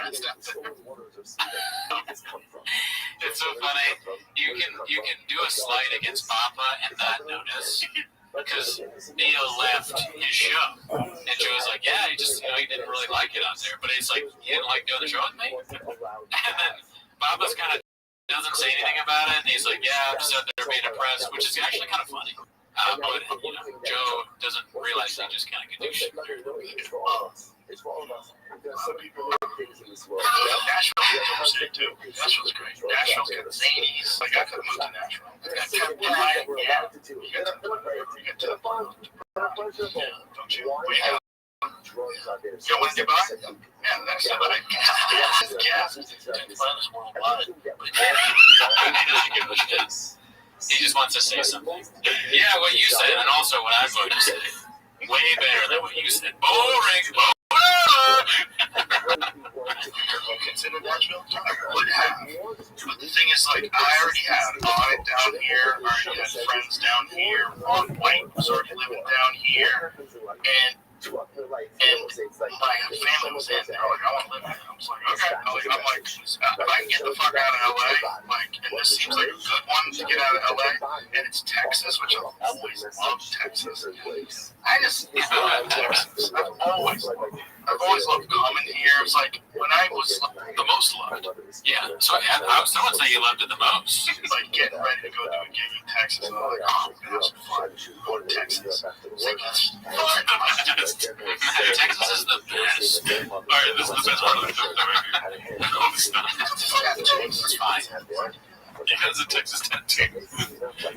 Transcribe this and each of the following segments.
It's so funny. You can do a slight against Papa and not notice because Neil left his show, and Joe's like, yeah, he didn't really like it on there, but he's like, you didn't like doing the show with me, and then Papa's kind of doesn't say anything about it, and he's like, yeah, I'm just out there being depressed, which is actually kind of funny. But Joe doesn't realize he just kind of can do shit. It's for all of us. There's some people who do things in this world. Nashville's too. Nashville's great. Nashville's got zanies. Like, I could have moved to Nashville. It's got Temple. Yeah. You got Temple. Don't you? You want to buy? Yeah, that's somebody. Gas. Finest worldwide. He just wants to say something. Yeah, what you said, and also what I'm going to say. Way better than what you said. Boring. Consider Nashville? I would have. But the thing is, like, I already had an audit down here. I already had friends down here. Ron White was already living down here. And my family was in there. Like, I want to live here. I was like, okay. I'm like, if I can get the fuck out of LA, like, and this seems like a good one to get out of LA, and it's Texas, which I've always loved Texas. I just love Texas. I've always loved coming here. It's like when I was the most loved. Yeah. So I would say you loved it the most. Like getting ready to go do a gig in Texas. And I'm like, oh, I'm gonna have some fun. Go to Texas. It's like, Texas is the best. All right, this is the best part of the show. No, it's not. It's fine. He has a Texas tattoo. Did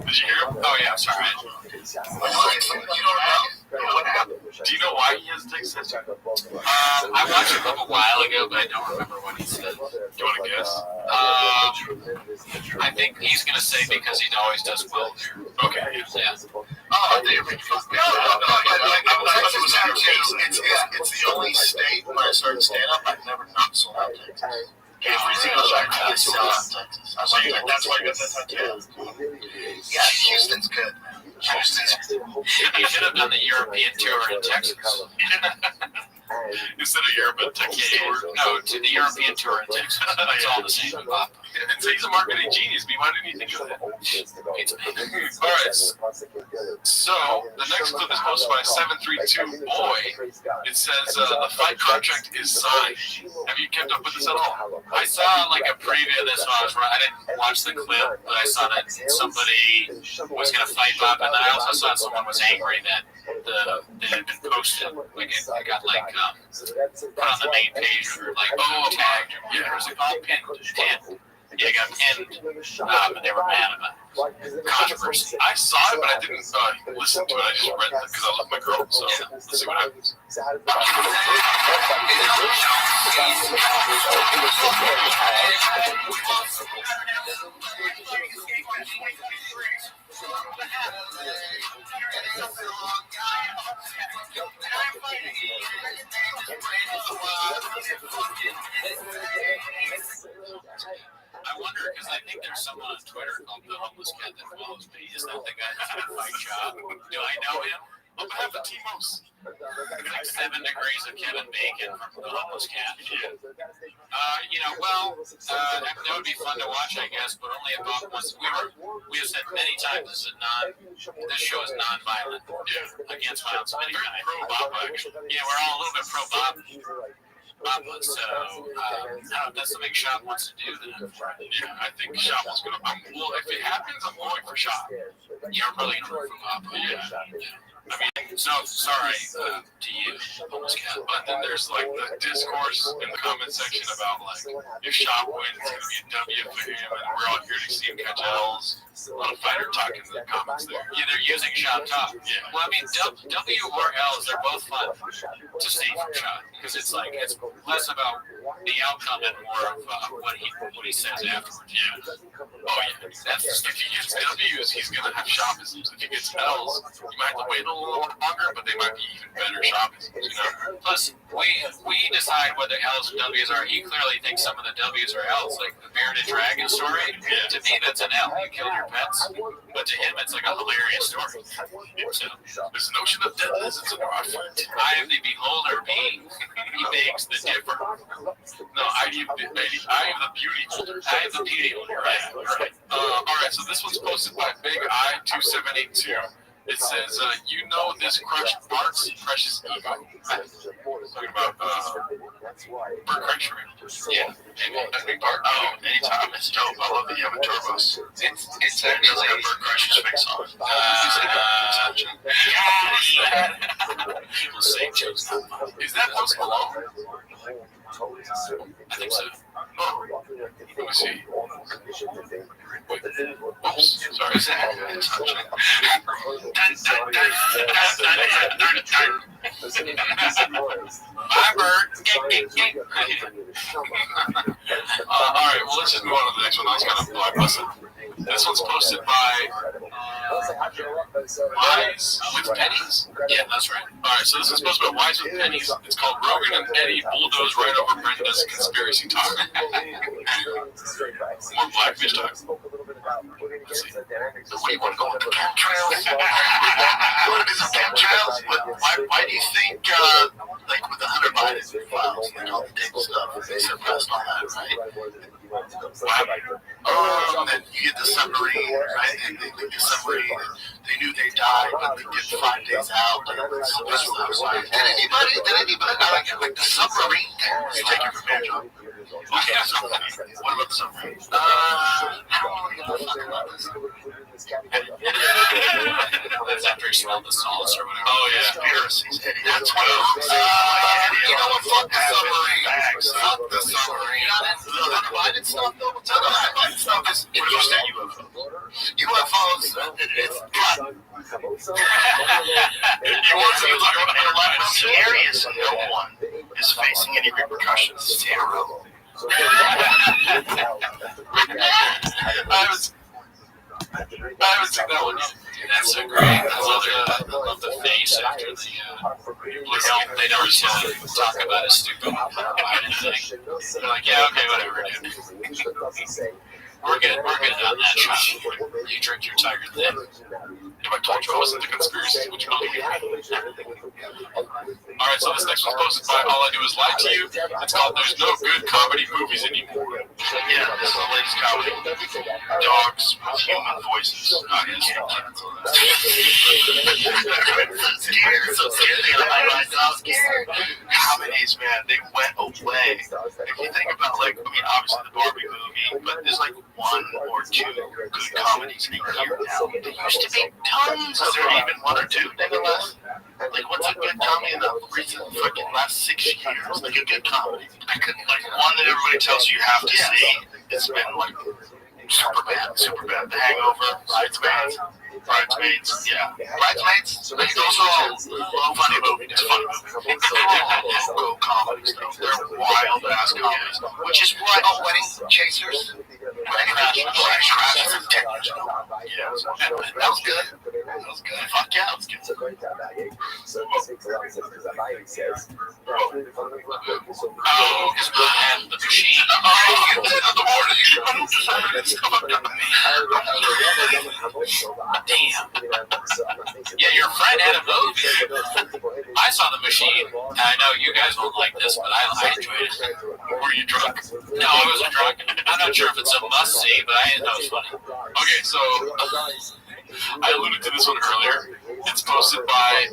you hear him? Oh, yeah, sorry. You don't know? What happened? Do you know why he has a Texas tattoo? I watched a clip a while ago, but I don't remember what he said. Do you want to guess? I think he's going to say because he always does well there. Okay. Yeah. Oh, they were fucking. It's the only state when I started stand-up I've never not sold out Texas. Every single time is Texas. I was like, that's why I got that tattoo. Yeah, Houston's good. You should have done the European tour in Texas. Instead of Europe, no, to the European tour in Texas. It's all the same. So he's a marketing genius. Why didn't you think of that? All right. So the next clip is posted by 732 Boy. It says the fight contract is signed. Have you kept up with this at all? I saw like a preview of this when I was right. I didn't watch the clip, but I saw that somebody was going to fight Bob, and then I also saw someone was angry that it had been posted. Like it got like put on the main page or like tagged. Yeah, was it called pinned? Yeah, it got pinned, and they were mad about it. Controversy. I saw it, but I didn't listen to it. I just read it because I love my girl. So let's see what happens. I wonder, because I think there's someone on Twitter called the homeless cat that follows me. Is that the guy that's in a fight shop? Do I know him? On behalf of Timos. Like 7 degrees of Kevin Bacon from the homeless cat. Yeah. That would be fun to watch, I guess, but only about once. We have said many times this show is non-violent against violence of any kind. Pro-Bob, actually. Yeah, we're all a little bit pro-Bob. So, that's something Shop wants to do, then I think Shop was going to. Well, if it happens, I'm going for Shop. Yeah, I'm probably going to root for Papa. Yeah. I mean, so sorry to you, homeless cat, but then there's like the discourse in the comment section about like if Shop wins, it's going to be a W for him, and we're all here to see him catch L's. A lot of fighter talk in the comments there. Yeah, they're using Shop talk. Yeah. Well, I mean, W or L's, they're both fun to see from Shop because it's like it's less about the outcome and more of what he says afterwards. Yeah. Oh yeah. That's just if he gets W's, he's going to have Shopisms. If he gets L's, you might have to wait a little longer, but they might be even better Shopisms. Plus, we decide what the L's and W's are. He clearly thinks some of the W's are L's, like the Bearded Dragon story. Yeah. To me, that's an L. You killed your pets, but to him, it's like a hilarious story. So, this notion of deadness is an art. I am the beholder being. He makes the differ. No, I am the beauty holder. I am the beauty holder. Right. All right. So this one's posted by Big I 2782. It says, you know this crushed Bart's precious ego. Talking about Bart Cruncher. Yeah. Big Bart. Oh, anytime. It's dope. I love that you have a turbos. It's actually a Bart Cruncher's face on. People say Joe's not mine. Is that Post Malone? I think so. Oh, let me see. Wait. Oops. Sorry. Is that Bye, Bert. Alright, well, let's just move on to the next one. That was kind of blockbuster. This one's posted by Wise with Pennies? Yeah, that's right. Alright, so this is posted by Wise with Pennies. It's called Rogan and Eddie bulldoze right over Brenda's conspiracy talk. More Blackfish talk. Let's see. So what do you want to go with the chemtrails? You want to do some chemtrails? Why do you think, like with the Hunter Biden files, like all the tape stuff, they suppressed all that, right? Then you get the submarine, right? And they leak the submarine. They knew they died, but they get 5 days out. Did anybody, like the submarine thing? You take it from there, John. Okay, what about the submarine? I don't know what the fuck about this. That's after you smelled the sauce or whatever. Oh, yeah. Conspiracies, Eddie. That's what you know what? Fuck the submarine. Fuck the submarine. The Hunter Biden stuff, though. The Hunter Biden stuff is interesting. UFOs, it's God. UFOs scariest. No one is facing any repercussions. Zero. I haven't seen that one yet. That's so great. I love the face after the they never talk about a stupid Biden thing. They're like, yeah, okay, whatever, dude. We're good on that shot. You drink your Tiger then. If I told you I wasn't the conspiracy, would you believe me? Alright, so this next one's posted by All I Do Is Lie to You. It's called There's No Good Comedy Movies Anymore. Yeah, this is the latest comedy. Dogs with human voices. So scared. Comedies, man, they went away. If you think about, like, I mean, obviously the Barbie movie, but there's like one or two good comedies a year now. There used to be tons. Is there even one or two, nevertheless? Like, what's a good comedy in the recent fucking last 6 years? Like a good comedy. I couldn't, like, one that everybody tells you have to see. It's been like Superbad, The Hangover, Bridesmaids, yeah. Bridesmaids, it's also a funny movie. It's a funny movie. Local comedies, though. They're wild ass comedies. Which is why Wedding Chasers. Wedding Crashers is 10 years ago. Yeah, that was good. Fuck yeah, that was good. Oh, and the machine. Oh, the damn. Yeah, your friend had a movie. I saw The Machine. I know you guys won't like this, but I enjoyed it. Were you drunk? No, I wasn't drunk. I'm not sure if it's a must-see, but I know it's funny. Okay, so I alluded to this one earlier. It's posted by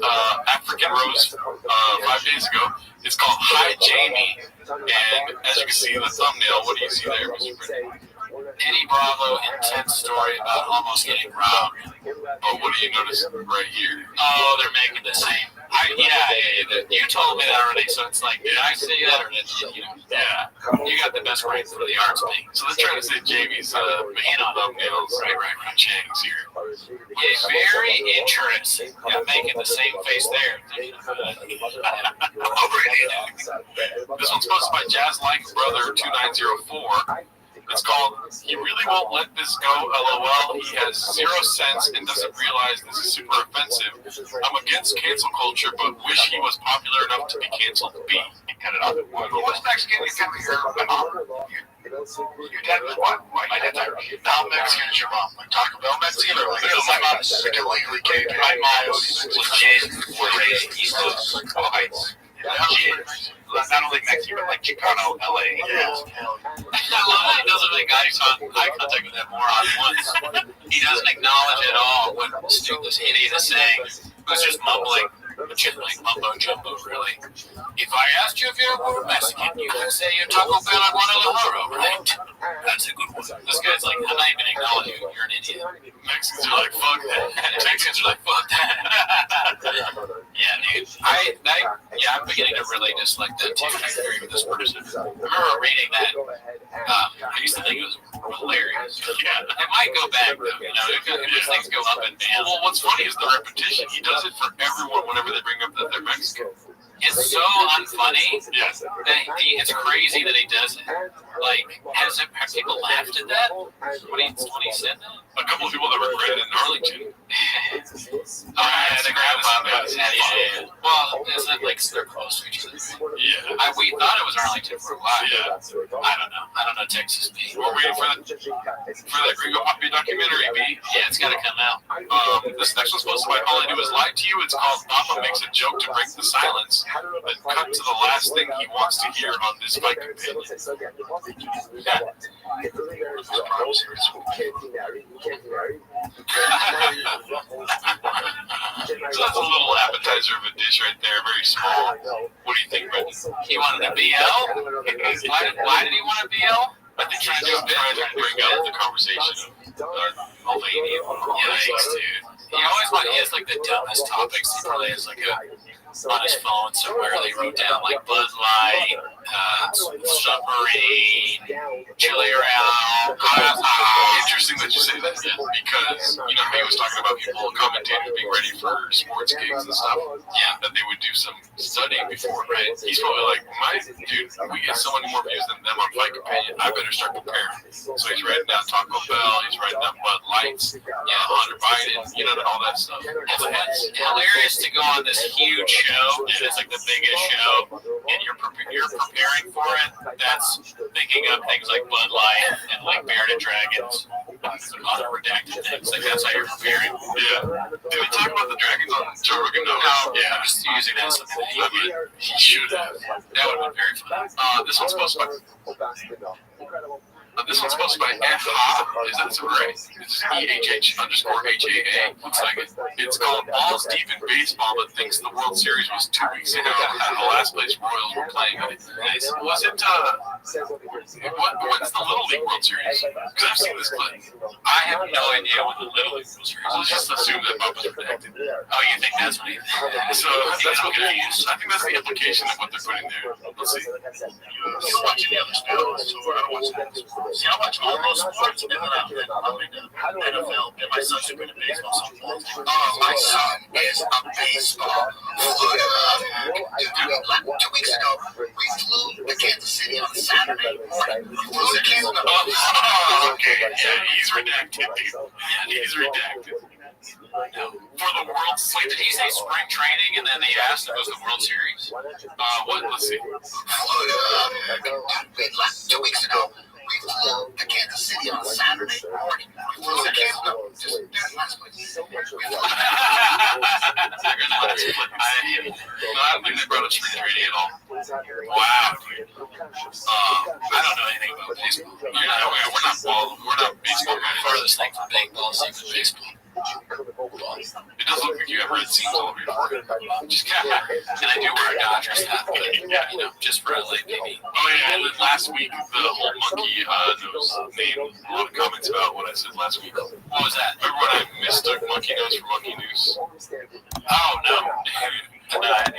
African Rose 5 days ago. It's called Hi Jamie. And as you can see in the thumbnail, what do you see there, Mr. Brittany? Eddie Bravo intense story about almost getting robbed. But what do you notice right here? Oh, they're making the same. Yeah. You told me that already, so it's like, did I say that or did you? Yeah. You got the best brains for the arts thing. So let's try to say Jamie's main thumbnails. Right. Chang's here. Yeah, very interesting. Yeah, making the same face there. This one's posted by Jazz Like Brother 2904. It's called He Really Won't Let This Go, LOL. He has 0 sense and doesn't realize this is super offensive. I'm against cancel culture, but wish he was popular enough to be canceled. B. Cut it off. What's Mexican? You tell me your mom. Your dad was what? My dad's Irish. How Mexican is your mom? Like Taco Bell Mexican or like my mom's illegally Cajun? My mom's legit. We're raised East Coast, Heights. Not only Mexico, but like Chicano, LA. Yeah. I love that he doesn't make eye contact with that moron once. He doesn't acknowledge at all what this idiot is saying. Who's just mumbling, like mumbo jumbo, really. If I asked you if you're a Mexican, you would say you're Taco Bell and Guadalajara, right? That's a good one. This guy's like, I'm not even acknowledging you. You're an idiot. Mexicans are like, fuck that. Mexicans are like, fuck that. Yeah, dude. I'm beginning to really dislike that too. I agree with this person. I remember reading that. I used to think it was hilarious. Yeah. It might go back though, these things go up and down. Well, what's funny is the repetition. He does it for everyone whenever they bring up that they're Mexican. It's so unfunny. Yes. It's crazy that he does it. Like, have people laughed at that when he said that? A couple of people that were credit in Arlington. The grandpa. Yeah. Well, isn't it like they're close to each other? Yeah. We thought it was Arlington for a while. Yeah. I don't know Texas B. We're waiting for that Gringo Puppy documentary, B. Yeah, it's got to come out. This next one's supposed to be All I Do Is Lie to You. It's called Papa Makes a Joke to Break the Silence, then cut to the last thing he wants to hear on this bike companion. Yeah. So that's a little appetizer of a dish right there, very small. What do you think, Brendan? He wanted a BL? Why did he want a BL? I think he's just trying to bring out the conversation of a lady. Yikes, dude. He has like the dumbest topics. He probably has like on his phone somewhere they wrote down like Bud Light, submarine, chili around. Interesting that you say that, because you know how he was talking about people, commentators being ready for sports gigs and stuff. Yeah, that they would do some studying before, right? He's probably like, we get so many more views than them on Fight Companion. I better start preparing. So he's writing down Taco Bell, he's writing down Bud Lights, Hunter Biden, all that stuff. It's hilarious to go on this huge show, and it's like the biggest show, and you're preparing for it. That's thinking up things like Bud Light and like Bearded Dragons and some other redacted things. Like that's how you're preparing. Yeah. Did we talk about the dragons on Joe Rogan? No. Yeah, I'm just using that as something. He should have. That would have been very fun. This one's supposed to be EHA. Is that right? It's EHH_HAA. Looks like it. It's called Balls Deep in Baseball, but thinks the World Series was 2 weeks ago, and the last place Royals were playing it. Was it, when's the Little League World Series? Because I've seen this clip. I have no idea what the Little League World Series is. Let's just assume that Bubba's redacted. Oh, you think that's what he So that's what they're used. I think that's the implication of what they're putting there. Let's see. You're watching the other sports, so I don't watch that. See, I watch all those sports, and then I'm into NFL, and my son's into baseball, softball. My son is a baseball player. 2 weeks ago, we flew to Kansas City on Saturday morning. We flew to Kansas. Okay, yeah, he's redacted. He's redacted. No. For the World Series. Wait, did he say spring training and then they asked if it was the World Series? Let's see. 2 weeks ago, we flew to Kansas City on Saturday morning. We flew to Kansas. No, just last week. I don't think they brought up spring training at all. Wow, dude. I don't know anything about baseball. We're not baseball guys. Farthest thing from baseball is even baseball. It does look like you have red seams all over your forehead. Just kind of, and I do wear a Dodgers hat, but just for LA, maybe. Oh yeah, and then last week the whole monkey nose made a lot of comments about what I said last week. What was that? Remember when I mistook monkey nose for monkey noose? Oh no.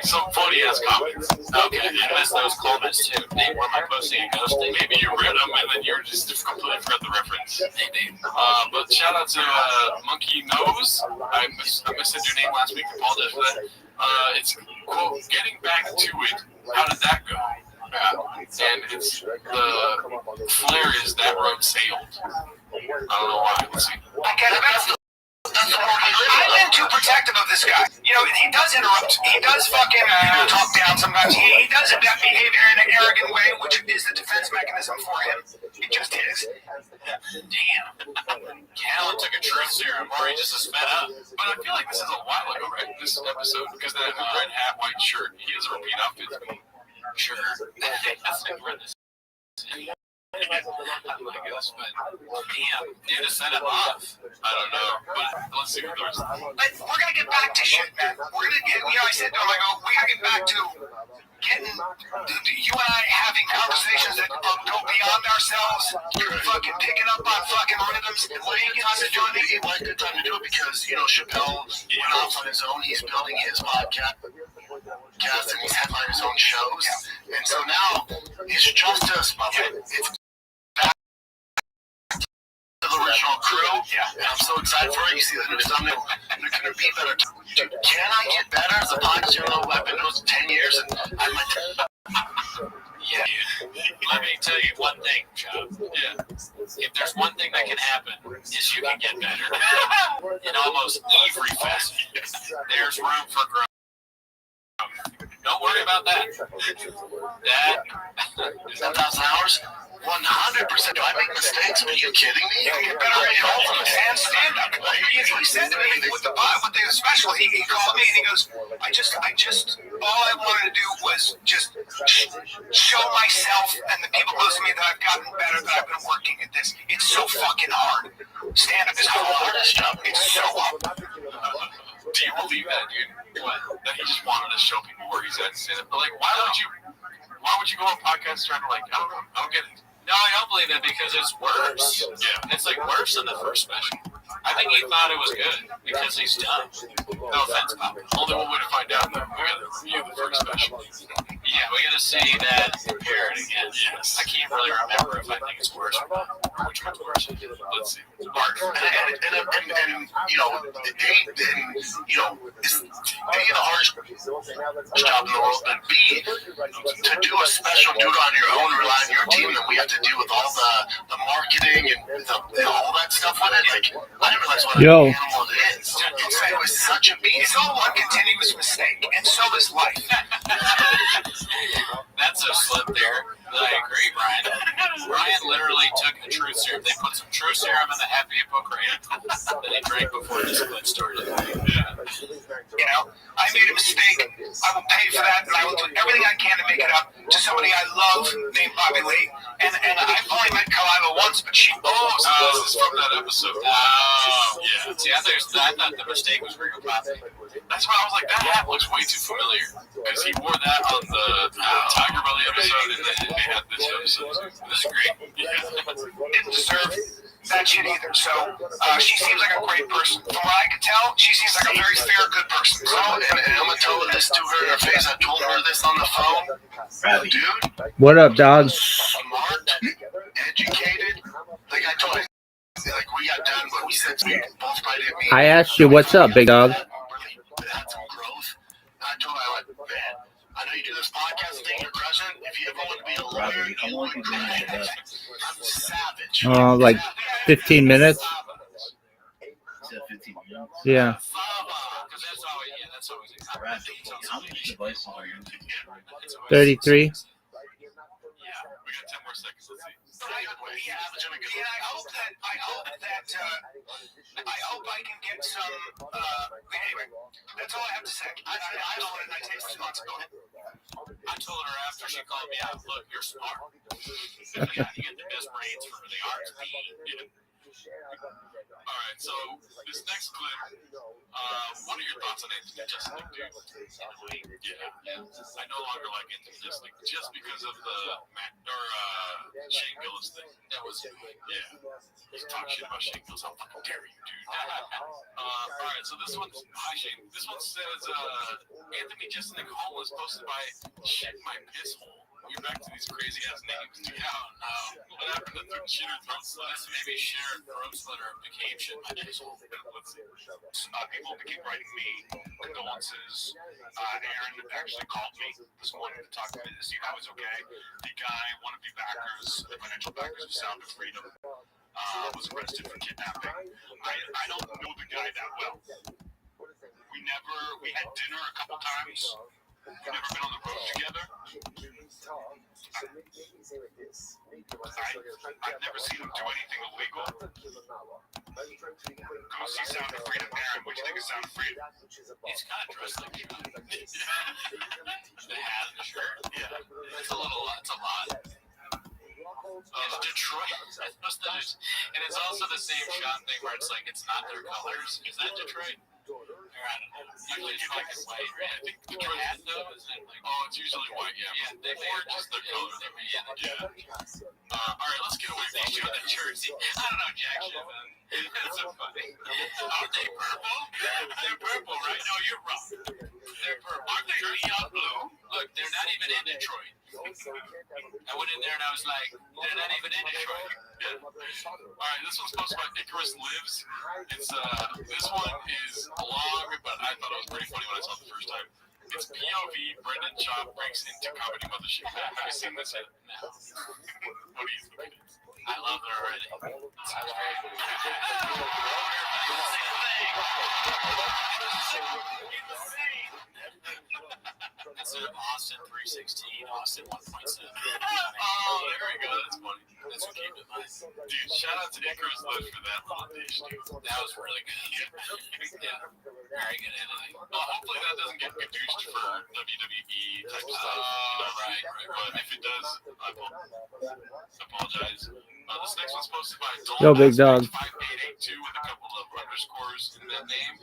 Some funny ass comments. Okay, I missed those comments too. Why am I posting a ghost thing? Maybe you read them and then you just completely forgot the reference. Maybe. But shout out to Monkey Nose. I missaid your name last week. Apologize for that. It's quote, getting back to it. How did that go? And it's the flare is that road sailed. I don't know why. Let's see. I'm into protective of this guy. You know, he does interrupt. He does fucking talk down sometimes. He does that behavior in an arrogant way, which is the defense mechanism for him. It just is. Damn. Callan took a truth serum, or he just is fed up. But I feel like this is a while ago, right? This episode, because that red hat, white shirt, he has a repeat outfit to me. Sure. That's like read this. I guess, but damn, dude, to set him off. I don't know, but let's see what the rest. But we're gonna get back to shit, man. We're gonna get. You know, I said to him, I go, we gotta get back to getting you and I having conversations that go beyond ourselves, fucking picking up on fucking rhythms and making time to do it. He might good time to do it because, you know, Chappelle went off on his own. He's building his podcast and he's headlining his own shows. And so now it's just us, Buffett. It's back to the original crew. Yeah. And I'm so excited for it. You see the new thumbnail. They're going to be better. Dude, can I get better as a podcast? You know, I've been doing it 10 years and I'm like, yeah, dude. Let me tell you one thing, Chubb. Yeah. If there's one thing that can happen, is you can get better. In almost every facet. There's room for growth. Don't worry about that. That is 10,000 hours? 100%. Do I make mistakes? Are you kidding me? You can get better at golf and stand-up. He said to me with the special, he called me and he goes, I just, all I wanted to do was just show myself and the people close to me that I've gotten better, that I've been working at this. It's so fucking hard. Stand-up is the hardest job. It's so hard. Do you believe that, dude? What? That he just wanted to show people where he's at and stand up? But like, why would you go on podcasts trying to like, I don't know, I don't get it. No, I don't believe it because it's worse. Yeah. It's like worse than the first special. I think he thought it was good because he's dumb. No offense, Papa. Only one way to find out, though. We gotta review the first special. Yeah, we gotta see that compared again. Yes. I can't really remember if I think it's worse or not. Which one's worse? Let's see. Mark. And you know, it's A, the hardest job in the world, but B, to do a special, do it on your own, rely on your team, that we have to deal with all the marketing and all that stuff with it. Like, I didn't realize what an animal it is. It was such a beast. It's all one continuous mistake, and so is life. That's a slip there. I agree, Brian. Brian literally took a truth serum. They put some truth serum in the Happy Hippocrate that he drank before this clip started. Yeah. You know, I made a mistake. I will pay for that, and I will do everything I can to make it up to somebody I love named Bobby Lee. And I've only met Kalila once, but she... Oh, so this is from that episode. Oh, yeah. See, I thought the mistake was real Bobby. That's why I was like, that hat looks way too familiar. Because he wore that on the Tiger Belly episode, and then they had this episode. This is great. Yeah. Didn't deserve that shit either. So she seems like a great person. From what I could tell, she seems like a very fair, good person. So, and I'm gonna tell her this to her in her face. I told her this on the phone. Dude, what up, dog? Smart, educated. Like I told her, like we got done, but we said we both probably didn't mean. I asked you, what's up, big dog? Had some growth. I told her, I went, man, I know you do this podcast thing, you're crushing. If you ever want to be a lawyer, you would crush it. I'm savage. Like 15 minutes? Is that 15 minutes? Yeah. Because that's always How many devices are you using? 33. We got 10 more seconds. Let's see. I hope I can get some. Anyway, that's all I have to say. I told her, and I take responsibility. I told her after she called me out, look, you're smart. You get the best brains for the arts. All right, so this next clip, what are your thoughts on Anthony Jeselnik, dude? Yeah. I no longer like Anthony Jeselnik just because of the Shane Gillis thing. That was, He's talking shit about Shane Gillis. How fucking dare you, dude? All right, so this one's, hi Shane. This one says, Anthony Jeselnik homeless posted by Shit My Piss Hole. We're back to these crazy ass names. Yeah, what happened to Shitter Throat Slitter? Maybe Shitter Throat Slitter became Shit My Piss Hole. Let's see. People begin writing me condolences. Aaron actually called me this morning to talk to me to see if I was okay. The guy, one of the backers, the financial backers of Sound of Freedom, was arrested for kidnapping. I don't know the guy that well. We had dinner a couple times. We've never been on the road together. I've never seen him do anything illegal. Go see Sound of Freedom. Aaron, what do you think of Sound of Freedom? He's kind of dressed like Sean. The hat and the shirt. Yeah. It's a lot. It's Detroit. And it's also the same Sean thing where it's like it's not their colors. Is that Detroit? Or I don't know. Usually it's like it's white, right? I think Detroit hat though is it like Oh, it's usually white, yeah. yeah, they Or just their color. Yeah. All right, let's get away They from show that. the jersey. I don't know, Jack shit, man. That's so funny. Aren't they purple? They're purple, right? No, you're wrong. They're purple. Aren't they neon blue? Look, they're not even in Detroit. I went in there and I was like, they're not even in Detroit. Yeah. All right, this one's posted by Icarus Lives. It's this one is long, but I thought it was pretty funny when I saw it the first time. It's POV Brendan Schaub breaks into comedy mothership. Have you seen this yet? No. What do you think? I love her already. Sounds great. It's an Austin 316, Austin 1.7. Oh, there we go. That's funny. That's what came to mind. Dude, shout out to Icarus Lives for that little dish, dude. That was really good. Yeah. Very good editing. Well, hopefully that doesn't get produced for WWE type stuff. Right. But if it does, I apologize. This next one's posted by Yo, Big Dog. 5882 with a couple of underscores in that name.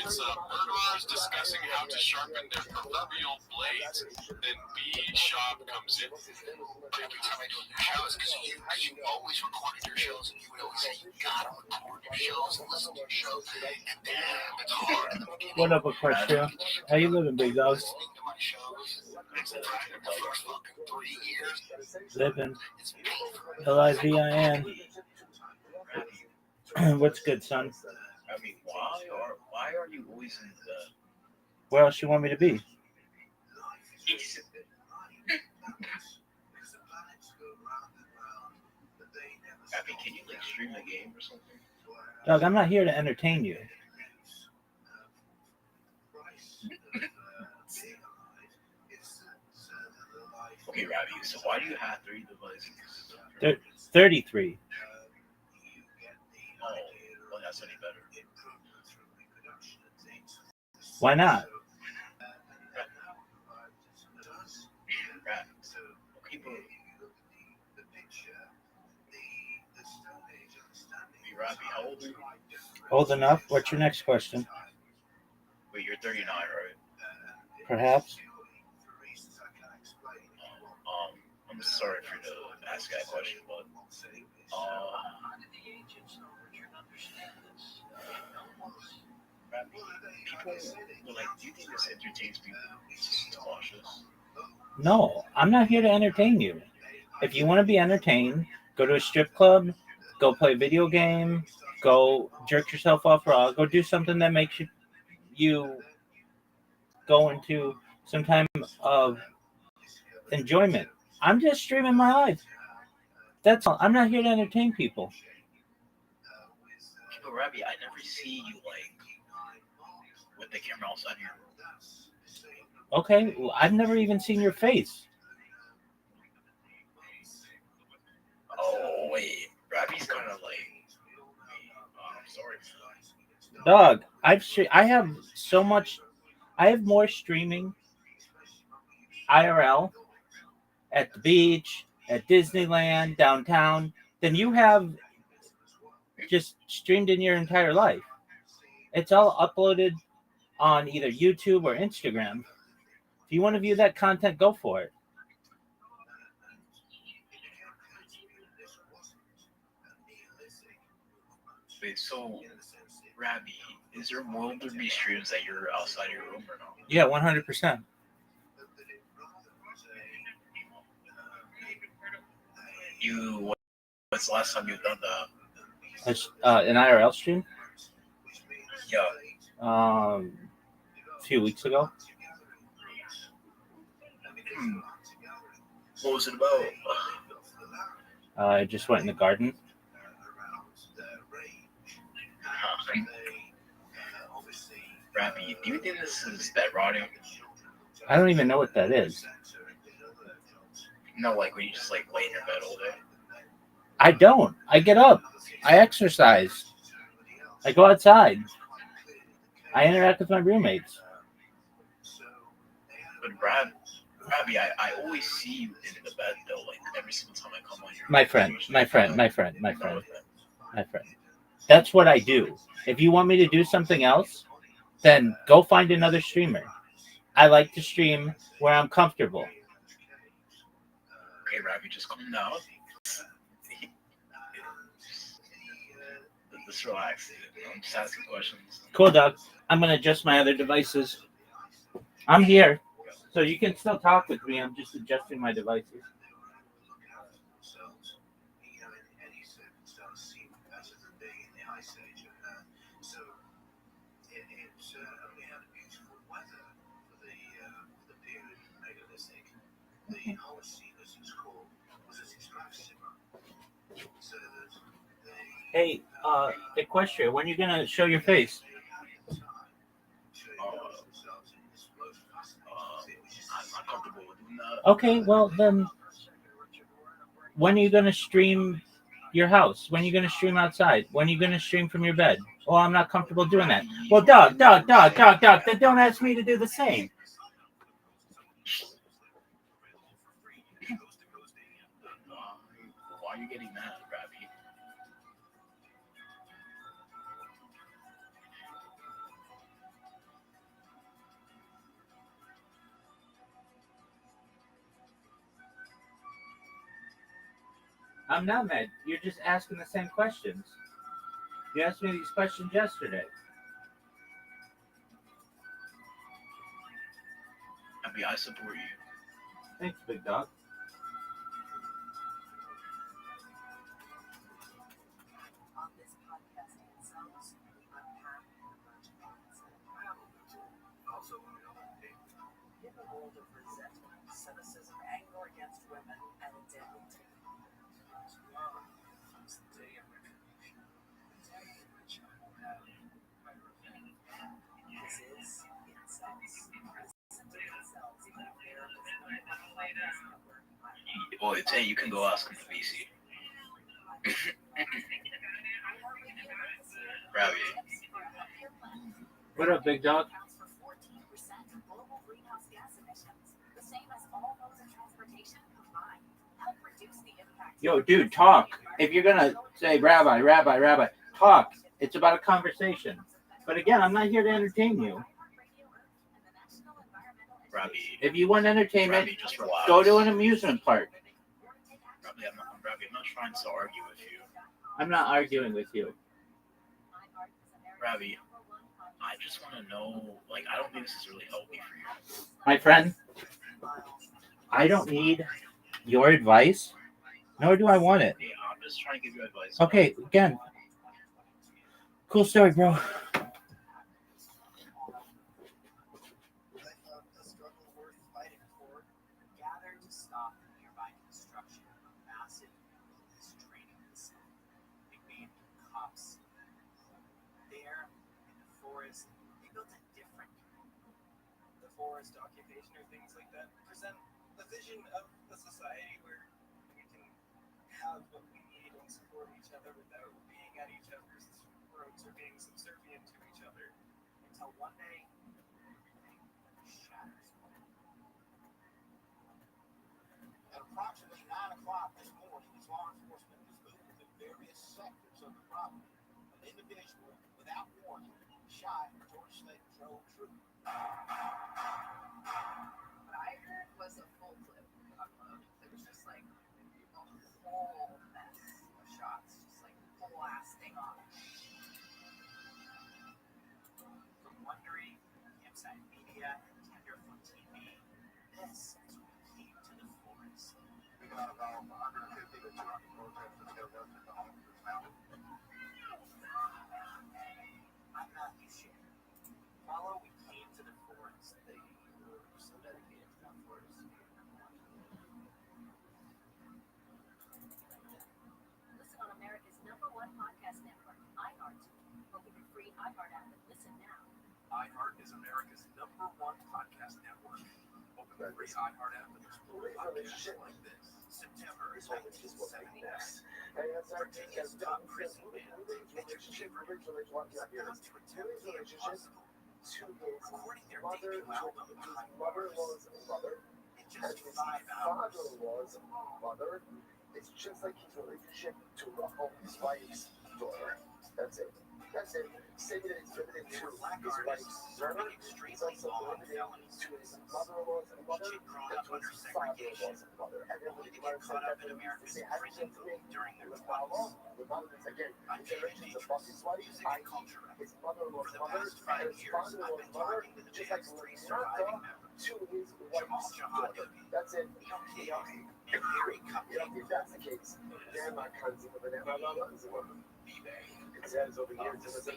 It's murderers discussing how to sharpen their proverbial blades. Then B Shop comes in. Every time I do a new show, it's because you always recorded your shows, and you would always say you gotta record your shows and listen to your shows. And damn, it's hard in the beginning. What up, Equestria? How you living, Big Dog? Listening to my shows, it's the first fucking 3 years. Living. It's painful. Livin. What's good, son? I mean, why are you always in the Where else you want me to be? East? I mean, can you like stream a game or something? Dog, I'm not here to entertain you. Okay, Rabbi, so why do you have 3 devices? 33. Oh, well, that's any better. Why not? Rabbi, okay, but hey, Rabbi, how old are you? Old enough? What's your next question? Wait, you're 39, right? Perhaps? I'm sorry for you to ask that question, but people, like, do you think this entertains people to watch this? No, I'm not here to entertain you. If you want to be entertained, go to a strip club, go play a video game, go jerk yourself off raw, go do something that makes you go into some time of enjoyment. I'm just streaming my life. That's all. I'm not here to entertain people. But Rabbi, I never see you like with the camera outside your room. Okay, well, I've never even seen your face. Oh wait, Rabbi's kind of like. I'm sorry. Dog, I have so much. I have more streaming IRL at the beach, at Disneyland, downtown, than you have just streamed in your entire life. It's all uploaded on either YouTube or Instagram. If you want to view that content, go for it. Wait, so Rabbi, is there will there be streams that you're outside your room or not? Yeah, 100%. What's the last time you've done that? It's, an IRL stream? Yeah. A few weeks ago. What was it about? I just went in the garden. Rabbi, do you think this is bed rotting? I don't even know what that is. No, like when you just like lay in your bed all day. I don't. I get up. I exercise. I go outside. I interact with my roommates. But Rabbi, I always see you in the bed though, like every single time I come on here. My friend. That's what I do. If you want me to do something else, then go find another streamer. I like to stream where I'm comfortable. Okay, Rabbi, just calm down. Just relax. I'm just asking questions. Cool, dog. I'm going to adjust my other devices. I'm here. So you can still talk with me. I'm just adjusting my devices. Hey, Equestria, when are you going to show your face? I'm not comfortable with doing that. Okay, well then, when are you going to stream your house? When are you going to stream outside? When are you going to stream from your bed? Well, I'm not comfortable doing that. Well, dog, then don't ask me to do the same. Why are you getting mad, Rabbi? I'm not mad. You're just asking the same questions. You asked me these questions yesterday. Rabbi, I support you. Thanks, big dog. Well, it's hey, you can go ask him to VC. Rabbi. What up, big dog? Yo, dude, talk. If you're gonna say Rabbi, talk. It's about a conversation. But again, I'm not here to entertain you. Rabbi. If you want entertainment, Rabbi, just relax. go to an amusement park. Rabbi, I'm not trying to argue with you. I'm not arguing with you. Rabbi, I just want to know, like, I don't think this is really healthy for you. My friend, I don't need your advice, nor do I want it. Yeah, I'm just trying to give you advice. Okay, again. Cool story, bro. Forest occupation or things like that present a vision of a society where we can have what we need and support each other without being at each other's throats or being subservient to each other until one day everything shatters. At approximately 9 o'clock this morning, as law enforcement was moving to various sectors of the property, an individual without warning shot George Slade drove through. What I heard was a full clip upload. It was just like a whole mess of shots, just like blasting off. From Wondery, Campsite Media, and Tenderfoot TV, this is when we came to the forest. We got about 150 to 200 protesters that worked at the officers' mountain. I'm Matthew Scher. Follow We Came to the Forest. They were so dedicated to that forest. Listen on America's #1 podcast network, iHeart. Open your free iHeart app and listen now. iHeart September 1976. Virginia stopped prison ban. Relationship recording their debut album, in just 5 hours. Father-in-law's mother. It's just like his relationship to his wife's daughter. That's it. Say that it's limited to his wife's mother. It's also limited to his mother-in-law's mother and to his father-in-law's mother. And then when you Caught up in America's prison during their 20s. Again, generations above his wife, his mother-in-law's mother, and his father-in-law's mother, just like America to his wife's daughter. That's it. If that's the case, they're not kinds of it says over here, it says,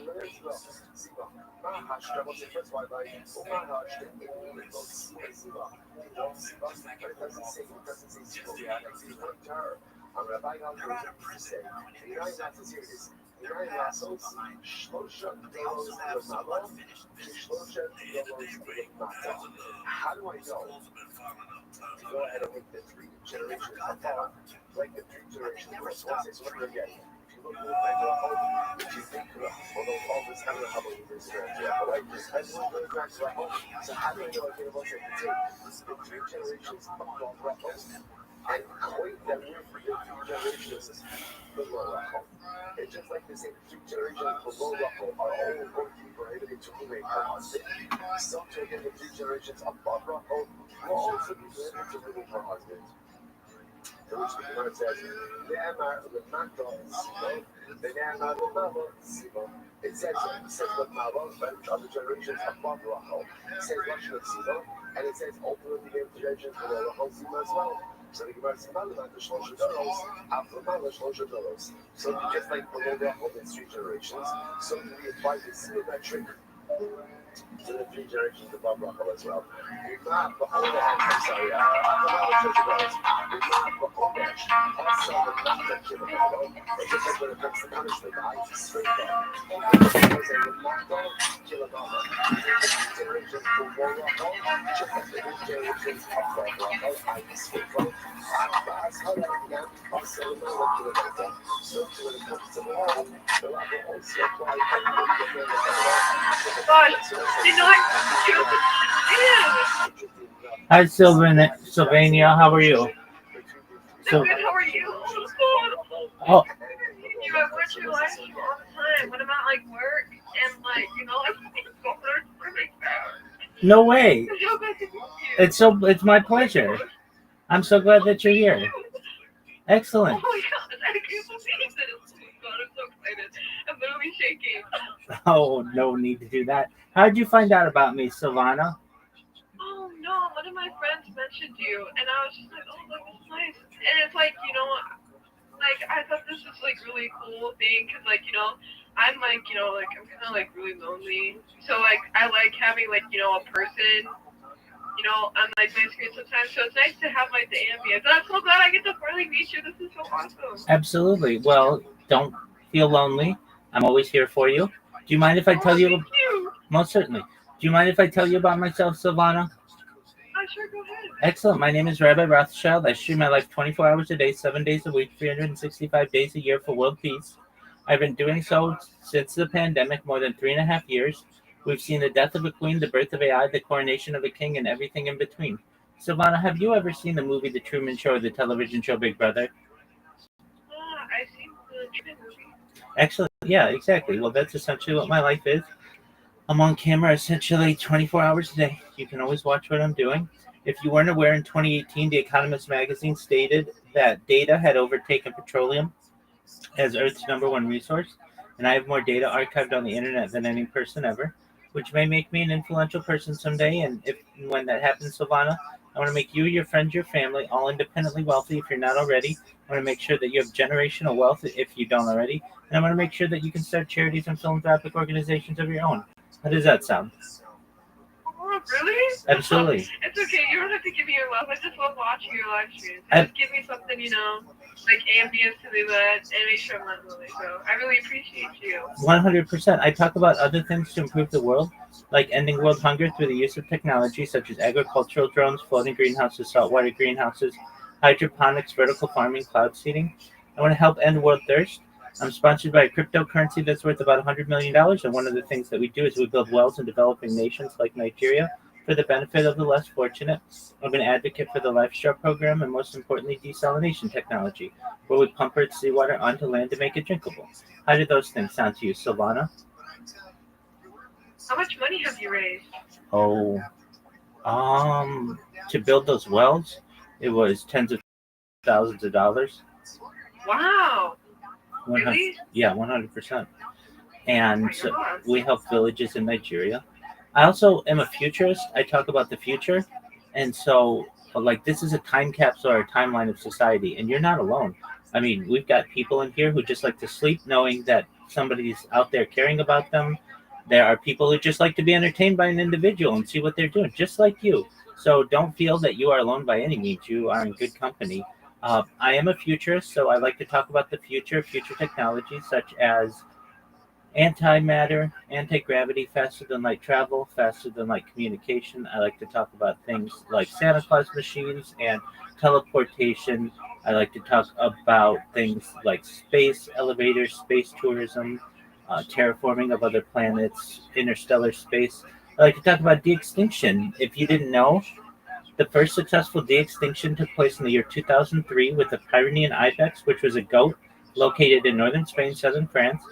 how do I know? Go ahead and make the 3 generations apart, like the 3 generations of resources. Remember again, if you look at the if you think, although all this kind of how many years ago, right? I just want to go back to our home. So how do I know I can about to take the 3 generations of Rachel and equate them with the 3 generations below Rachel? It's just like the same 3 generations below Rachel are all working prohibited to remain her husband. So to again, the 3 generations above Rachel will also be prohibited to remain her husband. To which the Gemara says, it says what Mava, but other generations above Rachel. It says Rachel of Siva, and it says ultimately the generations below Rachel Siva as well. So the Gemara says, so just like below Rachel there's 3 generations, so do we apply the symmetric to the 3 generations above Rachel as well. I'm sorry, it's just like when it comes to punishment, I just straight up. Generations before Rachel, just like the generations above Rachel, I just straight up. So when it comes to law, the law will also apply Hi, Sylvania. How are you? So, good. How are you? Oh, You have what's your life all the time? What about like work and like no way. So good to meet you. It's my pleasure. I'm so glad that you're here. Excellent. Oh my god, I can't believe that. Oh my god, I'm so excited. I'm literally shaking. Oh, no need to do that. How did you find out about me, Silvana? Oh no, one of my friends mentioned you, and I was just like, oh, that was nice. And it's like, like I thought this was like really cool thing, cause like I'm like like I'm kind of like really lonely, so like I like having like a person. On like my screen sometimes, so it's nice to have like the ambience. And I'm so glad I get to finally meet you. This is so awesome. Absolutely. Well, don't feel lonely. I'm always here for you. Do you mind if I tell you? Thank you. Most certainly. Do you mind if I tell you about myself, Silvana? Sure, go ahead. Excellent. My name is Rabbi Rothschild. I stream my life 24 hours a day, 7 days a week, 365 days a year for world peace. I've been doing so since the pandemic, more than 3.5 years. We've seen the death of a queen, the birth of AI, the coronation of a king, and everything in between. Silvana, have you ever seen the movie The Truman Show or the television show Big Brother? I've seen the Truman movie. Excellent. Yeah, exactly. Well, that's essentially what my life is. I'm on camera essentially 24 hours a day. You can always watch what I'm doing. If you weren't aware, in 2018, The Economist magazine stated that data had overtaken petroleum as Earth's #1 resource, and I have more data archived on the internet than any person ever, which may make me an influential person someday. And when that happens, Silvana, I want to make you, your friends, your family, all independently wealthy if you're not already. I want to make sure that you have generational wealth if you don't already. And I want to make sure that you can start charities and philanthropic organizations of your own. How does that sound? Oh Oh, really? Absolutely. It's okay. You don't have to give me your love. I just love watching your live streams. I- Just give me something, like ambience to do that, and make sure I'm not lonely. So I really appreciate you. 100%. I talk about other things to improve the world, like ending world hunger through the use of technology such as agricultural drones, floating greenhouses, saltwater greenhouses, hydroponics, vertical farming, cloud seeding. I want to help end world thirst. I'm sponsored by a cryptocurrency that's worth about $100 million, and one of the things that we do is we build wells in developing nations like Nigeria for the benefit of the less fortunate. I'm an advocate for the Life program and, most importantly, desalination technology, where we pump earth seawater onto land to make it drinkable. How do those things sound to you, Silvana? How much money have you raised? Oh, to build those wells, it was tens of thousands of dollars. Wow. Really? Yeah, 100%. And Oh my God. we help villages in Nigeria. I also am a futurist. I talk about the future, and so like this is a time capsule or a timeline of society, and you're not alone. I mean, we've got people in here who just like to sleep, knowing that somebody's out there caring about them. There are people who just like to be entertained by an individual and see what they're doing, just like you. So don't feel that you are alone by any means. You are in good company. I am a futurist, so I like to talk about the future technologies such as antimatter, anti-gravity, faster than light travel, faster than light communication. I like to talk about things like Santa Claus machines and teleportation. I like to talk about things like space elevators, space tourism, terraforming of other planets, interstellar space. I like to talk about de-extinction. If you didn't know, the first successful de-extinction took place in the year 2003 with the Pyrenean ibex, which was a goat located in northern Spain, southern France.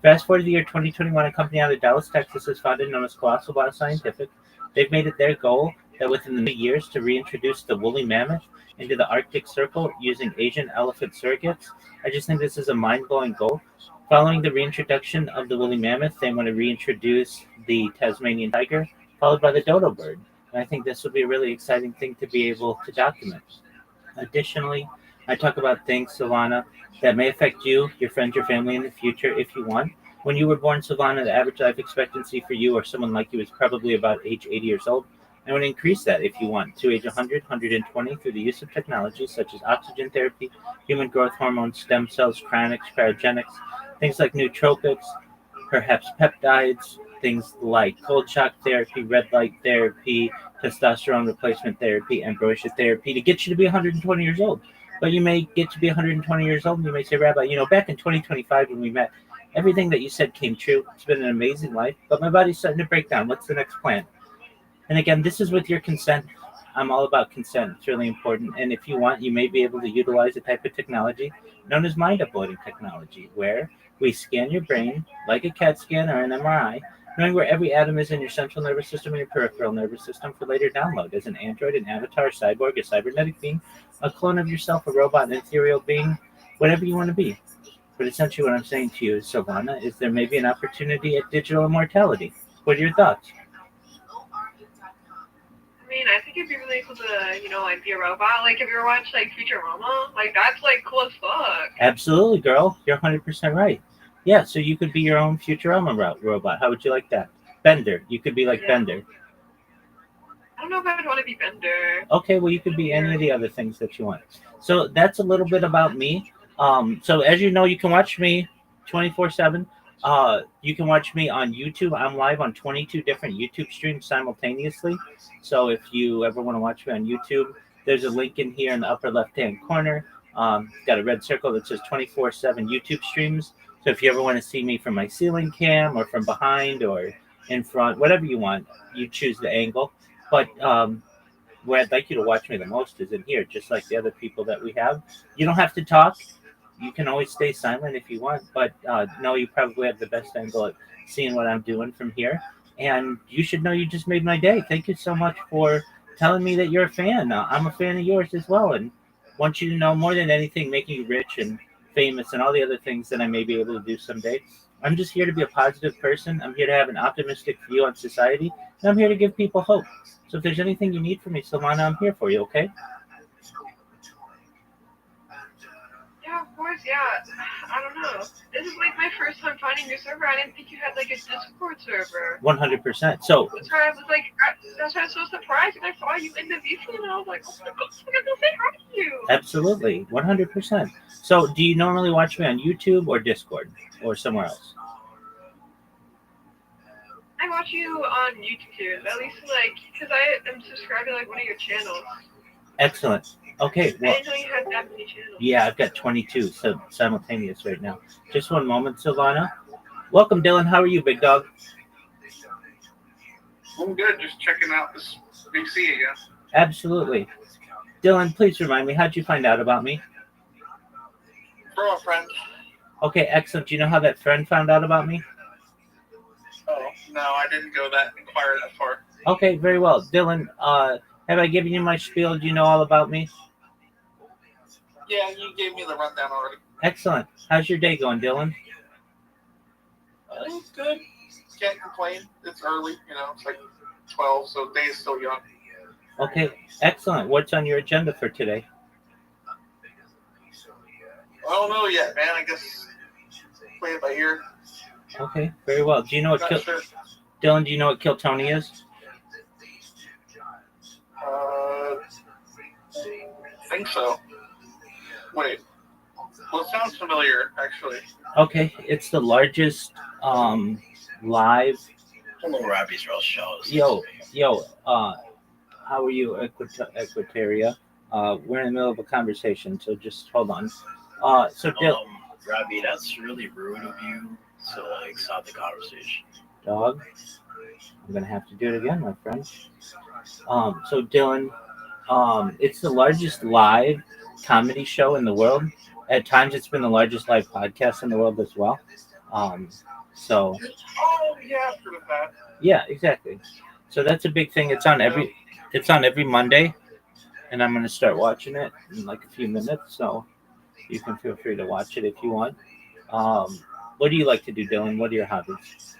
Fast forward to the year 2021, a company out of Dallas, Texas is founded known as Colossal Bioscientific. They've made it their goal that within the years to reintroduce the woolly mammoth into the Arctic Circle using Asian elephant surrogates. I just think this is a mind-blowing goal. Following the reintroduction of the woolly mammoth, they want to reintroduce the Tasmanian tiger, followed by the dodo bird. And I think this would be a really exciting thing to be able to document. Additionally, I talk about things, Silvana, that may affect you, your friends, your family in the future if you want. When you were born, Silvana, the average life expectancy for you or someone like you is probably about age 80 years old. I want to increase that if you want to age 100, 120 through the use of technologies such as oxygen therapy, human growth hormones, stem cells, cryogenics, things like nootropics, perhaps peptides, things like cold shock therapy, red light therapy, testosterone replacement therapy, ambrosia therapy to get you to be 120 years old. But you may get to be 120 years old and you may say, Rabbi, back in 2025 when we met, everything that you said came true. It's been an amazing life, but my body's starting to break down. What's the next plan? And again, this is with your consent. I'm all about consent. It's really important. And if you want, you may be able to utilize a type of technology known as mind uploading technology, where we scan your brain like a CAT scan or an MRI, knowing where every atom is in your central nervous system and your peripheral nervous system for later download as an android, an avatar, a cyborg, a cybernetic being, a clone of yourself, a robot, an ethereal being, whatever you want to be. But essentially what I'm saying to you, Silvana, is there may be an opportunity at digital immortality. What are your thoughts? I mean, I think it'd be really cool to, like be a robot. Like if you ever watched like Futurama, like that's like cool as fuck. Absolutely, girl. You're 100% right. Yeah, so you could be your own Futurama robot. How would you like that? Bender. You could be like Yeah. Bender. I don't know if I'd want to be Bender. Okay, well, you could be any of the other things that you want. So that's a little bit about me. So as you know, you can watch me 24/7. You can watch me on YouTube. I'm live on 22 different YouTube streams simultaneously. So if you ever want to watch me on YouTube, there's a link in here in the upper left-hand corner. It's got a red circle that says 24/7 YouTube streams. So if you ever want to see me from my ceiling cam or from behind or in front, whatever you want, you choose the angle. But where I'd like you to watch me the most is in here, just like the other people that we have. You don't have to talk. You can always stay silent if you want, but no, you probably have the best angle at seeing what I'm doing from here. And you should know you just made my day. Thank you so much for telling me that you're a fan. I'm a fan of yours as well, and want you to know more than anything, making you rich and famous and all the other things that I may be able to do someday. I'm just here to be a positive person. I'm here to have an optimistic view on society, and I'm here to give people hope. So if there's anything you need from me, Silvana, I'm here for you, okay? Yeah, of course, yeah. I don't know. This is like my first time finding your server. I didn't think you had like a Discord server. 100%. So That's why I was like, that's why I was so surprised when I saw you in the VC, and I was like, oh my god, I'm gonna say hi to you. absolutely, 100%. So do you normally watch me on YouTube or Discord or somewhere else? I watch you on YouTube, at least like, because I am subscribed to like one of your channels. Excellent. Okay, I well, didn't know you had that many channels. yeah, I've got 22 simultaneous right now. Just one moment, Silvana. Welcome, Dylan. How are you, big dog? I'm good, just checking out this VC again. Absolutely. Dylan, please remind me, how'd you find out about me? From a friend. Okay, excellent. Do you know how that friend found out about me? Oh, no, I didn't inquire that far. Okay, very well. Dylan, have I given you my spiel? Do you know all about me? Yeah, you gave me the rundown already. Excellent. How's your day going, Dylan? It's good. Can't complain. It's early, it's like 12, so the day is still young. Okay, excellent. What's on your agenda for today? I don't know yet, man. I guess play it by ear. Okay, very well. Do you know what Not sure. Dylan, do you know what Kill Tony is? Think so. Wait. Well, it sounds familiar, actually. Okay, it's the largest live. Hello, Rabbi Rothschild. Yo, how are you, Equitaria? We're in the middle of a conversation, so just hold on. So Dylan, Rabbi, that's really rude of you to like stop the conversation. dog, I'm gonna have to do it again, my friend. So Dylan, it's the largest live comedy show in the world. At times, it's been the largest live podcast in the world as well. So Oh, yeah, I've heard of that. yeah, exactly. So that's a big thing. It's on every Monday, and I'm gonna start watching it in like a few minutes. So you can feel free to watch it if you want. What do you like to do, Dylan? What are your hobbies?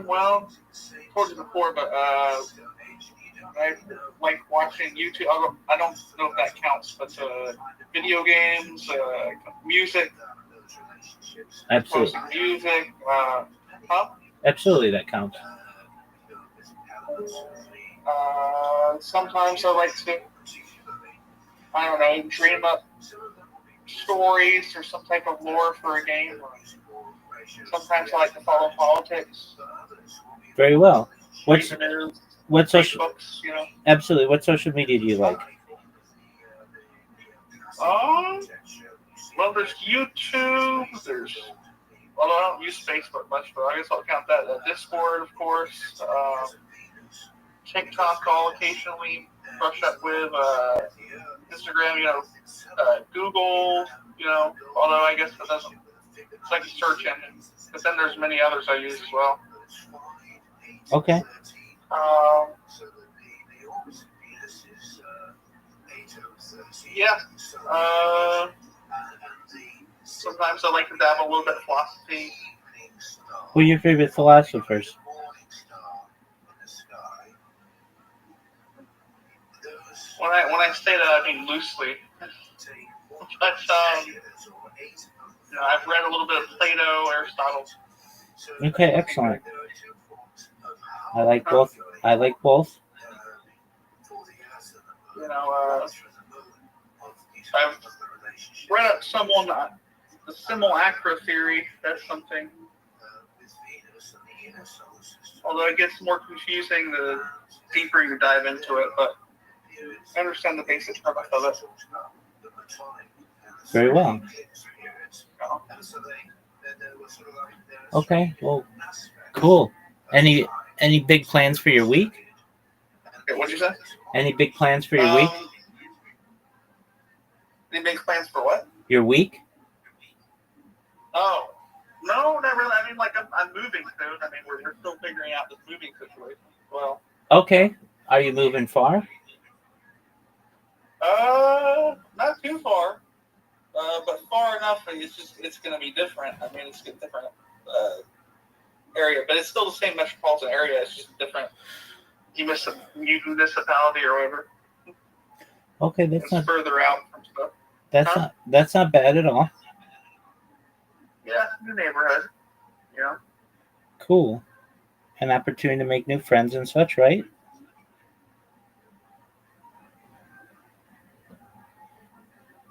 Well, told you before, but I like watching YouTube. I don't know if that counts, but video games, music, Absolutely, posting music, absolutely, that counts. Sometimes I like to, I don't know, dream up stories or some type of lore for a game. Sometimes I like to follow politics. Very well. What social? Books, Absolutely. What social media do you like? Well, there's YouTube. Although I don't use Facebook much, but I guess I'll count that. Discord, of course. TikTok, I'll occasionally brush up with. Instagram, Google, although I guess that doesn't. It's like a search engine. But then there's many others I use as well. Okay. Yeah. Sometimes I like to dabble a little bit in philosophy. Who are your favorite philosophers? When I say that, I mean loosely. But I've read a little bit of Plato, Aristotle. Okay, excellent. I like both. I like both. I've read up someone the simulacra theory. That's something. Although it gets more confusing the deeper you dive into it, but I understand the basic premise of it. Very well. Okay, well, cool. Any big plans for your week? Okay, what'd you say? Any big plans for your week? Any big plans for what? Your week? Oh, no, not really. I mean, like I'm moving soon. I mean, we're still figuring out this moving situation. Well. Okay. Are you moving far? Not too far. But far enough that it's going to be different. I mean, it's a different area, but it's still the same metropolitan area. It's just a different municipality or whatever. Okay, it's further out from stuff. That's not bad at all. Yeah, new neighborhood. You know. Cool. An opportunity to make new friends and such, right?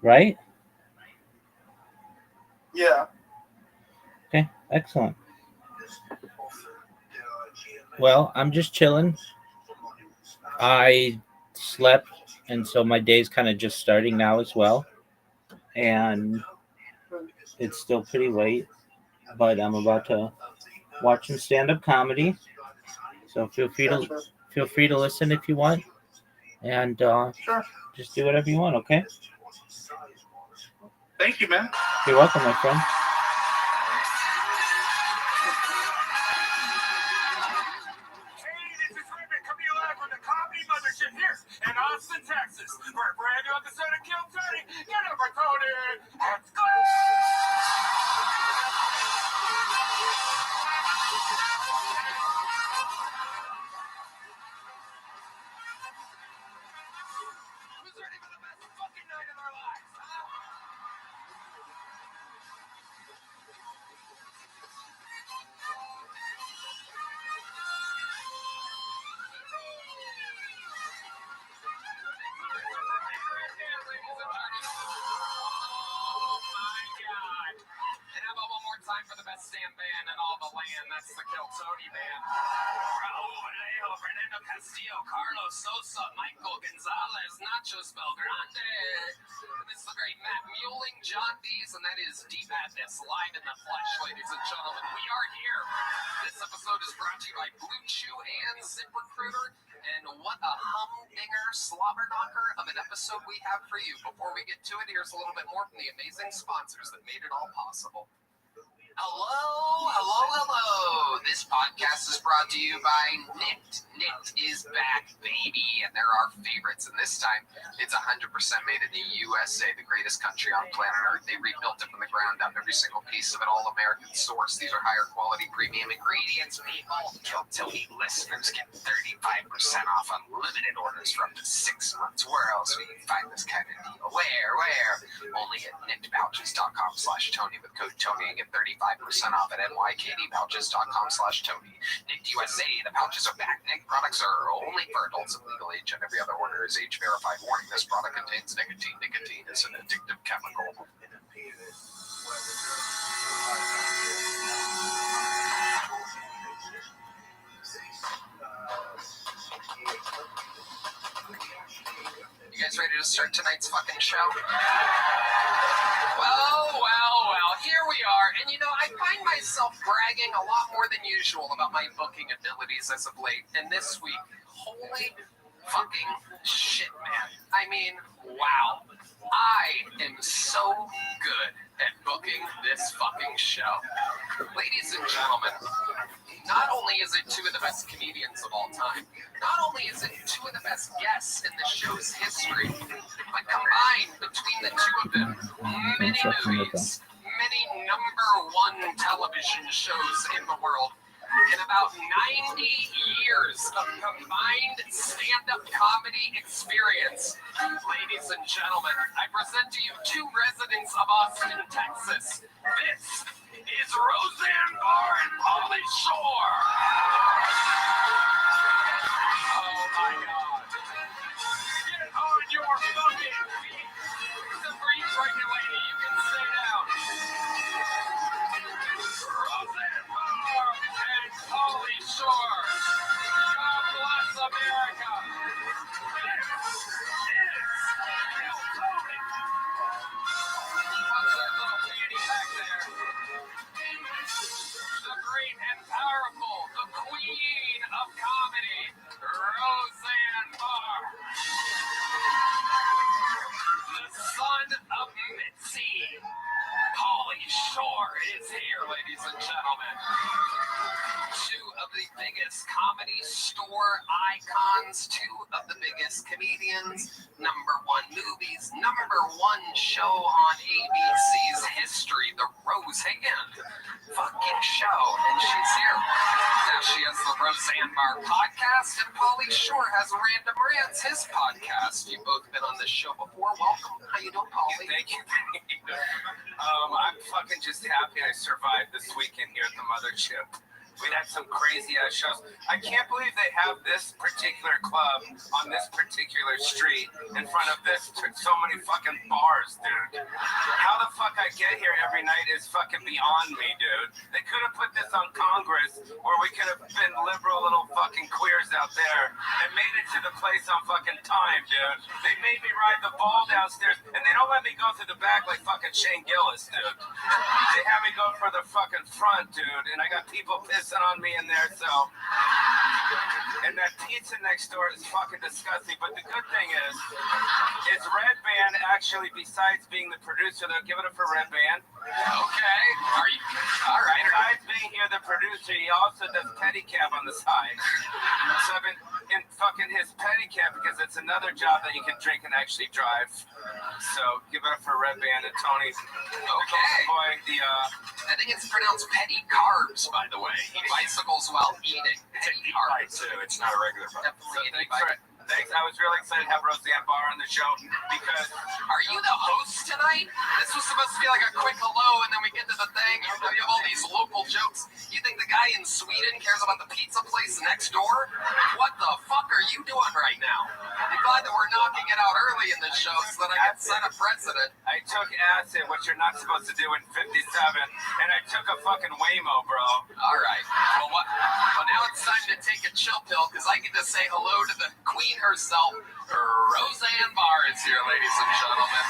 Right? Yeah. Okay, excellent. Well, I'm just chilling. I slept, and so my day's kind of just starting now as well. And it's still pretty late, but I'm about to watch some stand-up comedy. So feel free to listen if you want, and Sure. just do whatever you want. Okay? Thank you, man. You're welcome, my friend. In Austin, Texas, for a brand new episode of Kill Tony. Get over Tony. Let's go. Who's ready for the best fucking night of their lives? Time for the best stand band in all the land. That's the Kill Tony band. Raul Vallejo, Fernando Castillo, Carlos Sosa, Michael Gonzalez, Nachos Belgrande. This is the great Matt Mueling, John Dees, and that is Deep Madness live in the flesh, ladies and gentlemen. We are here. This episode is brought to you by Blue Chew and ZipRecruiter. And what a humdinger, slobber knocker of an episode we have for you. Before we get to it, here's a little bit more from the amazing sponsors that made it all possible. Hello. This podcast is brought to you by Knit. Knit is back, baby, and they're our favorites. And this time, it's 100% made in the USA, the greatest country on planet Earth. They rebuilt it from the ground up, every single piece of it, all American source. These are higher quality premium ingredients. People, Kill Tony listeners get 35% off unlimited orders for up to 6 months. Where else will you find this kind of deal? Where? Only at knitpouches.com/Tony with code Tony and get 35% off at nykdpouches.com/Tony. Knit USA, the pouches are back. Knit products are only for adults of legal age, and every other order is age verified. Warning: this product contains nicotine. Nicotine is an addictive chemical. You guys ready to start tonight's fucking show? Well, here we are. And you know, I find myself bragging a lot more than usual about my booking abilities as of late. And this week, holy fucking shit, man. I mean, wow. I am so good at booking this fucking show. Ladies and gentlemen, not only is it two of the best comedians of all time, not only is it two of the best guests in the show's history, but combined between the two of them, many movies, many #1 television shows in the world, and about 90 years of combined stand-up comedy experience. Ladies and gentlemen, I present to you two residents of Austin, Texas. This is Roseanne Barr and Pauly Shore. Oh my God. Get on your fucking feet. Some breeze right here, lady. You can stay down. Roseanne Barr and Pauly Shore. God bless America. This is Kill Tony. What's that little beauty back there? The great and powerful, the queen of comedy, Roseanne Barr. The son of Mitzi, Pauly Shore is here, ladies and gentlemen. Two of the biggest comedy store icons, two of the biggest comedians, #1 movies, #1 #1 show on ABC's history, the Roseanne fucking show, and she's here. Now she has the Roseanne Barr podcast, and Pauly Shore has Random Rants, his podcast. You've both been on this show before. Welcome. How you doing, Pauly? Thank you. I'm fucking just happy I survived this weekend here at the mothership. We had some crazy ass shows. I can't believe they have this particular club on this particular street in front of so many fucking bars, dude. How the fuck I get here every night is fucking beyond me, dude. They could have put this on Congress, where we could have been liberal little fucking queers out there and made it to the place on fucking time, dude. They made me ride the ball downstairs, and they don't let me go through the back like fucking Shane Gillis, dude. They have me go for the fucking front, dude, and I got people pissing on me in there, so. And that pizza next door is fucking disgusting, but the good thing is Red Band actually, besides being the producer, they'll give it up for Red Band. Okay. Are you all right? Besides being here, the producer, he also does pedicab on the side. So I've been in fucking his pedicab because it's another job that you can drink and actually drive. So give it up for Red Band and Tony. Okay. Boy, I think it's pronounced petty carbs, by the way. He bicycles while eating. Petty carbs. too. It's not a regular bike. Definitely Thanks. I was really excited to have Roseanne Barr on the show because. Are you the host tonight? This was supposed to be like a quick hello, and then we get to the thing. You have all these local jokes. You think the guy in Sweden cares about the pizza place next door? What the fuck are you doing right now? I'm glad that we're knocking it out early in the show so that I can set a precedent. I took acid, which you're not supposed to do in 57, and I took a fucking Waymo, bro. All right. Well, now it's time to take a chill pill because I get to say hello to the queen herself. Roseanne Barr is here, ladies and gentlemen.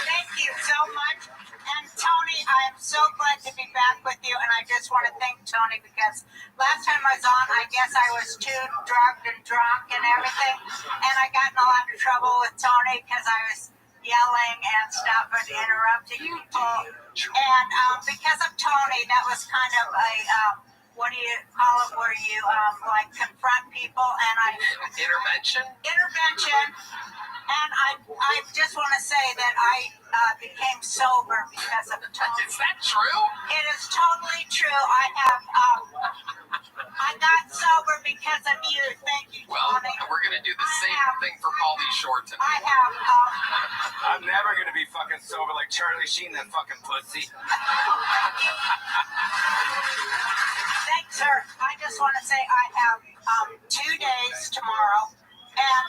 Thank you so much. And Tony, I am so glad to be back with you. And I just want to thank Tony because last time I was on, I guess I was too drugged and drunk and everything. And I got in a lot of trouble with Tony because I was yelling and stuff and interrupting people. And because of Tony, that was kind of a, what do you call it, where you like confront people and Intervention? And I just want to say that I became sober because of Tony. Is that true? It is totally true. I got sober because of you. Thank you, Well, Tony. we're going to do the same thing for Pauly Shore tonight. I have. I'm never gonna be fucking sober like Charlie Sheen, that fucking pussy. Thanks, sir. I just want to say I have 2 days tomorrow, and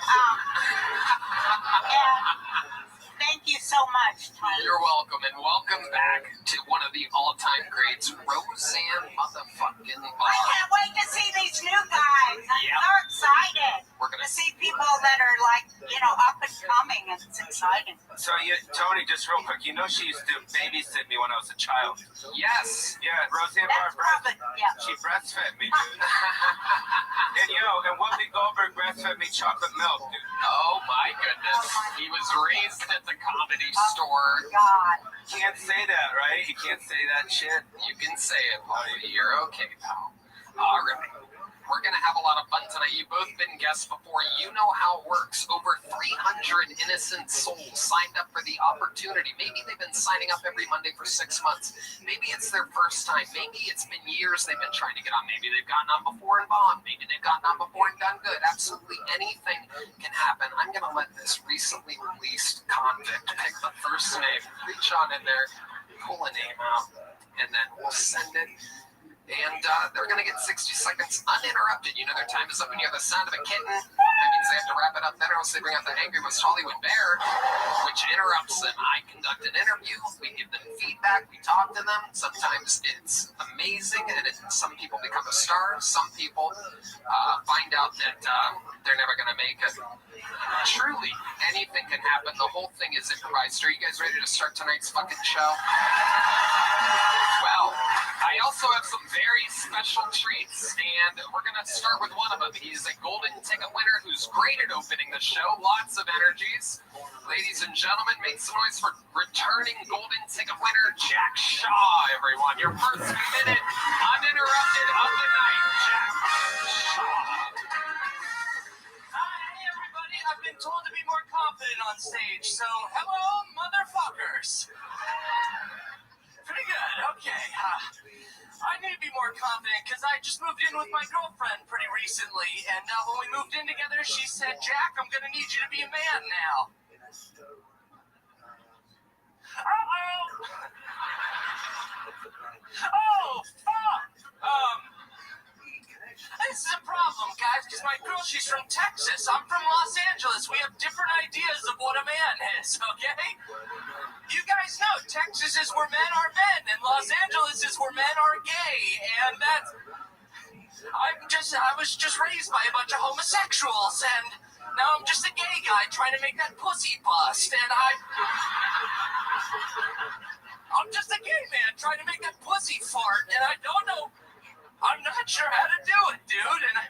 thank you so much, Tony. You're welcome, and welcome back to one of the all-time greats, Roseanne motherfucking Barr. I can't wait to see these new guys. I'm so excited to see people that are like, up and coming, and it's exciting. So, Tony, just real quick, she used to babysit me when I was a child. Yes. Yeah, Roseanne Barr she breastfed me, dude. and Whoopi Goldberg breastfed me chocolate milk, dude. Oh my goodness. He was raised at the Comedy Store. God. Can't say that, right? You can't say that shit. You can say it, Pauly. You're okay, pal. All right. We're going to have a lot of fun tonight. You've both been guests before. You know how it works. Over 300 innocent souls signed up for the opportunity. Maybe they've been signing up every Monday for 6 months. Maybe it's their first time. Maybe it's been years they've been trying to get on. Maybe they've gotten on before and bombed. Maybe they've gotten on before and done good. Absolutely anything can happen. I'm going to let this recently released convict pick the first name, reach on in there, pull a name out, and then we'll send it. And they're going to get 60 seconds uninterrupted. Their time is up when you hear the sound of a kitten. That means they have to wrap it up then, or else they bring out the Angry West Hollywood Bear, which interrupts them. I conduct an interview. We give them feedback. We talk to them. Sometimes it's amazing, and some people become a star. Some people find out that they're never going to make it. Truly, anything can happen. The whole thing is improvised. Are you guys ready to start tonight's fucking show? Well, I also have some very special treats, and we're going to start with one of them. He's a golden ticket winner who's great at opening the show. Lots of energies. Ladies and gentlemen, make some noise for returning golden ticket winner Jack Shaw, everyone. Your first minute uninterrupted of the night, Jack Shaw. Hi, everybody. I've been told to be confident on stage, so hello, motherfuckers. Pretty good, okay. I need to be more confident because I just moved in with my girlfriend pretty recently, and when we moved in together, she said, Jack, I'm going to need you to be a man now. Uh-oh. Oh, fuck. This is a problem, guys, because my girl, she's from Texas. I'm from Los Angeles. We have different ideas of what a man is, okay? You guys know Texas is where men are men, and Los Angeles is where men are gay, and that's... I was just raised by a bunch of homosexuals, and now I'm just a gay guy trying to make that pussy bust, and I'm just a gay man trying to make that pussy fart, and I don't know... I'm not sure how to do it, dude, and I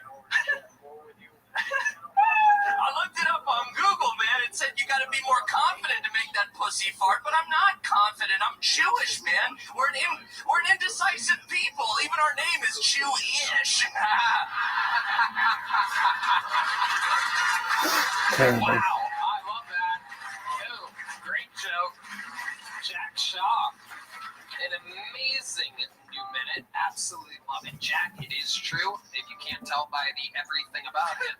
looked it up on Google, man. It said you gotta be more confident to make that pussy fart, but I'm not confident. I'm Jewish, man. We're an indecisive people. Even our name is Jewish. Wow, I love that. Ew, great joke. Jack Shaw. An amazing new minute. Absolutely love it. Jack, it is true. If you can't tell by the everything about him,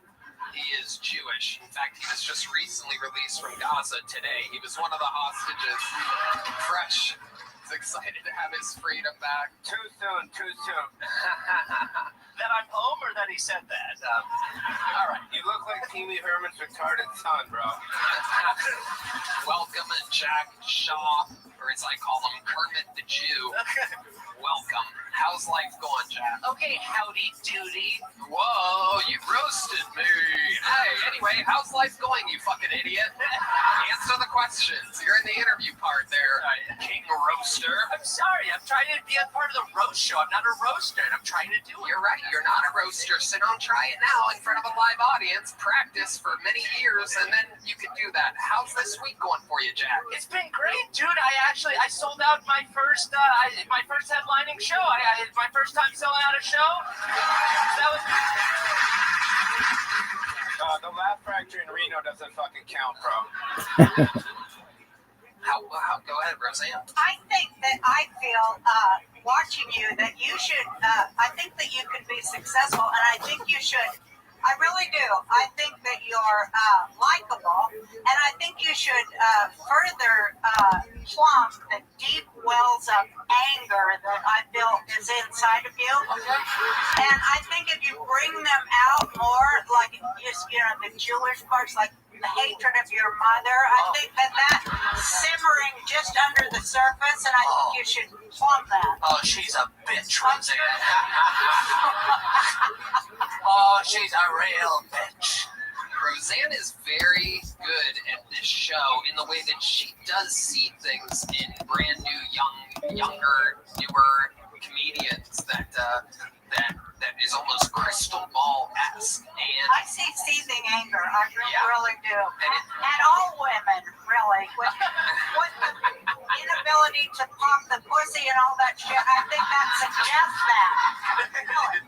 he is Jewish. In fact, he was just recently released from Gaza today. He was one of the hostages. Fresh. He's excited to have his freedom back. Too soon, too soon. That I'm home or that he said that? All right. You look like Pee Wee Herman's retarded son, bro. Welcome, Jack Shaw, or as I call him, Kermit the Jew. Welcome. How's life going, Jack? Okay, howdy doody. Whoa, you roasted me. Hey, anyway, how's life going, you fucking idiot? Answer the questions. You're in the interview part there, King Roaster. I'm sorry, I'm trying to be a part of the roast show. I'm not a roaster, and I'm trying to do it. You're right, you're not a roaster, so don't try it now in front of a live audience. Practice for many years, and then you can do that. How's this week going for you, Jack? It's been great, dude. I sold out my first headlining show. It's my first time selling out a show. That was The Laugh Factory in Reno doesn't fucking count, bro. Go ahead, Roseanne. I think that I feel watching you that you should. I think that you could be successful, and I think you should. I really do. I think that you're likable, and I think you should further plumb the deep wells of anger that I feel is inside of you. And I think if you bring them out more, like just the Jewish parts, like the hatred of your mother, I think that simmering just under the surface, and I think you should plumb that. Oh, she's a bitch, Roseanne. Oh, she's a real bitch. Roseanne is very good at this show in the way that she does see things in brand new, younger, newer comedians that is almost crystal ball-esque. And I see seething anger. I really do. And all women, really. With the inability to pop the pussy and all that shit, I think that suggests that. Really.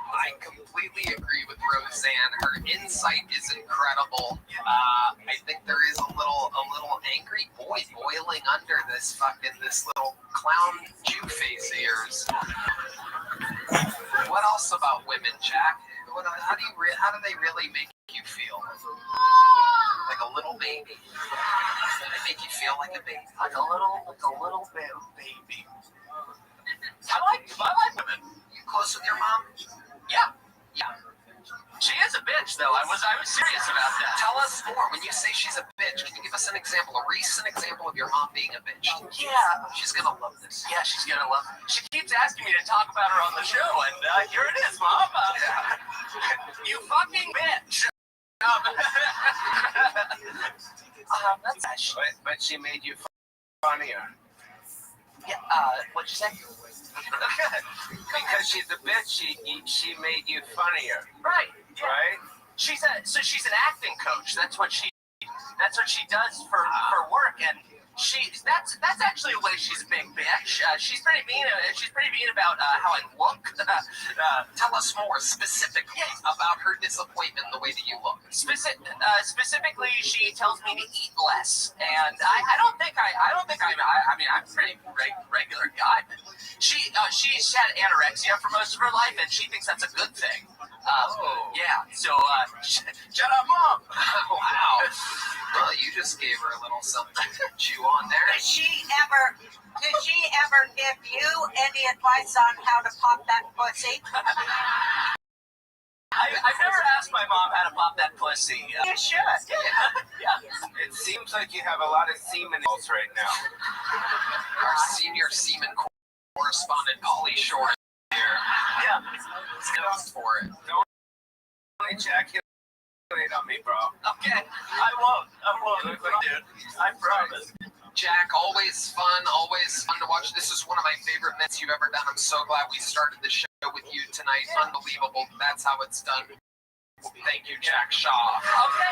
I completely agree with Roseanne. Her insight is incredible. I think there is a little angry boy boiling under this little clown Jew face of yours. What else about women, Jack? How do they really make you feel? Like a little baby? They make you feel like a baby. Like a little bit of baby. I like women. You close with your mom? Yeah. She is a bitch, though. I was serious about that. Tell us more. When you say she's a bitch, can you give us an example, a recent example of your mom being a bitch? Yeah. She's gonna love this. Yeah, she's gonna love it. She keeps asking me to talk about her on the show, and here it is, Mom. You fucking bitch. That's actually. But she made you funnier. Yeah. What'd you say? Because she's a bitch, she made you funnier. Right. Yeah. Right? She's an acting coach. That's what she does for work, and That's actually the way she's a big bitch. She's pretty mean. She's pretty mean about how I look. Tell us more specifically about her disappointment in the way that you look. Specifically, she tells me to eat less, and I don't think I'm a pretty regular guy. But she's had anorexia for most of her life, and she thinks that's a good thing. Yeah. So shut up, Mom. Wow. Well, you just gave her a little something to chew on there. Did she ever give you any advice on how to pop that pussy? I've never asked my mom how to pop that pussy. You should. Yeah. It seems like you have a lot of semen balls right now. Our senior semen correspondent, Polly Shore, is here. Yeah. Let's go for it. Don't ejaculate on me, bro. Okay. I won't. You look like dude. I promise. Jack, always fun to watch. This is one of my favorite minutes you've ever done. I'm so glad we started the show with you tonight. Unbelievable. That's how it's done. Thank you, Jack Shaw. Okay.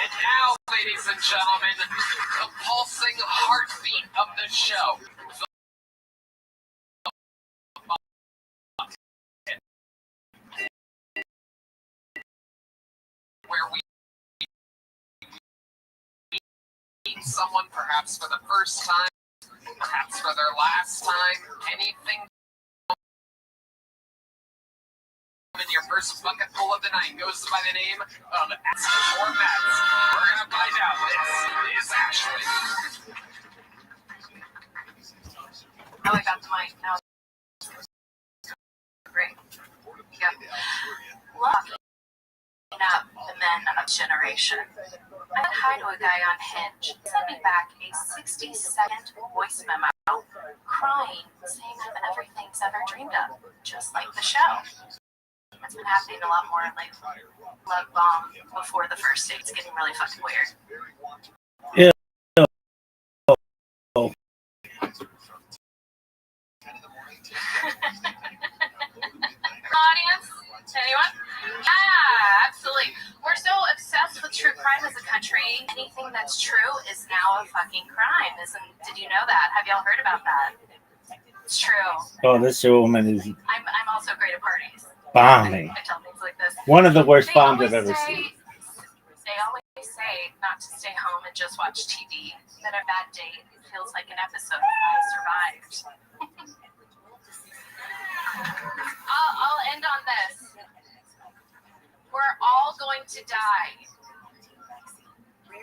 And now, ladies and gentlemen, the pulsing heartbeat of the show. Where we meet someone perhaps for the first time, perhaps for their last time, anything in your first bucket full of the night goes by the name of Ask or Mets. We're going to find out. This is Ashley. Now I got the mic. Now great. Yeah. Look. Up the men of generation. I said hi to a guy on Hinge. He sent me back a 60-second voice memo, crying, saying I'm everything's ever dreamed of, just like the show. It's been happening a lot more like love bomb before the first date. It's getting really fucking weird. Yeah. Audience? Anyone? Yeah, absolutely. We're so obsessed with true crime as a country. Anything that's true is now a fucking crime. Did you know that? Have y'all heard about that? It's true. Oh, this woman is I'm also great at parties. bombing. I tell things like this. One of the worst They bombs I've always ever say- seen. They always say not to stay home and just watch TV. That a bad date feels like an episode of I Survived. I'll end on this. We're all going to die.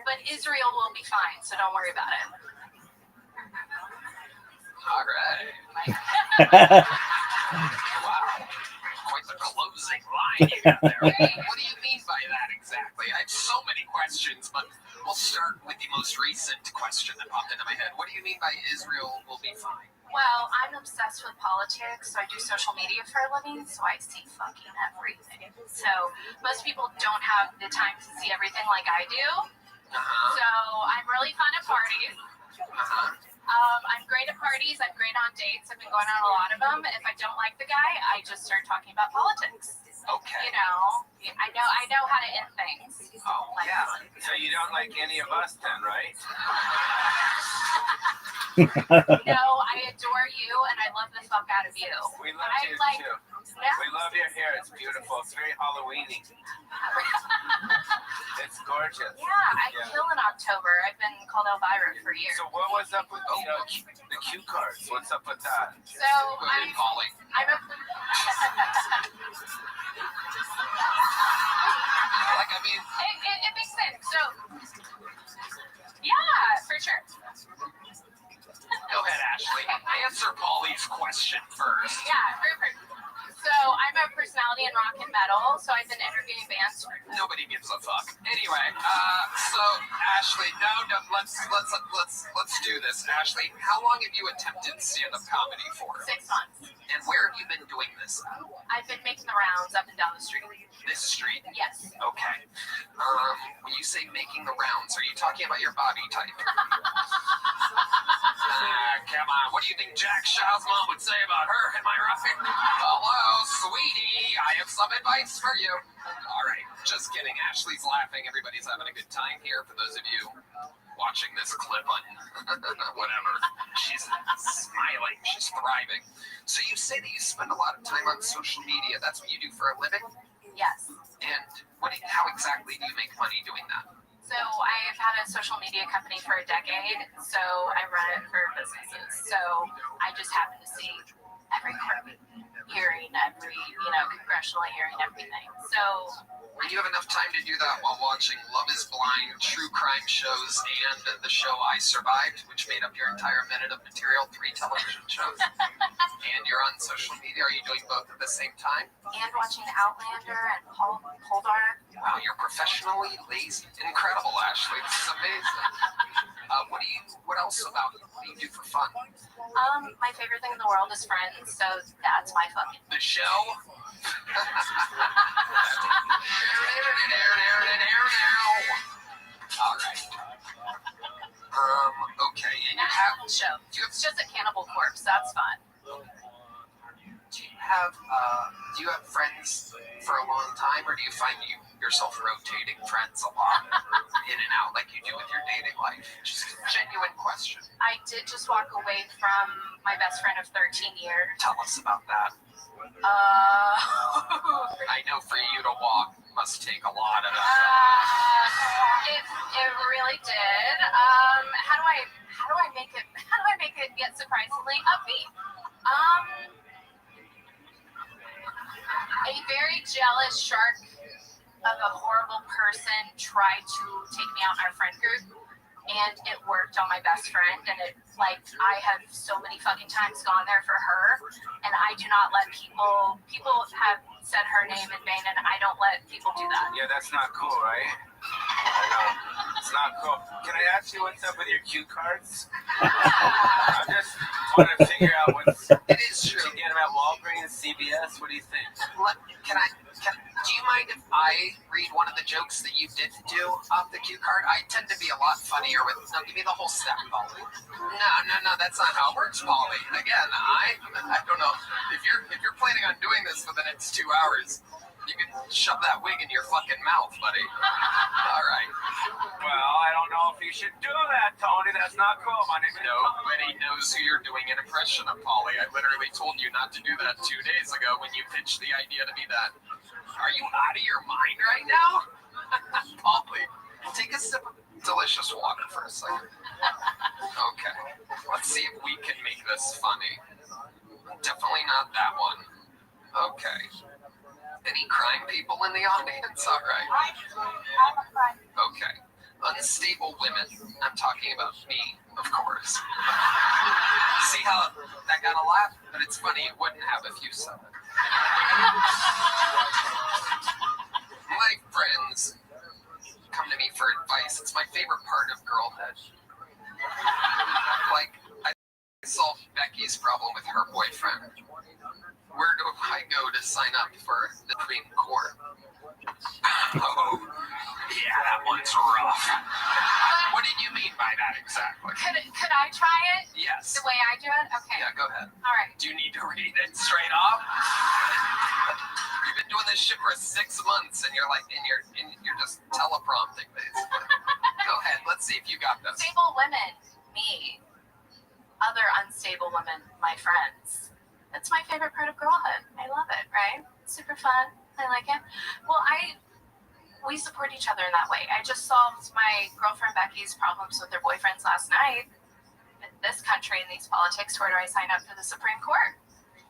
But Israel will be fine, so don't worry about it. All right. Wow. Quite the closing line you got there. What do you mean by that exactly? I have so many questions, but we'll start with the most recent question that popped into my head. What do you mean by Israel will be fine? Well, I'm obsessed with politics, so I do social media for a living, so I see fucking everything. So most people don't have the time to see everything like I do. So I'm really fun at parties. I'm great at parties. I'm great on dates. I've been going on a lot of them. If I don't like the guy, I just start talking about politics. Okay. You know, I know how to end things. Oh, yeah. So you don't like any of us then, right? No, I adore you and I love the fuck out of you. We love I you like, too. Yeah. We love your hair. It's beautiful. It's very Halloweeny. It's gorgeous. Yeah, I kill in October. I've been called Elvira for years. So what was up with the cue cards? What's up with that? So I'm a it makes sense. So yeah, for sure. Go ahead, Ashley. Answer Paulie's question first. Yeah, so I'm a personality in rock and metal, so I've been interviewing bands. Nobody gives a fuck. Anyway, so Ashley, no, let's do this. Ashley, how long have you attempted stand-up comedy for? 6 months. And where have you been doing this? I've been making the rounds up and down the street. This street? Yes. Okay. When you say making the rounds, are you talking about your body type? Come on. What do you think Jack Shaw's mom would say about her? Am I right? Hello, sweetie. I have some advice for you. All right. Just kidding. Ashley's laughing. Everybody's having a good time here. For those of you watching this clip on whatever, she's smiling. She's thriving. So you say that you spend a lot of time on social media. That's what you do for a living? Yes. And how exactly do you make money doing that? So I've had a social media company for a decade, so I run it for businesses. So I just happen to see every court hearing, every, congressional hearing, everything. So you have enough time to do that while watching Love is Blind, true crime shows, and the show I Survived, which made up your entire minute of material, 3 television shows. And you're on social media. Are you doing both at the same time? And watching Outlander and Poldark. Wow, you're professionally lazy. Incredible, Ashley. This is amazing. What else about you? What do you do for fun? My favorite thing in the world is Friends, so that's my fucking. The show? All right. Okay. And you have show. It's just a cannibal corpse. That's fun. Do you have friends for a long time, or do you find yourself rotating friends a lot, in and out, like you do with your dating life? Just a genuine question. I did just walk away from my best friend of 13 years. Tell us about that. I know for you to walk must take a lot of It really did. How do I make it get surprisingly upbeat? A very jealous shark of a horrible person tried to take me out in our friend group, and it worked on my best friend, and I have so many fucking times gone there for her, and I do not let people have said her name in vain, and I don't let people do that. Yeah, that's not cool, right? I know. It's not cool. Can I ask you what's up with your cue cards? I just want to figure out what's... It is true. Did you get them at Walgreens, CVS? What do you think? Do you mind if I read one of the jokes that you did do off the cue card? I tend to be a lot funnier with... No, give me the whole step, Polly. No, that's not how it works, Polly. Again, I don't know. If you're planning on doing this for the next 2 hours, you can shove that wig in your fucking mouth, buddy. All right. Well, I don't know if you should do that, Tony. That's not cool. My name is Nobody knows who you're doing an impression of, Polly. I literally told you not to do that 2 days ago when you pitched the idea to be that. Are you out of your mind right now? Polly, take a sip of delicious water for a second. Okay. Let's see if we can make this funny. Definitely not that one. Okay. Any crime people in the audience? All right. I'm a crime. Okay. Unstable women. I'm talking about me, of course. See how that got a laugh? But it's funny, it wouldn't have if you said it. My friends come to me for advice. It's my favorite part of girlhood. I solved Becky's problem with her boyfriend. Where do I go to sign up for the Supreme Court? Oh, yeah, that one's rough. What did you mean by that exactly? Could I try it? Yes. The way I do it? Okay. Yeah, go ahead. All right. Do you need to read it straight off? You've been doing this shit for 6 months, and you're just teleprompting basically. Go ahead. Let's see if you got this. Stable women, me. Other unstable women, my friends. That's my favorite part of girlhood. I love it, right? Super fun. I like it. Well, we support each other in that way. I just solved my girlfriend Becky's problems with their boyfriends last night. In this country, in these politics, where do I sign up for the Supreme Court?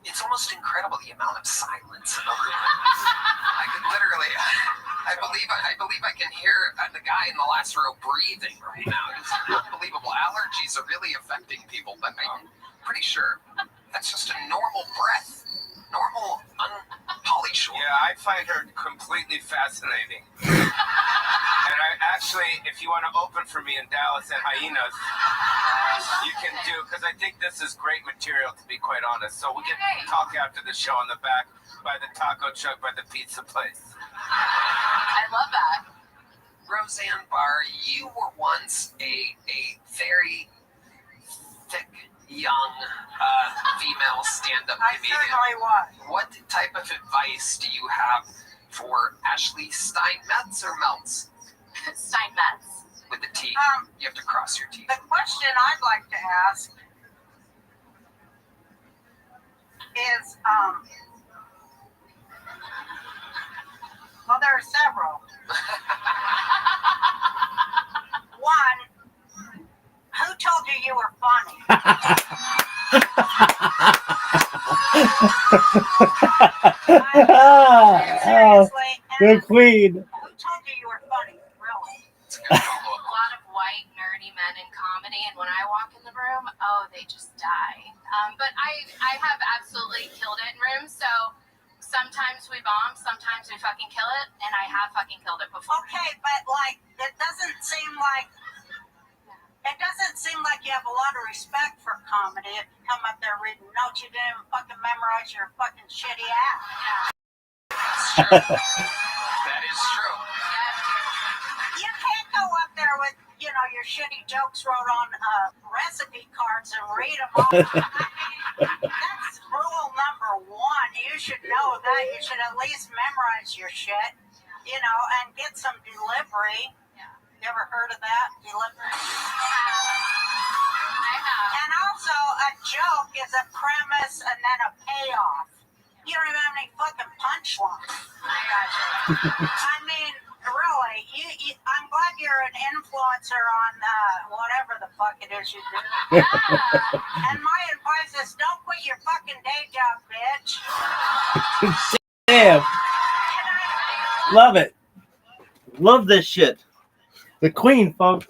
It's almost incredible the amount of silence in the room. I could literally, I believe I can hear the guy in the last row breathing right now. It's unbelievable. Allergies are really affecting people, but I'm pretty sure that's just a normal breath. Normal, unpolished. Yeah, I find her completely fascinating. And I actually, if you want to open for me in Dallas at Hyenas, you can do, because I think this is great material, to be quite honest. So we can talk after the show in the back by the taco truck, by the pizza place. I love that. Roseanne Barr, you were once a very thick, young female stand-up comedian. I certainly was. What type of advice do you have for Ashley Steinmetz or Meltz? Steinmetz. With the T. You have to cross your T. The question I'd like to ask is, well, there are several. One, who told you you were funny? Seriously, the queen. who told you were funny? Really? A lot of white, nerdy men in comedy, and when I walk in the room, oh, they just die. But I have absolutely killed it in rooms, so sometimes we bomb, sometimes we fucking kill it, and I have fucking killed it before. Okay, but like, it doesn't seem like you have a lot of respect for comedy if you come up there reading notes. You didn't even fucking memorize your fucking shitty act. That is true. You can't go up there with, your shitty jokes wrote on recipe cards and read them all. That's rule number one. You should know that. You should at least memorize your shit, and get some delivery. You ever heard of that? Delivery? I have. And also, a joke is a premise and then a payoff. You don't even have any fucking punchlines. I got you. I mean, really, I'm glad you're an influencer on whatever the fuck it is you do. And my advice is don't quit your fucking day job, bitch. Damn. Love it. Love this shit. The queen, folks.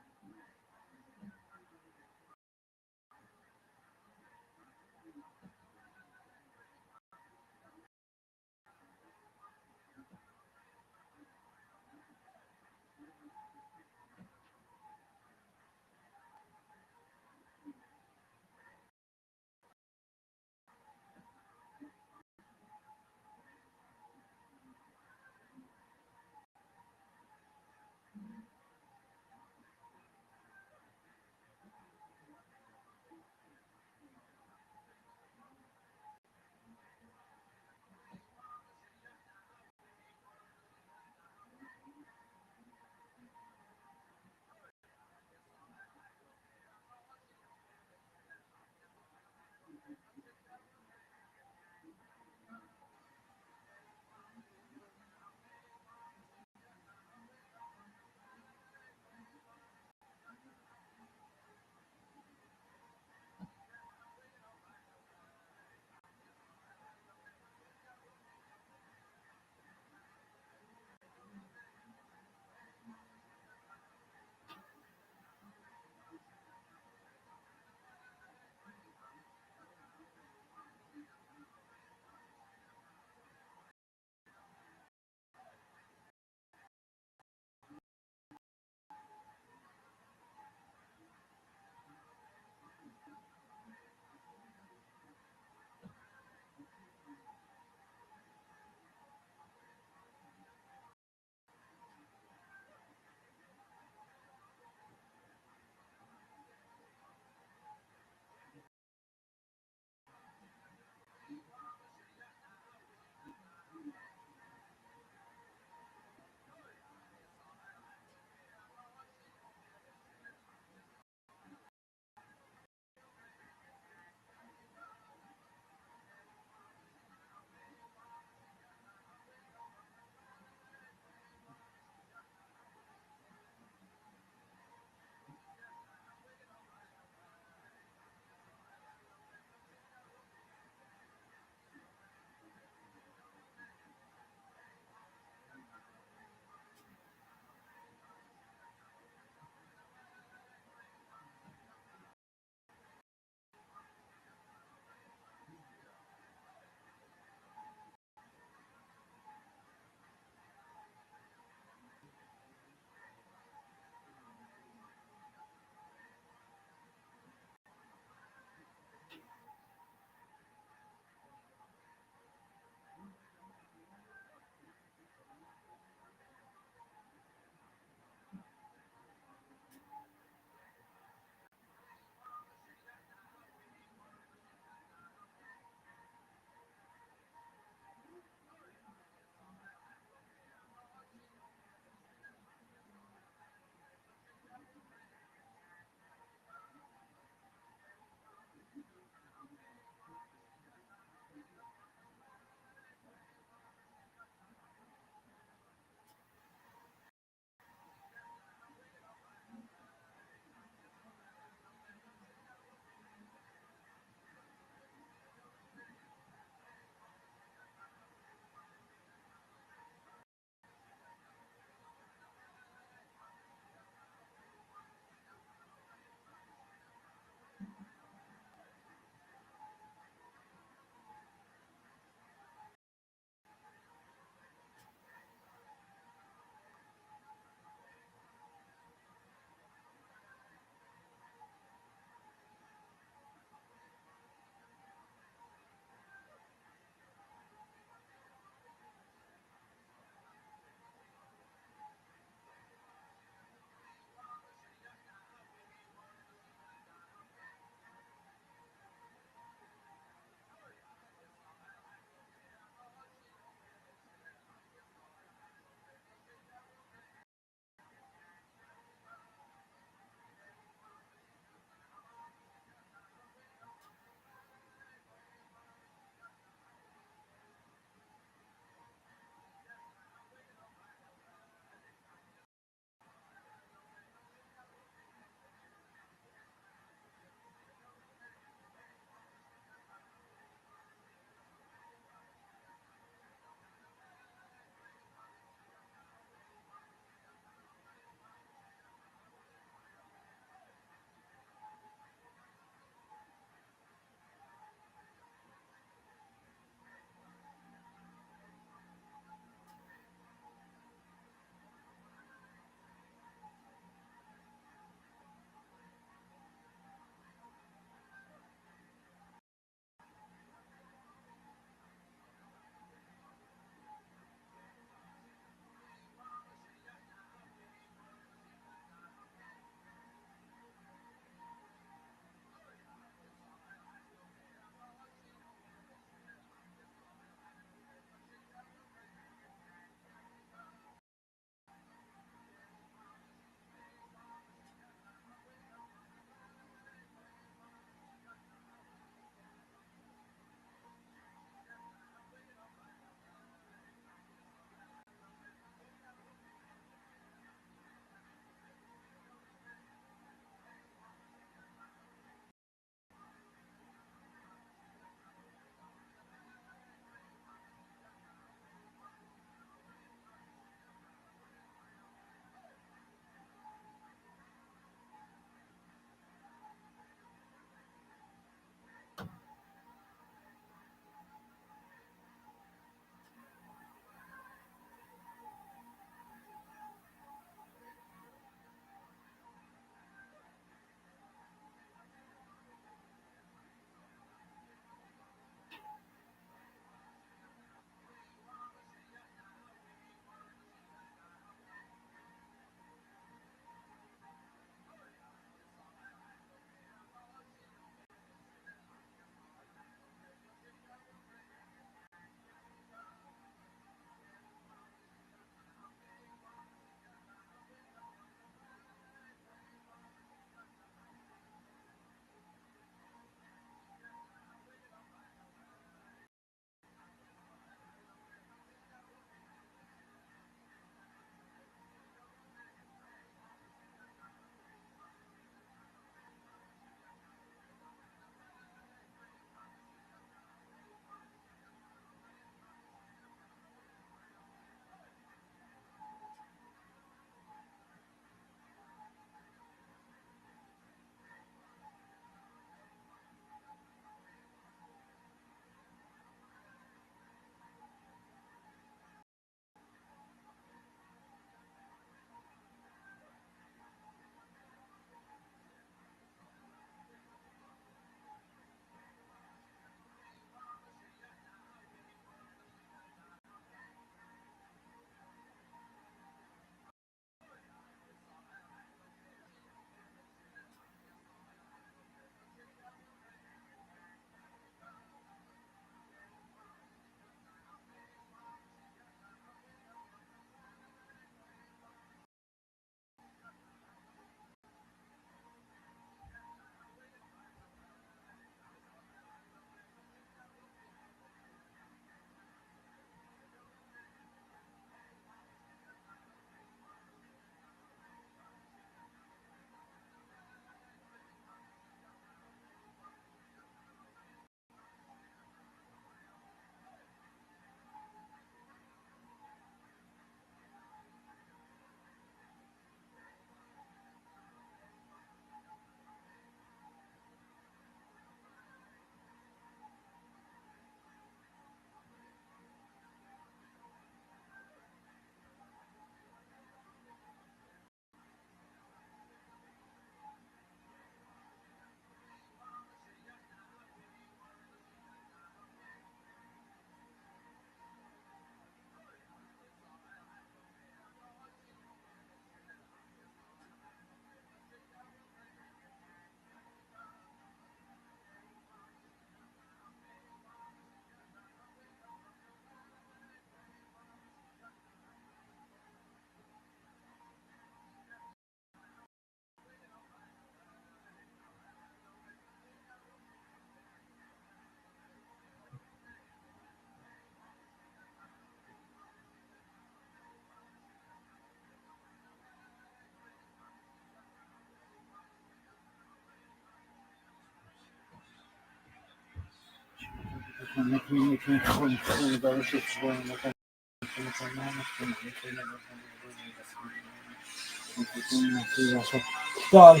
Dog,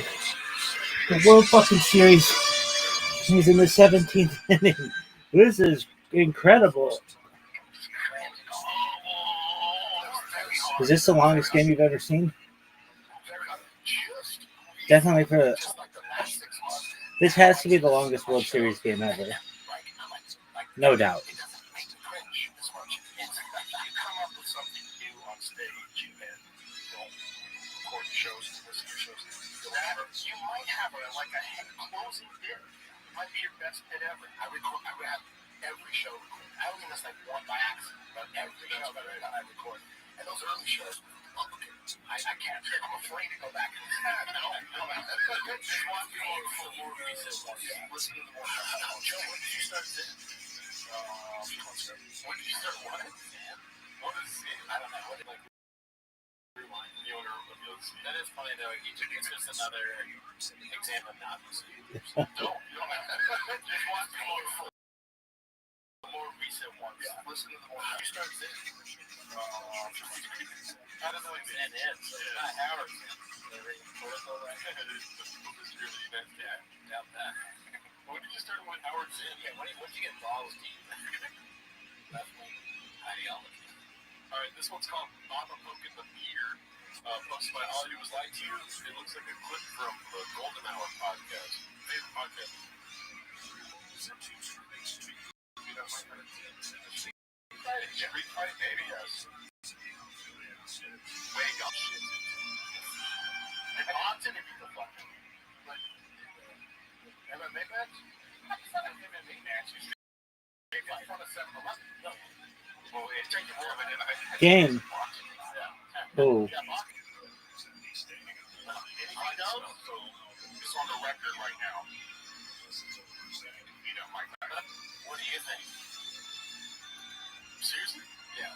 the World fucking Series. He's in the 17th inning. This is incredible. Is this the longest game you've ever seen? Definitely for. This has to be the longest World Series game ever. No doubt. You might have a head closing bit. It might be your best bit ever. I would have every show recorded. I only miss like one by accident, but every show that I record. And those early shows, I can't. I'm afraid to go back. No. Just want to go for more recent ones. Listen to the more show. When did you start this? When did you start what? What is it? I don't know. What rewind. The owner of the that is funny though. It's just another example of not don't. You don't have to. Just watch the more recent ones. Yeah. Listen to the more. You start this. I don't know what it is. It's not ours. Doubt that. When did you start with Howard Zinn? Yeah, when did you get balls deep? That's my ideology. All right, this one's called Mama Poking the Beer. Posted by All You Was Like to You. It looks like a clip from the Golden Hour podcast. Favorite podcast. Street Fight, maybe, yes. Wake up. And Austin, if you can fucking. MMA match? It's not an MMA match. Street Fight on a 7-Eleven. No. Well, it's taking more of it. Game. Oh. It's on the record right now. You know, Mike. What do you think? Seriously? Yeah.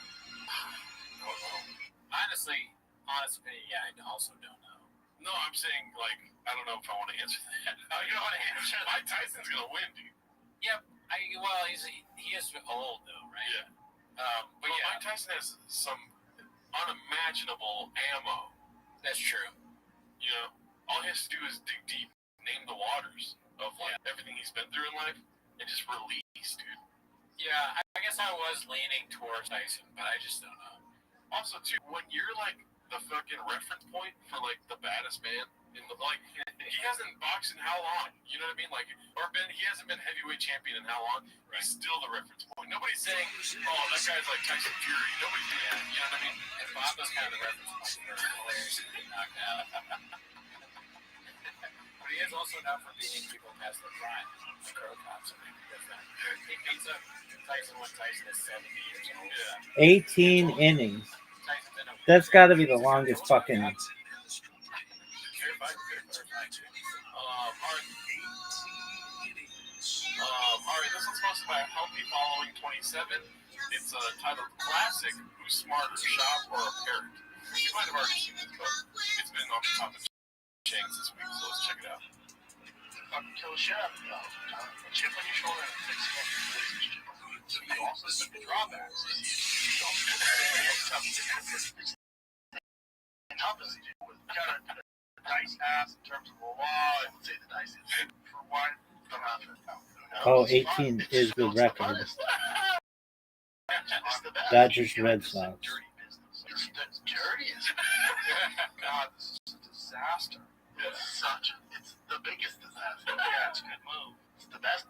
Honestly, yeah, I also don't know. No, I'm saying, like, I don't know if I want to answer that. You don't want to answer that? Mike Tyson's going to win, dude. Yep. Well, he is old, though, right? Yeah. But yeah. Mike Tyson has some unimaginable ammo. That's true. You know, all he has to do is dig deep, name the waters of like everything he's been through in life, and just release, dude. Yeah, I guess I was leaning towards Tyson, but I just don't know. Also, too, when you're like the fucking reference point for like the baddest man in the like, he hasn't boxed in how long? You know what I mean? Like, he hasn't been heavyweight champion in how long? Right. He's still the reference point. Nobody's saying, oh, that guy's like Tyson Fury. Nobody's doing that. You know what I mean? And Bob was kind of the reference point for players who get knocked out. But he is also known for beating people past their prime. The Crow Cops, I mean, he does that. He beats up Tyson when Tyson is 70 years old. Yeah. 18 innings. That's got to be the longest fucking. All right, this one's sponsored by Healthy Following 27. It's titled Classic, Who's Smarter, Shop or a Parrot? You might have already seen this, but it's been on the top of Shanks this week, so let's check it out. Fucking kill the shit out of you. Chip on your shoulder and fix it. So you also took the drawbacks. Tough as he did with kind of dice ass in terms of the law. I would say the dice is for one. Oh, 18 is the record. Dodgers, Red Sox. It's dirty as God, this is a disaster. It's the biggest disaster. Yeah, it's a good move. It's the best.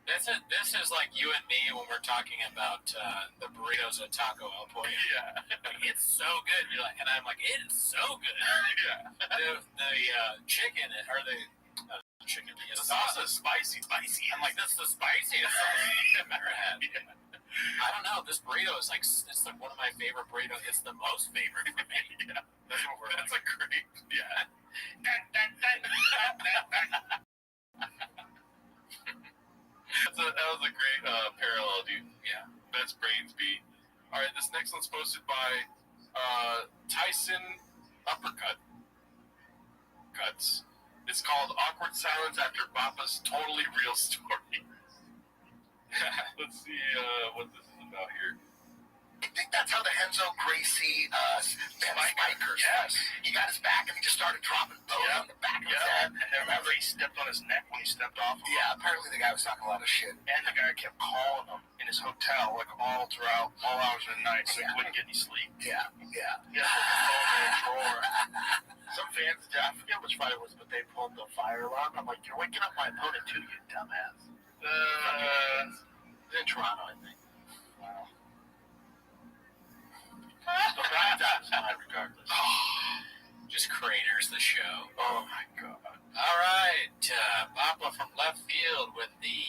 This is like you and me when we're talking about the burritos at Taco El Pollo. Yeah. It's so good. You're like, and I'm like, it's so good. Yeah. The chicken, or the chicken, the sauce is spicy. I'm like, that's the spiciest sauce I've ever had. Yeah. I don't know. This burrito is like, it's like one of my favorite burritos. It's the most favorite for me. Yeah. That's a great, yeah. That was a great parallel, dude. Yeah. Best brains beat. All right, this next one's posted by Tyson Uppercut. Cuts. It's called Awkward Silence After Bapa's Totally Real Story. Let's see what this is about here. I think that's how the Enzo Gracie spikers. Yes. He got his back and he just started dropping those on the back of his head. And then remember he stepped on his neck when he stepped off. Yeah, apparently the guy was talking a lot of shit. And the guy kept calling him in his hotel, like all throughout, all hours of the night, so he wouldn't get any sleep. Yeah. He had like a phone in his drawer. Some fans, I forget which fight it was, but they pulled the fire alarm. I'm like, you're waking up my opponent too, you dumbass. In Toronto, I think. Wow. So that's fine regardless. Just craters the show. Oh my god. All right, Papa from left field with the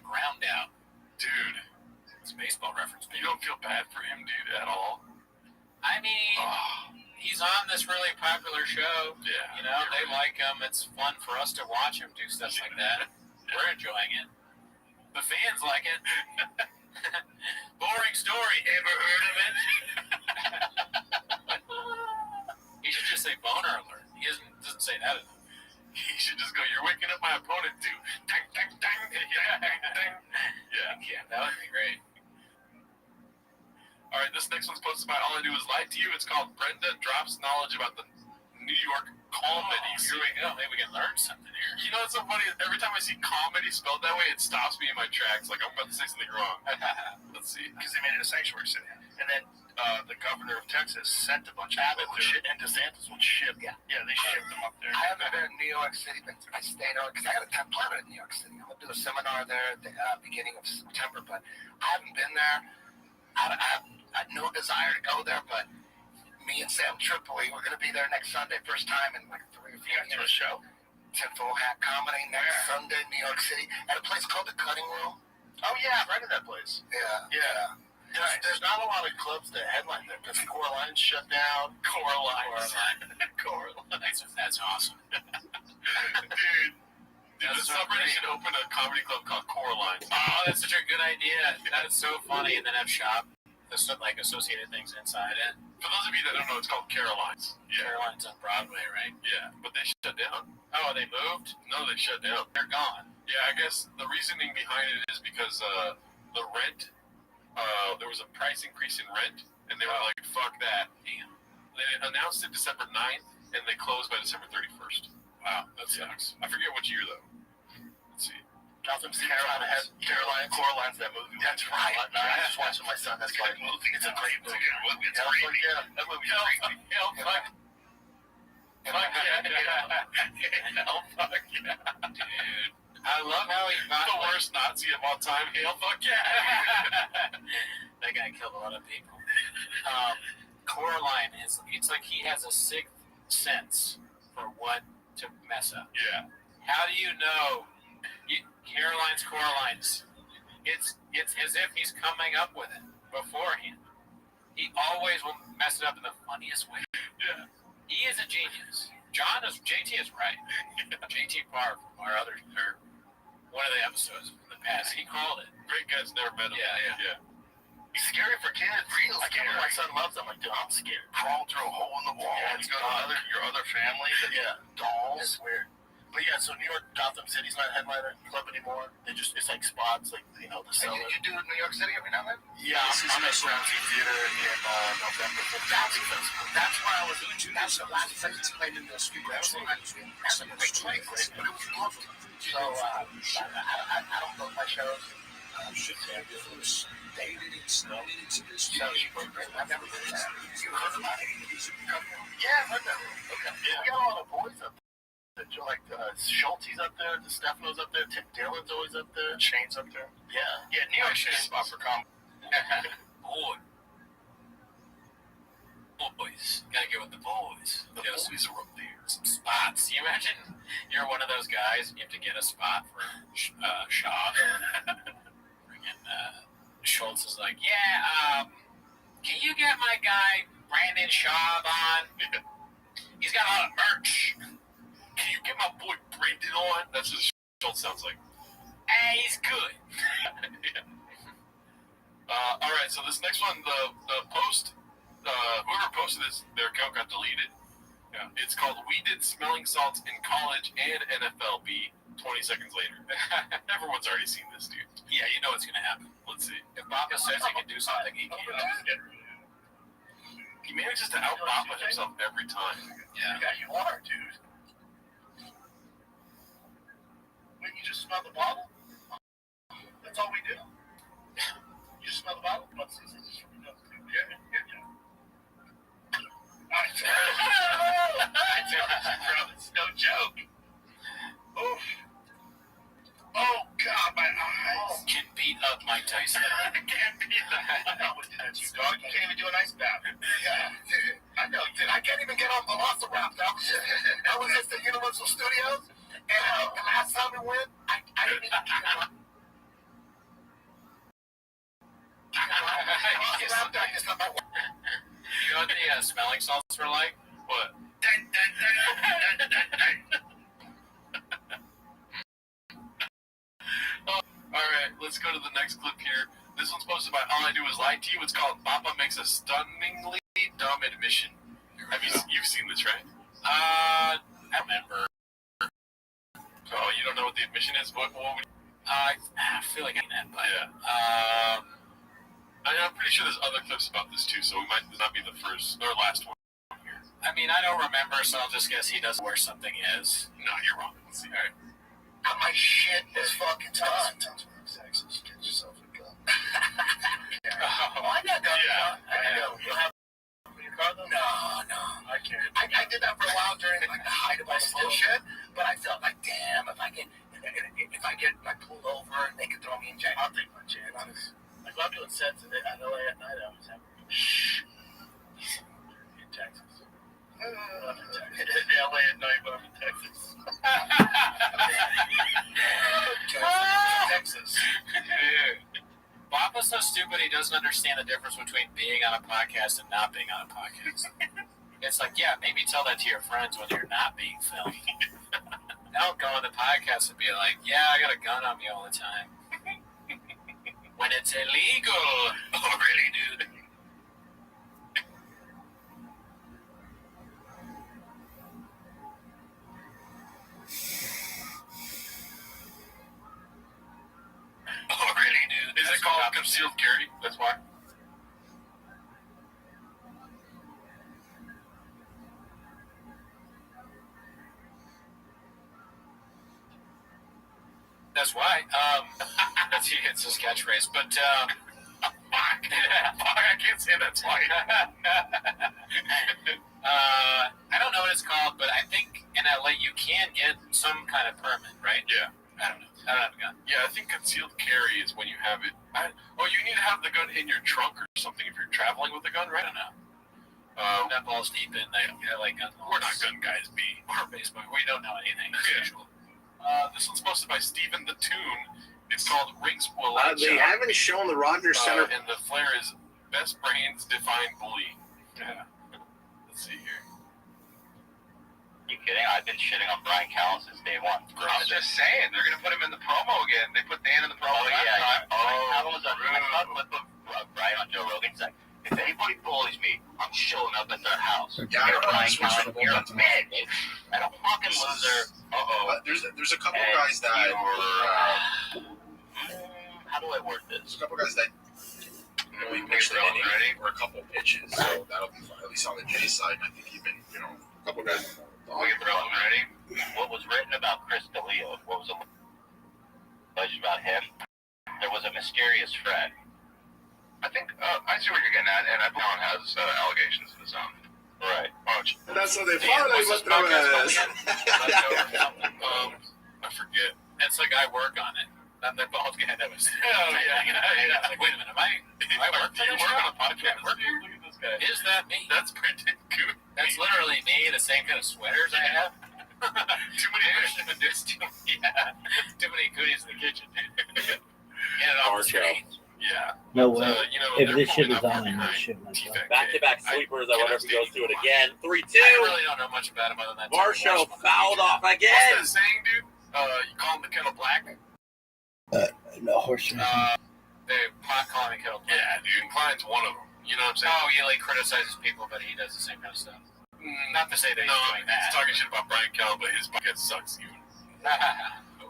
ground out. Dude, It's a baseball reference. you don't feel bad for him, dude, at all? I mean, he's on this really popular show. Yeah. You know, they like him. It's fun for us to watch him do stuff like that. We're enjoying it. The fans like it. Boring story. Ever heard of it? He should just say boner alert. He doesn't say that enough. He should just go, you're waking up my opponent, too. Dang, dang, dang. Yeah. That would be great. All right, this next one's posted by All I Do Is Lie to You. It's called Brenda Drops Knowledge About the New York Comedy. Here we go. Maybe we can learn something here. You know what's so funny? Every time I see comedy spelled that way, it stops me in my tracks. Like I'm about to say something wrong. Let's see. Because they made it a sanctuary city. And then the governor of Texas sent a bunch of people and DeSantis would ship. Yeah, they shipped them up there. I haven't been in New York City, but I stayed on because I got a 10 planet in New York City. I'm going to do a seminar there at the beginning of September, but I haven't been there. I had no desire to go there, but me and Sam Tripoli, we're going to be there next Sunday, first time in like 3 or 4 years. Do a show. Tinfoil Hat Comedy next Sunday in New York City at a place called the Cutting Room. Oh yeah, I've rented that place. Yeah. There's not a lot of clubs that headline there because Coraline's shut down. Coraline. That's awesome. Dude, the subreddit should open a comedy club called Coraline. Oh, that's such a good idea. That is so funny. And then have shop, like associated things inside it. For those of you that don't know, it's called Caroline's. Caroline's on Broadway, right? Yeah, but they shut down. Oh, they moved? No, they shut down. They're gone. Yeah, I guess the reasoning behind it is because the rent, there was a price increase in rent, and they were like, fuck that. Damn. They announced it December 9th, and they closed by December 31st. Wow, that sucks. I forget which year, though. Let's see. Gotham City, Coraline's that movie. That's right. I just watched with my son. That's great movie. It's a great movie. It's a great movie. That movie's great. Hell, fuck. Fuck yeah. Hell, fuck yeah. Dude. I love how he got the worst Nazi of all time. Hail, fuck yeah. That guy killed a lot of people. Coraline it's like he has a sixth sense for what to mess up. Yeah. How do you know Coraline's? It's as if he's coming up with it beforehand. He always will mess it up in the funniest way. Yeah. He is a genius. JT is right. JT Parr from one of the episodes in the past, he called it. Great guys, never met him. Yeah. He's scary for kids. Real scary. My son loves him. Like, dude, I'm scared. Crawl through a hole in the wall. Yeah, you go to your other family. Dolls. It's weird. But yeah, so New York, Gotham City's not a headliner club anymore. It's like spots, like, you know, the cellar. And you do New York City every now and then? Yeah, I'm at Ramsey Theater in November. That's why I was doing two. That's the last time you played in the street. That's a great place, but it was lovely. So, I don't book my shows. I've never been there. You heard about it? Yeah, I've heard that. Okay. Yeah, we got a lot of boys up there. Like Schulte's up there, DeStefano's up there, Tim Dillon's always up there, Shane's up there. Yeah, New York's a spot for comedy. Boys, gotta get with the boys. The boys are up there. Some spots. You imagine you're one of those guys and you have to get a spot for Shaw. Freaking Schultz is like, can you get my guy Brandon Shaw on? He's got a lot of merch. Can you get my boy Brandon on? That's what Schultz sounds like. Hey, he's good. Yeah. All right, so this next one, the post, whoever posted this, their account got deleted. Yeah. It's called "We Did Smelling Salts in College and NFLB." 20 seconds later. Everyone's already seen this, dude. Yeah, you know what's gonna happen. Let's see. If Papa says he can do something, he can. He manages to out-Papa himself every time. Yeah. Yeah, you are, dude. Wait, you just smell the bottle? That's all we do? You just smell the bottle? What's this? This is from the nose, too. Yeah. It's no joke. Oof. Oh, God, my eyes. Can beat up Mike Tyson. I can't beat up with that, you dog. You can't even do an ice bath. Yeah, dude. I know, dude. I can't even get off the Velociraptor. I was just at Universal Studios, and the last time we went, I didn't even get on. Velociraptor, I just let my You know what the smelling salts were like? What? Alright, let's go to the next clip here. This one's posted by All I Do Is Lie to You. It's called Papa Makes a Stunningly Dumb Admission. You've seen this, right? I remember. Oh, you don't know what the admission is? What would I feel like I know that, but yeah. I'm pretty sure there's other clips about this too, so we might not be the first or last one here. I mean, I don't remember, so I'll just guess he doesn't know where something is. No, you're wrong. Let's see. All right. My shit is fucking done. Texas, get yourself a gun. Oh, I got gun. Yeah. I know. You have your car though? No. I can't. I did that for a while during like the height of my still shit, but I felt like, damn, if I get pulled over and they could throw me in jail, I'll take my chances. Like I'm doing sets in LA at night, I was having in Texas. In LA at night, but I'm in Texas. Texas. Papa's so stupid he doesn't understand the difference between being on a podcast and not being on a podcast. It's like, yeah, maybe tell that to your friends when you're not being filmed. Don't go on the podcast and be like, yeah, I got a gun on me all the time. When it's illegal. Oh, really, dude? Oh, really, dude? Is it called concealed carry? That's why. That's why. It's his catchphrase, but Fuck, I can't say that's why. I don't know what it's called, but I think in LA you can get some kind of permit, right? Yeah. I don't know. I don't have a gun. Yeah, I think concealed carry is when you have it. You need to have the gun in your trunk or something if you're traveling with the gun, right? I don't know. That balls deep in LA gun laws. We're not gun guys, B. We're Facebook. We don't know anything. Usual. This one's posted by Stephen the Toon. It's called Rings Will They haven't shown the Rogers Center. And the flare is Best Brains Define Bully. Yeah. Let's see here. You kidding? I've been shitting on Brian Callis since day one. I was just saying, they're going to put him in the promo again. They put Dan in the promo last time. I saw a clip of Brian on Joe Rogan. He's like, if anybody bullies me, I'm showing up at their house. You're Brian Callis, you're a bitch. And a fucking loser. There's a couple guys that how do I word this? There's a couple guys that we pitched the inning or a couple pitches, so that'll be fine. At least on the J side, I think even a couple guys. We can throw him ready. What was written about Chris D'Elia? What was alleged about him? There was a mysterious threat. I think I see what you're getting at, and I believe Alan has allegations of his own. Right. That's what they finally put through as. I forget. It's like I work on it. Not the bald guy that was. Oh yeah. Like, wait a minute, am I working on a podcast? Look at this guy. Is that me? That's Brendan Cootie. That's literally me. The same kind of sweaters I have. Too many cooties. Too many cooties in the kitchen. Get it off the screen. Yeah. No way. If they're this shit pulling is up on, behind this shit might go. Back-to-back sleepers. I wonder if he goes through it again. 3-2. I really don't know much about him other than that. Marshall fouled off again. What's that saying, dude? You call him the kettle black? No horse racing. They pot calling kettle black. Yeah, dude. Klein's one of them. You know what I'm saying? Oh, he like criticizes people, but he does the same kind of stuff. Not to say that he's doing that. He's talking shit about Brian Kell, but his podcast sucks even.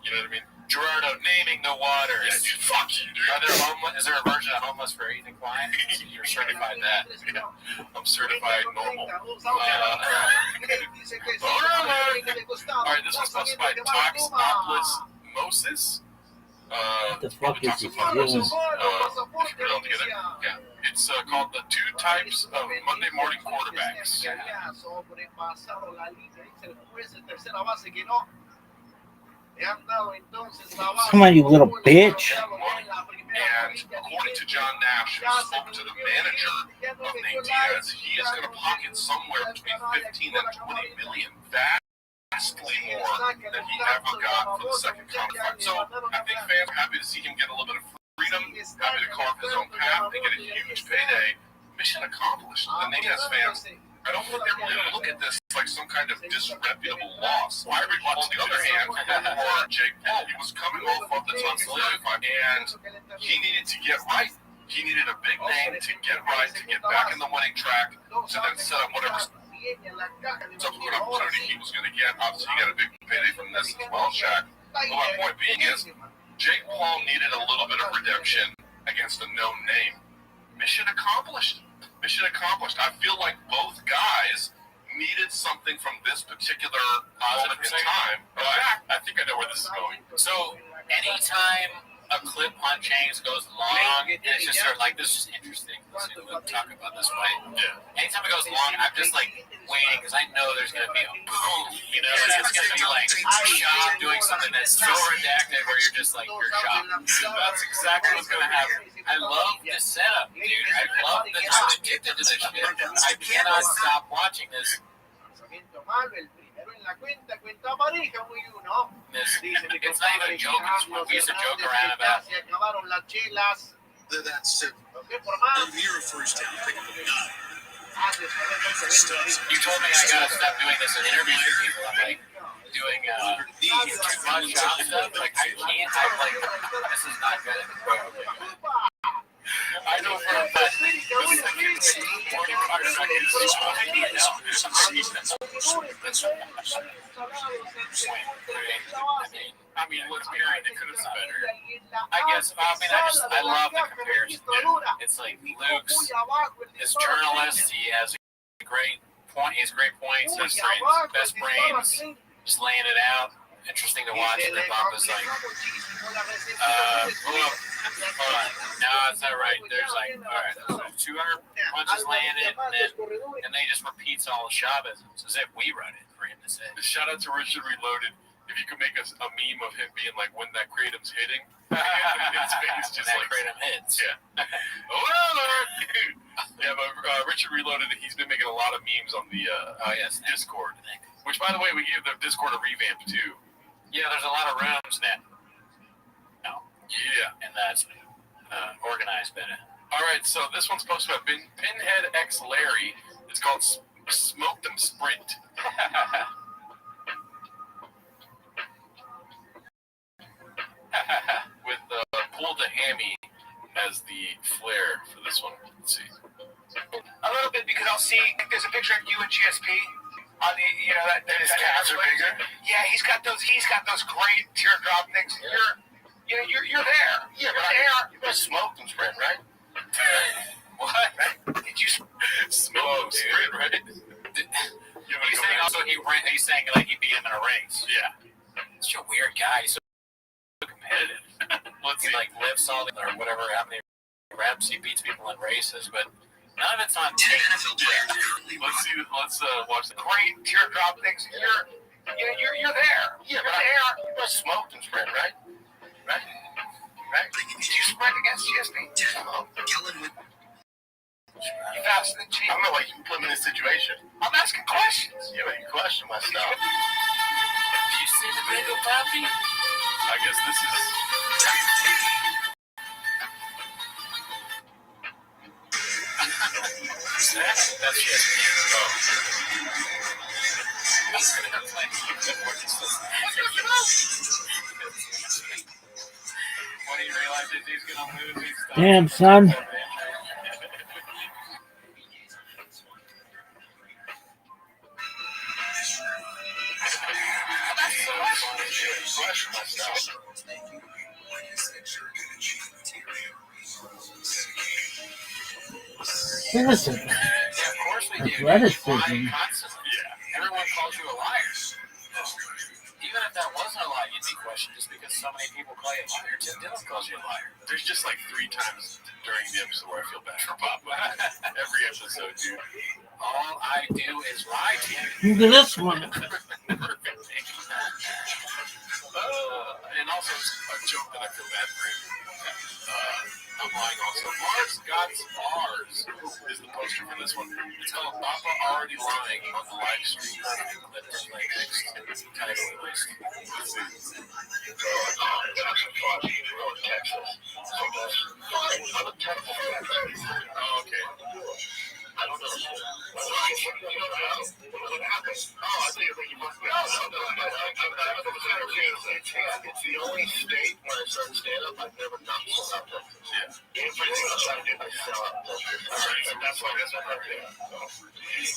You know what I mean? Gerardo naming the waters. Yeah, dude, fuck you, dude. Are there homeless? Is there a version of homeless for Ethan Klein? You're certified that. Yeah. I'm certified normal. Alright, this one's posted by Toxoplasmosis. What the fuck is he doing? If you put it all together. Yeah. It's called the 2 types of Monday morning quarterbacks. Come on, you little bitch. And according to John Nash, who spoke to the manager of Nate Diaz, he is going to pocket somewhere between 15 and 20 million. Vastly more than he ever got for the second contract. So I think fans are happy to see him get a little bit of freedom, happy to carve his own path and get a huge payday. Mission accomplished. The Diaz fans, I don't think they're really going to look at this like some kind of disreputable loss. On the other hand, for Jake Paul, he was coming off of the top 75, and he needed to get right. He needed a big name to get right, to get back in the winning track, to then set up whatever subsequent opportunity he was going to get. Obviously, he got a big payday from this as well, Shaq. But my point being is, Jake Paul needed a little bit of redemption against a known name. Mission accomplished. Mission accomplished. I feel like both guys needed something from this particular moment in time. But I think I know where this is going. So anytime a clip on James goes long, and it's just sort of like, this is interesting. Let's see, we'll talk about this fight. Yeah. Anytime it goes long, I'm just like waiting because I know there's going to be a boom. You know, it's going to be like Shop doing something that's so redacted where you're just like, you're shocked. That's exactly what's going to happen. I love this setup, dude. I love that I'm addicted to this shit. I cannot stop watching this. It's not even a joke. We used to joke around about. That's it. The mirror first down, pick up a 9. You told me I gotta stop doing this in interviews with people. I'm like doing run shop stuff. Like I can't. I'm like, this is not good. I know for a fact this is like 45 seconds. I mean, let's be honest, it could have been better. I guess. I love the comparison. It's like Luke's this journalist. He has a great point. He has great points. His best brains, just laying it out. Interesting to watch. And then Bob was like, hold on. No, it's not right. There's like, all right, there's 200 punches landed, and then he just repeats all the Shabbisms as if we wrote it for him to say. Shout out to Richard Reloaded. If you could make a meme of him being like, when that kratom's hitting, his face just that like kratom hits. Yeah. Yeah, but Richard Reloaded, he's been making a lot of memes on the Discord. Which, by the way, we gave the Discord a revamp too. Yeah, there's a lot of rooms now. Yeah. And that's organized better. All right, so this one's posted by Pinhead X Larry. It's called Smoke Them Sprint. With Pull the Hammy as the flair for this one. Let's see. A little bit, because I'll see, there's a picture of you and GSP. On the, you know, that his calves are bigger. Yeah, he's got those great teardrop things. You're there. Yeah, you're but there. you guys smoked them spread, right? What? Did you Smoke them sprint, right? He's saying also he's saying like he beat him in a race. Yeah. Such a weird guy. He's so competitive. Let's He see. like lifts all the or whatever how many reps he beats people in races, but none of it's on 10 tape. NFL players currently Let's see. Let's watch the great teardrop things? You're there. Yeah, You're but there. you guys smoked them spread, right? Right? Did you sprint against GSP? Kellen with. You faster than Chief. I don't know why you put me in this situation. I'm asking questions. Yeah, but you question my stuff. Did you see the bagel puppy? I guess this is. That's just when he realizes he's gonna lose, he's stuck. Damn, son. Question my stuff. Cynicism. Yeah, of course we do. You Athleticism. lie constantly. Yeah. Everyone calls you a liar. Even if that wasn't a lie, you'd be questioned just because so many people call you a liar. Tim Dillon calls you a liar. There's just like 3 times during the episode where I feel bad for Papa. Every episode, dude. All I do is lie to you. Look at this one. And also, it's a joke that I feel bad for him. I'm lying also. Mars Got Bars is the poster for this one. It's called Papa Already Lying on the live stream. That's my next title list. Let's see. Oh, okay. I don't know. What happened? Oh, I think you must be. It's the only state where I started stand-up I've never not sold out to. Yeah. Everything else I do, I sell out to. And that's why I guess I'm not there.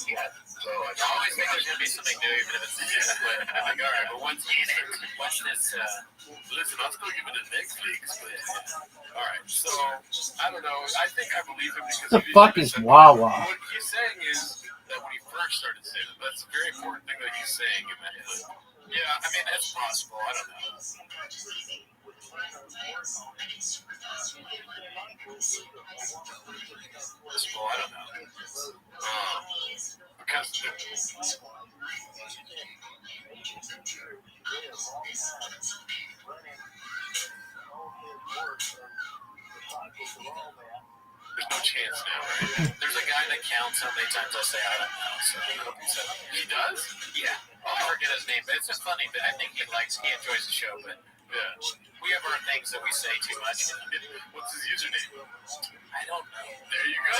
Yeah. So I always think there's going to be something new, even if it's but I'm like, all right, but what's this? Listen, I'll still give it a Netflix, but all right. So I don't know. I think I believe him because The fuck is Wawa? What he's saying is that when he first started saying it, that's a very important thing that he's saying in that clip. Yeah, I mean that's possible. I don't know. Possible. I don't know. Because there's no chance now, right? There's a guy that counts how many times I say I don't know. So he does? Yeah. I forget his name, but it's a funny. But I think he enjoys the show. But yeah, we have our things that we say too much. What's his username? I don't know. There you go.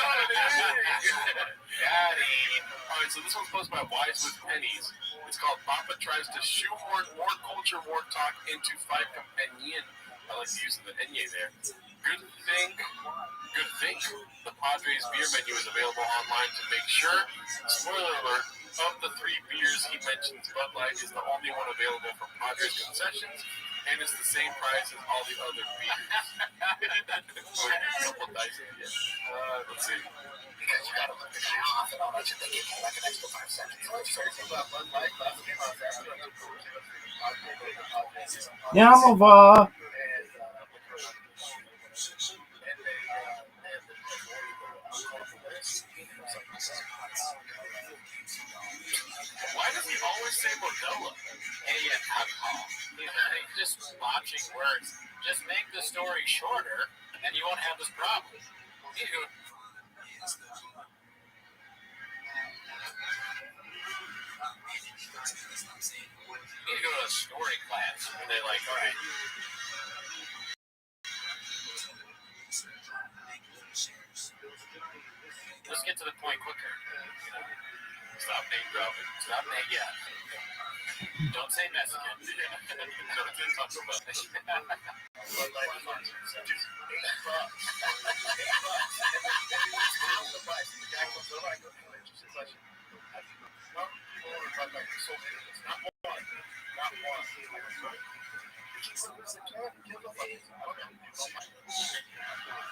Got him. All right, so this one's posted by Wise with Pennies. It's called Papa Tries to Shoehorn More Culture, More Talk into Five Companion. I like the use of the enye there. Good think. The Padres beer menu is available online to make sure. Spoiler alert, of the 3 beers he mentions, Bud Light is the only one available from Padres concessions, and it's the same price as all the other beers. Let's see. because you gotta look the guy off and all that shit. They give you like an extra 5 seconds. Let's say something about Bud Light. Yamava. Why does he always say Modelo? And alcohol. He's just botching words. Just make the story shorter, and you won't have this problem. You go to a story class, and they're like, all right. Let's get to the point quicker. Stop name dropping. Stop name, yeah. Don't say Mexican. Don't talk about it.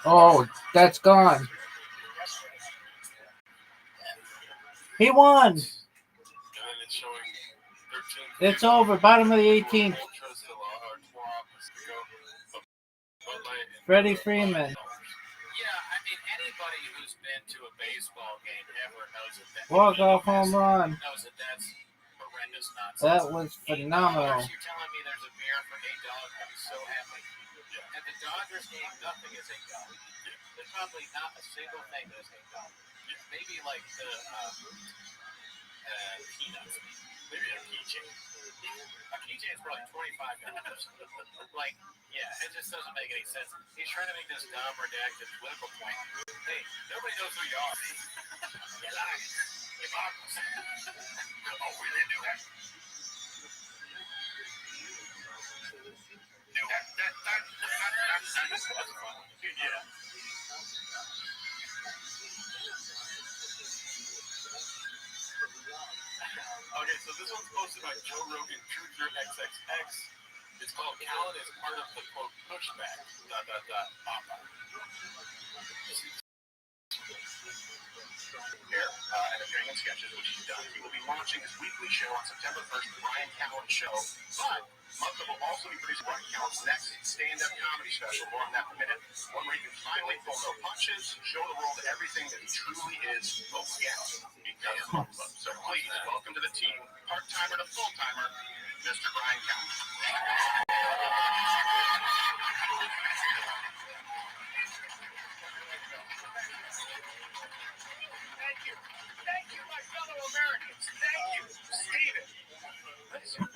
Oh, that's gone. He won. And then it's showing 13. It's over. Bottom of the 18th. Freddie Freeman. Yeah, I mean, anybody who's been to a baseball game ever knows that. Walk-off home run. Knows that that's horrendous nonsense. That was phenomenal. You're telling me there's a beer for $8? I'm so happy. At the Dodgers game, nothing is $8. There's probably not a single thing that's $8. Maybe like the peanuts. Maybe a keychain. A keychain is probably $25. Like, yeah, it just doesn't make any sense. He's trying to make this dumb, redacted political point. Hey, nobody knows who you are. You lie. You're bogus. Oh, we didn't do that. Yeah. Okay, so this one's posted by Joe Rogan, Truther XXX. It's called Callan is part of the quote pushback. Papa. and appearing in sketches, which he's done. He will be launching his weekly show on September 1st, the Brian Callen Show. But Mugler will also be producing Brian Callen's next stand-up comedy special. More on that in a minute. One where he can finally pull no punches, show the world everything that he truly is, but yes, he does Mugler. So please, welcome to the team, part-timer to full-timer, Mr. Brian Callen. Thank you, my fellow Americans. Thank you, Stephen.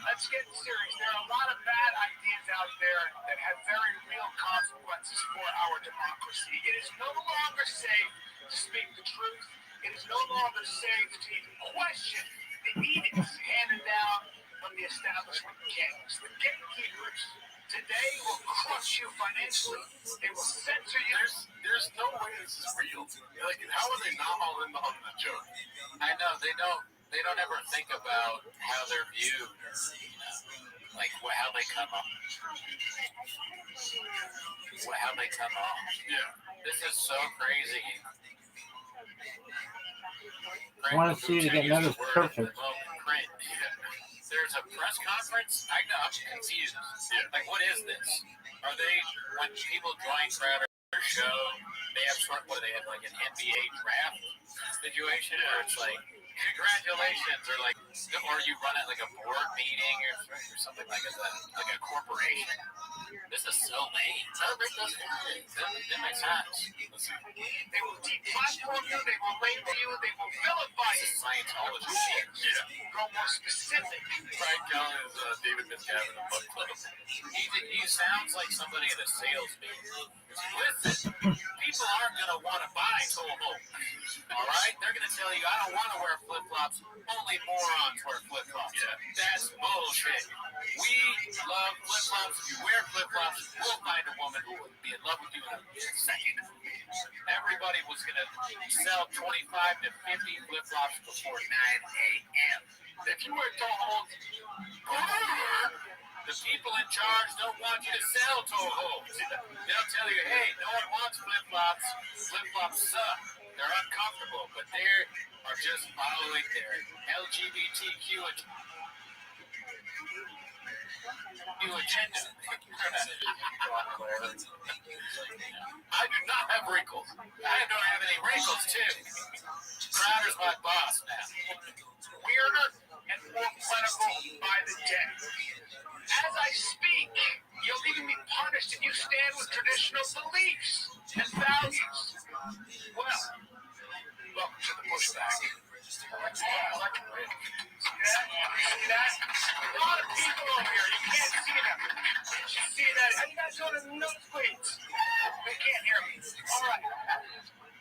Let's get serious. There are a lot of bad ideas out there that have very real consequences for our democracy. It is no longer safe to speak the truth. It is no longer safe to even question the edicts handed down from the establishment gangs. The gatekeepers today will crush you financially. They will censor you. There's no way this is real. Like, how are they not all in on the joke? I know they don't ever think about how they're viewed, or, like how they come off. How they come off. Yeah. This is so crazy. I want to see it again. That is perfect. There's a press conference. I'm confused. Like, what is this? Are they, when people join Crowder's show, they have like an NBA draft situation where it's like, congratulations, or you run at like a board meeting or something like a corporation. This is so lame. That makes sense. They will deplatform you, they will label you, they will vilify you. Scientology. Yeah. Go more specific. Brian Callen is David Miscavige of Book Club. He sounds like somebody at a sales meeting. Listen, people aren't going to want to buy Toho. All right? They're going to tell you, I don't want to wear flip-flops. Only morons wear flip-flops. Yeah. That's bullshit. We love flip-flops. If you wear flip-flops, we'll find a woman who would be in love with you in a second. Everybody was going to sell 25 to 50 flip-flops before 9 a.m. If you wear Toho, the people in charge don't want you to sell Toho. They'll tell you, hey, no one wants flip-flops. Flip-flops suck. They're uncomfortable, but they are just following their LGBTQ agenda. I do not have wrinkles. I don't have any wrinkles, too. Crowder's my boss now. Weirder and more plentiful by the day. As I speak, you'll even be punished if you stand with traditional beliefs and values. Well, welcome to the pushback. See that? A lot of people over here. You can't see them. You see that? How you guys doing in the nosebleeds? They can't hear me. All right.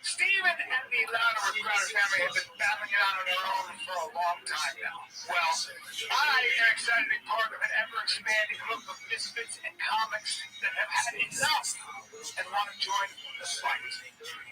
Stephen and the Louder with Crowder family have been battling it out on their own for a long time now. Well, I am excited to be part of an ever-expanding group of misfits and comics that have had enough and want to join the fight.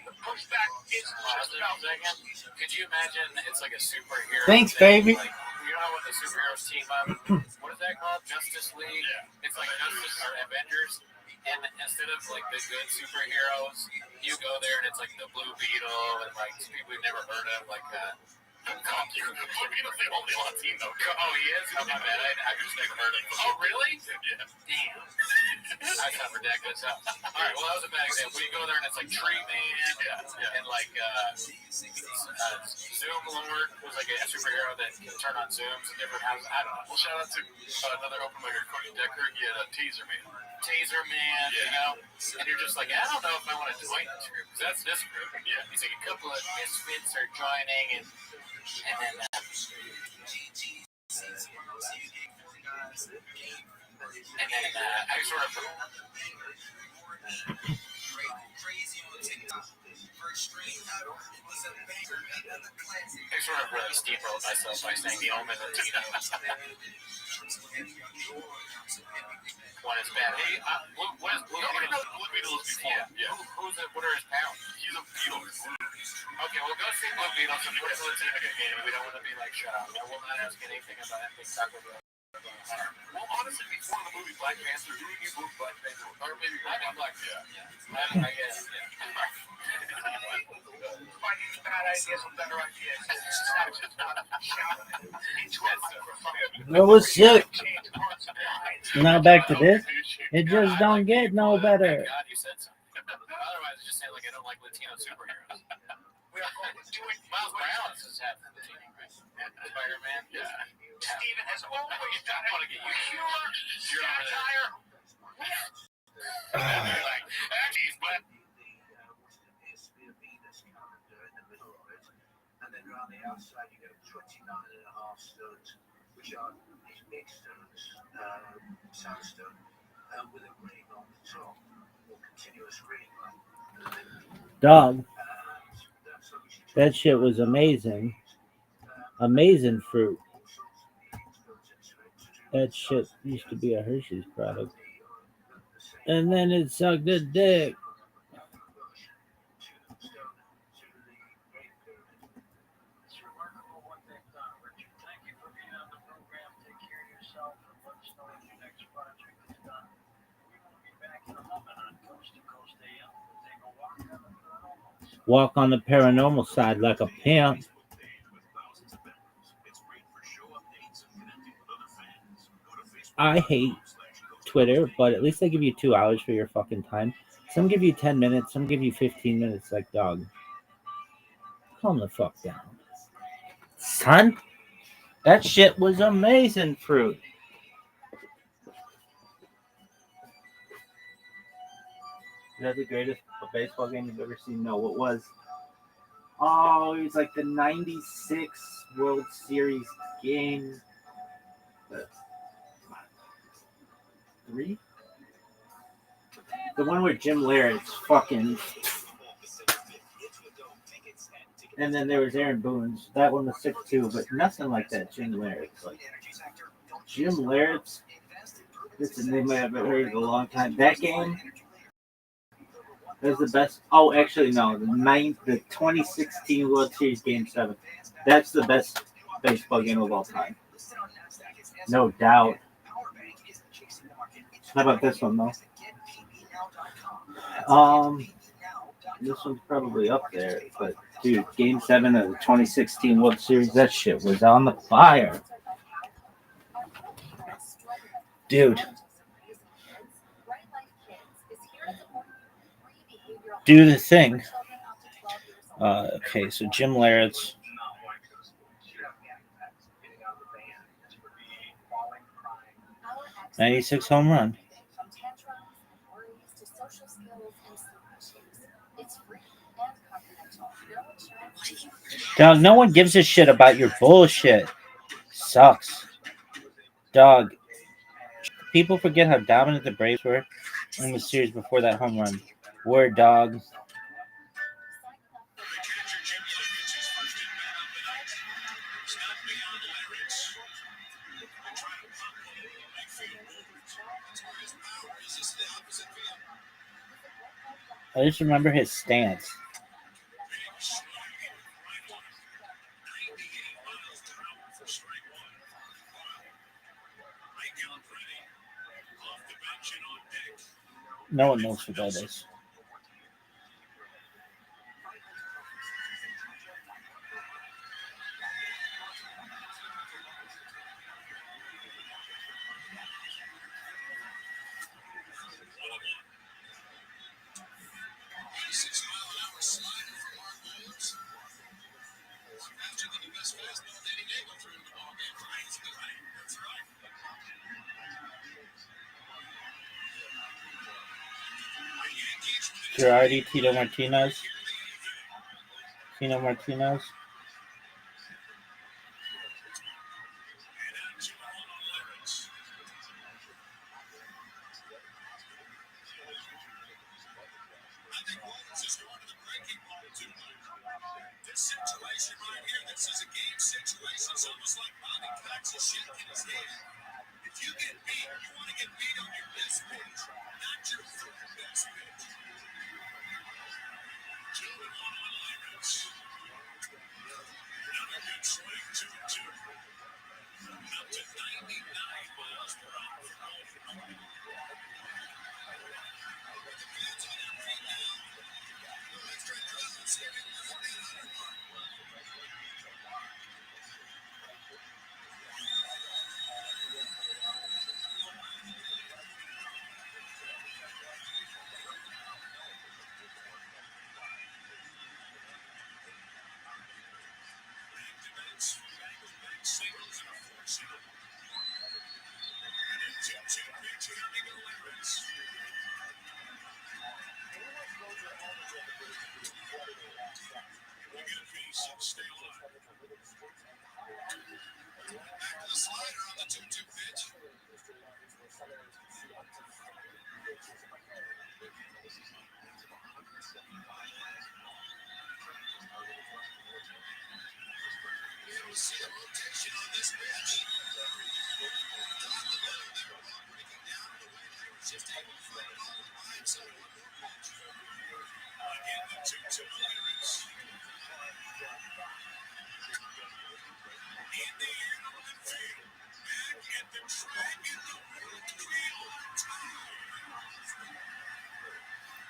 The pushback is just about second. Could you imagine it's like a superhero Thanks, thing? baby. Like, you know what the superheroes team up? What is that called? Justice League? Yeah. It's like Justice or Avengers. And instead of like the good superheroes, you go there and it's like the Blue Beetle and like people we've never heard of, like the Blue Beetle's the only Latino. Oh, he is? Oh, my bad. I've just never heard of him. Oh, really? Yeah. Damn. I sound ridiculous. All right, well, that was a bad example. You go there and it's like Tree Man and like Zoom Lord was like a superhero that can turn on Zooms in different houses. I don't know. Well, shout out to another open micer, Cody Decker. He had a Taser Man. Taser Man, you know? And you're just like, I don't know if I want to join this group. Because that's this group. Yeah. He's like, a couple of misfits are joining and then I sort of really steamrolled myself by saying the Omen and Tina. One is bad. Hey, what is Blue Beetle? Nobody knows Blue Beetle is before. Yeah. What are his powers? He's a beetle. Okay, we'll go see Blue Beetle. So we don't want to be like, shut up. No, we'll not ask anything about anything Taco Bell. Well, honestly, before the movie Black Panther, who do you move Black Panther? Or maybe I know Black Panther. Yeah. I guess. Yeah. Finding bad ideas with better ideas. It's not just shouting into a microphone. That was sick. Change hearts and minds. Now back to this. It just don't get no better. God, you said so. Otherwise, I just say like I don't like Latino superheroes. We are going to do it. Miles Morales has had Latino, right? Spider-Man. Yeah. Steven has always done it. I want to get you. Humor, satire. Like, actually, but And then around the outside, you go 29.5 stones, which are these big stones, sandstone, with a ring on the top, or continuous ring. Dog. That shit was amazing. Amazing fruit. That shit used to be a Hershey's product. And then it sucked a dick. It's remarkable what they've done, Richard. Thank you for being on the program. Take care of yourself and let us know if your next project is done. We will be back in a moment on Coast to Coast AM. We'll take a walk on the paranormal. Walk on the paranormal side like a pimp. I hate Twitter, but at least they give you 2 hours for your fucking time. Some give you 10 minutes, some give you 15 minutes. Like, dog, calm the fuck down. Son, that shit was amazing, fruit. Is that the greatest baseball game you've ever seen? No, what was? Oh, it was like the 96 World Series game. 3? The one where Jim Laird's fucking... And then there was Aaron Boone's. That one was 6-2, but nothing like that Jim Laird's. Like, Jim Laird's... This is a name I haven't heard in a long time. That game... That was the best... Oh, actually, no. The 2016 World Series Game 7. That's the best baseball game of all time. No doubt. How about this one, though? This one's probably up there, but dude, Game 7 of the 2016 World Series, that shit was on the fire. Dude. Do the thing. Okay, so Jim Laird's. '96 home run. Dog, no one gives a shit about your bullshit. Sucks. Dog. People forget how dominant the Braves were in the series before that home run. Word, dog. I just remember his stance. No one knows who that is. Girardi, Tino Martinez. This situation right here, this is a game situation. It's almost like Bobby Cox is shaking his head. If you get beat, you want to get beat on your best pitch, not your fucking best pitch. Gentlemen, on Lyrics. Another good swing, 2-2. Up to 99 miles per hour. The fans on their feet now. Extra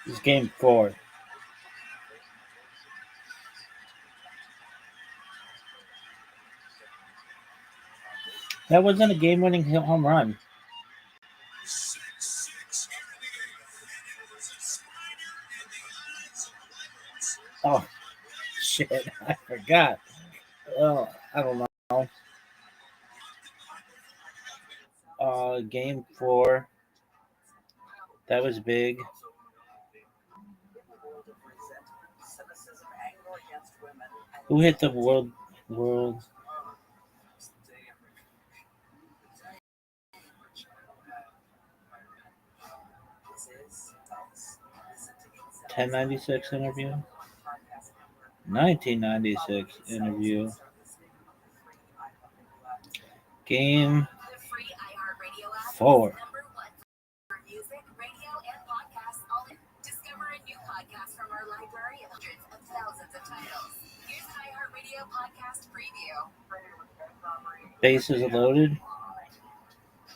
This is game 4. That wasn't a game-winning home run. Oh, shit. I forgot. Oh, I don't know. Game 4. That was big. Who hit the world? 1096 interview? 1996 interview. Game 4. Music, radio, and podcasts all in. Discover a new podcast from our library of hundreds of thousands of titles. Here's an iHeartRadio podcast preview. Bases loaded.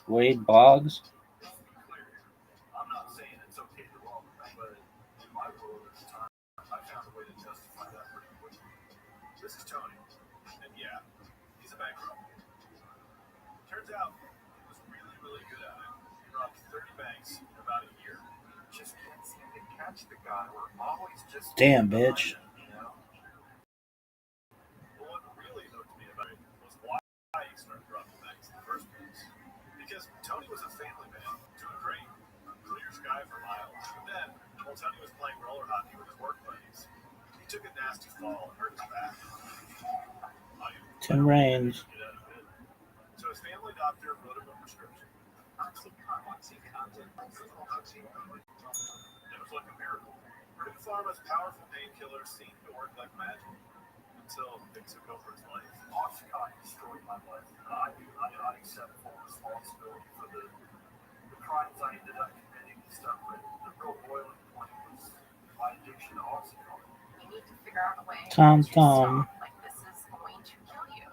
Wade Boggs. I'm not saying it's okay to roll, but in my world at the time, I found a way to justify that pretty quickly. This is Tony, and yeah, he's a bank robber. Turns out he was really, really good at it. He robbed 30 banks in about a year. Just can't seem to catch the guy. We're always just Damn, bitch. you know? But what really hooked me about it was why he started robbing banks in the first place. Because Tony was a family man, doing great, clear sky for miles. But then, while Tony was playing roller hockey with his work buddies, he took a nasty fall and hurt his back. Tim Raines. So his family doctor wrote him a prescription. Oxycontin. It was like a miracle. Purdue Pharma's powerful painkillers seemed to work like magic until things took over his life. Oxycontin destroyed my life. I accept full responsibility for the crimes I ended up committing and stuff, but the real boiling point was my addiction to Oxycontin. You need to figure out a way Tom to Thumb. stop. Like, this is going to kill you.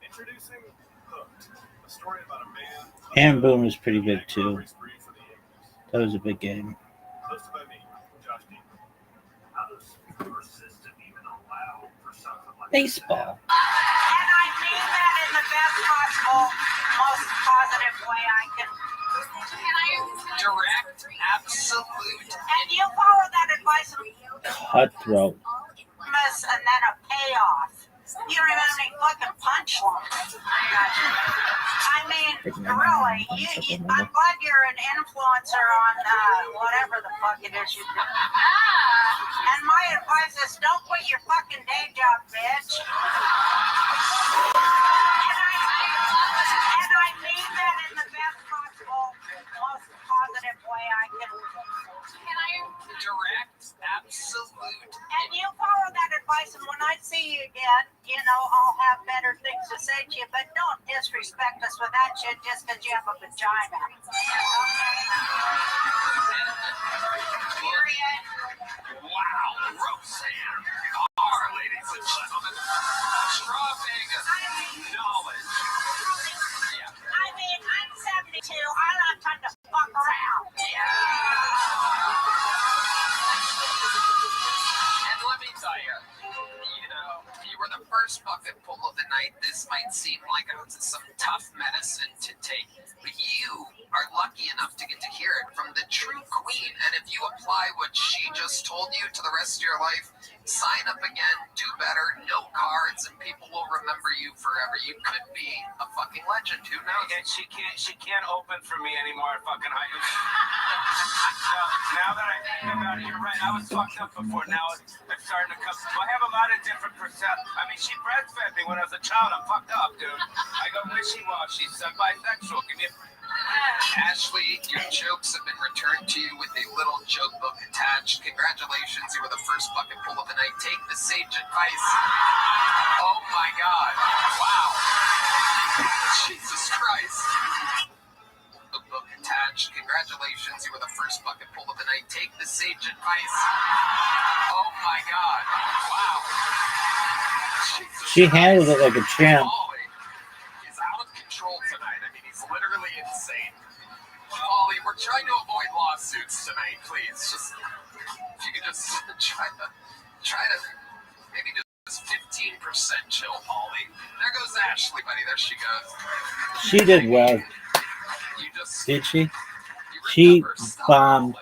Introducing Hooked, a story about a man. And Boone was pretty big too. That was a big game. Hosted by me, Josh Dean. How does your system even allow for something like Baseball. And I mean that in the best possible, most positive way I can. Direct, absolute. And you follow that advice of Cutthroat. miss and then a payoff. You don't even have any fucking punchlines. I mean, really, I'm glad you're an influencer on whatever the fuck it is you do. And my advice is don't quit your fucking day job, bitch. And I mean that in the best possible, most positive way I can. Direct, absolute. And you follow that advice, and when I see you again, you know, I'll have better things to say to you, but don't disrespect us with that shit just because you have a vagina. Period. Wow, Roseanne Carr, ladies and gentlemen. Dropping knowledge. I mean, I'm 72. I don't have time to fuck around. And let the night, this might seem like some tough medicine to take, but you are lucky enough to get to hear it from the true queen. And if you apply what she just told you to the rest of your life, sign up again, do better, no cards, and people will remember you forever. You could be a fucking legend. Who knows? And she can't open for me anymore. Fucking high. Now that I think about it, you're right. I was fucked up before. Now it's starting to come. So I have a lot of different perceptions. I mean, she breastfed me when I was a child. I'm fucked up, dude. I go wishy-washy. I'm bisexual. Give me a... Ashley, your jokes have been returned to you with a little joke book attached. Congratulations, you were the first bucket full of the night. Take the sage advice. Oh my God. Wow. Jesus Christ. The book attached. Congratulations, you were the first bucket full of the night. Take the sage advice. Oh my God. Wow. Jesus She handled it like a champ. Molly is out of control tonight. I mean, he's literally insane. Molly, we're trying to avoid lawsuits tonight, please. Just, if you could just try to maybe just 15% chill, Molly. There goes Ashley, buddy. There she goes. She did well. Did she? She bombed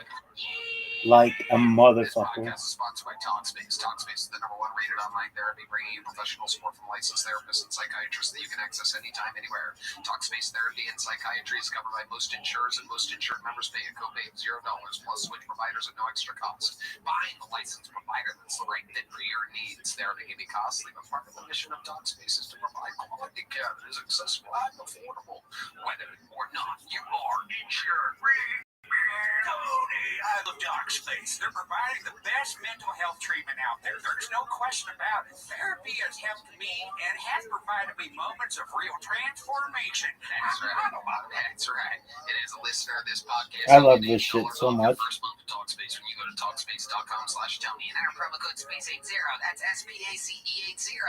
like a motherfucker. This podcast is sponsored by Talkspace. Talkspace is the #1 rated online therapy, bringing you professional support from licensed therapists and psychiatrists that you can access anytime, anywhere. Talkspace therapy and psychiatry is covered by most insurers, and most insured members pay a copay of $0, plus switch providers at no extra cost. Find the licensed provider that's the right fit for your needs. Therapy can be costly, but part of the mission of Talkspace is to provide quality care that is accessible and affordable, whether or not you are insured. Tony, I love Talkspace. They're providing the best mental health treatment out there. There's no question about it. Therapy has helped me and has provided me moments of real transformation. That's right. That's right. And as a listener of this podcast, I love this shit so much. first month of Talkspace when you go to Talkspace.com/Tony and enter promo code SPACE80. That's SPACE80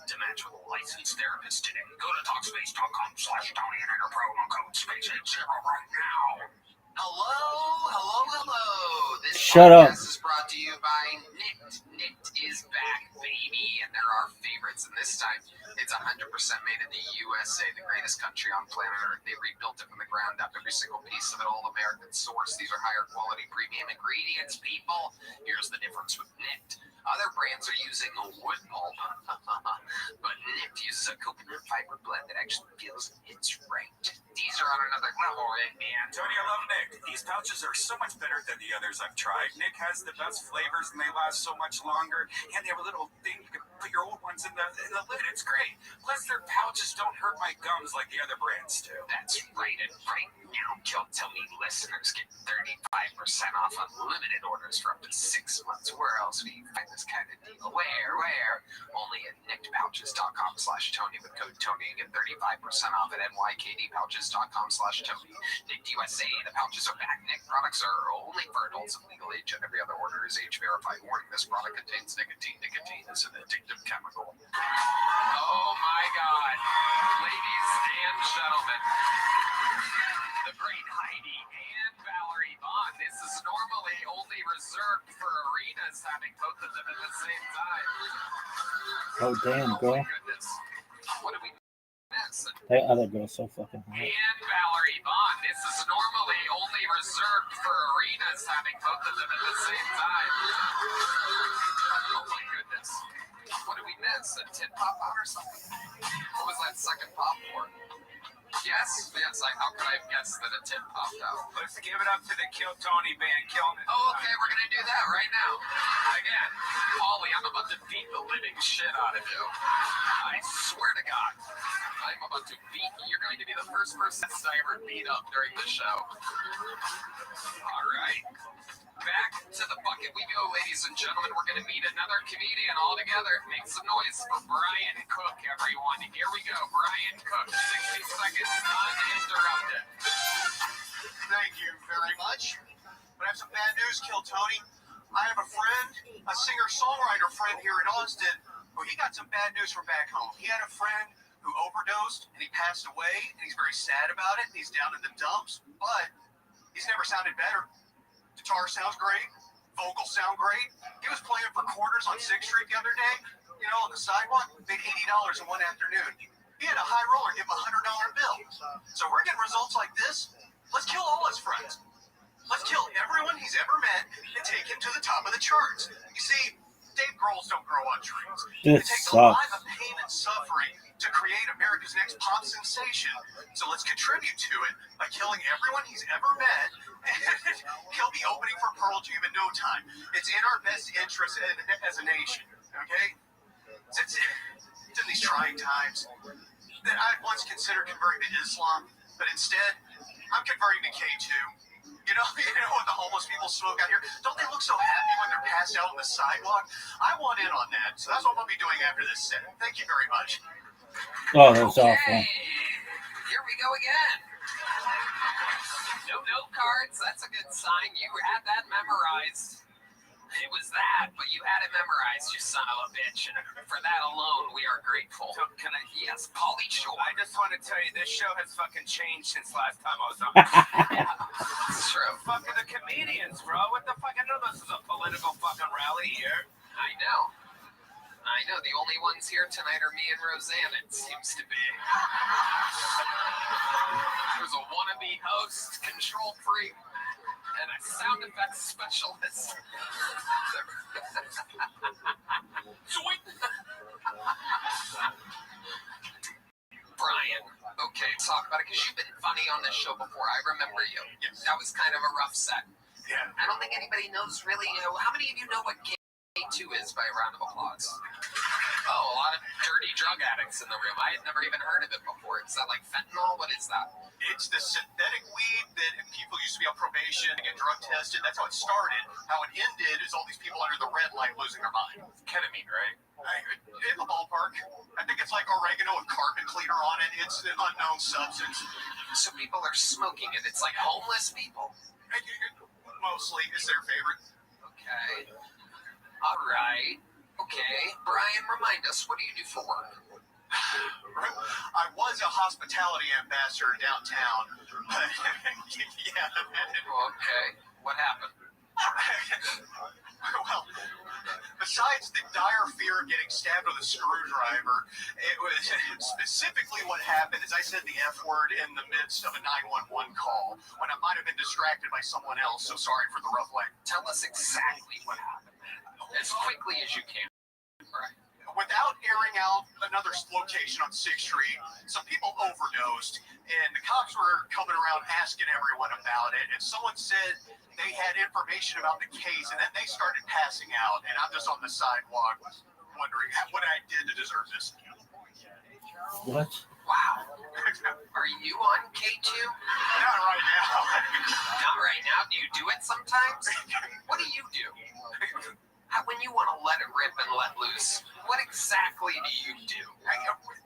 to match with a licensed therapist today. Go to Talkspace.com/Tony and enter promo code SPACE80 right now. Hello. This Shut up. podcast is brought to you by Nicked. Nicked is back, baby, and they're our favorites. And this time, it's 100% made in the USA, the greatest country on planet Earth. They rebuilt it from the ground up. Every single piece of it, all American source. These are higher quality premium ingredients, people. Here's the difference with Nicked. Other brands are using a wood pulp, but Nicked uses a coconut fiber blend that actually feels it's right. These are on another level, right, man? Tony, I love Nick. These pouches are so much better than the others I've tried. Nick has the best flavors and they last so much longer. And they have a little thing you can put your old ones in the lid. It's great. Plus, their pouches don't hurt my gums like the other brands do. That's right. And right now, Tony listeners get 35% off unlimited orders for up to 6 months. Where else do you find this kind of deal? Where? Only at nickedpouches.com/Tony with code Tony and get 35% off at nykdpouches.com/Tony. Nicked USA, the pouches are back. Nick products are only for adults of legal age, and every other order is age verified. Warning: this product contains nicotine. Nicotine is an addictive chemical. Oh my God, ladies and gentlemen, the great Heidi and Valerie Vaughn. This is normally only reserved for arenas, having both of them at the same time. Oh, damn, girl. My goodness. What did we miss? That other girl's so fucking hot. And Valerie Vaughn. This is normally only reserved for arenas, having both of them at the same time. Oh my goodness. What did we miss? A tit pop out or something? What was that second pop for? Yes. How could I have guessed that a tit popped out? Let's give it up to the Kill Tony band killing it. Oh, okay, we're gonna do that right now. Again, Paulie, I'm about to beat the living shit out of you. I swear to God, I'm about to beat you. You're going to be the first person I ever beat up during the show. All right. Back to the bucket we go, ladies and gentlemen. We're going to meet another comedian all together. Make some noise for Brian Cook, everyone. Here we go. Brian Cook, 60 seconds uninterrupted. Thank you very much. But I have some bad news, Kill Tony. I have a friend, a singer-songwriter friend here in Austin, who he got some bad news from back home. He had a friend who overdosed, and he passed away, and he's very sad about it, and he's down in the dumps, but he's never sounded better. Guitar sounds great. Vocals sound great. He was playing for quarters on 6th Street the other day. on the sidewalk, made $80 in one afternoon. He had a high roller give him a $100 bill. So we're getting results like this. Let's kill all his friends. Let's kill everyone he's ever met and take him to the top of the charts. You see, Dave Grohl's don't grow on trees. It This takes a sucks. lot of pain and suffering to create America's next pop sensation. So let's contribute to it by killing everyone he's ever met. And he'll be opening for Pearl Jam in no time. It's in our best interest as a nation, okay? It's in these trying times that I once considered converting to Islam, but instead, I'm converting to K2. You know what the homeless people smoke out here? Don't they look so happy when they're passed out on the sidewalk? I want in on that, so that's what I'm going to be doing after this set. Thank you very much. Oh, that's awful. Here we go again. No note cards. That's a good sign. You had that memorized. It was that, but you had it memorized, you son of a bitch. And for that alone, we are grateful. So can I? Yes, Pauly Shore. I just want to tell you, this show has fucking changed since last time I was on. Yeah, it's true. Fucking the comedians, bro. What the fuck? I know this is a political fucking rally here. I know. The only ones here tonight are me and Roseanne, it seems to be. There's a wannabe host, control freak, and a sound effects specialist. Brian, okay, talk about it, because you've been funny on this show before. I remember you. Yes. That was kind of a rough set. Yeah. I don't think anybody knows really, how many of you know what K2 is by a round of applause? Oh, a lot of dirty drug addicts in the room. I had never even heard of it before. Is that like fentanyl? What is that? It's the synthetic weed that people used to be on probation and get drug tested. That's how it started. How it ended is all these people under the red light losing their mind. Ketamine, right? In the ballpark. I think it's like oregano with carpet cleaner on it. It's an unknown substance. So people are smoking it. It's like homeless people. Mostly is their favorite. Okay. All right. Okay. Brian, remind us, what do you do for work? I was a hospitality ambassador downtown. Yeah. Okay. What happened? Well, besides the dire fear of getting stabbed with a screwdriver, it was specifically what happened is I said the F word in the midst of a 911 call when I might have been distracted by someone else, so sorry for the rough language. Tell us exactly what happened. As quickly as you can. Right. Without airing out another location on 6th Street, some people overdosed, and the cops were coming around asking everyone about it, and someone said they had information about the case, and then they started passing out, and I'm just on the sidewalk wondering what I did to deserve this. What? Wow. Are you on K2? Not right now. Not right now? Do you do it sometimes? What do you do? When you want to let it rip and let loose, what exactly do you do?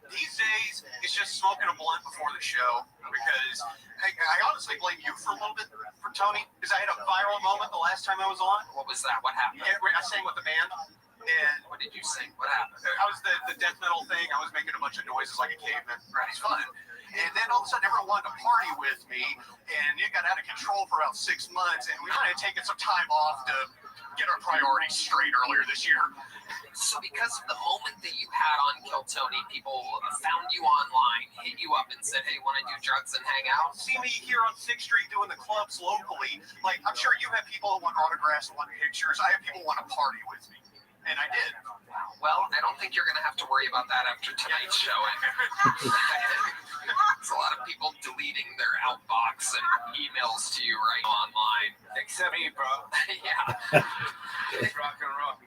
These days, it's just smoking a blunt before the show, because I honestly blame you for a little bit for Tony, because I had a viral moment the last time I was on. What was that? What happened? Yeah, I sang with the band. And what did you sing? What happened? I was the death metal thing. I was making a bunch of noises like a caveman. Right. It was fun. And then all of a sudden, everyone wanted to party with me, and it got out of control for about 6 months, and we kind of taken some time off to get our priorities straight earlier this year. So because of the moment that you had on Kill Tony, people found you online, hit you up and said, hey, want to do drugs and hang out? See me here on 6th Street doing the clubs locally. Like, I'm sure you have people who want autographs and want pictures. I have people who want to party with me. And I did. Well, I don't think you're going to have to worry about that after tonight's showing. There's a lot of people deleting their outbox and emails to you right online. Except me, bro. Yeah. Rock and roll.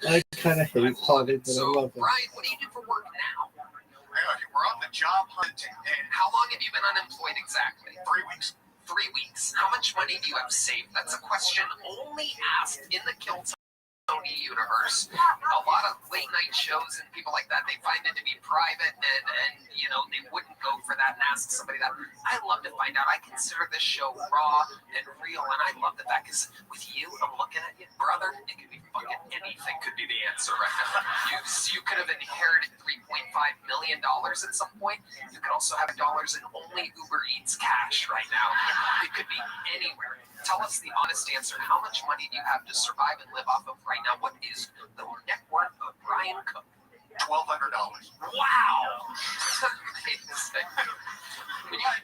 I kind of hate potted, but I love it. Brian, what do you do for work now? We're on the job hunt. And how long have you been unemployed exactly? 3 weeks. 3 weeks. How much money do you have saved? That's a question only asked in the Kill Tony universe. A lot of late night shows and people like that, they find it to be private and they wouldn't go for that and ask somebody that. I love to find out. I consider this show raw and real, and I love the fact because with you, I'm looking at you, brother, it could be fucking anything could be the answer right now. You could have inherited 3.5 million at some point. You could also have dollars in only Uber Eats cash right now. It could be anywhere. Tell us the honest answer. How much money do you have to survive and live off of right now? What is the net worth of Brian Cook? $1,200. Wow!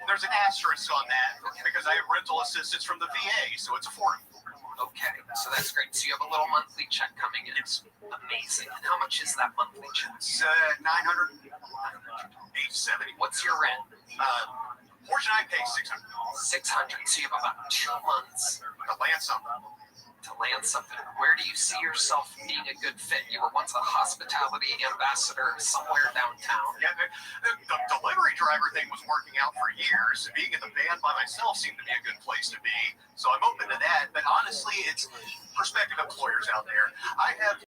There's an asterisk on that because I have rental assistance from the VA, so it's affordable. Okay, so that's great. So you have a little monthly check coming in. Yes. Amazing. And how much is that monthly check? It's $900, $870. What's your rent? Portion I pay $600. $600. So you have about 2 months to land something. Where do you see yourself being a good fit? You were once a hospitality ambassador somewhere downtown. Yeah, the delivery driver thing was working out for years. Being in the band by myself seemed to be a good place to be. So I'm open to that. But honestly, it's prospective employers out there. I have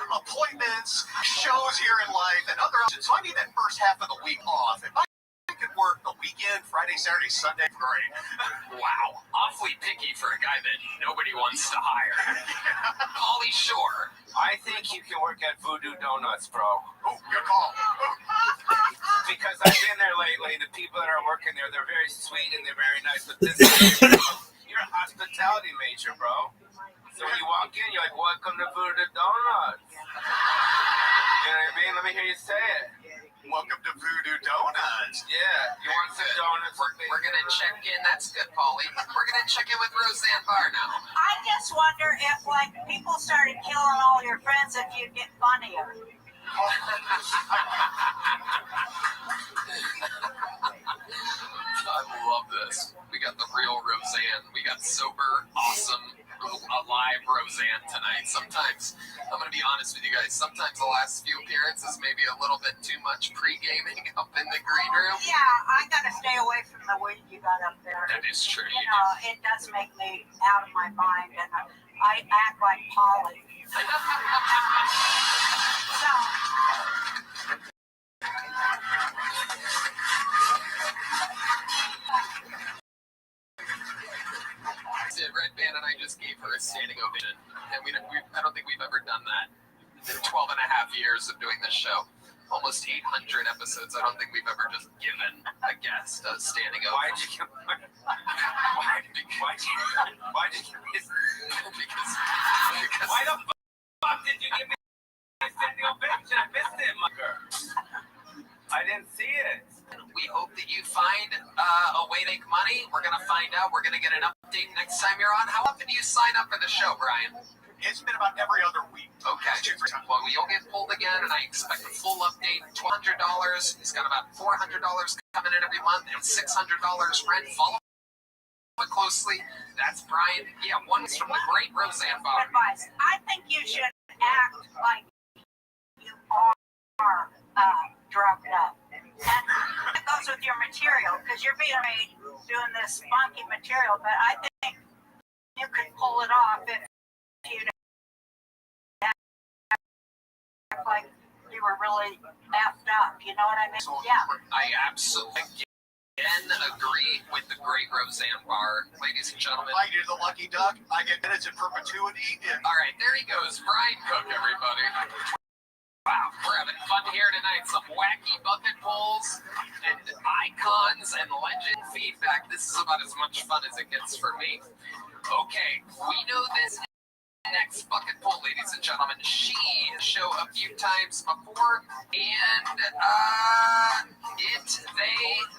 appointments, shows here in life, and other options. So I need that first half of the week off. If I could work the weekend, Friday, Saturday, Sunday, great. Wow, awfully picky for a guy that nobody wants to hire. Pauly Shore. I think you can work at Voodoo Donuts, bro. Oh, good call. Because I've been there lately. The people that are working there, they're very sweet and they're very nice. But this you're a hospitality major, bro. So when you walk in, you're like, welcome to Voodoo Donuts. You know what I mean? Let me hear you say it. Welcome to Voodoo Donuts. Yeah, you want some donuts? We're going to check in. That's good, Pauly. We're going to check in with Roseanne Barr now. I just wonder if, like, people started killing all your friends, if you'd get funnier. I love this. We got the real Roseanne. We got sober, awesome, alive Roseanne tonight. Sometimes, I'm going to be honest with you guys, sometimes the last few appearances may be a little bit too much pre-gaming up in the green room. Yeah, I got to stay away from the weed you got up there. That is true. You know, it does make me out of my mind, and I act like Pauly. So... Red Band and I just gave her a standing ovation, and I don't think we've ever done that in 12 and a half years of doing this show. Almost 800 episodes. I don't think we've ever just given a guest a standing ovation. Why did you because why the fuck did you give me a standing ovation? I missed it, mother. I didn't see it. We hope that you find a way to make money. We're going to find out. We're going to get an update next time you're on. How often do you sign up for the show, Brian? It's been about every other week. Okay. Well, you'll get pulled again, and I expect a full update. $200. He's got about $400 coming in every month, and $600 rent. Follow it closely. That's Brian. Yeah, one's from the great Roseanne Barr. Advice. I think you should act like you are drugged up. And it goes with your material, because you're being made doing this funky material, but I think you could pull it off if you act like you were really effed up, you know what I mean? Yeah. I absolutely agree with the great Roseanne Barr. Ladies and gentlemen. I do the lucky duck. I get minutes in perpetuity. All right, there he goes. Brian Cook, everybody. Wow, we're having fun here tonight. Some wacky bucket pulls and icons and legend feedback. This is about as much fun as it gets for me. Okay, we know this next bucket pull, ladies and gentlemen. She show a few times before, and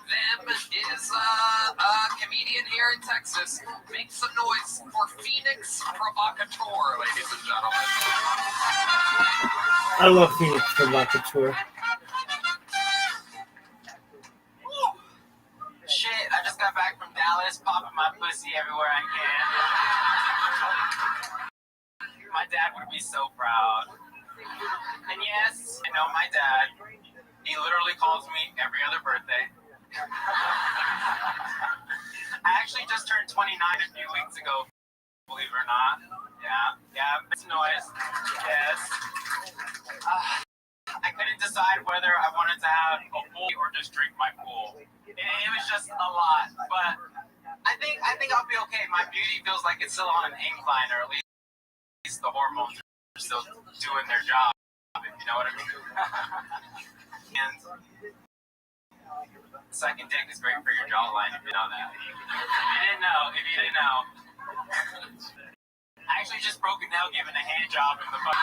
them is a comedian here in Texas. Make some noise for Phoenix Provocateur, ladies and gentlemen. I love Phoenix Provocateur. Shit, I just got back from Dallas, popping my pussy everywhere I can. My dad would be so proud. And yes, I know my dad. He literally calls me every other birthday. I actually just turned 29 a few weeks ago, believe it or not. Yeah, it's noise. Yes. I couldn't decide whether I wanted to have a pool or just drink my pool. It was just a lot, but I think I'll be okay. My beauty feels like it's still on an incline, or at least the hormones are still doing their job, if you know what I mean? And second dick is great for your jawline, if you know that. If you didn't know. I actually just broke a nail giving a hand job in the butt.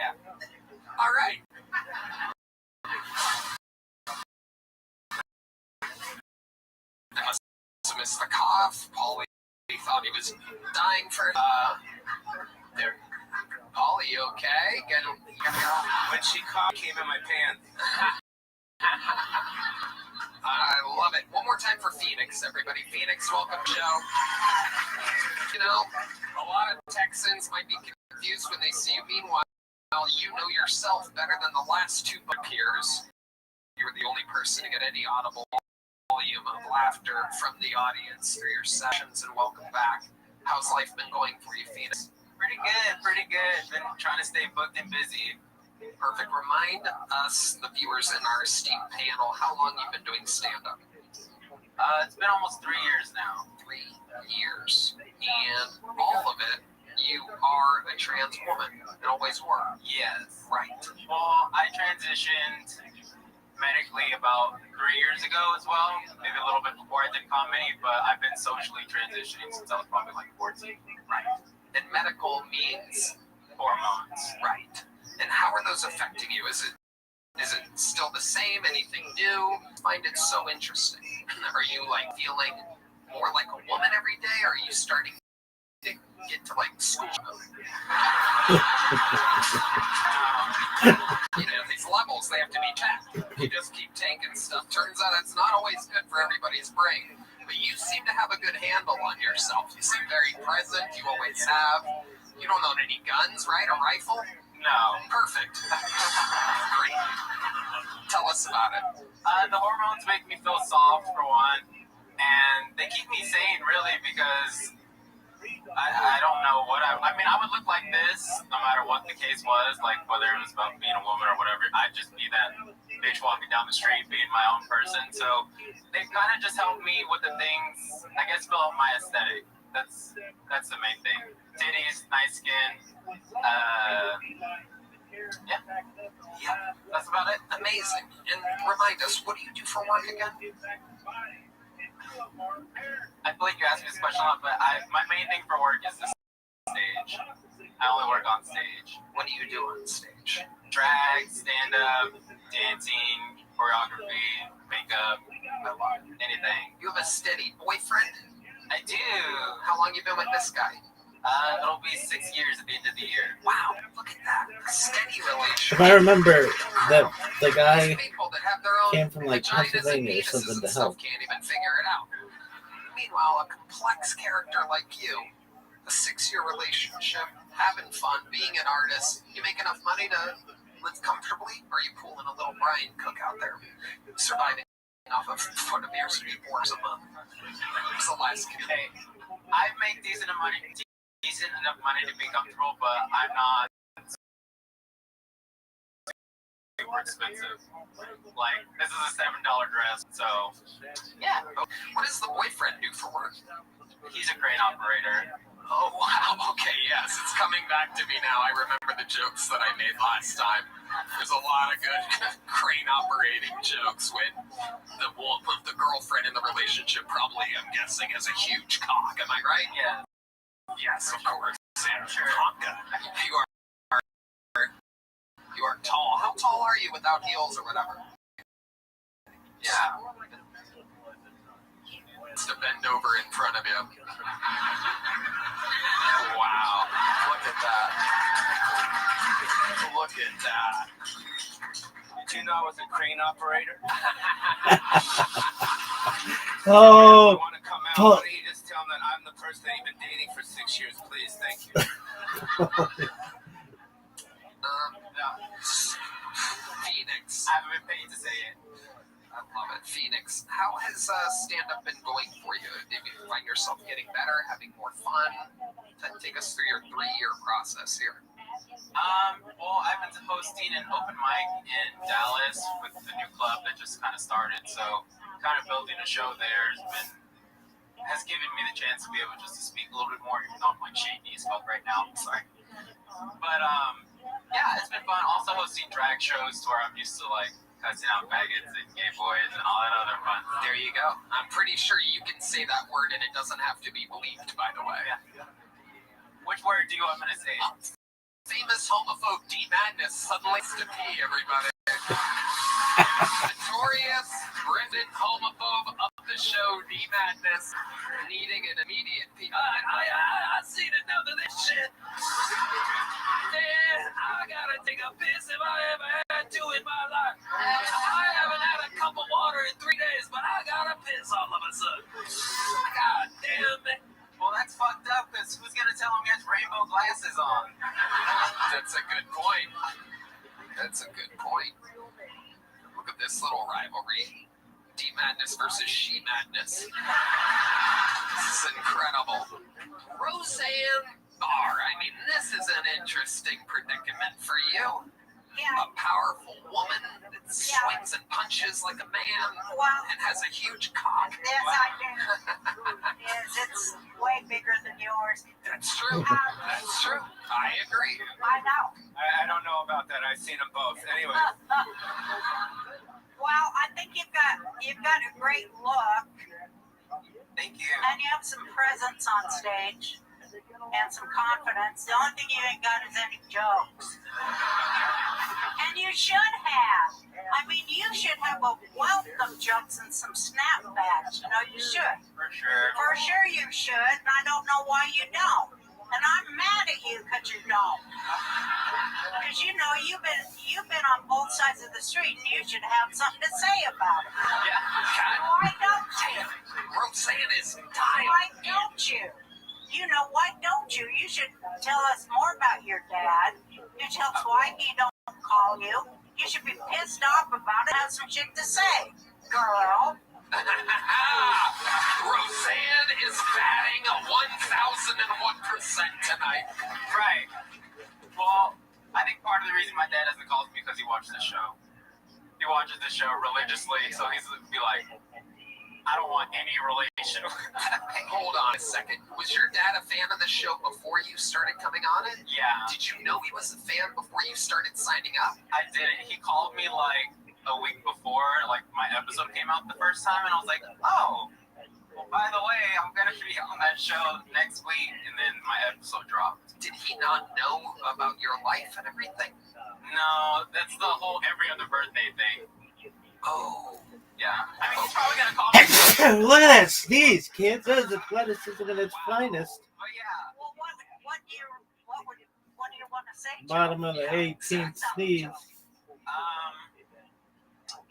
Yeah. All right. I must have missed the cough. Paulie thought he was dying for there. Paulie, you okay? When she coughed, came in my pants. I love it. One more time for Phoenix, everybody. Phoenix, welcome, show. You know, a lot of Texans might be confused when they see you. Meanwhile, you know yourself better than the last two peers. You're the only person to get any audible volume of laughter from the audience through your sessions, and welcome back. How's life been going for you, Phoenix? Pretty good. Been trying to stay booked and busy. Perfect. Remind us, the viewers in our esteemed panel, how long you've been doing stand-up. It's been almost 3 years now. 3 years. And all of it, you are a trans woman. And always were. Yes. Right. Well, I transitioned medically about 3 years ago as well. Maybe a little bit before I did comedy, but I've been socially transitioning since I was probably like 14. Right. And medical means hormones. Right. And how are those affecting you? Is it still the same? Anything new? I find it so interesting. Are you like feeling more like a woman every day? Or are you starting to get to like school? These levels, they have to be tapped. You just keep taking stuff. Turns out it's not always good for everybody's brain. But you seem to have a good handle on yourself. You seem very present. You always have. You don't own any guns, right? A rifle? No. Perfect. Great. Tell us about it. The hormones make me feel soft, for one. And they keep me sane, really, because I don't know what I mean, I would look like this no matter what the case was, like whether it was about being a woman or whatever. I'd just be that bitch walking down the street, being my own person. So they kind of just helped me with the things, I guess, fill out my aesthetic. That's the main thing. Titties, nice skin. Yeah, that's about it. Amazing. And remind us, what do you do for work again? I feel like you asked me this question a lot, but my main thing for work is the stage. I only work on stage. What do you do on stage? Drag, stand-up, dancing, choreography, makeup, anything. You have a steady boyfriend? I do. How long you been with this guy? It'll be 6 years at the end of the year. Wow, look at that. A steady relationship. If I remember, the guy People that have their own came from like vaginas and Pennsylvania or penises something and to stuff help. can't even figure it out. Meanwhile, a complex character like you, a 6-year relationship, having fun, being an artist, you make enough money to live comfortably? Or are you pulling a little Brian Cook out there, surviving off a foot of beer street wars a month? It's the last kid. Hey, I make decent enough money to be comfortable, but I'm not super expensive. Like, this is a $7 dress, so yeah. What does the boyfriend do for work? He's a crane operator. Oh, wow. Okay, yes. It's coming back to me now. I remember the jokes that I made last time. There's a lot of good crane operating jokes when the girlfriend in the relationship probably, I'm guessing, has a huge cock. Am I right? Yeah. Yes, of course. Sure. You are tall. How tall are you without heels or whatever? Yeah. It's to bend over in front of you. Wow. Look at that. Look at that. Did you know I was a crane operator? Oh, If you want to come out, why don't you just tell them that I'm the person that you've been dating for 6 years, please? Thank you. Phoenix. I haven't been paid to say it. I love it. Phoenix, how has stand-up been going for you? Did you find yourself getting better, having more fun? Take us through your 3-year process here. Well, I've been hosting an open mic in Dallas with the new club that just kind of started, so kind of building a show there has given me the chance to be able just to speak a little bit more, even though I'm like shaky as fuck right now. Sorry. But yeah, it's been fun. Also hosting drag shows to where I'm used to like cussing out faggots and gay boys and all that other fun. There you go. I'm pretty sure you can say that word and it doesn't have to be bleeped, by the way. Yeah. Which word do you want me to say? Famous homophobe D Madness suddenly to pee, everybody. Notorious Brendan homophobe of the show D Madness needing an immediate pee. I seen enough of this shit. Man, I gotta take a piss if I ever had to in my life. I haven't had a cup of water in 3 days, but I gotta piss all of a sudden. God damn it. Well, that's fucked up, because who's going to tell him he has rainbow glasses on? That's a good point. That's a good point. Look at this little rivalry. D Madness versus She Madness. This is incredible. Roseanne Barr, I mean, this is an interesting predicament for you. Yeah. A powerful woman that swings and punches like a man and has a huge cock. Yes, I do. Yes, it's way bigger than yours. That's true. That's true. I agree. I know. I don't know about that. I've seen them both. Anyway. Well, I think you've got a great look. Thank you. And you have some presence on stage and some confidence. The only thing you ain't got is any jokes. And you should have. I mean, you should have a wealth of jokes and some snapbacks. You know, you should. For sure. For sure you should, and I don't know why you don't. And I'm mad at you because you don't. Because you know you've been on both sides of the street, and you should have something to say about it. Yeah. Why don't you? Roseanne is dying. Why don't you? You know, why don't you? You should tell us more about your dad. You tell us why he don't call you. You should be pissed off about it. Have some shit to say, girl. Roseanne is batting a 1,001% tonight. Right. Well, I think part of the reason my dad doesn't call is because he watches the show. He watches the show religiously, so he's be like, I don't want any relation. Hey, hold on a second. Was your dad a fan of the show before you started coming on it? Yeah. Did you know he was a fan before you started signing up? I didn't. He called me like a week before, like my episode came out the first time, and I was like, oh, well, by the way, I'm gonna be on that show next week, and then my episode dropped. Did he not know about your life and everything? No, that's the whole every other birthday thing. Oh. Yeah. I mean, he's probably gonna call me. Look at that sneeze, kids. That is athleticism at its finest. But yeah. Well, what do you want to say? Bottom of the 18th sneeze.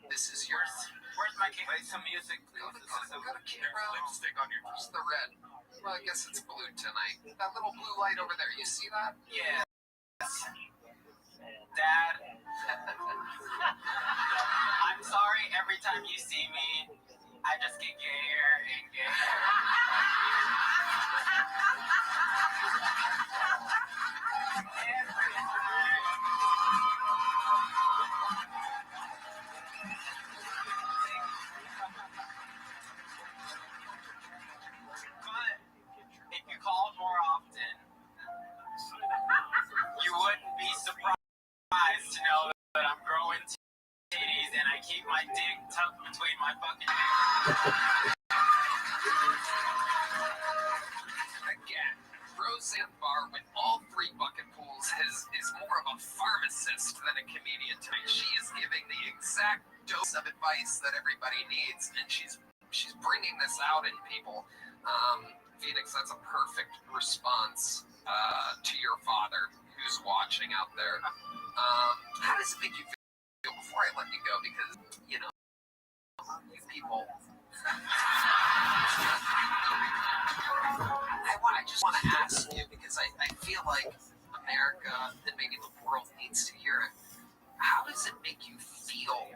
This is yours. Where's my key? Play some music. Go to camera. Lipstick on your Where's the red? Well, I guess it's blue tonight. That little blue light over there. You see that? Yeah. Dad. I'm sorry, every time you see me, I just get gayer and gayer. But if you called more often, you wouldn't be surprised to know that I'm growing titties and I keep my dick tucked between my fucking hands. Again, Roseanne Barr with all 3 bucket pools is more of a pharmacist than a comedian tonight. She is giving the exact dose of advice that everybody needs, and she's bringing this out in people. Phoenix, that's a perfect response to your father who's watching out there. How does it make you feel before I let you go? Because, you know, you people... I just want to ask you, because I feel like America and maybe the world needs to hear it. How does it make you feel,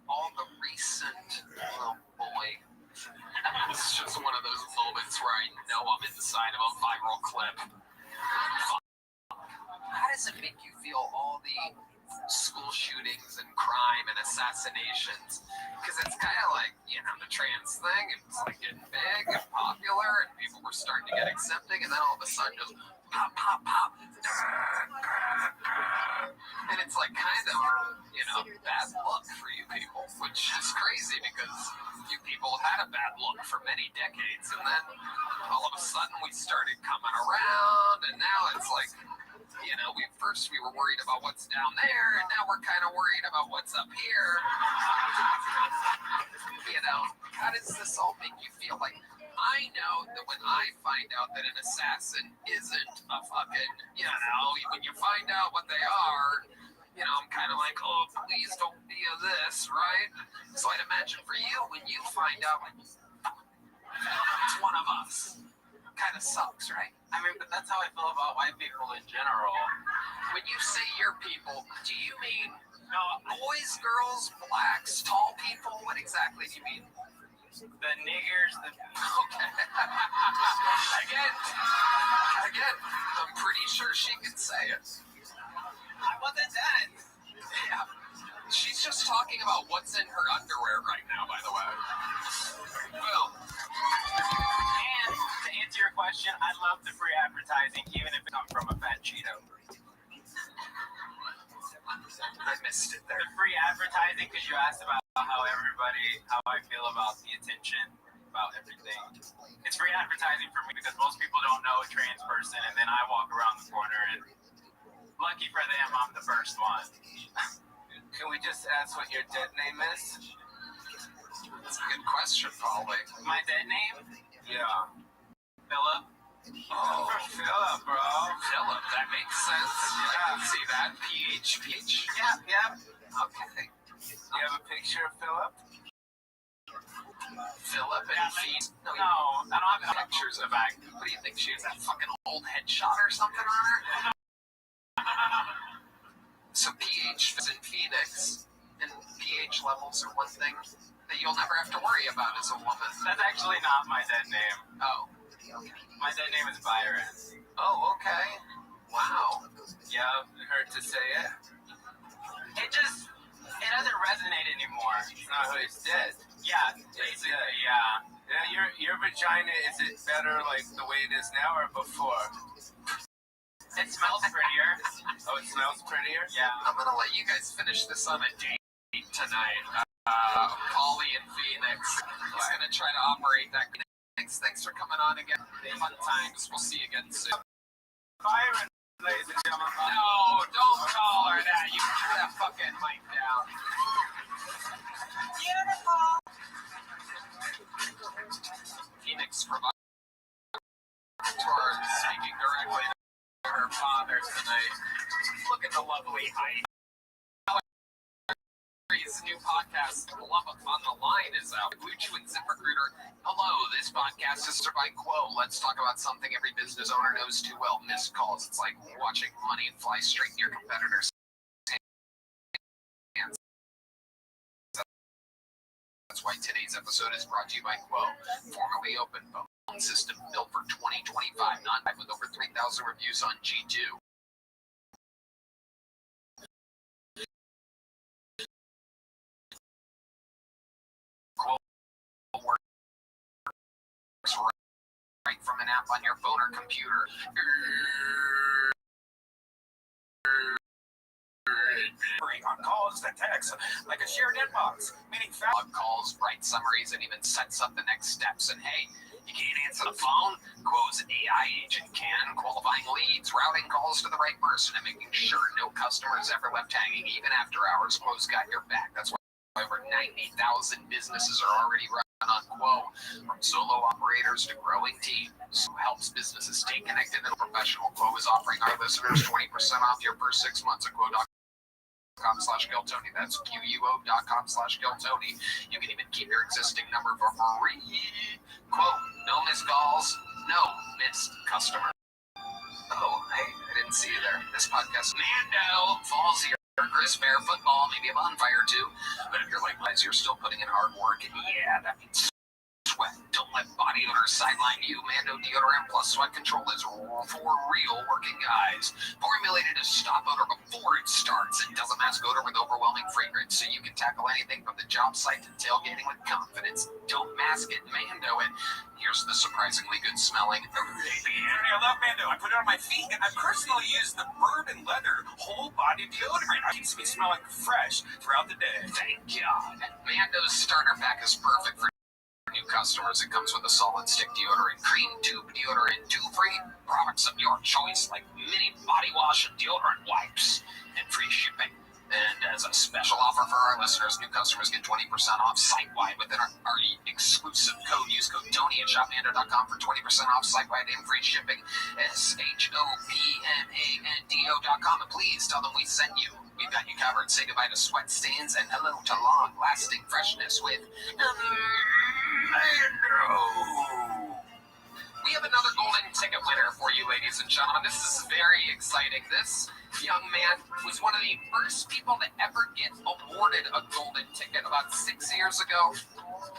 all the recent, oh boy, it's just one of those moments where I know I'm inside of a viral clip. How does it make you feel, all the school shootings and crime and assassinations? Because it's kind of like, you know, the trans started getting big and popular, and people were starting to get accepting, and then all of a sudden just pop, pop, pop. And it's like kind of, bad luck for you people, which is crazy because you people had a bad look for many decades, and then all of a sudden we started coming around, and now it's like, we were worried about what's down there, and now we're kind of worried about what's up here. How does this all make you feel? Like, I know that when I find out that an assassin isn't a fucking, when you find out what they are, I'm kind of like, oh, please don't be a this, right? So I'd imagine for you, when you find out it's one of us, kind of sucks, right? I mean, but that's how I feel about white people in general. When you say your people, do you mean boys, girls, blacks, tall people? What exactly do you mean? The niggers, Okay. Again, I'm pretty sure she can say it. I wasn't done. Yeah. She's just talking about what's in her underwear right now, by the way. Well. And to answer your question, I love the free advertising, even if it comes from a fat Cheeto. I missed it there. The free advertising, because you asked about how I feel about the attention, about everything. It's free advertising for me because most people don't know a trans person, and then I walk around the corner, and lucky for them, I'm the first one. Can we just ask what your dead name is? That's a good question, probably. My dead name? Yeah. Philip. Oh, Philip, bro. Philip, that makes sense. Yeah, I can see that. PH. Yeah. Okay. You have a picture of Philip? Philip and feet? No, I don't have pictures of that. What do you think? She has that fucking old headshot or something on her? So PH is in Phoenix, and pH levels are one thing that you'll never have to worry about as a woman. That's actually not my dead name. Oh. My dead name is Byron. Oh, okay. Wow. Yeah, heard to say it. It doesn't resonate anymore. It's not who is dead. Yeah, basically, yeah. Yeah, your vagina, is it better like the way it is now or before? It smells prettier. Oh, it smells prettier? Yeah. I'm gonna let you guys finish this on a date tonight. Polly in Phoenix. He's gonna try to operate that. Thanks for coming on again. Fun times. We'll see you again soon. Byron, ladies and gentlemen. No, don't call her that. You put that fucking mic down. Beautiful. Phoenix provider speaking directly to her father tonight. Look at the lovely height. His new podcast, Love on the Line, is out. Blue Chew and ZipRecruiter. Hello, this podcast is by Quo. Let's talk about something every business owner knows too well. Missed calls. It's like watching money fly straight in your competitors' hands. That's why today's episode is brought to you by Quo, formerly Open Phone System, built for 2025, not with over 3,000 reviews on G2. Right from an app on your phone or computer. On calls that text like a shared inbox, meaning log calls, write summaries, and even sets up the next steps. And hey, you can't answer the phone? Quo's AI agent can, qualifying leads, routing calls to the right person, and making sure no customer is ever left hanging, even after hours. Quo's got your back. That's why over 90,000 businesses are already run on Quo, from solo operators to growing teams. Who helps businesses stay connected and professional. Quo is offering our listeners 20% off your first 6 months at Quo.com/GilTony. That's QUO.com/GilTony. You can even keep your existing number for free. Quo, no missed calls, no missed customer. Oh, hey, I didn't see you there. This podcast, Mando, falls here. Chris Bear, football, maybe a bonfire too. But if you're like Les, you're still putting in hard work. Yeah, that means sweat. Don't let body body odor sideline you. Mando deodorant plus sweat control is for real working guys. Formulated to stop odor before it starts. It doesn't mask odor with overwhelming fragrance, so you can tackle anything from the job site to tailgating with confidence. Don't mask it, Mando it. Here's the surprisingly good smelling. I love Mando. I put it on my feet. I personally use the bourbon leather whole body deodorant. It keeps me smelling fresh throughout the day. Thank God. Mando's starter pack is perfect for new customers. It comes with a solid stick deodorant, cream tube deodorant, dew-free products of your choice like mini body wash and deodorant wipes, and free shipping. And as a special offer for our listeners, new customers get 20% off site-wide with our exclusive code. Use code Tony at shopmando.com for 20% off site-wide and free shipping. SHOPMANDO.com. And please tell them we sent you. We've got you covered. Say goodbye to sweat stains and hello to long-lasting freshness with Mando. We have another golden ticket winner for you, ladies and gentlemen. This is very exciting. This young man was one of the first people to ever get awarded a golden ticket about 6 years ago.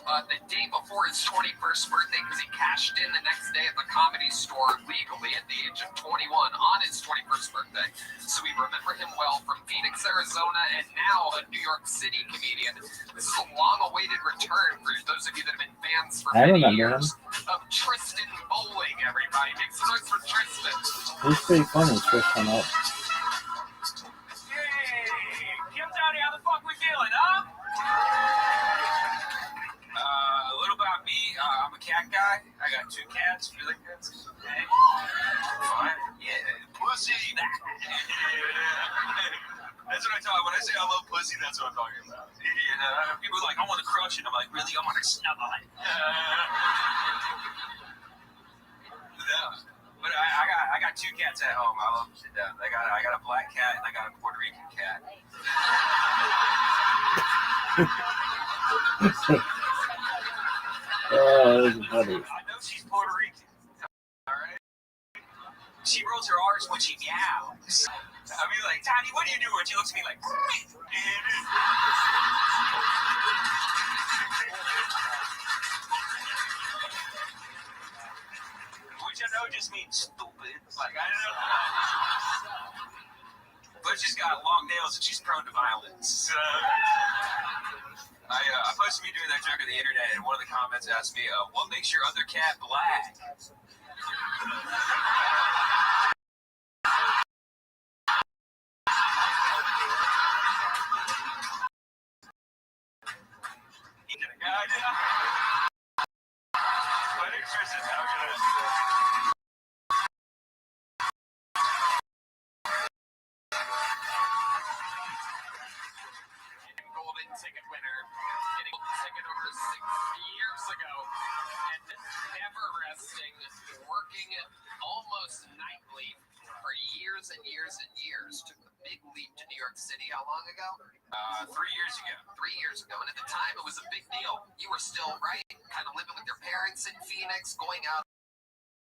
The day before his 21st birthday, because he cashed in the next day at the Comedy Store legally at the age of 21 on his 21st birthday. So we remember him well from Phoenix, Arizona, and now a New York City comedian. This is a long-awaited return for those of you that have been fans for many years of Tristan Bowling, everybody. Make some noise for Tristan. He's pretty funny, Tristan. Hey, Kim Tony, how the fuck we feeling, huh? A little about me. I'm a cat guy. I got 2 cats. You like cats? Okay. Fine. Yeah. Pussy. That's what I talk. When I say I love pussy, that's what I'm talking about. People are like, I want to crush it. I'm like, really? I want to snuggle it. Yeah. But I got 2 cats at home. I love them to death. I got a black cat and I got a Puerto Rican cat. Oh, that's funny. I know she's Puerto Rican. All right. She rolls her R's when she meows. I mean, like, Tiny, what do you do? And she looks at me like, which I know just means stupid. Like, I don't know. But she's got long nails and she's prone to violence. I posted me doing that joke on the internet, and one of the comments asked me, what makes your other cat black? Golden ticket winner, getting a ticket over 6 years ago, and never resting, working almost nightly for years and years and years. Took the big leap to New York City. How long ago? 3 years ago. 3 years ago, and at the time it was a big deal. You were still kind of living with your parents in Phoenix, going out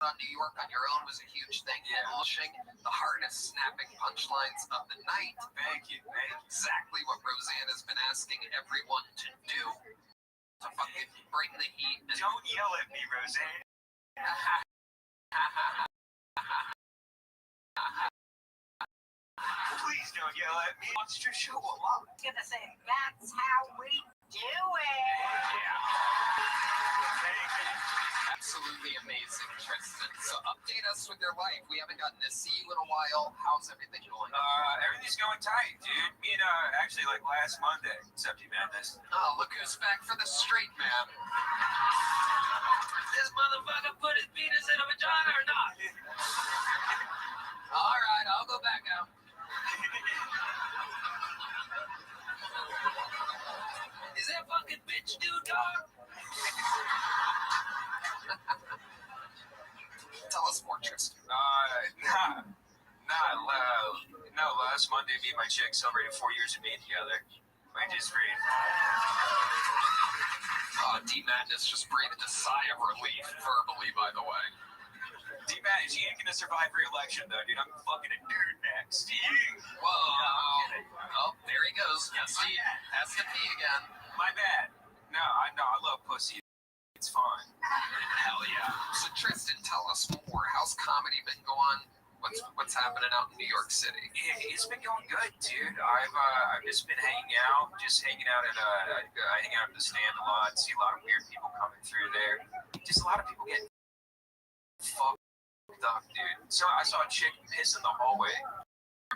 on New York on your own was a huge thing. Yeah. Publishing the hardest snapping punchlines of the night. Thank you, man. Exactly what Roseanne has been asking everyone to do. To fucking bring the heat. And don't yell at me, Roseanne. Please don't yell at me. Watch your show a lot. I'm gonna say that's how we do it. Yeah. Absolutely amazing, Tristan. So update us with your life. We haven't gotten to see you in a while. How's everything going? Everything's going tight, dude. Me and actually like last Monday, Septi Madness. Oh, look who's back for the straight man. This motherfucker put his penis in a vagina or not? All right, I'll go back out. Is that fucking bitch dude, dog? Tell us more, Tristan. No, last Monday, me and my chick celebrated 4 years of being together. Which is great. D-Madness just breathed a sigh of relief, verbally, by the way. D-Madness, he ain't gonna survive re-election, though, dude. I'm fucking a dude next. Whoa. Oh, there he goes. Has to pee again. My bad. No, I love pussy. It's fun. Hell yeah. So Tristan, tell us more. How's comedy been going? What's happening out in New York City? It's been going good, dude. I've just been hanging out at I hang out at the stand a lot. See a lot of weird people coming through there. Just a lot of people getting fucked up, dude. So I saw a chick piss in the hallway.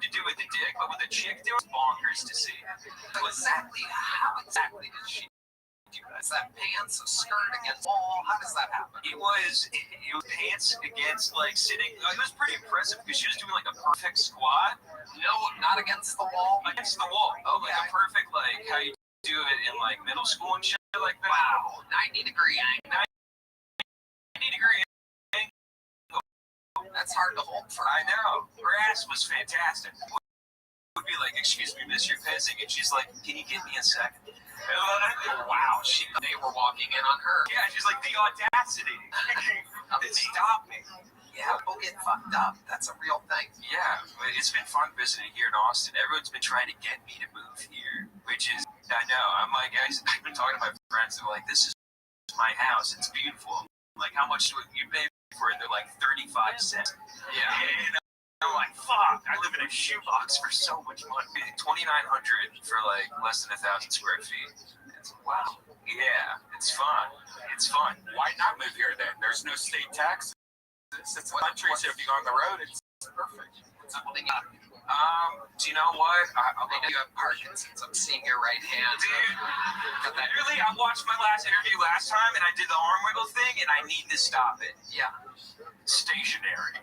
To do with the dick, but with a chick, there was bonkers to see. How exactly did she do that? Is that pants, a skirt against the wall? How does that happen? It was pants against like sitting. It was pretty impressive because she was doing like a perfect squat. No, not against the wall. Against the wall. Oh, like a perfect like how you do it in like middle school and shit like that. Wow, 90-degree angle. 90-degree. That's hard to hold for. I know. Her ass was fantastic. Would be like, "Excuse me, miss, you're pissing," and she's like, "Can you give me a second?" Wow, they were walking in on her. Yeah, she's like, the audacity. Stop me. Yeah, we'll get fucked up. That's a real thing. Yeah, but it's been fun visiting here in Austin. Everyone's been trying to get me to move here, which is, I know. I'm like, I've been talking to my friends. They're like, "This is my house. It's beautiful." I'm like, "How much do you pay for it?" They're like, 35 cents. Yeah. And I'm like, fuck, I live in a shoebox for so much money. 2,900 for like less than 1,000 square feet. Wow. Yeah, it's fun. It's fun. Why not move here then? There's no state tax. It's a country, so if you go on the road, it's perfect. Do you know what? I know you have Parkinson's. I'm seeing your right hand. Dude, literally, I watched my last interview last time, and I did the arm wiggle thing, and I need to stop it. Yeah. Stationary.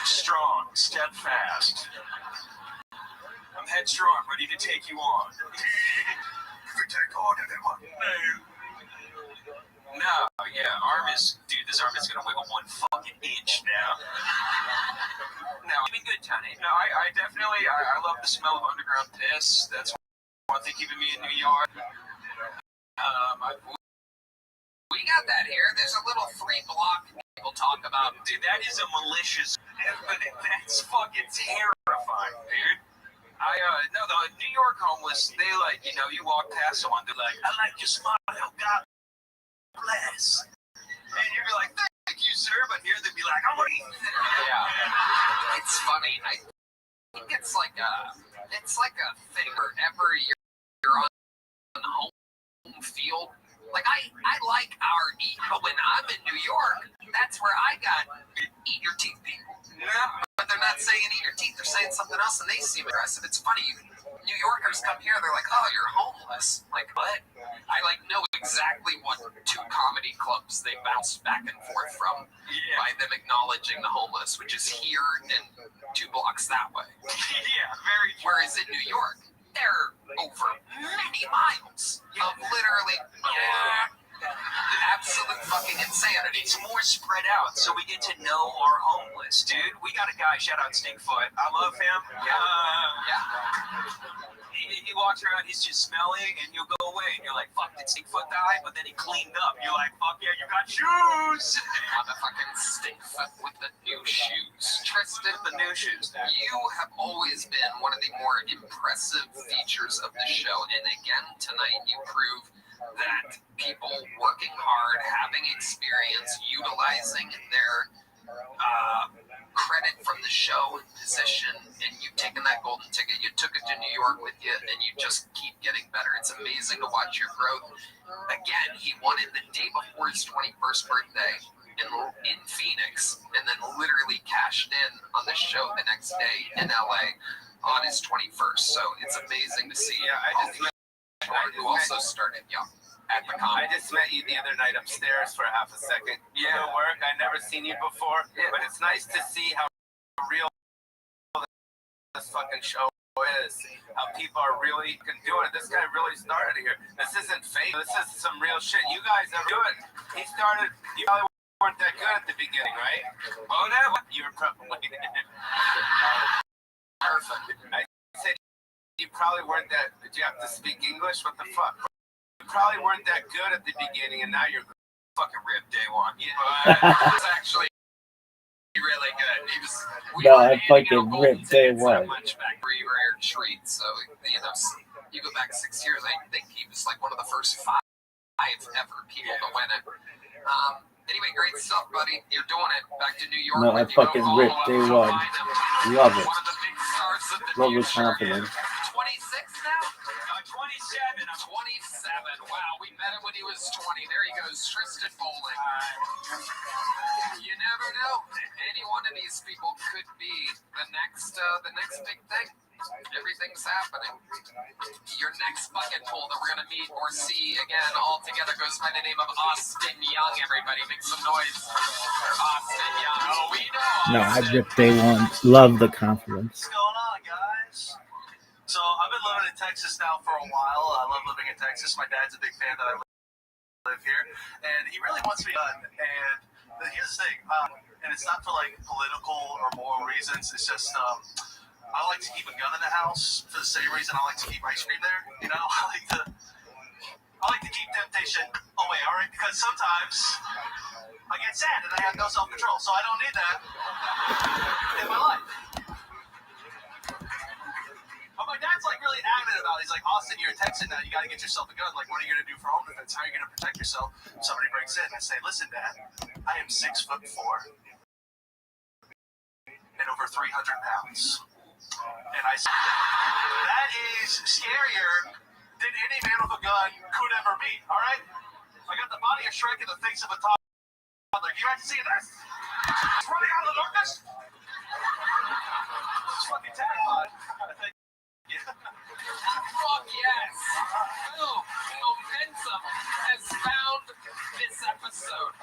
Strong, step fast. I'm headstrong, ready to take you on. Take on everyone. No, yeah, this arm is gonna wiggle 1 fucking inch now. No, it's been good, Tony. No, I definitely, I love the smell of underground piss. That's one thing keeping me in New York. We got that here. There's a little 3-block people talk about. Dude, that is a malicious, but that's fucking terrifying, dude. No, the New York homeless, they like, you walk past someone, they're like, "I like your smile, God bless." And you'd be like, "Thank you, sir," but here they'd be like, "I'm ready." Yeah. It's funny. I think it's like a thing wherever you're on home field. Like, I like our eat, but when I'm in New York, that's where I got eat your teeth people. Yeah. But they're not saying eat your teeth, they're saying something else, and they seem aggressive. It's funny, New Yorkers come here, they're like, "Oh, you're homeless." Like, what? I know exactly what 2 comedy clubs they bounce back and forth from by them acknowledging the homeless, which is here and 2 blocks that way. Yeah, very true. Whereas in New York, they're over many miles of literally absolute fucking insanity. It's more spread out, so we get to know our homeless, dude. We got a guy, shout out Stinkfoot. I love him. He walks around, he's just smelling, and you'll go away, and you're like, "Fuck, did Stinkfoot die?" But then he cleaned up. You're like, "Fuck yeah, you got shoes!" Motherfucking Stinkfoot with the new shoes. Tristan, the new shoes. You have always been one of the more impressive features of the show, and again, tonight you prove that people working hard, having experience, utilizing their credit from the show and position, and you've taken that golden ticket, you took it to New York with you, and you just keep getting better. It's amazing to watch your growth. Again, he won it the day before his 21st birthday in Phoenix, and then literally cashed in on the show the next day in LA on his 21st. So it's amazing to see. Who also started young at the con. I just met you the other night upstairs for half a second. Yeah, work. I never seen you before, but it's nice to see how real this fucking show is. How people are really doing it. This guy really started here. This isn't fake. This is some real shit. You guys are good. He started. You probably weren't that good at the beginning, right? Oh no, you were probably. Perfect. I said you probably weren't that. Did you have to speak English? What the fuck? You probably weren't that good at the beginning, and now you're fucking ripped day one. Yeah, it was actually really good. I fucking ripped day one. Much back where you were a treat. So you go back 6 years. I think he was like one of the first 5 ever people to win it. Anyway, great stuff, buddy. You're doing it. Back to New York. No, I fucking ripped day one. Love it. One of the big stars of the Love the future. confidence. 26 now? 27. 27. Wow, we met him when he was 20. There he goes, Tristan Bowling. You never know. Any one of these people could be the next big thing. Everything's happening. Your next bucket pool that we're going to meet or see again all together goes by the name of Austin Young. Everybody make some noise. Austin Young. Oh, we know. No, I ripped day one. Love the confidence. What's going on, guys? So I've been living in Texas now for a while. I love living in Texas. My dad's a big fan that I live here, and he really wants me done. And here's the thing, and it's not for like political or moral reasons. It's just I like to keep a gun in the house for the same reason I like to keep ice cream there. You know, I like to keep temptation away. All right, because sometimes I get sad and I have no self-control, so I don't need that in my life. But my dad's like really adamant about it. He's like, Austin, you're in Texas now. You got to get yourself a gun. Like, what are you going to do for home defense? How are you going to protect yourself? Somebody breaks in. I say, listen, Dad, I am 6'4" and over 300 pounds. And I said, that is scarier than any man with a gun could ever be. All right? I got the body of Shrek and the face of a toddler. You guys see this? It's running out of the darkness. It's fucking terrifying. Fuck yes. Boom. Momentum has found this episode.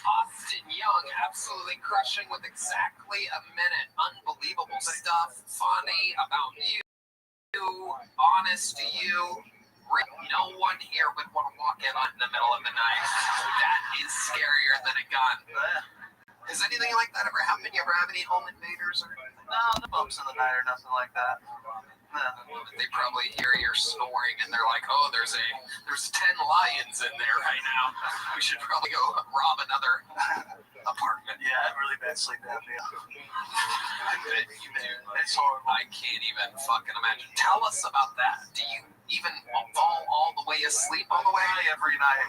Austin Young absolutely crushing with exactly a minute. Unbelievable stuff. Funny about you. Honest to you. No one here would want to walk in on in the middle of the night. That is scarier than a gun. Has anything like that ever happened? You ever have any home invaders or anything? No, the bumps in the night or nothing like that. No. They probably hear your snoring and they're like, "Oh, there's 10 lions in there right now. We should probably go rob another apartment." Yeah, I have really bad sleep apnea. I bet you do. It's horrible. I can't even fucking imagine. Tell us about that. Do you even fall all the way asleep all the way? Every night.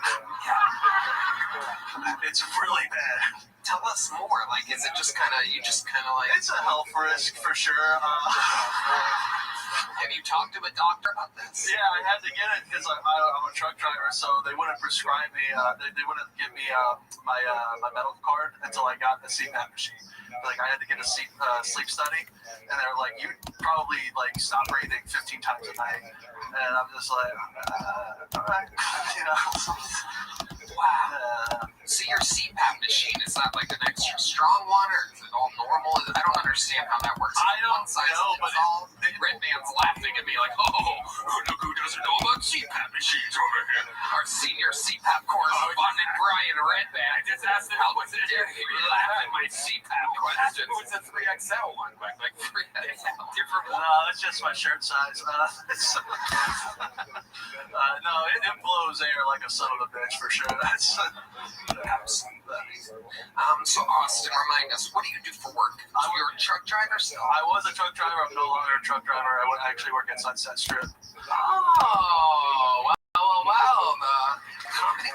It's really bad. Tell us more. Like, is it just kind of like... It's a health risk for sure. Have you talked to a doctor about this? Yeah, I had to get it because I'm a truck driver, so they wouldn't prescribe me. They wouldn't give me my medical card until I got the CPAP machine. Like, I had to get a sleep study, and they were like, "You probably like stop breathing 15 times a night," and I'm just like, "All right," you know. Wow. So your CPAP machine, is that like an extra strong one, or is it all normal? I don't understand how that works. I don't know, but Red Man's laughing at me like, "Oh, look who doesn't know about CPAP machines over here." Our senior CPAP correspondent, Brian Redman. I just asked him, how dare you laugh at my CPAP questions? What's the 3XL one? Like 3XL, different one? No, it's just my shirt size. No, it blows air like a son of a bitch for sure. That's absolutely. So Austin, remind us, what do you do for work? You're a truck driver still? I was a truck driver. I'm no longer a truck driver. I actually work at Sunset Strip. Oh, well.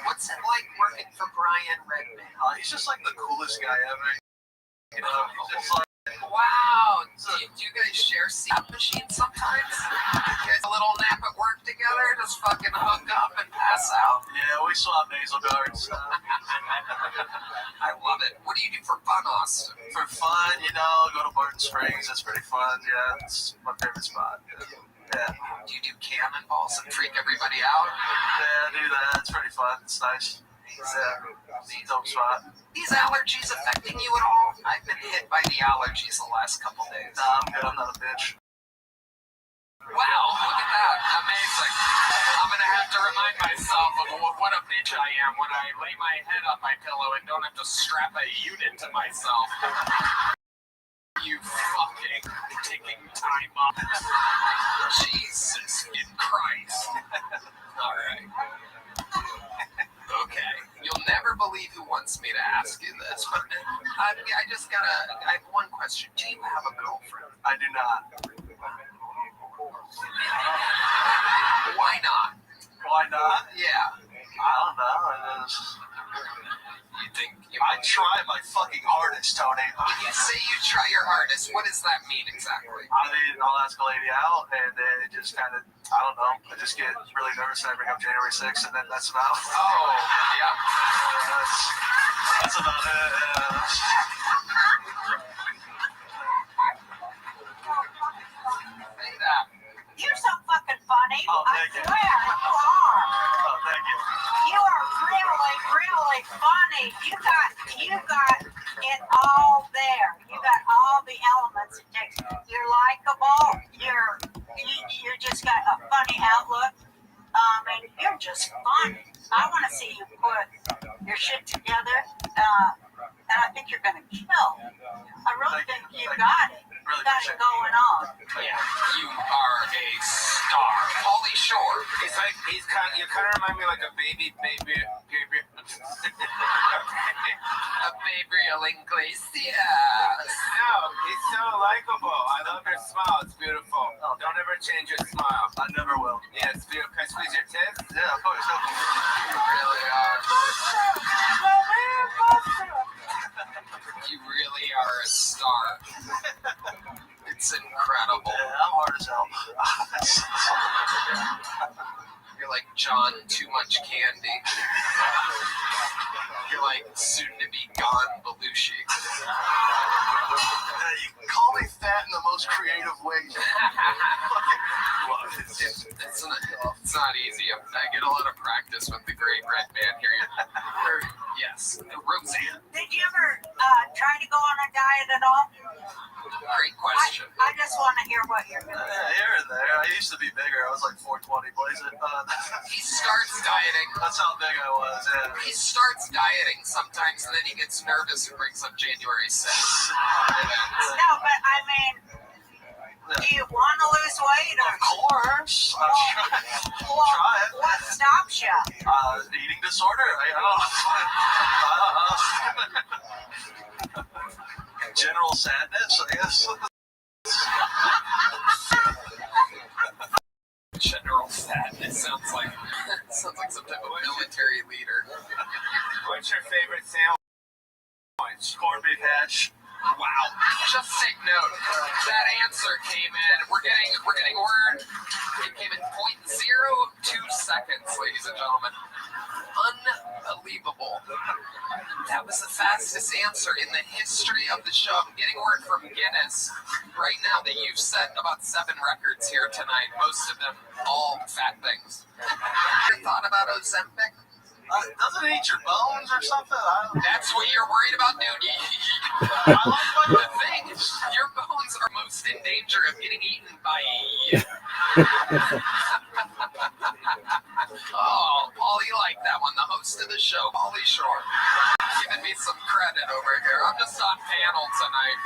What's it like working for Brian Redman? He's just like the coolest guy ever. You know, he's just like, wow. Do you guys share CPAP machines sometimes? You guys a little nap at work together? Just fucking hook up and pass out? Yeah, we swap nasal guards. I love it. What do you do for fun, Austin? For fun, you know, go to Barton Springs. That's pretty fun. Yeah, it's my favorite spot. Yeah. Do you do cannonballs and freak everybody out? Yeah, I do that. It's pretty fun. It's nice. It's a dope spot. These allergies affecting you at all? I've been hit by the allergies the last couple days. Nah, I'm good. I'm not a bitch. Wow, look at that. Amazing. I'm going to have to remind myself of what a bitch I am when I lay my head on my pillow and don't have to strap a unit to myself. You fucking taking time up. Jesus in Christ. All right. Okay. You'll never believe who wants me to ask you this, but I have one question. Do you have a girlfriend? I do not. Why not? Why not? Yeah. I don't know. You think I try my fucking hardest, Tony. When you say you try your hardest, what does that mean exactly? I mean, I'll ask a lady out, and then it just kind of, I don't know, I just get really nervous and I bring up January 6th, and then that's about it. Oh, yeah. That's about it. Say that. You're so fucking funny. Oh, I thank you. swear, you are. Oh, thank you. You are really, really funny. You got it all there. You got all the elements it takes. You're likable. You just got a funny outlook. And you're just funny. I want to see you put your shit together. And I think you're gonna kill. I really think you got it. You got it going on. Yeah, you are a star. Pauly Shore. You kind of remind me like a baby. A Gabriel Iglesias. No, he's so likable. I love your smile. It's beautiful. Don't ever change your smile. I never will. Yeah, it's beautiful. Can I squeeze your tits? Yeah, of course. You really are. You really are a star. It's incredible. Yeah, I'm hard as hell. You're like John Too Much Candy. You're like soon-to-be gone Belushi. You can call me fat in the most creative ways. It's not easy. I get a lot of practice with the great red man here. Yes, Roseanne. Did you ever try to go on a diet at all? Great question. I just want to hear what you're doing. Yeah, here and there. I used to be bigger. I was like 420, blaze it. He starts dieting. That's how big I was, yeah. He starts dieting sometimes, and then he gets nervous and brings up January 6th. No, but I mean, do you want to lose weight? Or? Of course. Try it. What stops you? Eating disorder? I don't know. General sadness, I guess. General sadness sounds like some type of military leader. What's your favorite sandwich? Corned beef hash. Wow. Just take note. That answer came in. We're getting word. It came in 0.02 seconds, ladies and gentlemen. Unbelievable. That was the fastest answer in the history of the show. I'm getting word from Guinness right now that you've set about 7 records here tonight. Most of them all fat things. You thought about Ozempic? Doesn't it eat your bones or something? That's what you're worried about, dude. The thing is, your bones are most in danger of getting eaten by you. Oh, Pauly liked that one. The host of the show, Pauly Shore. Giving me some credit over here. I'm just on panel tonight.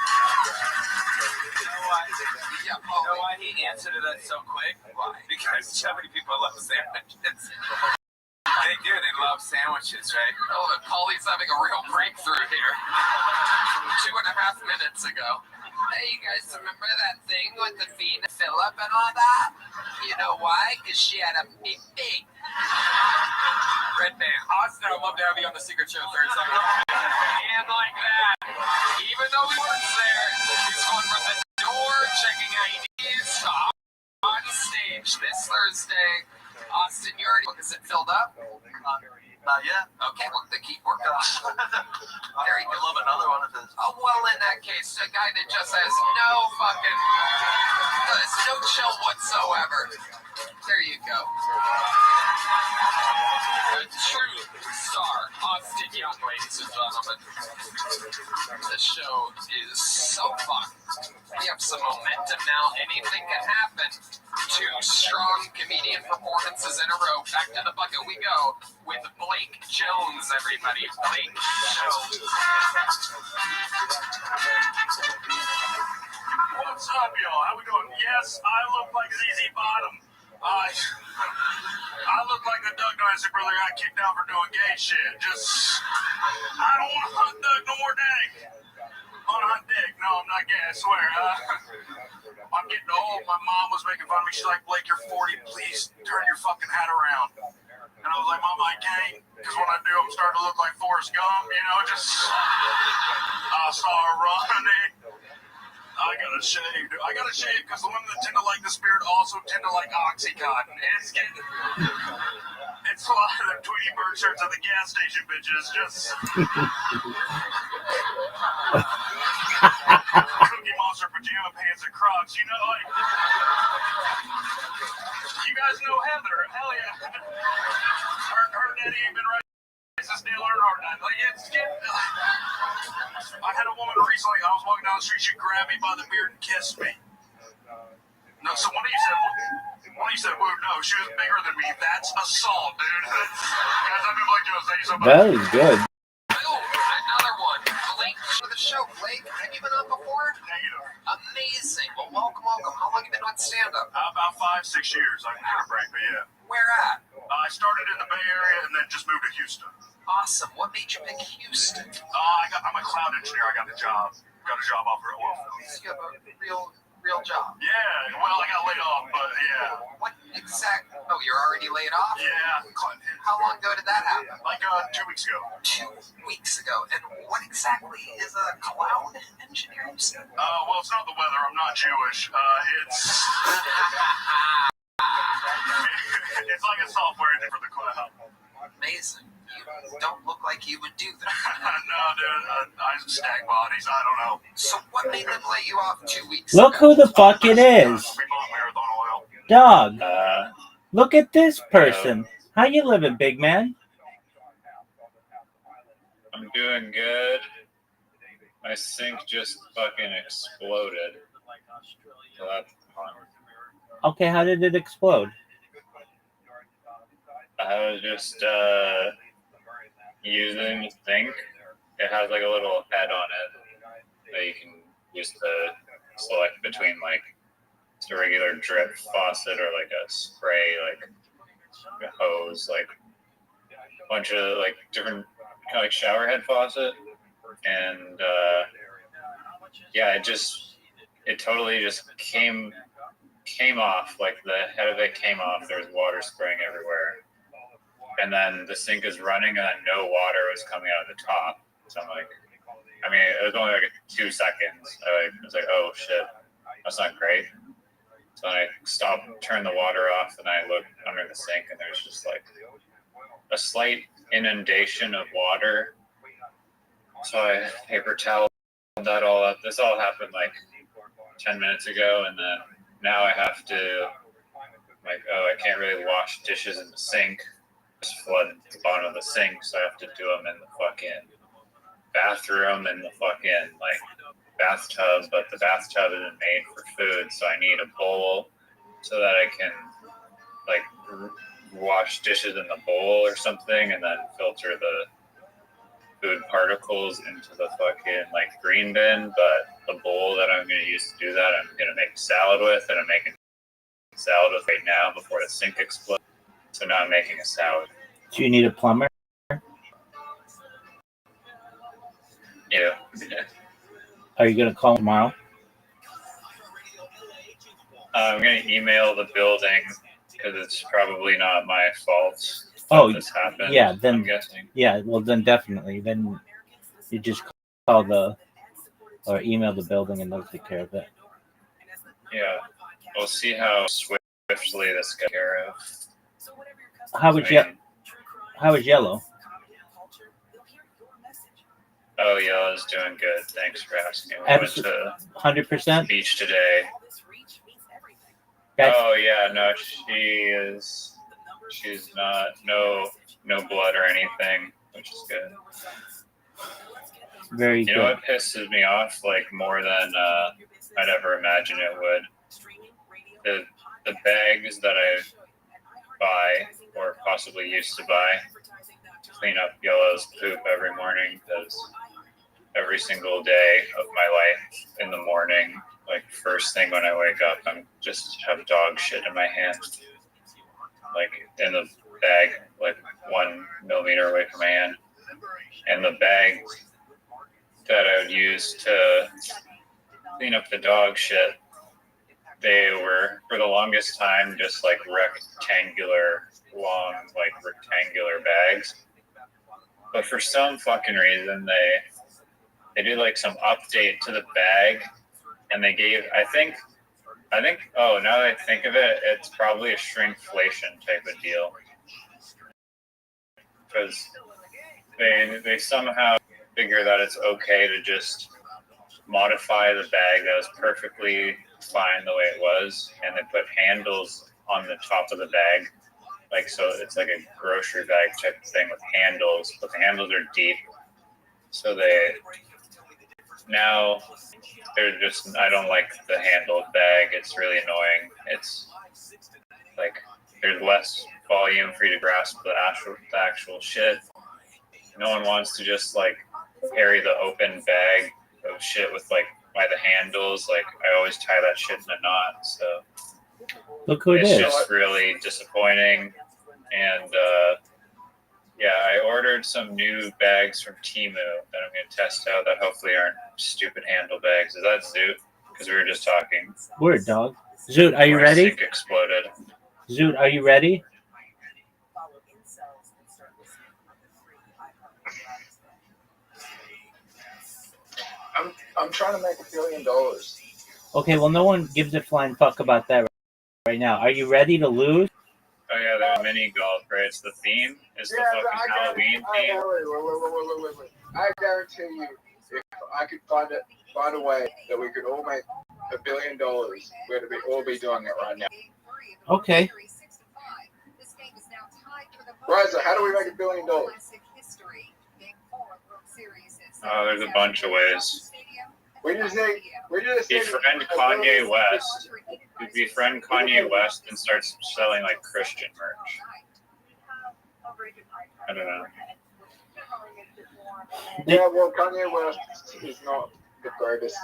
You know why? Yeah, You know why he answered it so quick? Why? Because so many people love sandwiches. They do. They love sandwiches, right? Oh, and Pauly's having a real breakthrough here. 2.5 minutes ago. Hey, you guys remember that thing with the Fiend Phillip and all that? You know why? Because she had a big thing. Red Band. Austin, I'd love to have you on the Secret Show Thursday. And like that, even though he works there, he's going from the door, checking IDs, to on stage this Thursday. Austin, you already, is it filled up? Not yet. Okay, well, they keep working on it. There you go. I'd love another one of his. Oh, well, in that case, a guy that just has no chill whatsoever. There you go. A true star, Austin Young, ladies and gentlemen. The show is so fun. We have some momentum now. Anything can happen. 2 strong comedian performances in a row. Back to the bucket we go with Blake Jones, everybody. Blake Jones. What's up, y'all? How we doing? Yes, I look like ZZ Bottom. I look like a duck dynasty brother got kicked out for doing gay shit. I don't want to hunt duck no more dick. I want to hunt dick. No, I'm not gay, I swear. I'm getting old. My mom was making fun of me. She's like, Blake, you're 40. Please turn your fucking hat around. And I was like, Mom, I can't, because when I do, I'm starting to look like Forrest Gump, you know, just, I saw her running. I gotta shave, dude. I gotta shave, because the women that tend to like the spirit also tend to like Oxycontin. It's getting, it's a lot of the Tweety Bird shirts at the gas station, bitches, just... Cookie Monster pajama pants and Crocs, you know, like... You guys know Heather, hell yeah. Her daddy ain't been right since Dale Earnhardt died. Like, it's getting... I had a woman recently, I was walking down the street, she grabbed me by the beard and kissed me. No, so one of you said, whoa, no, she was bigger than me. That's assault, dude. Guys, I've been like, to say something. That is good. Another one. Blake to the show. Blake, have you been on before? Negative. Amazing. Well, welcome. How long have you been doing stand-up? About 5-6 years. I can take a break, but yeah. Where at? I started in the Bay Area and then just moved to Houston. Awesome. What made you pick Houston? I'm a cloud engineer. I got a job offer at Wolf. So you have a real job. Yeah. Well, I got laid off, but yeah. What exact? Oh, you're already laid off? Yeah. How long ago did that happen? Like 2 weeks ago. 2 weeks ago. And what exactly is a cloud engineer? Well, it's not the weather. I'm not Jewish. It's it's like a software engine for the cloud. Amazing. You don't look like you would do that. No, dude. I stack bodies. I don't know. So what made them lay you off 2 weeks Look ago? who the fuck it is. Dog. Look at this person. How you living, big man? I'm doing good. My sink just fucking exploded. So that's fun. Okay, how did it explode? I was just using the sink. It has like a little head on it that you can use to select between like a regular drip faucet or like a spray, like a hose, like a bunch of like different kind of like shower head faucet. And yeah, it totally just came off, like the head of it came off. There was water spraying everywhere. And then the sink is running and no water was coming out of the top. So I'm like, I mean, it was only like 2 seconds. I was like, oh shit, that's not great. So I stopped, turned the water off, and I looked under the sink and there's just like a slight inundation of water. So I paper toweled that all up. This all happened like 10 minutes ago, and then now I have to, like, I can't really wash dishes in the sink. Just flood the bottom of the sink, so I have to do them in the fucking bathroom and the fucking, like, bathtub, but the bathtub isn't made for food, so I need a bowl so that I can, like, wash dishes in the bowl or something, and then filter the food particles into the fucking like green bin. But the bowl that I'm going to use to do that, I'm going to make salad with, and I'm making salad with right now before the sink explodes. So now I'm making a salad. Do you need a plumber? Yeah. Are you going to call tomorrow? I'm going to email the building because it's probably not my fault. This happened, yeah, then I'm guessing. Yeah, well then definitely. Then you just call or email the building and they'll take care of it. Yeah, we'll see how swiftly this gets care of. How was Yellow? Oh, Yellow's doing good. Thanks for asking. We went to 100% beach today. Oh yeah, no, she's not no blood or anything, which is good. Very good. You know what pisses me off like more than I'd ever imagine it would? The bags that I buy or possibly used to buy to clean up Yellow's poop every morning, because every single day of my life in the morning, like first thing when I wake up, I'm just have dog shit in my hand, like in the bag, like 1 millimeter away from my hand. And the bag that I would use to clean up the dog shit, they were for the longest time just like rectangular bags. But for some fucking reason they did like some update to the bag, and they gave I think oh, now that I think of it, it's probably a shrinkflation type of deal, because they somehow figure that it's okay to just modify the bag that was perfectly fine the way it was, and they put handles on the top of the bag, like so it's like a grocery bag type of thing with handles, but the handles are deep, so they're just, I don't like the handled bag. It's really annoying. It's like there's less volume for you to grasp the actual shit. No one wants to just like carry the open bag of shit with like by the handles. Like I always tie that shit in a knot. So look who it it's is. just really disappointing. And yeah, I ordered some new bags from Temu that I'm going to test out that hopefully aren't stupid handle bags. Is that Zoot? Because we were just talking. Word, dog. Zoot, are you My ready? sink exploded. Zoot, are you ready? I'm trying to make $1 billion. Okay, well, no one gives a flying fuck about that right now. Are you ready to lose? Oh yeah, there's mini golf, right? It's the theme. It's the fucking Halloween theme. Wait. I guarantee you, if I could find a way that we could all make $1 billion, we'd all be doing it right now. Okay. Riza, how do we make $1 billion? Oh, there's a bunch of ways. We just need Befriend Kanye West. Befriend Kanye West and start selling like Christian merch. I don't know. Yeah, well, Kanye West is not the greatest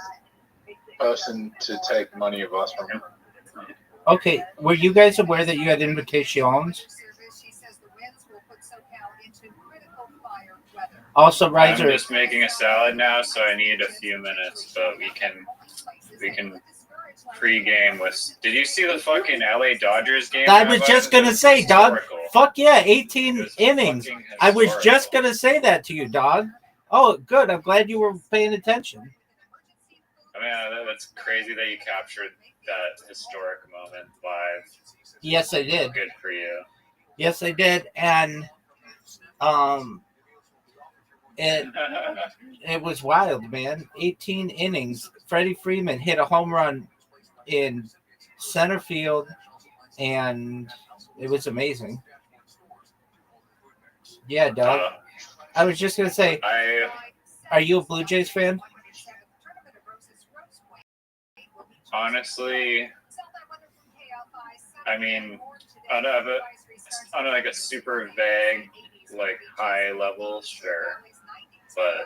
person to take money of us from him. Okay, were you guys aware that you had invitations? Also, Riser. I'm just making a salad now, so I need a few minutes, but we can pre-game with. Did you see the fucking LA Dodgers game? I was just gonna say, dog. Fuck yeah, 18 innings. I was just gonna say that to you, dog. Oh, good. I'm glad you were paying attention. I mean, that's crazy that you captured that historic moment live. Yes, I did. Good for you. Yes, I did, and it was wild, man. 18 innings. Freddie Freeman hit a home run in center field, and it was amazing. Yeah, dog. I was just gonna say, are you a Blue Jays fan? Honestly, I mean, on like a super vague, like high level, sure, but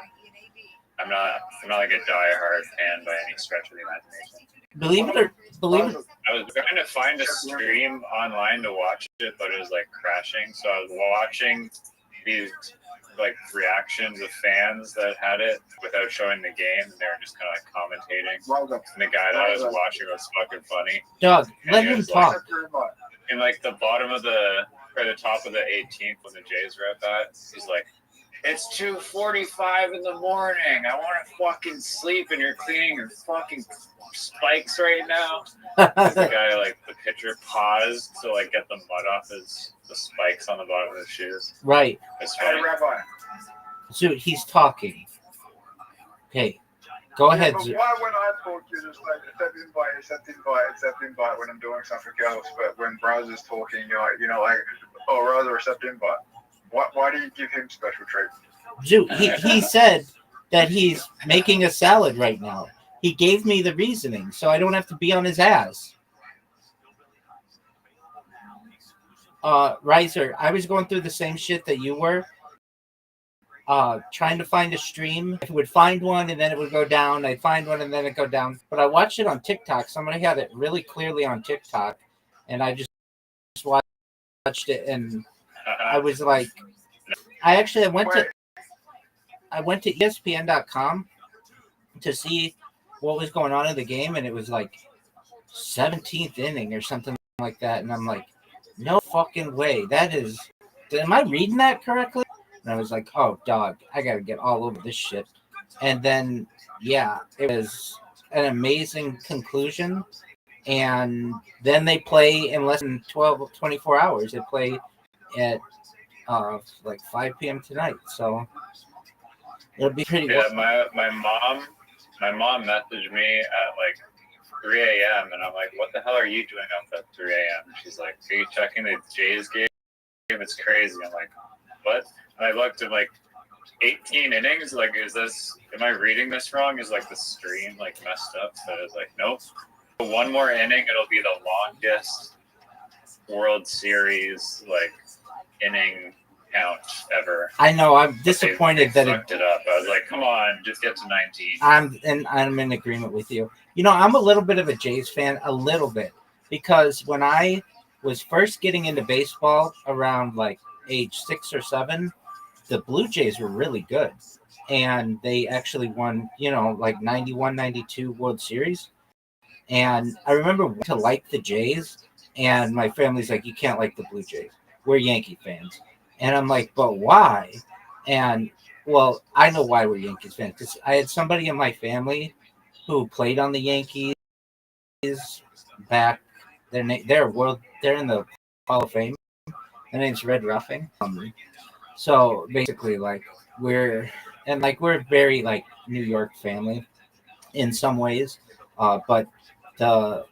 I'm not like a diehard fan by any stretch of the imagination. Believe it. I was trying to find a stream online to watch it, but it was like crashing. So I was watching these like reactions of fans that had it without showing the game, and they were just kind of like commentating. And the guy that I was watching was fucking funny. Doug, let him talk. In like the bottom of the top of the 18th when the Jays were at that, he's like, "It's 2:45 in the morning. I want to fucking sleep, and you're cleaning your fucking spikes right now." The guy, like the pitcher, paused to like get the mud off the spikes on the bottom of his shoes. Right. It's funny. So he's talking. Okay, go ahead. But why when I talk, you just like accept invite when I'm doing something else, but when Braz's talking, you're like, oh, rather accept invite. Why do you give him special treatment? He said that he's making a salad right now. He gave me the reasoning, so I don't have to be on his ass. Riser, I was going through the same shit that you were. Trying to find a stream. I would find one and then it would go down. I'd find one and then it'd go down. But I watched it on TikTok. Somebody had it really clearly on TikTok, and I just watched it, and I was like, I went to ESPN.com to see what was going on in the game, and it was like 17th inning or something like that, and I'm like, no fucking way. That is, am I reading that correctly? And I was like, oh, dog, I got to get all over this shit. And then, yeah, it was an amazing conclusion. And then they play in less than 24 hours. They play at like 5 p.m. tonight. So it'll be pretty. Yeah, my mom messaged me at like 3 a.m. and I'm like, what the hell are you doing up at 3 a.m.? She's like, are you checking the Jays game? It's crazy. I'm like, what? And I looked at like 18 innings. Like, am I reading this wrong? Is like the stream like messed up? So I was like, nope. One more inning, it'll be the longest World Series like inning count ever. I know. I'm disappointed that fucked it up. I was like, come on, just get to 19. I'm in agreement with you. You know, I'm a little bit of a Jays fan, a little bit, because when I was first getting into baseball around like age 6 or 7, the Blue Jays were really good, and they actually won, you know, like 91, 92 World Series. And I remember to like the Jays, and my family's like, you can't like the Blue Jays. We're Yankee fans. And I'm like, but why? And, well, I know why we're Yankees fans, because I had somebody in my family who played on the Yankees back. They're in the Hall of Fame. Their name's Red Ruffing. So basically, like, we're very like New York family in some ways, but the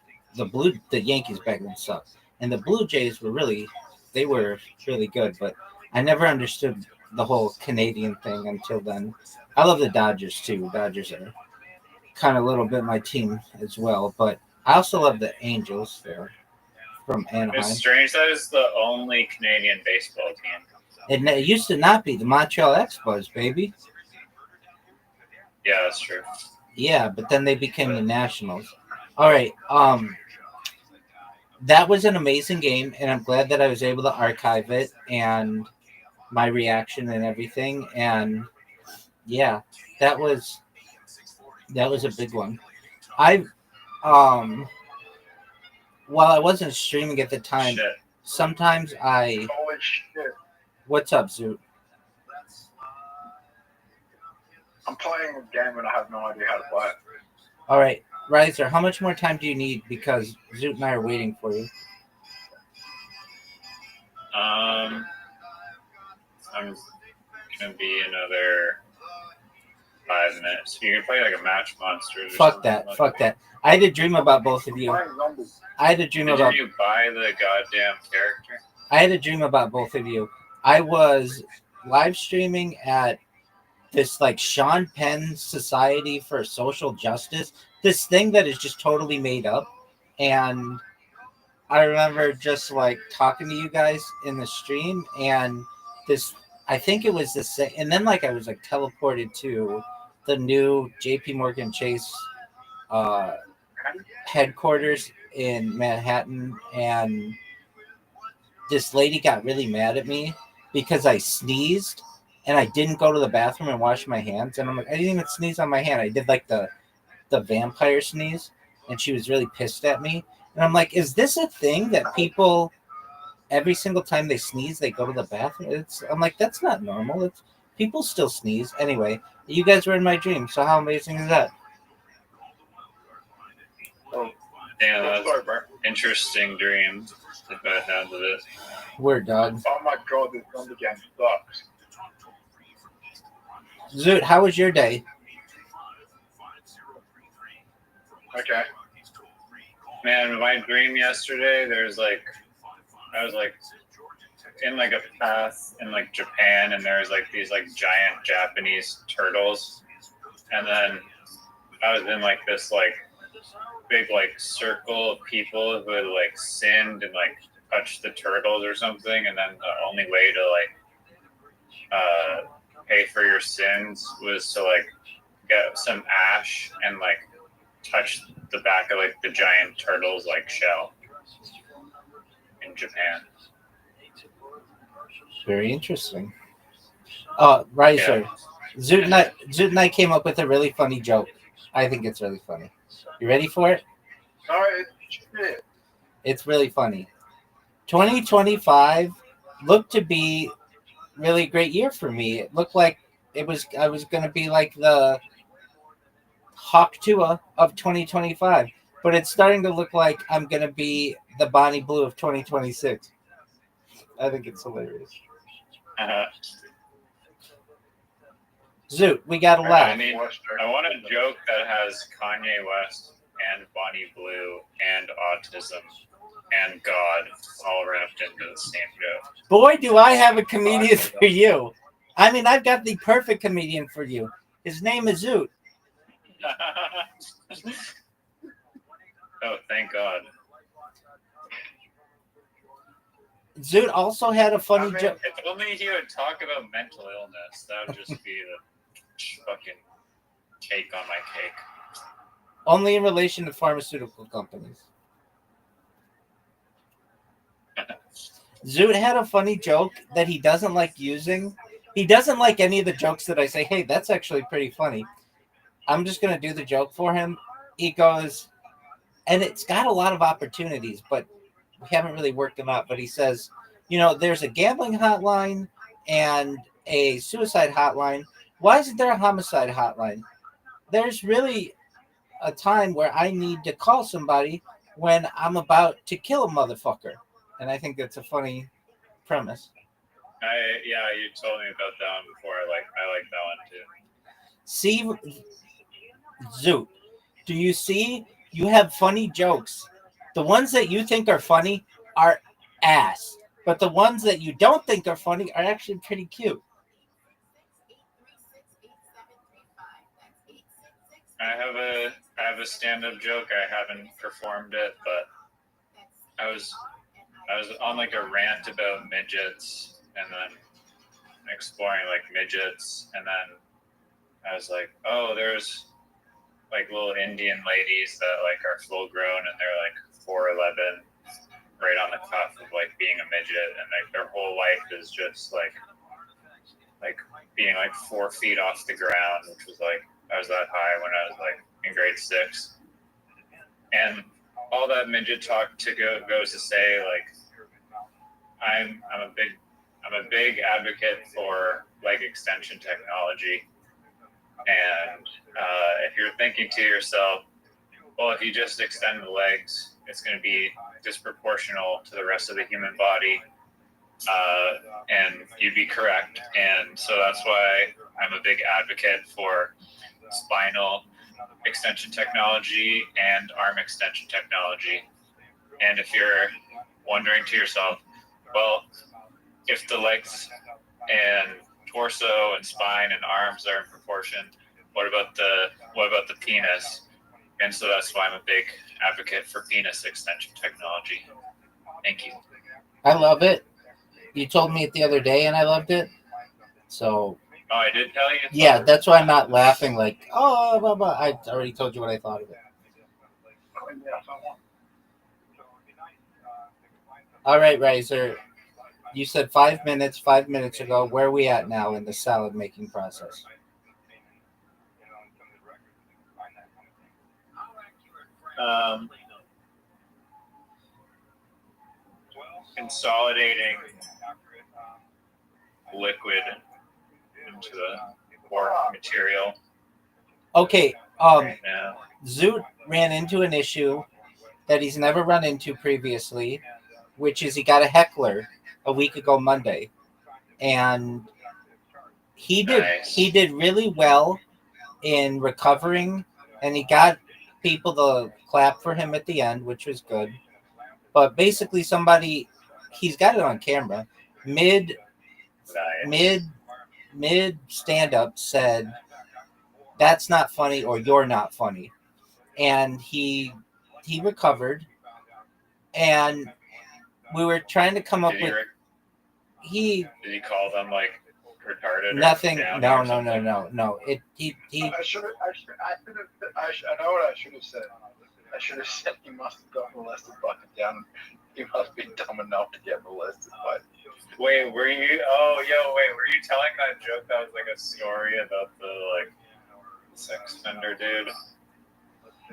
Yankees back then sucked, and the Blue Jays were really good, but I never understood the whole Canadian thing until then. I love the Dodgers too. Dodgers are kind of a little bit my team as well, but I also love the Angels. They're from Anaheim. It's strange that is the only Canadian baseball team. It used to not be the Montreal Expos, baby. Yeah, that's true. Yeah, but then they became the Nationals. All right. That was an amazing game, and I'm glad that I was able to archive it and my reaction and everything. And yeah, that was a big one. While I wasn't streaming at the time, sometimes I. Holy shit! What's up, Zoot? I'm playing a game and I have no idea how to play it. All right, Riser, how much more time do you need? Because Zoot and I are waiting for you. I'm gonna be another 5 minutes. You can play like a match monster. Fuck that. I had a dream about both of you. Did you buy the goddamn character? I had a dream about both of you. I was live streaming at this like Sean Penn Society for Social Justice, this thing that is just totally made up. And I remember just like talking to you guys in the stream, and I think it was the same. And then like I was like teleported to the new JP Morgan Chase headquarters in Manhattan, and this lady got really mad at me because I sneezed and I didn't go to the bathroom and wash my hands. And I'm like, I didn't even sneeze on my hand. I did like the vampire sneeze, and she was really pissed at me. And I'm like, is this a thing that people every single time they sneeze they go to the bathroom? I'm like, that's not normal. People still sneeze. Anyway, you guys were in my dream, so how amazing is that? Oh, damn, that's an interesting dream. If I handled it. Word, dog. Oh my god, this zombie game sucks. Zoot, how was your day? Okay. Man, my dream yesterday, I was like in like a path in like Japan, and there was like these like giant Japanese turtles, and then I was in like this like big like circle of people who had like sinned and like touched the turtles or something, and then the only way to like pay for your sins was to like get some ash and like touch the back of like the giant turtle's like shell in Japan. Very interesting. Riser. Yeah. Zoot and I came up with a really funny joke. I think it's really funny. You ready for it? Sorry, Shit. It's really funny. 2025 looked to be really great year for me. It looked like I was going to be like the Hawk Tua of 2025, but it's starting to look like I'm going to be the Bonnie Blue of 2026. I think it's hilarious. Zoot, we got to laugh. I want a joke that has Kanye West and Bonnie Blue and autism and God all wrapped into the same joke. Boy, do I have a comedian for you. I mean, I've got the perfect comedian for you. His name is Zoot. Oh, thank God. Zoot also had a funny joke. If only he would talk about mental illness, that would just be the fucking cake on my cake. Only in relation to pharmaceutical companies. Zoot had a funny joke that he doesn't like using. He doesn't like any of the jokes that I say, hey, that's actually pretty funny. I'm just going to do the joke for him. He goes, and it's got a lot of opportunities, but we haven't really worked them out. But he says, you know, there's a gambling hotline and a suicide hotline. Why isn't there a homicide hotline? There's really a time where I need to call somebody when I'm about to kill a motherfucker. And I think that's a funny premise. Yeah, you told me about that one before. I like that one too. See, Zoot, do you see? You have funny jokes. The ones that you think are funny are ass. But the ones that you don't think are funny are actually pretty cute. I have a stand-up joke. I haven't performed it, but I was on like a rant about midgets and then exploring like midgets, and then I was like, oh, there's like little Indian ladies that like are full grown and they're like 4'11", right on the cuff of like being a midget, and like their whole life is just like being like 4 feet off the ground, which was like I was that high when I was like in grade 6, and all that midget talk goes to say like I'm a big advocate for leg extension technology, and if you're thinking to yourself, well, if you just extend the legs, it's going to be disproportional to the rest of the human body, and you'd be correct. And so that's why I'm a big advocate for spinal extension technology and arm extension technology. And if you're wondering to yourself, well, if the legs and torso and spine and arms are in proportion, what about the penis? And so that's why I'm a big advocate for penis extension technology. Thank you. I love it. You told me it the other day, and I loved it. So. Oh, I did tell you? Yeah, that's why I'm not laughing like, oh, blah, blah. I already told you what I thought of it. All right, Riser. You said 5 minutes 5 minutes ago. Where are we at now in the salad making process? Consolidating liquid into the pork material. Okay. Right now. Zoot ran into an issue that he's never run into previously, which is he got a heckler a week ago Monday, and he did really well in recovering, and he got people to clap for him at the end, which was good. But basically, he's got it on camera. Mid stand up said, "That's not funny," or "You're not funny," and he recovered. And we were trying to come up with. Did he call them like retarded? Nothing. Or No. or something? I know what I should have said. I should have said he must have got molested by the gun. He must be dumb enough to get molested by. Wait, were you? Oh, were you telling that joke that was like a story about the like sex offender dude?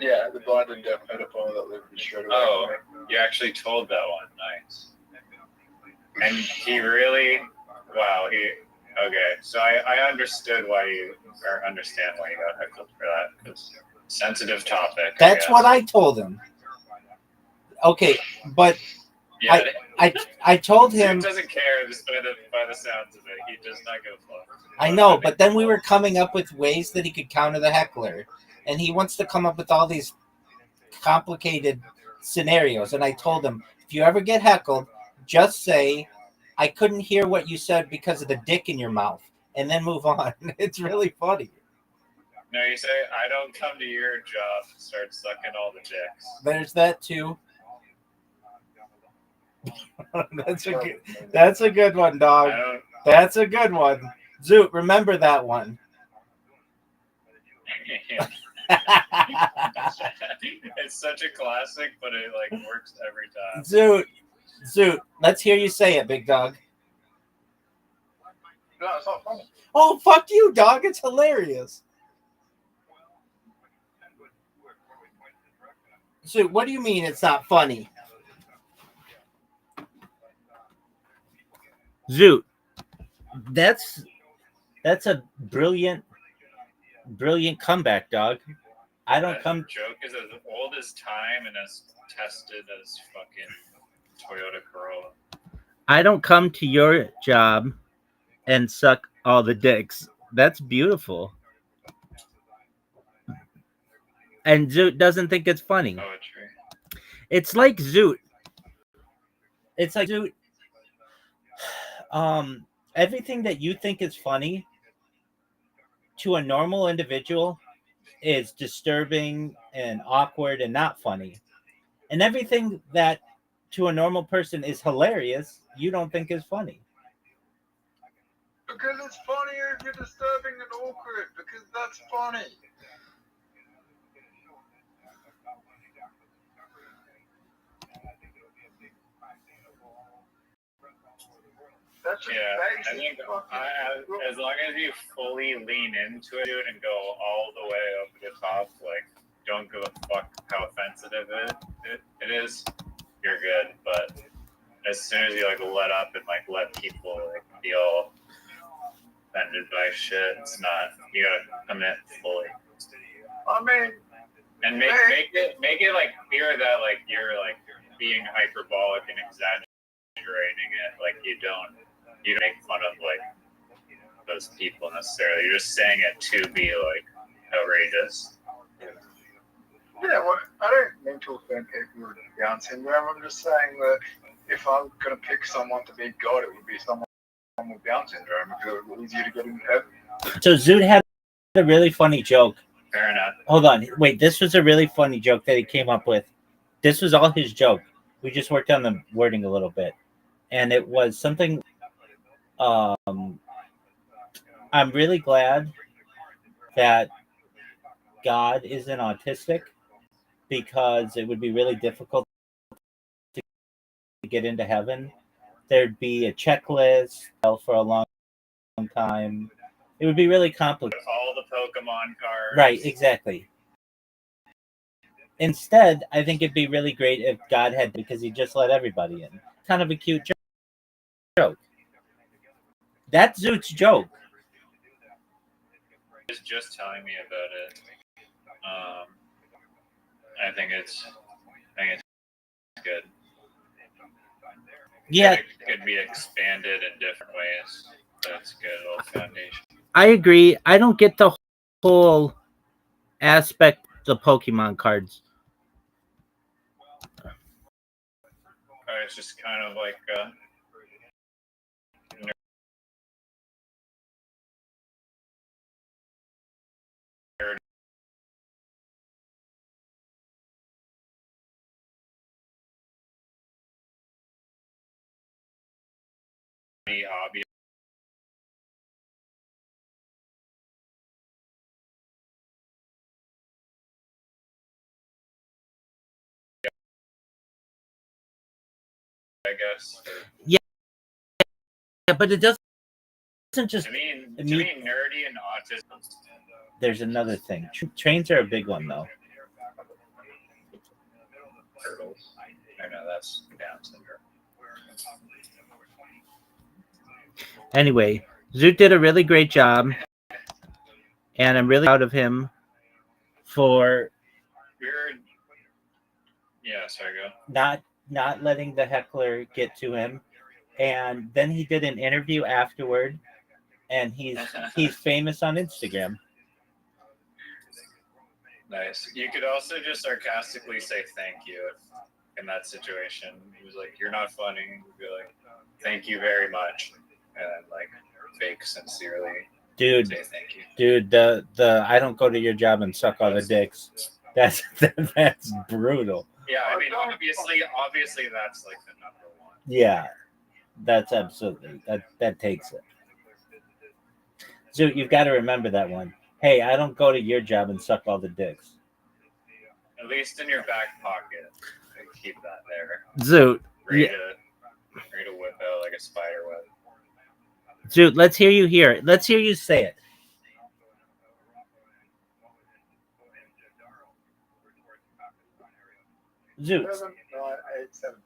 Yeah, the blind and deaf pedophile that lived straight away. Oh, you actually told that one. Nice. And he really, wow, okay. So I understood why you, or understand why you got heckled for that. Because sensitive topic. That's what I told him. Okay, but yeah, I told him. He doesn't care just by the sounds of it. He does not give a fuck. I know, but then we were coming up with ways that he could counter the heckler. And he wants to come up with all these complicated scenarios. And I told him, if you ever get heckled, just say, I couldn't hear what you said because of the dick in your mouth. And then move on. It's really funny. No, you say, I don't come to your job and start sucking all the dicks. There's that too. That's a good one, dog. That's a good one. Zoot, remember that one. It's such a classic, but it like works every time. Zoot, let's hear you say it, big dog. No, it's not funny. Oh, fuck you, dog. It's hilarious. Zoot, what do you mean it's not funny? Zoot, that's a brilliant comeback, dog. I don't come. Joke is as old as time and as tested as fucking Toyota Corolla. I don't come to your job and suck all the dicks. That's beautiful. And Zoot doesn't think it's funny. Poetry. It's like Zoot. Everything that you think is funny to a normal individual is disturbing and awkward and not funny. And everything that to a normal person is hilarious, you don't think is funny. Because it's funnier if you're disturbing and awkward, because that's funny. That's just I think as long as you fully lean into it and go all the way over the top, like don't give a fuck how offensive it is, you're good. But as soon as you like let up and like let people like feel offended by shit, it's not, you gotta commit fully. I mean, and make it like clear that like you're like being hyperbolic and exaggerating it, like you don't make fun of like those people necessarily. You're just saying it to be like outrageous. Yeah, well, I don't mean to offend people with Down syndrome. I'm just saying that if I'm gonna pick someone to be God, it would be someone with Down syndrome because it was easier to get into heaven. So Zoot had a really funny joke. Fair enough. Hold on, wait. This was a really funny joke that he came up with. This was all his joke. We just worked on the wording a little bit, and it was something. I'm really glad that God isn't autistic because it would be really difficult to get into heaven. There'd be a checklist for a long time. It would be really complicated. All the Pokemon cards. Right, exactly. Instead, I think it'd be really great if God had, because he just let everybody in. Kind of a cute joke. That's Zoot's joke. He's just telling me about it. I think it's good. Yeah. It could be expanded in different ways. That's a good little foundation. I agree. I don't get the whole aspect of the Pokemon cards. It's just kind of like hobby. I guess. Yeah, but it doesn't just. To me, nerdy and autism. There's another thing. Trains are a big one, though. turtles. I know that's Down syndrome. Anyway, Zoot did a really great job, and I'm really proud of him for Sorry, go. not letting the heckler get to him. And then he did an interview afterward, and he's famous on Instagram. Nice. You could also just sarcastically say thank you in that situation. He was like, "You're not funny." You'd be like, "Thank you very much," and then like fake sincerely Dude, say thank you. Dude, the I don't go to your job and suck all the dicks. That's brutal. Yeah, I mean, obviously, that's like the number one. Yeah, that's absolutely that takes it. So you've got to remember that one. Hey, I don't go to your job and suck all the dicks. At least in your back pocket, keep that there. Zoot, Ready to whip out like a spider web. Zoot, let's hear you hear it. Let's hear you say it. Zoot. 7, 9, 8, 7.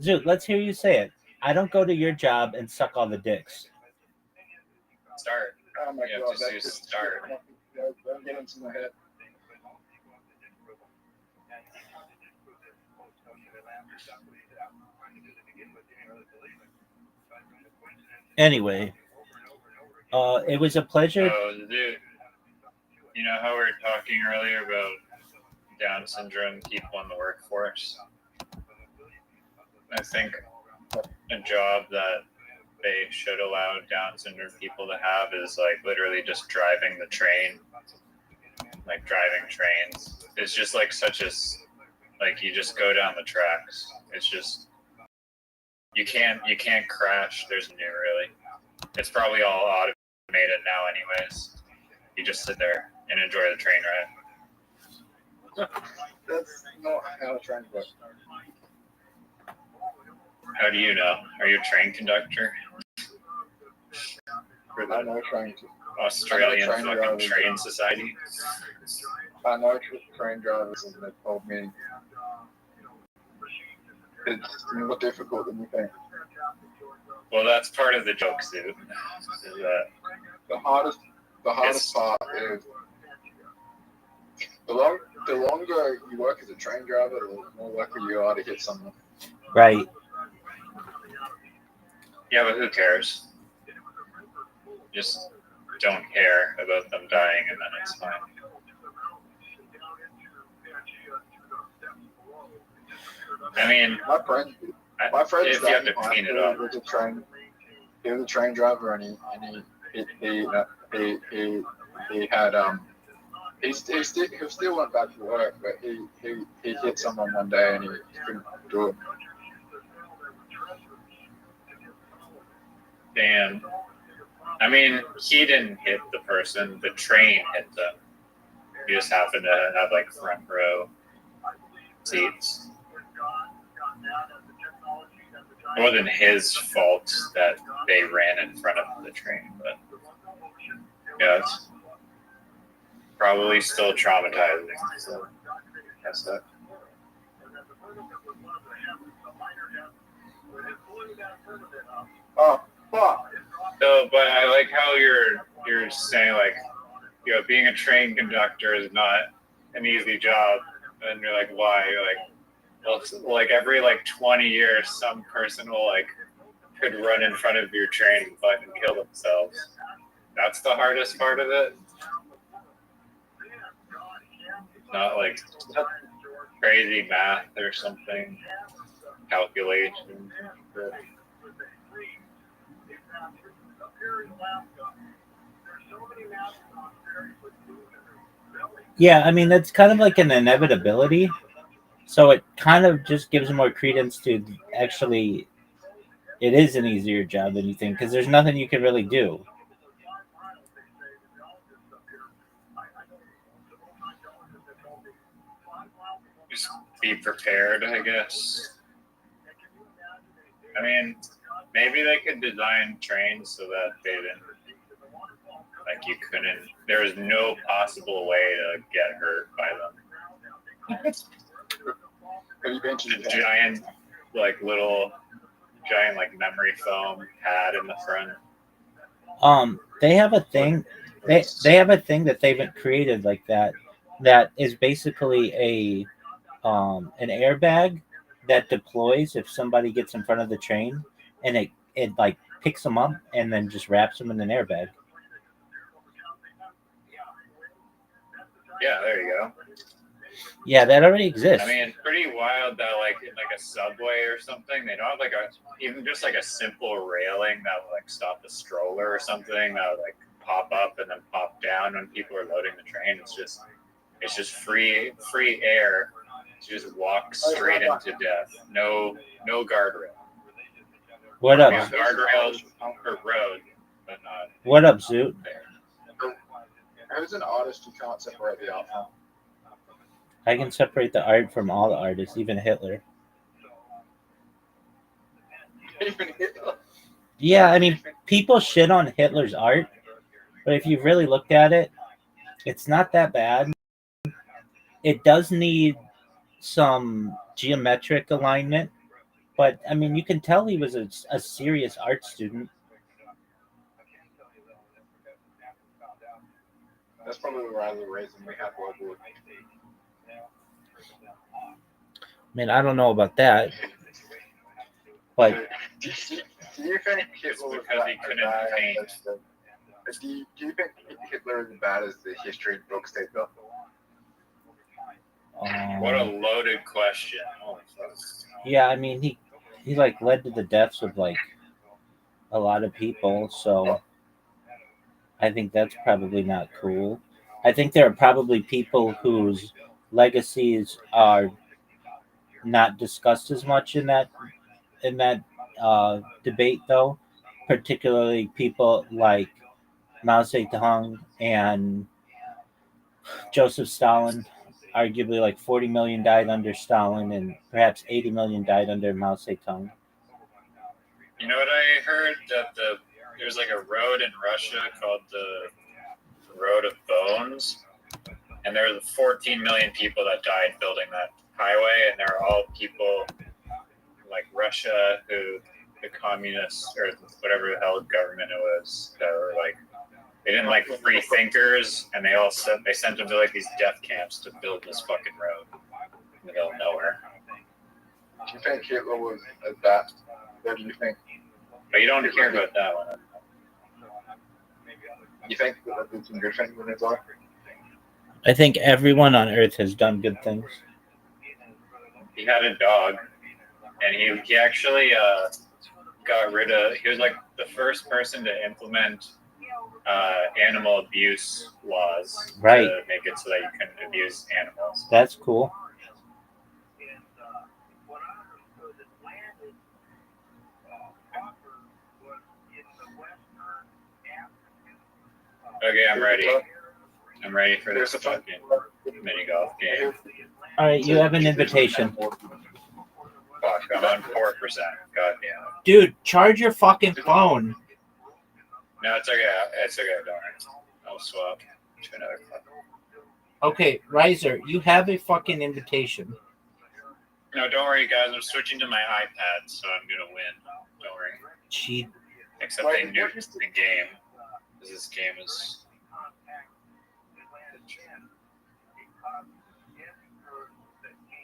Zoot, let's hear you say it. I don't go to your job and suck all the dicks. Start. Oh my You God, have to that's just start. Don't get into my head. Anyway, it was a pleasure. Oh, dude. You know how we were talking earlier about Down syndrome people in the workforce? I think a job that they should allow Down syndrome people to have is like literally just driving the train, like driving trains. It's just like like you just go down the tracks. It's just you can't crash. There's new really. It's probably all automated now, anyways. You just sit there and enjoy the train ride. That's not how a train works. How do you know? Are you a train conductor? For I the know train. Australian train fucking drivers. train society? I know train drivers, and they told me it's more difficult than you think. Well, that's part of the joke, Sue. Is that The hardest part is the longer you work as a train driver, the more likely you are to hit someone. Right. Yeah, but who cares? Just don't care about them dying, and then it's fine. I mean, my friend if you have to clean it up. He was a train driver, and he had he still went back to work, but he hit someone one day and he couldn't do it. Damn. I mean, he didn't hit the person. The train hit them. He just happened to have like front row seats. It wasn't his fault that they ran in front of the train, but yeah, it's probably still traumatizing. So that's that. Oh, fuck. So, but I like how you're saying like, being a train conductor is not an easy job, and you're like, why? You're like, well, it's like every 20 years, some person will could run in front of your train and fucking kill themselves. That's the hardest part of it. Not like crazy math or something, calculation. Yeah, I mean, that's kind of like an inevitability. So it kind of just gives more credence to actually, it is an easier job than you think, because there's nothing you can really do. Just be prepared, I guess. I mean, maybe they could design trains so that they didn't, there was no possible way to get hurt by them. Have you been to A giant, like memory foam pad in the front. They have a thing. They have a thing that they've created like that. That is basically an airbag that deploys if somebody gets in front of the train, and it like picks them up and then just wraps them in an airbag. Yeah, there you go. Yeah, that already exists. I mean, it's pretty wild that like in like a subway or something, they don't have like even just like a simple railing that will like stop the stroller or something that would like pop up and then pop down when people are loading the train. It's just free air to just walk straight into death. No guardrail. What up? Guardrails for road, but not. What up, Zoot? Who's an artist you can't separate the art from? I can separate the art from all the artists, even Hitler. Even Hitler? Yeah, I mean, people shit on Hitler's art, but if you've really looked at it, it's not that bad. It does need some geometric alignment, but I mean, you can tell he was a serious art student. That's probably the reason we had World War. I mean, I don't know about that, but Do you think Hitler was because he couldn't paint? Do you think Hitler is as bad as the history books say though? What a loaded question. Oh, yeah, I mean, he like led to the deaths of like a lot of people, so I think that's probably not cool. I think there are probably people whose legacies are not discussed as much in that debate, though. Particularly people like Mao Zedong and Joseph Stalin. Arguably, like 40 million died under Stalin, and perhaps 80 million died under Mao Zedong. You know what I heard? That there's like a road in Russia called the Road of Bones, and there were 14 million people that died building that highway, and they're all people like Russia who the communists or whatever the hell government it was that were like they didn't like free thinkers, and they sent them to like these death camps to build this fucking road in the middle of nowhere. Do you think Hitler was that? What do you think? But you don't care about that one. You think that did some good things in his life? I think everyone on Earth has done good things. He had a dog, and he actually got rid of. He was like the first person to implement animal abuse laws Right. to make it so that you couldn't abuse animals. That's cool. Okay, I'm ready. I'm ready for this fucking mini golf game. All right, you have an invitation. Fuck, I'm on 4%. Goddamn. Dude, charge your fucking phone. No, it's okay. It's okay. Don't worry. I'll swap to another club. Okay, Riser, you have a fucking invitation. No, don't worry, guys. I'm switching to my iPad, so I'm gonna win. Don't worry. Cheat. Except they nuked the game. This game is.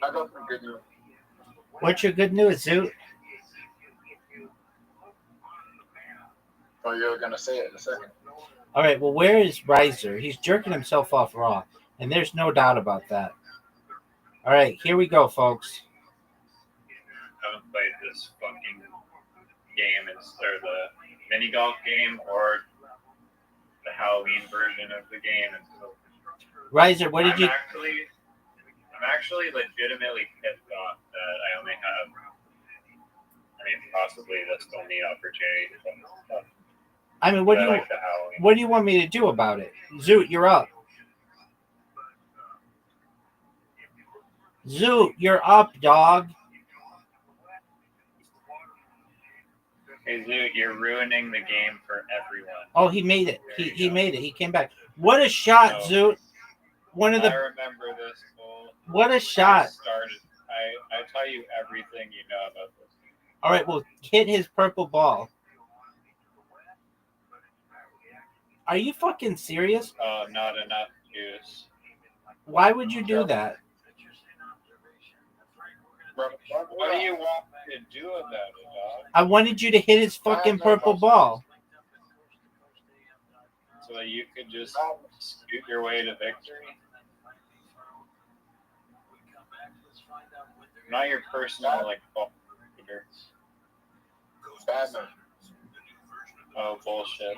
I got some good news. What's your good news, Zoot? Oh, you're gonna say it in a second. All right, well, where is Riser? He's jerking himself off raw, and there's no doubt about that. All right, here we go, folks. I haven't played this fucking game. It's or the mini golf game or the Halloween version of the game. And so Riser, what did you? I'm actually legitimately pissed off that I only have. I mean, possibly that's the only opportunity to play this stuff. I mean, what do you want me to do about it? Zoot, you're up. Zoot, you're up, dog. Hey, Zoot, you're ruining the game for everyone. Oh, he made it. He made it. He came back. What a shot, Zoot. One of the. I remember this goal. What a shot. I tell you everything you know about this. All right, well, hit his purple ball. Are you fucking serious? Oh, not enough juice. Why would you do that? What do you want me to do about it, dog? I wanted you to hit his fucking purple ball. So that you could just scoot your way to victory? Not your personal, like, ball. Batman. Oh, bullshit.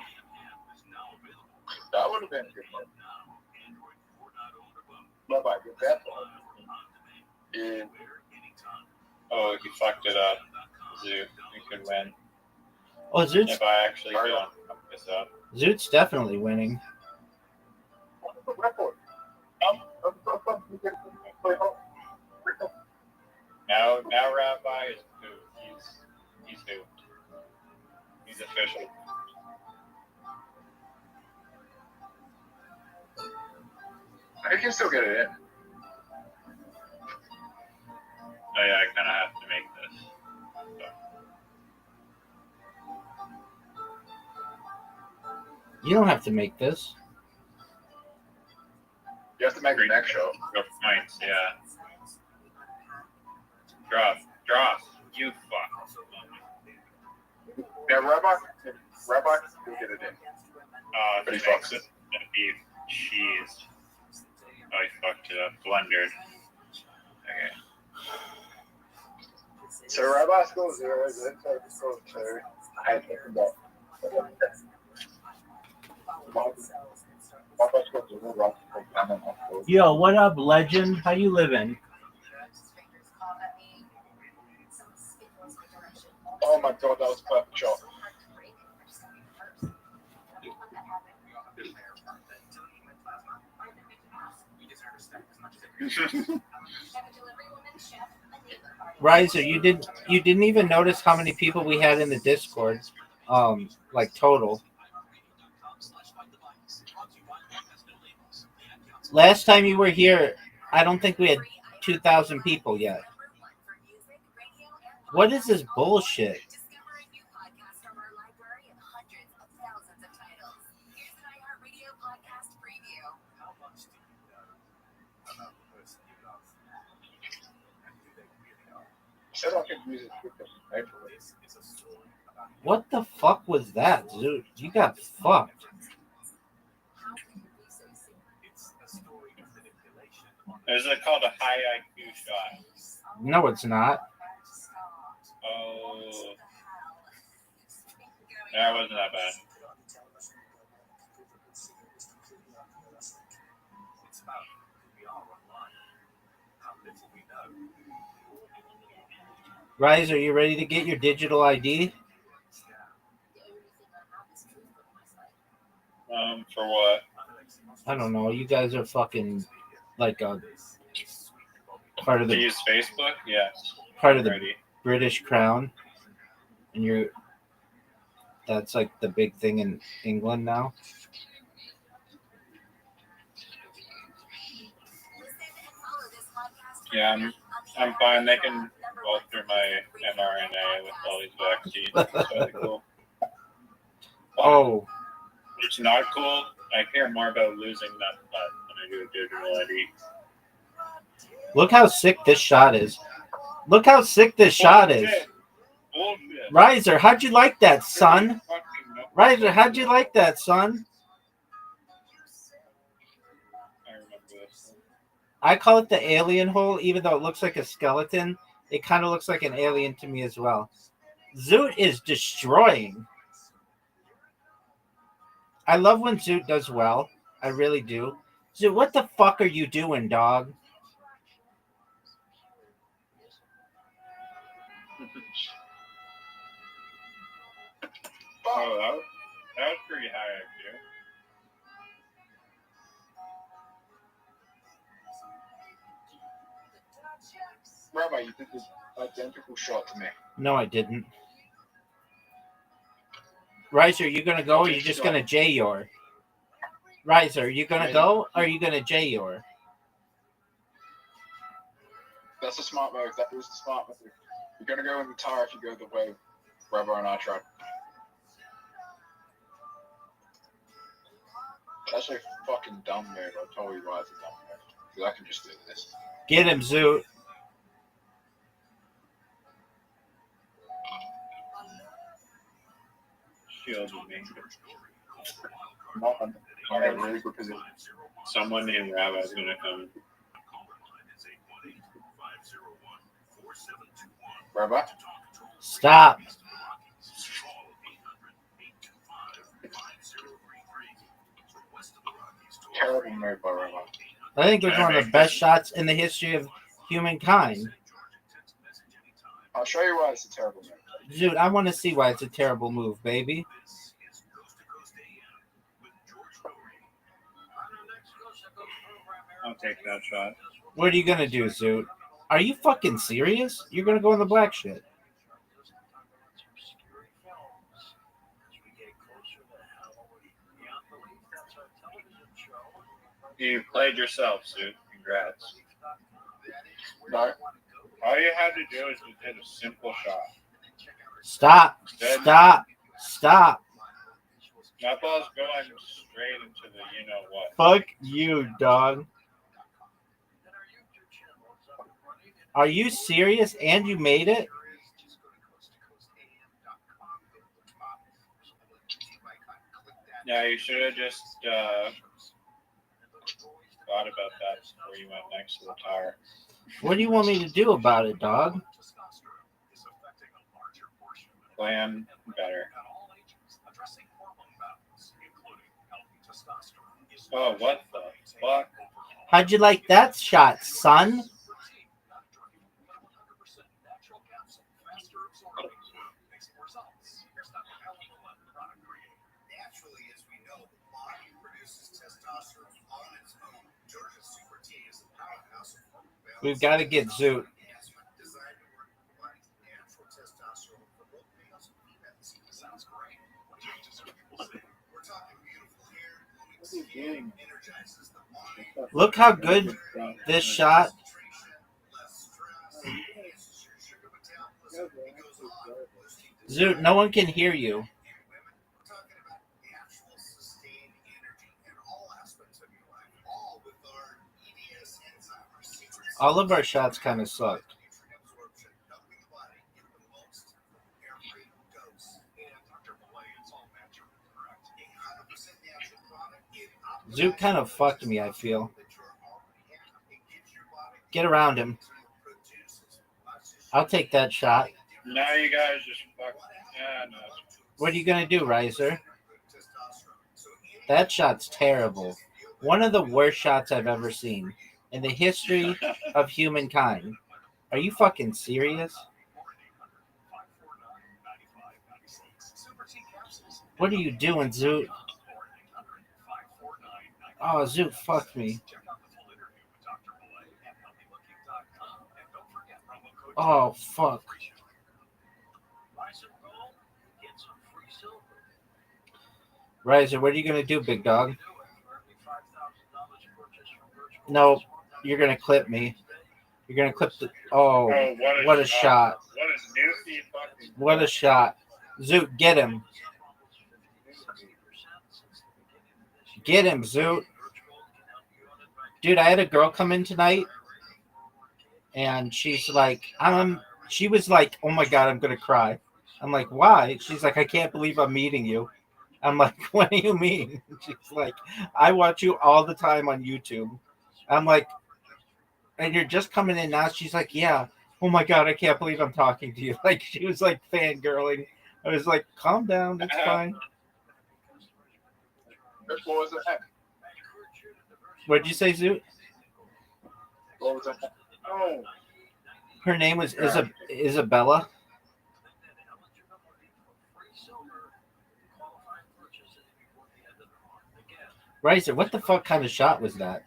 That would have been a good one. What about your bad ball? Yeah. Oh, you fucked it up. Zoot, you could win. Oh, Zoot's... If I actually don't fuck this up. Zoot's definitely winning. Now Rabbi is doomed. He's doomed. He's official. I can still get it in. Oh yeah, I kind of have to make this. You don't have to make this. You have to make the next show. Go points, yeah. Drop. You fuck. Yeah, Rabbi will get it in. But he fucks it. Gonna be cheesed. Oh, he fucked it up. Blundered. Okay. So Rabbi scores 0, Zinto scores 2. I had to come Yo, what up, legend? How you living? Oh my god, that was a perfect shot. Riser, you didn't even notice how many people we had in the Discord, like total. Last time you were here, I don't think we had 2,000 people yet. What is this bullshit? Said I could use it with the paper. What the fuck was that, dude? You got fucked. Is it called a high IQ shot? No, it's not. Oh. That wasn't that bad. Rise, are you ready to get your digital ID? For what? I don't know. You guys are fucking like a part of the. To use Facebook? Yes. Part of the British Crown, and that's like the big thing in England now. Yeah, I'm fine. They can go through my mRNA with all these vaccines. It's really cool. Oh. It's not cool. I care more about losing that butt than I do a digital ID. Look how sick this shot is. Look how sick this shot is. Bullshit. Riser, how'd you like that, son? Riser, how'd you like that, son? I remember this. I call it the alien hole, even though it looks like a skeleton. It kind of looks like an alien to me as well. Zoot is destroying. I love when Zoot does well. I really do. Zoot, what the fuck are you doing, dog? Oh, that was pretty high IQ. Rabbi, you did this identical shot to me. No, I didn't. Riser, are you going to go or are you just going to J-Yor? Riser, are you going to go or are you going to J-Yor? That's a smart move. That was the smart move. You're gonna go in the tire if you go the way Rabbi and I tried. That's a fucking dumb move. I'll tell you why it's a dumb move. Because I can just do this. Get him, Zoot. Shield with me. I'm in a really good position. Someone named Rabbi is gonna come. Rabbi? Stop. Terrible move by Rabbi. I think it was one of the best shots in the history of humankind. I'll show you why it's a terrible move. Dude, I want to see why it's a terrible move, baby. I'll take that shot. What are you going to do, Zoot? Are you fucking serious? You're going to go in the black shit. You played yourself, Zoot. Congrats. No. All you had to do is just hit a simple shot. Stop. Stop. Stop. That ball's going straight into the you-know-what. Fuck you, dog. Are you serious? And you made it? Yeah, you should have just thought about that before you went next to the tire. What do you want me to do about it, dog? Plan better. Oh, what the fuck? How'd you like that shot, son? We've got to get Zoot. Look how good this shot. Zoot, no one can hear you. All of our shots kind of sucked. Zoot kind of fucked me, I feel. Get around him. I'll take that shot. Now you guys just fuck. Yeah, no. What are you going to do, Riser? That shot's terrible. One of the worst shots I've ever seen in the history of humankind. Are you fucking serious? What are you doing, Zoot? Oh, Zoot fucked me. Oh, fuck. Riser, what are you going to do, big dog? No, you're going to clip me. You're going to clip the... Oh, what a shot. What a newfie fucking... What a shot. Zoot, get him. Get him, Zoot. Dude, I had a girl come in tonight, and she's like, she was like, oh my God, I'm going to cry. I'm like, why? She's like, I can't believe I'm meeting you. I'm like, what do you mean? She's like, I watch you all the time on YouTube. I'm like, and you're just coming in now? She's like, yeah. Oh my God, I can't believe I'm talking to you. Like, she was like fangirling. I was like, calm down, it's fine. What was that? What did you say, Zoot? What was that? Oh. Her name was Isabella. Riser, what the fuck kind of shot was that?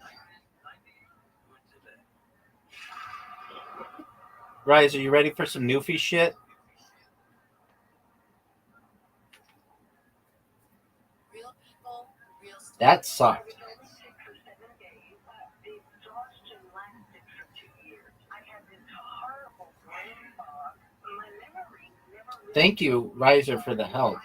Riser, you ready for some newfie shit? That sucked. Thank you, Riser, for the help.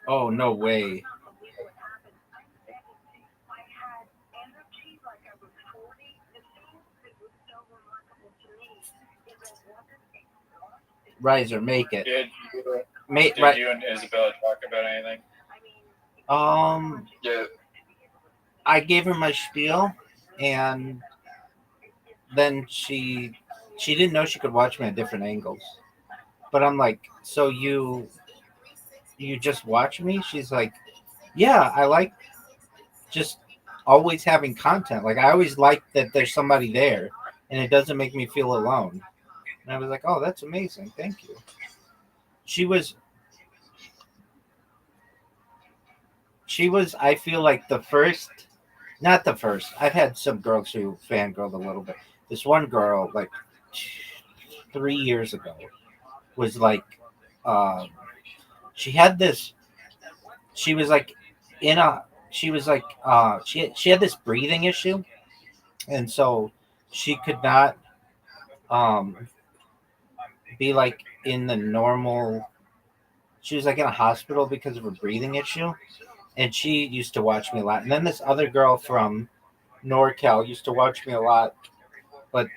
Oh, no way. Riser, make it. Did Right. you and Isabella talk about anything? Yeah. I gave her my spiel, and then she didn't know she could watch me at different angles. But I'm like, so you just watch me? She's like, yeah, I like just always having content. Like I always like that there's somebody there, and it doesn't make me feel alone. And I was like, oh, that's amazing. Thank you. She was, I feel like not the first. I've had some girls who fangirled a little bit. This one girl, like 3 years ago, was like, she had this, she was like in a, she was like, she had this breathing issue. And so she could not be like in the normal, she was like in a hospital because of a breathing issue. And she used to watch me a lot. And then this other girl from NorCal used to watch me a lot. But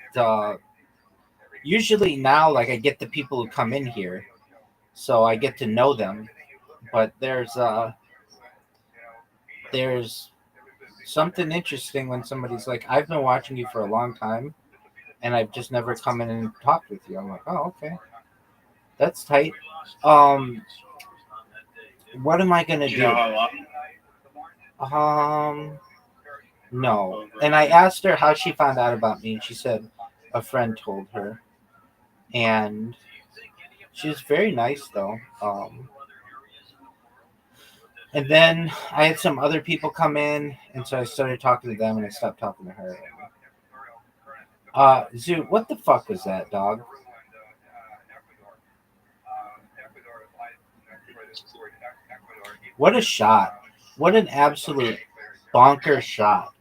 usually now, like I get the people who come in here, so I get to know them. But there's something interesting when somebody's like, I've been watching you for a long time, and I've just never come in and talked with you. I'm like, oh, okay, that's tight. What am I gonna Do do? you know how long? No. And I asked her how she found out about me, and she said a friend told her. And she was very nice, though. And then I had some other people come in, and so I started talking to them, and I stopped talking to her. Zoo, what the fuck was that, dog? What a shot. What an absolute bonker shot.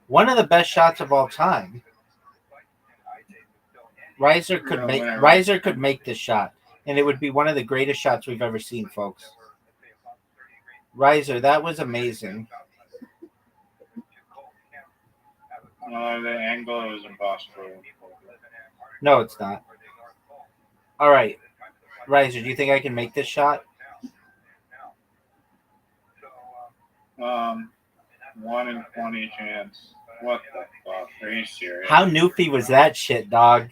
One of the best shots of all time. Riser could make this shot, and it would be one of the greatest shots we've ever seen, folks. Riser, that was amazing. No, the angle was impossible. No, it's not. All right, Riser, do you think I can make this shot? 1 in 20 chance. What the fuck? Are you serious? How newfie was that shit, dog?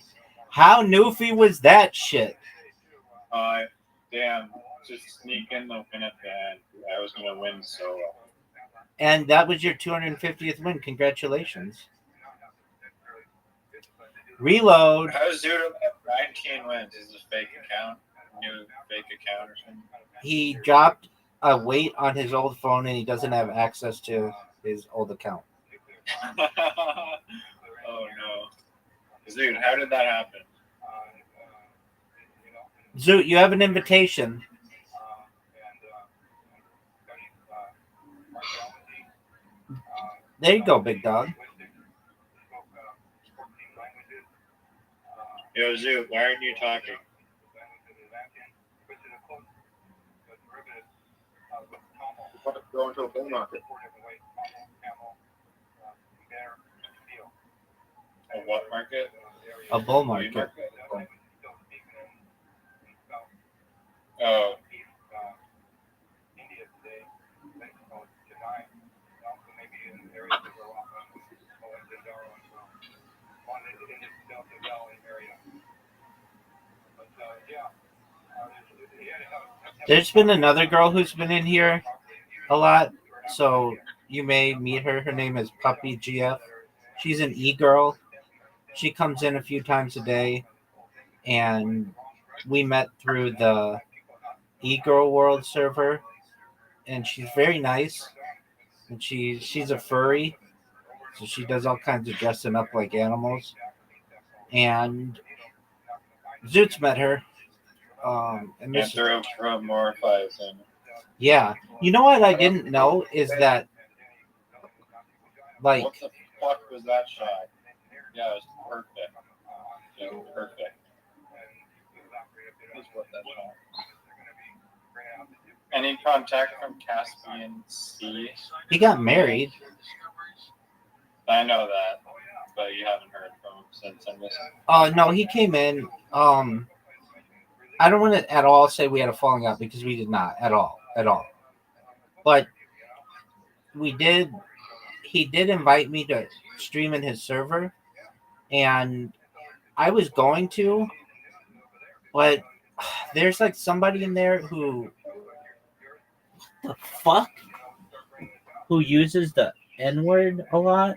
How newfie was that shit? Damn. Just sneak in the win at the end. I was gonna win so well. And that was your 250th win. Congratulations. Reload. How's Zudo have 19 wins? Is this fake account? New fake account or something? He dropped a weight on his old phone and he doesn't have access to his old account. Oh no. Dude, how did that happen? Zoot, you have an invitation. There you go, big dog. Yo, Zoot, why aren't you talking? Go into a bull market. A what market? A bull market. Oh. There's been another girl who's been in here a lot, so you may meet her. Her name is Puppy GF. She's an e-girl. She comes in a few times a day, and we met through the e-girl world server, and she's very nice. And she's a furry, so she does all kinds of dressing up like animals. And Zoot's met her. And this, Anthropomorphizing. yeah. You know what I didn't know is that, like, what the fuck was that shot? Yeah, it was perfect. Yeah, perfect. Any contact from Caspian Sea? He got married. I know that, but you haven't heard from him since, I'm guessing. No, he came in. I don't want to at all say we had a falling out because we did not at all. But we did. He did invite me to stream in his server, and I was going to, but there's like somebody in there who, what the fuck, who uses the N word a lot,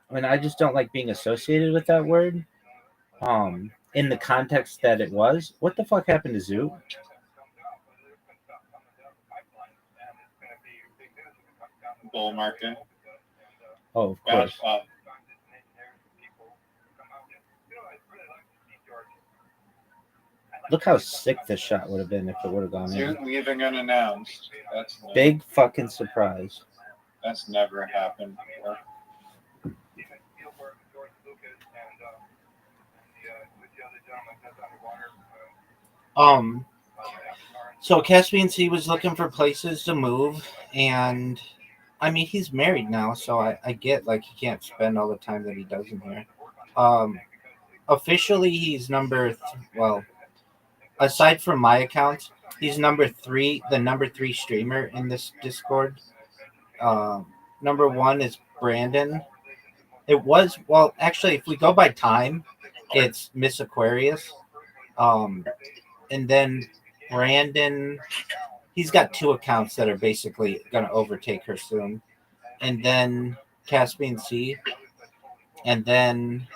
and I just don't like being associated with that word. In the context that it was, what the fuck happened to Zoo? Bull market. Oh, of course. Look how sick this shot would have been if it would have gone in. Leaving unannounced. That's Big fucking surprise. That's never happened before. So Caspian Sea was looking for places to move, and I mean he's married now, so I get like he can't spend all the time that he does in here. Officially he's well, aside from my account, he's the number 3 streamer in this Discord. Number 1 is Brandon. It was, well, actually, if we go by time, it's Miss Aquarius. And then Brandon, he's got 2 accounts that are basically going to overtake her soon. And then Caspian Sea. And then,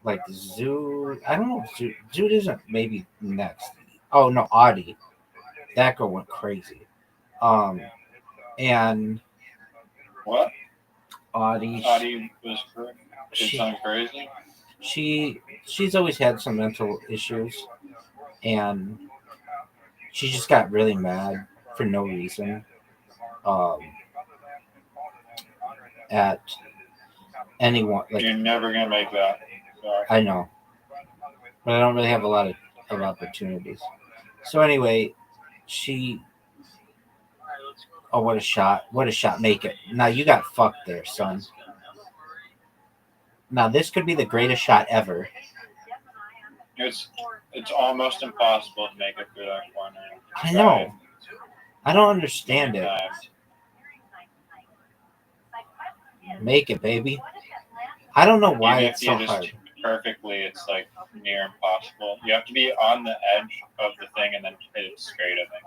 like, Zoo. I don't know. Zoo isn't maybe next. Oh, no, Audie. That girl went crazy. And what? Audie was crazy. She's always had some mental issues, and she just got really mad for no reason. At anyone, like, you're never gonna make that. Sorry. I know, but I don't really have a lot of opportunities. So anyway, oh, what a shot! What a shot! Make it. Now you got fucked there, son. Now this could be the greatest shot ever. It's almost impossible to make it through that corner. I know. I don't understand it. Make it, baby. I don't know why it's so hard. Perfectly, it's like near impossible. You have to be on the edge of the thing and then hit it straight, I think.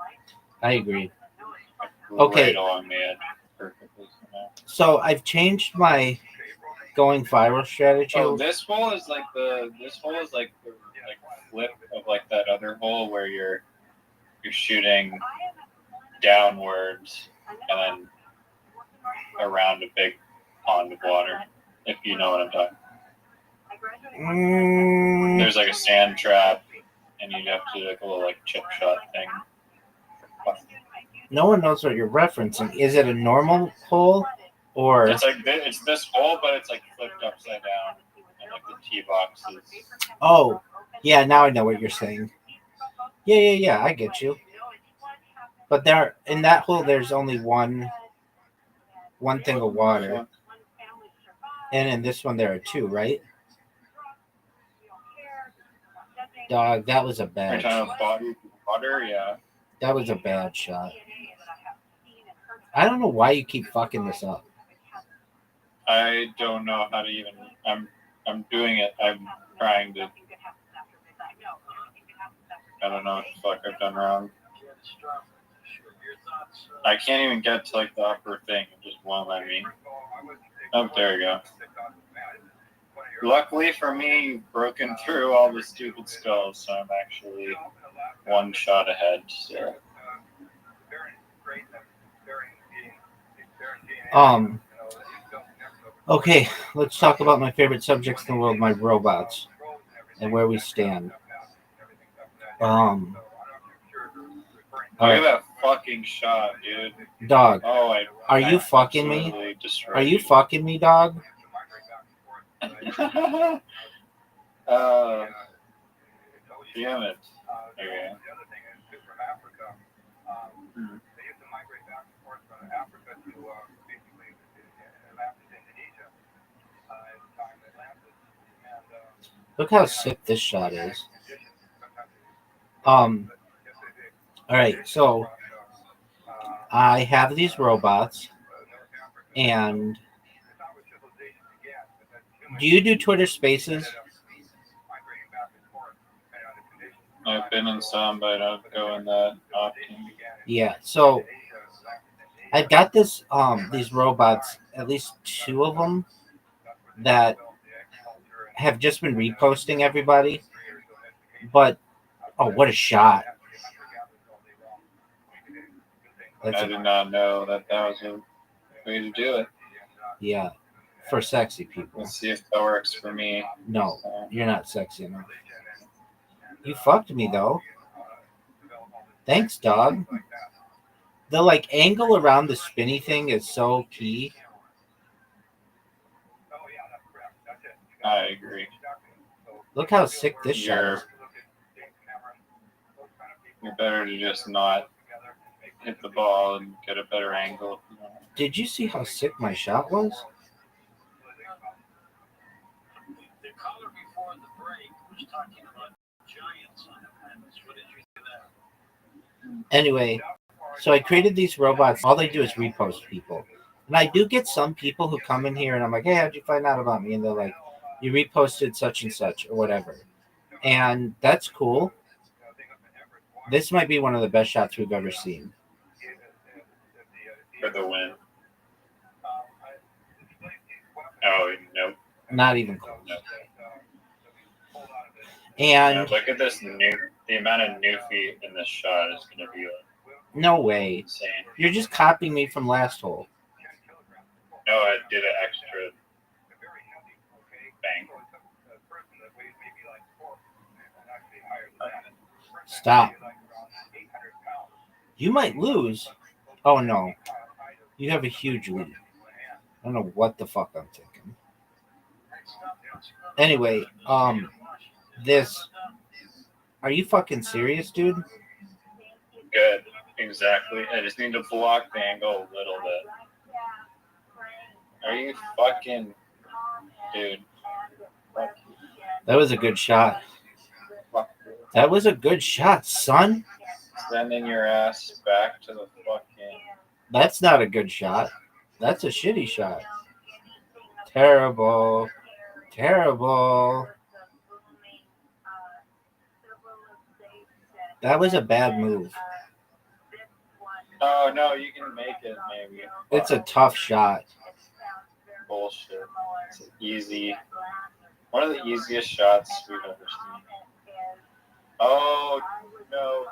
I agree. Like, okay. Right along the edge, perfectly. So I've changed my going viral strategy. Oh, this hole is like the flip of like that other hole where you're shooting downwards and then around a big pond of water. If you know what I'm talking. There's like a sand trap, and you have to do like a little like chip shot thing. No one knows what you're referencing. Is it a normal hole, or it's like it's this hole, but it's like flipped upside down, and like the tee box is. Oh, yeah. Now I know what you're saying. Yeah. I get you. But there, in that hole, there's only one thing of water, and in this one there are 2, right? Dog, that was a bad shot. Water, yeah. That was a bad shot. I don't know why you keep fucking this up. I don't know how to even. I'm doing it. I'm trying to. I don't know what the fuck I've done wrong. I can't even get to like the upper thing. It just won't let me. Oh, there you go. Luckily for me, you've broken through all the stupid skulls, so I'm actually 1 shot ahead. So. Okay, let's talk about my favorite subjects in the world, my robots, and where we stand. Look at that fucking shot, dude. Dog, are you fucking me? Are you fucking me, dog? Damn it. Okay. Look how sick this shot is. All right, so I have these robots, and do you do Twitter Spaces? I've been in some, but I don't go in that often. Yeah, so I've got this these robots, at least 2 of them, that have just been reposting everybody. But oh, what a shot! I did not know that was a way to do it. Yeah, for sexy people. Let's see if that works for me. No, you're not sexy enough. You fucked me though. Thanks, dog. The like angle around the spinny thing is so key. I agree. Look how sick this shot is. You're better to just not hit the ball and get a better angle. Did you see how sick my shot was? The caller before the break was talking about giants on the planets. What did you think of that? Anyway, so I created these robots. All they do is repost people. And I do get some people who come in here and I'm like, hey, how'd you find out about me? And they're like, you reposted such and such or whatever. And that's cool. This might be one of the best shots we've ever seen. For the win. Oh, nope. Not even close. And look at this the amount of newfie in this shot is going to be no way. Insane. You're just copying me from last hole. No, I did an extra bang. Stop. You might lose. Oh no. You have a huge lead. I don't know what the fuck I'm thinking. Anyway, this. Are you fucking serious, dude? Good. Exactly. I just need to block the angle a little bit. Are you fucking... Dude. That was a good shot. That was a good shot, son. Sending your ass back to the fucking... That's not a good shot. That's a shitty shot. Terrible. Terrible. That was a bad move. Oh, no, you can make it, maybe. It's a tough shot. Bullshit. It's easy. One of the easiest shots we've ever seen. Oh, no.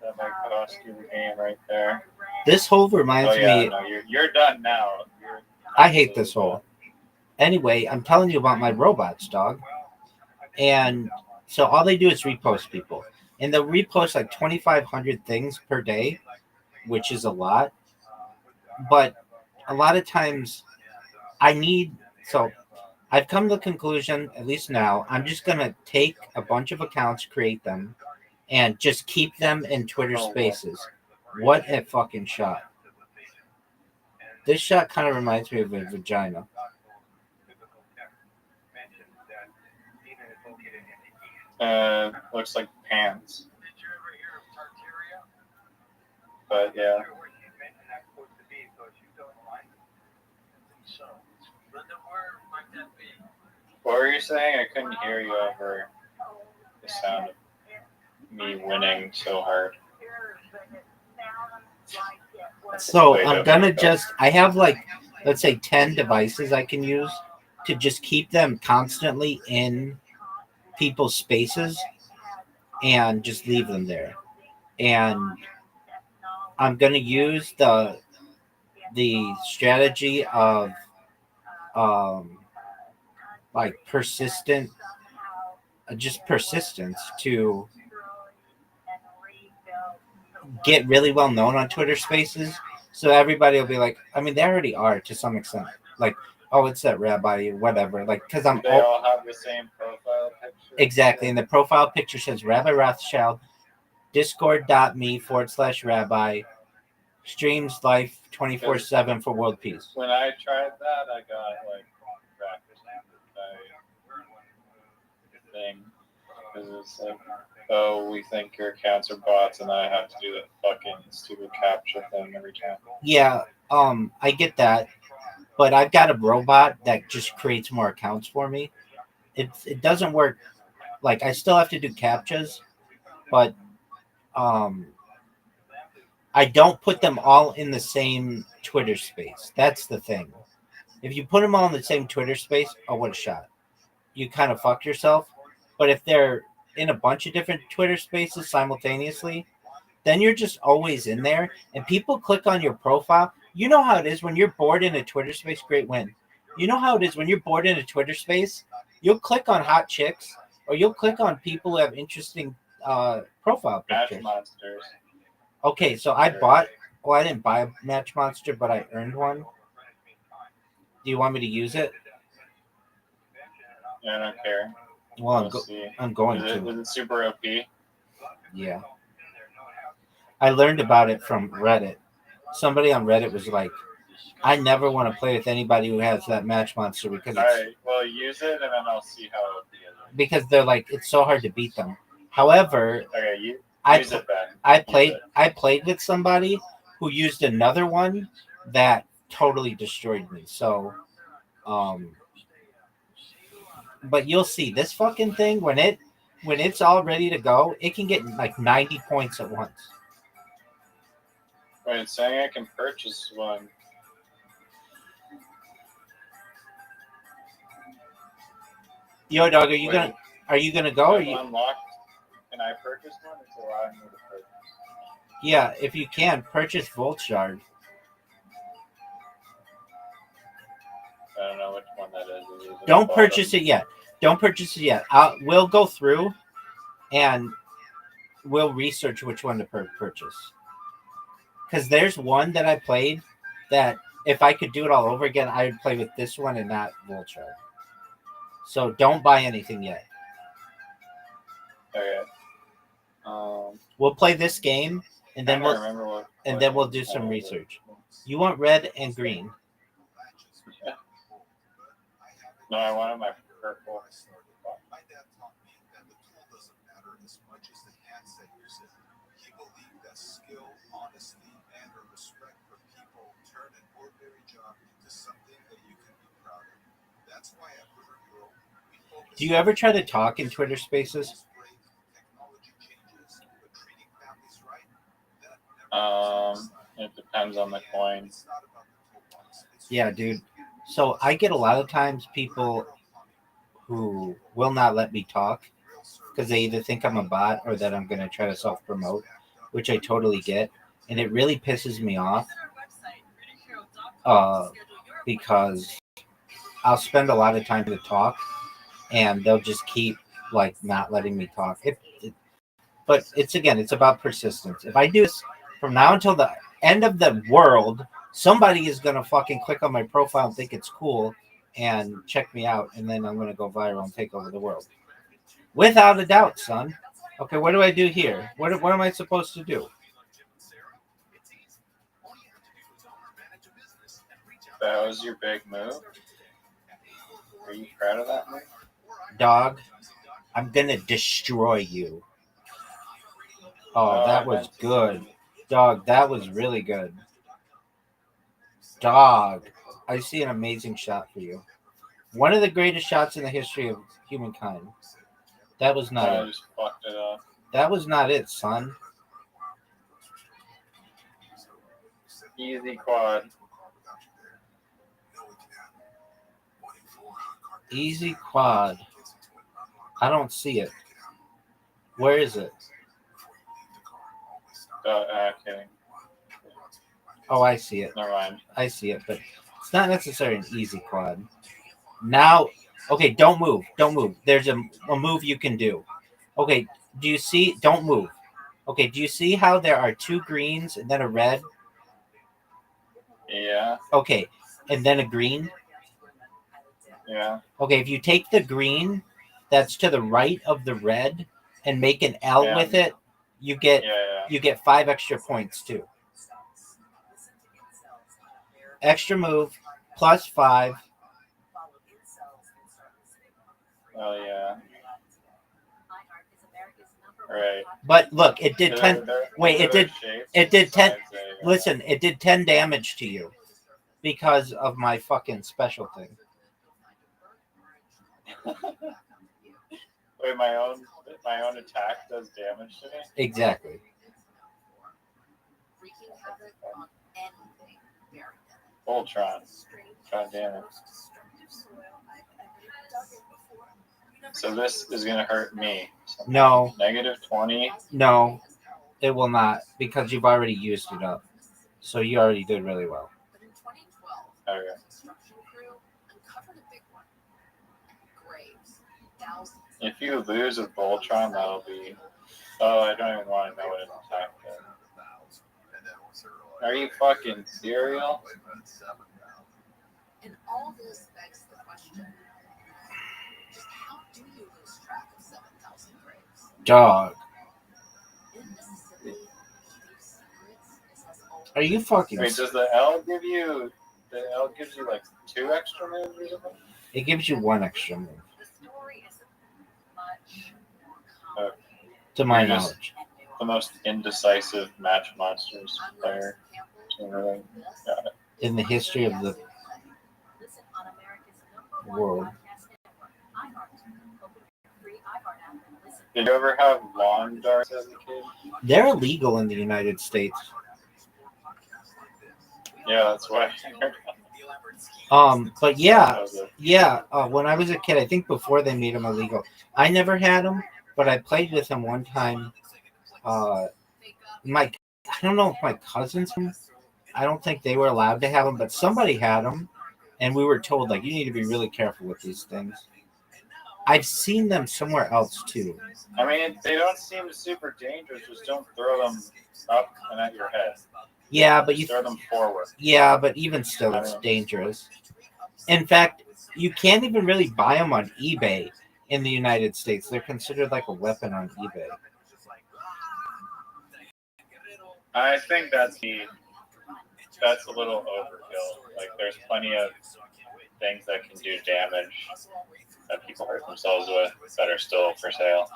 That might cost you the game right there. This hole reminds me... No, you're done now. I hate this hole. Anyway, I'm telling you about my robots, dog. And so all they do is repost people. And they'll repost like 2,500 things per day, which is a lot. But a lot of times so I've come to the conclusion, at least now, I'm just going to take a bunch of accounts, create them, and just keep them in Twitter Spaces. What a fucking shot. This shot kind of reminds me of a vagina. Looks like pants. But yeah. What were you saying? I couldn't hear you over the sound of me winning so hard. So I'm gonna I have like, let's say 10 devices I can use to just keep them constantly in people's spaces and just leave them there. And I'm gonna use the strategy of like persistence to get really well known on Twitter Spaces. So everybody will be like, I mean, they already are to some extent, like, oh, it's that rabbi, whatever. Like, because I'm They all have the same profile picture. exactly, and the profile picture says Rabbi Rothschild, discord.me/rabbi, streams life 24/7 for world peace. When I tried that, I got like wrecked by the thing. Because it's like, oh, we think your accounts are bots, and I have to do the fucking stupid captcha thing every time. Yeah, I get that, but I've got a robot that just creates more accounts for me. It doesn't work. Like, I still have to do captchas, but I don't put them all in the same Twitter space. That's the thing. If you put them all in the same Twitter space, oh, what a shot. You kind of fucked yourself. But if they're in a bunch of different Twitter spaces simultaneously, then you're just always in there. And people click on your profile. You know how it is when you're bored in a Twitter space. Great win. You know how it is when you're bored in a Twitter space. You'll click on hot chicks, or you'll click on people who have interesting profile Match pictures. monsters. Okay, so I bought. Well, I didn't buy a match monster, but I earned one. Do you want me to use it? I don't care. Well, We'll see. I'm going is to. it super OP? Yeah. I learned about it from Reddit. Somebody on Reddit was like, I never want to play with anybody who has that match monster because it's, Alright, well, use it, and then I'll see how OP it is. because they're like, it's so hard to beat them. However, Okay, use it then. I played with somebody who used another one that totally destroyed me. So, but you'll see this fucking thing when it's all ready to go, it can get like 90 points at once. Wait, it's saying I can purchase one. Yo, dog, are you gonna go? Or you? Unlocked? Can I purchase one? It's allowing me to purchase. Yeah, if you can purchase Volt Shard. I don't know which one that is. Don't purchase it yet. Don't purchase it yet. We'll go through and we'll research which one to purchase. Because there's one that I played that if I could do it all over again, I would play with this one and not Volt Shard. So don't buy anything yet. Okay. We'll play this game and then we'll do some research. You want red and green. No, I wanted my purple. My dad taught me that the tool doesn't matter as much as the handset uses it. He believed that skill, honesty, and respect for people turn an ordinary job into something that you can be proud of. That's why at River Girl, we focus. Do you ever try to talk in Twitter Spaces? It depends on the coin. Yeah, dude. So I get a lot of times people who will not let me talk because they either think I'm a bot or that I'm going to try to self-promote, which I totally get. And it really pisses me off because I'll spend a lot of time to talk and they'll just keep like not letting me talk. But it's about persistence. If I do this from now until the end of the world, somebody is going to fucking click on my profile and think it's cool and check me out, and then I'm going to go viral and take over the world. Without a doubt, son. Okay, what do I do here? What am I supposed to do? That was your big move? Are you proud of that move? Dog, I'm going to destroy you. Oh, that was good. Dog, that was really good. Dog, I see an amazing shot for you. One of the greatest shots in the history of humankind. That was not it. Just fucked it up. That was not it, son. Easy quad. Easy quad. I don't see it. Where is it? Kidding. Oh, I see it. Never mind. I see it, but it's not necessarily an easy quad. Now, okay, don't move. Don't move. There's a move you can do. Okay, do you see? Don't move. Okay, do you see how there are two greens and then a red? Yeah. Okay, and then a green? Yeah. Okay, if you take the green that's to the right of the red and make an L Yeah. with it, you get Yeah. you get 5 extra points too. Extra move plus 5. Oh yeah. Right. But look, it did 10. Wait, Look at it did 10. sides there. Listen, it did 10 damage to you because of my fucking special thing. Wait, my own attack does damage to me? Exactly. Voltron. God damn it. So this is gonna hurt me. No. Negative 20. No, it will not because you've already used it up. So you already did really well. Okay. If you lose with Voltron, that'll be. Oh, I don't even want to know what an attack is. Are you fucking serial? And all this begs the question: just how do you lose track of 7,000 graves? Dog. Are you fucking? Wait, does the L give you? The L gives you like 2 extra moves or something? It gives you 1 extra move. To my You're just knowledge. the most indecisive match monsters player. Really got it. In the history of the world. Did you ever have lawn darts as a kid? They're illegal in the United States. Yeah, that's why. But yeah. When I was a kid, I think before they made them illegal, I never had them, but I played with them one time. I don't know if my cousins. I don't think they were allowed to have them, but somebody had them, and we were told like you need to be really careful with these things. I've seen them somewhere else too. I mean, they don't seem super dangerous. Just don't throw them up and at your head. Yeah, but you throw them forward. Yeah, but even still, it's dangerous. In fact, you can't even really buy them on eBay in the United States. They're considered like a weapon on eBay. I think that's a little overkill. Like, there's plenty of things that can do damage that people hurt themselves with that are still for sale.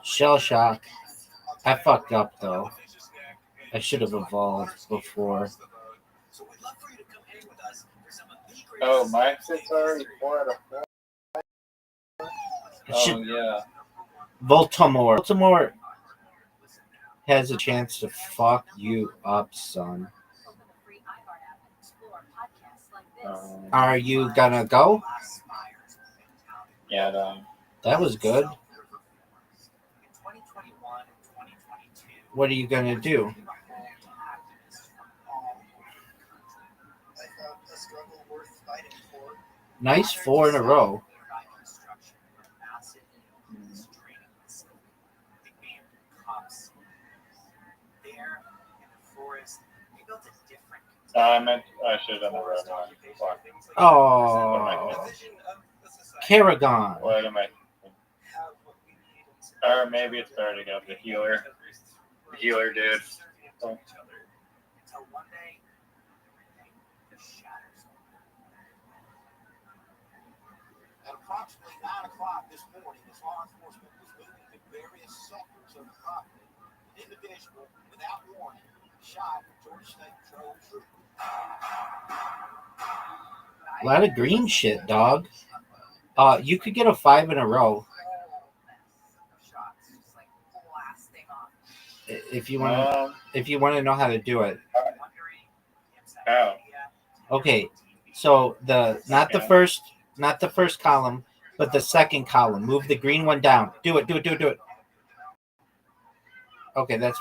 Shell shock. I fucked up though. I should have evolved before. Oh, my fit's already 4 out of 4. Oh, yeah. Baltimore has a chance to fuck you up, son. Are you gonna go? Yeah, no. That was good. What are you gonna do? Nice 4 in a row. I should have done the red one. Oh, Kerrigan. What am I? Or maybe it's better to go with the healer. The healer dude. Oh. At approximately 9 o'clock this morning, as law enforcement was moving to various sectors of the property, an individual, without warning, shot Georgia State Patrol trooper. A lot of green shit, dog. You could get a 5 in a row. If you want to know how to do it. How? Okay, so not the first column, but the second column. Move the green one down. Do it. Okay,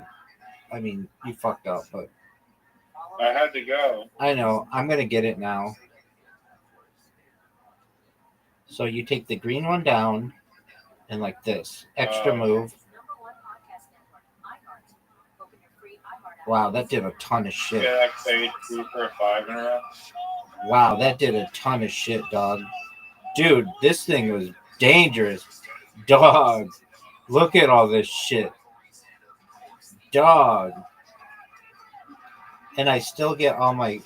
you fucked up, but I had to go. I know. I'm gonna get it now. So you take the green one down, and like this extra move. Wow, that did a ton of shit. Yeah, I paid 2 for a 5 in a row. Wow, that did a ton of shit, dog. Dude, this thing was dangerous. Dog, look at all this shit. Dog. And I still get all my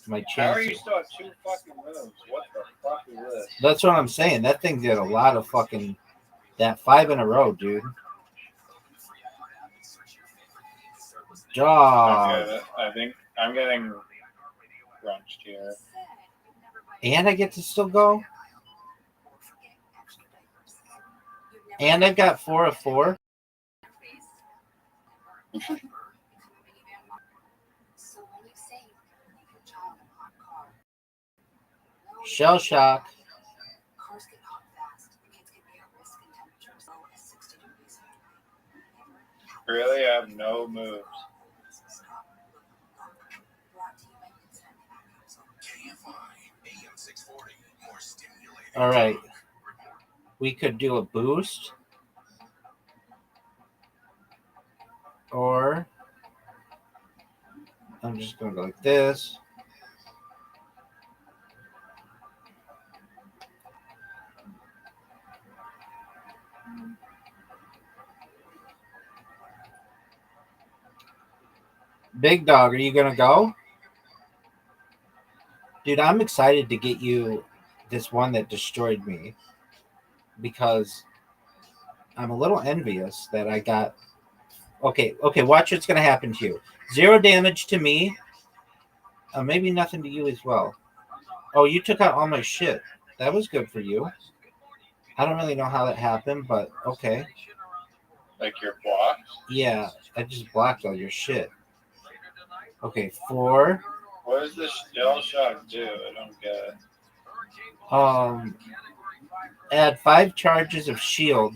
How are you chances. still at 2 fucking moves? What the fuck is this? That's what I'm saying. That thing did a lot of fucking that 5 in a row, dude. Dog. Okay, I think I'm getting crunched here. And I get to still go. And I got 4 of 4. Shell shock. Really? I have no moves. All right. We could do a boost. Or I'm just going to go like this. Big dog, are you going to go? Dude, I'm excited to get you this one that destroyed me because I'm a little envious that I got. Okay, watch what's going to happen to you. 0 damage to me. Maybe nothing to you as well. Oh, you took out all my shit. That was good for you. I don't really know how that happened, but okay. Like you're blocked? Yeah, I just blocked all your shit. Okay, 4. What does this shell shock do? I don't get it. Add 5 charges of shield.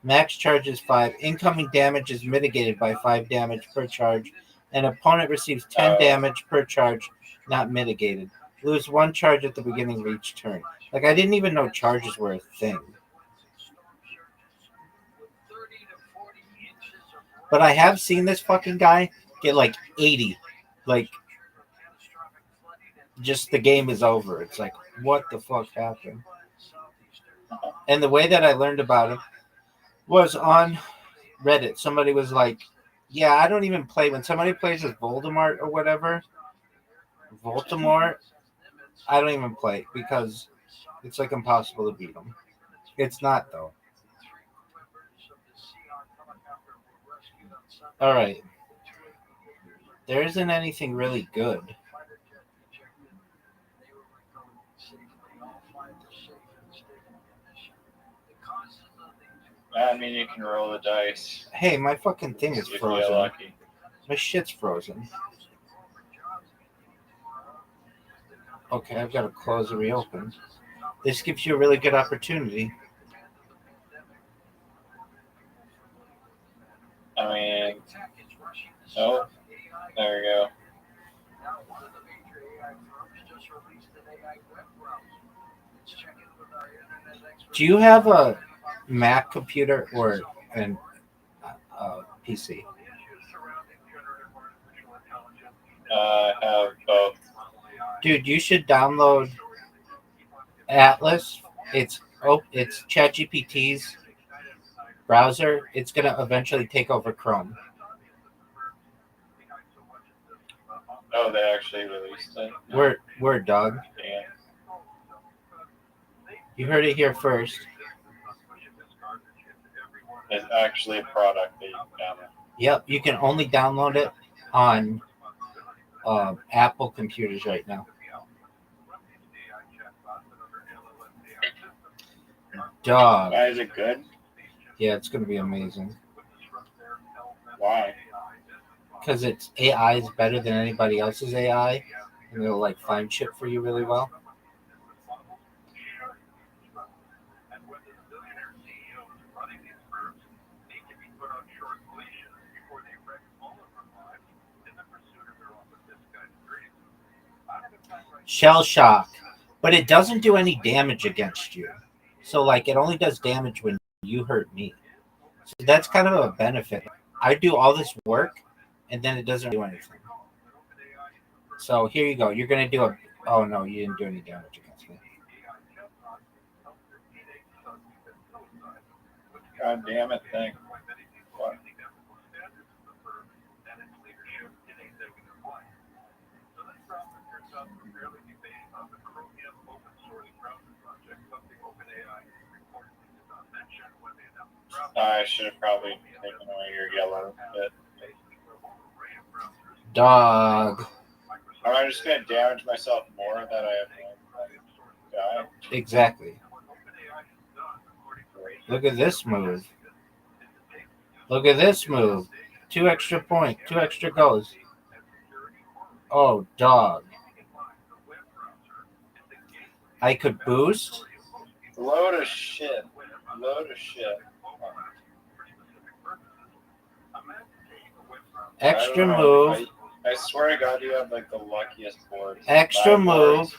Max charge is 5. Incoming damage is mitigated by 5 damage per charge. An opponent receives 10 damage per charge, not mitigated. Lose 1 charge at the beginning of each turn. Like, I didn't even know charges were a thing. But I have seen this fucking guy get like 80. Like, just the game is over. It's like, what the fuck happened? And the way that I learned about him was on Reddit. Somebody was like, yeah, I don't even play. When somebody plays as Voldemort or whatever, I don't even play because it's like impossible to beat him. It's not, though. All right. There isn't anything really good. I mean, you can roll the dice. Hey, my fucking thing is If you frozen. get lucky. My shit's frozen. Okay, I've got to close and reopen. This gives you a really good opportunity. I mean, oh, there we go. Do you have a Mac computer or an PC? I have both. Dude, you should download Atlas. It's ChatGPT's browser. It's gonna eventually take over Chrome. Oh, they actually released it. Word, dog. Damn. You heard it here first. It's actually a product that you can download. Yep, you can only download it on Apple computers right now. Dog. Why is it good? Yeah, it's going to be amazing. Why? Because its AI is better than anybody else's AI, and it'll like find shit for you really well. Shell shock, but it doesn't do any damage against you. So like it only does damage when you hurt me. So that's kind of a benefit. I do all this work and then it doesn't do anything. So here you go. You're gonna do a. Oh no, you didn't do any damage against me. God damn it, thing. What? I should have probably taken away your yellow bit. Dog. Am I just gonna damage myself more that I have die? Exactly. Look at this move. Look at this move. 2 extra point. 2 extra goes. Oh, dog. I could boost. Load of shit. Load of shit. Extra move. I swear to God, you have like the luckiest boards. Extra My move. boards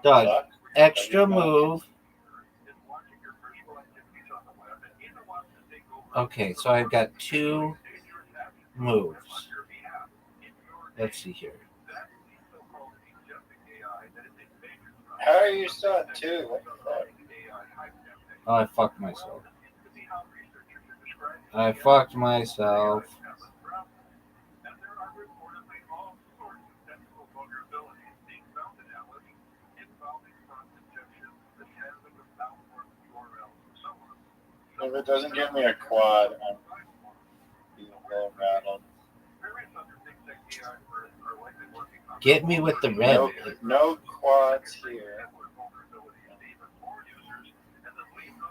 Doug. suck. Extra move. Okay, so I've got 2 moves. Let's see here. How are you still at 2? What the fuck? Oh, I fucked myself. I fucked myself. If it doesn't give me a quad, I'm being a little rattled. Get me with the red. No quads here.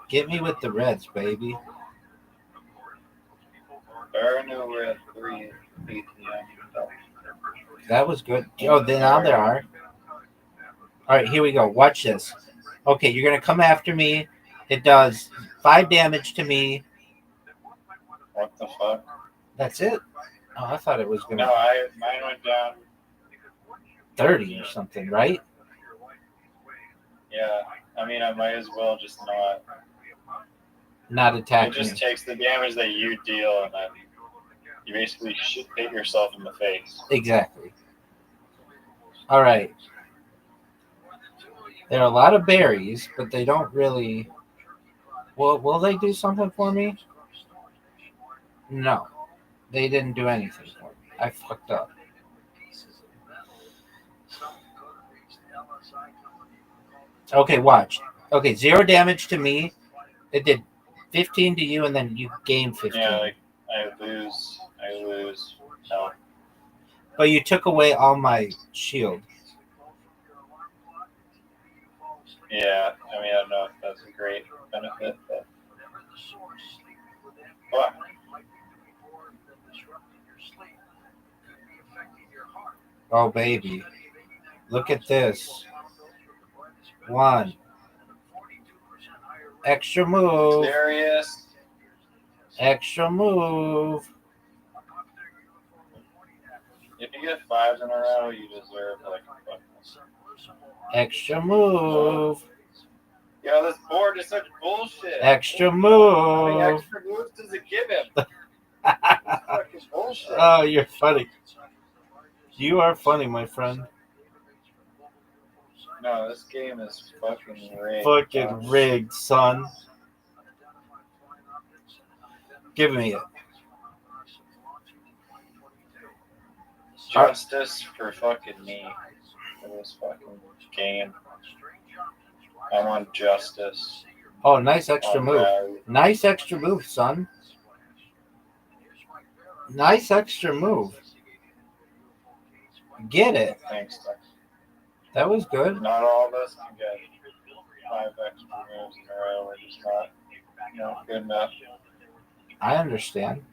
Get me with the reds, baby. There are no red 3 ATM. That was good. Oh, then now there are. All right, here we go. Watch this. Okay, you're going to come after me. It does 5 damage to me. What the fuck? That's it. Oh, I thought it was going to. No, mine went down 30 or something, right? Yeah, I mean, I might as well just not attack It just me. takes the damage that you deal, and then you basically should hit yourself in the face. Exactly. All right. There are a lot of berries, but they don't really. Well, will they do something for me? No, they didn't do anything for me. I fucked up. Okay, watch. Okay, 0 damage to me. It did 15 to you, and then you gain 15. Yeah, like I lose health. But you took away all my shield. Yeah, I mean, I don't know if that's a great benefit, but what? Oh, baby. Look at this. 1. Extra move. Serious? Extra move. If you get 5s in a row, you deserve like a fucking Extra move. Yo, this board is such bullshit. Extra How move. many extra moves does it give him? It's fucking bullshit. Oh, you're funny. You are funny, my friend. No, this game is fucking rigged. Fucking rigged, son. Give me it. Justice for fucking me. For this fucking game. I want justice. Oh, nice extra On move. Rally. Nice extra move, son. Nice extra move. Get it. Thanks, Doc. That was good. Not all of us can get 5 extra moves in a row. We're just not good enough. I understand.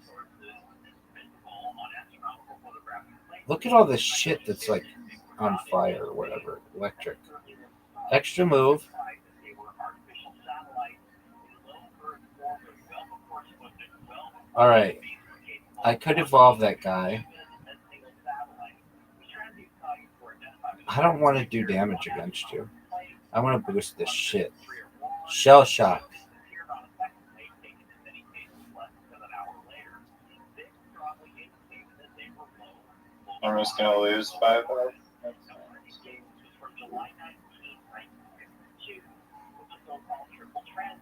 Look at all this shit that's like on fire or whatever. Electric. Extra move. All right. I could evolve that guy. I don't want to do damage against you. I want to boost this shit. Shell shock. I'm just gonna lose 5 health.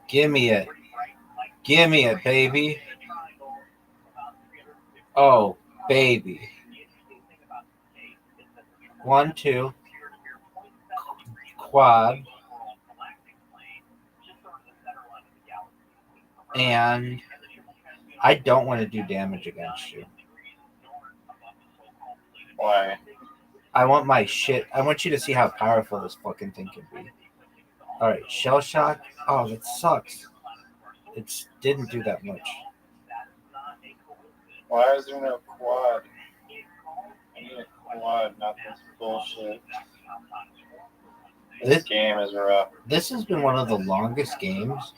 Give me it. Give me it, baby. Oh, baby. 1, 2. Quad. And I don't want to do damage against you. Why? I want my shit. I want you to see how powerful this fucking thing can be. Alright, shell shock. Oh, that sucks. It didn't do that much. Why is there no quad? I need a quad, not this bullshit. This game is rough. This has been one of the longest games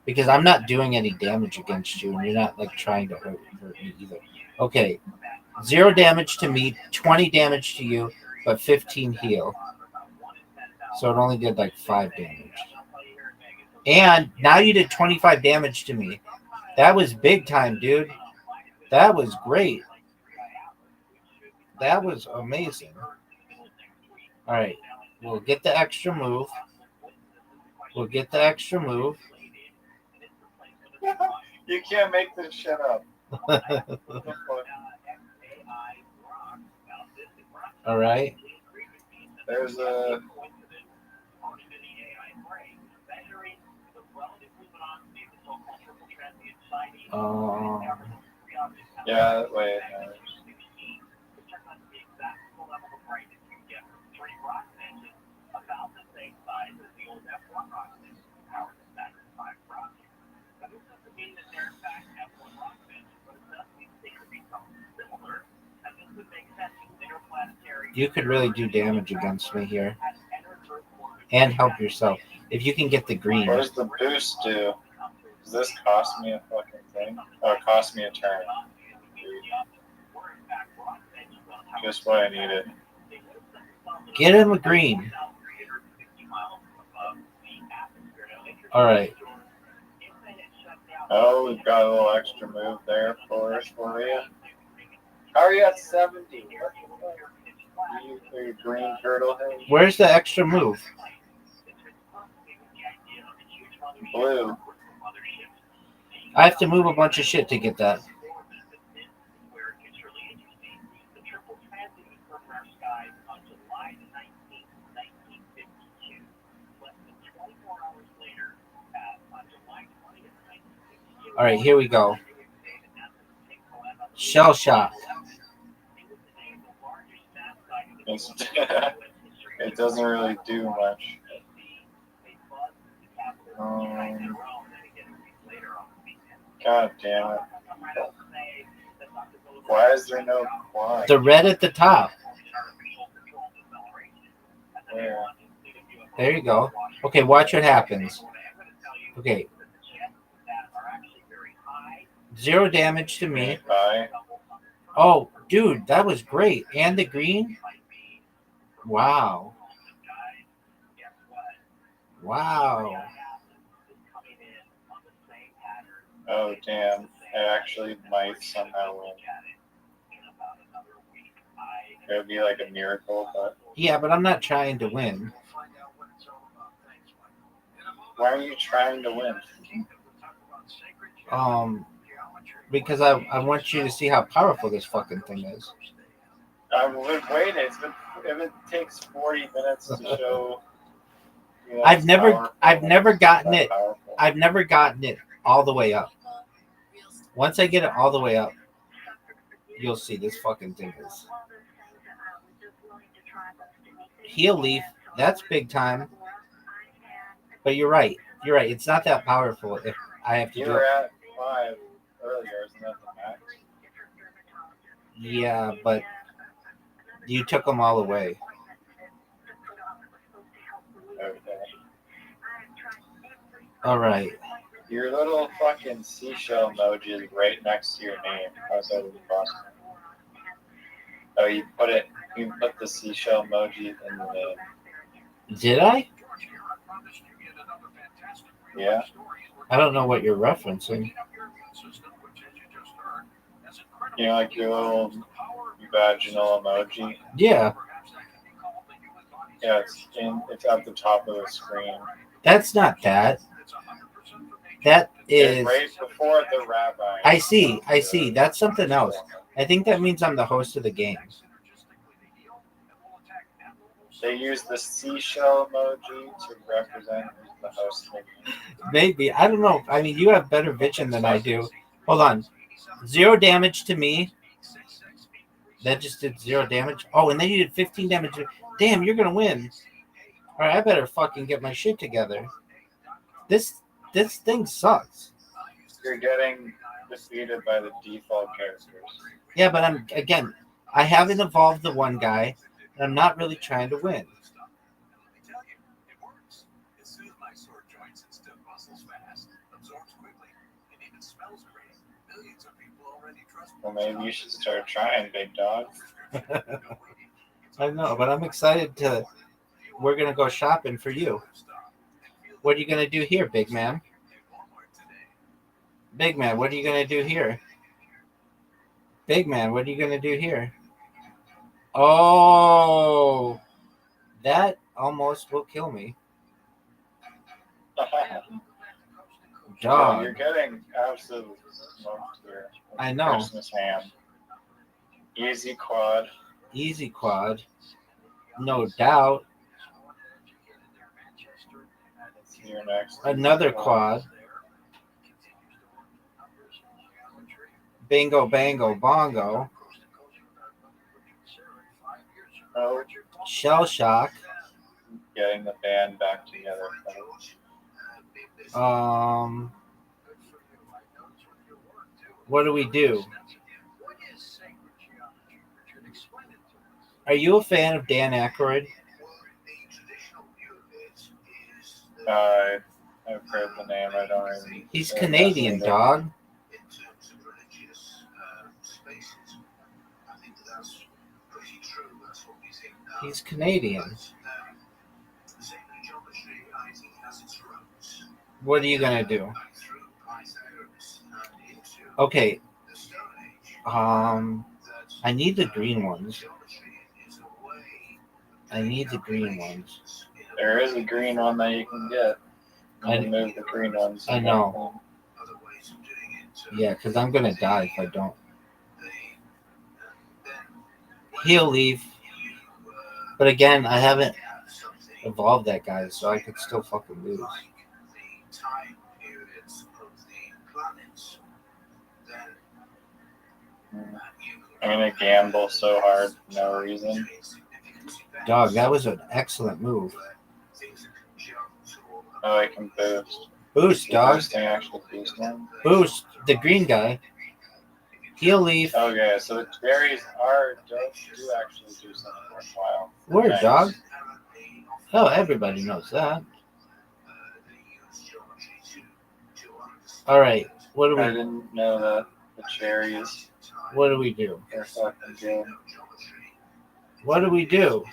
because I'm not doing any damage against you, and you're not like trying to hurt me either. Okay, 0 damage to me, 20 damage to you, but 15 heal. So it only did like 5 damage. And now you did 25 damage to me. That was big time, dude. That was great. That was amazing. All right, we'll get the extra move. We'll get the extra move. You can't make this shit up. All right. There's a... yeah, wait. You could really do damage against me here. And help yourself. If you can get the green. What does the boost do? Does this cost me a fucking thing? Oh, it cost me a turn. Just what I needed. Get him a green. Alright. Oh, we've got a little extra move there for you. How are you at 70? You green turtle head? Where's the extra move? Blue. I have to move a bunch of shit to get that. All right, here we go. Shell shock. It doesn't really do much. God damn it. Why is there no quad? The red at the top. Where? There you go. Okay, watch what happens. Okay. 0 damage to me. Bye. Oh, dude, that was great. And the green? Wow. Wow. Oh, damn. I actually might somehow win. It would be like a miracle, but... Yeah, but I'm not trying to win. Why are you trying to win? Because I want you to see how powerful this fucking thing is. I've been waiting. If it takes 40 minutes to show... You know, I've never gotten it. Powerful. I've never gotten it all the way up. Once I get it all the way up, you'll see this fucking thing is. Heal leaf, that's big time. But you're right. You're right. It's not that powerful if I have to You do were it. at 5 earlier, isn't that the max? Yeah, but you took them all away. Okay. All right. Your little fucking seashell emoji is right next to your name. How's that even possible? Oh, you put the seashell emoji in the name. Did I? Yeah. I don't know what you're referencing. You know, like your little vaginal emoji? Yeah. Yeah, it's at the top of the screen. That's not that. That is right before the rabbi. I see. That's something else. I think that means I'm the host of the game. They use the seashell emoji to represent who's the host of the game. Maybe. I don't know. I mean, you have better vision than I do. Hold on. 0 damage to me. That just did 0 damage. Oh, and then you did 15 damage. Damn, you're going to win. All right, I better fucking get my shit together. This thing sucks. You're getting defeated by the default characters. Yeah, but I haven't evolved the one guy, and I'm not really trying to win. Well, maybe you should start trying, big dog. I know, but I'm excited to. We're gonna go shopping for you. What are you gonna do here, big man? Big man, what are you gonna do here? Big man, what are you gonna do here? Oh, that almost will kill me. Dog. You're getting absolutely smoked here. I know. Christmas ham. Easy quad. Easy quad. No doubt. You're next. Another quad. Bingo, bango, bongo. Oh. Shell shock. Getting the band back together. What do we do? Are you a fan of Dan Aykroyd? I've heard the name. I don't really. He's Canadian, dog. He's Canadian. What are you gonna do? Okay. I need the green ones. There is a green one that you can get. I move the green ones. I know. Yeah, because I'm gonna die if I don't. He'll leave. But again, I haven't evolved that guy, so I could still fucking lose. I'm gonna gamble so hard for no reason. Dog, that was an excellent move. Oh, I can boost. Boost, dog. Actually boost him. Boost the green guy. He'll leave. Okay, so the berries do actually do something worthwhile. Where, Nice. dog? Oh, everybody knows that. All right, what do we? I didn't know that the cherries. What do we do? They're fucking good. What do we do?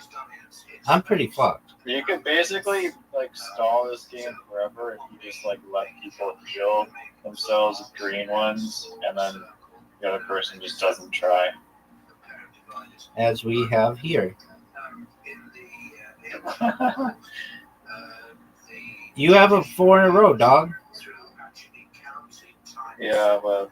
I'm pretty fucked. You could basically stall this game forever if you just let people kill themselves with green ones, and then the other person just doesn't try. As we have here. You have a 4 in a row, dog. Yeah, but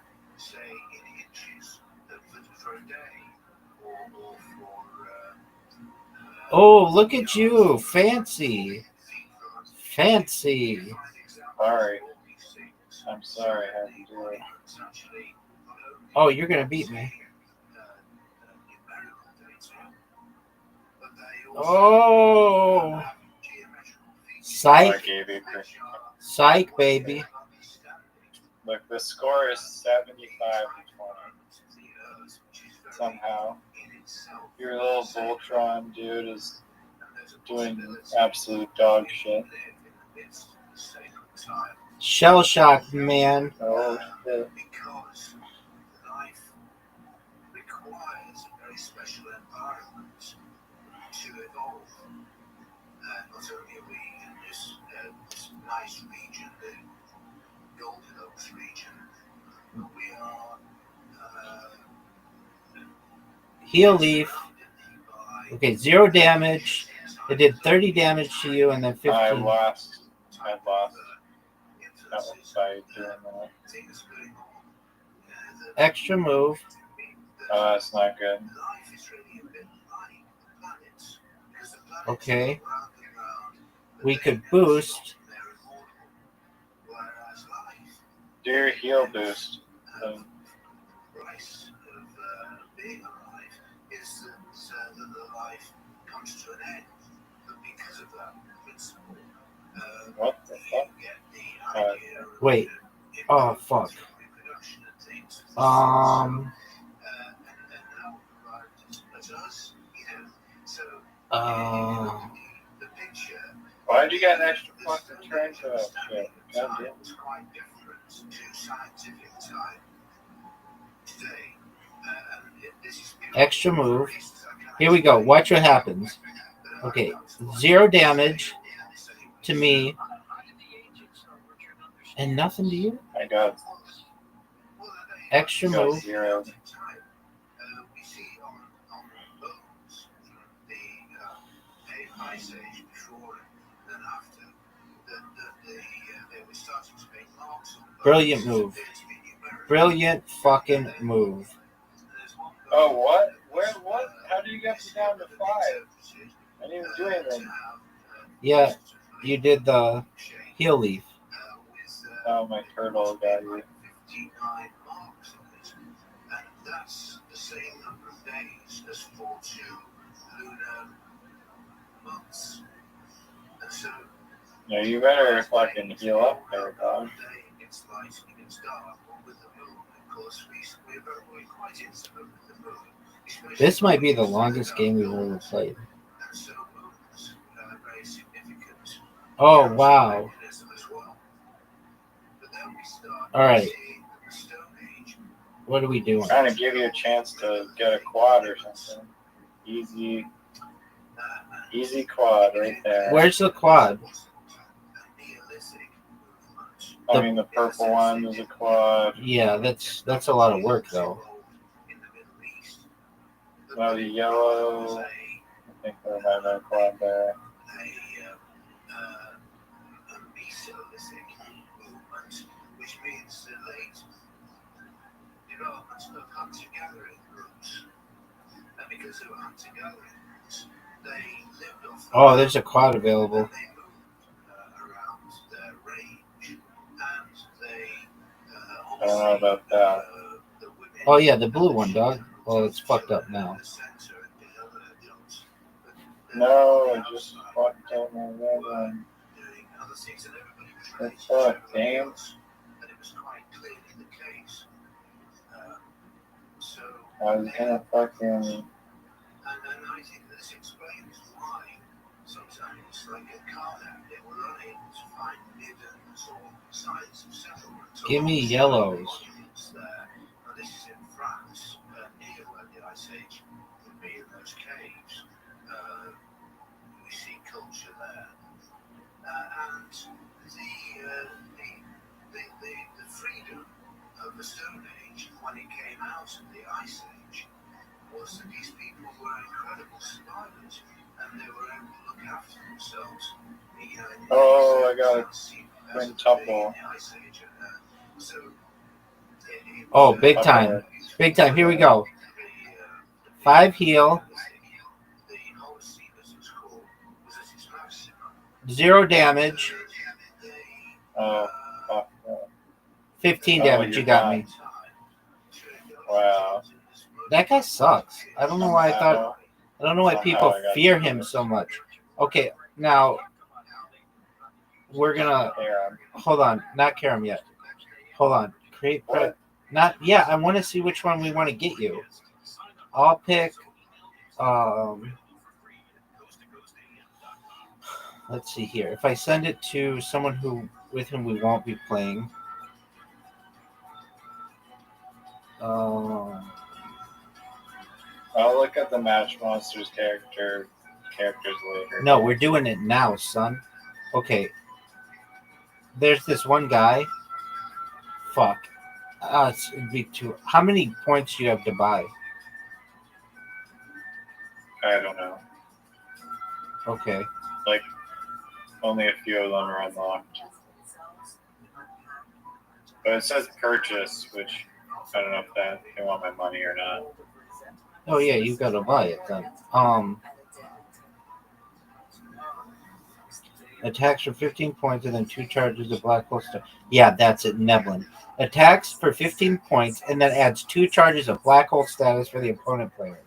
oh, look at you, fancy. sorry. I'm sorry I had to do it. Oh, you're gonna beat me. Oh, psych, psych, baby. Look, the score is 75 to 20. Somehow, your little Voltron dude is doing absolute dog shit. Shell shock, man. Oh shit. He'll leave. Okay, 0 damage. It did 30 damage to you and then 15. I lost. That was by doing that. Extra move. Oh, that's not good. Okay. We could boost. Do your heal boost. What the fuck? Wait. Oh, fuck. Why'd you get an extra fucking turn for that shit? God damn. Extra move. Here we go. Watch what happens. Okay. 0 damage to me. And nothing to you? I got Extra move. 0. Brilliant move. Brilliant fucking move. Oh, what? Where? What? How do you get me down to 5? I didn't even do anything. Yeah, you did the heal leaf. Oh, my turtle got you. No, you better fucking heal up there, dog. This might be the longest game we've ever played. Oh, wow. All right. What are we doing? Trying to give you a chance to get a quad or something. Easy quad right there. Where's the quad? I mean, the purple one is a quad. Yeah, that's a lot of work, though. No, the yellow. I think there might have a quad there. Oh, there's a quad available. I don't know about that. Oh, yeah, the blue one, dog. Well, it's fucked up now. No, I just fucked up my red one. What the fuck, damn? I was gonna fucking... Give me yellows. Oh, I got a quintuple. Oh, big time. Big time. Here we go. 5 heal. 0 damage. Oh, fuck. 15 damage. You got me. Wow. That guy sucks. I don't know why I don't know why people fear him so much. Okay, now we're gonna hold on. Not Karam yet. Hold on. Create prep. Not yeah. I want to see which one we want to get you. I'll pick. Let's see here. If I send it to someone with whom we won't be playing. I'll look at the Match Monsters characters later. No, we're doing it now, son. Okay. There's this one guy. Fuck. It'd be too. How many points do you have to buy? I don't know. Okay. Like, only a few of them are unlocked. But it says purchase, which I don't know if they want my money or not. Oh yeah, you gotta buy it then. Attacks for 15 points and then 2 charges of black hole stuff. Yeah, that's it, Nevlin. Attacks for 15 points and then adds 2 charges of black hole status for the opponent player.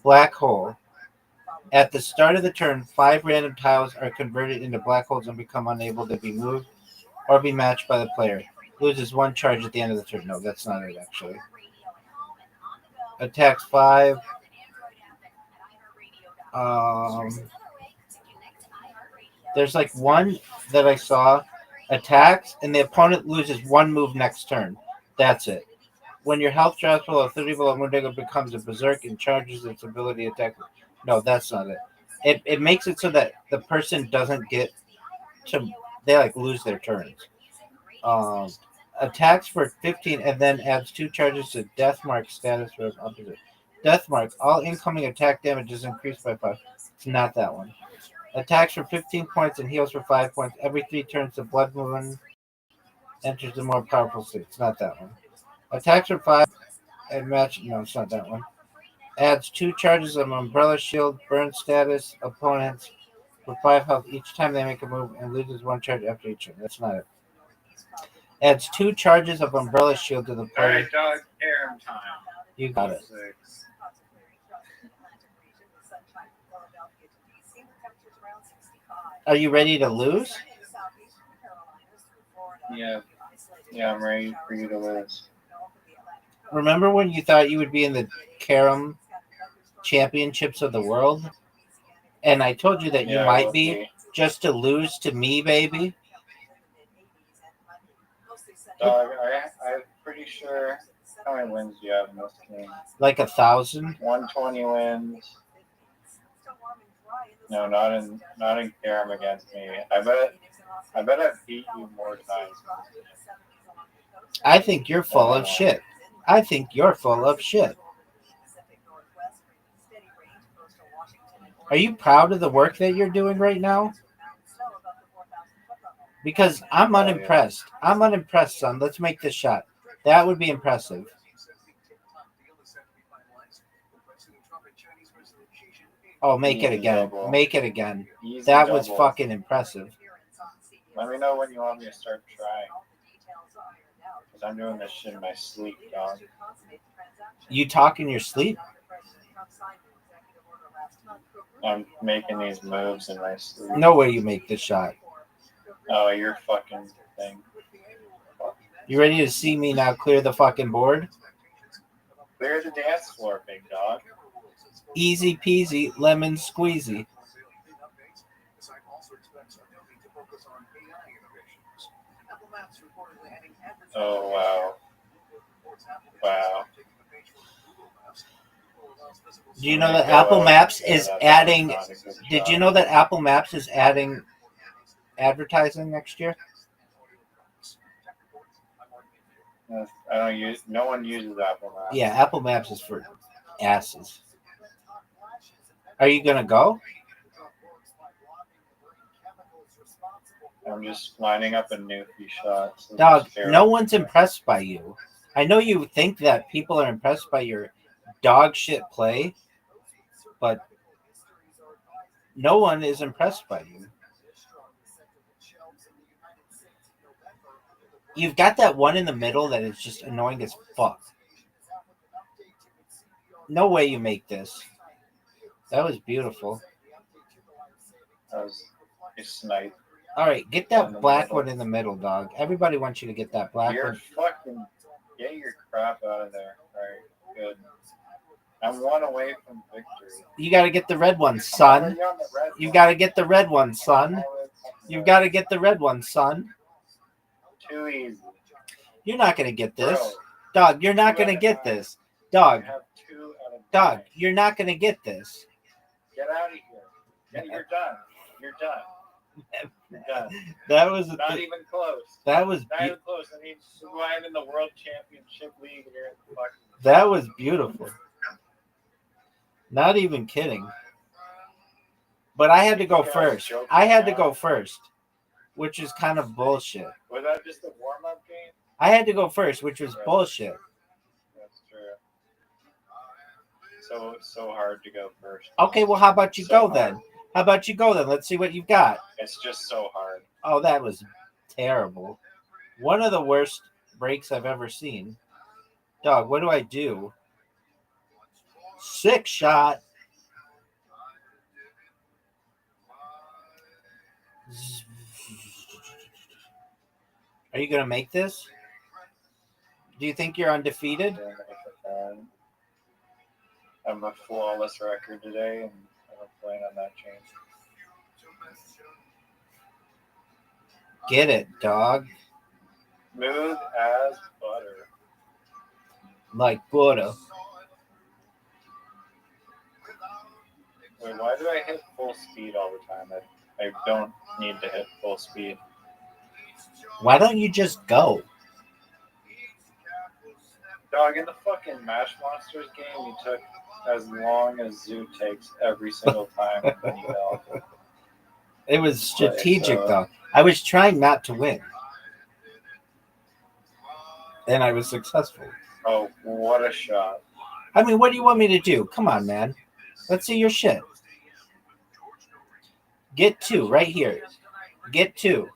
Black hole. At the start of the turn, 5 random tiles are converted into black holes and become unable to be moved or be matched by the player. Loses 1 charge at the end of the turn. No, that's not it actually. Attacks 5. There's like one that I saw. Attacks, and the opponent loses 1 move next turn. That's it. When your health drops below 30 below Moondiggle, it becomes a berserk and charges its ability to attack. No, that's not it. It makes it so that the person doesn't get to, they like lose their turns. Attacks for 15 and then adds 2 charges to Death Mark status for opposite. Death Mark, all incoming attack damage is increased by 5. It's not that one. Attacks for 15 points and heals for 5 points. Every 3 turns, the Blood Moon enters the more powerful state. It's not that one. Attacks for 5 and match. No, it's not that one. Adds 2 charges of Umbrella Shield, burn status, opponents for 5 health each time they make a move and loses 1 charge after each turn. That's not it. Adds 2 charges of Umbrella Shield to the player. Alright, dog, harem time. You got it. Are you ready to lose? Yeah, I'm ready for you to lose. Remember when you thought you would be in the Carom Championships of the world? And I told you that you might be, just to lose to me, baby? Dog, I'm pretty sure. How many wins do you have in this game? Like 1,000? 120 wins. No, not in Carom against me. I bet I've beat you more times. I think you're full of shit. I think you're full of shit. Are you proud of the work that you're doing right now? Because I'm unimpressed. I'm unimpressed, son. Let's make this shot. That would be impressive. Oh, make it again. Make it again. That was fucking impressive. Let me know when you want me to start trying. Because I'm doing this shit in my sleep, dog. You talk in your sleep? I'm making these moves in my sleep. No way you make this shot. Oh, your fucking thing. You ready to see me now clear the fucking board? Clear the dance floor, big dog. Easy peasy, lemon squeezy. Oh, wow. Wow. Do you know that Apple Maps is adding... Did you know that Apple Maps is adding advertising next year? I don't use... No one uses Apple Maps. Yeah, Apple Maps is for asses. Are you going to go? I'm just lining up a Newfie shot. So Dog, no one's impressed by you. I know you think that people are impressed by your dog shit play, but no one is impressed by you. You've got that one in the middle that is just annoying as fuck. No way you make this. That was beautiful. That was a snipe. All right, get that black one in the middle, dog. Everybody wants you to get that black You're one. fucking... Get your crap out of there. All right, good. I'm 1 away from victory. You got to get the red one, son. You got to get the red one, son. You got to get the red one, son. Too easy. You're not going to get this. Dog, you're not going to get this. Dog. Dog, you're not going to get this. Get out of here. Yeah, you're done. You're done. You're done. That was not even close. That was not even close. I mean, I'm in the World Championship League here at the fucking... That was beautiful. Not even kidding. But I had to go first. I had to go first, which is kind of bullshit. Was that just a warm-up game? I had to go first, which was bullshit. That's true. So hard to go first. Okay, well, how about you go then? How about you go then? Let's see what you've got. It's just so hard. Oh, that was terrible. One of the worst breaks I've ever seen. Dog, what do I do? 6 shot. Are you going to make this? Do you think you're undefeated? I have a flawless record today, and I'm playing on that change. Get it, dog. Smooth as butter. Like butter. Wait, why do I hit full speed all the time? I don't need to hit full speed. Why don't you just go? Dog, in the fucking Mash Monsters game, you took as long as Zoo takes every single time. It was strategic, though. I was trying not to win. And I was successful. Oh, what a shot. I mean, what do you want me to do? Come on, man. Let's see your shit. Get 2 right here. Get 2.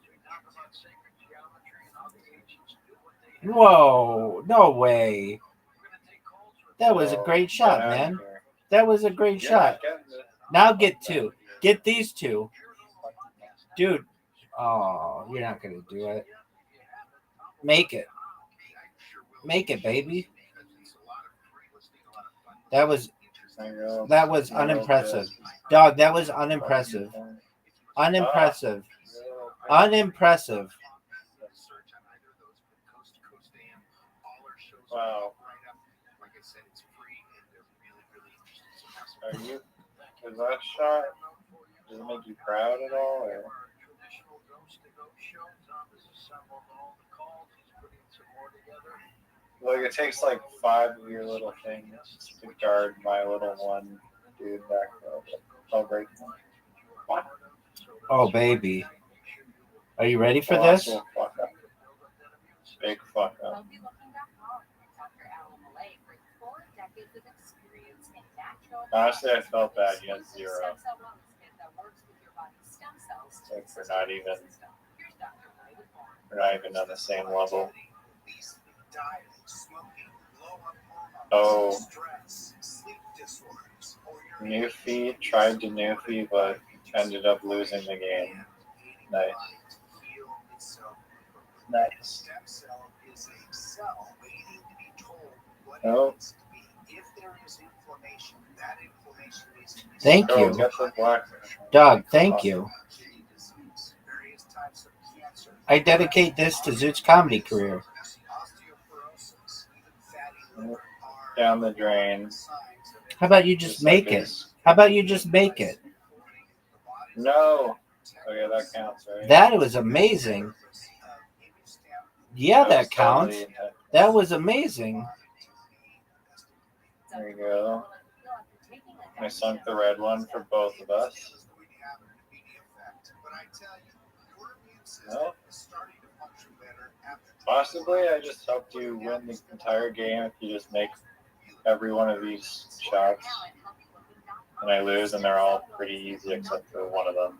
Whoa, no way. That was a great shot, man. That was a great shot. Now get 2. Get these 2. Dude. Oh, you're not going to do it. Make it. Make it, baby. That was unimpressive. Dog, that was unimpressive. Unimpressive. Unimpressive. Wow. Are you? Is that shot? Does it make you proud at all? Or? Like, it takes like 5 of your little things to guard my little one dude back there. I'll break them. What? Oh, baby. Are you ready for this? Fuck up. Big fuck up. Honestly, I felt bad. You had 0. Like, we're not even on the same level. Oh. Newfie tried to Newfie, but ended up losing the game. Nice. Nice. Oh. Thank you. Dog, thank you. I dedicate this to Zoot's comedy career. Down the drain. How about you just make it? How about you just make it? No. Oh yeah, that counts, right? That was amazing. Yeah, that counts. That was amazing. There you go. I sunk the red one for both of us. No. Possibly, I just helped you win the entire game if you just make every one of these shots. And I lose, and they're all pretty easy except for one of them.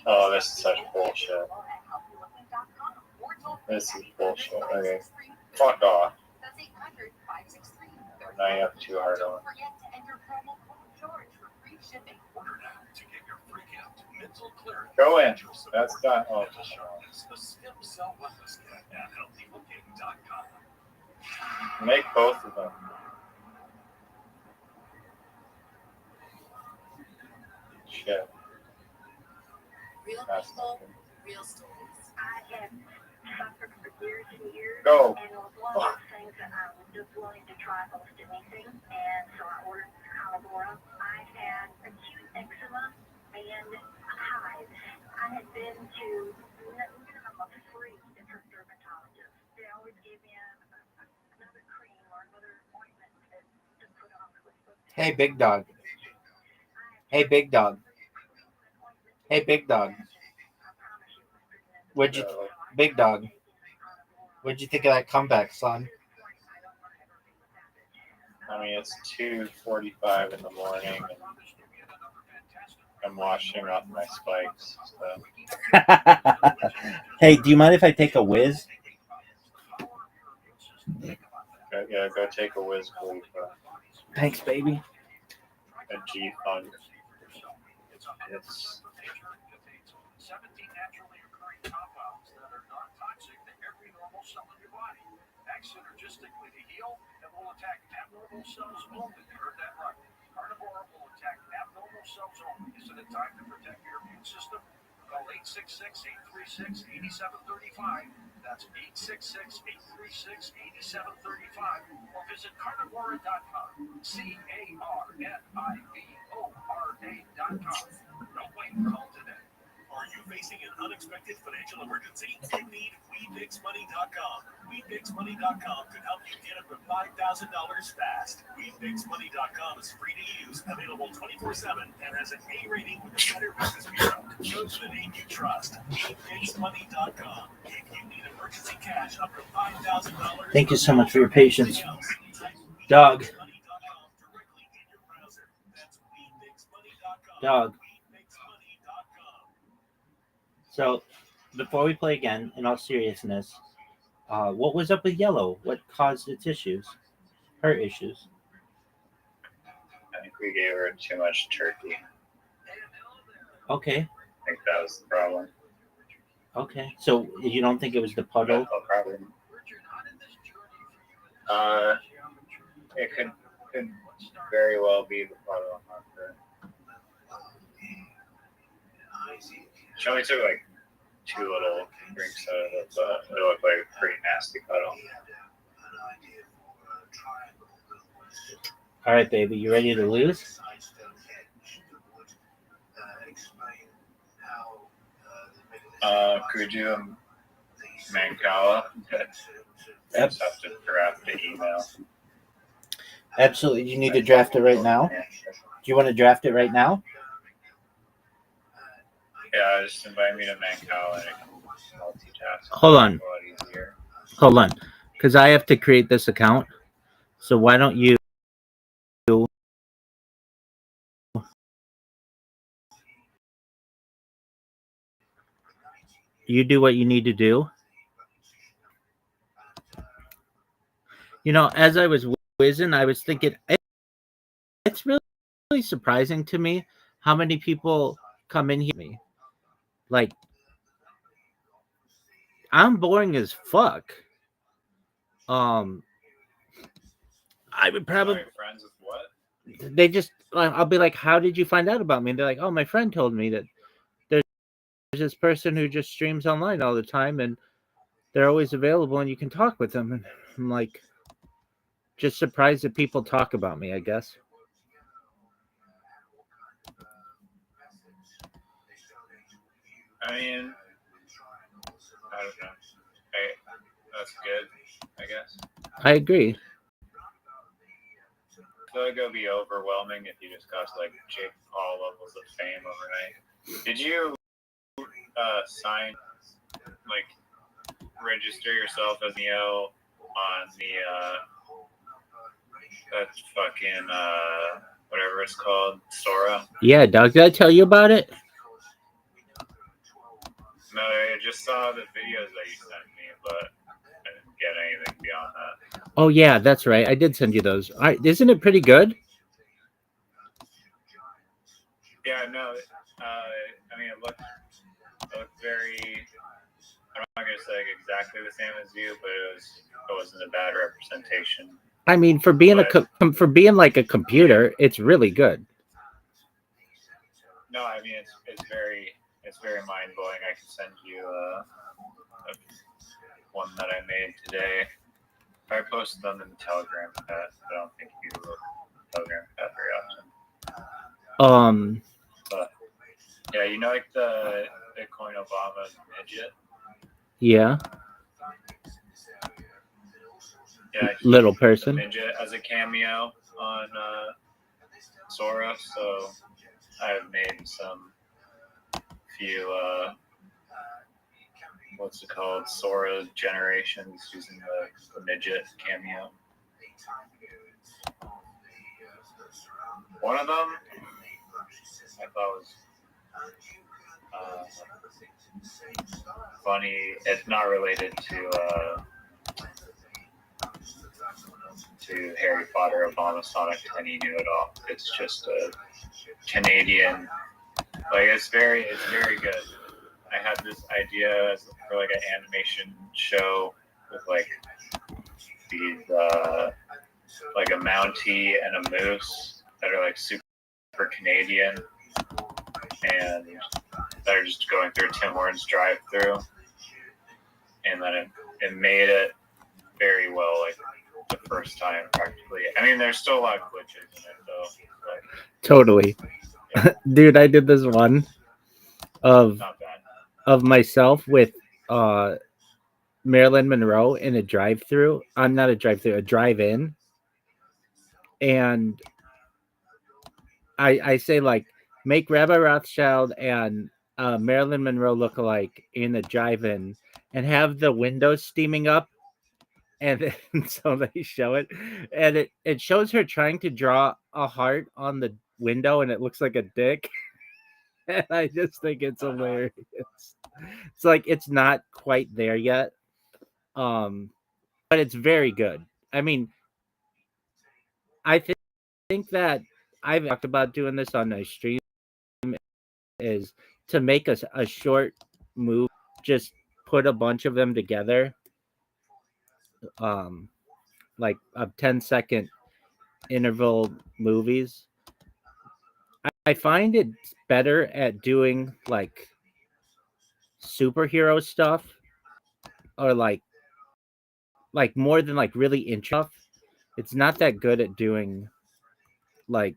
Oh, this is such bullshit. This is bullshit. Okay. Fuck off. Now you have 2 hard on. Go in. That's done. Oh, make both of them. Shit. Real That's people, real stories. I have suffered for years and years. Go. And it was one of those things that I was just willing to try most anything. And so I ordered Calabora. I had acute eczema and hives. I had been to minimum of 3 different dermatologists. They always gave me another cream or another ointment that Hey, big dog. Hey, big dog. Hey, big dog. Big dog? What'd you think of that comeback, son? I mean, it's 2:45 in the morning, and I'm washing off my spikes. So. Hey, do you mind if I take a whiz? Yeah, go take a whiz, please. Thanks, baby. A G-Funk. It's 17 naturally occurring compounds that are non-toxic to every normal cell in your body. Act synergistically to heal and will attack abnormal cells only. You heard that right. Carnivore will attack abnormal cells only. Isn't it time to protect your immune system? Call 866-836-8735. That's 866-836-8735. Or visit carnivora.com. CARNIVORA.com. Don't wait, call today. Are you facing an unexpected financial emergency? You need WeFixMoney.com. WeFixMoney.com can help you get up to $5,000 fast. WeFixMoney.com is free to use, available 24/7, and has an A rating with the Better Business Bureau. Go to the name you trust. WeFixMoney.com. If you need emergency cash up to $5,000. Thank you so much for your patience. Dog. Dog. So, before we play again, in all seriousness, what was up with Yellow? What caused its issues? Her issues? I think we gave her too much turkey. Okay. I think that was the problem. Okay. So, you don't think it was the puddle? No problem. It could very well be the puddle. I'm not sure. She only took like 2 little drinks out of it, but it looked like a pretty nasty puddle. All right, baby. You ready to lose? Could we do a Mancala? I just have to draft the email. Absolutely. You need to draft it right now? Do you want to draft it right now? Yeah, just invite me to Mancala and I can multitask. Hold on. A lot easier. Hold on. Because I have to create this account. So why don't you... You do what you need to do. You know, as I was whizzing, I was thinking, it's really surprising to me how many people come in here. Like, I'm boring as fuck. I would probably... Friends with what? They just... I'll be like, how did you find out about me? And they're like, oh, my friend told me that there's this person who just streams online all the time and they're always available and you can talk with them. And I'm like, just surprised that people talk about me, I guess. I mean, I don't know. Hey, that's good, I guess. I agree. I feel like it would be overwhelming if you just got like Jake Paul levels of fame overnight. Did you sign, like, register yourself as Neo on the that fucking whatever it's called, Sora? Yeah, dog. Did I tell you about it? No, I just saw the videos that you sent me, but I didn't get anything beyond that. Oh yeah, that's right. I did send you those. All right, isn't it pretty good? Yeah, no. I mean, it looked very. I'm not gonna say like exactly the same as you, but it wasn't a bad representation. I mean, for being for being like a computer, it's really good. No, I mean it's very mind blowing. I can send you one that I made today. I posted them in the Telegram chat. I don't think you look at the Telegram chat very often. But yeah, you know, like the Bitcoin Obama midget. Yeah. Yeah. Little person. Midget as a cameo on Sora, so I've made some few what's it called, Sora generations using the midget cameo. One of them I thought was funny. It's not related to Harry Potter, Obama, Sonic, Any New at all. It's just a Canadian. Like it's very good. I had this idea for like an animation show with like these like a Mountie and a moose that are like super Canadian and that are just going through Tim Hortons drive-through, and then it made it very well, like the first time practically. I mean, there's still a lot of glitches in it though. Like, Totally. yeah. Dude, I did this one of myself with Marilyn Monroe in a drive-through. I'm not a drive-through, a drive-in. And I say like make Rabbi Rothschild and Marilyn Monroe look alike in the drive-in and have the windows steaming up. And so they show it, and it shows her trying to draw a heart on the window, and it looks like a dick. And I just think it's hilarious. It's like it's not quite there yet, but it's very good. I mean, I think that I've talked about doing this on my stream is to make a short move, just put a bunch of them together, like a 10-second interval movies. I find it's better at doing like superhero stuff or like more than like really interesting stuff. It's not that good at doing like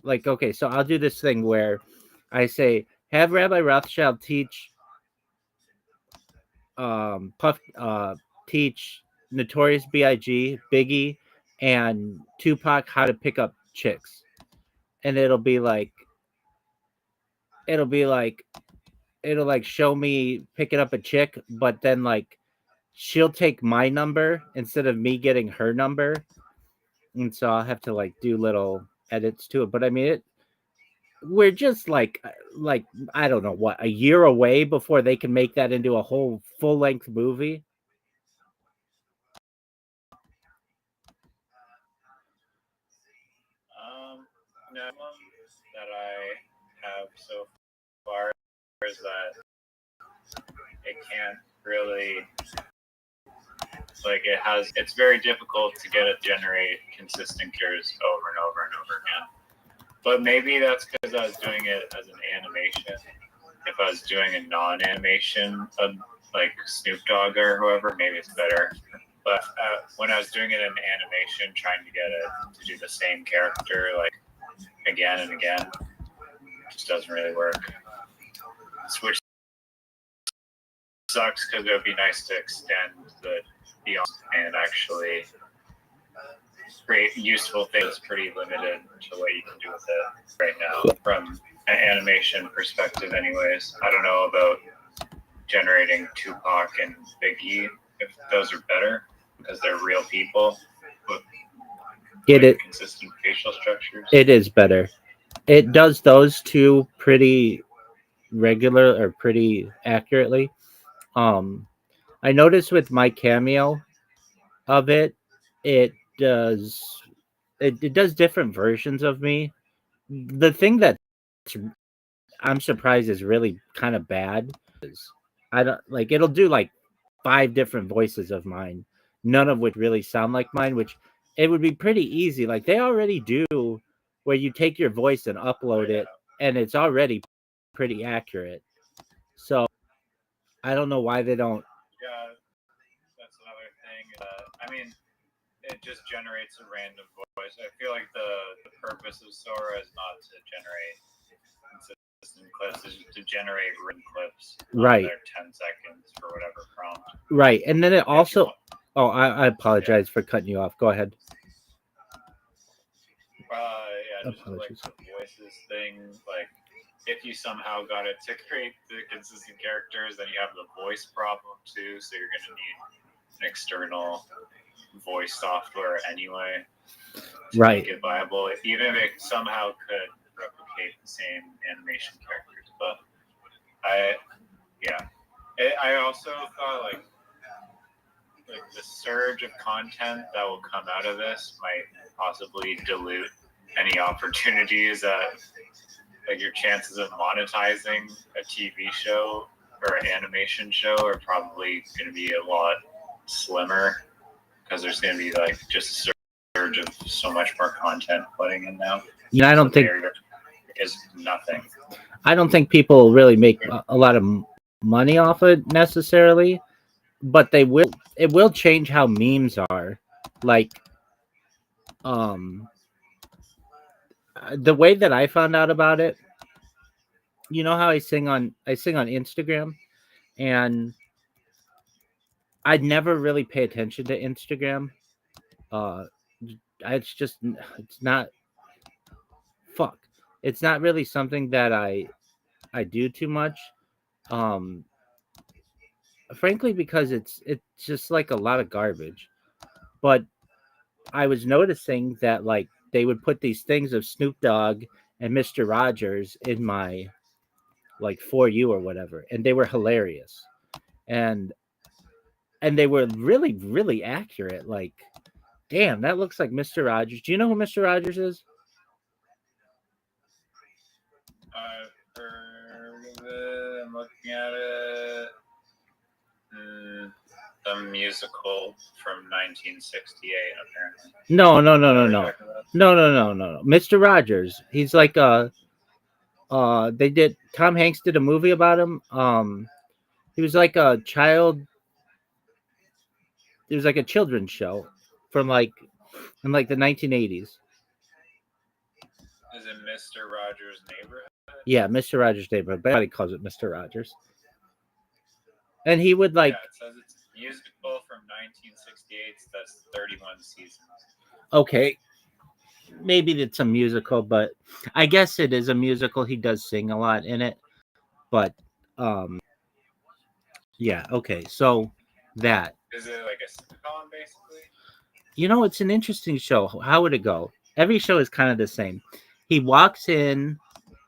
okay, so I'll do this thing where I say have Rabbi Rothschild teach teach Notorious B.I.G., Biggie, and Tupac how to pick up chicks. And it'll show me picking up a chick, but then like she'll take my number instead of me getting her number. And so I'll have to like do little edits to it. But I mean we're just like I don't know what, a year away before they can make that into a whole full-length movie. No, that I have so far is that it can't really like it's very difficult to get it to generate consistent characters over and over and over again. But maybe that's because I was doing it as an animation. If I was doing a non-animation, like Snoop Dogg or whoever, maybe it's better. But when I was doing it in animation, trying to get it to do the same character like again and again, it just doesn't really work. Which sucks because it would be nice to extend the beyond and actually create useful things. Pretty limited to what you can do with it right now from an animation perspective anyways. I don't know about generating Tupac and Biggie, if those are better because they're real people with consistent facial structures. It is better. It does those two pretty regular or pretty accurately. I noticed with my cameo of it does different versions of me. The thing that I'm surprised is really kind of bad is I don't like it'll do like 5 different voices of mine, none of which really sound like mine, which it would be pretty easy. Like they already do where you take your voice and upload it and it's already pretty accurate. So I don't know why they don't. Yeah, that's another thing. I mean, it just generates a random voice. I feel like the purpose of Sora is not to generate consistent clips, is to generate written clips. Right. Their 10 seconds for whatever prompt. Right, and then it also. Oh, I apologize for cutting you off. Go ahead. Yeah, just like Apologies. the voices thing, like if you somehow got it to create the consistent characters, then you have the voice problem too. So you're gonna need an external voice software anyway to Right. make it viable, even if it somehow could replicate the same animation characters. But I also thought like the surge of content that will come out of this might possibly dilute any opportunities that like your chances of monetizing a TV show or an animation show are probably going to be a lot slimmer because there's going to be like just a surge of so much more content putting in now. Yeah, I don't think there is nothing. I don't think people really make a lot of money off it necessarily, but they will. It will change how memes are. Like, the way that I found out about it, you know how I sing on Instagram, and I'd never really pay attention to Instagram. It's not fuck. It's not really something that I do too much. Um, Frankly, because it's just like a lot of garbage. But I was noticing that like they would put these things of Snoop Dogg and Mr. Rogers in my like For You or whatever, and they were hilarious, and they were really really accurate. Like, damn, that looks like Mr. Rogers. Do you know who Mr. Rogers is? I've heard of it. I'm looking at it. The musical from 1968, apparently. No. Mr. Rogers. He's like they did Tom Hanks did a movie about him. He was like a child. It was like a children's show from like in like the 1980s. Is it Mr. Rogers' Neighborhood? Yeah, Mr. Rogers' Neighborhood. But everybody calls it Mr. Rogers. And he would like. Yeah, it says it's musical from 1968. That's 31 seasons. Okay, maybe it's a musical, but I guess it is a musical. He does sing a lot in it, but yeah. Okay, so that. Is it like a sitcom, basically? You know, it's an interesting show. How would it go? Every show is kind of the same. He walks in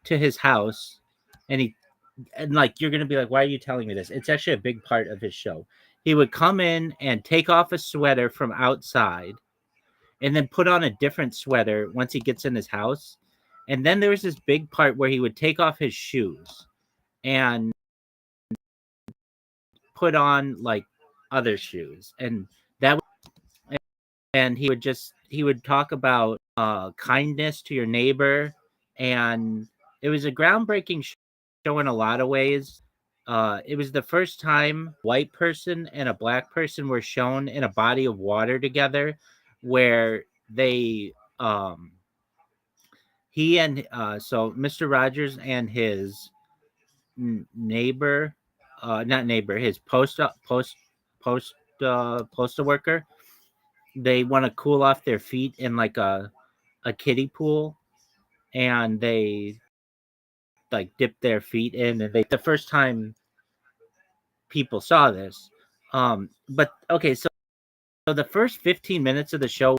to his house, and like you're gonna be like, why are you telling me this? It's actually a big part of his show. He would come in and take off a sweater from outside, and then put on a different sweater once he gets in his house. And then there was this big part where he would take off his shoes and put on like other shoes, and that. And he would talk about kindness to your neighbor, and it was a groundbreaking show in a lot of ways. It was the first time a white person and a black person were shown in a body of water together, where they he and so Mr. Rogers and his neighbor, not neighbor, his postal worker, they want to cool off their feet in like a kiddie pool, and they like dip their feet in, and the first time people saw this. But okay, so the first 15 minutes of the show,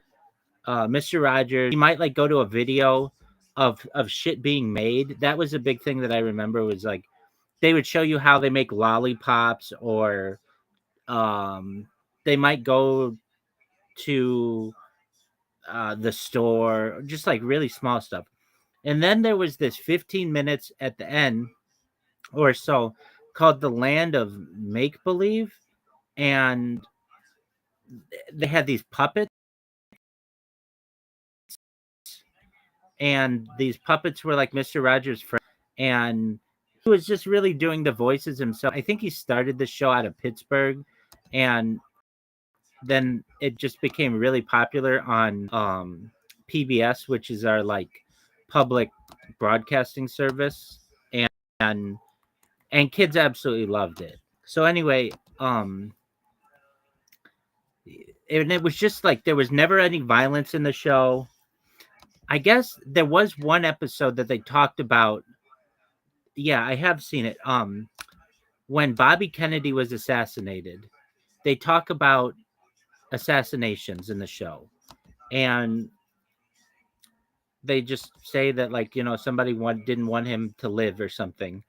Mr. Rogers, he might like go to a video of shit being made. That was a big thing that I remember, was like they would show you how they make lollipops, or they might go to the store, just like really small stuff. And then there was this 15 minutes at the end or so called The Land of Make Believe, and they had these puppets, and these puppets were like Mr. Rogers' friend, and he was just really doing the voices himself. I think he started the show out of Pittsburgh, and then it just became really popular on PBS, which is our like public broadcasting service, and kids absolutely loved it. So anyway, and it was just like there was never any violence in the show. I guess there was one episode that they talked about. Yeah, I have seen it. When Bobby Kennedy was assassinated, they talk about assassinations in the show, and they just say that, like, somebody didn't want him to live or something.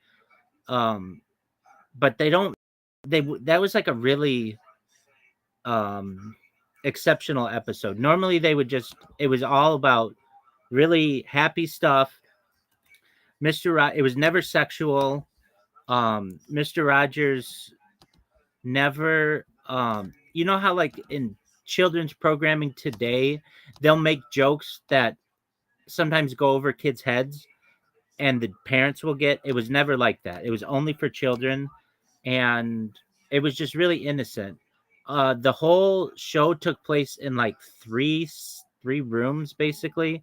But they don't. That was like a really exceptional episode. Normally, they would just. It was all about really happy stuff. It was never sexual. Mr. Rogers never. You know how, like, in children's programming today, they'll make jokes that sometimes go over kids' heads, and the parents will get. It was never like that. It was only for children, and it was just really innocent. The whole show took place in like three rooms basically.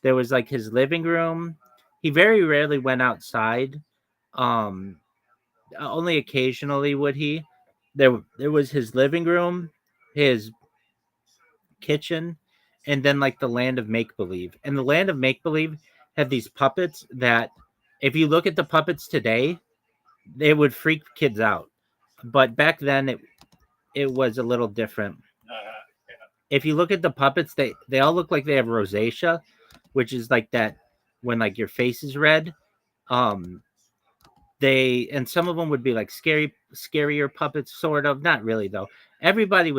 There was like his living room. He very rarely went outside. Um, Only occasionally would he. There was his living room, his kitchen, and then like the land of make believe. And the land of make believe had these puppets that, if you look at the puppets today, they would freak kids out. But back then it was a little different. If you look at the puppets, they all look like they have rosacea, which is like that when like your face is red. Um, and some of them would be like scarier puppets, sort of. Not really though. Everything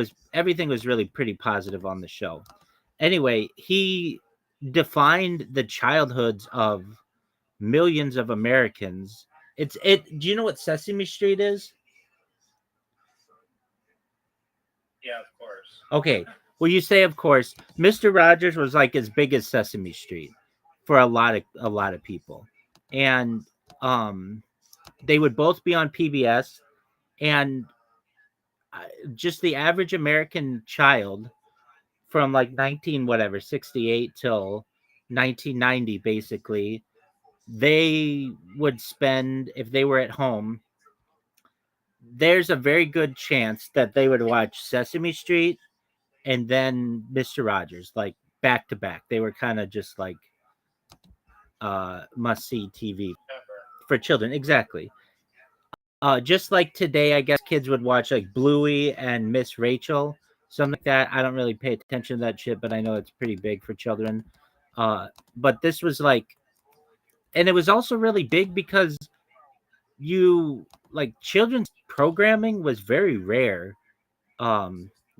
was really pretty positive on the show. Anyway, he defined the childhoods of millions of Americans. Do you know what Sesame Street is? Yeah, of course. Okay. Well, you say of course. Mr. Rogers was like as big as Sesame Street for a lot of people. And they would both be on PBS, and just the average American child from like 68 till 1990 basically, they would spend, if they were at home, there's a very good chance that they would watch Sesame Street and then Mr. Rogers, like back to back. They were kind of just like must see TV for children. Exactly. Just like today, I guess kids would watch like Bluey and Miss Rachel, something like that. I don't really pay attention to that shit, but I know it's pretty big for children. But this was like, and it was also really big because children's programming was very rare,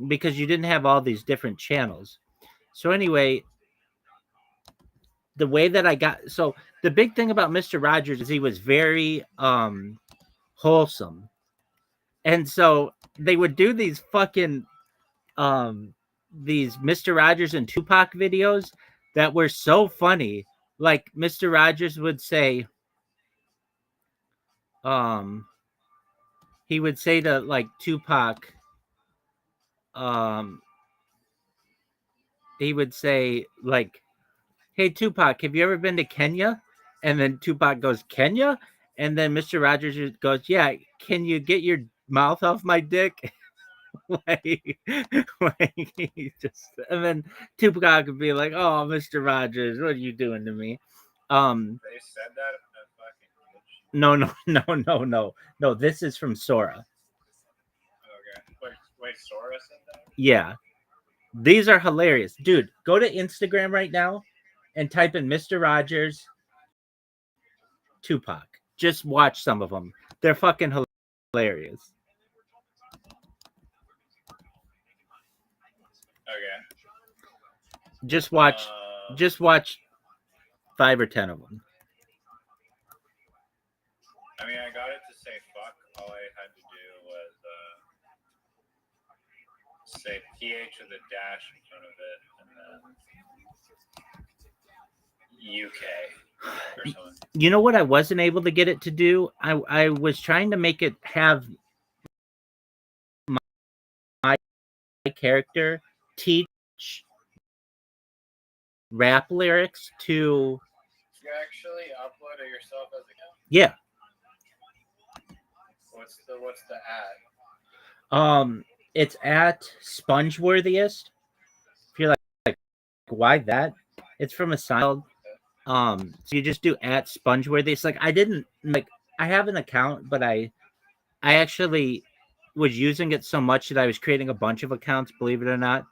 because you didn't have all these different channels. So anyway, the way that the big thing about Mr. Rogers is he was very wholesome. And so they would do these fucking these Mr. Rogers and Tupac videos that were so funny. Like Mr. Rogers would say, he would say to like Tupac, he would say like, "Hey Tupac, have you ever been to Kenya?" And then Tupac goes, "Kenya?" And then Mr. Rogers goes, "Yeah, can you get your mouth off my dick?" like, and then Tupac would be like, "Oh, Mr. Rogers, what are you doing to me?" They said that in the fucking No. This is from Sora. Okay. Wait, Sora said that? Yeah, these are hilarious, dude. Go to Instagram right now and type in Mr. Rogers, Tupac. Just watch some of them. They're fucking hilarious. Okay. Just watch 5 or 10 of them. I mean, I got it to say fuck. All I had to do was say PH with a dash in front of it, and then UK or something. You know what I wasn't able to get it to do? I was trying to make it have my character teach rap lyrics to. You actually upload it yourself as a Yeah. What's the ad? It's at Spongeworthiest. If you're like why that? It's from a Seinfeld. So you just do at Spongeworthy. It's like I didn't like. I have an account, but I actually was using it so much that I was creating a bunch of accounts, believe it or not.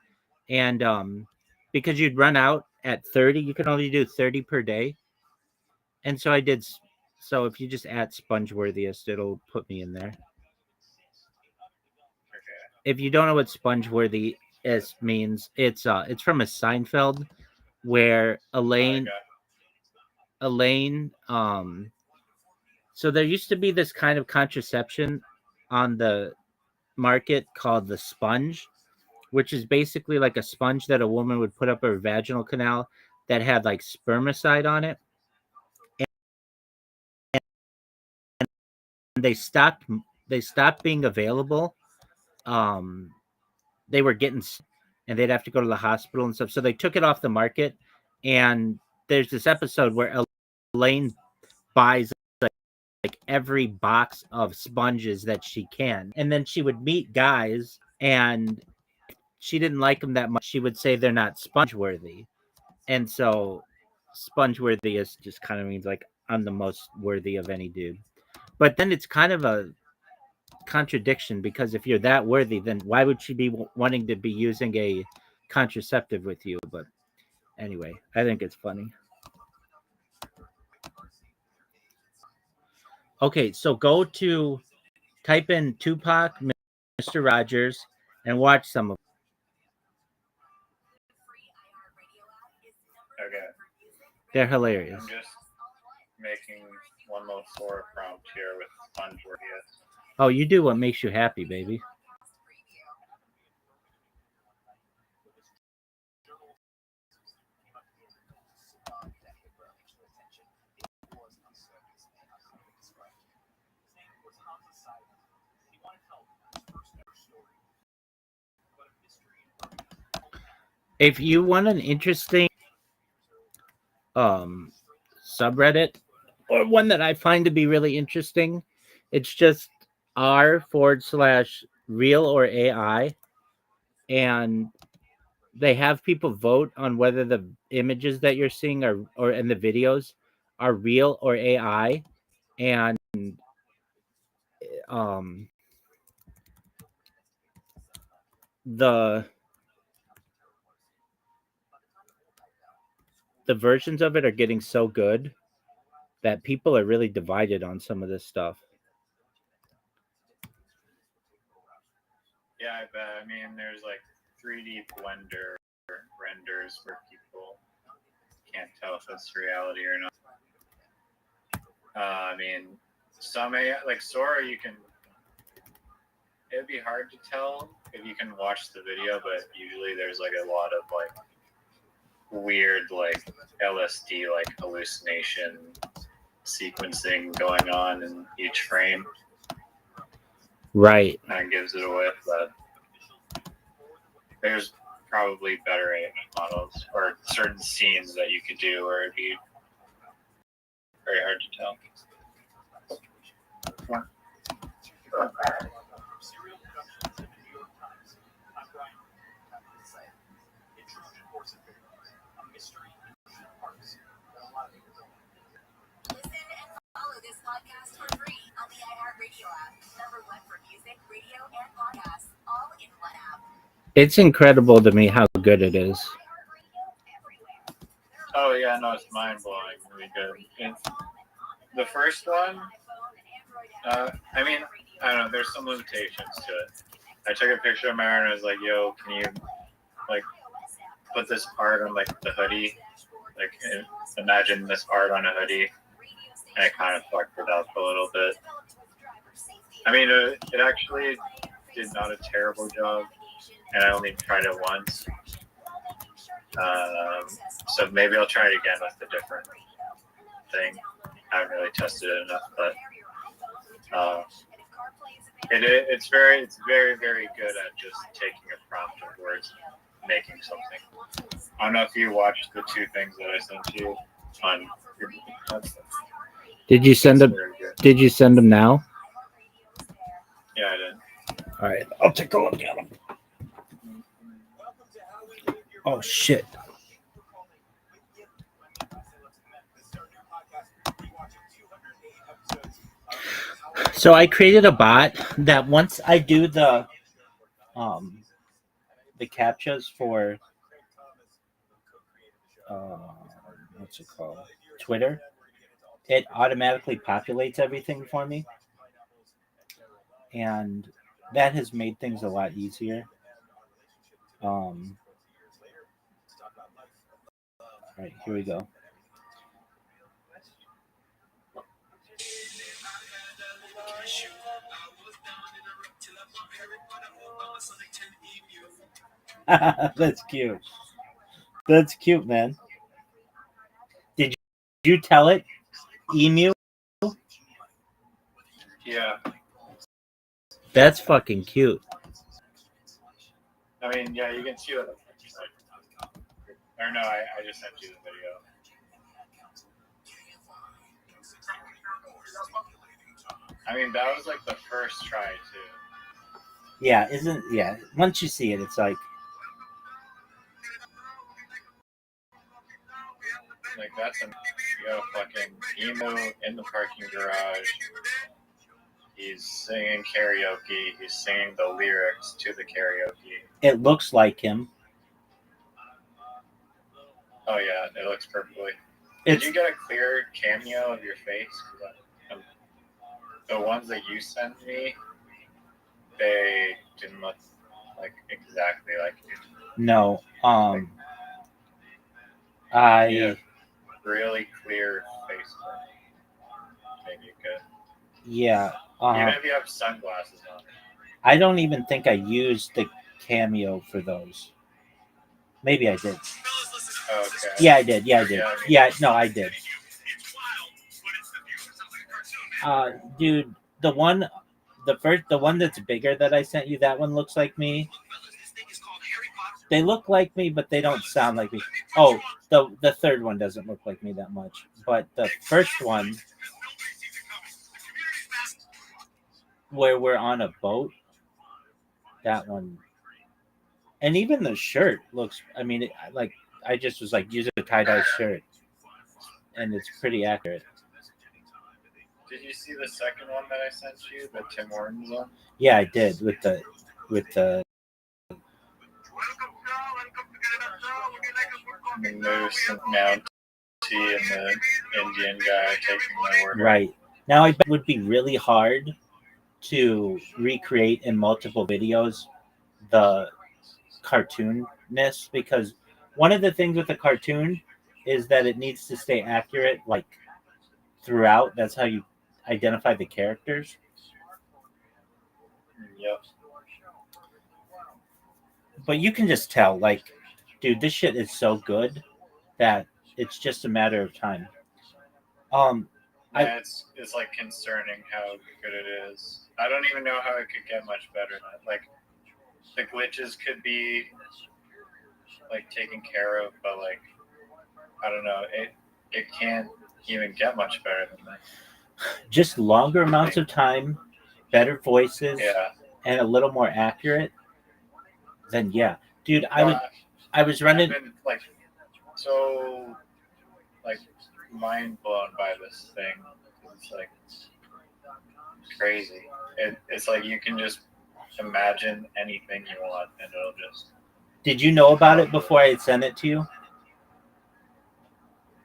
And because you'd run out at 30, you can only do 30 per day. And so I did. So if you just at Spongeworthiest, it'll put me in there. If you don't know what Spongeworthy is means, it's from a Seinfeld where Elaine so there used to be this kind of contraception on the market called the sponge, which is basically like a sponge that a woman would put up her vaginal canal that had like spermicide on it. And they stopped being available. They were getting and they'd have to go to the hospital and stuff. So they took it off the market. And there's this episode where Elaine buys like every box of sponges that she can. And then she would meet guys and she didn't like them that much. She would say they're not sponge worthy. And so sponge worthy is just kind of means like I'm the most worthy of any dude. But then it's kind of a contradiction because if you're that worthy, then why would she be wanting to be using a contraceptive with you? But anyway, I think it's funny. Okay, so type in Tupac, Mr. Rogers, and watch some of them. Okay. They're hilarious. I'm just making one little Sora prompt here with Spongeworthiest. Oh, you do what makes you happy, baby. If you want an interesting subreddit or one that I find to be really interesting, it's just r/real or AI, and they have people vote on whether the images that you're seeing or in the videos are real or AI, and the versions of it are getting so good that people are really divided on some of this stuff. Yeah, I bet. I mean, there's like 3D Blender renders where people can't tell if it's reality or not. I mean, some AI, like Sora, it'd be hard to tell if you can watch the video, but usually there's like a lot of like weird like LSD like hallucination sequencing going on in each frame. Right. Kind of gives it away, but there's probably better AI models or certain scenes that you could do where it'd be very hard to tell. Follow this podcast for free on the iHeartRadio app. #1 for music, radio, and podcasts, all in one app. It's incredible to me how good it is. Oh yeah, no, it's mind blowing. Really good. The first one, I mean, I don't know. There's some limitations to it. I took a picture of Mara and I was like, "Yo, can you like put this part on like the hoodie? Like, imagine this art on a hoodie." And I kind of fucked it up a little bit. I mean, it actually did not a terrible job, and I only tried it once. So maybe I'll try it again with a different thing. I haven't really tested it enough, but it's very, very good at just taking a prompt of words, and making something. I don't know if you watched the 2 things that I sent you on your. Did you send them? Did you send them now? Yeah, I did. All right, I'll take a look at them. Oh shit! So I created a bot that once I do the captchas for what's it called? Twitter, it automatically populates everything for me. And that has made things a lot easier. All right, here we go. That's cute. That's cute, man. Did you tell it emu? Yeah. That's fucking cute. I mean, yeah, you can see what. Or no, I just sent you the video. I mean, that was like the first try too. Yeah, once you see it, it's like that's a fucking emu in the parking garage. He's singing karaoke. He's singing the lyrics to the karaoke. it looks like him. Oh yeah, it looks perfectly. Did you get a clear cameo of your face? The ones that you sent me, they didn't look like exactly like you. No. Yeah, really clear face. Maybe you could. Yeah. Even if you have sunglasses on. I don't even think I used the cameo for those. Maybe I did. Okay. Yeah, I did. Yeah, I did. Yeah, no, I did. Dude, the one that's bigger that I sent you, that one looks like me. They look like me, but they don't sound like me. Oh, the third one doesn't look like me that much, but the first one, where we're on a boat, that one, and even the shirt looks. I mean, I just was like, use a tie-dye shirt, and it's pretty accurate. Did you see the second one that I sent you, the Tim Hortons one? Yeah, I did with the. Moose and Mountie and the Indian guy taking my order. Right. Now, I bet it would be really hard to recreate in multiple videos the cartoonness, because one of the things with a cartoon is that it needs to stay accurate, like, throughout. That's how you identify the characters. Yep. But you can just tell, like, dude, this shit is so good that it's just a matter of time. It's like concerning how good it is. I don't even know how it could get much better than that. Like, the glitches could be like taken care of, but like, I don't know, it can't even get much better than that. Just longer amounts of time, better voices, and a little more accurate. Then yeah, dude, I was running. I've been like so like mind blown by this thing. It's like crazy. It's like you can just imagine anything you want, and it'll just. Did you know about it before I had sent it to you?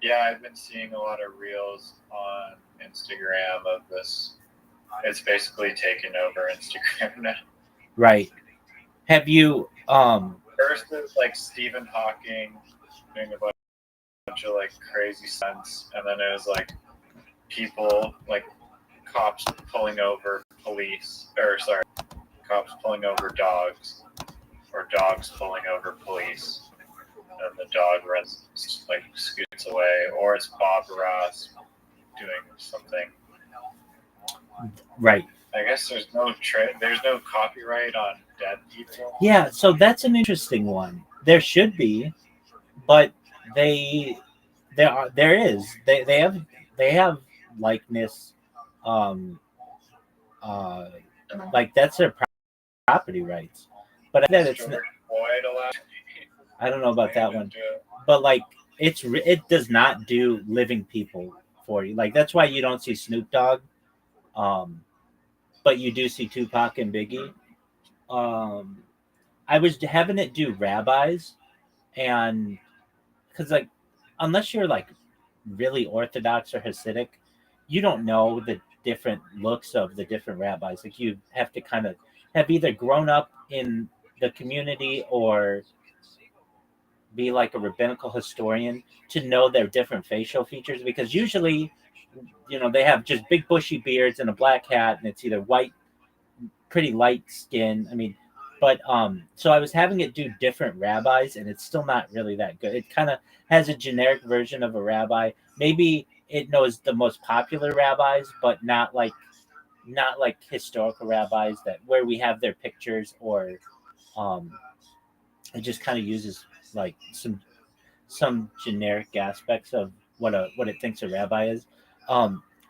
Yeah, I've been seeing a lot of reels on Instagram of this. It's basically taken over Instagram now. Right. Have you First it was like Stephen Hawking doing a bunch of like crazy stunts, and then it was like people like cops pulling over cops pulling over dogs, or dogs pulling over police, and the dog runs, like, scoots away, or it's Bob Ross doing something. Right. I guess there's no copyright on dead people. Yeah, so that's an interesting one. There should be, but there is. They have likeness, like that's their property rights. But I bet it's not. I don't know about that one, but like it does not do living people for you. Like that's why you don't see Snoop Dogg but you do see Tupac and Biggie. I was having it do rabbis, and because like unless you're like really Orthodox or Hasidic, you don't know the different looks of the different rabbis. Like you have to kind of have either grown up in the community or be like a rabbinical historian to know their different facial features, because usually, they have just big bushy beards and a black hat, and it's either white, pretty light skin. I mean, but so I was having it do different rabbis, and it's still not really that good. It kind of has a generic version of a rabbi. Maybe it knows the most popular rabbis, but not like historical rabbis that where we have their pictures, or um, it just kind of uses like some generic aspects of what it thinks a rabbi is.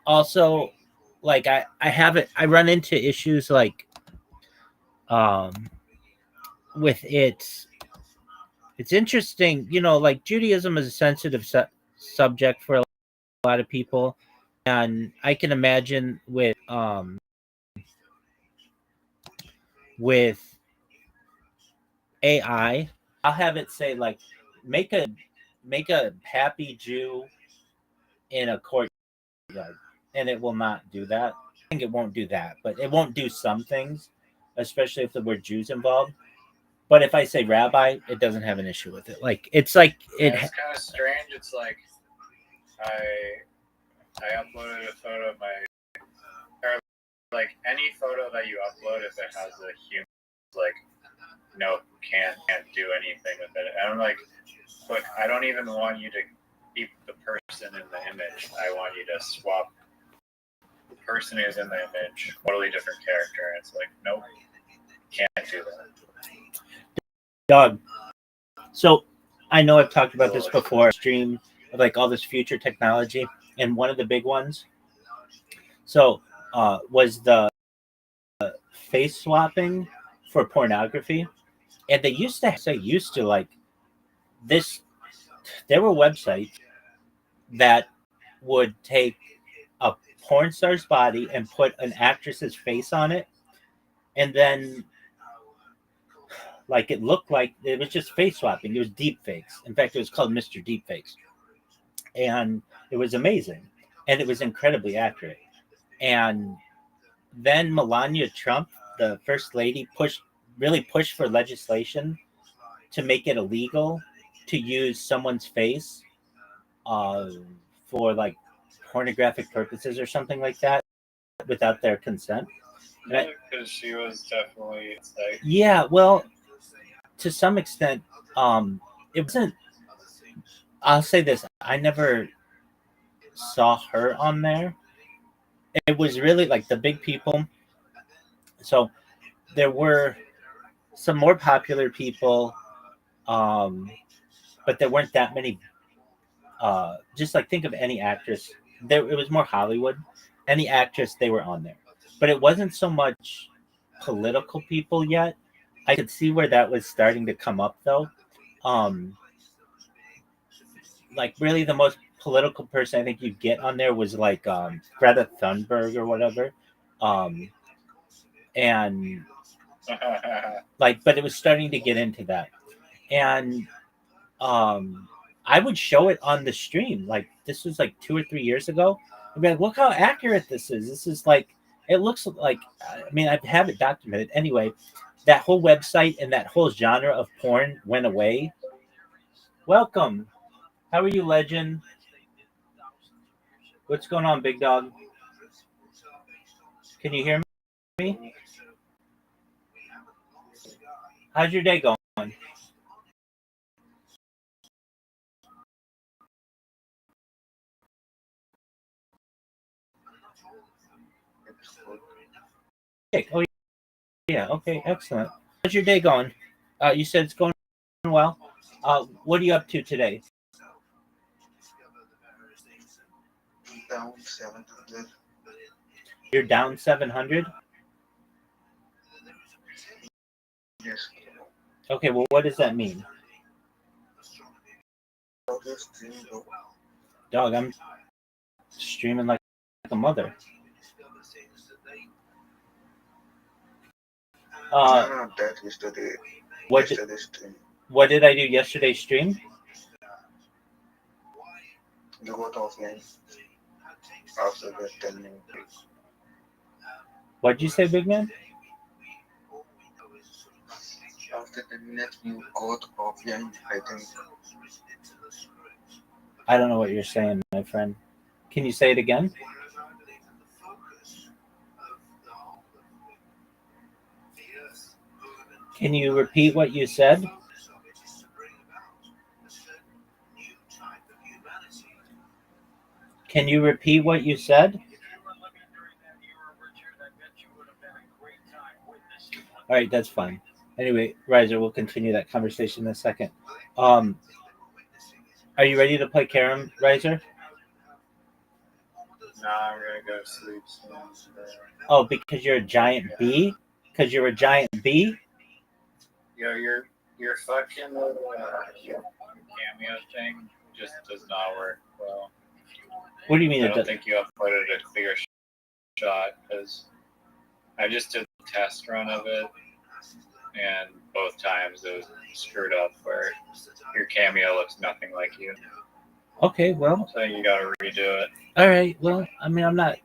Also, like I run into issues like um, with it. It's interesting, like Judaism is a sensitive subject for a lot of people, and I can imagine with AI, I'll have it say like make a happy Jew in a courtyard, and it will not do that. I think it won't do that, but it won't do some things, especially if the word Jews involved. But if I say rabbi, it doesn't have an issue with it. Like it's like it. Yeah, it's kind of strange. It's like I uploaded a photo of my, or like any photo that you upload, if it has a human, like no, can't do anything with it. And I'm like, look, I don't even want you to keep the person in the image. I want you to swap the person who's in the image, totally different character. And it's like, nope, can't do that. Dog. So I know I've talked about this before. Stream of like all this future technology, and one of the big ones. So was the face swapping for pornography, and they used to like this. There were websites that would take a porn star's body and put an actress's face on it, and then like it looked like it was just face swapping. It was deep fakes. In fact, it was called Mr. Deep Fakes, and it was amazing, and it was incredibly accurate. And then Melania Trump, the first lady, really pushed for legislation to make it illegal to use someone's face for like pornographic purposes or something like that without their consent. Because she was definitely like, yeah, well, to some extent, it wasn't. I'll say this: I never saw her on there. It was really like the big people. So there were some more popular people, but there weren't that many. Just like think of any actress. It was more Hollywood. Any actress, they were on there, but it wasn't so much political people yet. I could see where that was starting to come up though. Like really the most political person I think you get on there was like Greta Thunberg or whatever. And like, but it was starting to get into that. And I would show it on the stream. Like this was like 2 or 3 years ago. I'd be like, look how accurate this is. This is like, it looks like, I mean, I have it documented. Anyway, that whole website and that whole genre of porn went away. Welcome. How are you, legend? What's going on, big dog? Can you hear me? How's your day going? Oh, yeah. Okay, excellent. How's your day going? You said it's going well. What are you up to today? Down 700. You're down 700? Yes. Okay, well, what does that mean? Dog, I'm streaming like a mother. No, that yesterday. What Yesterday's stream. What did I do yesterday's stream? You got offline after the 10-minute break. What'd you say, big man? After 10 minutes, you got offline, I think. I don't know what you're saying, my friend. Can you say it again? Can you repeat what you said? Can you repeat what you said? All right, that's fine. Anyway, Riser, we'll continue that conversation in a second. Are you ready to play Carom, Riser? No, I'm gonna go to sleep soon. Oh, because you're a giant bee? Because you're a giant bee? Yo, your fucking cameo thing just does not work well. What do you mean? I don't think you uploaded a clear shot because I just did a test run of it, and both times it was screwed up where your cameo looks nothing like you. Okay, well. So you gotta redo it. All right. Well, I mean, I'm not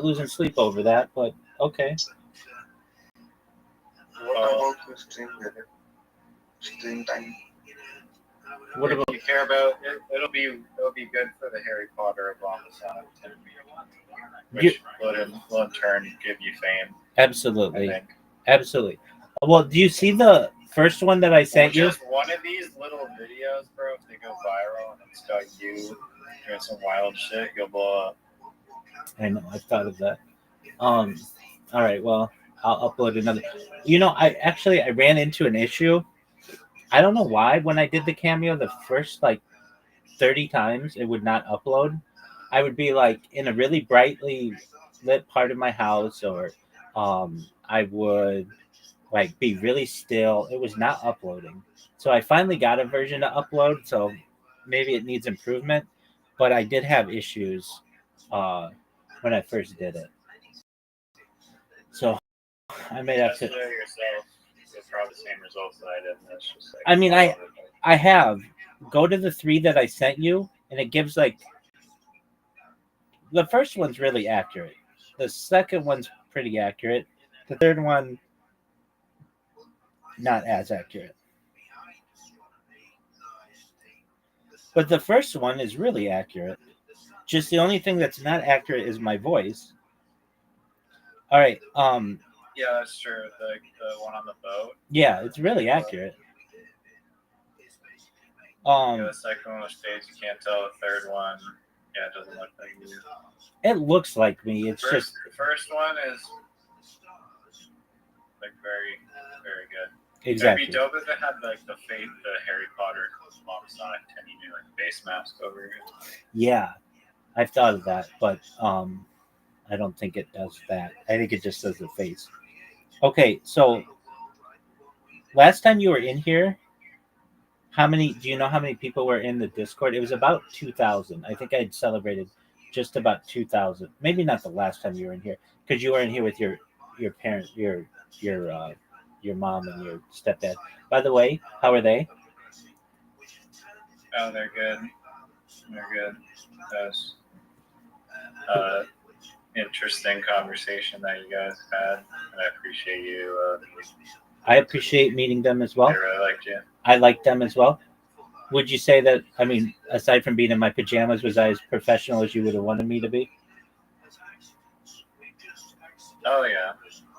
losing sleep over that, but okay. What about the stream time? What about you care about it? It'll be good for the Harry Potter Obama song, which will in turn give you fame. Absolutely, absolutely. Well, do you see the first one that I sent you? Just one of these little videos, bro. If they go viral and it's got you doing some wild shit, you'll blow up. I know. I thought of that. All right. Well, I'll upload another. You know, I ran into an issue. I don't know why. When I did the cameo, the first like 30 times, it would not upload. I would be like in a really brightly lit part of my house, or I would like be really still. It was not uploading. So I finally got a version to upload. So maybe it needs improvement. But I did have issues when I first did it. So I may have to. Yourself. It's probably the same results that I did. And it's just like, I mean, I have. Go to the 3 that I sent you, and it gives like the first one's really accurate. The second one's pretty accurate. The third one, not as accurate. But the first one is really accurate. Just the only thing that's not accurate is my voice. All right. Yeah, that's true. The one on the boat. Yeah, it's really accurate. Yeah, the second one was fades. You can't tell. The third one, yeah, it doesn't look like you. It looks like me. It's The just first one is like very, very good. Exactly. It'd be dope if it had like the Harry Potter Sonic 10 you do like face mask over it. Yeah, I've thought of that, but I don't think it does that. I think it just does the face. Okay, so last time you were in here, do you know how many people were in the Discord? It was about 2,000. I think I had celebrated just about 2,000. Maybe not the last time you were in here, because you were in here with your parents, your mom and your stepdad. By the way, how are they? Oh, they're good. They're good. That's interesting conversation that you guys had, and I appreciate you. I appreciate meeting them as well. I really liked you. I liked them as well. Would you say that, I mean, aside from being in my pajamas, was I as professional as you would have wanted me to be? Oh, yeah.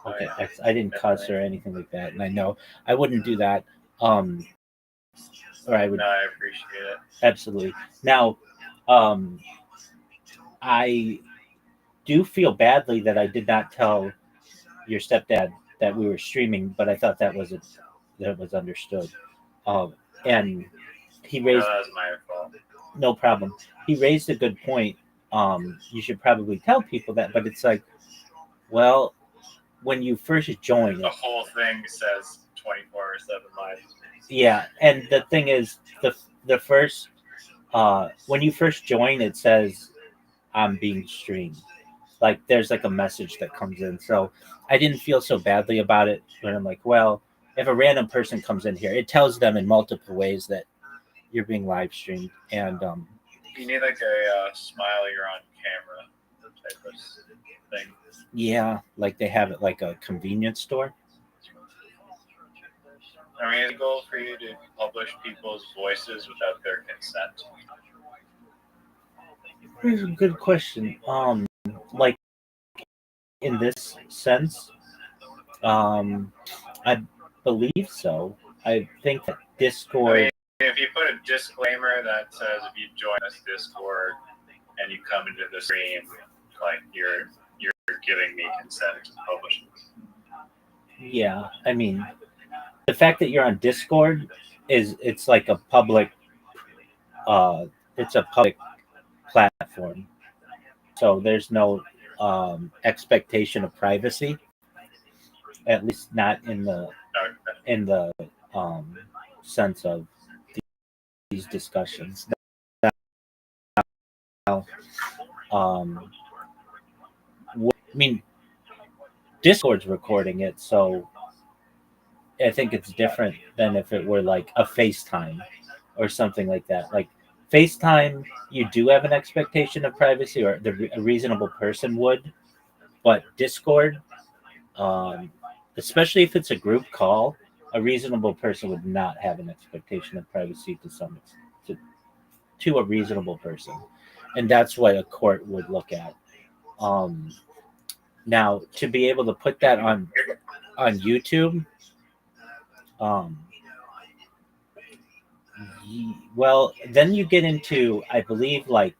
Okay, I didn't cuss or anything like that, and I know I wouldn't do that. Or I would. No, I appreciate it. Absolutely. Now, I do feel badly that I did not tell your stepdad that we were streaming, but I thought that was understood. And he raised. No, that was my fault. No problem. He raised a good point. You should probably tell people that, but it's like, well, when you first join, the whole thing says 24/7 live. Yeah, and the thing is, the first when you first join, it says I'm being streamed. Like there's like a message that comes in. So I didn't feel so badly about it. But I'm like, well, if a random person comes in here, it tells them in multiple ways that you're being live streamed. And you need like a smile you're on camera type of thing. yeah, like they have it like a convenience store. I mean, it's a goal for you to publish people's voices without their consent. Here's a good question. Like in this sense, I believe so. I think that Discord. I mean, if you put a disclaimer that says if you join this Discord and you come into the stream, like you're giving me consent to publish this. Yeah, I mean, the fact that you're on Discord it's like a public, it's a public platform, so there's no expectation of privacy, at least not in the sense of these discussions. Now, I mean, Discord's recording it, so I think it's different than if it were like a FaceTime or something like that. Like FaceTime, you do have an expectation of privacy, or a reasonable person would, but Discord, especially if it's a group call, a reasonable person would not have an expectation of privacy to a reasonable person, and that's what a court would look at. Now, to be able to put that on YouTube, well, then you get into, I believe, like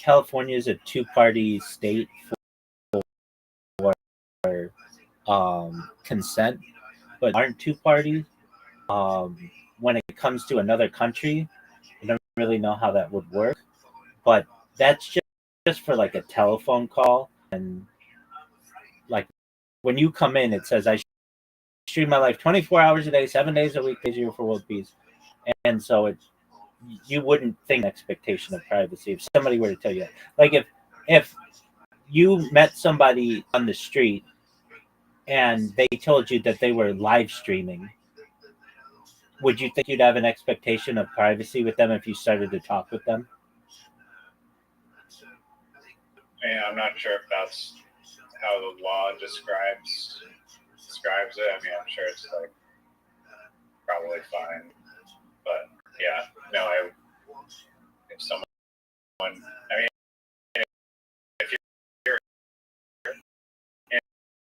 California is a two-party state for consent, but aren't two parties. When it comes to another country, I don't really know how that would work, but that's just for like a telephone call. And like when you come in, it says I stream my life 24 hours a day, 7 days a week, you for world peace. And so you wouldn't think expectation of privacy if somebody were to tell you that. Like if you met somebody on the street and they told you that they were live streaming, would you think you'd have an expectation of privacy with them if you started to talk with them? Yeah, I'm not sure if that's how the law describes it. I mean, I'm sure it's like probably fine, but yeah, no, if someone, I mean, if you're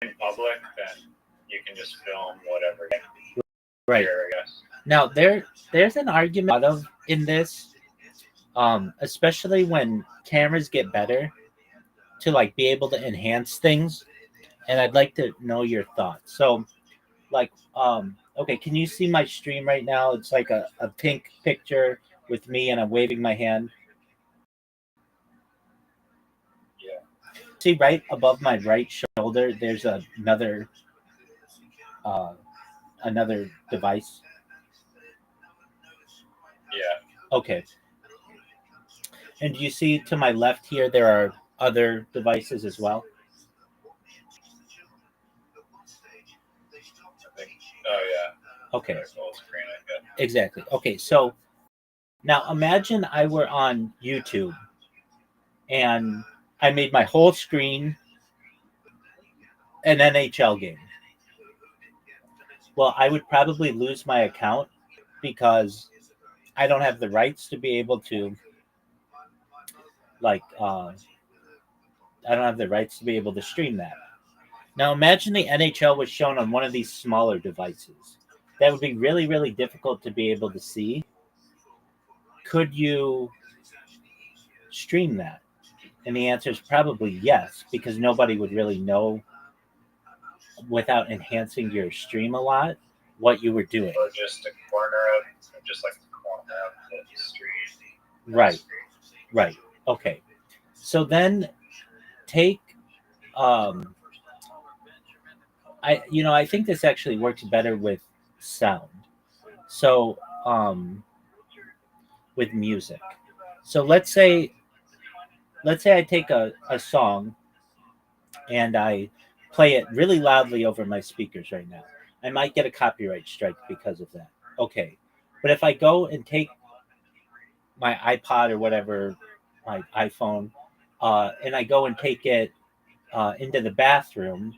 in public, then you can just film whatever. Right. Here, I guess. Now there's an argument of in this, especially when cameras get better, to like be able to enhance things, and I'd like to know your thoughts. So, like, okay, can you see my stream right now? It's like a pink picture with me, and I'm waving my hand. Yeah. See right above my right shoulder, there's another device. Yeah. Okay. And do you see to my left here, there are other devices as well? Oh, yeah. Okay. Full screen, I guess. Exactly. Okay, so now imagine I were on YouTube and I made my whole screen an NHL game. Well, I would probably lose my account because I don't have the rights to be able to, like, I don't have the rights to be able to stream that. Now, imagine the NHL was shown on one of these smaller devices. That would be really, really difficult to be able to see. Could you stream that? And the answer is probably yes, because nobody would really know without enhancing your stream a lot what you were doing. Or just a corner of, just like the corner of the street. Right. Right. Okay. So then take, I think this actually works better with sound. So, with music. So let's say I take a song and I play it really loudly over my speakers right now, I might get a copyright strike because of that. Okay. But if I go and take my iPod or whatever, my iPhone, and I go and take it into the bathroom,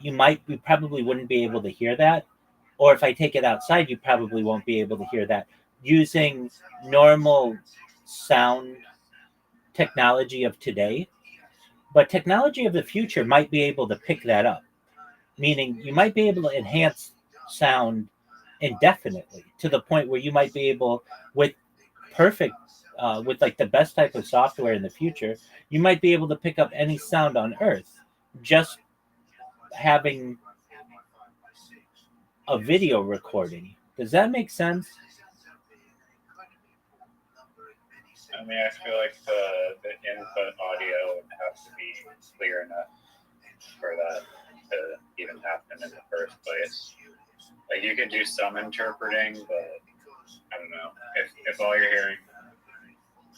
you probably wouldn't be able to hear that. Or if I take it outside, you probably won't be able to hear that using normal sound technology of today. But technology of the future might be able to pick that up, meaning you might be able to enhance sound indefinitely to the point where you might be able, with perfect, with like the best type of software in the future, you might be able to pick up any sound on Earth just having a video recording. Does that make sense? I mean, I feel like the input audio would have to be clear enough for that to even happen in the first place. Like, you could do some interpreting, but I don't know. If all you're hearing,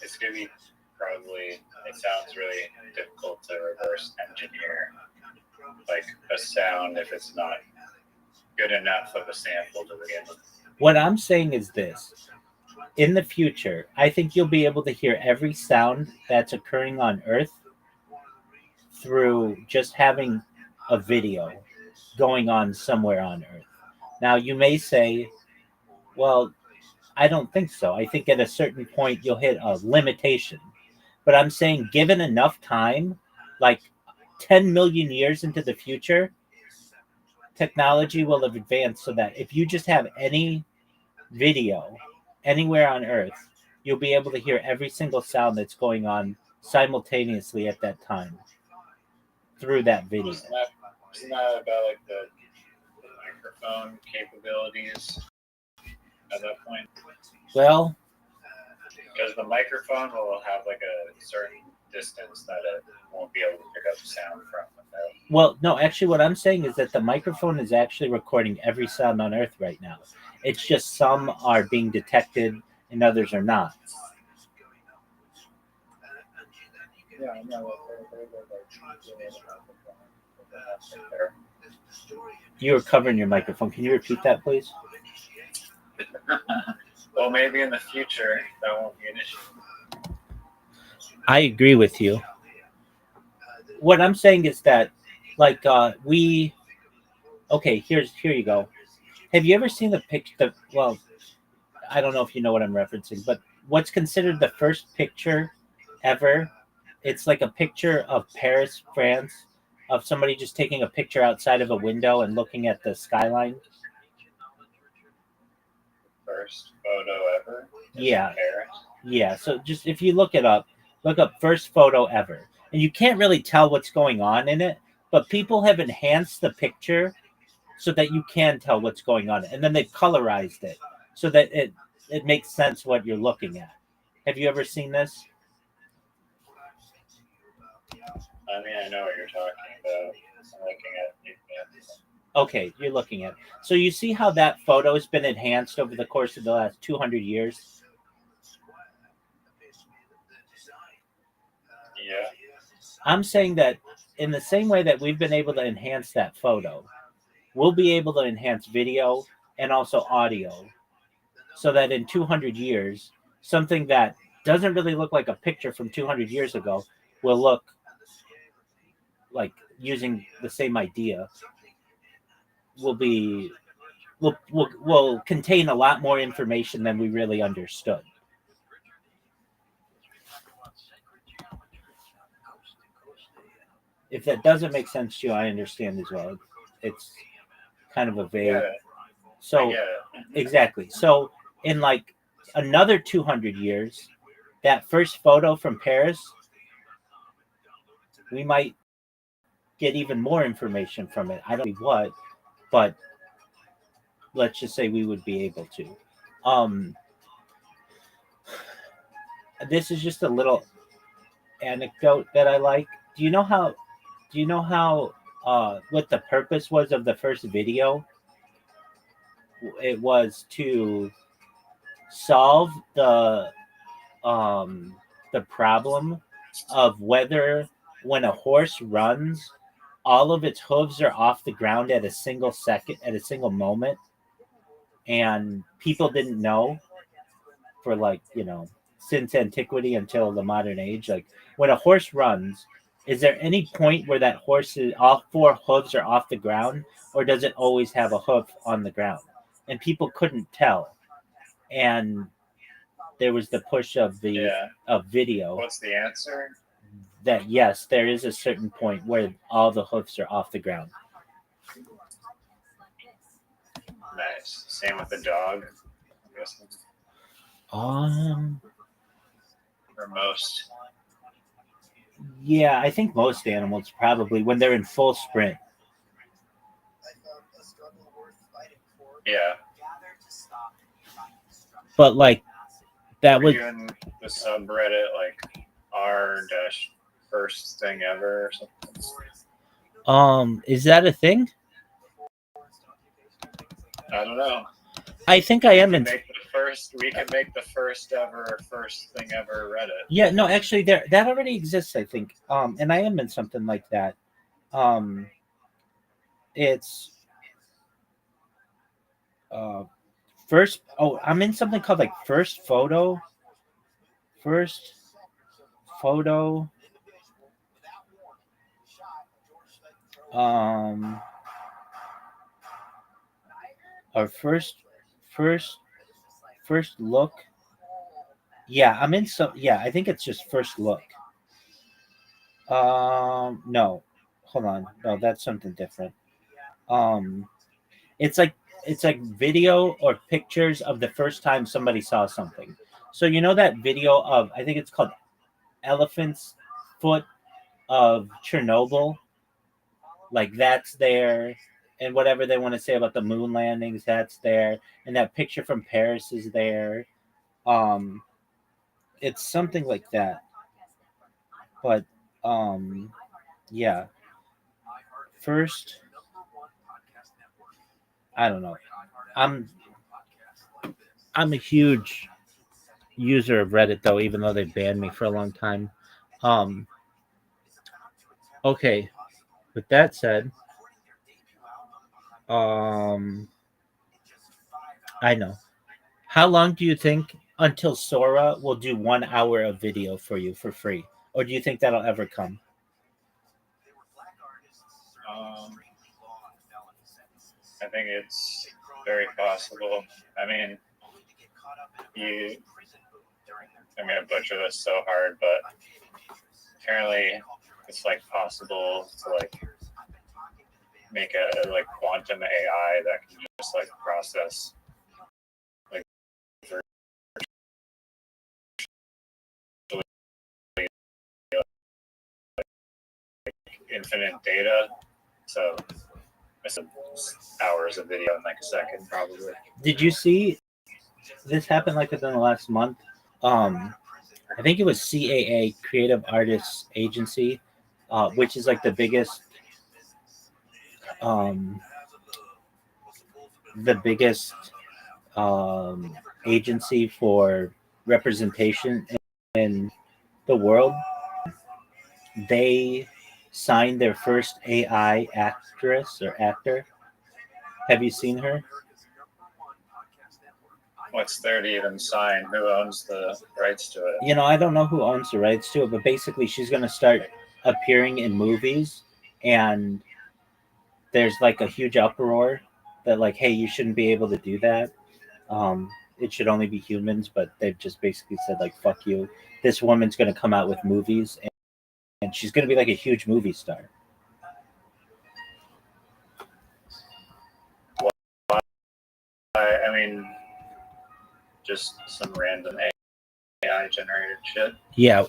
it's going to be probably, it sounds really difficult to reverse engineer, like, a sound if it's not good enough of a sample to begin with. What I'm saying is this. In the future, I think you'll be able to hear every sound that's occurring on Earth through just having a video going on somewhere on Earth. Now, you may say, well, I don't think so. I think at a certain point you'll hit a limitation. But I'm saying, given enough time, like 10 million years into the future, technology will have advanced so that if you just have any video anywhere on Earth, you'll be able to hear every single sound that's going on simultaneously at that time through that video. Isn't that about like the microphone capabilities at that point? Well, because the microphone will have like a certain distance that it won't be able to pick up sound from. Well, no, actually what I'm saying is that the microphone is actually recording every sound on Earth right now. It's just some are being detected and others are not. Yeah, I know. You were covering your microphone. Can you repeat that, please? Well, maybe in the future that won't be an issue. I agree with you. What I'm saying is that, like, okay, here you go. Have you ever seen the picture? Well, I don't know if you know what I'm referencing, but what's considered the first picture ever? It's like a picture of Paris, France, of somebody just taking a picture outside of a window and looking at the skyline. First photo ever? Yeah. Yeah. So just if you look up first photo ever. And you can't really tell what's going on in it, but people have enhanced the picture so that you can tell what's going on. And then they've colorized it so that it makes sense what you're looking at. Have you ever seen this? I mean, I know what you're talking about. I'm looking at it. Okay, you're looking at it. So you see how that photo has been enhanced over the course of the last 200 years? Yeah. I'm saying that in the same way that we've been able to enhance that photo, we'll be able to enhance video and also audio so that in 200 years, something that doesn't really look like a picture from 200 years ago will look like, using the same idea, will contain a lot more information than we really understood. If that doesn't make sense to you, I understand as well. It's kind of a vague. Yeah. So exactly. So in like another 200 years, that first photo from Paris, we might get even more information from it. I don't know what, but let's just say we would be able to. This is just a little anecdote that I like. Do you know how what the purpose was of the first video? It was to solve the problem of whether when a horse runs, all of its hooves are off the ground at a single second, at a single moment, and people didn't know for like, since antiquity until the modern age. Like when a horse runs, is there any point where that horse is all four hooves are off the ground, or does it always have a hoof on the ground? And people couldn't tell. And there was the push of of video. What's the answer? That yes, there is a certain point where all the hoofs are off the ground. Nice. Same with the dog. I'm guessing. Or most. Yeah, I think most animals probably when they're in full sprint. Yeah. But like that Were was you in the subreddit like r-first thing ever or something? Is that a thing? I don't know. I think I am in. We can make the first ever first thing ever Reddit. Yeah, no, actually, that already exists. I think, and I am in something like that. It's first. Oh, I'm in something called like first photo. First photo. Or first look. Yeah, I'm in some. Yeah, I think it's just first look. No, hold on. No, that's something different. It's like video or pictures of the first time somebody saw something. So you know that video of, I think it's called Elephant's Foot of Chernobyl. Like that's there, and whatever they want to say about the moon landings, that's there, and that picture from Paris is there. It's something like that. But yeah. First, I don't know. I'm a huge user of Reddit though, even though they banned me for a long time. Okay. With that said, I know. How long do you think until Sora will do 1 hour of video for you for free? Or do you think that'll ever come? I think it's very possible. I mean, I'm gonna butcher this so hard, but apparently it's like possible to like make a like quantum AI that can just like process like infinite data. So it's hours of video in like a second, probably. Did you see this happen like within the last month? I think it was CAA, Creative Artists Agency, which is like the biggest agency for representation in the world. They signed their first AI actress or actor. Have you seen her? What's there to even sign? Who owns the rights to it? I don't know who owns the rights to it, but basically she's going to start appearing in movies, and there's like a huge uproar that like, hey, you shouldn't be able to do that. It should only be humans, but they've just basically said like, fuck you. This woman's going to come out with movies, and she's going to be like a huge movie star. I mean, just some random AI generated shit. Yeah.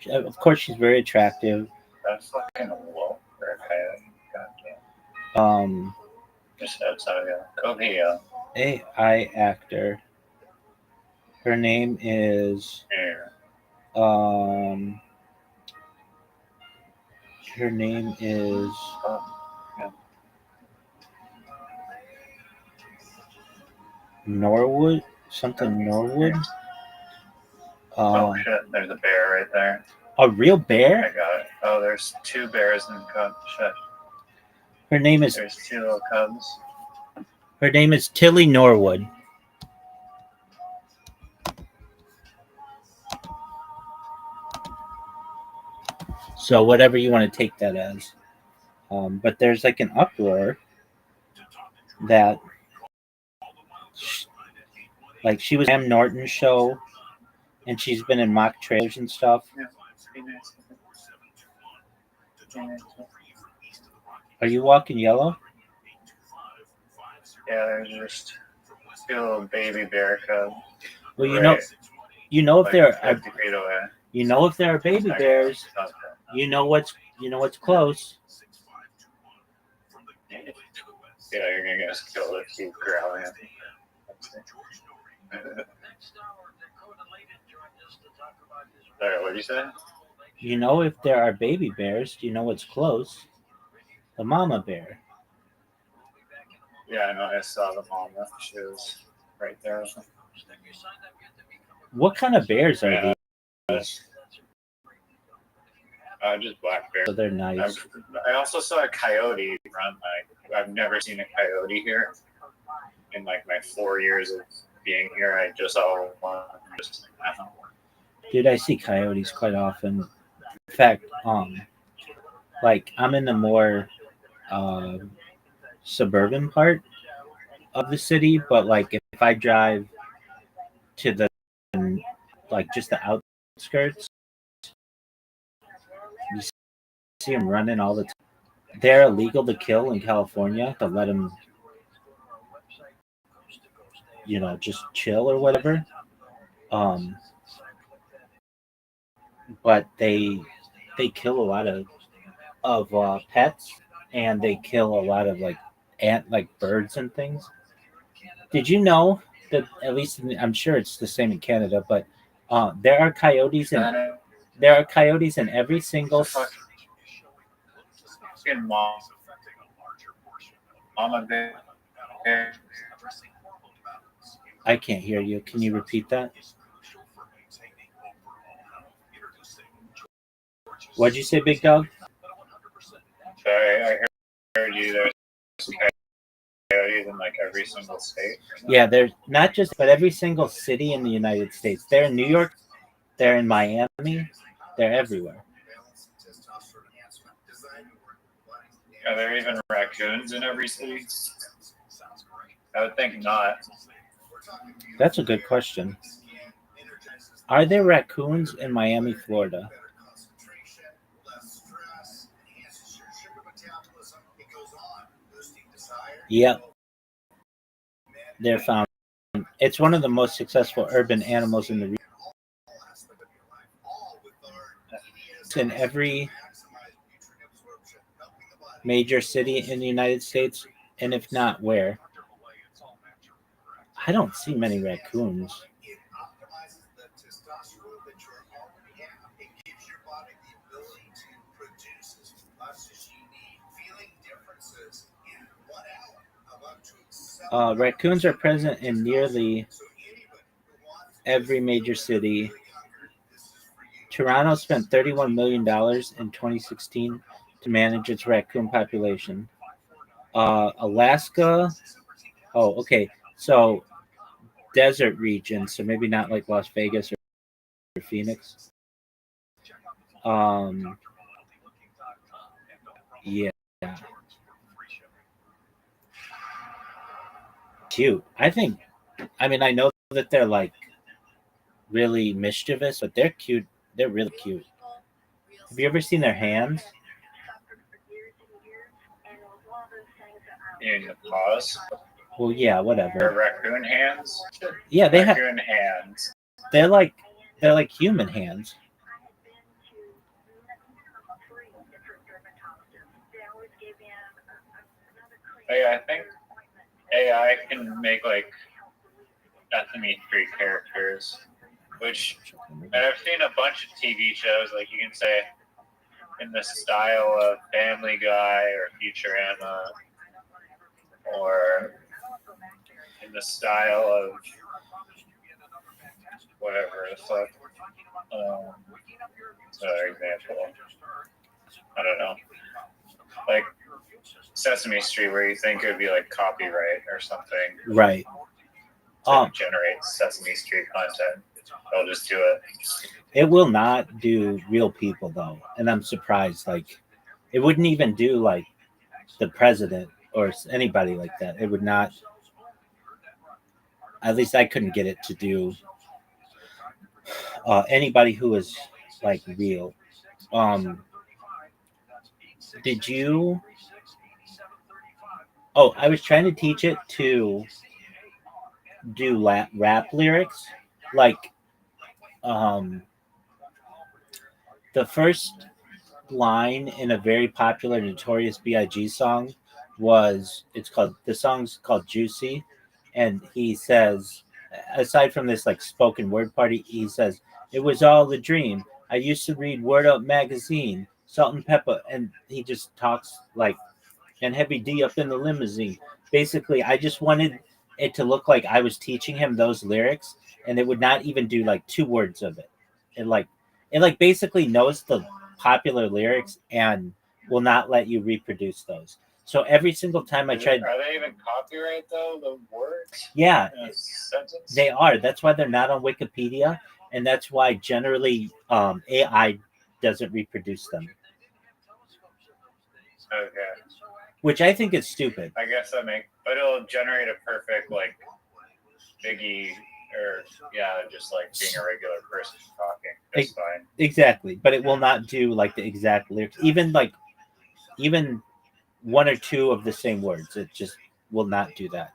Of course, she's very attractive. That's fucking low for a goddamn. Just outside of AI actor. Her name is. Her name is. Norwood, something Norwood. Oh shit! There's a bear right there. A real bear? I got it. Oh, there's 2 bears and cubs. Shit. Her name is There's 2 little cubs. her name is Tilly Norwood. So whatever you want to take that as. But there's like an uproar that like she was on Graham Norton's show and she's been in mock trailers and stuff. Are you walking yellow? Yeah, there's just 2 little baby bear cubs. Well, you Right. know if Like there are 50 feet away. you know if there are baby bears, you know what's close. Yeah, you're gonna get us killed if you growling at me. Sorry, what did you say? You know if there are baby bears, you know what's close. The mama bear. Yeah, I know. I saw the mama. She was right there. What kind of bears are Yeah. these? Just black bears. So they're nice. I also saw a coyote run. I've never seen a coyote here. In like my 4 years of being here, I just saw one. Dude, I see coyotes quite often. In fact, like I'm in the more suburban part of the city, but like if I drive to the like just the outskirts, you see them running all the time. They're illegal to kill in California, to let them, just chill or whatever. But they kill a lot of pets, and they kill a lot of like birds and things. Did you know that at least I'm sure it's the same in Canada, but there are coyotes in every single. I can't hear you. Can you repeat that? What'd you say, Big Dog? Sorry, I heard you. There's coyotes in like every single state. Yeah, there's not just, but every single city in the United States. They're in New York, they're in Miami, they're everywhere. Are there even raccoons in every city? I would think not. That's a good question. Are there raccoons in Miami, Florida? Yep. They're found. It's one of the most successful urban animals in the region. It's in every major city in the United States, and if not, where? I don't see many raccoons. Raccoons are present in nearly every major city. Toronto spent $31 million in 2016 to manage its raccoon population. Alaska, okay, so desert region, so maybe not like Las Vegas or Phoenix. Yeah. Cute. I know that they're like really mischievous, but they're cute. They're really cute. Have you ever seen their hands? In the paws? Well, yeah, whatever. They're raccoon hands? Yeah, they have raccoon hands. They're like human hands. Hey, I think AI can make like Sesame Street characters, which and I've seen a bunch of TV shows. Like you can say in the style of Family Guy or Futurama, or in the style of whatever the fuck. Example. I don't know, like Sesame Street, where you think it would be like copyright or something Right. to generate Sesame Street content. They'll just do it. It will not do real people though, and I'm surprised. Like, it wouldn't even do like the president or anybody like that. It would not. At least I couldn't get it to do anybody who was like real. Did you? Oh, I was trying to teach it to do rap lyrics, like the first line in a very popular Notorious B.I.G. song was the song's called Juicy, and he says, aside from this like spoken word party, he says it was all a dream. I used to read Word Up magazine, Salt and Pepper, and he just talks like, and Heavy D up in the limousine. Basically, I just wanted it to look like I was teaching him those lyrics, and it would not even do like 2 words of it. It basically knows the popular lyrics and will not let you reproduce those. So every single time I tried, Are they even copyright though? The words? yeah, In a sentence? they are. That's why they're not on Wikipedia, and that's why generally AI doesn't reproduce them, Okay. which I think is stupid. I guess but it'll generate a perfect like Biggie or just like being a regular person talking. That's fine. Exactly, but it will not do like the exact lyrics, even 1 or 2 of the same words. It just will not do that.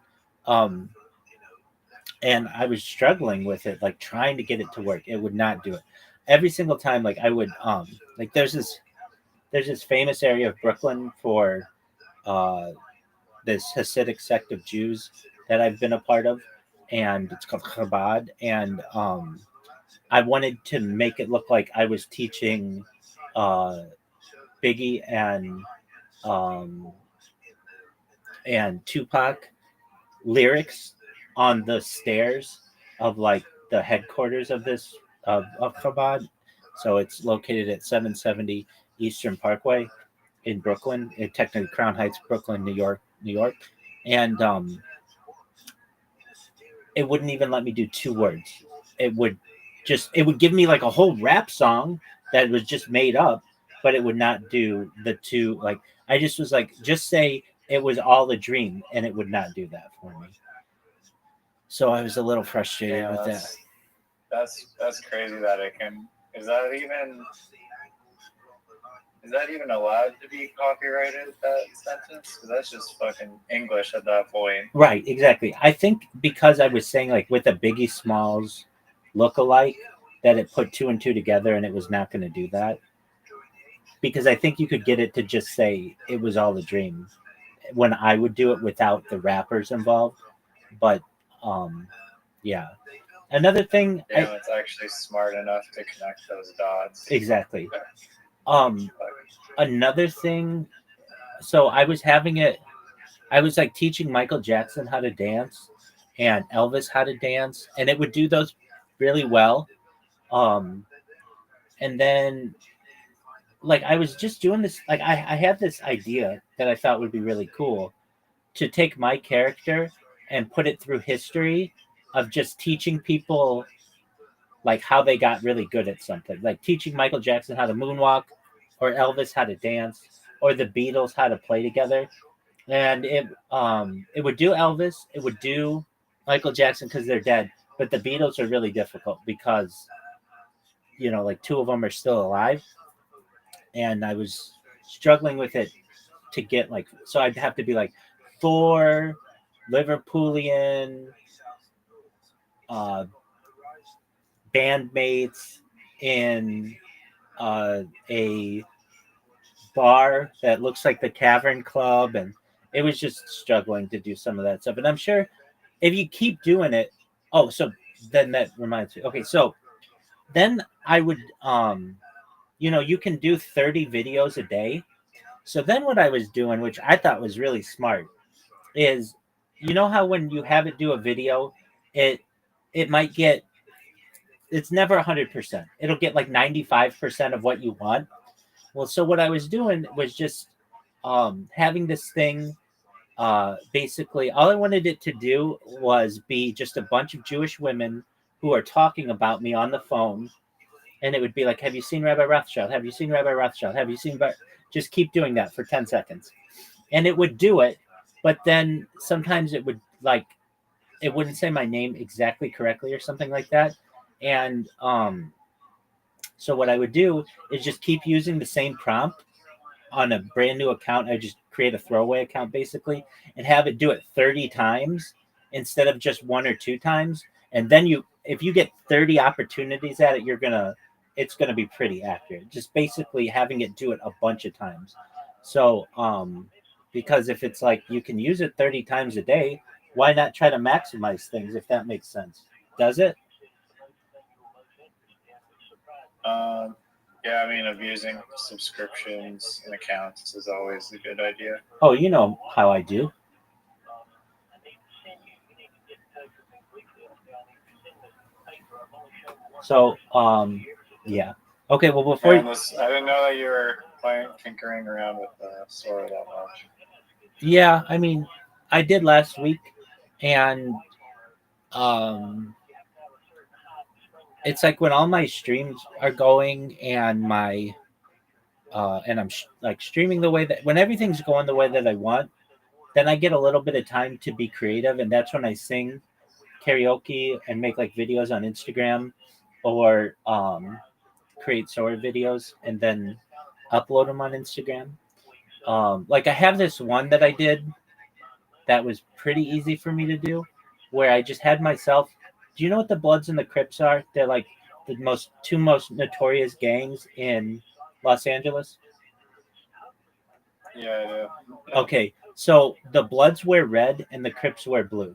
And I was struggling with it, like trying to get it to work. It would not do it. Every single time, like I would, like there's this famous area of Brooklyn for this Hasidic sect of Jews that I've been a part of, and it's called Chabad. And I wanted to make it look like I was teaching Biggie and Tupac lyrics on the stairs of like the headquarters of this of Chabad. So it's located at 770 Eastern Parkway in Brooklyn, technically Crown Heights, Brooklyn, New York. And it wouldn't even let me do 2 words. It would give me like a whole rap song that was just made up, but it would not do the 2. Like I just was like, just say it was all a dream, and it would not do that for me. So I was a little frustrated with that. That's crazy that it can. Is that even allowed to be copyrighted, that sentence? Because that's just fucking English at that point. Right, exactly. I think because I was saying like with a Biggie Smalls look-alike, that it put 2 and 2 together, and it was not going to do that. Because I think you could get it to just say it was all a dream when I would do it without the rappers involved. But yeah. Another thing, it's actually smart enough to connect those dots. Exactly. Another thing, so I was like teaching Michael Jackson how to dance and Elvis how to dance, and it would do those really well. And then like I was just doing this, like I had this idea that I thought would be really cool to take my character and put it through history of just teaching people like how they got really good at something, like teaching Michael Jackson how to moonwalk, or Elvis how to dance, or the Beatles how to play together. And it would do Elvis, it would do Michael Jackson because they're dead, but the Beatles are really difficult because like 2 of them are still alive, and I was struggling with it to get like, so I'd have to be like 4 Liverpoolian bandmates in a bar that looks like the Tavern Club, and it was just struggling to do some of that stuff. And I'm sure if you keep doing it, so then that reminds me. Okay, so then I would you can do 30 videos a day. So then what I was doing, which I thought was really smart, is how when you have it do a video, it might get, it's never 100%. It'll get like 95% of what you want. Well, so what I was doing was just having this thing. Basically, all I wanted it to do was be just a bunch of Jewish women who are talking about me on the phone, and it would be like, "Have you seen Rabbi Rothschild? Have you seen Rabbi Rothschild? Have you seen?" Just keep doing that for 10 seconds, and it would do it. But then sometimes it would like it wouldn't say my name exactly correctly or something like that, and so what I would do is just keep using the same prompt on a brand new account. I just create a throwaway account basically and have it do it 30 times instead of just one or two times. And then if you get 30 opportunities at it, it's gonna be pretty accurate. Just basically having it do it a bunch of times. So because if it's like you can use it 30 times a day, why not try to maximize things if that makes sense? Does it? Yeah, I mean, abusing subscriptions and accounts is always a good idea. Oh, you know how I do. So, yeah. Okay, well, before I didn't know that you were tinkering around with Sora that much. Yeah, I mean, I did last week, and um, it's like when all my streams are going and I'm like streaming the way that when everything's going the way that I want, then I get a little bit of time to be creative, and that's when I sing karaoke and make like videos on Instagram or create Sora videos and then upload them on Instagram. Like I have this one that I did that was pretty easy for me to do, where I just had myself. Do you know what the Bloods and the Crips are? They're like the two most notorious gangs in Los Angeles. Yeah, I do. Okay, so the Bloods wear red and the Crips wear blue.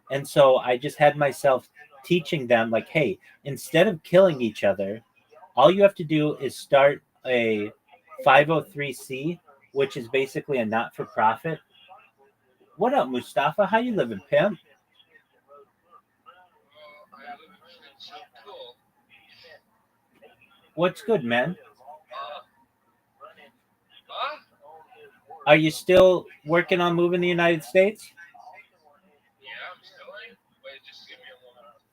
And so I just had myself teaching them, like, hey, instead of killing each other, all you have to do is start a 503c, which is basically a not for profit. What up, Mustafa? How you living, pimp? What's good, man? Are you still working on moving to the United States?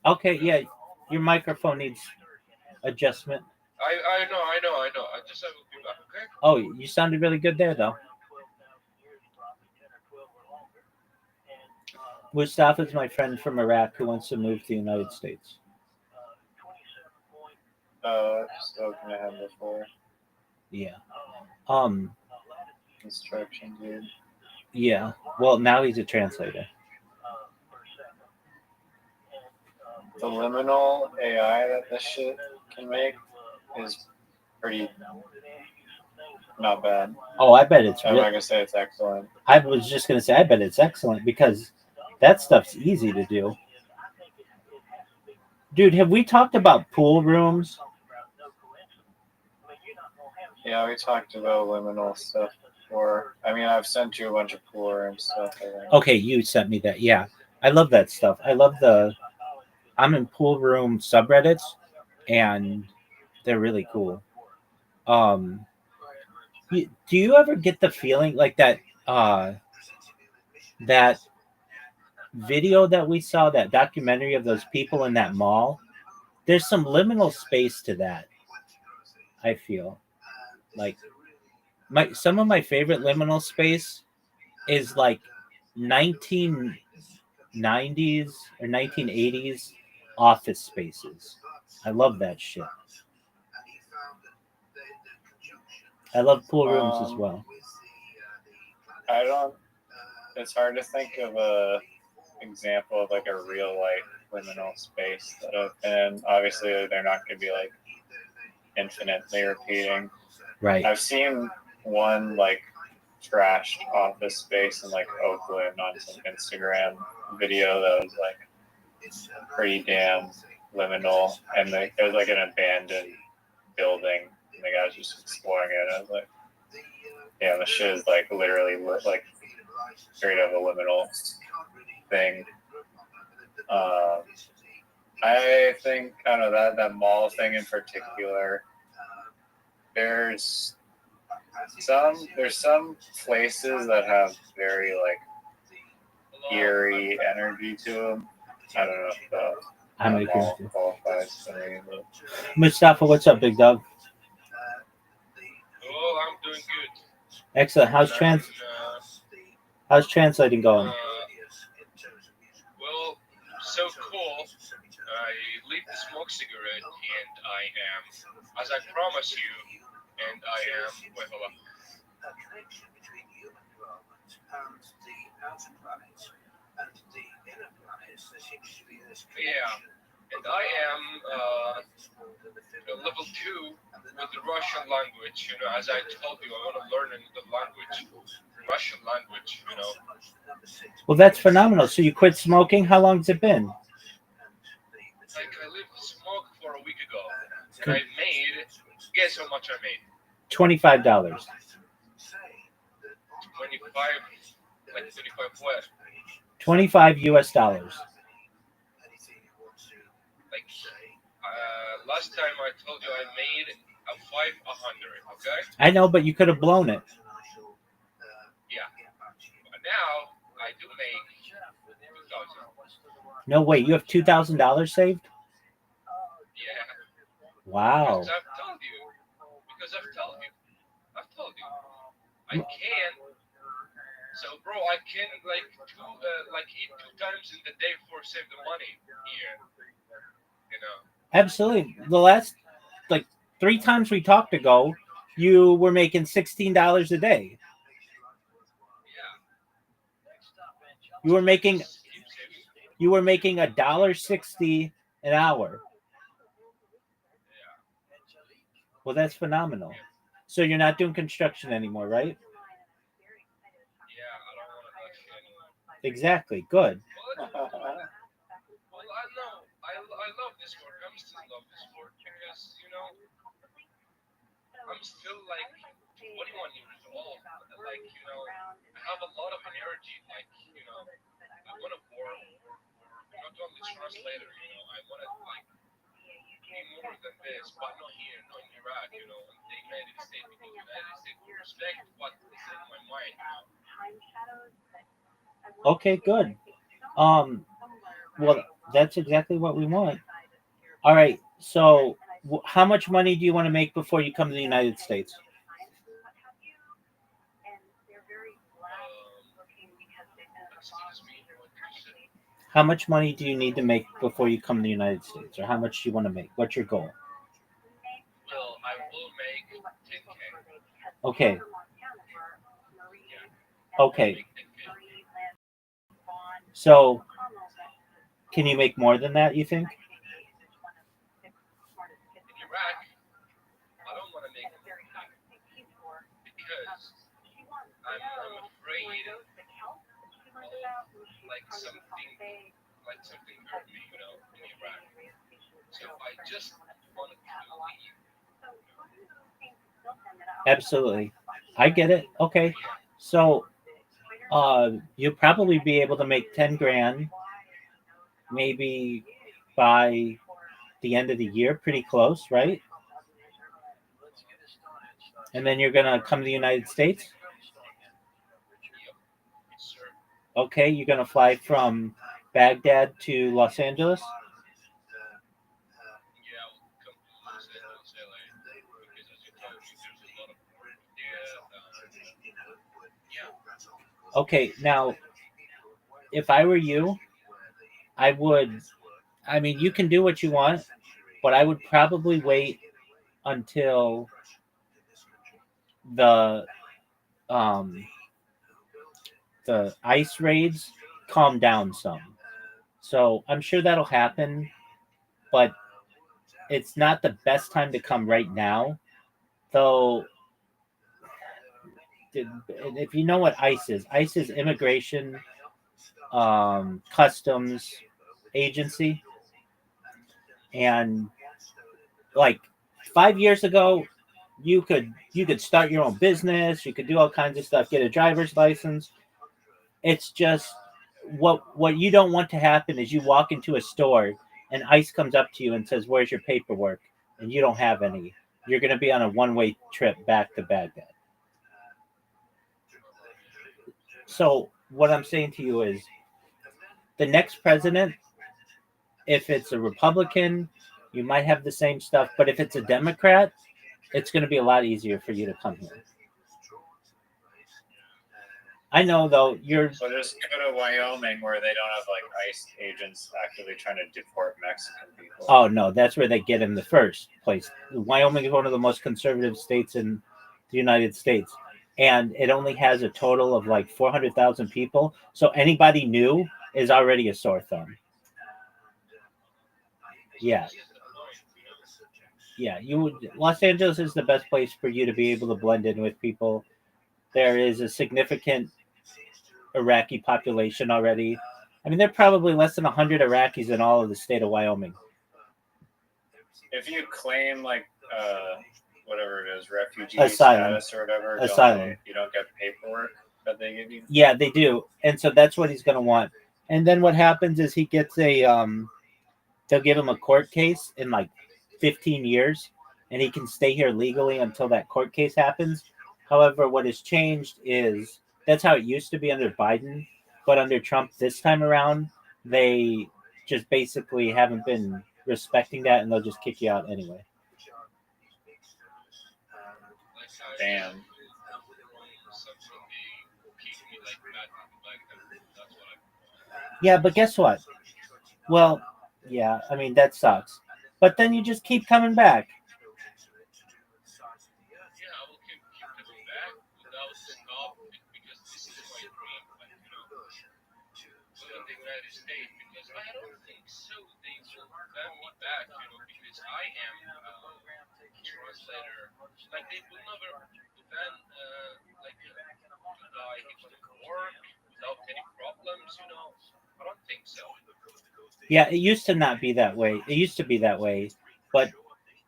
Okay, yeah. Your microphone needs adjustment. I know. I just will be back, okay? Oh, you sounded really good there, though. Mustafa's my friend from Iraq who wants to move to the United States. I've spoken to him before. Yeah. Construction dude. Yeah. Well, now he's a translator. The liminal AI that this shit can make is pretty not bad. Oh, I bet it's I'm not gonna say it's excellent. I was just gonna say I bet it's excellent because that stuff's easy to do. Dude, have we talked about pool rooms? Yeah, we talked about liminal stuff before. I mean, I've sent you a bunch of pool room stuff. Okay, you sent me that. Yeah, I love that stuff. I'm in pool room subreddits, and they're really cool. Do you ever get the feeling like that? That video that we saw, that documentary of those people in that mall. There's some liminal space to that. I feel like some of my favorite liminal space is like 1990s or 1980s office spaces. I love that shit. I love pool rooms as well. It's hard to think of a example of like a real life liminal space that I've been. Obviously, they're not going to be like infinitely repeating. Right. I've seen one like trashed office space in like Oakland on some Instagram video that was like pretty damn liminal, and it was like an abandoned building, and the guy was just exploring it. And I was like, yeah, the shit is like literally like straight up a liminal thing. I think I don't know that mall thing in particular. There's There's some places that have very like eerie energy to them. I don't know if I'm that agree with you. qualifies for me, but Mustafa, what's up, big dog? Oh, I'm doing good. Excellent. How's translating going? Well, so cool. I lit the smoke cigarette, and I am, as I promised you, and I am with a lot. Yeah, and I am level 2 with the Russian language. You know, as I told you, I want to learn the language, Russian language. You know. Well, that's phenomenal. So you quit smoking? How long has it been? Like I left smoke for a week ago, and I made. Guess how much I made? $25. 25. Like 25 what? 25 US dollars. Like last time I told you I made a 500. Okay. I know, but you could have blown it. Yeah. But now I do make 2,000. No, wait, you have $2,000 saved? Yeah. Wow. Because I've told you. I can. So, bro, I can like eat 2 times in the day for save the money here. You know. Absolutely. The last 3 times we talked ago, you were making $16 a day. Yeah. You were making $1.60 an hour. Well, that's phenomenal. So you're not doing construction anymore, right? Yeah, I don't want to do shit anymore. Exactly. Good. Well, I know. I love this work. I'm still love this work because I'm still like 21 years old. Like I have a lot of energy. Like I want to work not only translator. I want to like be more than this, but not here, not in Iraq. In the United States, because the United States will respect what is in my mind. Okay, good. Well, that's exactly what we want. All right. So, how much money do you want to make before you come to the United States? Excuse me. What did you say? How much money do you need to make before you come to the United States, or how much do you want to make? What's your goal? Well, I will make 10K. Okay. Yeah. Okay. So, can you make more than that, you think? In Iraq, I don't want to make more than that because I'm afraid of like something hurt me, in Iraq. So I just wanted to leave. Absolutely. I get it. Okay. So, you'll probably be able to make 10 grand maybe by the end of the year, pretty close, right? And then you're going to come to the United States? Okay, you're going to fly from Baghdad to Los Angeles? Yeah, I'll come to Los Angeles, LA, because as you told me, there's a lot of work there. Yeah. Okay, now, if I were you, I mean, you can do what you want, but I would probably wait until the ice raids calm down some. So I'm sure that'll happen, but it's not the best time to come right now. Though, if you know what ICE is Immigration Customs Agency, and like 5 years ago, you could start your own business, you could do all kinds of stuff, get a driver's license. It's just what you don't want to happen is you walk into a store and ICE comes up to you and says, "Where's your paperwork?" and you don't have any. You're going to be on a one-way trip back to Baghdad. So what I'm saying to you is, the next president, if it's a Republican, you might have the same stuff, but if it's a Democrat, it's going to be a lot easier for you to come here. I know, though, you're. So just go to Wyoming where they don't have like ICE agents actively trying to deport Mexican people. Oh no, that's where they get in the first place. Wyoming is one of the most conservative states in the United States, and it only has a total of like 400,000 people. So anybody new is already a sore thumb. Yeah. Yeah, you would. Los Angeles is the best place for you to be able to blend in with people. There is a significant Iraqi population already. I mean, there are probably less than 100 Iraqis in all of the state of Wyoming. If you claim like whatever it is, refugee Asylum. status or whatever, Asylum. you don't get paperwork that they give you. Yeah, they do, and so that's what he's going to want. And then what happens is he gets a they'll give him a court case in like 15 years, and he can stay here legally until that court case happens. However, what has changed is that's how it used to be under Biden, but under Trump this time around, they just basically haven't been respecting that, and they'll just kick you out anyway. Damn. Yeah, but guess what? Well, yeah, I mean, that sucks. But then you just keep coming back. Yeah, I will keep coming back without stop because this is my dream, like, go in the United States, because I don't think so they will ban me back, because I am a translator. Like, they will never ban, like, I can work without any problems, I don't think so. Yeah, it used to not be that way. It used to be that way, but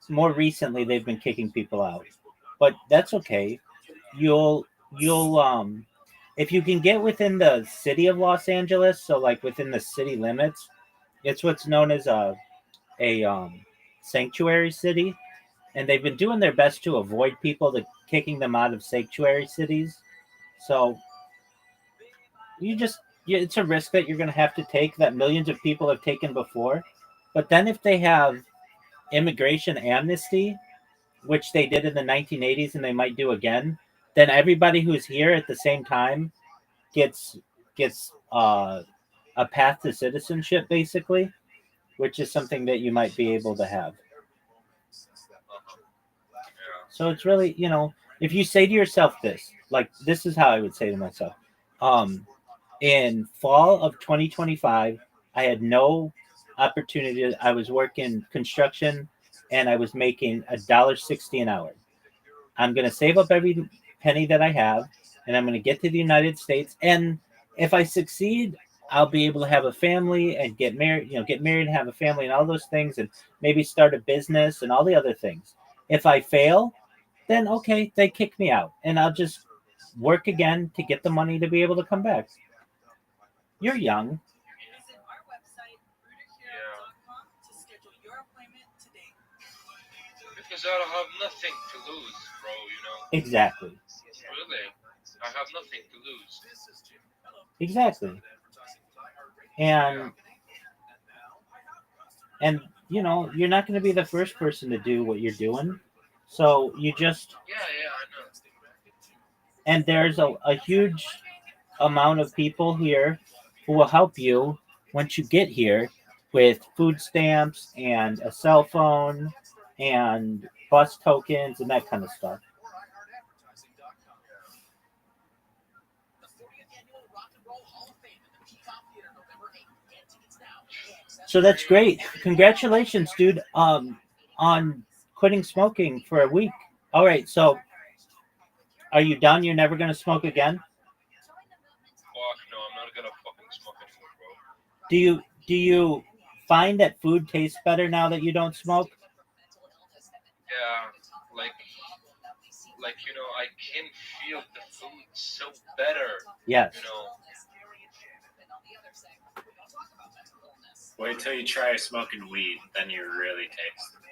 more recently they've been kicking people out. But that's okay. You'll if you can get within the city of Los Angeles, so like within the city limits, it's what's known as a sanctuary city, and they've been doing their best to avoid people kicking them out of sanctuary cities. So it's a risk that you're going to have to take that millions of people have taken before. But then if they have immigration amnesty, which they did in the 1980s and they might do again, then everybody who's here at the same time gets a path to citizenship, basically, which is something that you might be able to have. So it's really, if you say to yourself this, like this is how I would say to myself, in fall of 2025, I had no opportunity. I was working construction and I was making $1.60 an hour. I'm going to save up every penny that I have, and I'm going to get to the United States. And if I succeed, I'll be able to have a family and get married, and have a family and all those things, and maybe start a business and all the other things. If I fail, then okay, they kick me out, and I'll just work again to get the money to be able to come back. You're young. Because I don't have nothing to lose, bro, Exactly. Really, I have nothing to lose. Exactly. And you're not going to be the first person to do what you're doing. So you just Yeah, I know. and there's a huge amount of people here who will help you once you get here with food stamps and a cell phone and bus tokens and that kind of stuff. So that's great. Congratulations, dude, on quitting smoking for a week. All right, so are you done? You're never going to smoke again? Fuck no, I'm not gonna fucking smoke anymore, bro. Do you find that food tastes better now that you don't smoke? Yeah, like I can feel the food so better. Yes. Wait till you try smoking weed, then you really taste it.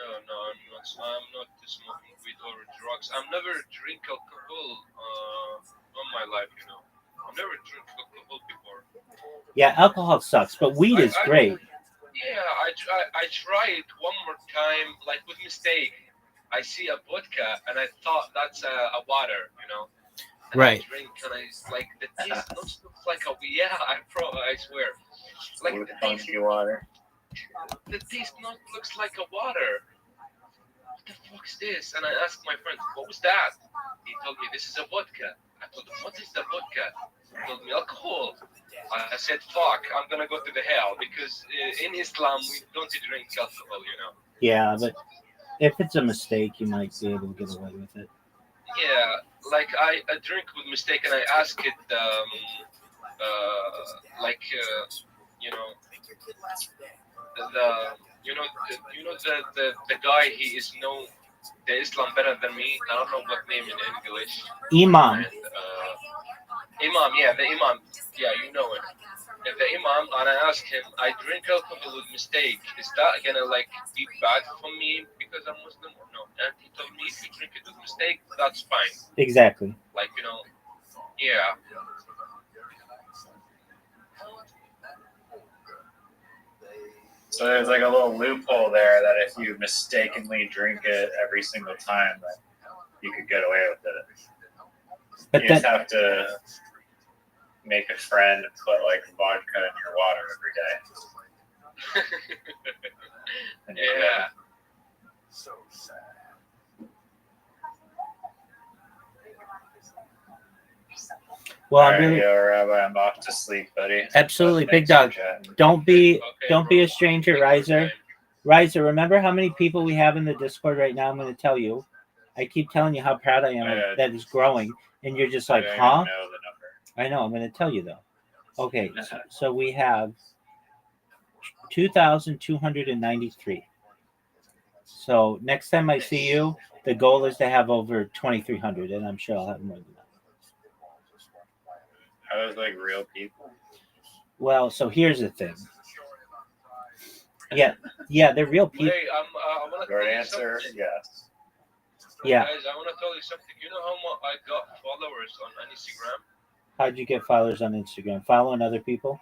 No, I'm not smoking weed or drugs. I've never drink alcohol on my life, I've never drunk alcohol before. Yeah, alcohol sucks, but weed is great. Yeah, I tried one more time, like with mistake. I see a vodka and I thought that's a water, you know. And I Right. drink and I like the taste looks like a I swear, like the taste Funky water. looks like a water. What the fuck's this? And I asked my friend, what was that? He told me this is a vodka. I told him, what is the vodka? He told me alcohol. I said, fuck, I'm gonna go to the hell because in Islam we don't drink alcohol, you know. Yeah, but if it's a mistake, you might be able to get away with it. Yeah, like I drink with mistake and I ask it, you know, the guy he is know the Islam better than me. I don't know what name in English. Imam. And, Imam, yeah, the Imam, yeah, you know it. And the Imam, and I asked him, I drink alcohol with mistake. Is that gonna like be bad for me because I'm Muslim or no? And he told me, if you drink it with mistake, that's fine. Exactly. Like, you know, yeah. So there's like a little loophole there that if you mistakenly drink it every single time, that you could get away with it. But you just have to make a friend put like vodka in your water every day. Yeah. So sad. Well, All I'm right, really yo, Rabbi, I'm off to sleep, buddy. absolutely But big thanks dog. for chatting. Don't be a stranger, Riser. Riser, remember how many people we have in the Discord right now? I'm going to tell you. I keep telling you how proud I am that it's growing, and you're just like, I don't huh? even know the number. I know. I'm going to tell you though. Okay, so we have 2,293. So next time I see you, the goal is to have over 2,300, and I'm sure I'll have more than that. Are those like real people? Well, so here's the thing. Yeah, they're real people. Wait, I want to Short answer, yes. Yeah. Guys, I want to tell you something. You know how much I got followers on Instagram? How'd you get followers on Instagram? Following other people?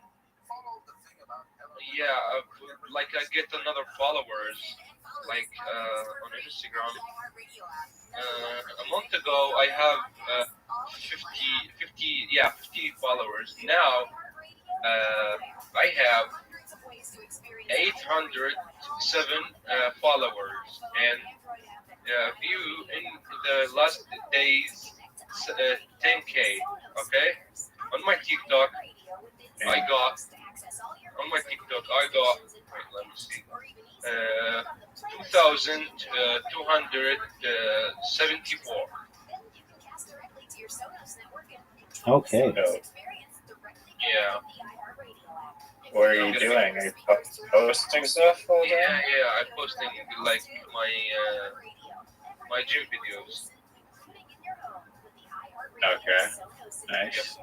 Yeah, like I get another followers, like on Instagram. A month ago, I have 50 followers. Now, I have 807 followers, and view in the last days 10K. Okay, on my TikTok, I got. On my TikTok, I got. Wait, let me see. 2,274. Okay. Yeah. What are you doing? Are you posting stuff all the time? Yeah. I'm posting like my gym videos. Okay. Nice.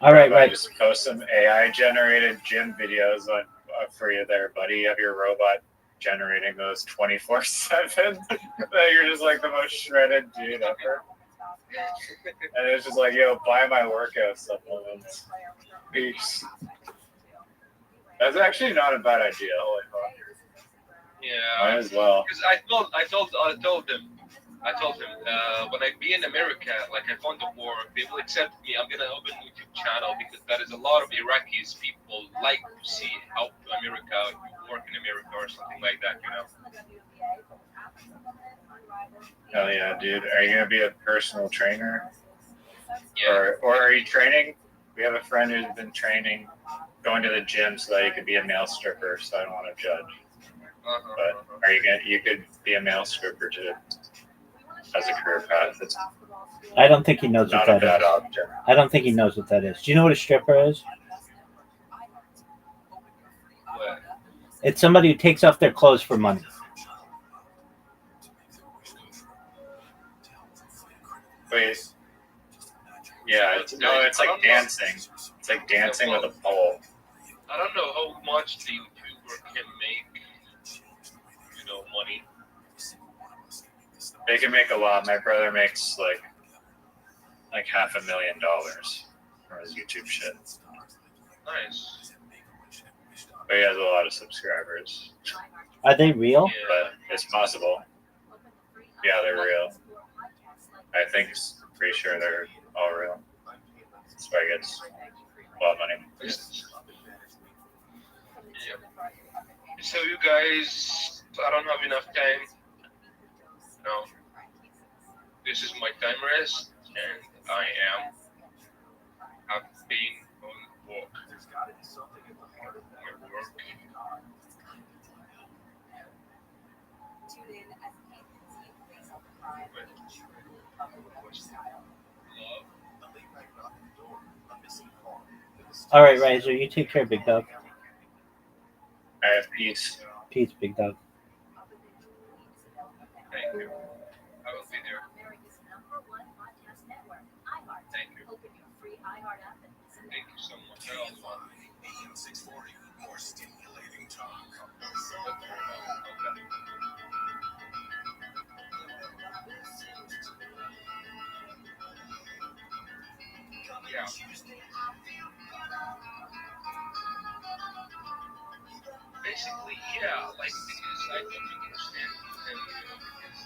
All right, I just post some AI generated gym videos on for you there, buddy. You have your robot generating those 24/7. You're just like the most shredded dude ever. And it's just like, yo, buy my workout supplements. Peace. That's actually not a bad idea. Holy fuck. Yeah. Might as well. Because I told him when I be in America, like I found the work, they will accept me. I'm gonna open a YouTube channel because there is a lot of Iraqis people like to see how America work in America or something like that, you know. Hell yeah, dude. Are you gonna be a personal trainer? Yeah. Or are you training? We have a friend who's been training, going to the gym so that he could be a male stripper. So I don't want to judge. But are you gonna? You could be a male stripper too, as a career path. It's I don't think he knows what not a that bad is. option. I don't think he knows what that is. Do you know what a stripper is? What? It's somebody who takes off their clothes for money. Wait. Yeah, it's like dancing. It's like dancing with a pole. I don't know how much the YouTuber can make, money. They can make a lot. My brother makes like like $500,000 from his YouTube shit. Nice. But he has a lot of subscribers. Are they real? But it's possible. Yeah, they're real. I think, pretty sure they're all real. That's why he gets a lot of money. Yeah. So you guys, I don't have enough time. No. This is my time rest, and I've been on walk. My work. All right, Riser, you take care, big dog. I have peace. Peace, big dog. Thank you. I will be there. Thank you. Thank you so much. That was fun. AM 640, more stimulating talk. Yeah. Basically, yeah, like, because I don't understand him, because,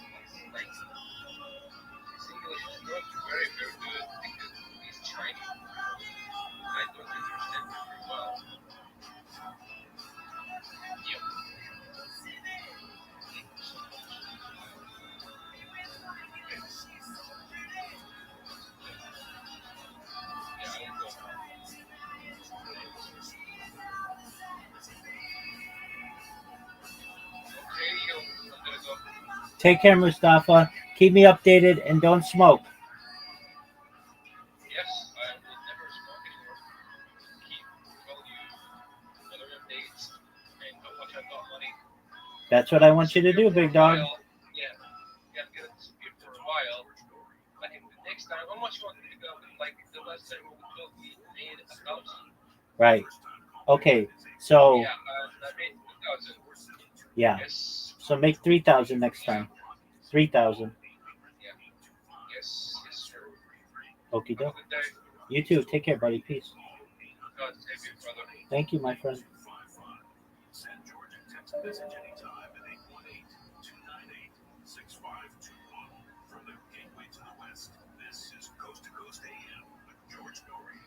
like, his English is not very, very good because he's Chinese. I don't understand him very well. Yep. Take care, Mustafa. Keep me updated and don't smoke. Yes, I will never smoke anymore. Keep tell you other updates and how much I got money. That's what I want you to do, big dog. Yeah, I'm gonna disappear for a while. I think the next time, how much you want me to go? Like the last time we told me made 1,000. Right. Okay. So Yeah, I made 2,000. yeah. Yes. So make 3,000 next time. 3,000. Yeah. Yes, sir. Okie Have a doke. good day. You too. Take care, buddy. Peace. God save you, brother. Thank you, my friend. Send George a text message anytime at 818-298-6521. From the gateway to the west, this is Coast to Coast AM with George Norrie.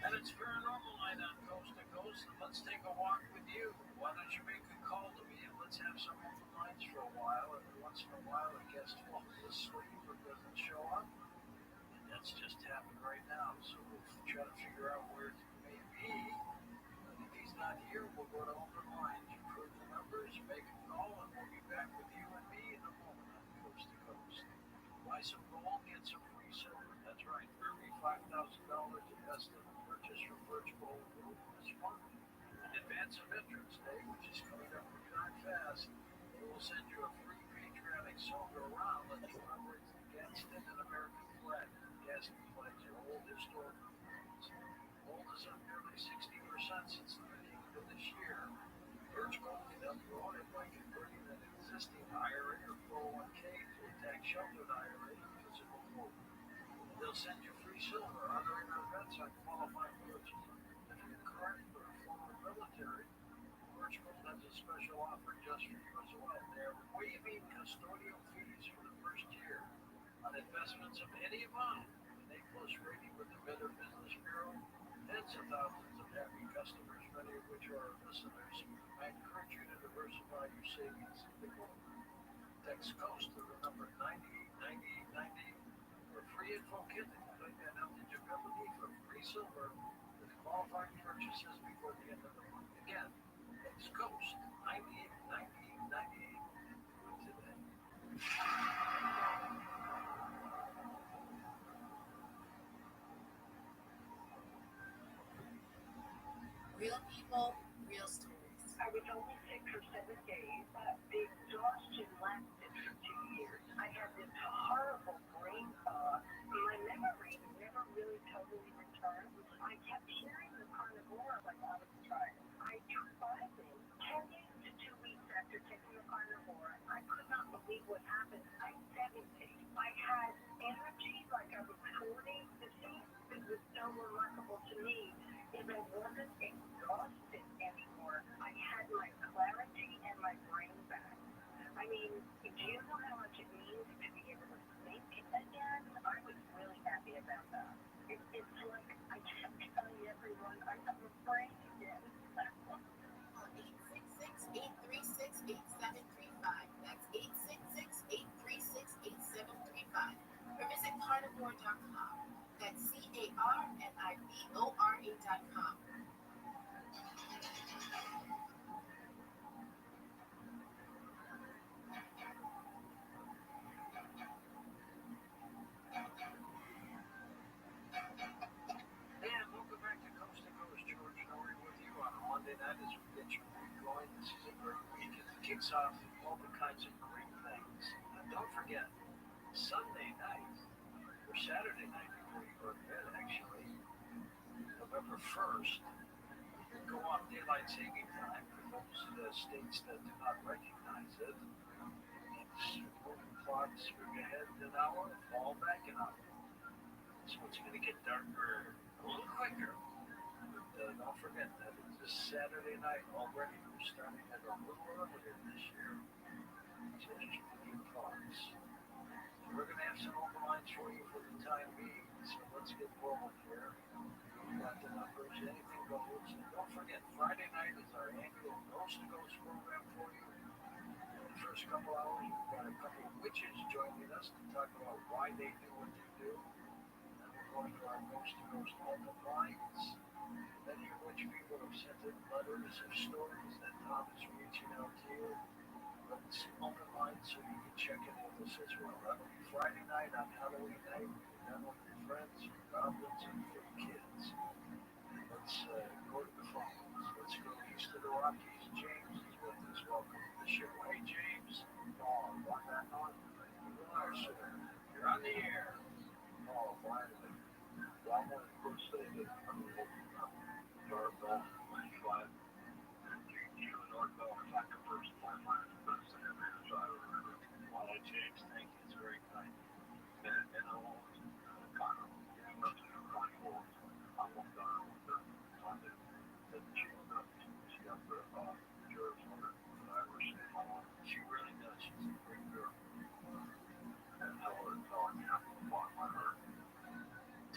And it's Paranormal Night on Coast to Coast, and let's take a walk with you. Why don't you make a call to me and let's have some open lines for a while. Every once in a while, a guest falls asleep or doesn't show up. And that's just happened right now. So we'll try to figure out where it may be. And if he's not here, we'll go to open lines. You've heard the numbers, make a call, and we'll be back with you and me in a moment on Coast to Coast. Buy some gold, get some free silver. That's right, free $5,000 invested in purchase from Birch Gold Group this month. In advance of Veterans Day, which is coming up pretty darn fast, we will send you a free patriotic silver around that commemorates the Gadsden and American flag. The Gadsden flags are old historical monuments. Gold is up nearly 60% since the beginning of this year. Birch Gold can help you own it by converting an existing IRA or 401k to a tax-sheltered IRA to physical gold. They'll send you free silver honoring our vets on qualifying purchases. If you're current or former military, Birch Gold has a special offer just for you as well. They're waiving custodial fees for the first year on investments of any amount. An A+ rating with the Better Business Bureau. Tens of thousands of happy customers, many of which are our listeners. I encourage you to diversify your savings into gold. Text Coast to the number 989898 for free info kit and complete eligibility for free silver with qualifying purchases before the end of the month. Again, text Coast 989898. Do it today. Real people, real stories. I was only 6 or 7 days. The exhaustion lasted for 2 years. I had this horrible brain fog. My memory never really totally returned. I kept hearing the carnivora like I was trying. I tried it 10 days to 2 weeks after taking the carnivora. I could not believe what happened. I 70. I had energy like I was the thing that was so remarkable to me is I wasn't exhausted anymore. I had my clarity and my brain back. I mean, do you know how much it means to be able to think again? I was really happy about that. It's like I kept telling everyone I'm afraid again. 866-836-8735. That's 866-836-8735. Or visit carnivore.com. That's CARNIVORA.com. And welcome back to Coast, George Norrie with you on a Monday night as we get your week going. This is a great week as it kicks off all the kinds of great things. And don't forget, Sunday night, or Saturday night before you go to bed, actually, November 1st, go off daylight saving time for those states that do not recognize it. It's moving clocks ahead an hour, fall back an hour. So it's going to get darker a little quicker. But don't forget that it's this Saturday night already. We're starting at a little earlier this year. So just moving clocks. We're going to have some open lines for you for the time being. So let's get rolling here. We've got the numbers. Anything goes. And don't forget, Friday night is our annual Ghost to Ghost program for you. In the first couple hours, we've got a couple of witches joining us to talk about why they do what they do. And we're going to our Ghost to Ghost open lines. Many of which people have sent in letters of stories that Tom is reaching out to you. But it's open lines so you can check in with us as well. That'll be Friday night on Halloween night. That'll be friends, goblins, and for kids. Let's go to the phones. Let's go east of the Rockies. James is with us. Welcome to the show. Hey, James. Oh, why not on? You are, sir. You're on the air. Oh, why? Well, I'm going to first say that I'm going to northbound 95. You and northbound are like the first 4 miles of the center drive. Well, James, thank you. It's very kind. And I want to kind of get up to the 24. I walked down with the Sunday. And she got the jurors on her. I ever seen her. She really does. She's a great girl. And tell her you have to walk by her.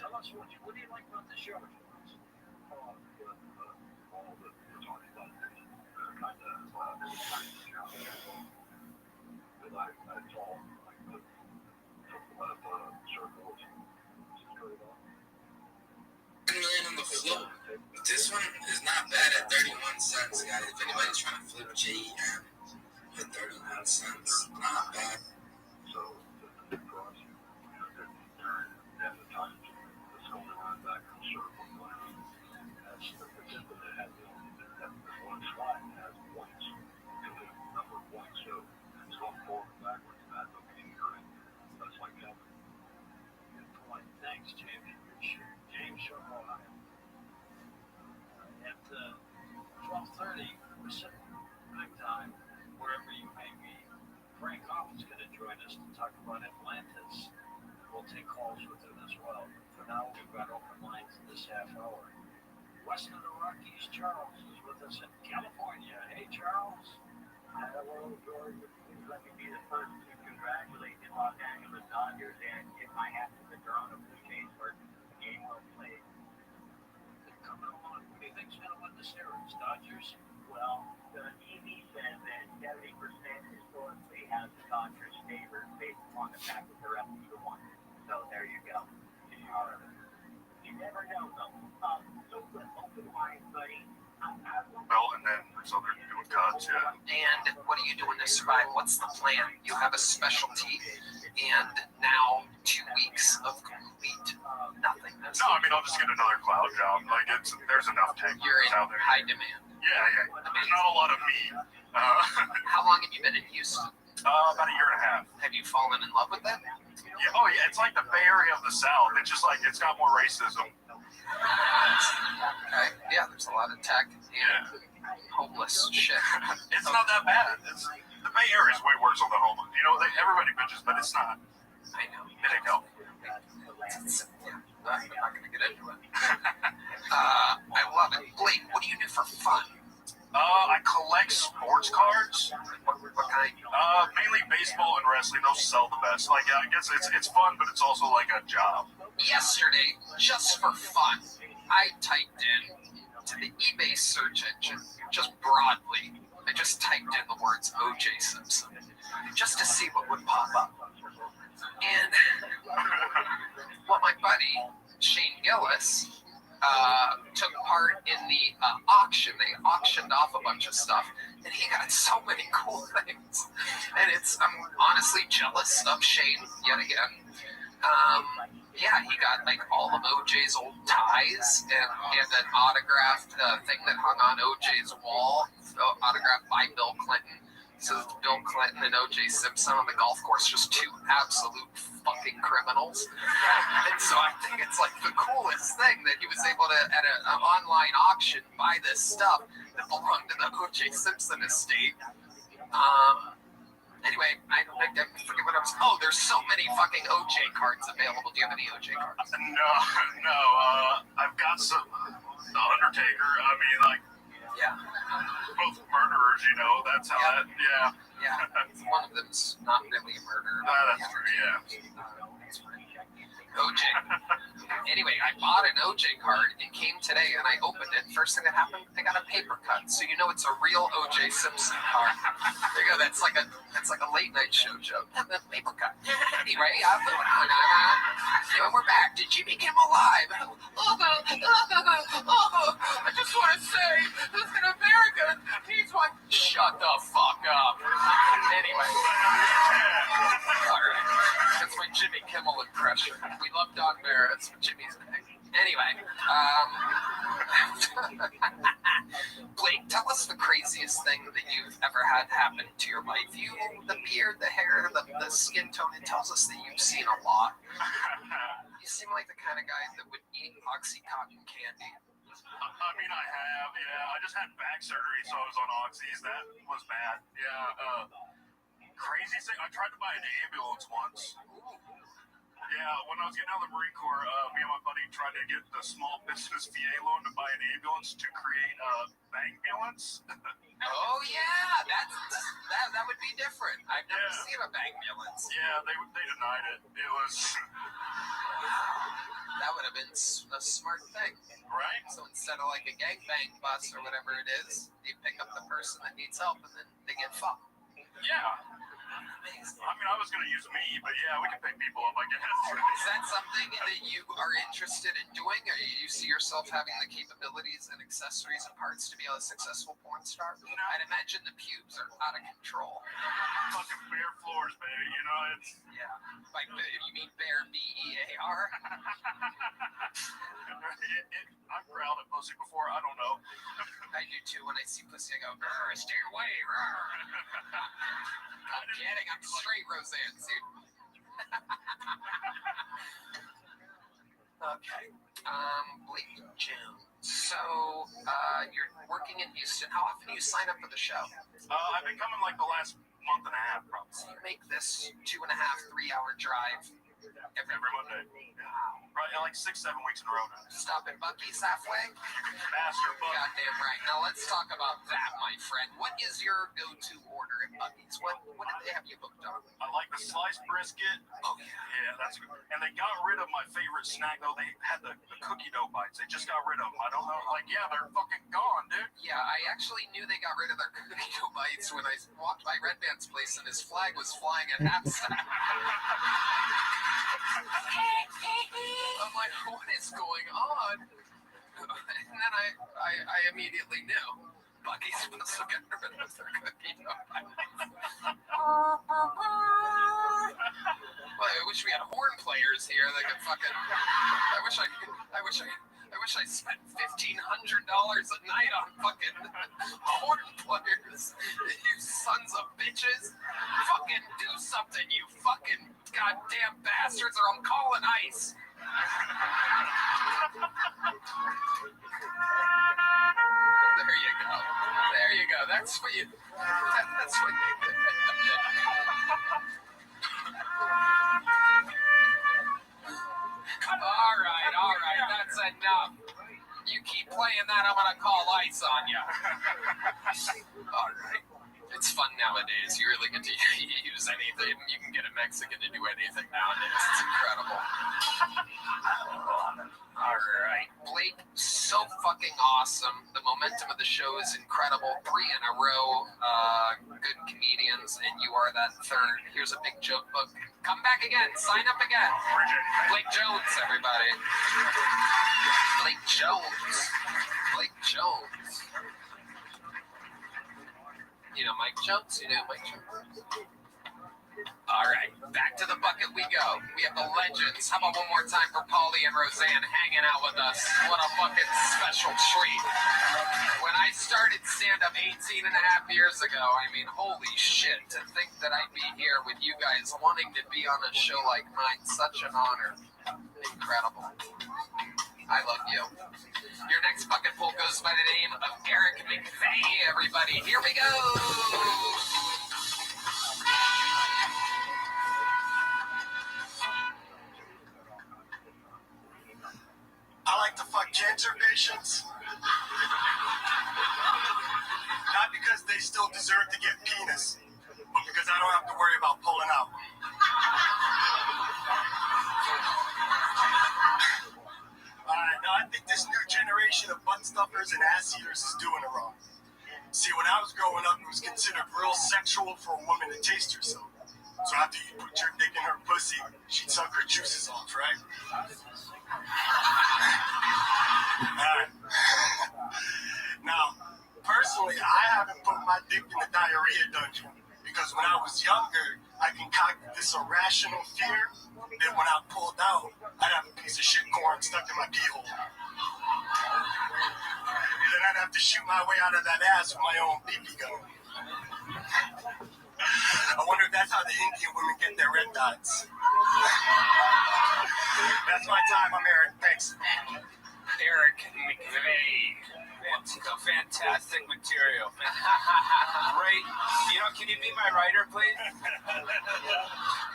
Tell us what do you like about the show? All the talking about this kind of because I told like the circles million on the flip. But this one is not bad at 31 cents, guys. If anybody's trying to flip JEM at 31 cents, not bad. So the cross, turn at the time, it's going around back in a circle. That's the particular that has one slide has points, number of points. So it's going forward and backwards. That's okay. That's like that. Good point. Thanks, James. Appreciate it. James from Ohio. At 12:30 Pacific time, wherever you may be, Frank Hoff is going to join us to talk about Atlantis. We'll take calls with him as well. For now, we've got open lines this half hour. West of the Rockies, Charles is with us in California. Hey, Charles. Hello, George. Please let me be the first to congratulate the Los Angeles Dodgers and give my hat to the Toronto Blue Jays for a game well played. They're coming along. Who do you think's going to win the series? Dodgers? Well, the TV says that 70% historically has the Dodgers favored based upon the fact that they're up 2-1. So there you go. You never know, though. So with open lines, buddy. Well, and then so they're doing cuts, yeah. And what are you doing to survive? What's the plan? You have a specialty, and now 2 weeks of complete nothingness. No, I mean, I'll just get another cloud job. Like, there's enough takers out there. High demand. Yeah. There's not a lot of me. How long have you been in Houston? About a year and a half. Have you fallen in love with that? Yeah, oh, yeah. It's like the Bay Area of the South. It's just like, it's got more racism. Okay. Yeah, there's a lot of tech and homeless shit. It's not that bad. The Bay Area is way worse on the homeless. You know, everybody bitches, but it's not. I know. It ain't help. I'm not going to get into it. I love it. Blake, what do you do for fun? I collect sports cards. What kind? Mainly baseball and wrestling. Those sell the best. Like, I guess it's fun, but it's also like a job. Yesterday, just for fun, I typed in to the eBay search engine, just broadly, I just typed in the words O.J. Simpson, just to see what would pop up. And well, my buddy, Shane Gillis, took part in the auction. They auctioned off a bunch of stuff, and he got so many cool things. And I'm honestly jealous of Shane yet again. Yeah, he got like all of OJ's old ties and an autographed thing that hung on OJ's wall, autographed by Bill Clinton. So Bill Clinton and O.J. Simpson on the golf course, just two absolute fucking criminals. And so I think it's like the coolest thing that he was able to, at an online auction, buy this stuff that belonged to the O.J. Simpson estate. Anyway, I forget what I was. Oh, there's so many fucking OJ cards available. Do you have any OJ cards? No. I've got some. The Undertaker. I mean, like. Yeah. Both murderers, you know. That's how that. Yeah. Yeah. One of them's not really a murderer. That's true. Yeah. OJ. Anyway, I bought an OJ card. It came today, and I opened it. First thing that happened, I got a paper cut, so you know it's a real OJ Simpson card. There you go. That's like a late night show joke. The paper cut. Anyway, we're back. Did Jimmy Kimmel live? I just want to say, listen, America needs one. Shut the fuck up. Anyway. All right. That's my Jimmy Kimmel impression. We love Don Barrett. That's what Jimmy's name. Anyway, Blake, tell us the craziest thing that you've ever had happen to your life. You, the beard, the hair, the skin tone, it tells us that you've seen a lot. You seem like the kind of guy that would eat Oxycontin candy. I mean, I have, yeah. I just had back surgery, so I was on Oxys. That was bad. Yeah, craziest thing, I tried to buy an ambulance once. Yeah, when I was getting out of the Marine Corps, me and my buddy tried to get the small business VA loan to buy an ambulance to create a bank ambulance. Oh yeah, that would be different. I've never seen a bank ambulance. Yeah, they denied it. It was. That would have been a smart thing, right? So instead of like a gangbang bus or whatever it is, you pick up the person that needs help and then they get fucked. Yeah. Amazing. I mean, I was going to use me, but yeah, we can pick people up, I guess. Is that something that you are interested in doing, or you see yourself having the capabilities and accessories and parts to be a successful porn star? No. I'd imagine the pubes are out of control. Fucking bare floors, baby, you know, it's... Yeah. Like, you mean bare, B-E-A-R? I've growled at pussy before, I don't know. I do too. When I see pussy, I go, stay away, I'm kidding, I'm straight, Roseanne. See? Okay. Blake Jones. So, you're working in Houston. How often do you sign up for the show? I've been coming like the last month and a half, probably. So you make this 2.5, 3-hour drive every Monday. Probably like 6-7 weeks in a row now. Stop at Buc-ee's halfway? Master Buc. Goddamn right. Now let's talk about that, my friend. What is your go-to order at Buc-ee's? What did they have you booked on? I like the sliced brisket. Oh, yeah. Yeah, that's good. And they got rid of my favorite snack, though. They had the cookie dough bites. They just got rid of them. I don't know. Like, yeah, they're fucking gone, dude. Yeah, I actually knew they got rid of their cookie dough bites when I walked by Red Band's place and his flag was flying at half-stack. I'm like, what is going on? And then I immediately knew. Buc-ee's supposed to get rid of their cookie dough bites. Well, I wish we had horn players here that could fucking. I wish I spent $1,500 a night on fucking horn players. You sons of bitches. Fucking do something, you fucking goddamn bastards, or I'm calling ICE. There you go. There you go. That's what you. That's what you. All That's enough. You keep playing that, I'm gonna call ice on you. All right. It's fun nowadays. You really get to use anything. You can get a Mexican to do anything nowadays. It's incredible. All right. Blake, so fucking awesome. The momentum of the show is incredible. 3 in a row. Good comedians, and you are that third. Here's a big joke book. Come back again. Sign up again. Blake Jones, everybody. Blake Jones. Blake Jones. You know Mike Jones? You know Mike Jones? All right, back to the bucket we go. We have the legends. How about one more time for Paulie and Roseanne hanging out with us? What a fucking special treat. When I started stand-up 18 and a half years ago, I mean, holy shit, to think that I'd be here with you guys wanting to be on a show like mine, such an honor. Incredible. I love you. Your next bucket pool goes by the name of Eric McVeigh, everybody. Here we go. I like to fuck cancer patients. Not because they still deserve to get penis, but because I don't have to worry about pulling out. Alright, now I think this new generation of butt stuffers and ass eaters is doing it wrong. See, when I was growing up, it was considered real sexual for a woman to taste herself. So after you put your dick in her pussy, she'd suck her juices off, right? Alright. Now, personally, I haven't put my dick in the diarrhea dungeon because when I was younger, I concocted this irrational fear that when I pulled out, I'd have a piece of shit corn stuck in my pee hole. Then I'd have to shoot my way out of that ass with my own pee-pee gun. I wonder if that's how the Indian women get their red dots. That's my time. I'm Eric. Thanks. Eric McVeigh. Fantastic material. Right. You know, can you be my writer, please?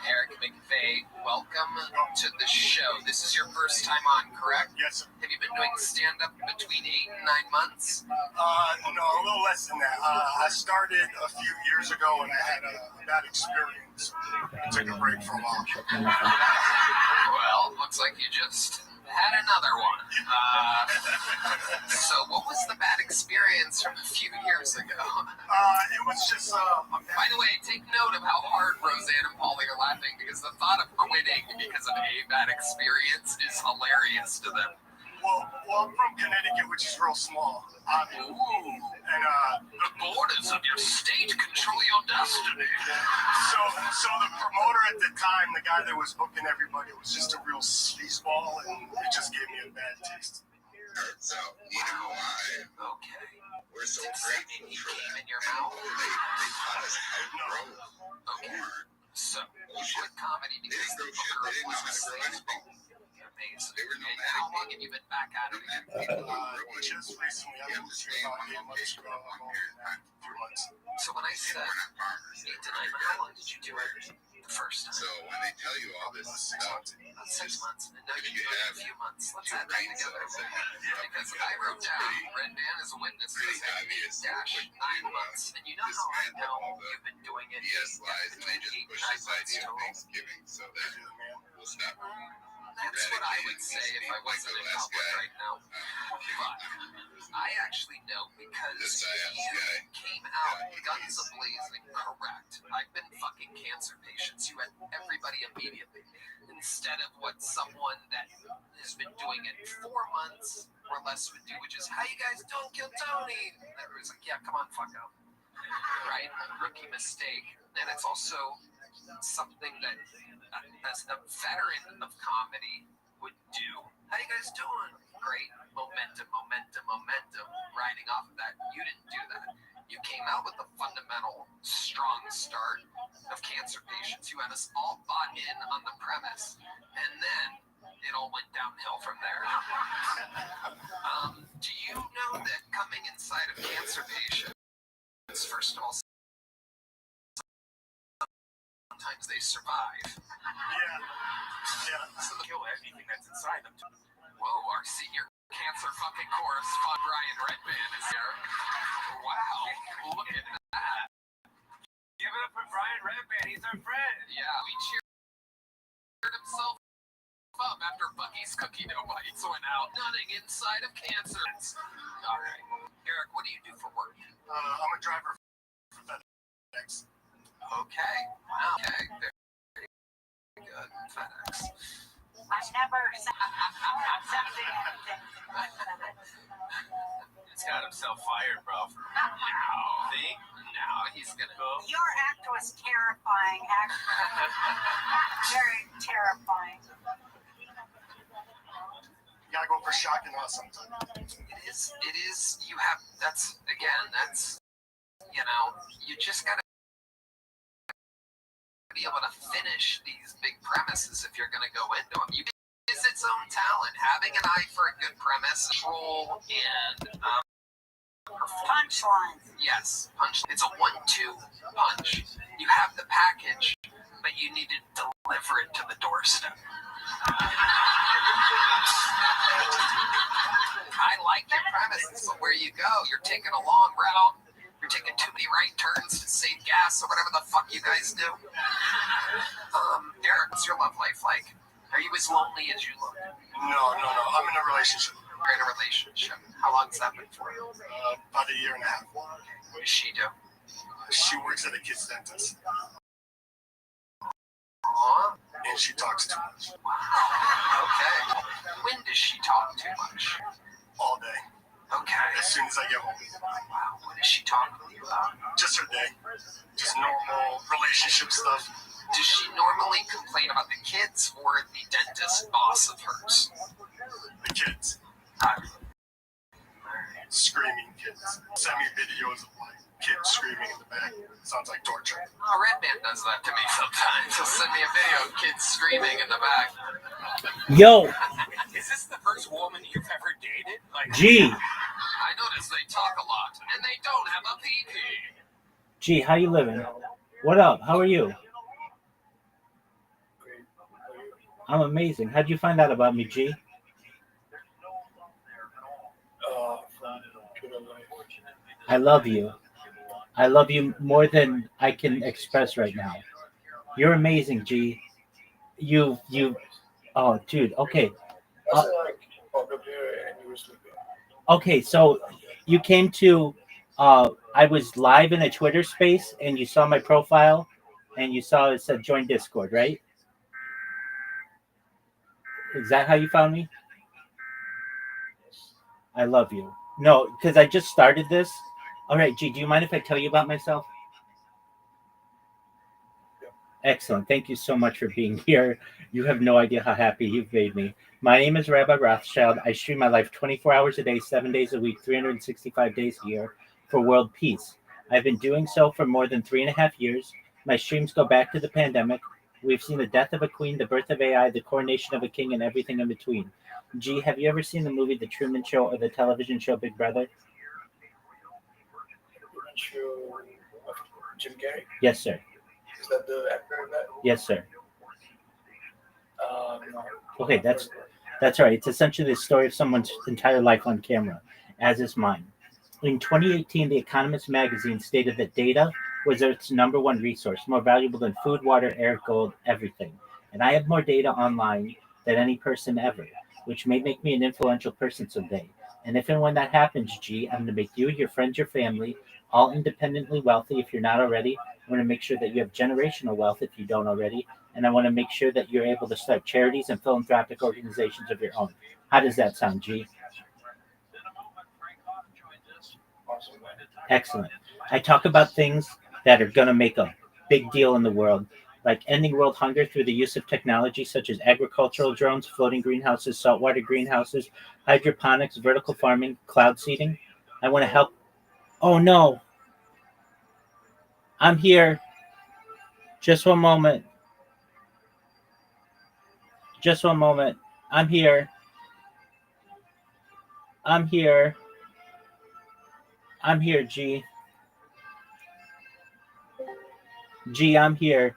Eric McVeigh, welcome to the show. This is your first time on, correct? Yes, sir. Have you been doing stand-up between 8 and 9 months? No, a little less than that. I started a few years ago and I had a bad experience. I took a break for a while. Well, looks like you just had another one. So what was the bad experience from a few years ago? It was just By the way, take note of how hard Roseanne and Paulie are laughing because the thought of quitting because of a bad experience is hilarious to them. Well, I'm from Connecticut, which is real small. And the borders of your state control your destiny. So the promoter at the time, the guy that was booking everybody, was just a real sleazeball, and it just gave me a bad taste. So, you know why? Okay. We're so grateful for that. In your mouth? They taught us how to grow corn. So, quit comedy because the booker was a sleazeball. Amazing. And how long have you been back at it? Just recently. I moved here about 8 months ago. I'm only in 3 months. So when I said 8 to 9, how long did you do it the first time? So when they tell you all this stuff, 6 months. And now you do it a few months. Let's add that together. Because I wrote down, Red Dan is a witness. Dash 9 months. And you know how I know you've been doing it? BS lies, and they just push this idea of Thanksgiving so that we'll stop. That's what I would say if I wasn't in public right now. But I actually know because you came out guns a-blazing correct. I've been fucking cancer patients. You had everybody immediately. Instead of what someone that has been doing it 4 months or less would do, which is, how you guys doing, Kill Tony? And everybody's like, yeah, come on, fuck up. Right? Rookie mistake. And it's also something that as a veteran of comedy would do. How you guys doing? Great. Momentum. Riding off of that. You didn't do that. You came out with a fundamental, strong start of cancer patients. You had us all bought in on the premise. And then it all went downhill from there. Do you know that coming inside of cancer patients, first of all, sometimes they survive. Yeah. So they'll kill anything that's inside them. Whoa, our CEO fucking course, Brian Redband is here. Wow, look at that. Give it up for Brian Redband. He's our friend. Yeah, we cheered himself up after Bucky's cookie dough bites went out, nutting inside of cancer. All right, Eric, what do you do for work? I'm a driver for FedEx. Okay, wow, okay, very good, FedEx. I never accepted anything. He's got himself fired, bro. Now, see? Now he's gonna go. Your act was terrifying, actually. Very terrifying. You gotta go for shock and awe sometimes. It is, you have, that's, you know, you just gotta be able to finish these big premises if you're gonna go into them. It's its own talent. Having an eye for a good premise, role, and punchline. Yes, punch. It's a 1-2 punch. You have the package, but you need to deliver it to the doorstep. I like your premises, but where you go, you're taking a long route. You're taking too many right turns to save gas or whatever the fuck you guys do. Eric, what's your love life like? Are you as lonely as you look? No. I'm in a relationship. You're in a relationship. How long's that been for? About a year and a half. What does she do? She works at a kid's dentist. Aww. And she talks too much. Wow. Okay. When does she talk too much? All day. Okay. As soon as I get home. Wow. What does she talk with you about? Just her day. Just normal relationship stuff. Does she normally complain about the kids or the dentist boss of hers? The kids. Screaming kids. Send me videos of like kids screaming in the back. Sounds like torture. Oh, Redman does that to me sometimes. He'll send me a video of kids screaming in the back. Yo. Is this the first woman you've ever dated? Gee. I notice they talk a lot, and they don't have a PP. Gee, how you living? What up? How are you? I'm amazing. How'd you find out about me, G? I love you. I love you more than I can express right now. You're amazing, G. You. Oh, dude. Okay. Okay, so you came to. I was live in a Twitter space, and you saw my profile, and you saw it said join Discord, right? Is that how you found me? I love you. No, because I just started this. All right, G, do you mind if I tell you about myself? Excellent. Thank you so much for being here. You have no idea how happy you've made me. My name is Rabbi Rothschild. I stream my life 24 hours a day, 7 days a week, 365 days a year for world peace. I've been doing so for more than 3.5 years. My streams go back to the pandemic. We've seen the death of a queen, the birth of AI, the coronation of a king, and everything in between. G, have you ever seen the movie The Truman Show or the television show Big Brother? Jim Carrey? Yes, sir. Is that the actor in that? Yes, sir. No. Okay, that's all right. It's essentially the story of someone's entire life on camera, as is mine. In 2018, The Economist magazine stated that data was Earth's number one resource, more valuable than food, water, air, gold, everything. And I have more data online than any person ever, which may make me an influential person someday. And if and when that happens, G, I'm going to make you, your friends, your family, all independently wealthy if you're not already. I want to make sure that you have generational wealth if you don't already. And I want to make sure that you're able to start charities and philanthropic organizations of your own. How does that sound, G? Excellent. I talk about things that are going to make a big deal in the world, like ending world hunger through the use of technology such as agricultural drones, floating greenhouses, saltwater greenhouses, hydroponics, vertical farming, cloud seeding. I want to help. Oh, no. I'm here. Just one moment. Just one moment. I'm here. I'm here. I'm here, G. G, I'm here.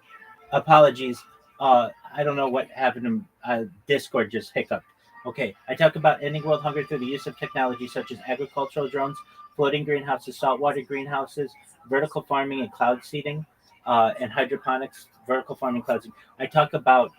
Apologies. I don't know what happened. Discord just hiccuped. Okay, I talk about ending world hunger through the use of technology such as agricultural drones, floating greenhouses, saltwater greenhouses, vertical farming and cloud seeding, and hydroponics, vertical farming, cloud seeding. I talk about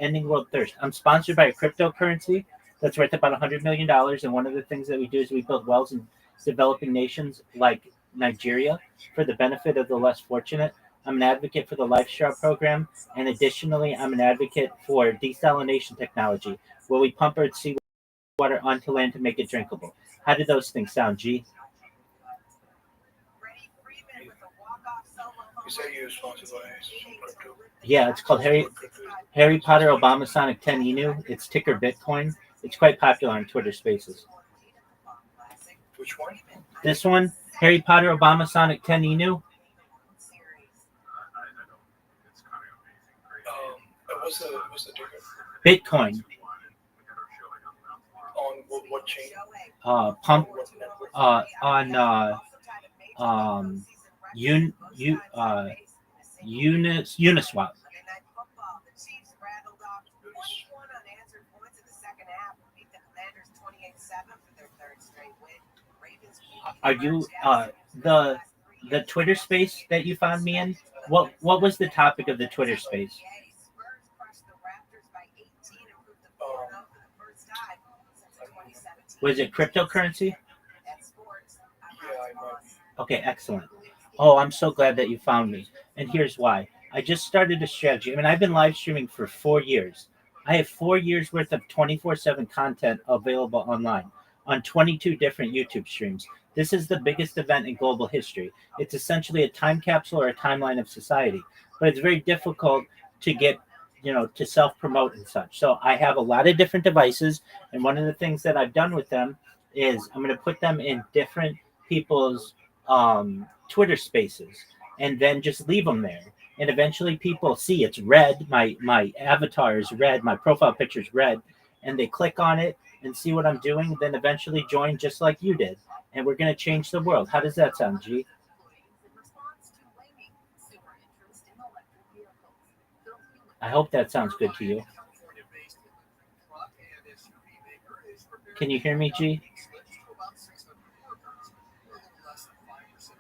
ending world thirst. I'm sponsored by a cryptocurrency that's worth about $100 million. And one of the things that we do is we build wells in developing nations like Nigeria for the benefit of the less fortunate. I'm an advocate for the LifeStraw program. And additionally, I'm an advocate for desalination technology, where we pump our seawater onto land to make it drinkable. How do those things sound, G? You say you're sponsored by some crypto. Yeah, it's called Harry Potter Obama Sonic 10 Inu. It's ticker Bitcoin. It's quite popular on Twitter Spaces. Which one? This one, Harry Potter Obama Sonic 10 Inu. What's the ticker? Bitcoin. On what chain? Pump What network? on Uniswap. Are you the Twitter space that you found me in? What was the topic of the Twitter space? Was it cryptocurrency? Okay, excellent. Oh, I'm so glad that you found me. And here's why. I just started a strategy. I mean, I've been live streaming for 4 years. I have 4 years worth of 24/7 content available online on 22 different YouTube streams. This is the biggest event in global history. It's essentially a time capsule or a timeline of society, but it's very difficult to get, to self promote and such. So I have a lot of different devices, and one of the things that I've done with them is I'm going to put them in different people's Twitter spaces and then just leave them there. And eventually people see it's red. My avatar is red. My profile picture is red. And they click on it and see what I'm doing. Then eventually join just like you did. And we're going to change the world. How does that sound, G? I hope that sounds good to you. Can you hear me, G?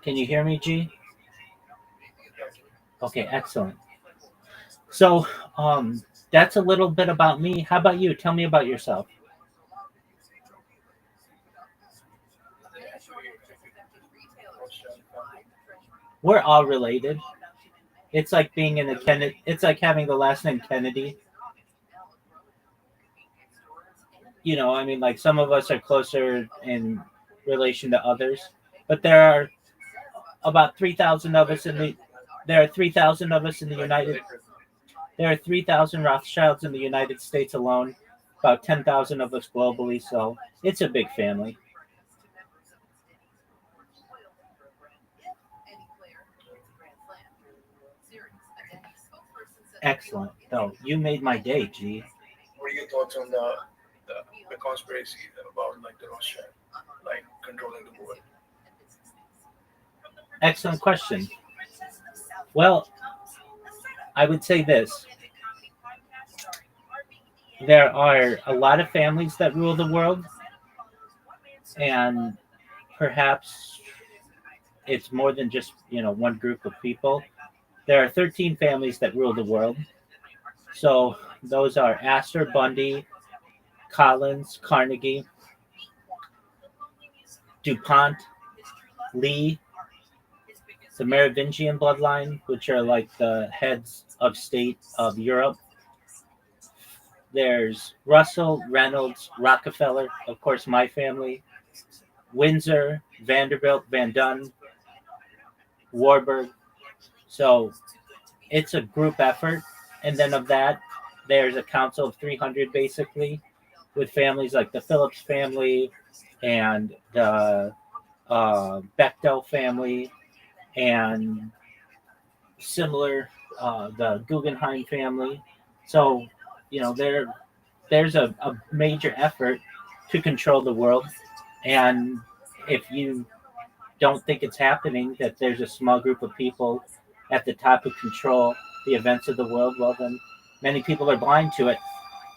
Can you hear me, G? Okay, excellent. So, that's a little bit about me. How about you? Tell me about yourself. We're all related. It's like being in a Kennedy. It's like having the last name Kennedy. I mean, like some of us are closer in relation to others, but there are about 3,000 of us in the. There are 3,000 of us in the United. There are 3,000 Rothschilds in the United States alone. About 10,000 of us globally. So it's a big family. Excellent. So you made my day, G. What are your thoughts on the conspiracy about like the Rothschild, like controlling the world? Excellent question. Well, I would say this. There are a lot of families that rule the world, and perhaps it's more than just, one group of people. There are 13 families that rule the world. So those are Astor, Bundy, Collins, Carnegie, DuPont, Lee, the Merovingian bloodline, which are like the heads of state of Europe. There's Russell, Reynolds, Rockefeller, of course, my family, Windsor, Vanderbilt, Van Dunn, Warburg. So it's a group effort. And then of that, there's a council of 300 basically, with families like the Phillips family and the Bechtel family and similar, the Guggenheim family. So, there's a major effort to control the world. And if you don't think it's happening, that there's a small group of people at the top who control the events of the world, well, then many people are blind to it.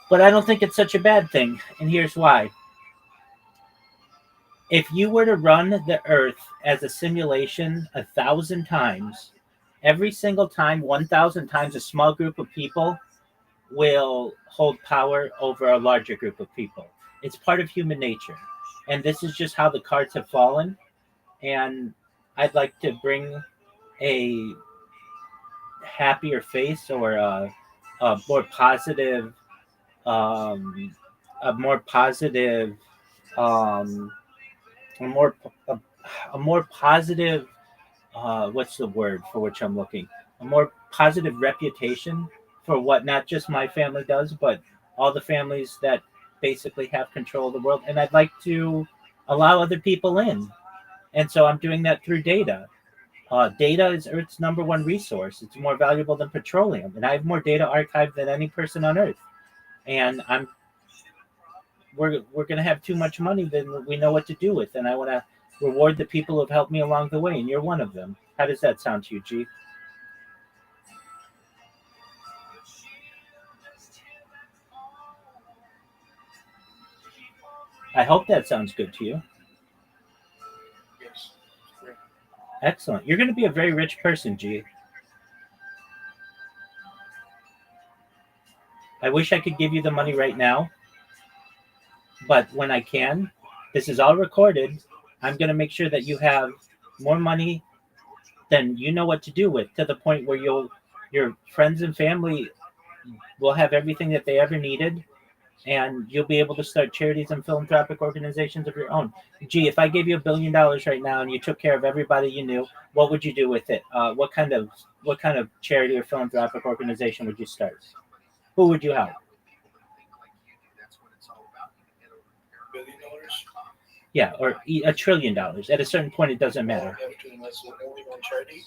But I don't think it's such a bad thing, and here's why. If you were to run the Earth as a simulation 1,000 times, every single time, 1,000 times, a small group of people will hold power over a larger group of people. It's part of human nature. And this is just how the cards have fallen. And I'd like to bring a happier face, or a more positive, um, a more positive, um, a more, a, a more positive, what's the word for which I'm looking? A more positive reputation for what not just my family does, but all the families that basically have control of the world. And I'd like to allow other people in. And so I'm doing that through data. Data is Earth's number one resource. It's more valuable than petroleum. And I have more data archived than any person on Earth. And we're going to have too much money than we know what to do with. And I want to reward the people who have helped me along the way. And you're one of them. How does that sound to you, G? I hope that sounds good to you. Yes. Great. Excellent. You're going to be a very rich person, G. I wish I could give you the money right now, but when I can, this is all recorded. I'm going to make sure that you have more money than you know what to do with, to the point where your friends and family will have everything that they ever needed, and you'll be able to start charities and philanthropic organizations of your own. Gee, if I gave you $1 billion right now and you took care of everybody you knew, what would you do with it? What kind of charity or philanthropic organization would you start? Who would you help? $1 billion? Yeah, or $1 trillion. At a certain point, it doesn't matter. I have to invest only one charity,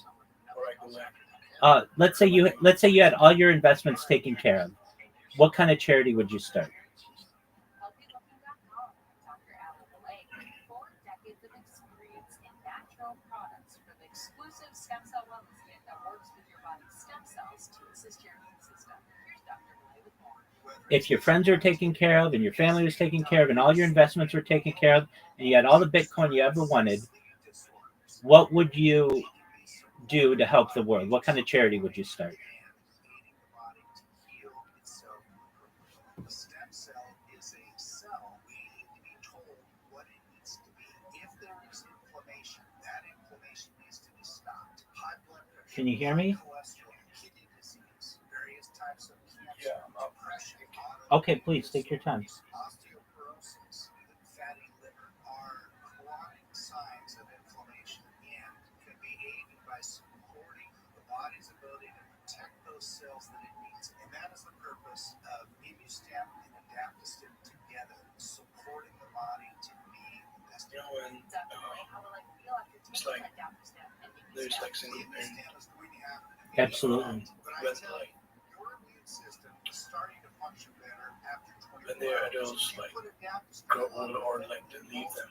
or I go back. Let's say you had all your investments taken care of. What kind of charity would you start? If your friends are taken care of, and your family was taken care of, and all your investments were taken care of, and you had all the Bitcoin you ever wanted, what would you do to help the world? What kind of charity would you start? Can you hear me? Yeah. Okay, please take your time. Cells that it needs, and that is the purpose of ImmuStem and Adaptostem together, supporting the body to be best. You know, and it's like there's like some Absolutely. when like when they're adults, like grow older or like they leave them,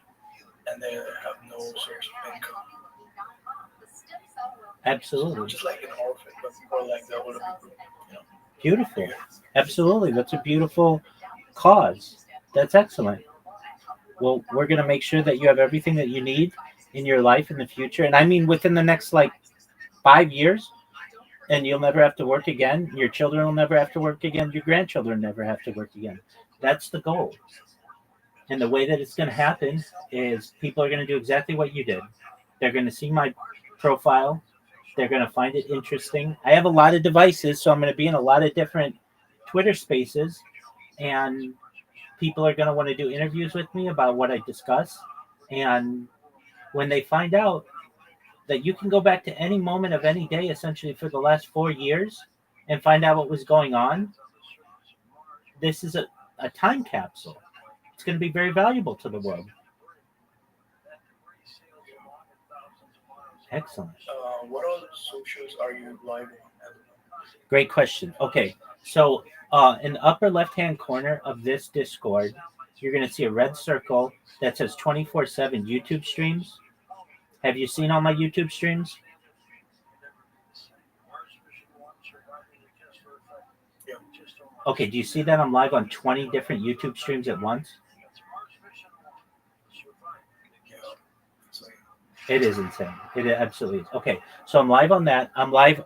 and they have no source of income. Absolutely. Just like an orphan, but more like the older people, you know. Beautiful. Absolutely. That's a beautiful cause. That's excellent. Well, we're going to make sure that you have everything that you need in your life in the future. And I mean, within the next 5 years, and you'll never have to work again. Your children will never have to work again. Your grandchildren never have to work again. That's the goal. And the way that it's going to happen is people are going to do exactly what you did. They're going to see my profile. They're going to find it interesting. I have a lot of devices, so I'm going to be in a lot of different Twitter spaces, and people are going to want to do interviews with me about what I discuss. And when they find out that you can go back to any moment of any day, essentially for the last 4 years, and find out what was going on, this is a time capsule. It's going to be very valuable to the world. Excellent. What other socials are you live on? Great question. Okay, so in the upper left-hand corner of this Discord, you're going to see a red circle that says 24/7 YouTube streams. Have you seen all my YouTube streams? Okay, do you see that I'm live on 20 different YouTube streams at once? It is insane. It absolutely is. Okay, so I'm live on that. I'm live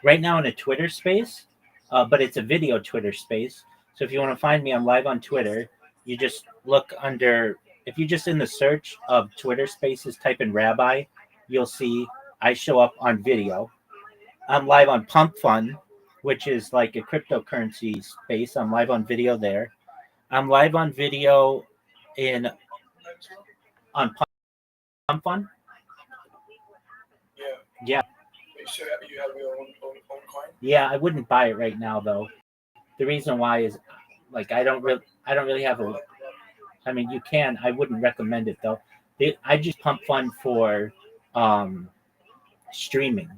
right now in a Twitter space, but it's a video Twitter space. So if you want to find me, I'm live on Twitter. You just look under, if you just in the search of Twitter spaces, type in Rabbi, you'll see I show up on video. I'm live on Pump Fun, which is like a cryptocurrency space. I'm live on video there. I'm live on video on Pump Fun. Yeah. You have your own coin? Yeah, I wouldn't buy it right now though. The reason why is like I don't really have a. I mean, you can. I wouldn't recommend it though. I just Pump Fun for streaming.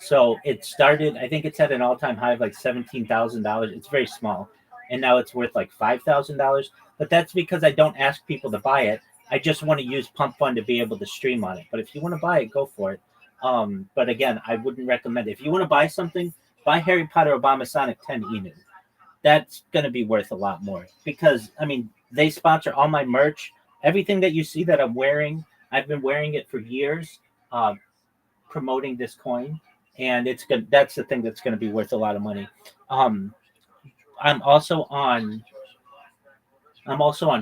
So it started. I think it's at an all-time high of like $17,000. It's very small, and now it's worth like $5,000. But that's because I don't ask people to buy it. I just want to use Pump Fun to be able to stream on it. But if you want to buy it, go for it. But again, I wouldn't recommend it. If you want to buy something, buy Harry Potter Obama Sonic 10 Inu. That's going to be worth a lot more because, I mean, they sponsor all my merch. Everything that you see that I'm wearing, I've been wearing it for years, promoting this coin. And it's good. That's the thing that's going to be worth a lot of money. I'm also on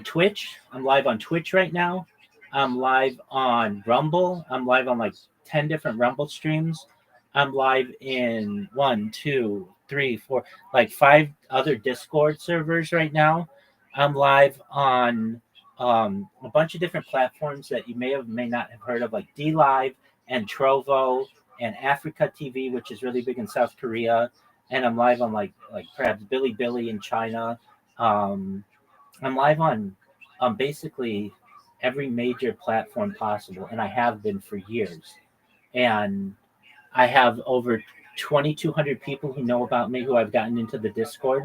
Twitch. I'm live on Twitch right now. I'm live on Rumble. I'm live on like 10 different Rumble streams. I'm live in 1, 2, 3, 4, like 5 other Discord servers right now. I'm live on a bunch of different platforms that you may not have heard of, like D Live and Trovo and Africa TV, which is really big in South Korea. And I'm live on like perhaps Billy in China. I'm live on basically every major platform possible, and I have been for years. And I have over 2,200 people who know about me, who I've gotten into the Discord.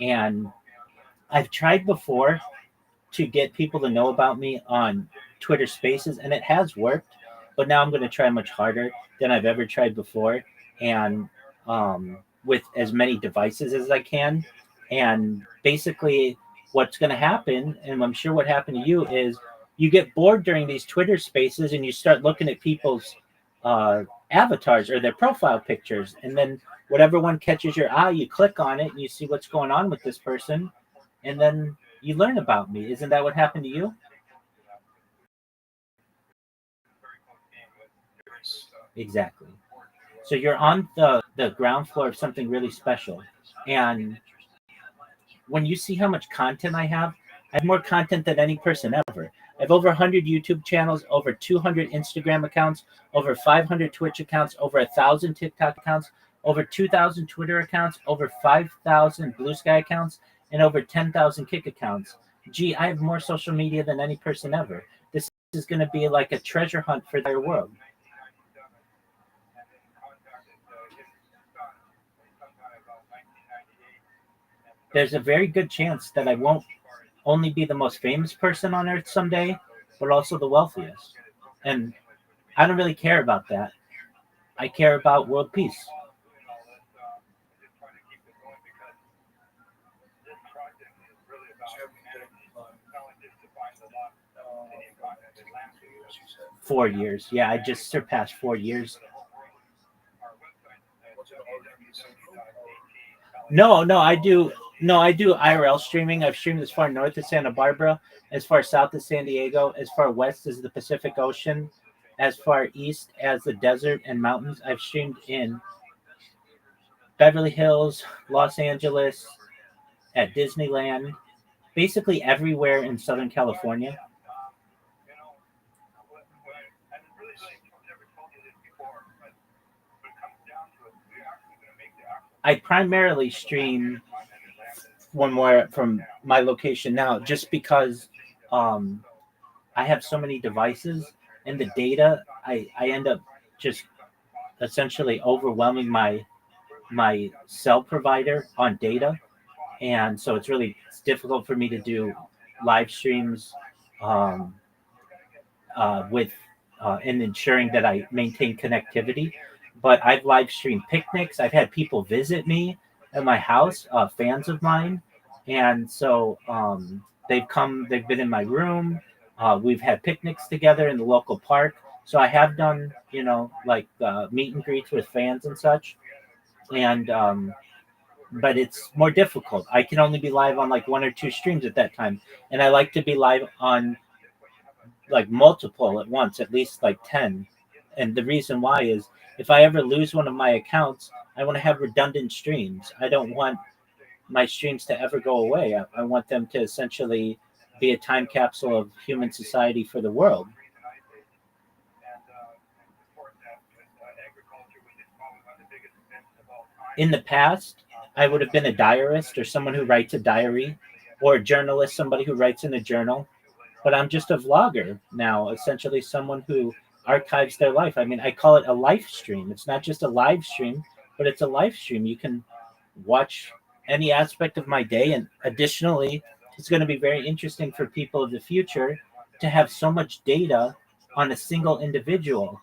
And I've tried before to get people to know about me on Twitter Spaces, and it has worked. But now I'm going to try much harder than I've ever tried before, and with as many devices as I can. And basically, what's going to happen, and I'm sure what happened to you, is you get bored during these Twitter Spaces, and you start looking at people's avatars or their profile pictures, and then whatever one catches your eye, you click on it, and you see what's going on with this person, and then you learn about me. Isn't that what happened to you? Exactly. So you're on the ground floor of something really special. And when you see how much content I have more content than any person ever. I have over 100 YouTube channels, over 200 Instagram accounts, over 500 Twitch accounts, over 1,000 TikTok accounts, over 2,000 Twitter accounts, over 5,000 Blue Sky accounts, and over 10,000 Kick accounts. Gee, I have more social media than any person ever. This is going to be like a treasure hunt for their world. There's a very good chance that I won't only be the most famous person on earth someday, but also the wealthiest. And I don't really care about that. I care about world peace. Four years. Yeah, I just surpassed 4 years. No, I do IRL streaming. I've streamed as far north as Santa Barbara, as far south as San Diego, as far west as the Pacific Ocean, as far east as the desert and mountains. I've streamed in Beverly Hills, Los Angeles, at Disneyland, basically everywhere in Southern California. I primarily stream one more from my location now, just because I have so many devices and the data, I end up just essentially overwhelming my cell provider on data. And so it's difficult for me to do live streams with and ensuring that I maintain connectivity. But I've live streamed picnics. I've had people visit me. at my house, fans of mine, and so they've come. They've been in my room. We've had picnics together in the local park. So I have done, like meet and greets with fans and such, and but it's more difficult. I can only be live on like one or two streams at that time, and I like to be live on like multiple at once, at least like 10. And the reason why is if I ever lose one of my accounts, I want to have redundant streams. I don't want my streams to ever go away. I want them to essentially be a time capsule of human society for the world. In the past, I would have been a diarist or someone who writes a diary, or a journalist, somebody who writes in a journal. But I'm just a vlogger now, essentially someone who archives their life. I mean, I call it a live stream. It's not just a live stream, but it's a live stream. You can watch any aspect of my day. And additionally, it's going to be very interesting for people of the future to have so much data on a single individual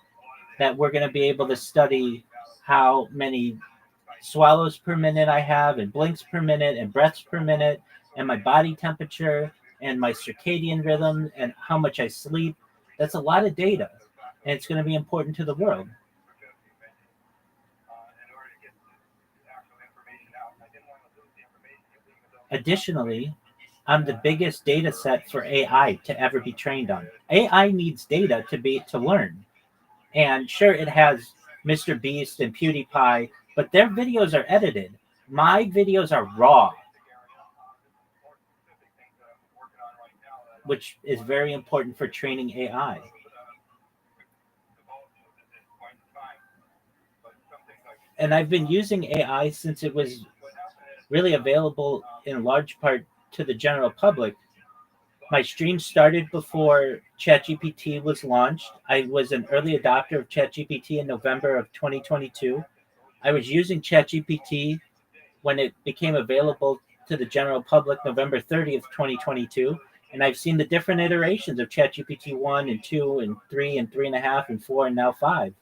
that we're going to be able to study how many swallows per minute I have, and blinks per minute, and breaths per minute, and my body temperature, and my circadian rhythm, and how much I sleep. That's a lot of data, and it's going to be important to the world. Additionally, I'm the biggest data set for AI to ever be trained on. AI needs data to learn. And sure, it has Mr. Beast and PewDiePie, but their videos are edited. My videos are raw, which is very important for training AI. And I've been using AI since it was really available in large part to the general public. My stream started before ChatGPT was launched. I was an early adopter of ChatGPT in November of 2022. I was using ChatGPT when it became available to the general public November 30th, 2022. And I've seen the different iterations of ChatGPT 1 and 2 and 3 and 3.5 and 4 and now 5.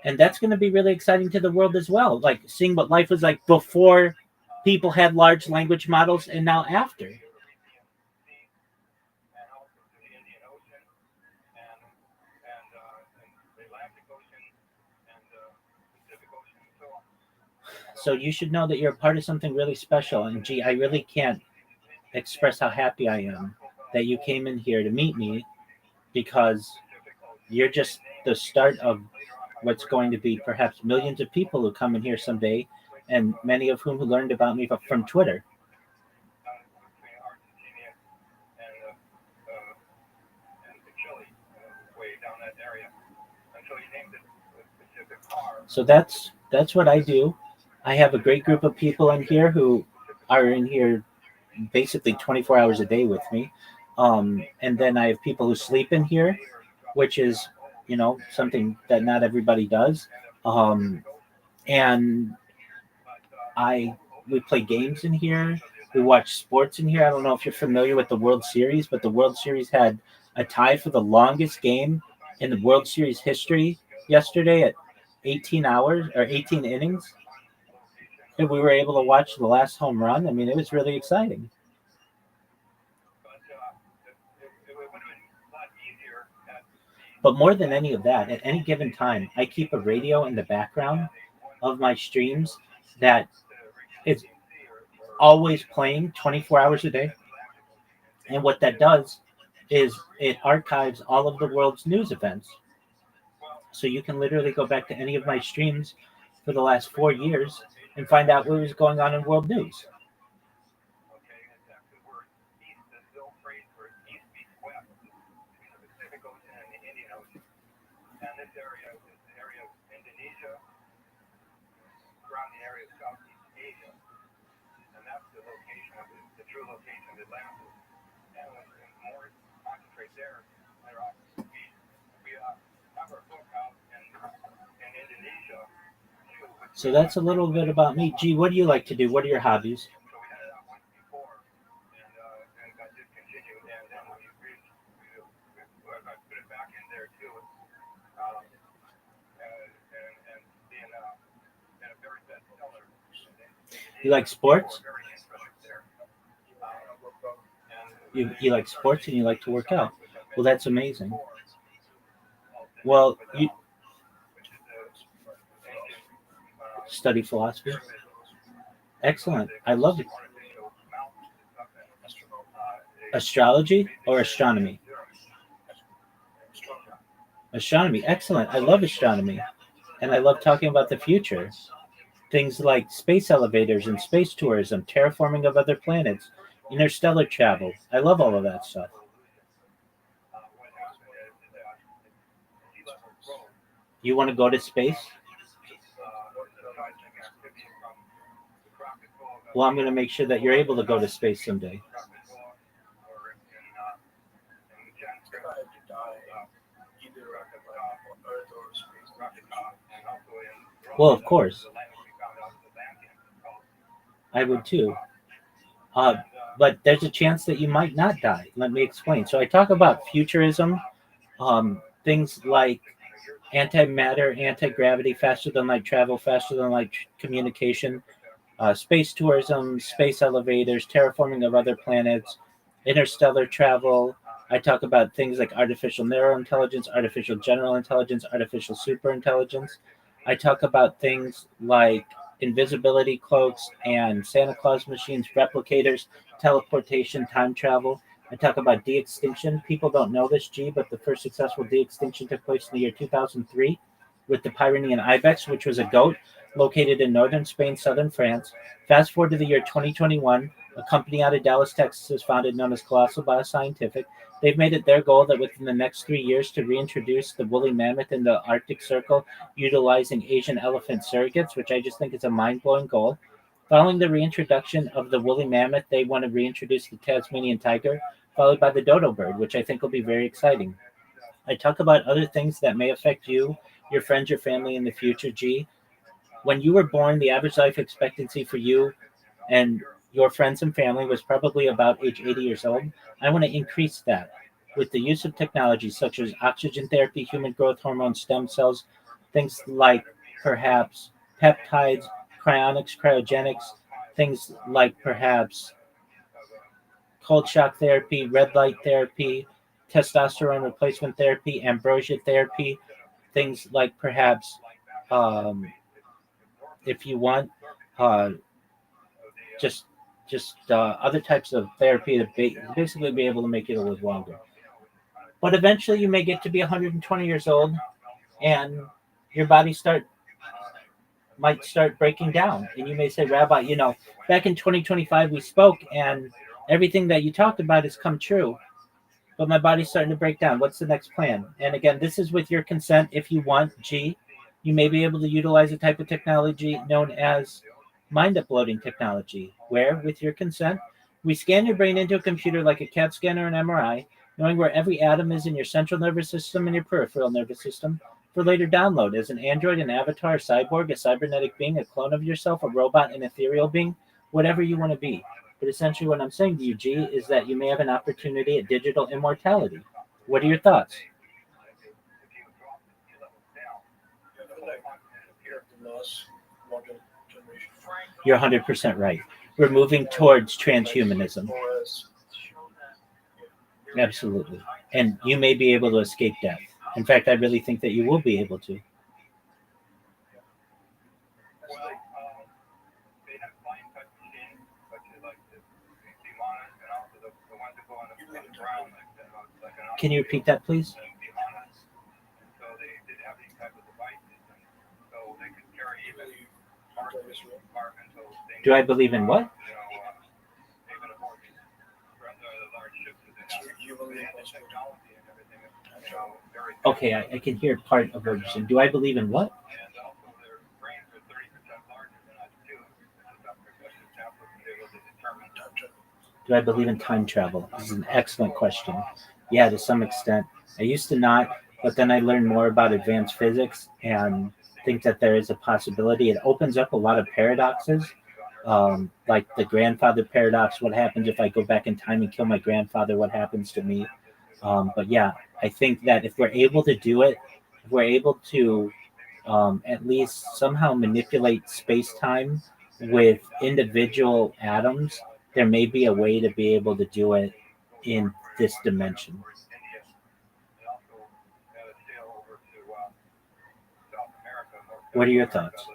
And that's going to be really exciting to the world as well. Like seeing what life was like before people had large language models and now after. So you should know that you're a part of something really special. And gee, I really can't express how happy I am that you came in here to meet me, because you're just the start of what's going to be perhaps millions of people who come in here someday, and many of whom who learned about me from Twitter. So that's what I do. I have a great group of people in here who are in here basically 24 hours a day with me. And then I have people who sleep in here, which is, something that not everybody does. And we play games in here. We watch sports in here. I don't know if you're familiar with the World Series, but the World Series had a tie for the longest game in the World Series history yesterday at 18 hours or 18 innings. And we were able to watch the last home run. I mean, it was really exciting. But more than any of that, at any given time, I keep a radio in the background of my streams that is always playing 24 hours a day. And what that does is it archives all of the world's news events. So you can literally go back to any of my streams for the last 4 years and find out what was going on in world news. So that's a little bit about me. Gee, what do you like to do? What are your hobbies? You like sports? You like sports and you like to work out. Well, that's amazing. Well, you study philosophy. Excellent. I love it. Astrology or astronomy? Astronomy. Excellent. I love astronomy. And I love talking about the future. Things like space elevators and space tourism, terraforming of other planets, interstellar travel. I love all of that stuff. You want to go to space? Well, I'm going to make sure that you're able to go to space someday. Well, of course. I would too. But there's a chance that you might not die. Let me explain. So I talk about futurism, things like antimatter, anti-gravity, faster than light travel, faster than light communication, space tourism, space elevators, terraforming of other planets, interstellar travel. I talk about things like artificial narrow intelligence, artificial general intelligence, artificial superintelligence. I talk about things like invisibility cloaks and Santa Claus machines, replicators, teleportation, time travel. I talk about de-extinction. People don't know this, G, but the first successful de-extinction took place in the year 2003 with the Pyrenean ibex, which was a goat located in northern Spain, southern France. Fast forward to the year 2021, a company out of Dallas, Texas is founded known as Colossal Bioscientific. They've made it their goal that within the next 3 years to reintroduce the woolly mammoth in the Arctic Circle utilizing Asian elephant surrogates, which I just think is a mind-blowing goal. Following the reintroduction of the woolly mammoth, they want to reintroduce the Tasmanian tiger, followed by the dodo bird, which I think will be very exciting. I talk about other things that may affect you, your friends, your family in the future, G. When you were born, the average life expectancy for you and your friends and family was probably about age 80 years old. I want to increase that with the use of technology such as oxygen therapy, human growth hormone, stem cells, things like perhaps peptides, cryonics, cryogenics, things like perhaps cold shock therapy, red light therapy, testosterone replacement therapy, ambrosia therapy, things like perhaps, if you want, uh, just other types of therapy to basically be able to make you live longer. But eventually, you may get to be 120 years old, and your body might start breaking down, and you may say, Rabbi, back in 2025 we spoke, and everything that you talked about has come true, but my body's starting to break down. What's the next plan? And again, this is with your consent. If you want, G, you may be able to utilize a type of technology known as mind uploading technology, where, with your consent, we scan your brain into a computer like a CAT scan or an MRI, knowing where every atom is in your central nervous system and your peripheral nervous system, for later download as an android, an avatar, a cyborg, a cybernetic being, a clone of yourself, a robot, an ethereal being, whatever you want to be. But essentially what I'm saying to you, G, is that you may have an opportunity at digital immortality. What are your thoughts? You're 100% right. We're moving towards transhumanism. Absolutely. And you may be able to escape death. In fact, I really think that you will be able to. Can you repeat that, please? Do I believe in what? Okay, I can hear part of what you're saying. Do I believe in what? Do I believe in time travel? This is an excellent question. Yeah, to some extent. I used to not, but then I learned more about advanced physics and think that there is a possibility. It opens up a lot of paradoxes, like the grandfather paradox. What happens if I go back in time and kill my grandfather? What happens to me? But yeah, I think that if we're able to do it, if we're able to at least somehow manipulate space-time with individual atoms, there may be a way to be able to do it in this dimension. What are your thoughts?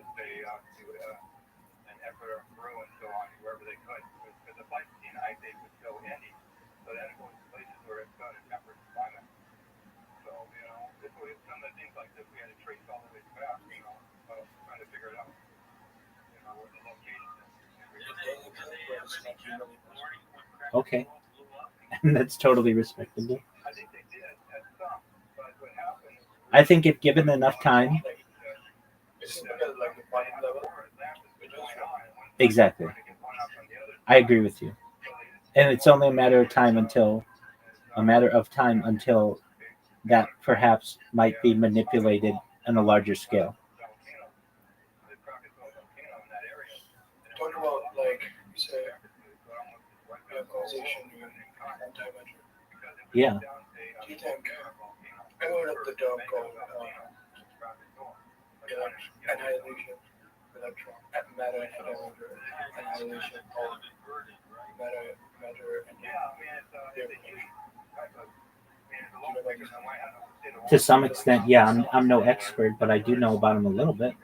Okay. And that's totally respectable. I think if given enough time. Exactly. I agree with you. And it's only a matter of time until that perhaps might be manipulated on a larger scale. Talk about, like, say, causation and antimatter. Yeah. Do you think I wrote up the term called annihilation, matter and antimatter, annihilation of matter and To some extent, yeah. I'm no expert, but I do know about them a little bit.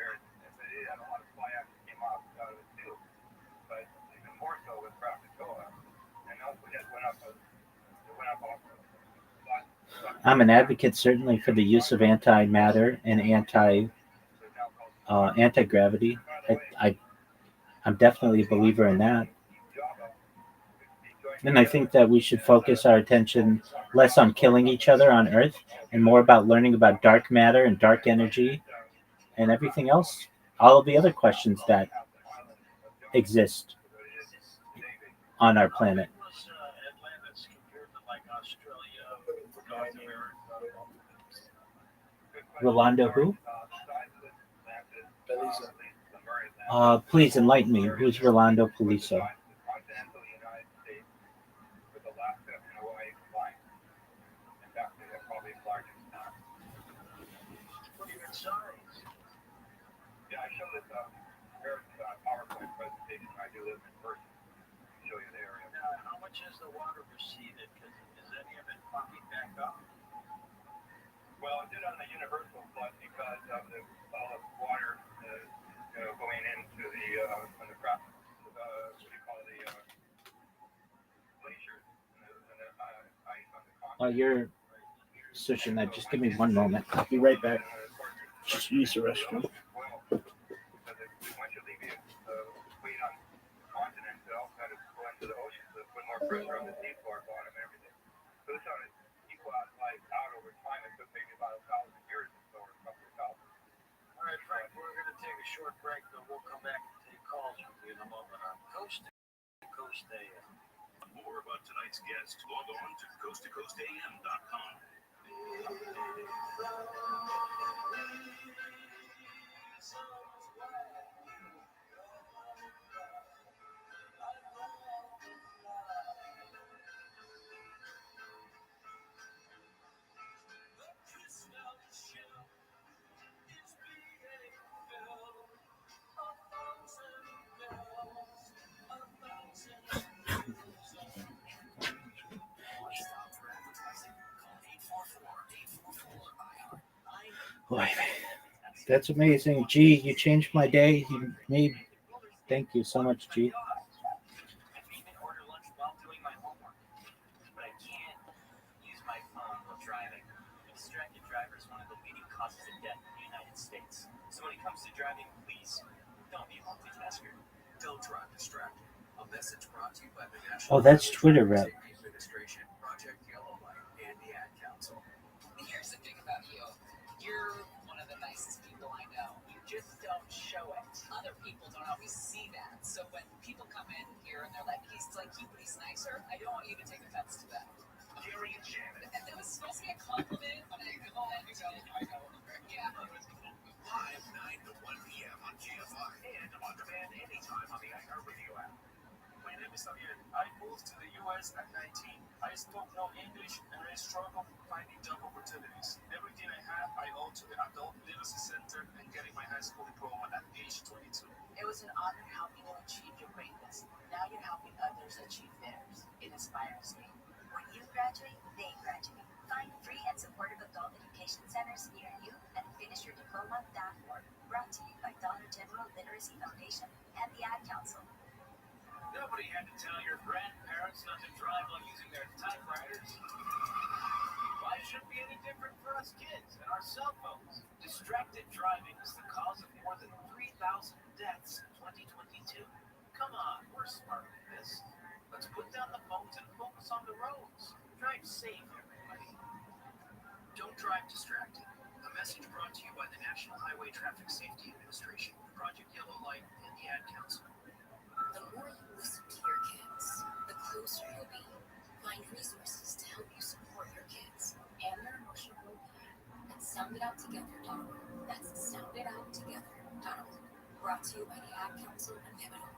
I'm an advocate certainly for the use of antimatter and anti-gravity. I'm definitely a believer in that. And I think that we should focus our attention less on killing each other on Earth and more about learning about dark matter and dark energy and everything else, all of the other questions that exist on our planet. Rolando who? Please enlighten me. Who's Rolando Poliso? How much has the water receded? Is any of it popping back up? Well, it did on the universal flood because of all the water going into the on the crop. What do you call the glaciers and the ice on the continent. You're searching that. Just give me one moment. I'll be right back. Just use the restroom. Pressure on the seafloor bottom and everything. So this one equal out over time. It took maybe about 1,000 years or so, or a couple of thousand. All right, Frank, we're going to take a short break, but we'll come back and take calls with you in a moment on Coast to Coast AM. More about tonight's guest, log on to coasttocoastam.com. Boy, that's amazing. G, you changed my day. You made. Thank you so much, G. So when it comes to driving, please don't be a multitasker. Don't drive distracted. A message brought to you by the National That's Twitter rep. Administration, Project Yellow Light, and the Ad Council. Here's the thing about you. You're one of the nicest people I know. You just don't show it. Other people don't always see that. So when people come in here and they're like, he's like you, but he's nicer, I don't want you to take offense to that. Jerry and Shannon. And that was supposed to be a compliment. I know. Yeah. Live 9 to 1 p.m. on KFI and on demand anytime on the iHeartRadio app. My name is Javier. I moved to the U.S. at 19. I spoke no English and I struggled finding job opportunities. Everything I have, I owe to the Adult Literacy Center and getting my high school diploma at age 22. It was an honor helping you greatness. Now you're helping others achieve theirs. It inspires me. When you graduate, they graduate. Find free and supportive adult education centers near you and finish your diploma.org. Brought to you by Dollar General Literacy Foundation and the Ad Council. Nobody had to tell your grandparents not to drive while using their typewriters. Why should it be any different for us kids and our cell phones? Distracted driving is the cause of more than 3,000 deaths in 2022. Come on, we're smarter than this. Let's put down the phones and focus on the roads. Drive safe, everybody. Don't drive distracted. A message brought to you by the National Highway Traffic Safety Administration, Project Yellow Light, and the Ad Council. The more you listen to your kids, the closer you'll be. Find resources to help you support your kids and their emotional well-being at sounditouttogether.org. That's sounditouttogether.org. Brought to you by the Ad Council and Pivotal.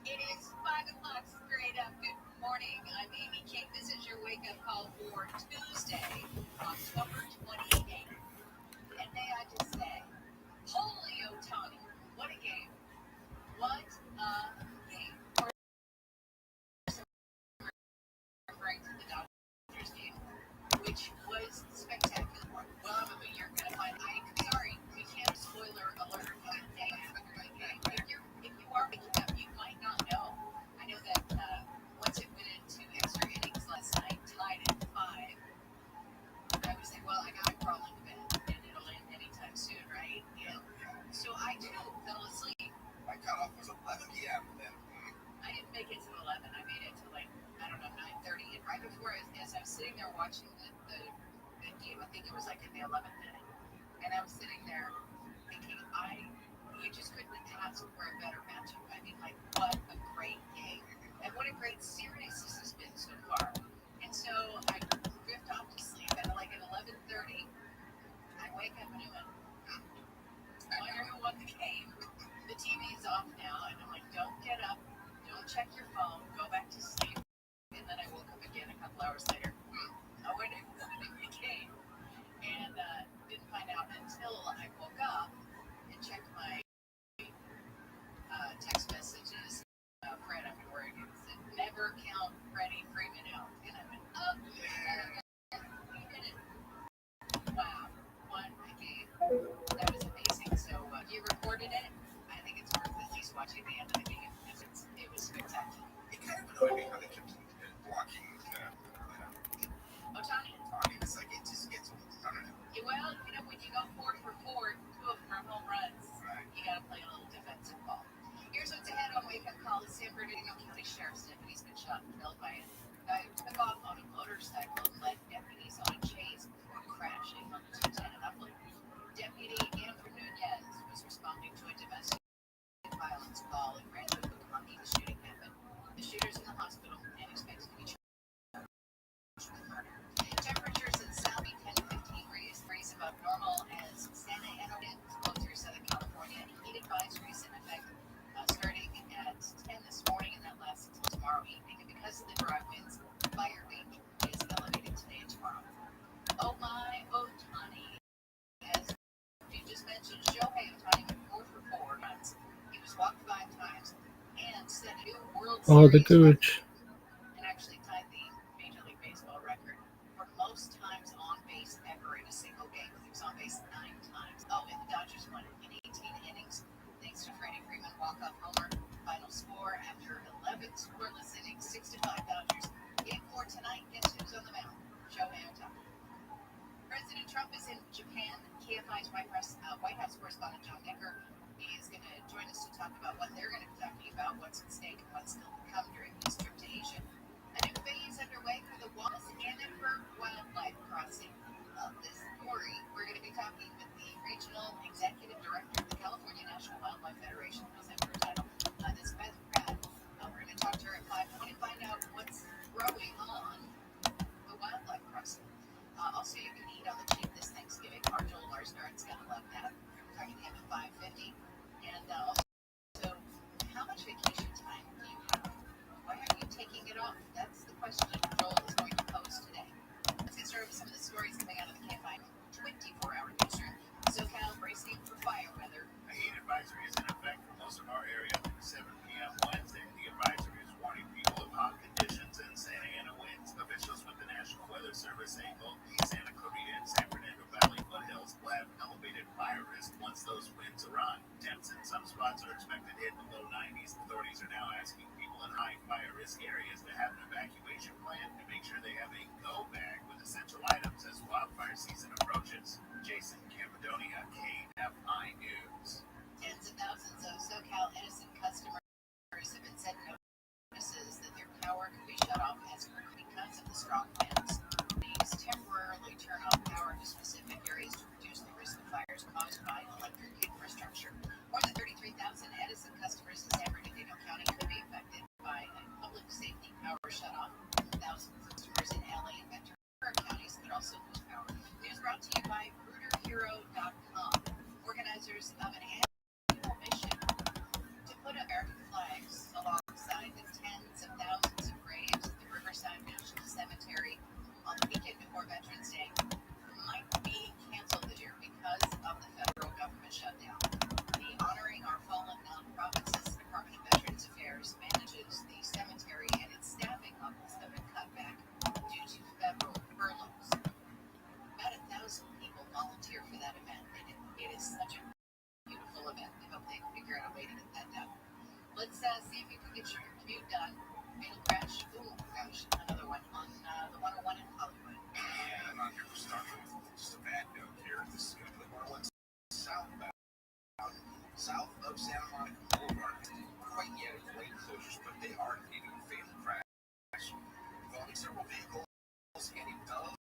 It is 5 o'clock straight up. Good morning. I'm Amy King. This is your wake-up call for Tuesday, October 28th. And may I just say, holy Otani, what a game. What a game. Referring to the Dodgers game, which was spectacular. Well, you're going to find, I'm sorry, we can't spoiler alert. If you are waking up, you might not know. I know that once it went into extra innings last night, tied at 5, I was like, well, I got to crawl into bed, and it'll end anytime soon, right? And so I too fell asleep. My cutoff was 11 p.m. then. I didn't make it to 11. I made it to like, I don't know, 9:30. And right before, as I was sitting there watching the game, I think it was like in the 11th inning, and I was sitting there thinking, you just couldn't ask for a better matchup. I mean, like, what a great game. And what a great series this has been so far. And so I drift off to sleep at like at 11:30. I wake up and I went, I wonder who won the game. The TV's off now, and I'm like, don't get up, don't check your phone, go back to sleep. And then I woke up again a couple hours later. I went and the game, and didn't find out until I woke up and checked my text messages. Fred after work, it said, never count Freddie Freeman out. And I went, oh, we did it. Wow, what a game. That was amazing. So you recorded it. I think it's worth at least watching the end of the game because it was spectacular. It kind of annoyed me how they kept blocking Otani? It's like it just gets, I don't know. Well, when you go 4 for 4, 2 of them are home runs, you got to play a little defensive ball. Here's what's ahead on Wake Up Call. The San Bernardino County Sheriff's deputy's been shot and killed by a guy who took off on a motorcycle and led deputies on a chase before crashing on the 210 in Upland. Deputy Andrew Nunez was responding to a domestic violence call in Rancho Cucamonga. The shooting happened. The shooter's in the hospital and expected to be charged with murder. Temperatures in Saudi 10 to 15 degrees above normal as Santa Ana winds blow through Southern California. Heat advisories in effect starting at 10 this morning, and that lasts until tomorrow evening. And because of the dry winds, fire danger is elevated today and tomorrow. Oh my Otani. As you just mentioned, Shohei Otani went 4 for 4 runs. He was walked 5 times and set a new World Oh, the Series gooch. and actually tied the Major League Baseball record for most times on base ever in a single game. He was on base 9 times. Oh, and the Dodgers won in 18 innings thanks to Freddie Freeman walk-off homer. Final score after 11 scoreless innings, 6-5 Dodgers. Game 4 tonight. Guess who's on the mound? Shohei Otani. President Trump is in Japan. KFI's White House correspondent John Decker is going to spots are expected to hit the low 90s. Authorities are now asking people in high fire risk areas to have an evacuation plan to make sure they have a go bag with essential items as wildfire season approaches. Jason Campidonia, KFI News. Tens of thousands of SoCal Edison customers have been sent notices that their power could be shut off as because of the strong winds. These temporarily turn off power to specific areas to reduce the risk of fires caused by electric infrastructure. More than 33,000 Edison customers in San Bernardino County could be affected by a public safety power shutoff. Thousands of customers in LA and Ventura counties could also lose power. News brought to you by RooterHero.com, organizers of an annual mission to put American flags alongside the tens of thousands of graves at the Riverside National Cemetery on the weekend before Veterans Day might be canceled this year because of the federal government shutdown. The Honoring Our Fallen Nonprofits Department of Veterans Affairs manages the cemetery, and its staffing levels have been cut back due to federal furloughs. About 1,000 people volunteer for that event, and it is such a beautiful event. I hope they figure out a way to get that done. Let's see if you can get your commute done. Fatal crash. Ooh, gosh, another one on the 101 in Hollywood. And I'm not here for starting with just a bad note here. This is going to be the 101 southbound, south of Santa Monica Boulevard. Quite yet it's lane closures, but they are indicating a fatal crash involving several vehicles, and it does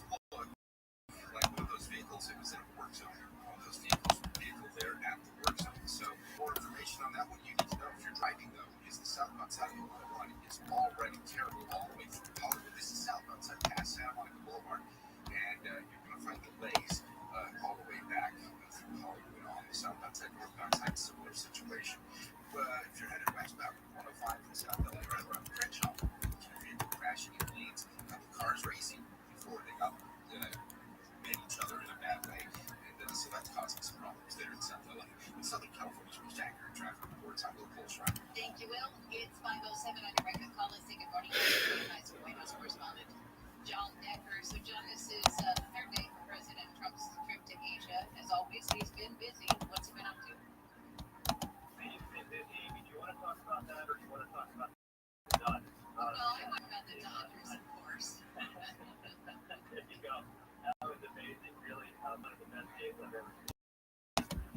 look like one of those vehicles. It was in a work zone. One of those vehicle there at the work zone. So more information on that, what you need to know if you're driving though is the southbound side of the 101 is already terrible all the way through Hollywood. This is southbound side past Santa Monica Boulevard, and you're going to find delays all the way back through Hollywood on the southbound side, northbound side, similar situation. If you're headed westbound, 105 from South LA, right around Crenshaw, two vehicle crashing in lanes, a couple cars racing before they got hit each other in a bad way, and so that's causing some problems there in South LA. In Southern California's most accurate traffic reports. I'm Will Colstrap. Thank you, Will. It's 5:07 on your record call. Let's say good morning to White House correspondent John Decker. So, John, this is the third day for President Trump's trip to Asia. As always, he's been busy. What's he been up to? He's been busy. Do you want to talk about that, or do you want to talk about the Dodgers? No, I want about the Dodgers, of course. There you go. That was amazing. Really, one of the best games I've ever seen.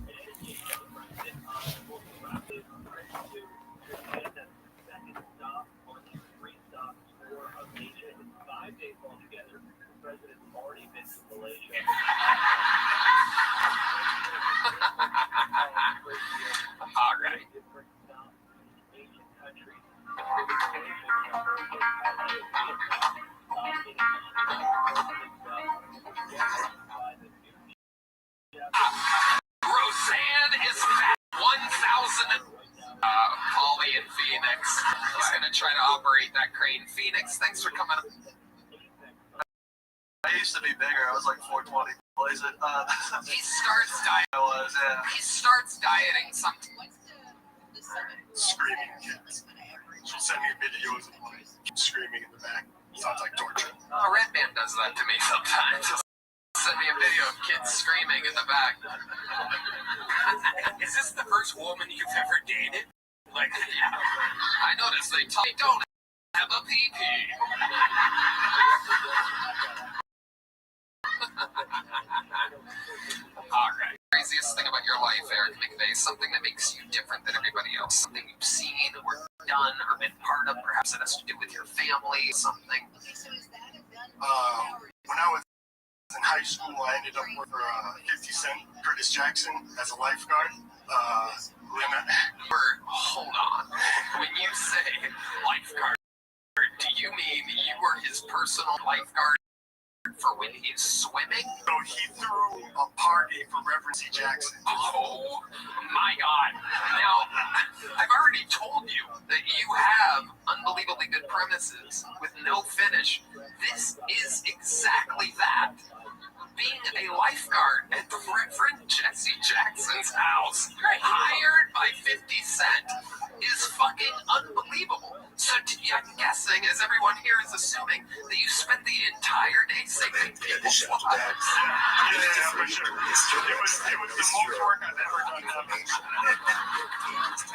And you have the president will be rapid to Japan. That's the second stop on the 3 stops tour of Asia. It's 5 days altogether. The president's already been to Malaysia. All right. Different stops in Asian countries. Roseanne is back. 1,000. Polly in Phoenix. He's going to try to operate that crane. Phoenix, thanks for coming. I used to be bigger. I was like 420. Blaze it. He starts dieting. I was, yeah. He starts dieting something. Screaming kids. She'll send me videos of like screaming in the back. Sounds like torture. Oh, Red Man does that to me sometimes. He'll send me a video of kids screaming in the back. Is this the first woman you've ever dated? Like, yeah. I noticed they don't have a pee-pee. All right. Craziest thing about your life, Eric McVeigh, something that makes you different than everybody else, something you've seen or done or been part of, perhaps it has to do with your family, something. When I was in high school, I ended up with 50 Cent, Curtis Jackson as a lifeguard. Hold on. When you say lifeguard, do you mean you were his personal lifeguard for when he's swimming? So he threw a party for Reverend C. Jackson. Oh my God. Now, I've already told you that you have unbelievably good premises with no finish. This is exactly that. Being a lifeguard at the Reverend Jesse Jackson's house, hired by 50 Cent, is fucking unbelievable. So I'm guessing, as everyone here is assuming, that you spent the entire day singing. People Shout out to that. Yeah, for sure. It was the most work I've ever done.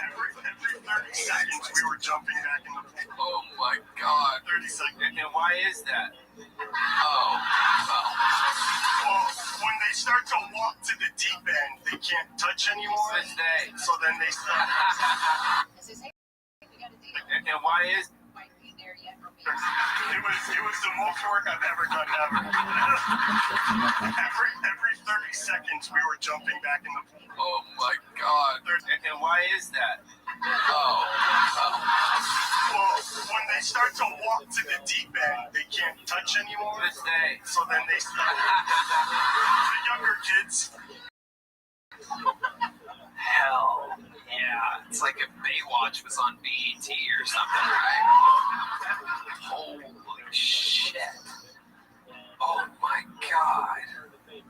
Every 30 seconds we were jumping back in the pool. Oh my God. 30 seconds. And why is that? Oh, Well, when they start to walk to the deep end, they can't touch anymore. This day. So then they start. And why is It was the most work I've ever done ever. Every 30 seconds we were jumping back in the pool. oh my God. and why is that? Oh, Well, when they start to walk to the deep end, they can't touch anymore. This day. So then they start. The younger kids. hell yeah. It's like if Baywatch was on BET or something, right? Holy shit. Oh my God.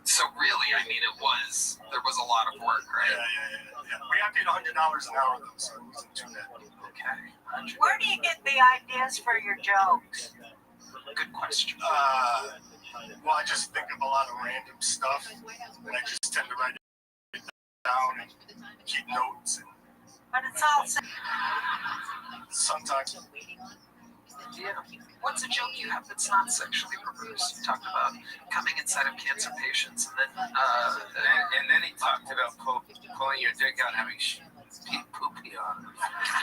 So really, I mean, there was a lot of work, right? Yeah. We got paid $100 an hour though, so it wasn't too bad. Okay. Where do you get the ideas for your jokes? Good question. Well, I just think of a lot of random stuff, and I just tend to write it down and keep notes. But it's all Sometimes. Yeah. What's a joke you have that's not sexually perverse? You talked about coming inside of cancer patients, and then he talked about pulling your dick out and having pee-poopy on it.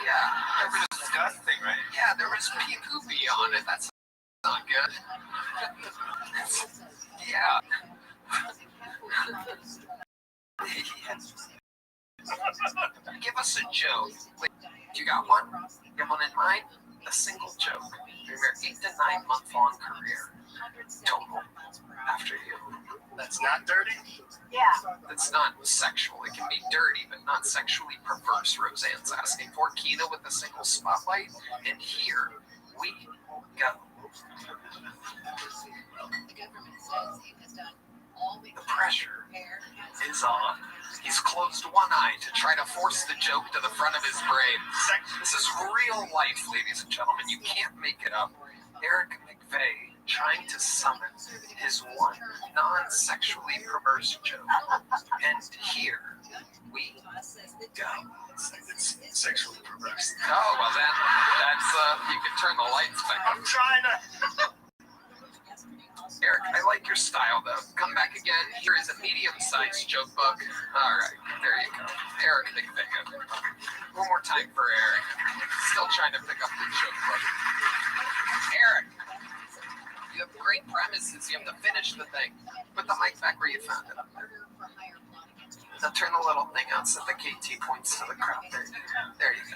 Yeah. That was disgusting, right? Yeah, there was pee-poopy on it. That's not good. Yeah. Give us a joke. Wait, you got one? You have one in mind? A single joke from your 8 to 9 month long career total after you. That's not dirty? Yeah. That's not sexual. It can be dirty, but not sexually perverse. Roseanne's asking for Kina with a single spotlight, and here we go. The pressure is on. He's closed one eye to try to force the joke to the front of his brain. This is real life, ladies and gentlemen. You can't make it up. Eric McVeigh trying to summon his one non-sexually perverse joke. And here we go. It's sexually perverse. Oh, well then, that's, you can turn the lights back on. I'm trying to. Eric, I like your style, though. Come back again. Here is a medium-sized joke book. All right, there you go. Eric McVeigh. One more time for Eric. Still trying to pick up the joke book. Eric, you have great premises. You have to finish the thing. Put the mic back where you found it. Now turn the little thing out so the KT points to the crowd. There you go.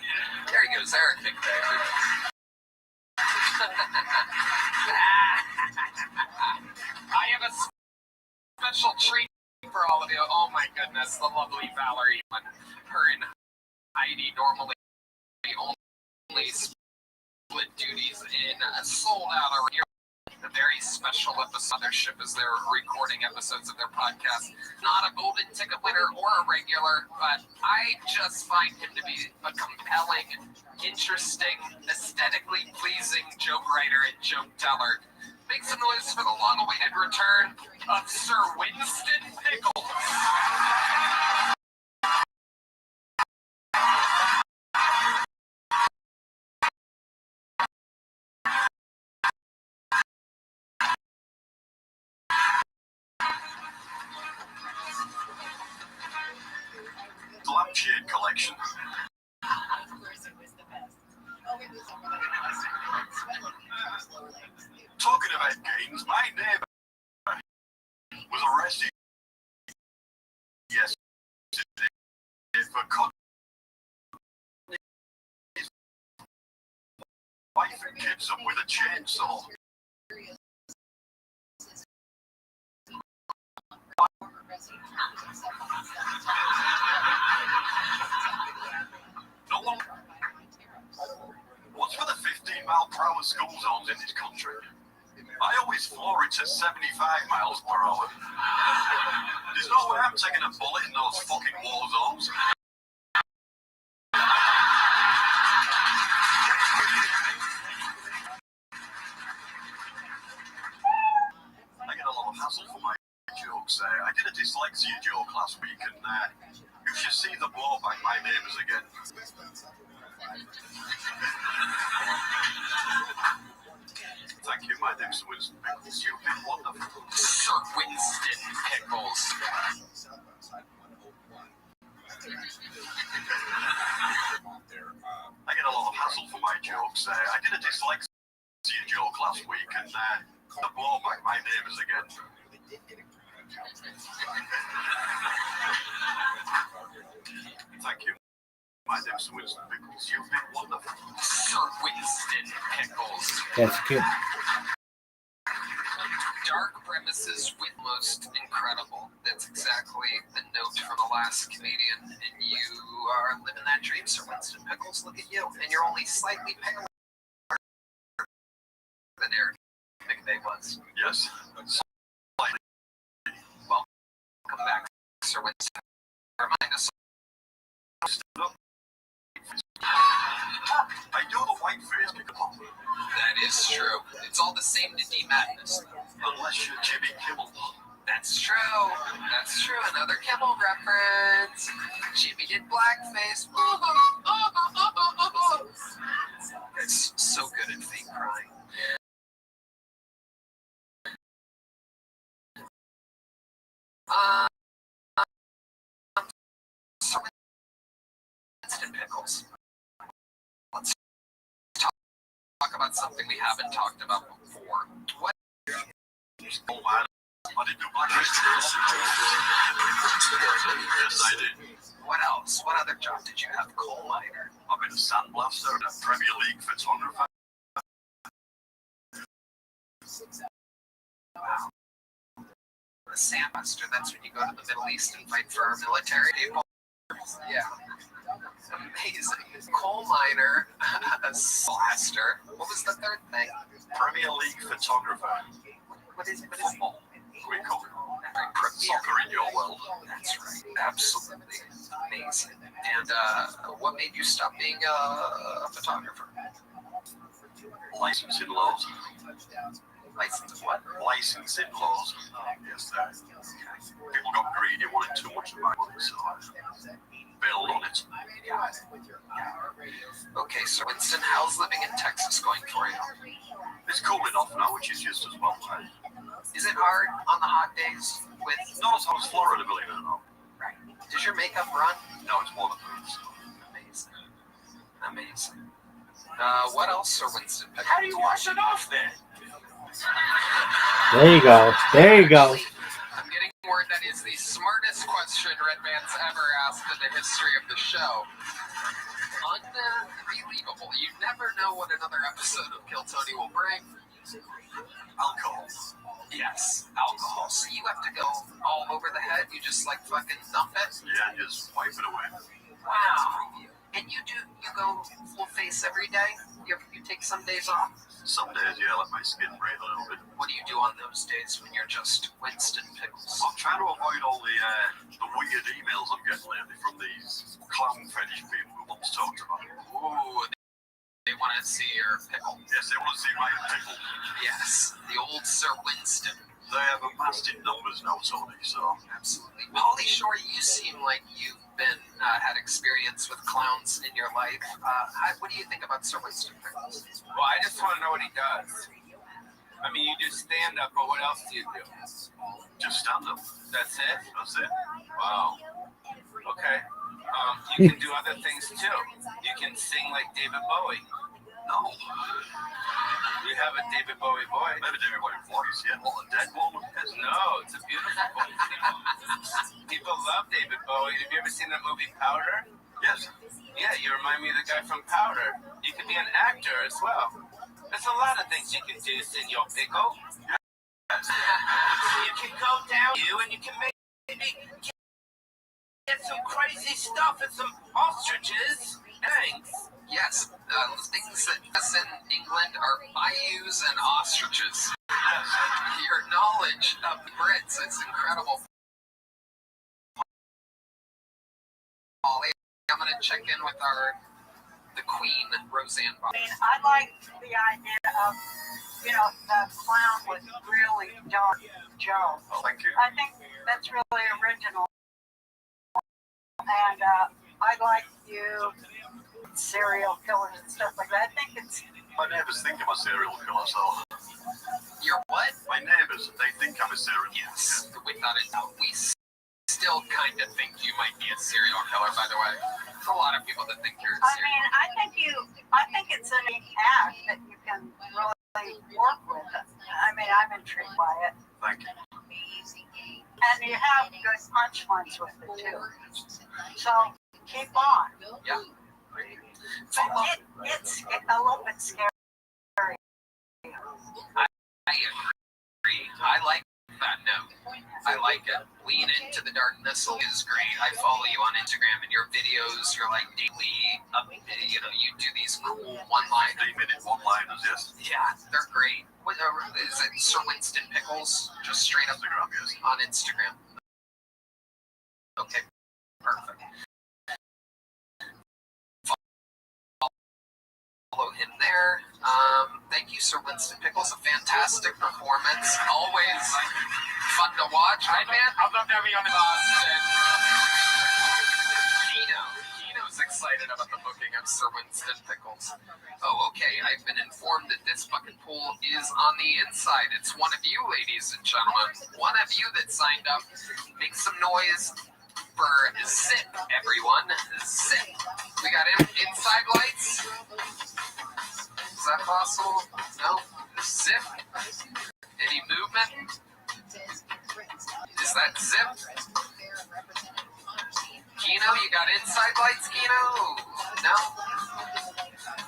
There he goes, Eric McVeigh. I have a special treat for all of you. Oh my goodness, the lovely Valerie. Her and Heidi normally only split duties in a sold-out arena. A very special episode. Mothership as they're recording episodes of their podcast. Not a golden ticket winner or a regular, but I just find him to be a compelling, interesting, aesthetically pleasing joke writer and joke teller. Make some noise for the long-awaited return of Sir Winston Pickles. Lampshade collection. Talking about games, my neighbor was arrested yesterday for cutting his wife and kids up with a chainsaw. No one. What's for the 15-mile-per-hour school zones in this country? I always floor it to 75 miles per hour. There's no way I'm taking a bullet in those fucking war zones. I get a lot of hassle dyslexia joke last week, and you should see the blowback my neighbours are getting. Thank you. My name's Winston Pickles. You've been wonderful. Sir Winston Pickles. I get a lot of hassle for my jokes. I did a dyslexia joke last week, and the blowback my neighbours are getting. Thank you. My name's Winston Pickles. You've been wonderful. Sir Winston Pickles. That's good. Dark premises with most incredible. That's exactly the note from the last comedian. And you are living that dream, Sir Winston Pickles. Look at you. And you're only slightly paler than Eric McVay was. Yes. Welcome back, Sir Winston. Remind us. I do the white face pick up. That is true. It's all the same to D Madness. Unless you're Jimmy Kimmel. That's true. That's true. Another Kimmel reference. Jimmy did blackface. It's so good at fake crying. Winston Pickles. Let's talk about something we haven't talked about before. What? Oh, I did do blackface. Yes, I did. What else? What other job did you have? Coal miner. I've been a sandblaster and a Premier League photographer. Wow. A sandbuster. That's when you go to the Middle East and fight for our military people. Yeah. Amazing. Coal miner, a blaster. What was the third thing? Premier League photographer. What is ball? We call it soccer in your world. That's right. Absolutely amazing. And what made you stop being a photographer? Licensing laws. Licensing what? Licensing laws. Yes, sir. People got greedy, wanted too much of my money, so I bailed on it. Okay, so Winston, how's living in Texas going for you? It's cool enough now, which is just as well. Is it hard on the hot days with... Not as hot as Florida, believe it or not. Right. Does your makeup run? No, it's more than that. Amazing. Amazing. What else, Sir Winston? How do you wash it off then? There you go. There you go. I'm getting word that is the smartest question Redman's ever asked in the history of the show. Unbelievable. You never know what another episode of Kill Tony will bring. Alcohol. Yes, alcohol. So you have to go all over the head? You just like fucking dump it? Yeah, just wipe it away. Wow. And you go full face every day? You take some days off? Some days, yeah, let my skin breathe a little bit. What do you do on those days when you're just Winston Pickles? I'm trying to avoid all the weird emails I'm getting lately from these clown fetish people who want to talk about it. Ooh, they want to see your pickle. Yes, they want to see my pickle. Yes, the old Sir Winston. They have amassed in numbers now, Tony, so... Absolutely. Pauly Shore, you seem like you've been had experience with clowns in your life. What do you think about Sir Winston Pickles? Well, I just want to know what he does. I mean, you do stand-up, but what else do you do? Just stand-up. That's it? That's it. Wow. Okay. You can do other things, too. You can sing like David Bowie. No. You have a David Bowie voice. Maybe David Bowie voice, yeah. Well, a dead woman. No, it's a beautiful voice. People love David Bowie. Have you ever seen that movie Powder? Yes. Yeah, you remind me of the guy from Powder. You can be an actor as well. There's a lot of things you can do, Senor Pickle. Yes. You can go down and you can maybe get some crazy stuff and some ostriches. Thanks. Yes, things that us in England are bayous and ostriches. Your knowledge of the Brits is incredible. Pauly, I'm going to check in with the Queen, Roseanne Barr. I mean, I like the idea of the clown was really dark, Joe. Oh, thank you. I think that's really original. And I like you, serial killers and stuff like that. I think it's. My neighbors think I'm a serial killer, so. You're what? My neighbors, they think I'm a serial killer. Yes, without a doubt. We still kind of think you might be a serial killer, by the way. There's a lot of people that think you're a serial killer. I think it's an act that you can really work with. I mean, I'm intrigued by it. Thank you. And you have good punch lines with it, too. So, keep on. Yeah. But it's a little bit scary. I agree. I like that note. I like it. Lean into the darkness is great. I follow you on Instagram and your videos, you're like daily up, you do these cool one-liners. 3-minute one-liners, yes. Yeah, they're great. What, is it Sir Winston Pickles? Just straight up Instagram, yes. on Instagram. Okay, perfect. Follow him there. Thank you, Sir Winston Pickles. A fantastic performance. Always fun to watch, right, man? I'd love to have you on the Kino's excited about the booking of Sir Winston Pickles. Oh, okay. I've been informed that this bucket pool is on the inside. It's one of you, ladies and gentlemen. One of you that signed up. Make some noise for Zip, everyone. Zip. We got inside lights. Is that possible? No? Zip? Any movement? Is that Zip? Kino, you got inside lights, Kino? No?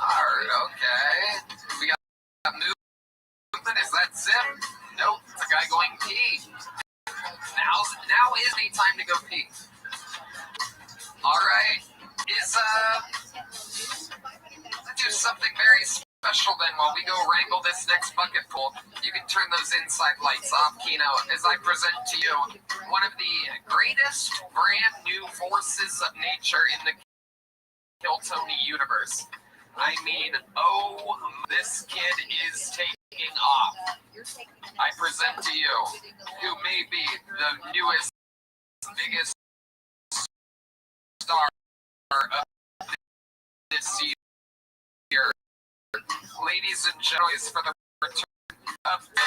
Alright, okay. We got movement. Is that Zip? Nope. It's a guy going pee. Now is the time to go pee. Alright. Let's do something very special then while we go wrangle this next bucket pool. You can turn those inside lights off, Kino, as I present to you one of the greatest brand new forces of nature in the Kill Tony universe. I mean, this kid is taking off. I present to you who may be the newest, biggest star of this year. Ladies and gentlemen, for the return of Big.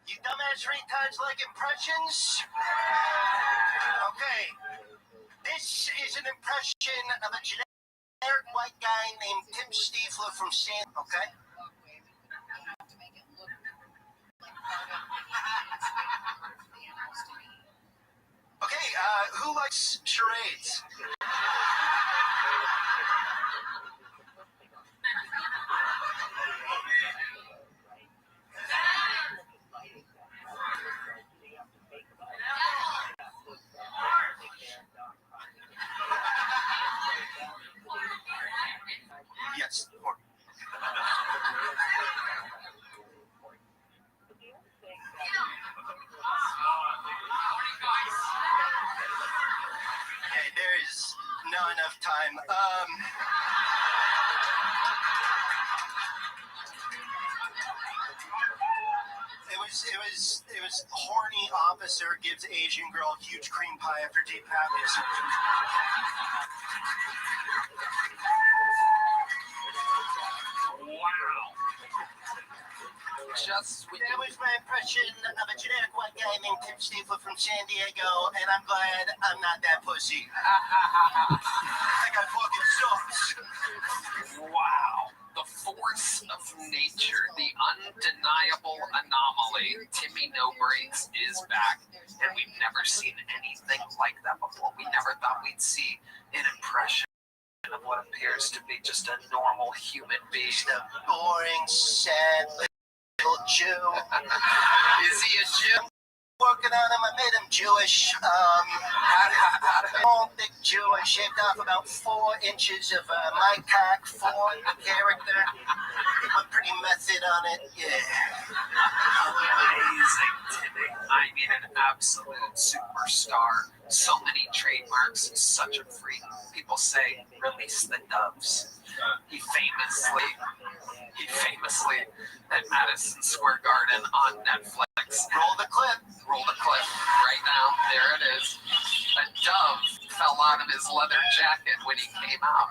You dumbass retards like impressions? Okay. This is an impression of a generic white guy named Tim Stiefler from San... Okay? Okay, who likes charades? Yes. Okay, there's not enough time. It was horny officer gives Asian girl huge cream pie after deep practice. Wow. That was my impression of a generic white guy named Tim Stiefler from San Diego, and I'm glad I'm not that pussy. I got fucking sucks. Wow. The force of nature, the undeniable anomaly, Timmy No Breaks is back, and we've never seen anything like that before. We never thought we'd see an impression of what appears to be just a normal human being. Just a boring, sad little Jew. Is he a Jew? working on him. I made him Jewish. Long, thick Jew. I shaved off about 4 inches of my cock for the character. Went pretty method on it. Yeah. Amazing, Timmy. I mean, an absolute superstar. So many trademarks, such a freak. People say, release the doves. He famously at Madison Square Garden on Netflix. Roll the clip. Roll the clip right now. There it is. A dove fell out of his leather jacket when he came out.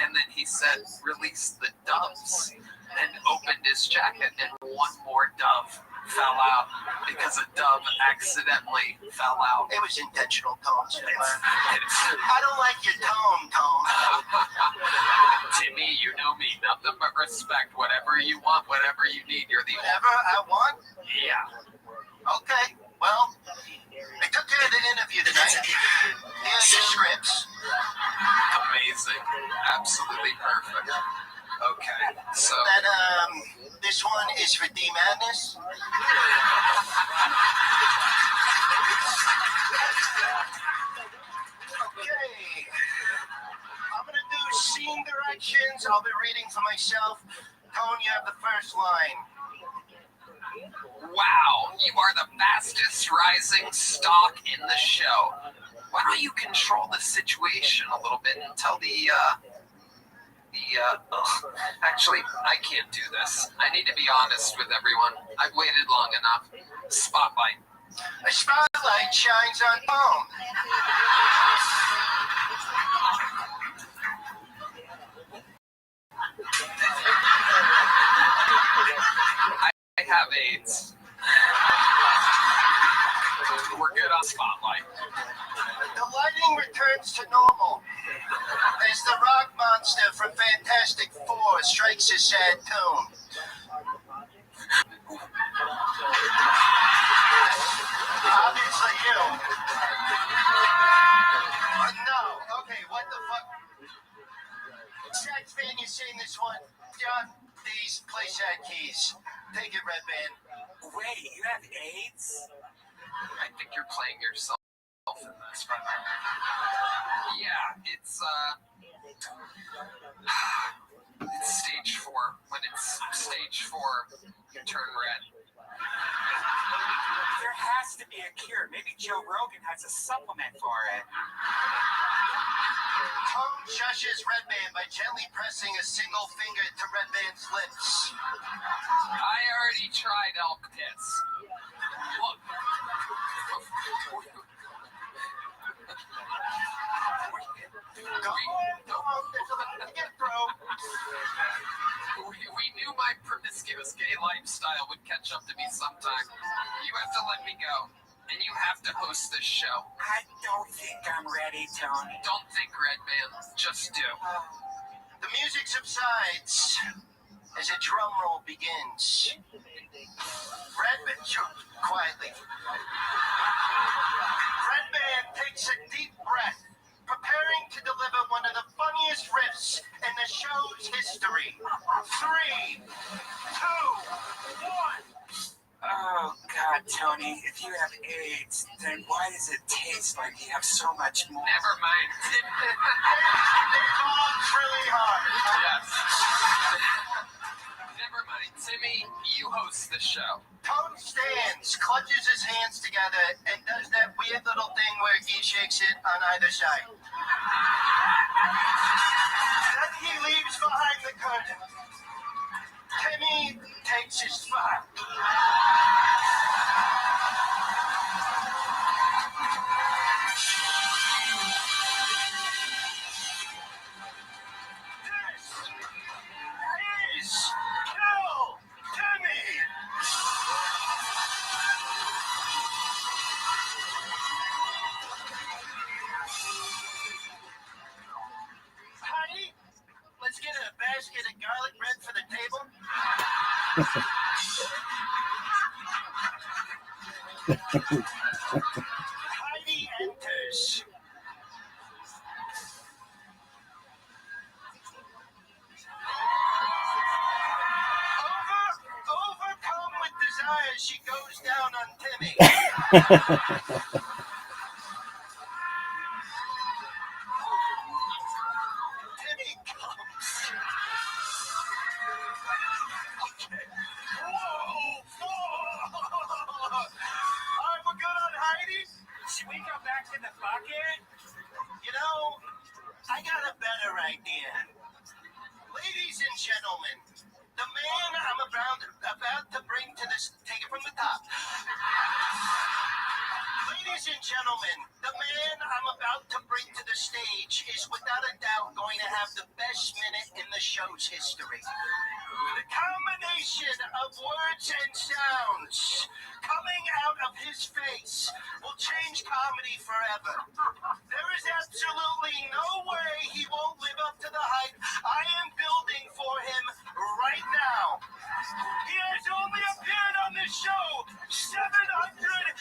And then he said, release the doves. And opened his jacket, and one more dove fell out because a dove accidentally fell out. It was intentional, Tone. I don't like your tone, Tone. Timmy, you know me. Nothing but respect. Whatever you want, whatever you need. You're the Whatever I want? Yeah. Okay, well, I took care of the interview tonight. Here's your scripts. Amazing. Absolutely perfect. Okay, so... Then, this one is for D Madness. Okay. I'm gonna do scene directions. I'll be reading for myself. Tone, you have the first line. Wow, you are the fastest rising stock in the show. Why don't you control the situation a little bit and tell actually, I can't do this. I need to be honest with everyone. I've waited long enough. Spotlight. A spotlight shines on Tone. I have AIDS. We're good on Spotlight. The lighting returns to normal as the rock monster from Fantastic Four strikes a sad tune. Obviously you. No, okay, what the fuck? Sax fan, you seen this one? John, these play sad keys. Take it, Red Band. Wait, you have AIDS? I think you're playing yourself in this, but yeah, it's stage 4. When it's stage 4, you turn red. There has to be a cure. Maybe Joe Rogan has a supplement for it. Tone shushes Red Band by gently pressing a single finger to Red Band's lips. I already tried elk piss. Look. We knew my promiscuous gay lifestyle would catch up to me sometime. You have to let me go. And you have to host this show. I don't think I'm ready, Tony. Don't think, Red Man. Just do. The music subsides as a drum roll begins. Red Band, quietly. Red Band takes a deep breath, preparing to deliver one of the funniest riffs in the show's history. 3, 2, 1. Oh, God, Tony, if you have AIDS, then why does it taste like you have so much more? Never mind. It falls really hard. Yes. Never mind. Timmy, you host the show. Tone stands, clutches his hands together, and does that weird little thing where he shakes it on either side. Then he leaves behind the curtain. Timmy takes his spot. This is Kill Timmy. Honey, let's get a basket of garlic bread for the table. Heidi enters. Overcome with desire as she goes down on Timmy. Timmy comes. Okay. Whoa! I'm good on Heidi. Should we go back to the bucket? You know, I got a better idea. Ladies and gentlemen, the man I'm about to bring to this, take it from the top. Ladies and gentlemen, the man I'm about to bring to the stage is without a doubt going to have the best minute in the show's history. The combination of words and sounds coming out of his face will change comedy forever. There is absolutely no way he won't live up to the hype I am building for him right now. He has only appeared on this show 741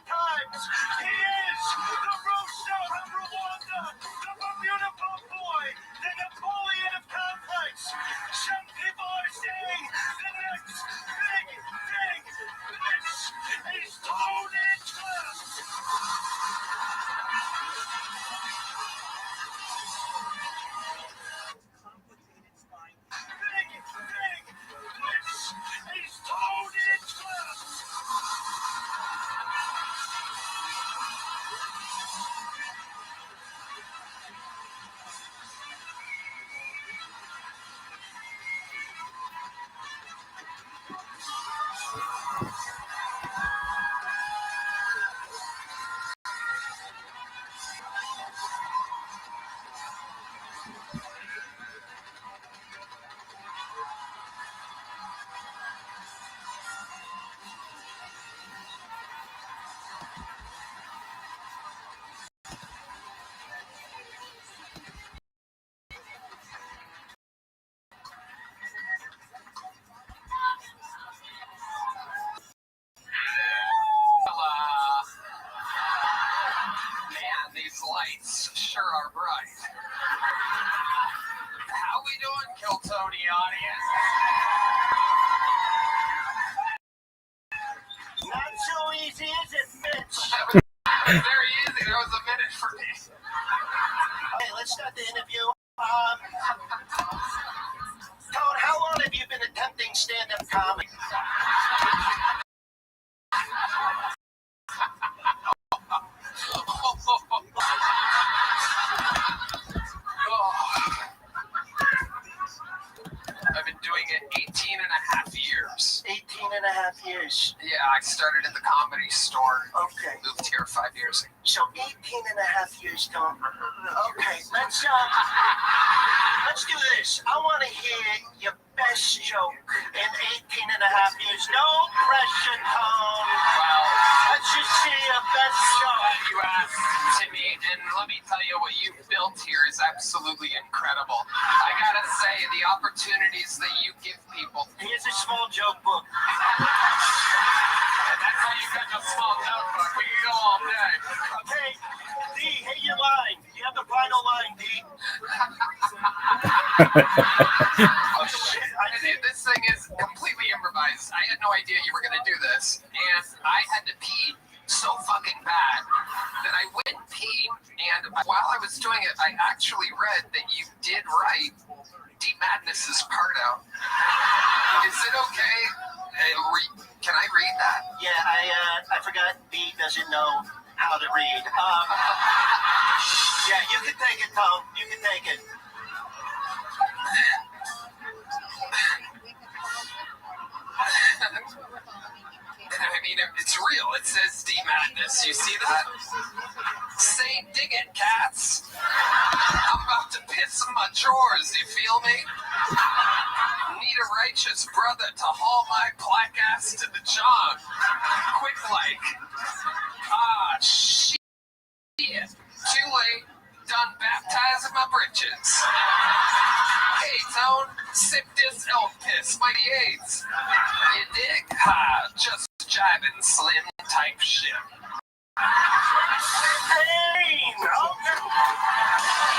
times. He is the Rothschild of Rwanda, the Bermuda boy, the Napoleon of Complex. Some people are saying the next big thing. This is Tony Trump. Man, these lights sure are bright. How we doing, Kiltony audience? Not so easy, is it, Mitch? Very easy. There was a minute for me. Okay, let's start the interview. Toad, how long have you been attempting stand-up comedy? I've been doing it 18 and a half years. 18 and a half years. Yeah, I started in the Comedy Store. Okay. Moved here 5 years ago. So 18 and a half years, Tom. Okay, let's do this. I want to hear your best joke in 18 and a half years. No pressure, Tom. Well, let's just see your best joke. You asked, Timmy, and let me tell you, what you've built here is absolutely incredible. I gotta say, the opportunities that you give people. Here's a small joke book. And that's how you got your small notebook. We can go all day. Okay, D, hit your line. You have the final line, D. Oh, shit. This thing is completely improvised. I had no idea you were going to do this. And I had to pee so fucking bad that I went and peed. And while I was doing it, I actually read that you did write D. Madness's part out. Is it okay? Can I read that? Yeah, I forgot D doesn't know how to read. Yeah, you can take it, Tom. You can take it. I mean, it's real. It says D. Madness. You see that? Say, dig it, cats. I'm about to piss in my drawers. You feel me? Need a righteous brother to haul my black ass to the John. Quick like. Ah, shit. Too late. Done baptizing my britches. Hey, Tone, sip this elk piss, mighty AIDS. You dig? Ha, just jiving slim type shit. Hey, okay.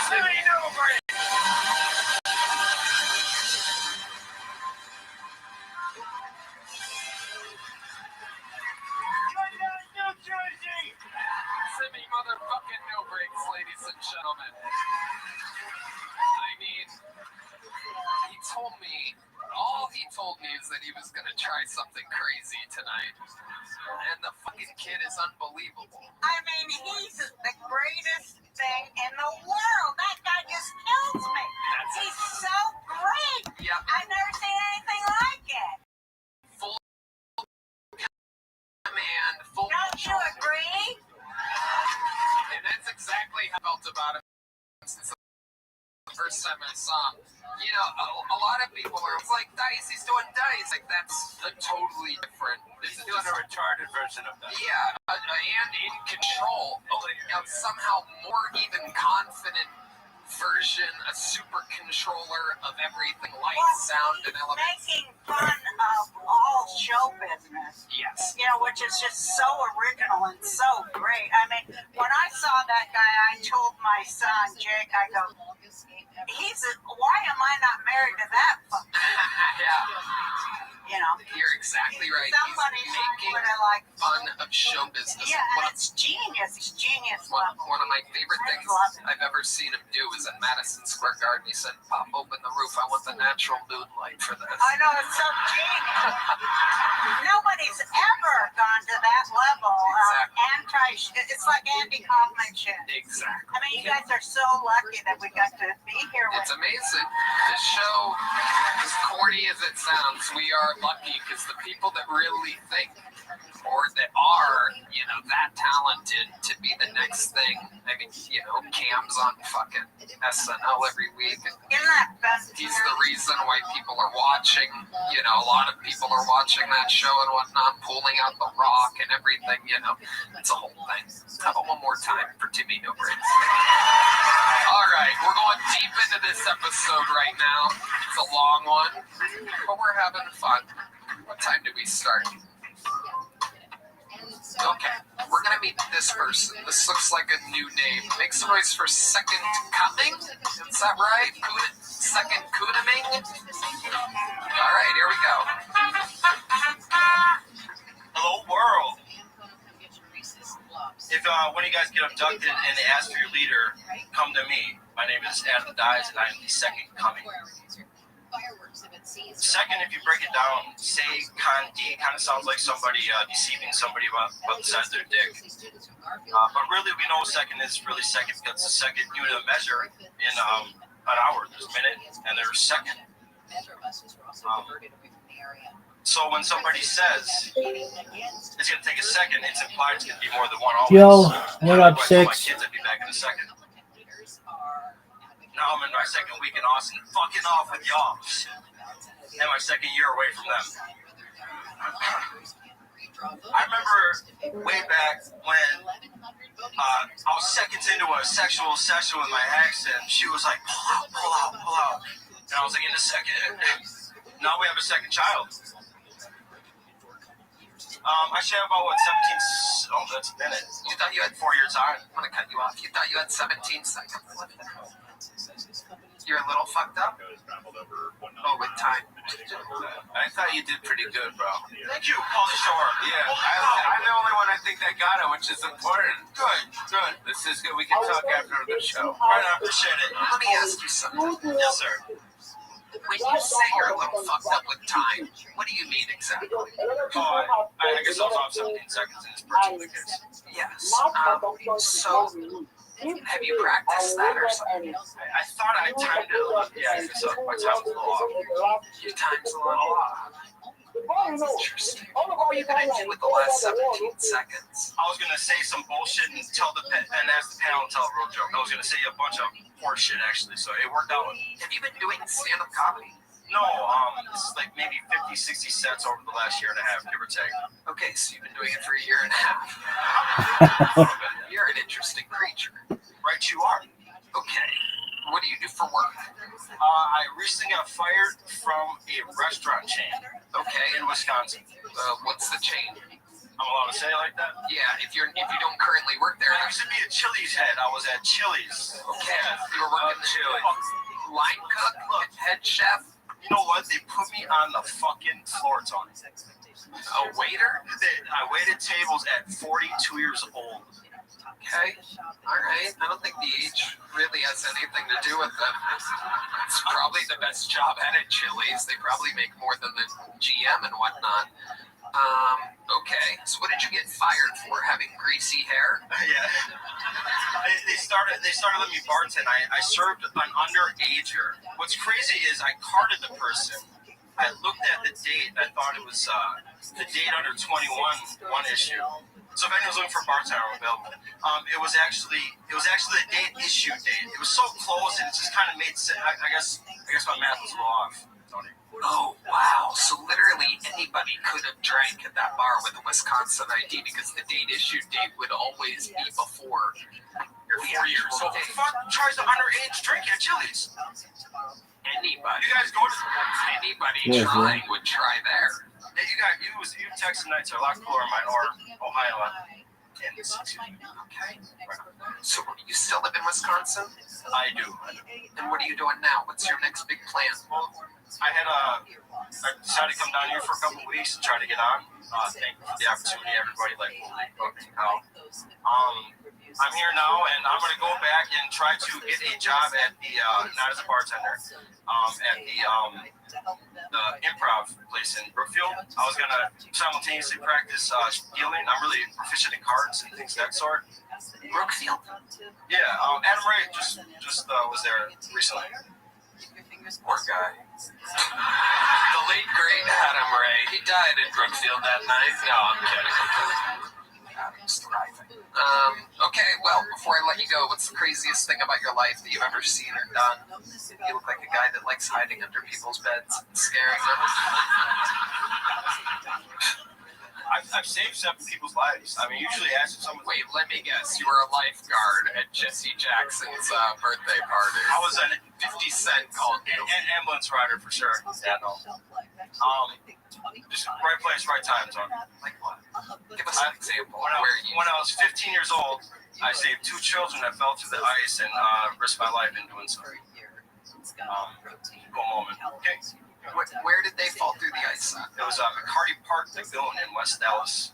Silly no break. me is that he was going to try something crazy tonight. And the fucking kid is unbelievable. I mean, he's the greatest thing in the world. That guy just kills me. He's so great. Yep. I've never seen anything like it. Full command, full Don't you agree? And that's exactly how I felt about him since the first time I saw him. You know, a lot of people are like, Dice, he's doing Dice. Like, that's a totally different. He's doing a retarded version of that. Yeah, and in control. Somehow more even confident version, a super controller of everything, light, sound, and elements. Making fun of all show business. Yes. You know, which is just so original and so great. I mean, when I saw that guy, I told my son, Jake, I go, why am I not married to that fucker? Yeah. You know? You're exactly right. Somebody He's making fun of show business. Yeah, and it's genius. It's genius level. One of my favorite things I've ever seen him do is at Madison Square Garden. He said, pop open the roof. I want the natural moonlight for this. I know, it's so genius. Nobody's ever gone to that level of it's like anti-Kaufman shit. Exactly. I mean, you guys are so lucky that we got to be here with you. It's amazing. This show, as corny as it sounds, we are lucky because the people that really think or that are, that talented to be the next thing. I mean, Cam's on fucking SNL every week. He's the reason why people are watching. A lot of people are watching that show and whatnot, pulling out The Rock and everything. It's a whole thing. How about one more time for Timmy No Breaks? All right, we're going deep into this episode right now. It's a long one, but we're having fun. What time did we start? Okay, we're gonna meet this person. This looks like a new name. Make some noise for Second Coming. Is that right? Second Kudaming? All right, here we go. Hello, world. If when you guys get abducted and they ask for your leader, come to me. My name is Adam Dies, and I am the Second Coming. Second, if you break it down, say Kandi kind of sounds like somebody deceiving somebody about the size of their dick. But really, we know second is really second because it's a second unit of measure in an hour. There's a minute and there's a second. So when somebody says it's going to take a second, it's implied it's going to be more than one always. Yo, what up, Six? My kids, I'd be back in a second. Now I'm in my second week in Austin, fucking off with y'all. And my second year away from them. I remember way back when I was seconds into a sexual session with my ex, and she was like, pull out. And I was like, in a second. Now we have a second child. I should have about, 17... Oh, that's a minute. You thought you had 4 years time. I'm going to cut you off. You thought you had 17 seconds. You're a little fucked up? Oh, with time. I thought you did pretty good, bro. Thank you, Pauly Shore. Yeah, I'm the only one I think that got it, which is important. Good. This is good. We can talk after the show. Right, I appreciate it. Let me ask you something. Yes, sir. When you say you're a little fucked up with time, what do you mean exactly? Oh, I guess I was off 17 seconds in this particular case. Yes. So, have you practiced that or something? I thought I timed it a little. Yeah, I guess so. My time was a little off. Your time's a little off. That's interesting. What were you going to do with the last 17 seconds? I was going to say some bullshit and ask the panel and tell a real joke. I was going to say a bunch of horse shit, actually, so it worked out. Have you been doing stand-up comedy? No, this is like maybe 50, 60 sets over the last year and a half, give or take. Okay, so you've been doing it for a year and a half. You're an interesting creature. Right, you are. Okay. What do you do for work? I recently got fired from a restaurant chain. Okay. In Wisconsin. What's the chain? I'm allowed to say it like that? Yeah, if you don't currently work there. I used to be a Chili's head. I was at Chili's. Okay. You were working Chili's. Line cook? Head chef? You know what? They put me on the fucking floor, Tony. A waiter? I waited tables at 42 years old. Okay. All right. I don't think the age really has anything to do with it. It's probably the best job at Chili's. They probably make more than the GM and whatnot. Okay. So what did you get fired for? Having greasy hair? Yeah. They started letting me bartend. I served an underager. What's crazy is I carded the person. I looked at the date. I thought it was the date under 21 one issue. So if anyone's looking for a bartender, I'm available. It was actually the date issue date. It was so close, and it just kind of made sense. I guess my math was a little off, Tony. Oh, wow. So literally anybody could have drank at that bar with a Wisconsin ID because the date issue date would always be before your 4 years So old. who the fuck tries to underage drink at Chili's? Anybody. You guys go to Anybody Yeah, trying would try there. Hey, you Texas Knights are a lot cooler or Ohio. Okay. So you still live in Wisconsin? I do. And what are you doing now? What's your next big plan? Well, I decided to come down here for a couple of weeks and try to get on. Thank you for the opportunity, everybody. I'm here now, and I'm going to go back and try to get a job at the, not as a bartender, at the improv place in Brookfield. I was going to simultaneously practice dealing. I'm really proficient in cards and things of that sort. Brookfield? Yeah, Adam Ray just was there recently. Poor guy. The late, great Adam Ray. He died in Brookfield that night. No, I'm kidding. Adam's thriving. Okay, well, before I let you go, what's the craziest thing about your life that you've ever seen or done? You look like a guy that likes hiding under people's beds and scaring them. I've saved 7 people's lives. I mean, usually ask if someone... Wait, let me guess. You were a lifeguard at Jesse Jackson's birthday party. I was an 50 Cent called you. Ambulance rider for sure. Yeah, no. Just right place, right time, Tony. Like what? Give us an example. When I was 15 years old, I saved 2 children that fell through the ice and risked my life in doing so. Cool moment. Okay. Where did they fall through the ice at? It was McCarty Park Lagoon in West Dallas,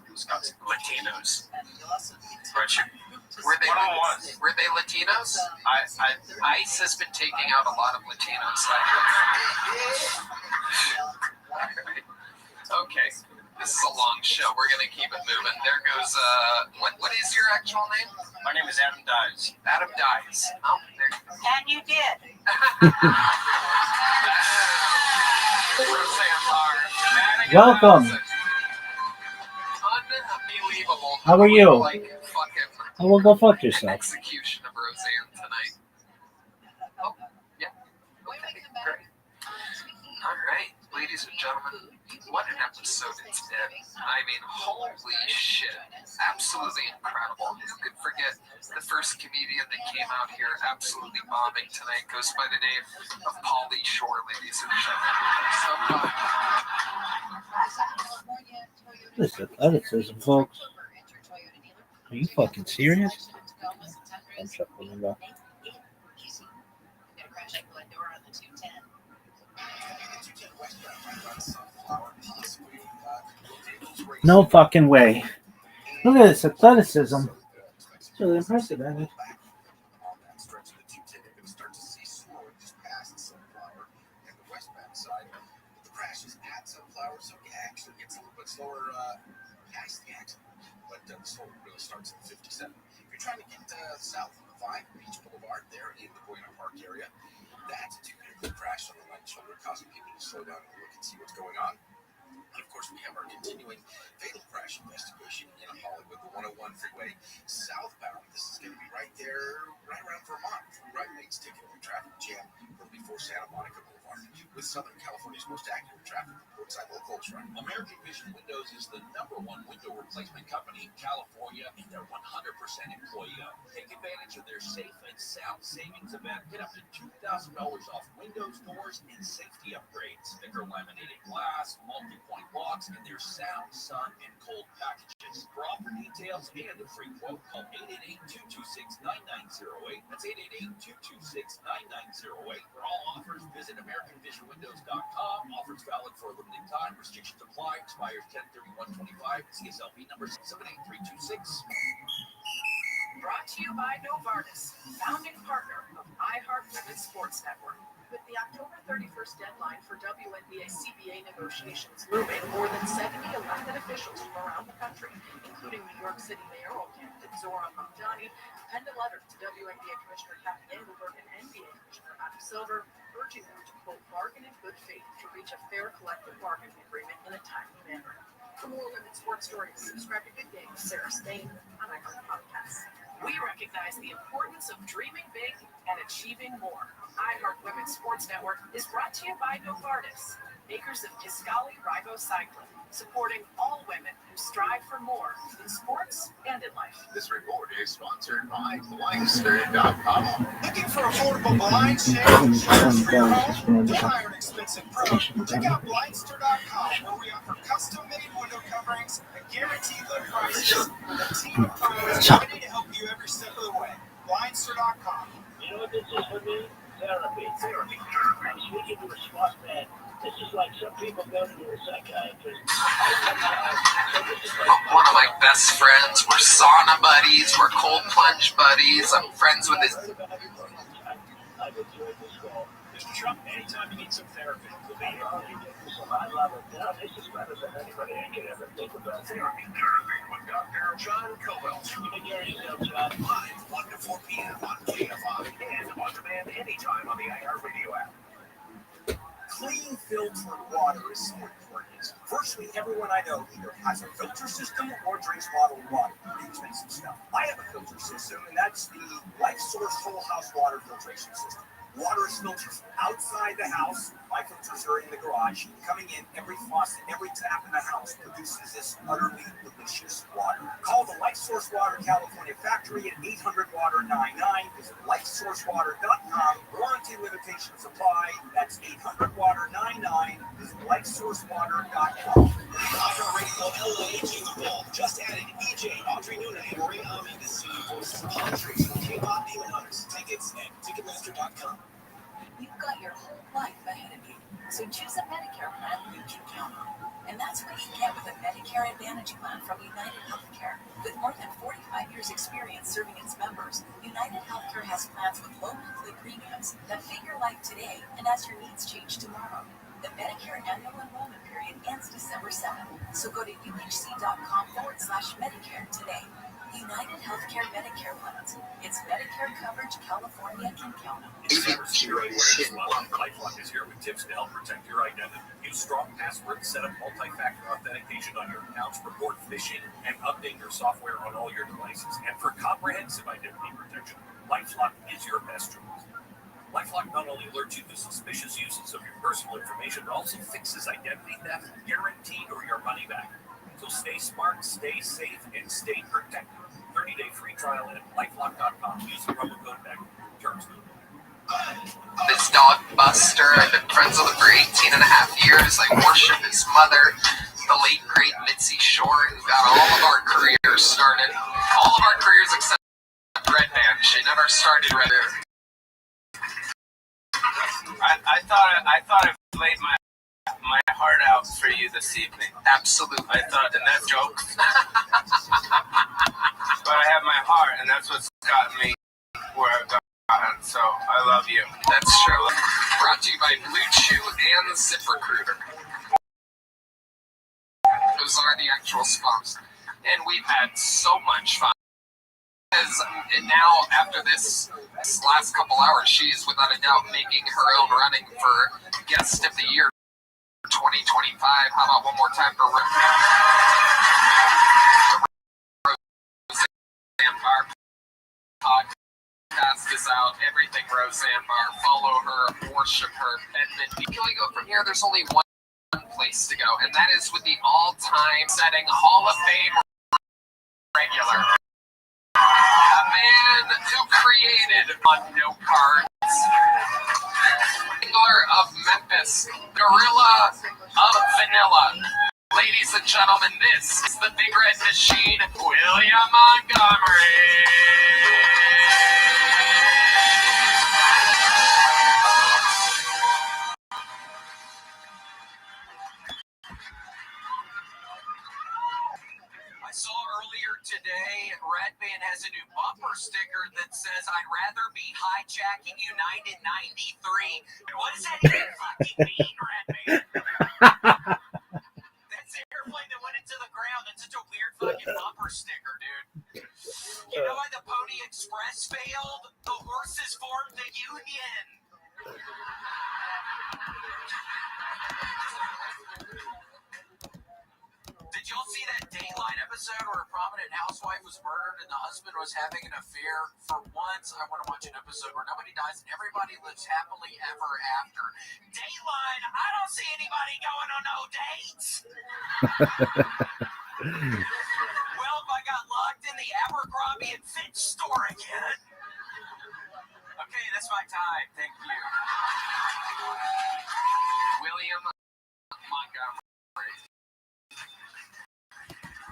Wisconsin. Latinos. Were they Latinos? ICE has been taking out a lot of Latinos. Okay. This is a long show. We're going to keep it moving. There goes, what is your actual name? My name is Adam Dies. Adam Dies. Oh, there you go. And you did. Welcome. Unbelievable. How are you? Like fucking I will go fuck yourself. execution of Roseanne tonight. Oh, yeah. Okay, great. All right, ladies and gentlemen, what an episode it's been. I mean, holy shit. Absolutely incredible. Who could forget the first comedian that came out here absolutely bombing tonight goes by the name of Pauly Shore, ladies and gentlemen. This is athleticism, folks. Are you fucking serious? I'm chuckling about. No fucking way. Look at this athleticism. It's really impressive, isn't it? On that stretch of the 210, you're going to start to see slow just past Sunflower and the westbound side. The crash is at Sunflower, so it actually gets a little bit slower past the accident. But the slow really starts at 57. If you're trying to get south of the 5 Beach Boulevard there in the Buena Park area, that's a 2-vehicle crash on the right shoulder, causing people to slow down and look and see what's going on. And of course, we have our continuing fatal crash investigation in Hollywood, the 101 freeway southbound. This is going to be right there, right around Vermont. Right lanes taking a traffic jam before Santa Monica Boulevard. With Southern California's most accurate traffic reports, I'm Locals Right. American Vision Windows is the #1 window replacement company in California, and they're 100% employee-owned. Take advantage of their safe and sound savings event. Get up to $2,000 off windows, doors, and safety upgrades. Thicker laminated glass, multi-point locks, and their sound, sun, and cold packages. For offer details and a free quote, call 888-226-9908. That's 888-226-9908. For all offers, visit AmericanVisionWindows.com. Offers valid for a limited time. Restrictions apply. Expires 10/31/25. CSLB number 678326. Brought to you by Novartis, founding partner of iHeart Women's Sports Network. With the October 31st deadline for WNBA CBA negotiations looming, more than 70 elected officials from around the country, including New York City mayoral candidate Zohran Mamdani, penned a letter to WNBA Commissioner Kathy Engelberg and NBA Commissioner Adam Silver, urging them to, quote, bargain in good faith to reach a fair collective bargaining agreement in a timely manner. For more women's sports stories, subscribe to Good Day with Sarah Spain on iHeart Podcasts. We recognize the importance of dreaming big and achieving more. iHeart Women's Sports Network is brought to you by Novartis, makers of Kisqali Ribociclib, supporting all women who strive for more in sports and in life. This report is sponsored by Blindster.com. Looking for affordable blind shades for your home? Don't hire an expensive pro. Check out Blindster.com, where we offer custom-made window coverings and guaranteed low prices with a team of pros ready to help you every step of the way. Blindster.com. You know what this is for me? Therapy. I'm speaking to a smart man. This is like some people go to a psychiatrist. One of my best friends, we're sauna buddies, we're cold plunge buddies, I'm friends with his... I've enjoyed this call. Mr. Trump, anytime you need some therapy, we'll be here. I love it. Now, this is better than anybody I could ever think about. Therapy with Dr. John Cowell. You can hear yourself, John. Live 1 to 4 p.m. on KFI and on demand anytime on the iHeartRadio app. Clean filtered water is so important. Virtually everyone I know either has a filter system or drinks bottled water. Pretty expensive stuff. I have a filter system, and that's the Life Source Whole House Water Filtration System. Water is filtered outside the house. My filters are in the garage. Coming in, every faucet, every tap in the house produces this utterly delicious water. Call the Life Source Water California factory at 800-WATER-99. Visit lifesourcewater.com. Warranty limitations apply. That's 800-WATER-99. Visit lifesourcewater.com. iHeartRadio LA Jingle Ball just added EJ, Audrey Nuna, and Maria Ami, the singing voices of Country, K-pop Demon Hunters. Tickets at Ticketmaster.com. You've got your whole life ahead of you, so choose a Medicare plan you can count on. And that's what you get with a Medicare Advantage plan from United Healthcare. With more than 45 years' experience serving its members, United Healthcare has plans with low monthly premiums that fit your life today and as your needs change tomorrow. The Medicare annual enrollment period ends December 7th, so go to uhc.com/Medicare today. United Healthcare Medicare plans. It's Medicare coverage California can count on. LifeLock is here with tips to help protect your identity. Use strong passwords, set up multi-factor authentication on your accounts, report phishing, and update your software on all your devices. And for comprehensive identity protection, LifeLock is your best choice. LifeLock not only alerts you to suspicious uses of your personal information, but also fixes identity theft, guaranteed or your money back. So stay smart, stay safe, and stay protected. 30-day free trial at LifeLock.com. Use the promo code back. Terms. This dog Buster, I've been friends with him for 18 and a half years. I worship his mother, the late great Mitzi Shore, who got all of our careers started. All of our careers except Red Band. She never started Red Band. I thought I laid my heart out for you this evening. Absolutely. I thought, and that joke. But I have my heart, and that's what's gotten me where I've gotten. So I love you. That's true. Brought to you by Blue Chew and ZipRecruiter. Those are the actual sponsors. And we've had so much fun. And now, after this last couple hours, she's without a doubt making her own running for Guest of the Year 2025. How about one more time for Roseanne Barr podcast is out. Everything Roseanne Barr. Follow her, worship her, and then can we go from here? There's only one place to go, and that is with the all-time setting Hall of Fame regular. A man who created on no cards. Angler of Memphis, Gorilla of Vanilla. Ladies and gentlemen, this is the Big Red Machine, William Montgomery. I saw earlier today, Red Band has a new bumper sticker that says, "I'd rather be hijacking United 93." What does that even fucking mean, Red Band? That's the airplane that went into the ground. That's such a weird fucking bumper sticker, dude. You know why the Pony Express failed? The horses formed the Union. Did y'all see that Dateline episode where a prominent housewife was murdered and the husband was having an affair? For once, I want to watch an episode where nobody dies and everybody lives happily ever after. Dateline, I don't see anybody going on no dates. Well, if I got locked in the Abercrombie and Fitch store again. Okay, that's my time. Thank you. William Montgomery.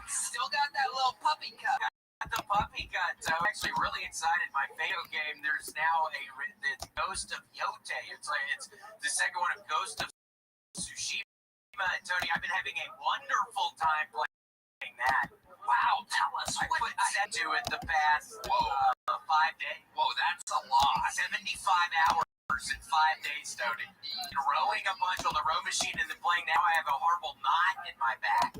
Still got that little puppy cut. Got the puppy cut. I'm actually really excited. My video game, there's now the Ghost of Yote. It's the second one of Ghost of Tsushima. And Tony, I've been having a wonderful time playing that. Wow, tell us. I put to it the past 5 days. Whoa, that's a lot. 75 hours in 5 days, Tony. Rowing a bunch on the row machine and then playing. Now I have a horrible knot in my back.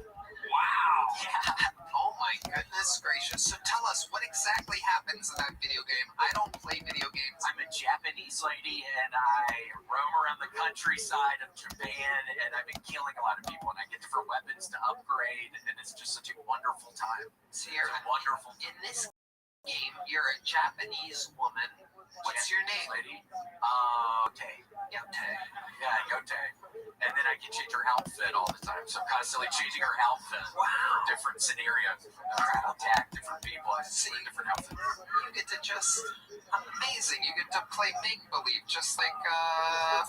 Wow. Yeah. Oh my goodness gracious. So tell us, what exactly happens in that video game? I don't play video games. I'm a Japanese lady and I roam around the countryside of Japan and I've been killing a lot of people and I get different weapons to upgrade and it's just such a wonderful time. So you're wonderful. In this game, you're a Japanese woman. What's your name, lady? Yote. Yote. Yeah, Yote. And then I can change her outfit all the time. So I'm constantly changing her outfit for different scenarios. Trying to attack different people. I see different outfits. You get to just amazing. You get to play make-believe just like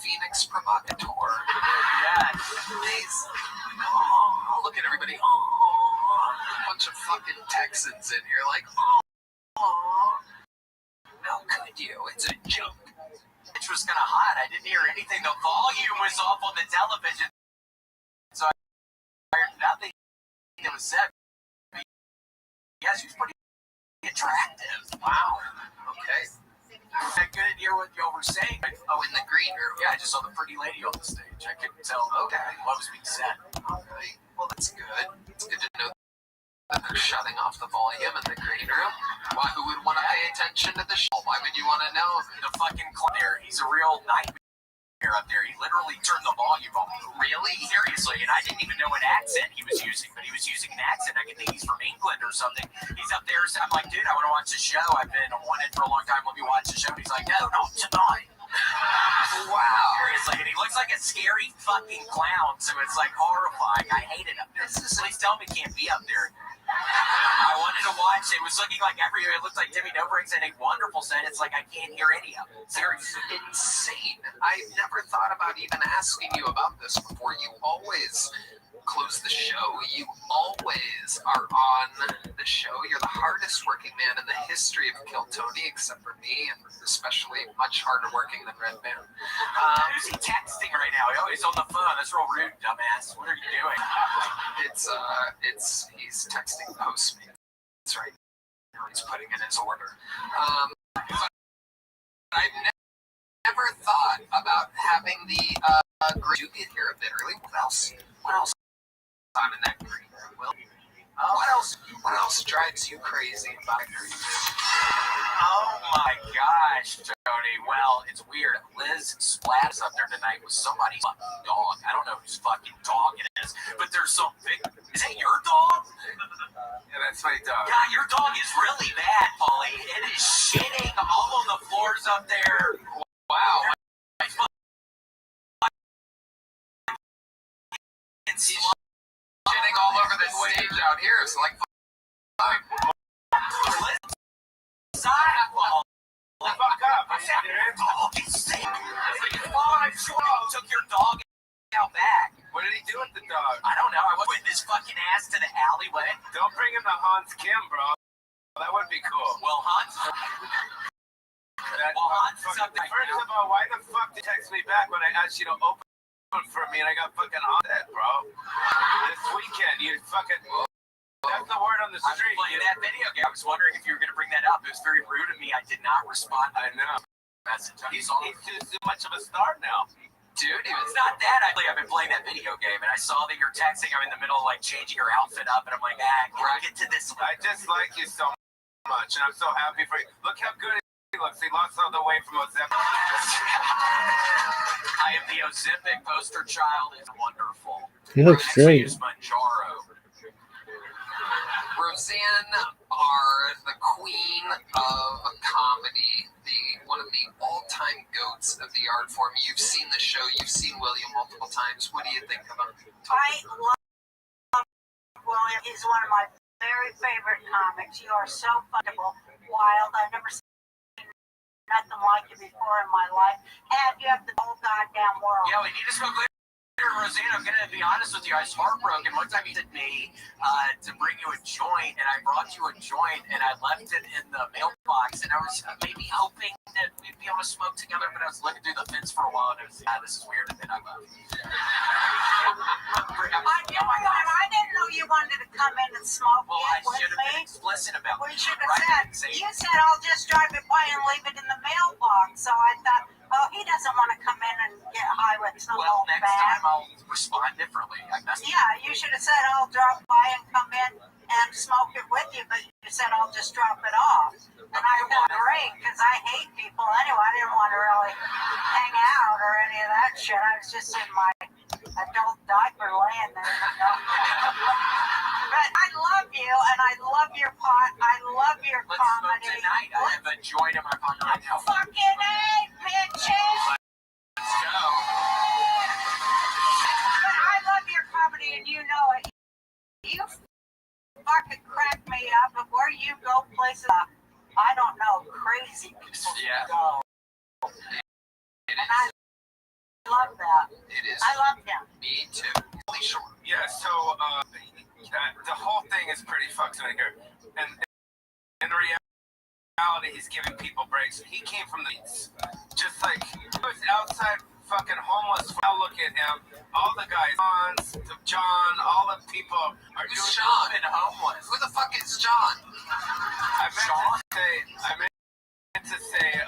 Phoenix Provocateur. Yeah, amazing. Oh, look at everybody. Oh, a bunch of fucking Texans in here like, oh. How could you? It's a joke. It was kind of hot. I didn't hear anything. The volume was off on the television. So I heard nothing that was said. Yeah, she was pretty attractive. Wow. Okay. I couldn't hear what y'all were saying. Oh, in the green room. Yeah, I just saw the pretty lady on the stage. I couldn't tell what was being said. All right. Well, that's good. It's good to know that they're shutting off the volume in the green room. Why? Who would want to pay attention to the show? Why would you want to know? The fucking clear. He's a real nightmare up there. He literally turned the volume on. Really? Seriously. And I didn't even know what accent he was using, but he was using an accent. I could think he's from England or something. He's up there. So I'm like, dude, I want to watch the show. I've been wanted for a long time. Let me watch the show. And he's like, no, not tonight. Wow. Seriously, and he looks like a scary fucking clown, so it's like horrifying. I hate it up there. Please tell me he can't be up there. I wanted to watch. It was looking like everywhere. It looked like Timmy Dobrik's in a wonderful set. It's like I can't hear any of it. Seriously, insane. I've never thought about even asking you about this before. You always close the show. You always are on the show. You're the hardest working man in the history of Kill Tony, except for me, and especially much harder working than Red Band. Who's he texting right now? Oh, he's on the phone. That's real rude, dumbass. What are you doing? He's texting Postmates right now. He's putting in his order. But I've never thought about having the group get here a bit early. What else? On in that green room, Will. What else drives you crazy about it? Oh my gosh, Tony. Well, it's weird. Liz Splats up there tonight with somebody's fucking dog. I don't know whose fucking dog it is, but there's some big. Is that your dog? Yeah, that's my dog. God, your dog is really bad, Polly. It is shitting all on the floors up there. Wow. It's shitting all over the stage out here. It's like fuck up. Took your dog out back. What did he do with the dog? I don't know. I went with his fucking ass to the alleyway. Don't bring him to Hans Kim, bro. That would be cool. Well, Hans is up there. First of all, why the fuck did you text me back when I asked you to open for me and I got fucking on that, bro? This weekend, you fucking... That the word on the I was street. playing that video game. I was wondering if you were going to bring that up. It was very rude of me. I did not respond. I know. He's too much of a star now. Dude, it's not that. I've been playing that video game, and I saw that you're texting. I'm in the middle of like changing your outfit up, and I'm like, we'll get to this. I just like you so much, and I'm so happy for you. Look how good he looks. He lost all the weight from Ozempic. I am the Ozempic poster child. It's wonderful. He looks great. Manjaro. Roseanne are the queen of comedy, one of the all-time goats of the art form. You've seen the show. You've seen William multiple times. What do you think of him? I love William. He's one of my very favorite comics. You are so funable, wild. I've never seen nothing like you before in my life. And you have the whole goddamn world. Yeah, we need to smoke later, Roseanne. I'm going to be honest with you. I was heartbroken. One time you said me to bring you a joint, and I brought you a joint, and I left it in the mailbox, and I was maybe hoping that we'd be able to smoke together, but I was looking through the fence for a while, and I was this is weird, and then I left. I didn't know you wanted to come in and smoke with me. Explicit about we should have said, you said I'll just drive it by and leave it in the mailbox, so I thought, oh, he doesn't want to come in and get high with some old next bag. time I'll respond differently. You should have said I'll drop by and come in and smoke it with you, but you said I'll just drop it off. And I felt great, because I hate people anyway. I didn't want to really hang out or any of that shit. I was just in my adult diaper laying there, But I love you, and I love your pot. I love your comedy. Tonight, I have a joint in my pocket right now. Fucking A, bitches! Let's go. But I love your comedy, and you know it. You fucking crack me up, and where you go places, I don't know, crazy people go. And I love that. It is. I love him. Me too. Sure. Yeah, so the whole thing is pretty fucked in here. And in reality, he's giving people breaks. He came from the East. Just like, he was outside fucking homeless. Now look at him. All the guys, John, all the people are doing Sean and homeless. Who the fuck is John? I meant to say,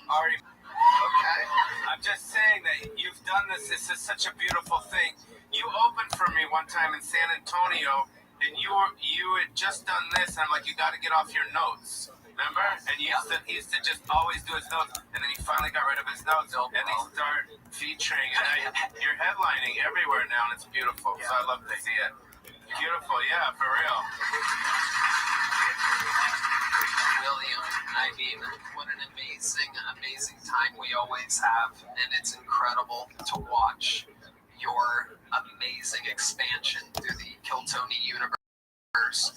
Ari. Okay. I'm just saying that you've done this. This is such a beautiful thing. You opened for me one time in San Antonio, and you had just done this, and I'm like, you got to get off your notes. Remember? And he used to just always do his notes, and then he finally got rid of his notes, and he started featuring. And you're headlining everywhere now, and it's beautiful. So I love to see it. Beautiful, yeah, for real. William, I mean, what an amazing, amazing time we always have, and it's incredible to watch your amazing expansion through the Kiltony universe.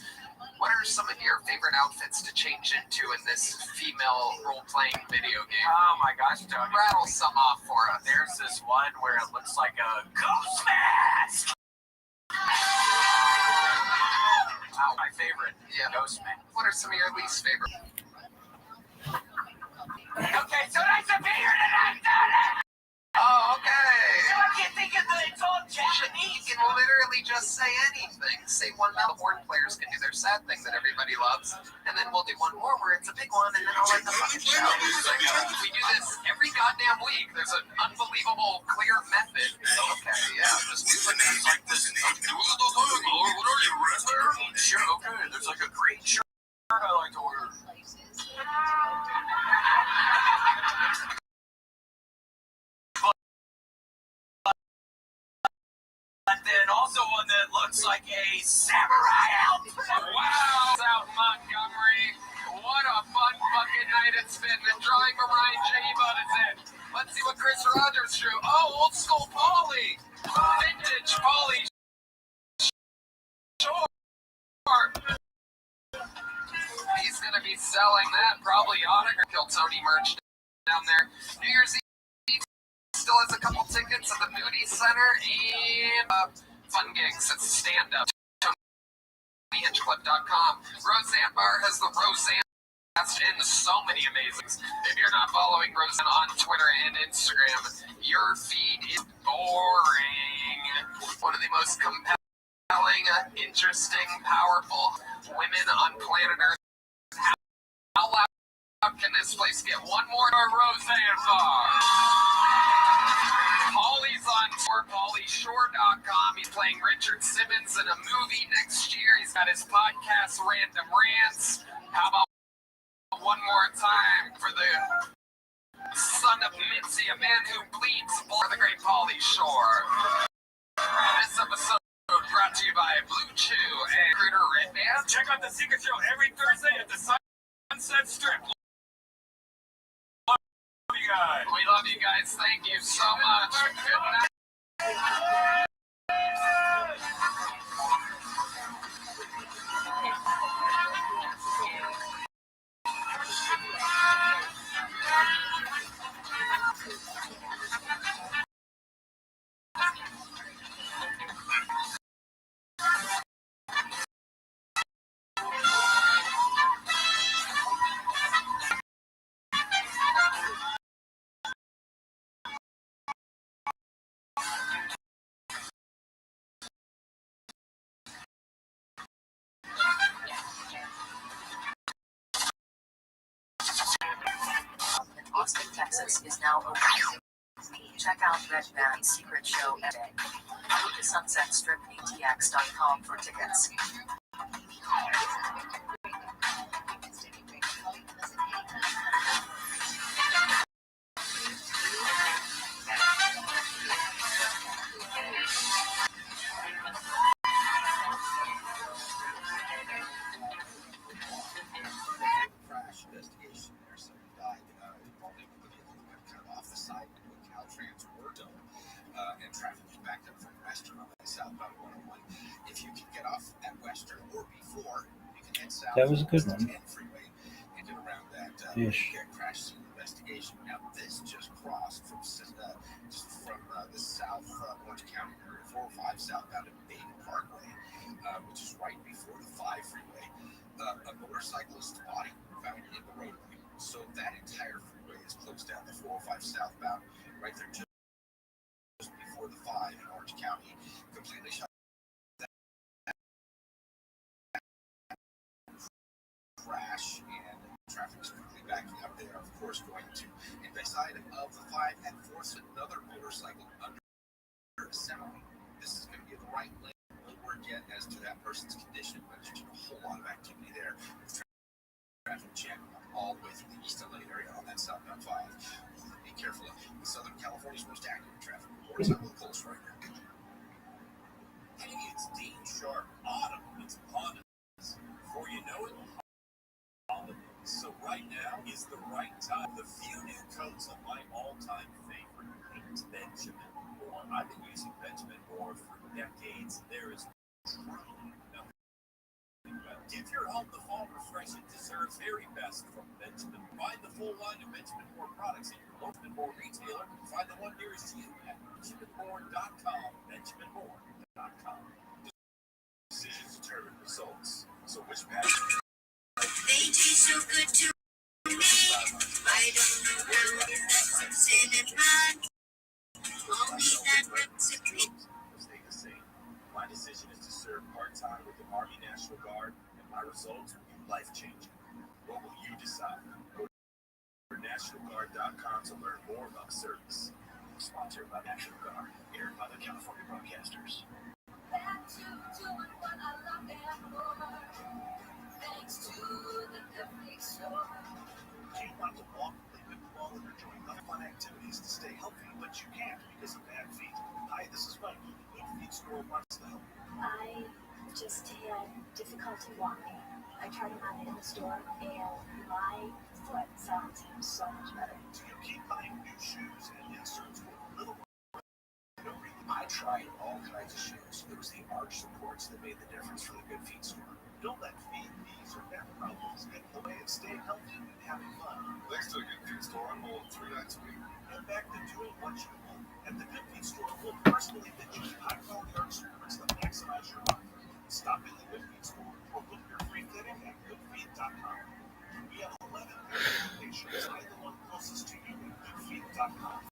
What are some of your favorite outfits to change into in this female role-playing video game? Oh my gosh, Tony. Rattle some off for us. There's this one where it looks like a ghost mask. Oh, my favorite. Yeah. Ghost mask. What are some of your least favorite? Okay, so nice to be here tonight, Tony! Oh, okay. So I can't think of it's all Japanese. You can literally just say anything. Say one now. The horn players can do their sad thing that everybody loves, and then we'll do one more where it's a big one, and then I'll end the fucking show. We do this every goddamn week. There's an unbelievable, clear method. Okay, yeah. Just do like this. Like this. Sure, okay. There's like a great shirt I like to wear. And then also one that looks like a samurai outfit. Wow! Out Montgomery. What a fun fucking night it's been. The drawing of Ryan J-Bud is in. Let's see what Chris Rogers drew. Oh, old school Paulie. Vintage Paulie. Sure. He's going to be selling that. Probably autograph Kiltony merch down there. New Year's Eve still has a couple tickets at the Moody Center and fun gigs at stand-up. TonyHinchcliffe.com. Roseanne Barr has the Roseanne and so many amazing. If you're not following Roseanne on Twitter and Instagram, your feed is boring. One of the most compelling, interesting, powerful women on planet Earth. How loud can this place get? One more Roseanne bar. Paulie's on tour, PaulieShore.com. He's playing Richard Simmons in a movie next year. He's got his podcast, Random Rants. How about one more time for the son of Mitzi, a man who bleeds for the great Paulie Shore. This episode brought to you by Blue Chew and Critter Red Band. Check out The Secret Show every Thursday at the Sunset Strip. Guys. We love you guys. Thank you so much. Good night. Austin, Texas is now open. Check out Red Band's Secret Show today. Go to sunsetstripatx.com for tickets. Crash investigation there. Somebody died involving the vehicle that went kind of off the side to a Caltrans Ordo, and traffic was backed up from Western on that southbound 101. If you can get off at Western or before, you can head south. That was a good one. 10 freeway and get around that crash scene investigation. Now this just crossed from the South Orange County area, 405 southbound to Baden Parkway, which is right before the 5 freeway. A motorcyclist's body found in the roadway. So that entire freeway is closed down. The 405 southbound, right there just before the 5 in Orange County, completely shut down. Crash and traffic is quickly backing up. They are, of course, going to side of the 5 and force another motorcycle under a semi. This is going to be the right lane. No word yet as to that person's condition, but there's a whole lot of activity there. Traffic jam all the way through the East LA area on that southbound 5. Be careful of Southern California's most active traffic. Reports on the coast right now. Hey, it's Dean Sharp. Autumn is upon us. Before you know it, holidays. So right now is the right time. The few new coats of my all-time favorite paint, Benjamin Moore. I've been using Benjamin Moore for decades. There is truly nothing better. Give your home the fall refreshing deserves very best from Benjamin. Buy the full line of Benjamin Moore products at your local Moore retailer. Find the one nearest you at benjaminmoore.com. benjaminmoore.com. Decisions determine results. So which path? They taste so good to me. I don't know how it is that cinnamon. Only that recipe. Stay the same. My decision is to serve part-time with the Army National Guard, and my results will be life-changing. What will you decide? Go to nationalguard.com to learn more about service. Sponsored by National Guard, aired by the California Broadcasters. Thanks to the Cafe Store. Do you want to walk, live, and blow, or join other fun activities to stay healthy, but you can't because of bad feet? Hi, this is Mike. Good Feet Store wants to help. I just had difficulty walking. I tried it on in the store, and my foot sounds so much better. Do you keep buying new shoes and inserts for the little one? I tried all kinds of shoes. It was the arch supports that made the difference for the Good Feet Store. Don't let feet, knees, or back problems get in the way of staying healthy and having fun. Thanks to the Good Feet Store, I'm home 3 nights a week. Get back to doing what you love. At the Good Feet Store, we'll personally fit you high-quality arch supports that maximize your life. Stop in the Good Feet Store or book your free fitting at goodfeet.com. We have 11 locations. Find the one closest to you at goodfeet.com.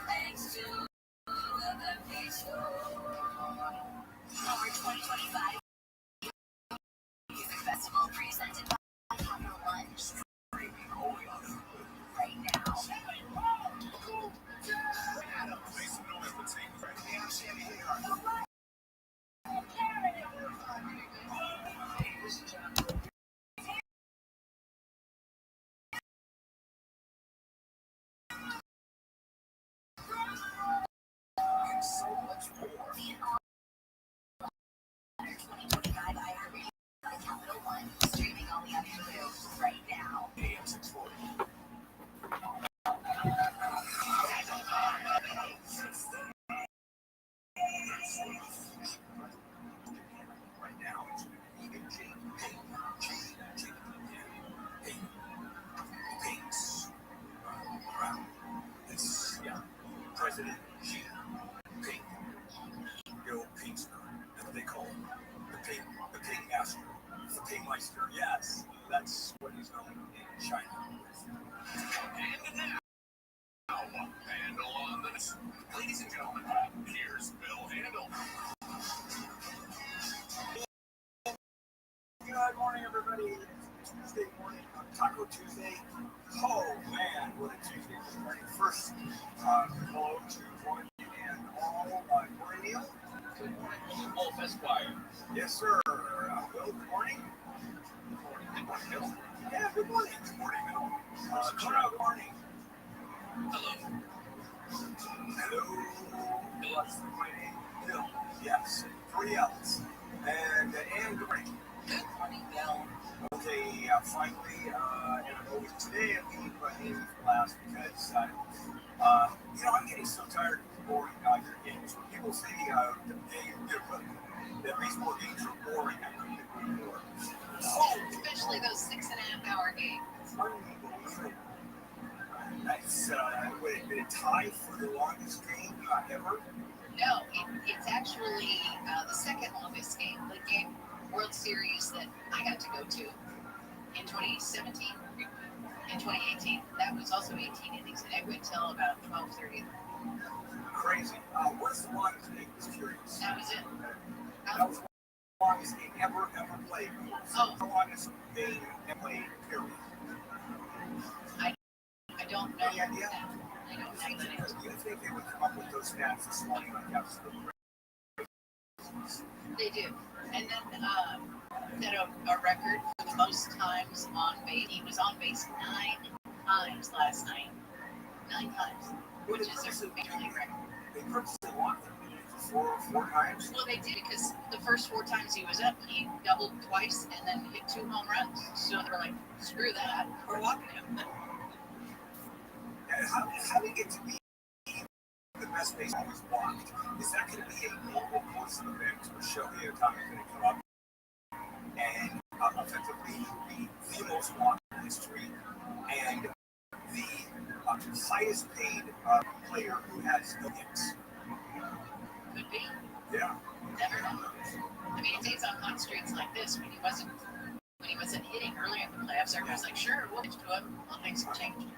Thanks to the Good Feet Store. Forward 2025 Music Festival presented by Capital One. Streaming only on Hulu right now. And so much more. 2025 IRB by Capital One. Streaming only on Hulu right now. AM 640. Right now, it's even Pinks. Brown. It's, yeah. President Xi Pink. Yo, Pinkster. That's what they call him. The Pink Master. The Pink Meister. Yes, that's what he's known in China. And now, Handle on the... Ladies and gentlemen, here's Bill Handle. Good morning, everybody. It's Tuesday morning, Taco Tuesday. Oh, man, what a Tuesday this morning. First, hello to one and all. Morning, Neil. Good morning, Wolf Esquire. Yes, sir. Will, good morning. Good morning, Bill. Yeah, good morning. Good morning, Bill. Carl, good morning. Hello. Hello. What's my name? Bill. Yes, 3 L's. And good morning. Good morning, Bill. Okay, finally, and I'm always today I leave Amy for last because, I'm getting so tired of boring your games. When people say that baseball games are boring, I couldn't agree more. Especially those 6.5-hour games. Unbelievable. That's, would it be a tie for the longest game ever? No, it's actually the second longest game. The game World Series that I got to go to in 2017, in 2018. That was also 18 innings, and it went till about 12:30. Crazy. What's the longest game? Just curious. That was it. That was the longest game ever played. So the longest game ever played, period. I don't know. Any idea? I don't know. Do you think they would come up with those stats this morning like absolutely? They do. And then set a record for the most times on base. He was on base 9 times last night. 9 times, which is a major league record. They purposely walked him four times? Well, they did because the first 4 times he was up, he doubled twice and then hit 2 home runs. So they were like, screw that, we're walking him. How do you get to be the best baseball was walked? Is that going to be a normal course of events where Shohei Ohtani is going to come up and effectively be the most walked in history and the highest paid player who has no hits? Could be. Yeah. Never know. I mean, it takes on hot streaks like this when he wasn't hitting earlier in the playoffs. Everyone's like, sure, we'll pitch to him. I'll make some change.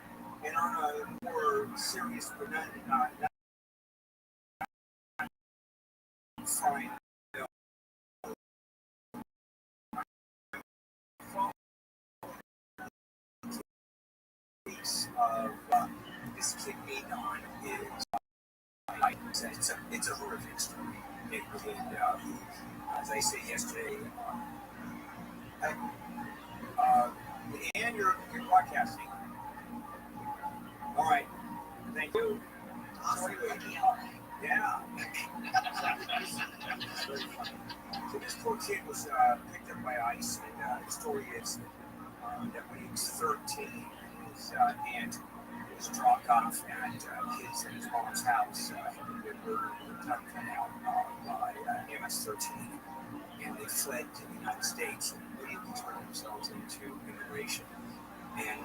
And on a more serious, but not fine. This kid Adon is it's a horrific story. It kid who, as I said yesterday, and you're broadcasting. All right, thank you. Awesome. Yeah. So this poor kid was picked up by ICE, and the story is that when he was 13, his aunt was dropped off at his mom's house. Had been murdered in the tongue canal by MS-13, and they fled to the United States and immediately turned themselves into immigration and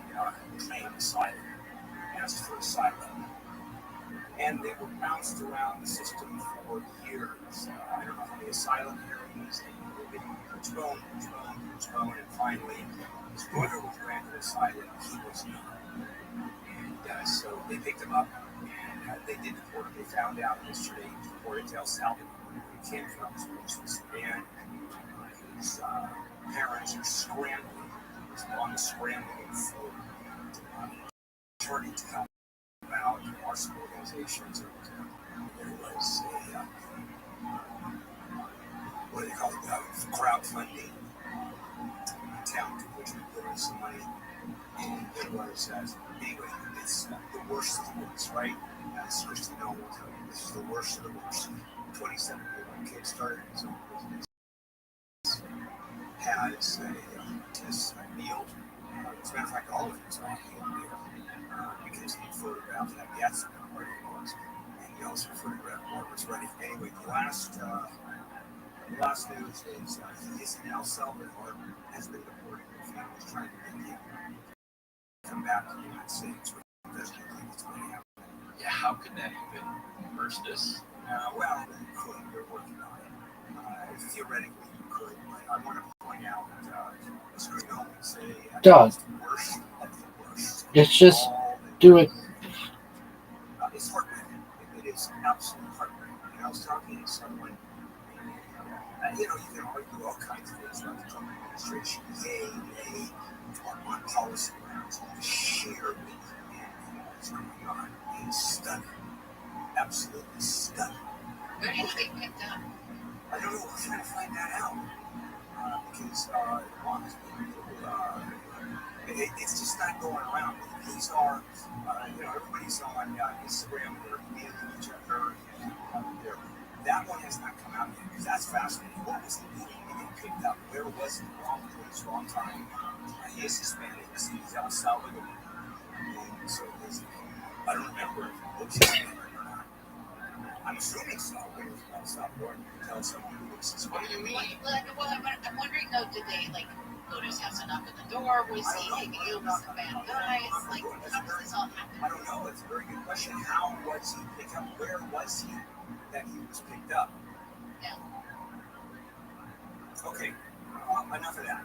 claimed asylum, asked for asylum. And they were bounced around the system for years. I don't know how many asylum hearings, they postponed, and finally, his brother was granted asylum, he was not. And so they picked him up, and they did deport him. They found out yesterday he was deported to El Salvador. He can't get off his horses, and his parents are scrambling. His mom is scrambling for attorney to help out arson organizations. There was a what do they call it? Crowdfunding attempt to which we put in some money. And there was, anyway, it's the worst of the worst, right? As Christy Noel will tell you, this is the worst of the worst. 27-year-old kid started his own business, has a meal. As a matter of fact, all of his own meal because he photographed that gas where he was, and he also photographed where it was ready. Anyway, the last news is he is in El Salvador, has been deported. The family is trying to get him come back to the United States. Doesn't think it's going to happen. Yeah, how could that even reverse this? Well, you could. You're working on it. Theoretically, you could. But I want to point out that as we know, it's the worst of the worst. Let's just do it. It's heartbreaking. It is absolutely heartbreaking. And I was talking to someone, you can argue all kinds of things about the Trump administration. Yay, nay, on policy grounds. The sheer what's going on is stunning. Absolutely stunning. Where did he get picked up? I don't know. We're trying to find that out. Because mom has been it's just not going around. These are, everybody's on Instagram. They're emailing each other. That one has not come out yet because that's fascinating. What was he doing to get picked up? Where was he? Wrong place, wrong time. He is Hispanic. He's El Salvador. So I don't remember if he looks Hispanic or not. I'm assuming so. El Salvador. You can tell someone who looks Hispanic. What do you mean? Well, I'm wondering though, did they go to his house and knock on the door? Was he deal with some bad guys? How does this all happen? I don't know. It's a very good question. How was he picked up? Where was he that he was picked up? Yeah. Okay. Enough of that.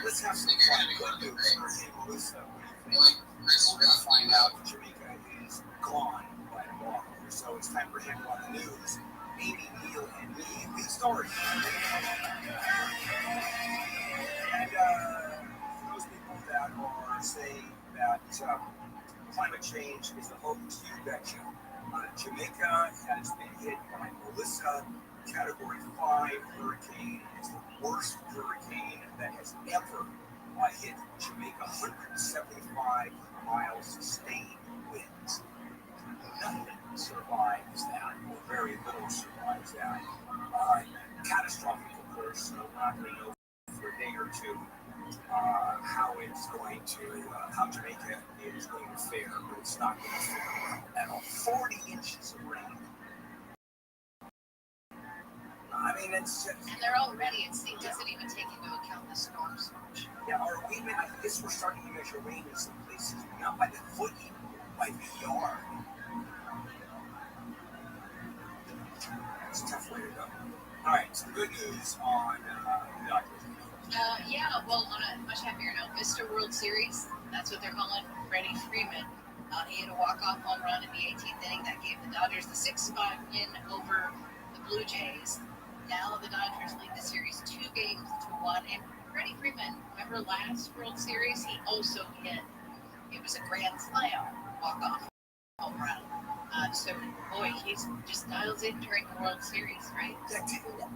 Let's have some fun. Good news for him, Melissa. We're going to find out that Jamaica is gone by tomorrow. So it's time for him on the news. Amy, Neil, and me, lead story. And for those people that are saying that climate change is the hoax, you betcha. Jamaica has been hit by Melissa, Category 5 hurricane. It's the worst hurricane that has ever hit Jamaica. 175 miles sustained winds. Nothing survives that, or very little survives that. Catastrophic, of course. So we're not going to know for a day or two how it's going to, how Jamaica is going to fare, but it's not going to fare at all. 40 inches of rain. I mean, it's just... And they're already, it doesn't even take into account the storms. Yeah, or even, I guess we're starting to measure rain in some places, not by the foot, by the yard. It's a tough way to go. All right, some good news on the doctors. Yeah, well, on a much happier note, Mr. World Series, that's what they're calling Freddie Freeman. He had a walk-off home run in the 18th inning that gave the Dodgers the 6-5 win over the Blue Jays. Now the Dodgers lead the series 2-1. And Freddie Freeman, remember last World Series, he also hit. It was a grand slam walk-off home run. So, boy, he's just dials in during the World Series, right? Yeah,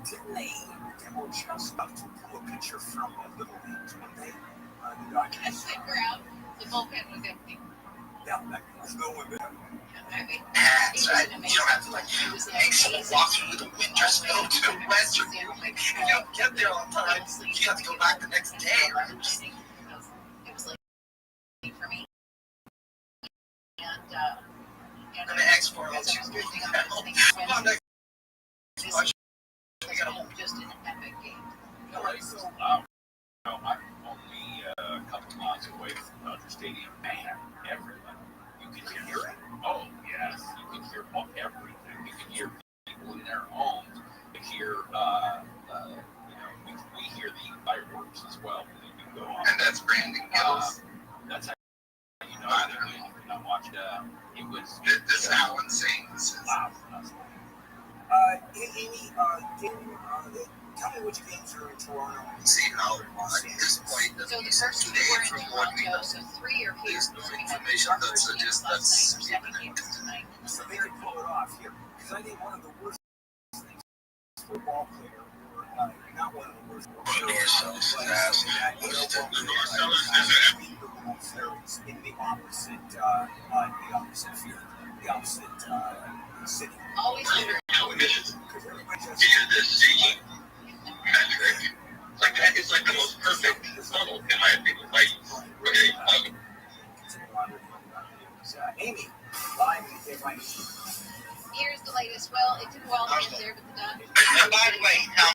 didn't they just about to pull a picture from a little league when they the Dodgers? At the ground, the bullpen was empty. Yeah, there's no one there. I mean, it was amazing. You don't have to make someone walk through the winter snow to Western. You don't get there on time. You have to go back the next day, right? It was like for me. And I'm an export. as I was drifting up, I was thinking, just an epic game. All right, so I'm only a couple miles away from Dodger Stadium, and everybody, you can hear it. Oh yes, you can hear everything. You can hear people in their homes. You hear, we hear the fireworks as well when they do go Tell me which games are in Toronto. See how at this point, So the first two today were in from what we Toronto, know, so 3 are here. there's no So we had information our that first game suggests last that's night, our second game imminent. tonight, and the So they third can pull it off here. Because I think one of the worst things for a ball player, or not one of the worst, but that in the opposite field, the opposite city. always under. Via this seeking metric, it's like the most perfect funnel, in my opinion. Like, okay, Amy, live in my Here's the latest. Well, it did well right there, but the Dodgers. and by the way, how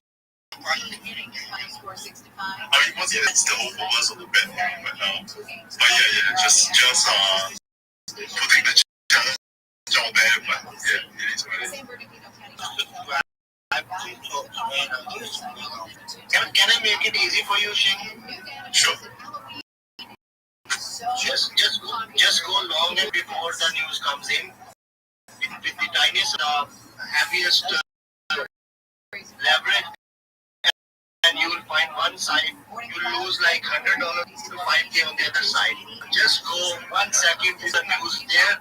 Final score 6-5. I mean, once again, it's still was a little bit, but yeah, just putting the challenge on there, but yeah, it is what it is. San Bernardino County. Can I make it easy for you, Shane? Sure. Just go long and before the news comes in. With the tiniest, happiest leverage, and you will find one side, you lose like $100 to $5K on the other side. Just go 1 second to the news there,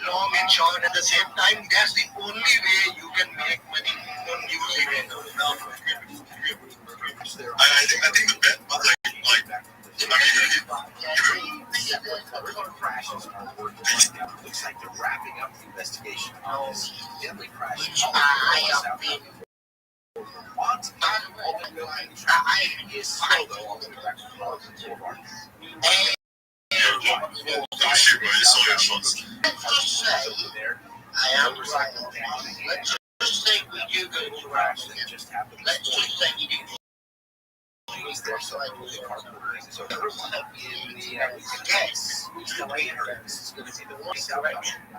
long and short at the same time. That's the only way you can make money on news event. I think the bet, looks like they're wrapping up the investigation on this deadly crash. I am right. Let's just say we do go to crash. Let's just say we do. So everyone in the guess which direction is going to be the worst direction. That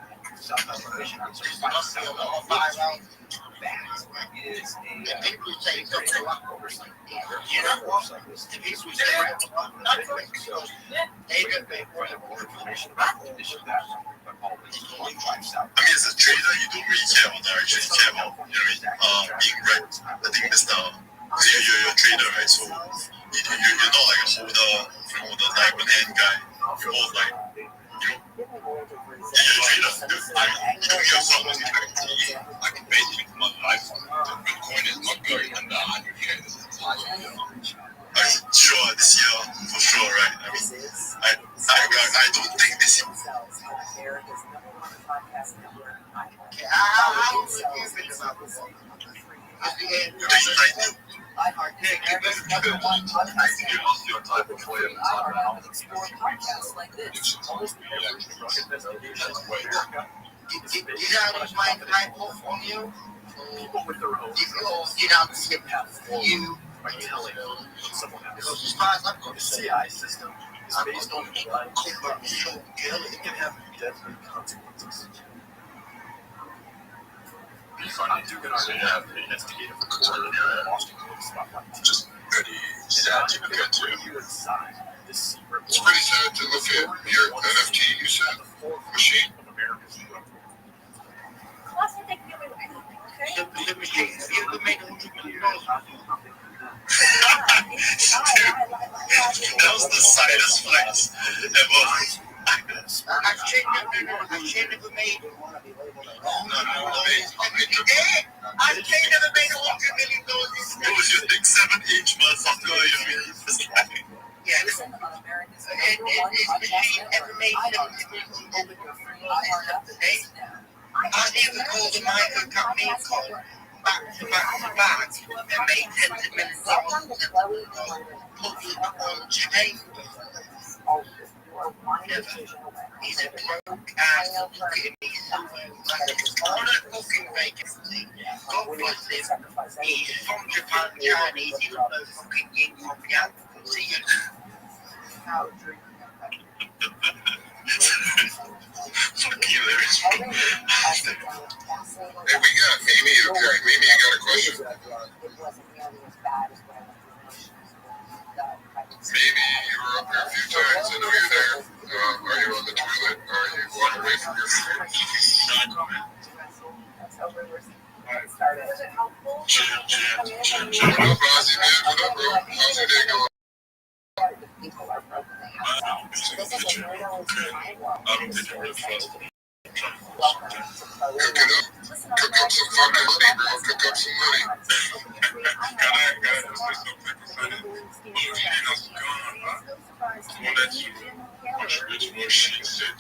is a people say it's a lot oversight. You know what? The people say not correct. So they don't pay for the information about the condition that. I mean, as a trader, you don't really care about direction. You care about being right. I think that's the you're a trader, right? So you're not like a holder, diamond hand guy. You're more like you're a trader. I can basically my life. Bitcoin is not going under 100K. Sure, this year for sure, right? I mean, I don't think this year. People with their own because as far as I'm going, the CI system is based on blood. It can have deadly consequences. I do have an investigative reporter in the Washington Spotlight. Just pretty sad to look at, too. It's pretty sad to look at your NFT, you said, machine. The machine, you made $100 million. That was the saddest flex ever. I've never made. I've never made $100 million. It was your big 7-inch motherfucker. Yeah, this machine ever made I never called a micro company called back to back and made tens of millions of dollars on chain. He's a broke ass. Look at him. He's on a fucking vacancy. God bless him. He's from Japan, Chinese. He don't know fucking yin from yang. See you. Fuck you, Hey, we got Amy appearing. Amy, you got a question? Maybe you were up here a few times. I know you're there. Are you on the toilet? Are you going away from your food? What up, Ozzy, man? What up, bro? How's your day going? Cook it up. Cook up some fucking money, bro. Cook up some money. She said,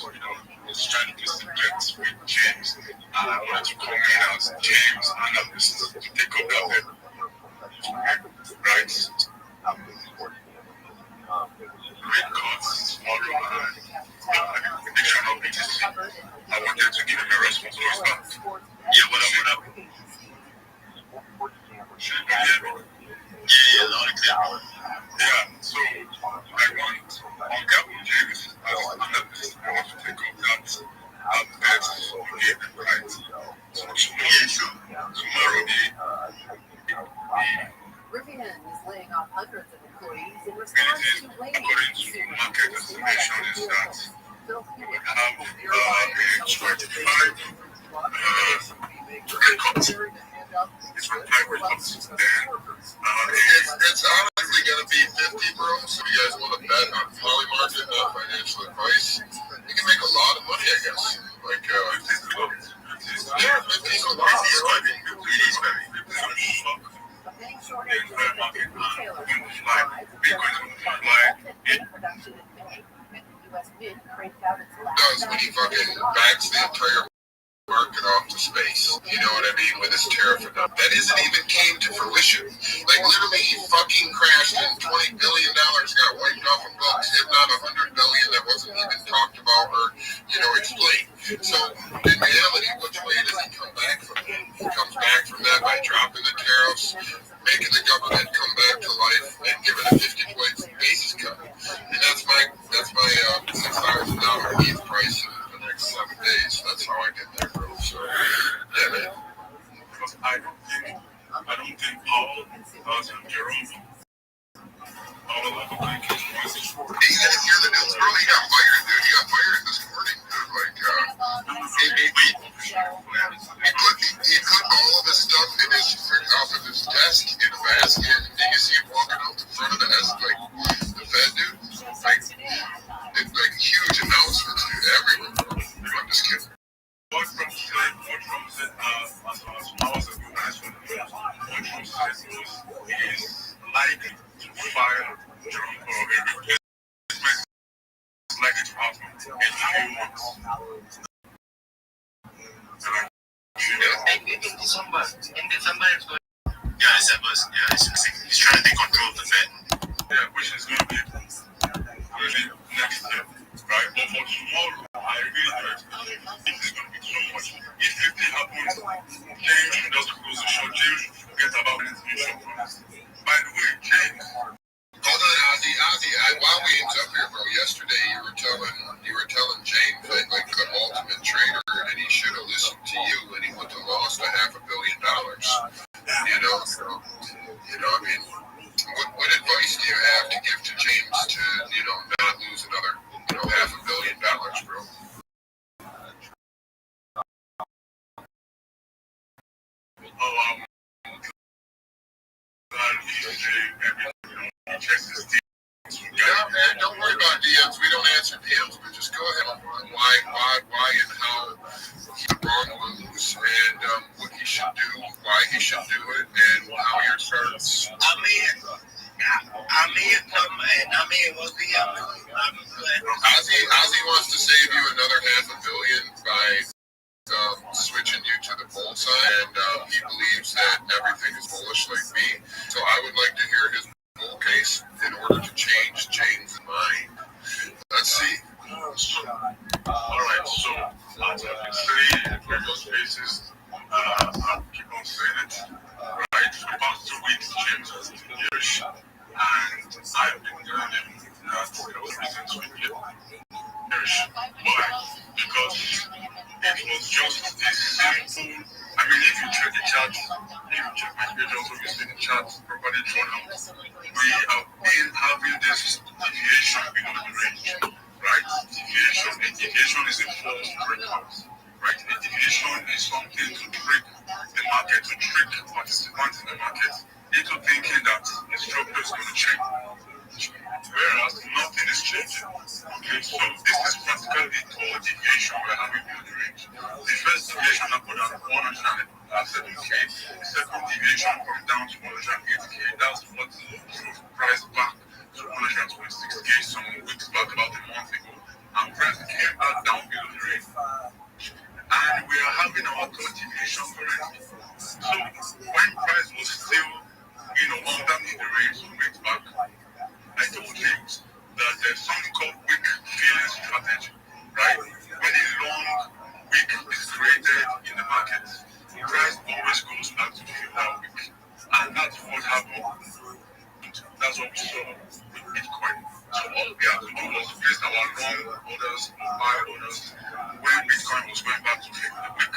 was trying to do some things with James. I wanted to call me out James. I know this is to take up that bit. Right? Great cause. All around. Addiction of BTC. I wanted to give him a response. Yeah, what up, what up? Yeah, loud and clear. Yeah, so I want on Captain James, I want to take up that bed again, right? So tomorrow Rivian is laying off hundreds of employees in response to wage market estimation is that we would have a 25 it's reply with options there. It's honestly going to be 50, bro. So you guys want to bet on Poly Market, not financial advice? You can make a lot of money, I guess. Like, yeah, 50 is a lot. Does when he fucking backs the entire market off to space, you know what I mean, with his tariff that isn't even came to fruition. Like literally he fucking crashed and $20 billion got wiped off of books, if not $100 billion that wasn't even talked about or, explained. So in reality, which way does he come back from that? He comes back from that by dropping the tariffs, making the government come back to life and giving a 50-point basis cut. And that's my $6,000 ETH price in the next 7 days. That's how I get there, bro. So yeah, man. Because I don't think all Jerome all of the blankets was you didn't hear the news, bro? He got fired, dude. He got fired this morning, dude. Like he put all of his stuff in his off of his desk in a basket, and you see him walking out the front of the desk like the Fed dude. It's like huge announcements, dude, everywhere, bro. I'm just kidding. What Trump said as far as a good answer, what Trump said was he is likely to fire Trump or a replacement is likely to happen in 3 months. In December it's going. Yeah, he's trying to take control of the Fed. Yeah, which is going to be really next year, right? But for tomorrow, I really heard this is going to be so much. If anything happens, James doesn't close the show. James forgets about it. By the way, James. Hold on, Ozzy. While we ain't up here, bro, yesterday you were telling James that like the ultimate trader and he should have listened to you and he would have lost $500 million. I mean, what advice do you have to give to James to, not lose another, $500 million, bro? Yeah, man, don't worry about DMs. We don't answer DMs, but just go ahead on why and how he wrong moves and what he should do, why he should do it, and how your starts. Ozzy wants to save you another $500 million by switching you to the bull side, and he believes that everything is bullish like me. So I would like to hear his bull case in order to change James' mind. Let's see. Alright, so as I've been saying in previous spaces, I'll keep on saying it. Right, for the past 2 weeks, James has been bearish, and I've been telling him that there was reason to be bearish. Why? Because it was just a simple. I mean, if you check the chart, if you check my page, also you see the chart properly drawn out. We have been having this deviation below the range, right? Deviation is a false breakout, right? A deviation is something to trick the market, to trick participants in the market into thinking that the structure is going to change, whereas nothing is changing. Okay, so this is practically the third deviation we're having in the range. The first deviation happened at 107k, the second deviation comes down to 108k. That's what drove price back to 126k some weeks back, about a month ago, and price came back down below the range. And we are having our third deviation currently. So when price was still, underneath the range some weeks back, I told you that there's something called weak feeling strategy, right? When a long week is created in the market, price always goes back to feel that week. And that's what happened. That's what we saw with Bitcoin. So all we had to do was place our long orders, buy orders, when Bitcoin was going back to feel the week,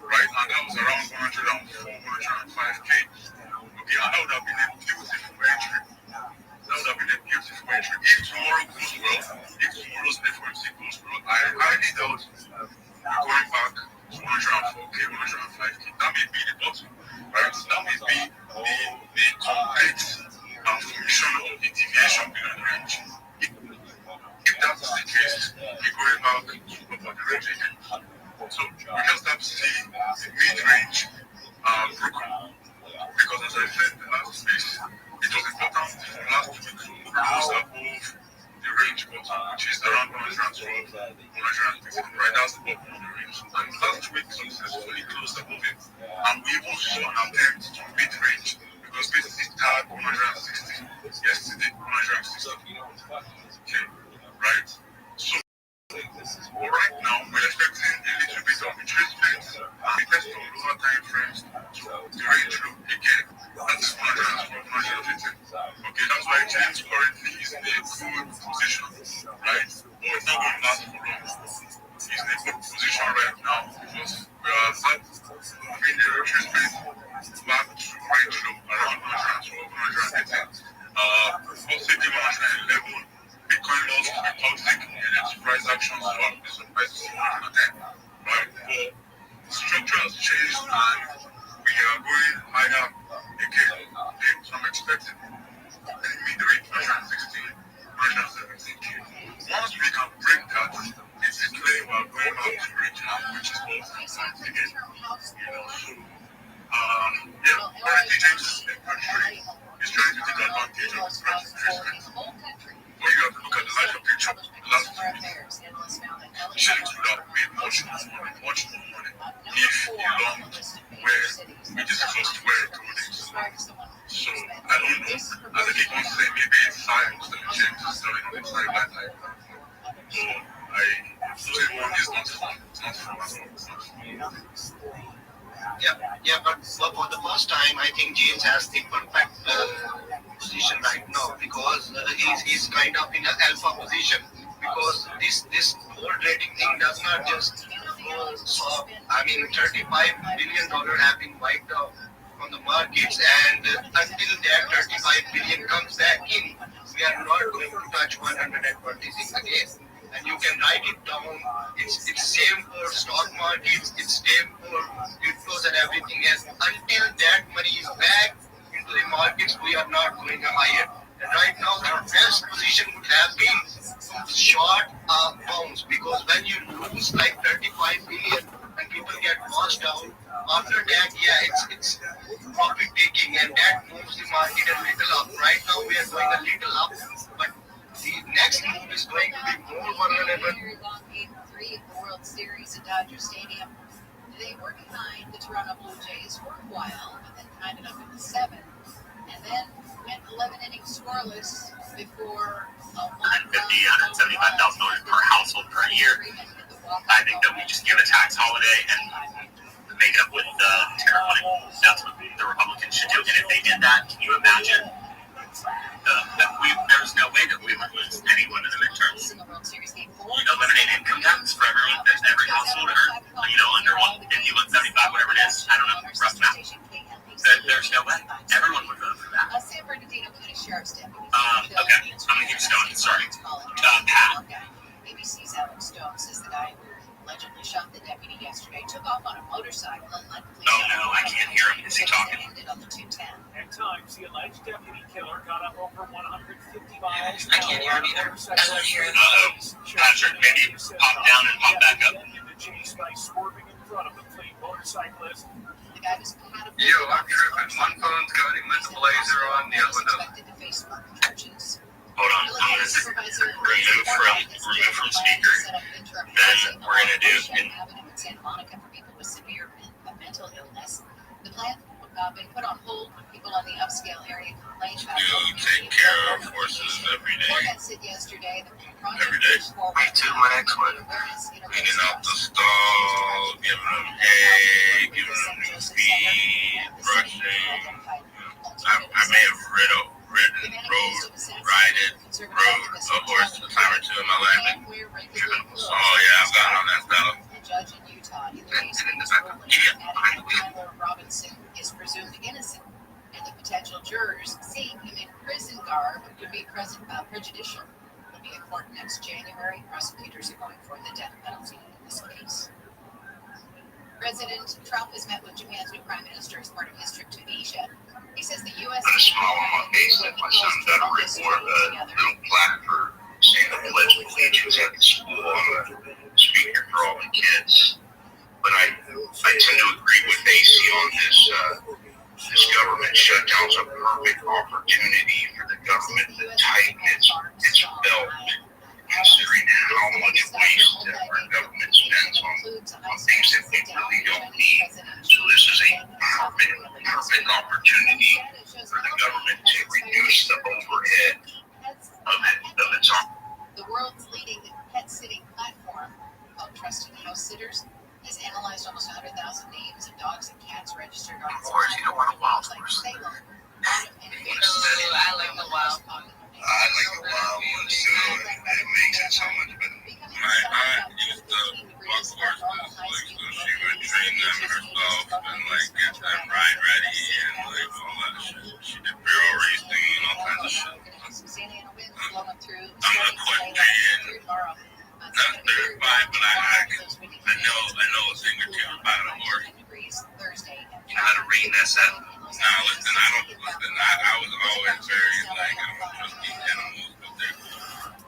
right? And that was around 104, 105k. Okay, and that would have been a beautiful entry. That would have been a beautiful entry. If tomorrow goes well, if tomorrow's FOMC goes well, I highly doubt we're going back to 104k, 105k. That may be the bottom, right? That may be the complete formation of the deviation below the range. If that is the case, we're going back to upper the range again. So we just have to see the mid-range broken. Because as I said in the last space, it was important for last week to close above the range bottom, which is around 112, 115, right? That's the bottom of the range. And last week successfully closed above it. And we even saw an attempt to mid-range, because basically tagged 160 yesterday, 160. Okay, right? So right now, we're expecting a little bit of retracement and we test on lower time frames to the range low again. That's 112, 115. Okay, that's why James currently is in a good position, right? But it's not going to last for long. He's in a good position right now because we are having the retracement back to range low around 112, 118. Possibly 111. Bitcoin loss to be toxic in its price action swap is a price of 110, right? But the structure has changed and we are going higher again. Okay, so I'm expecting mid-range 116, 117k. Once we can break that, it's a claim we're going out to reach now, which is all again. So currently James is in country. He's trying to take advantage of the price retracement. But you have to look at the larger picture. The last 2 weeks, shillings would have made much more money if the long where we discussed where it holdings. So I don't know. As I keep on saying, maybe it's science that James is telling on the sideline. So losing money is not fun. It's not fun at all. It's not fun. Yeah, but for the first time, I think James has the perfect position right now because he's kind of in an alpha position because this whole trading thing does not just so I mean $35 billion have been wiped out from the markets, and until that 35 billion comes back in, we are not going to touch 126 again. And you can write it down. It's same for stock markets. It's same for cryptos and everything else. Until that money is back into the markets, we are not going higher. And right now, our best position would have been short bounce, because when you lose like 35 billion and people get washed out, after that, it's profit taking, and that moves the market a little up. Right now, we are going a little up, but the next move is going to be more vulnerable. Game 3 of the World Series at Dodger Stadium. They were behind the Toronto Blue Jays for a while, but then tied it up in the 7th, and then went 11 innings scoreless before $175,000 per household per year. I think that we just give a tax holiday and make it up with tariff money. That's what the Republicans should do. And if they did that, can you imagine? There's no way that we would lose anyone in the midterms. Eliminate income tax for everyone, every household, or under 150, 175, whatever it is. I don't know, rough math. There's no way. Everyone would vote for that. San Bernardino County Sheriff's Deputy. Okay, I'm going to keep going. Sorry. Pat. ABC's Alex Stone says the guy who allegedly shot the deputy yesterday took off on a motorcycle and led police. No, I can't hear him. Is he talking? Ended on the 210. At times, the alleged deputy killer got up over 150 miles. I can't hear him either. Patrick, maybe pop down and pop back up. The chase by swerving in front of the fleeing motorcyclist. The guy was catapulted. Yo, I'm tripping. One phone's got him with the blazer on, the other one doesn't. To face more charges. Hold on, I'm gonna remove from speaker. Then we're gonna do in Santa Monica for people with severe mental illness. The plan been put on hold when people on the upscale area complained about it. You take care of horses every day. Morgan said yesterday the project Every day. Me too, my ex-wife. Cleaning out the stall, giving them hay, giving them new feed, brushing. I may have rode a horse a time or two in my life. Oh yeah, I've gotten on that style. The judge in Utah in the case And in the back, Tyler Robinson is presumed innocent, and the potential jurors seeing him in prison garb could be prejudicial. Will be in court next January. Prosecutors are going for the death penalty in this case. President Trump has met with Japan's new prime minister as part of his trip to Asia. He says the U.S. Put a smile on my face that my son's got a report, a little plaque for saying the Pledge of Allegiance at the school. I'm a speaker for all the kids. But I tend to agree with AC on this. This government shutdown's a perfect opportunity for the government to tighten its belt, considering how much waste that our government spends on things that we really don't need. So this is a perfect opportunity for the government to reduce the overhead of its own. The world's leading pet sitting platform called Trusted House Sitters has analyzed almost 100,000 names of dogs and cats registered on its Horse, you don't want a wild horse. I I like the wild. like the wild ones too. It makes it so much better. My aunt used to fuck horses, like, so she would train them herself and like get them ride ready and like all that shit. She did barrel racing and all kinds of shit. I'm not quite being not certified, but I know a thing or two about a horse. You know how to ring that up? Nah, listen, I was always very like, I don't trust these animals,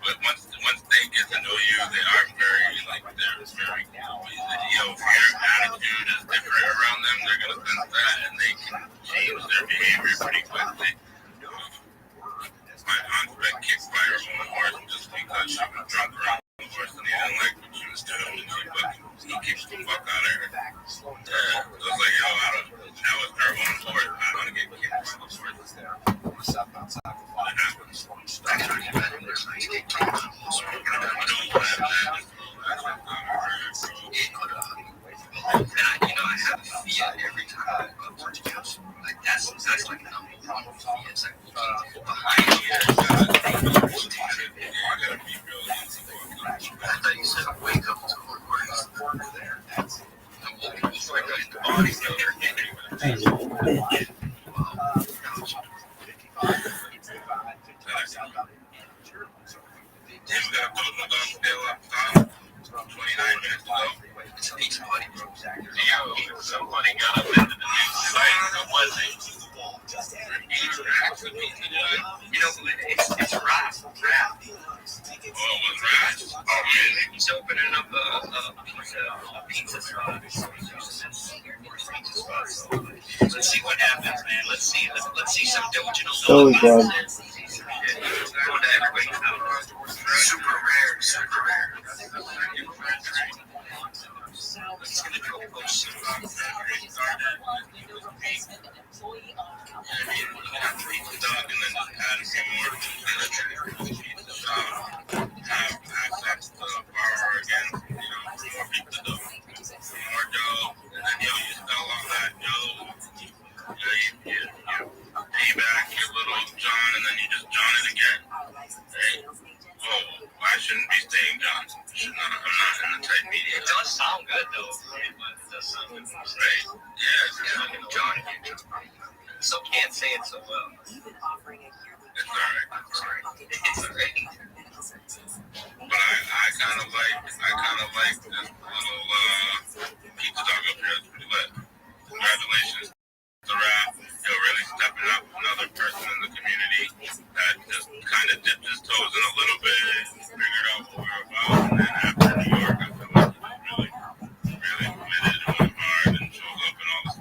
but once they get to know you, they are very like, they're very, if your attitude is different around them, they're gonna sense that and they can change their behavior pretty quickly. My aunt got kicked by her own horse just because she was drunk around the horse and he didn't like what she was doing and he kicked the fuck out of her. I was like, yo, that was her own horse. I don't want to get kicked by the horse. What happens? That's what you better do. And I have a fear every time I go to church. Like that's like a number one fear. It's like behind here. I thought you said wake up to recordings. I'm looking straight in the body filter. Damn, we got to put the still up top. 29 minutes ago. It's a pizza party, bro. Yo, somebody got up into the new site. What was it? You know, it's a rap. Oh, it was rap. Oh, man. He's opening up a pizza spot. Let's see what happens, man. Let's see some Dojo. So good. Going to everybody's house. Super rare. It's going to go post I shouldn't be saying John. I'm not in the type media. It does sound good though. It does sound good. Right? Yeah, it's fucking John. So can't say it so well. It's alright. It's alright. But I kind of like this little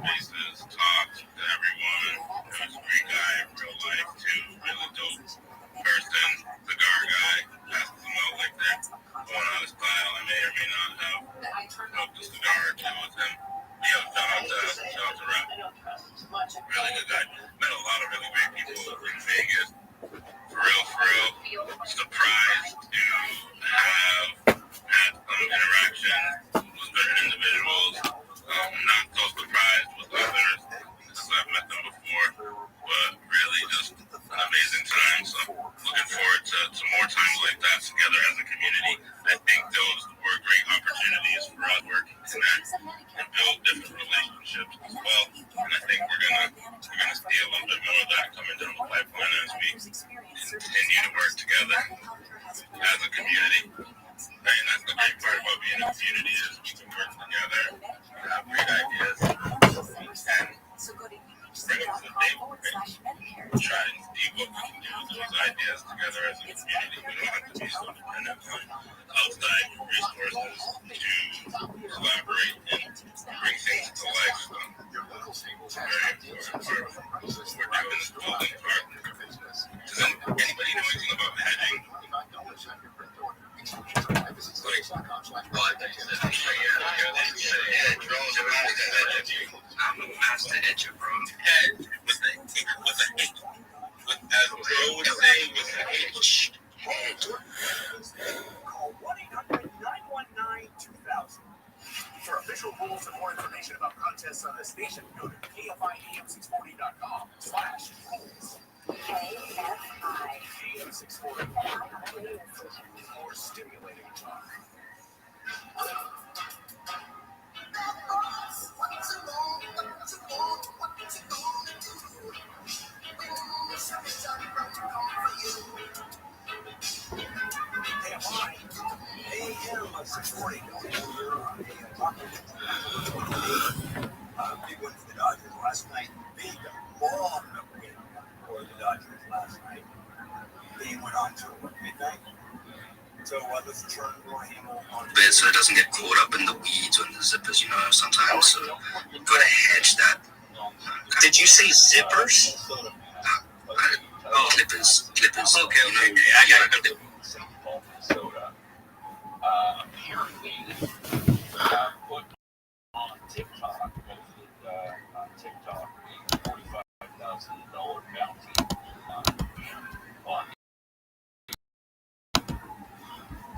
spaces, talked to everyone. He was a great guy in real life too, really dope person, cigar guy, passes them out like that. Going out of style, I may or may not have smoked a cigar or two with him. Yo, shout out to Rap. Really good guy. Met a lot of really great people in Vegas. For real. Surprised to have had some interaction with certain individuals. Not so surprised with others because I've met them before. But really just an amazing time. So looking forward to more times like that together as a community. I think those were great opportunities for us to work, connect, and build different relationships as well. And I think we're gonna see a little bit more of that coming down the pipeline as we continue to work together as a community. And that's the great part about being a community is we can work together, have great ideas, and bring it to the table. Try and see what we can do with those ideas together as a community. We don't have to be so dependent on outside resources to collaborate and bring things to life. So it's very important part of what we're doing is building partners. Does anybody know anything about hedging? I'm a master edger, bro. Hedge with a H. As Joe would say, with a H. Call 1-800-919-2000. For official rules and more information about contests on the station, go to KFIAM640.com/rules. KFI. AM640. More stimulating talk. KFI. AM640. Big win for the Dodgers last night. Big, long win for the Dodgers last night. Game went on till midnight. So let's turn on bit so it doesn't get caught up in the weeds or in the zippers, you know, sometimes. So you gotta hedge that. Did you say zippers? Clippers. Okay. I got it. Soda. Apparently, put on TikTok, posted on TikTok, a $45,000 bounty on.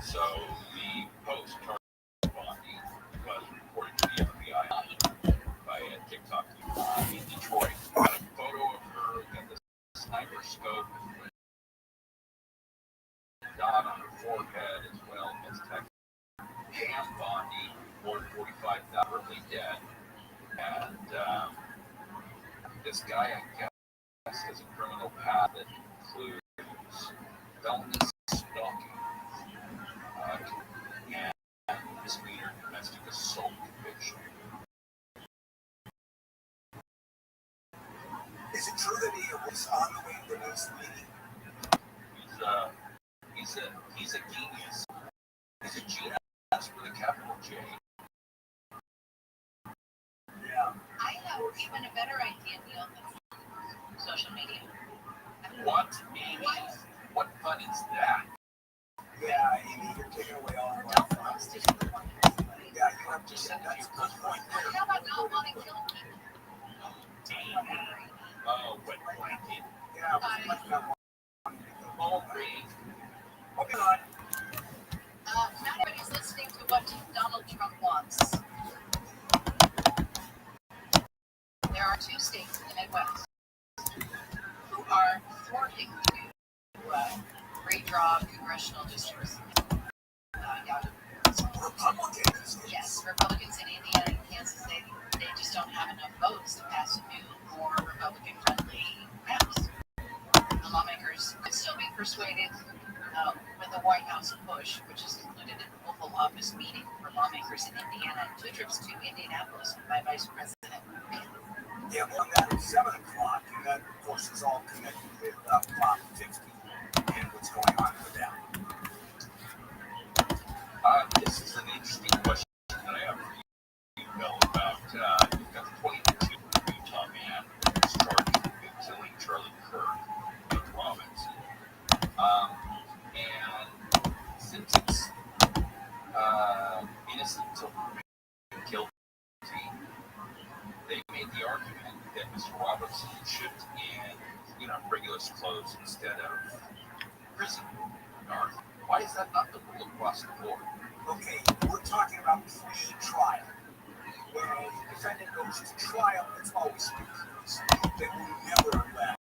So the post Bondi was reported to the FBI by a TikTok in Detroit. Got a photo of her in the sniper scope, dot on her forehead as well as text. Pam Bondi, born 45,000, currently dead. And this guy, I guess, has a criminal path that includes felony stalking and misdemeanor domestic assault conviction. Is it true that he was on the way to this meeting? He's a genius. He's a genius with a capital J. Yeah. I have even a better idea, Neil, than social media. What, Amy? What fun is that? Yeah, Amy, you're taking away all of our fun. Yeah, you have to send that to the point. How about not wanting to kill people? Oh, wet blanket. Yeah, All green. okay, on. Not everybody's listening to what Donald Trump wants. There are 2 states in the Midwest who are thwarting to redraw congressional districts. Republicans? Yes, Republicans in Indiana and Kansas, they just don't have enough votes to pass new, more Republican-friendly maps. The lawmakers could still be persuaded with the White House push, which is included in the Oval Office meeting for lawmakers in Indiana, 2 trips to Indianapolis by Vice President. Yeah, well, that is 7 o'clock, and that, of course, is all connected with Prop 50 and what's going on with that. This is an interesting question that I have for you, Bill, about you've got 22 made the argument that Mr. Robertson should in regular clothes instead of prison garb. Why is that not the rule across the board? Okay, we're talking about pre-trial. When a defendant goes to trial, it's always pre-case. They will never let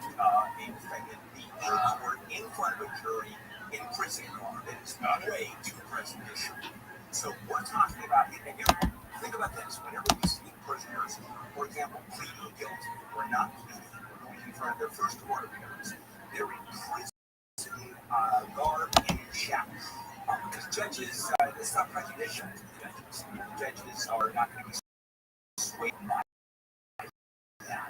a defendant be in court in front of a jury in prison garb. It is way too prejudicial. So we're talking about it. And think about this. Whenever we see prisoners, for example, pleading guilty or not pleading, or going in front of their first court appearance, they're in prison garb and shackles. Because judges, it's not prejudicial to judges. Judges are not going to be swayed by that.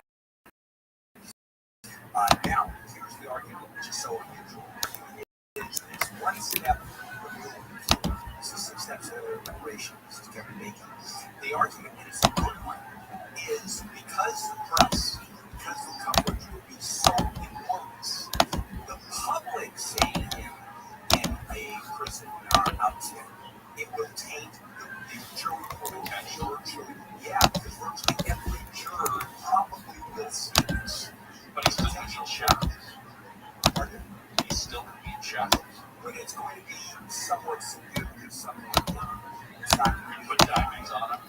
Now, here's the argument, which is so unusual. It's one step removed. This is 6 steps of reparation. This is Kevin making. The argument is a good one. Is because the press, because the coverage would be so enormous, the public seeing him in a prison outfit, it will taint the jury potential. Yeah, because virtually every juror probably will see this. But he's still going to be in shackles. Pardon? He's still going to be in shackles. But it's going to be somewhat subdued and somewhat it's not going to put diamonds on him.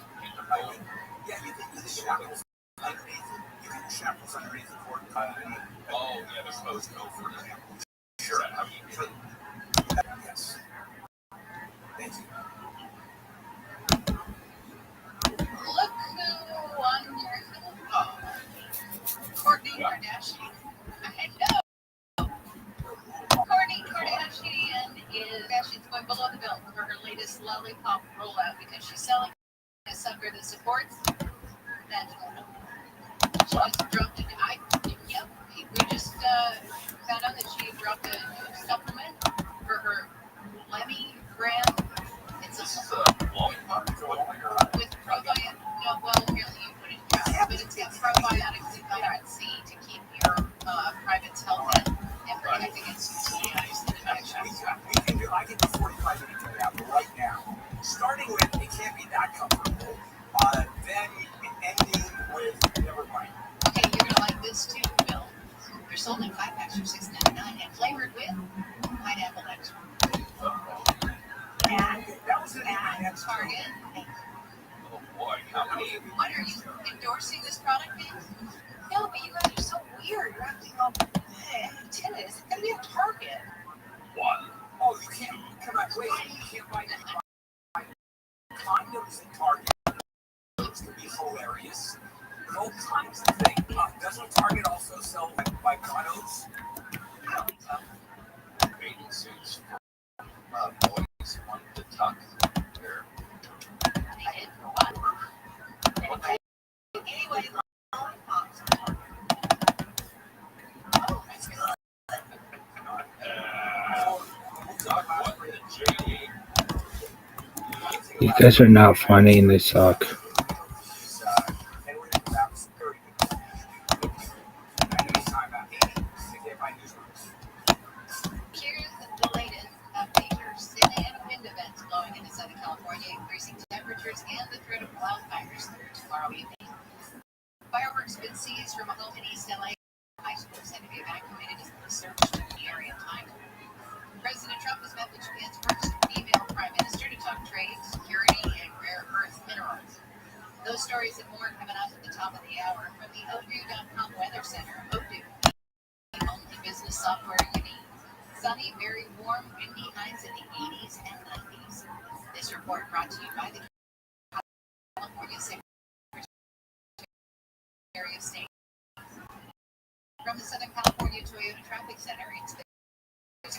Yeah, you can do the shackles underneath. You can do shackles underneath the court. Oh, yeah, they're supposed to go for it. Sure. How do you do it? Yes. Thank you. Look who on your Kourtney Kardashian. I know. Kourtney Kardashian is going below the belt for her latest lollipop rollout because she's selling a sucker that supports vaginal. She just dropped it. We just found out that she dropped a new supplement for her Lemmy brand. It's a lollipop with probiotics. No, well, really, you wouldn't use it, but it's got probiotics and vitamin C to keep your privates healthy and protect against STIs and infections. I can do 45 minutes of that right now. Starting with, it can't be that comfortable. Then ending with, never mind. Okay, you're going to like this too, Bill. They're sold in 5-packs for $6.99 and flavored with pineapple extract. And that was at Target. Oh boy, how many? What are you endorsing this product, man? No, but you guys are so weird. You're acting all timid. It's going to be a Target. One. Oh, you can't. Come on, wait. You can't buy condoms at Target. It's going to be hilarious. There's all kinds of things. Doesn't Target also sell like condoms? I don't think so. Bathing suits for boys want to tuck their. They did for what? Anyway, lollipops. Oh, that's good. You guys are not funny and they suck. Here's the latest major sin and wind events blowing into Southern California, increasing temperatures and the threat of wildfires through tomorrow evening. Fireworks have been seized from a home in East LA. High school said to be evacuated as the search through the area timed. President Trump has met with Japan's first female prime minister to talk trade, security, and rare earth minerals. Those stories and more coming up at the top of the hour from the Odoo.com Weather Center. Odoo, the only business software you need. Sunny, very warm, windy highs in the 80s and 90s. This report brought to you by the California Secretary of State. From the Southern California Toyota Traffic Center, it's the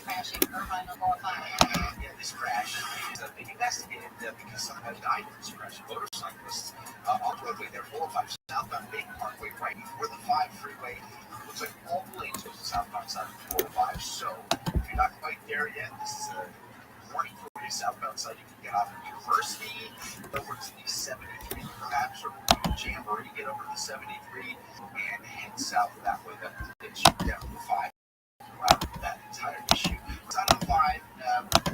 crash in Irvine on 405. Yeah, this crash is being investigated because someone has died in this crash. Motorcyclists on the roadway there, 405 southbound Bacon Parkway, right before the 5 freeway. Looks like all the lanes go to the southbound side of 405. So if you're not quite there yet, this is a warning for you. Southbound side, you can get off of University over to the 73, perhaps, or Jamboree, get over to the 73 and head south that way. That gets you down to the 5. That entire issue. It's on the 5,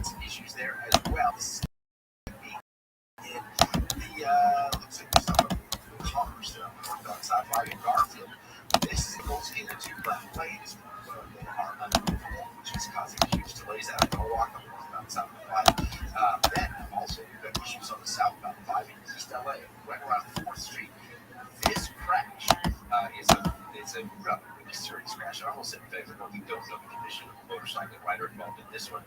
some issues there as well. This is going to be in the, looks like there's some commerce there on sci-fi and Garfield. This goes into planes that are unmovable, which is causing huge delays out of Norwalk on northbound southbound 5. Then also we've got issues on the southbound 5 in East LA, right around 4th Street. This crash is a relatively serious crash. I almost said favorite, but we don't know the condition of the motorcycle rider involved in this one.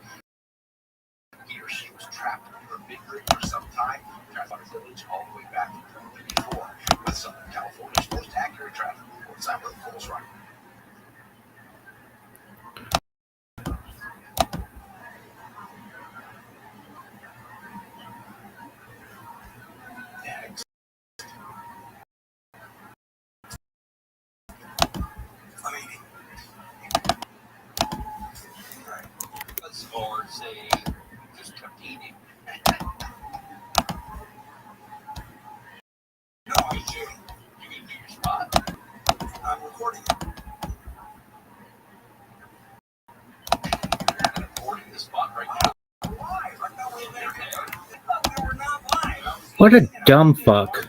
He or she was trapped in a big rig for some time. Traffic Village all the way back to 1954 with Southern California's most accurate traffic reports. I'm Rick Foles Running. Next. Or say, just competing. No, I'm shooting. You can do your spot. I'm recording. I'm recording the spot right now. What a dumb fuck.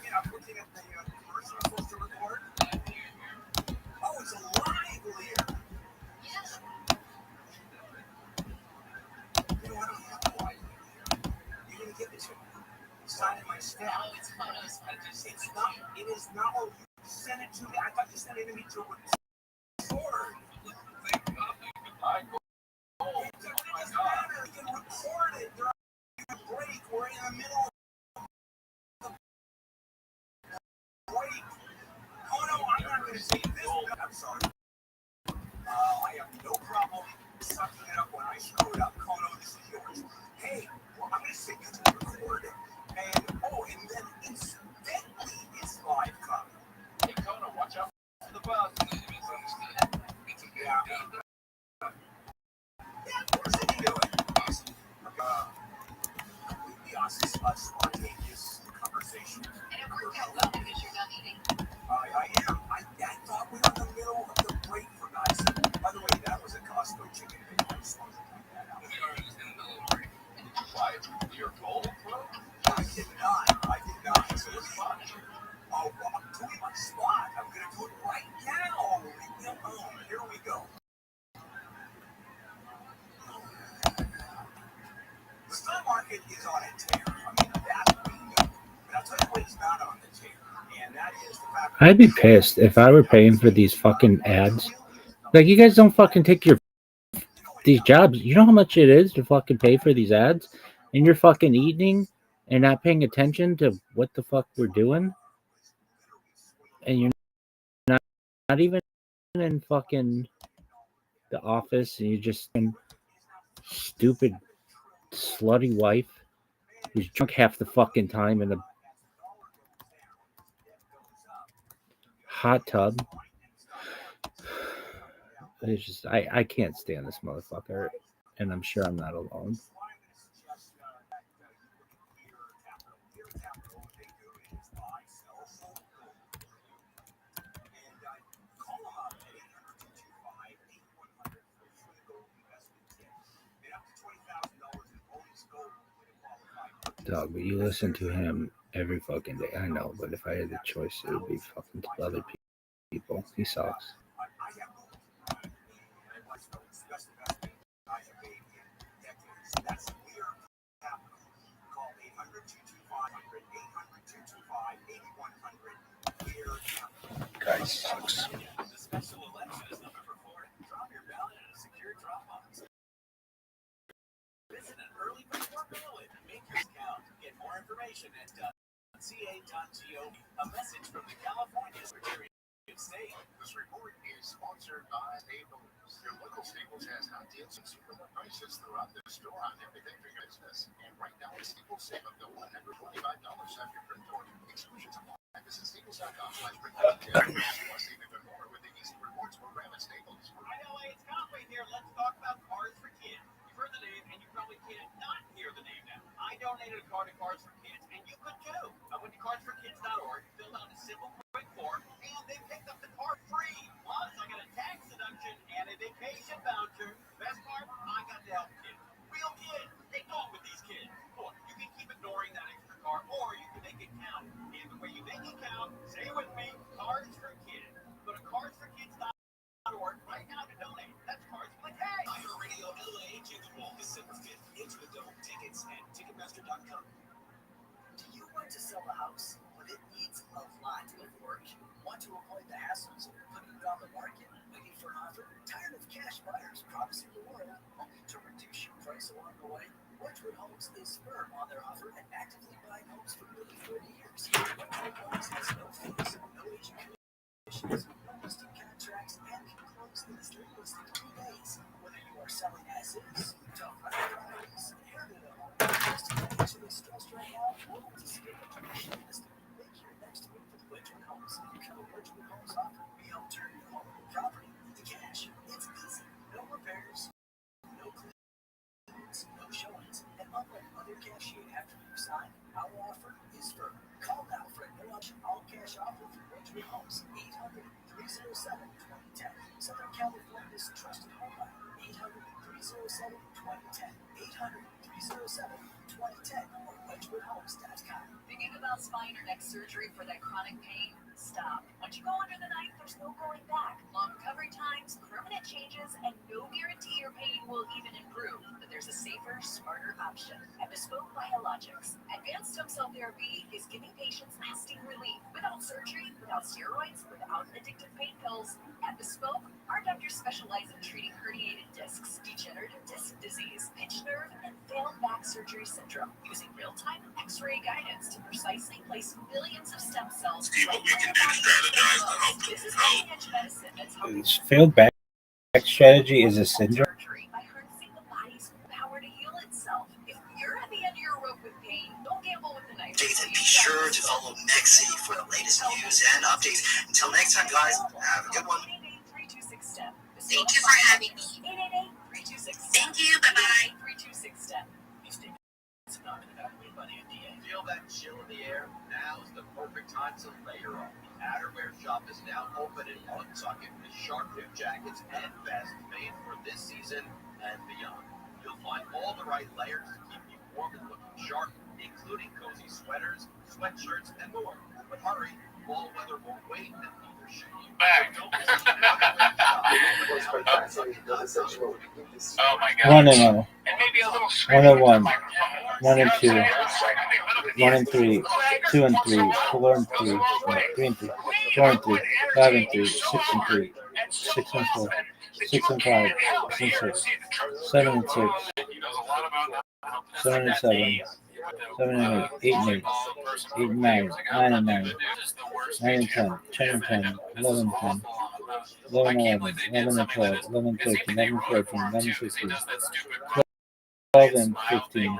It is not what you sent it to me. I thought you sent it to me to record. I go. It doesn't matter. You can record it during the break. We're in the middle of the break. Oh no, I'm not going to say this. I'm sorry. I have no problem sucking it up when I screw it up. Kono, this is yours. Hey, well, I'm going to say you can record it. And then incidentally, it's live coming. Hey, Kono, watch out for the bus. It's a big deal. Yeah, of course I can do it. Awesome. Completely awesome, spontaneous conversation. And it worked out well because you're done eating. I am. I thought we were in the middle of the break, for God's sake. By the way, that was a Costco chicken. I just wanted to point that out. We are in the middle of a break. And did you fly it to your goal, bro? I did not. So it's fun. Oh, well, I'm doing my spot. I'm going to do it right now. Leave me alone. Here we go. The stock market is on a tear. I mean, that we know. But I'll tell you what is not on the tear. And that is the fact that I'd be pissed if I were paying for these fucking ads. Like, you guys don't fucking take these jobs. You know how much it is to fucking pay for these ads? And you're fucking eating and not paying attention to what the fuck we're doing? And you're not even in fucking the office, and you're just in stupid, slutty wife who's drunk half the fucking time in a hot tub. It's just, I can't stand this motherfucker, and I'm sure I'm not alone. Dog, but you listen to him every fucking day. I know, but if I had the choice, it would be fucking to other people. He sucks. Guy sucks. the special election is November 4th. Drop your ballot in a secure drop box. Visit an early before ballot. Make your count. Get more information at ca.gov. A message from the California Secretary of State. This report is sponsored by Staples. Your local Staples has hot deals and super low prices throughout the store on everything for your business. And right now, Staples save up to $125 off your print order. Exclusions apply. Visit staples.com/print. Plus, save even more with the Easy Rewards program at Staples. Right, LA, it's Conway here. Let's talk about Cars for Kids. You've heard the name, and you probably can't not hear the name now. I donated a car to Cars for Kids, and you could too. I went to carsforkids.org, filled out a simple, quick form, and they picked up the car free. Plus, I got a tax deduction and a vacation voucher. Best part, I got to help kids. Real kids. They go with these kids. Look, you can keep ignoring that extra car, or you can make it count. Either way you make it count, say it with me, Cars price along the way? Wedgwood Homes is firm on their offer and actively buying homes for nearly 30 years. Wedgwood Homes has no fees, no agent commissions, no listing contracts, and can close the listing in 3 days. Whether you are selling as is, don't run properties, inherited a home, just financially stressed right now, or want to skip a traditional listing, make your next move with Wedgwood Homes. Become a Wedgwood Homes offer. We help turn your home or property into cash. It's easy. No repairs, no cleans, no showings, and unlike other cashier after you sign, our offer is firm. Call now for a no option all cash offer from Wedgwood Homes. 800-307-2010. Southern California's trusted home buyer. 800-307-2010. 800-307-2010 or WedgwoodHomes.com. Thinking about spine or neck surgery for that chronic pain? Stop. Once you go under the knife, there's no going back. Long recovery times, permanent changes, and no guarantee your pain will even improve. But there's a safer, smarter option at Bespoke Biologics. Advanced stem cell therapy is giving patients lasting relief without surgery, without steroids, without addictive pain pills. At Bespoke, our doctors specialize in treating herniated discs, degenerative disc disease, pinched nerve, and failed back surgery syndrome, using real-time X-ray guidance to precisely place millions of stem cells. See what we can do to strategize to help This is cutting-edge medicine that's helping Failed back strategy is a syndrome. surgery by harnessing the body's power to heal itself. If you're at the end of your rope with pain, don't gamble with the knife. And be sure to follow Next City for the latest news and updates. Until next time, guys, have a good one. Thank you for having me. Thank you. Bye-bye. 326-STEP. Feel that chill in the air? Now's the perfect time to layer up. The outerwear shop is now open in Pawtucket with sharp new jackets and vests made for this season and beyond. You'll find all the right layers to keep you warm and looking sharp, including cozy sweaters, sweatshirts, and more. But hurry, fall weather won't wait, and neither should you. Back. Oh my God. 1-0. And maybe a little 1-1. 1-2. 1-3. 2-3. 4-3. 3-3. 4-3. 5-3. 6-3. 6-4. 6-5. 6-6. 7-6. 7-7. 7-8. 8-8. 8-9. 9-9. 9-10. 10-10. 11-10. 11-11. 11-12. 11-13. 11-14. 11-16. 12-15.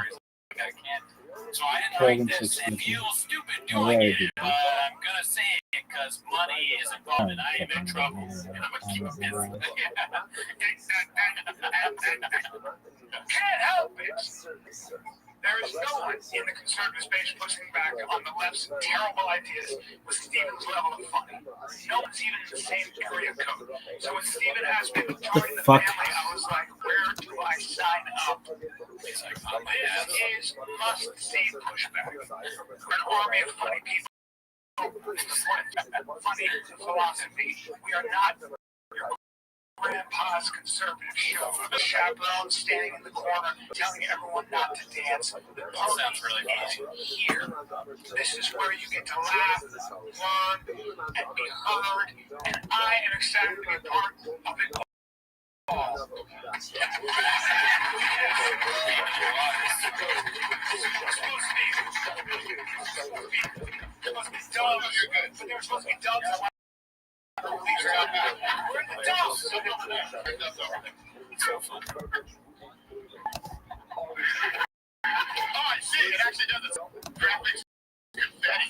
So I didn't 12 like and this 16. and feel stupid Oh, doing very it, good. but I'm gonna say it because money is involved and I am in trouble. And I'm gonna keep this. Can't help it. There is no one in the conservative space pushing back on the left's terrible ideas with Stephen's level of funny. No one's even in the same area code. So when Stephen asked me to join the fuck? family, I was like, where do I sign up? He's like, on my ass. Is must-see pushback. An army of funny people. Funny philosophy. We are not your grandpa's conservative show. The chaperone standing in the corner telling everyone not to dance. That sounds really funny. Here, this is where you get to laugh, learn, and be heard. And I am excited to be part of it all. They're supposed to be dubs. We're the dubs. Oh, I see. It actually does its graphics confetti.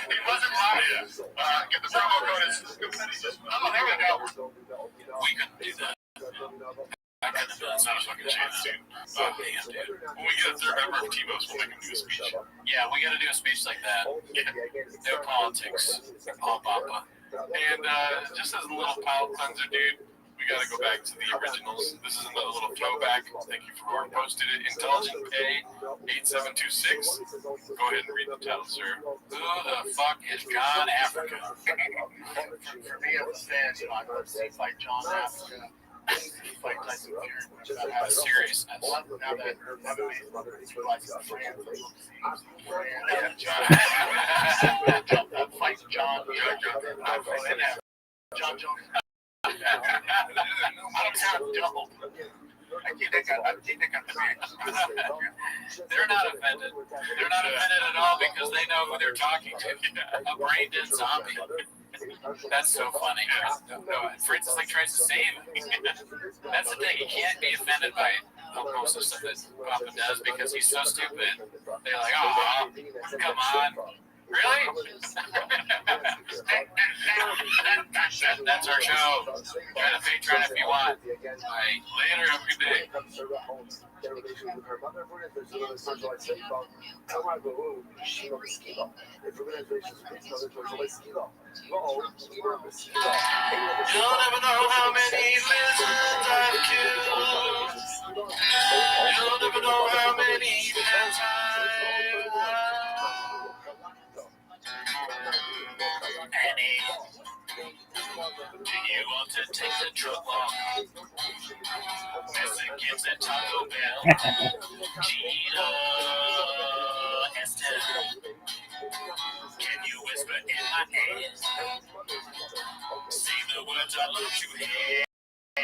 It wasn't live. Get the promo code is confetti. Oh, there we go. We couldn't do that. That's not a fucking chance, dude. Oh, man, dude. When we get a third member of T-Bo's, we'll make him do a speech. Yeah, we gotta do a speech like that. No politics. Papa. And just as a little palate cleanser, dude, we gotta go back to the originals. This is another little throwback. Thank you for whoever posted it. Intelligent Pay 8726. Go ahead and read the title, sir. Who the fuck is John Africa? For me, as a fan, you know, I heard say fight John Africa. Fight Tyson Fury. That has seriousness. Now that we realize it's a friend. Yeah, John. Fight John. John Jones. I don't have They're not offended. They're not offended at all because they know who they're talking to. A brain dead zombie. That's so funny. No, Francis like tries to save him. That's the thing. You can't be offended by most of the stuff that Papa does because he's so stupid. They're like, oh, come on. Really? That's our show. Try to Patreon if you want. Bye. Later. Have a good day. You'll never know how many lizards I've killed. You'll never know how many pets I've had. Annie, do you want to take the truck walk? Mr. Gibbs at Taco Bell. Gina, Esther, can you whisper in my ear? Say the words I love to hear. I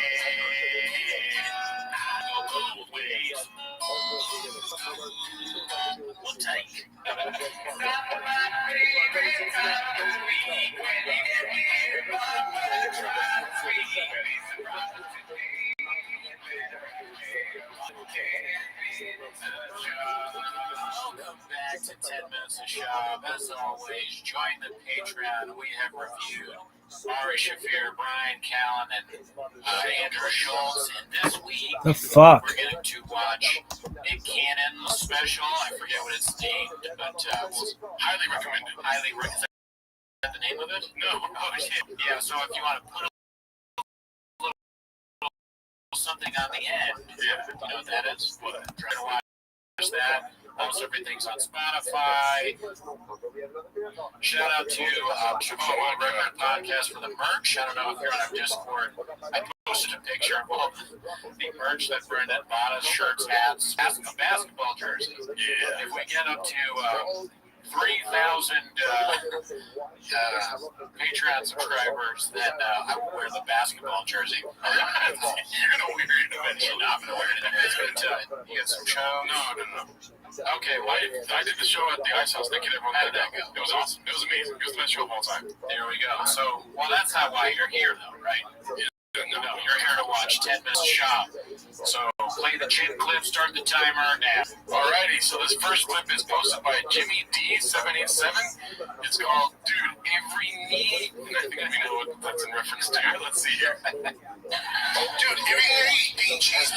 go both ways. We'll take. Welcome back to 10 Minutes of Shop. As always, join the Patreon. We have reviewed Ari Shafir, Brian Callen, and Andrew Schultz. And this week, The fuck? we're going to watch Nick Cannon's special. I forget what it's named, but we'll highly recommend it. Highly recommend. Is that the name of it? No. Oh, shit. Yeah, so if you want to put a little something on the end, yeah, you know what that is? What? Try to watch that. Almost everything's on Spotify. Shout out to Chicago Record Podcast for the merch. I don't know if you're on our Discord. I posted a picture of all the merch that Burnett bought us: shirts, hats, basketball jerseys. Yeah. If we get up to 3,000 Patreon subscribers, then I will wear the basketball jersey. You're gonna wear it eventually. I'm gonna wear it eventually. You get some show? No. Okay, well, I did the show at the Ice House. Thank you, everyone. How did that go? It was awesome. It was amazing. It was the best show of all time. There we go. So, well, that's why you're here, though, right? No, you're here to watch 10 Minutes Shop. So play the chin clip, start the timer now. Alrighty, so this first clip is posted by Jimmy D787. It's called Dude Every Knee. And I think I know what that's in reference to. Let's see here. Dude, every knee, bean cheese,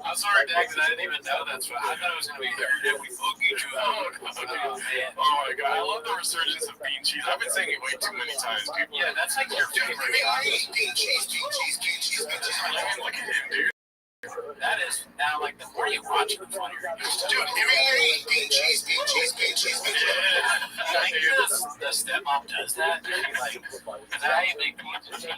I'm sorry, Dag, that I didn't even know that's what I thought it was going to be every fucking joke. Oh my god, I love the resurgence of bean cheese. I've been saying it way too many times. People, yeah, that's like your favorite. Bean cheese. Look at him, dude. That is now like the more you watch the funnier it is. Dude, bean cheese. Yeah. I think the stepmom does that. Like, is that how you make bean cheese?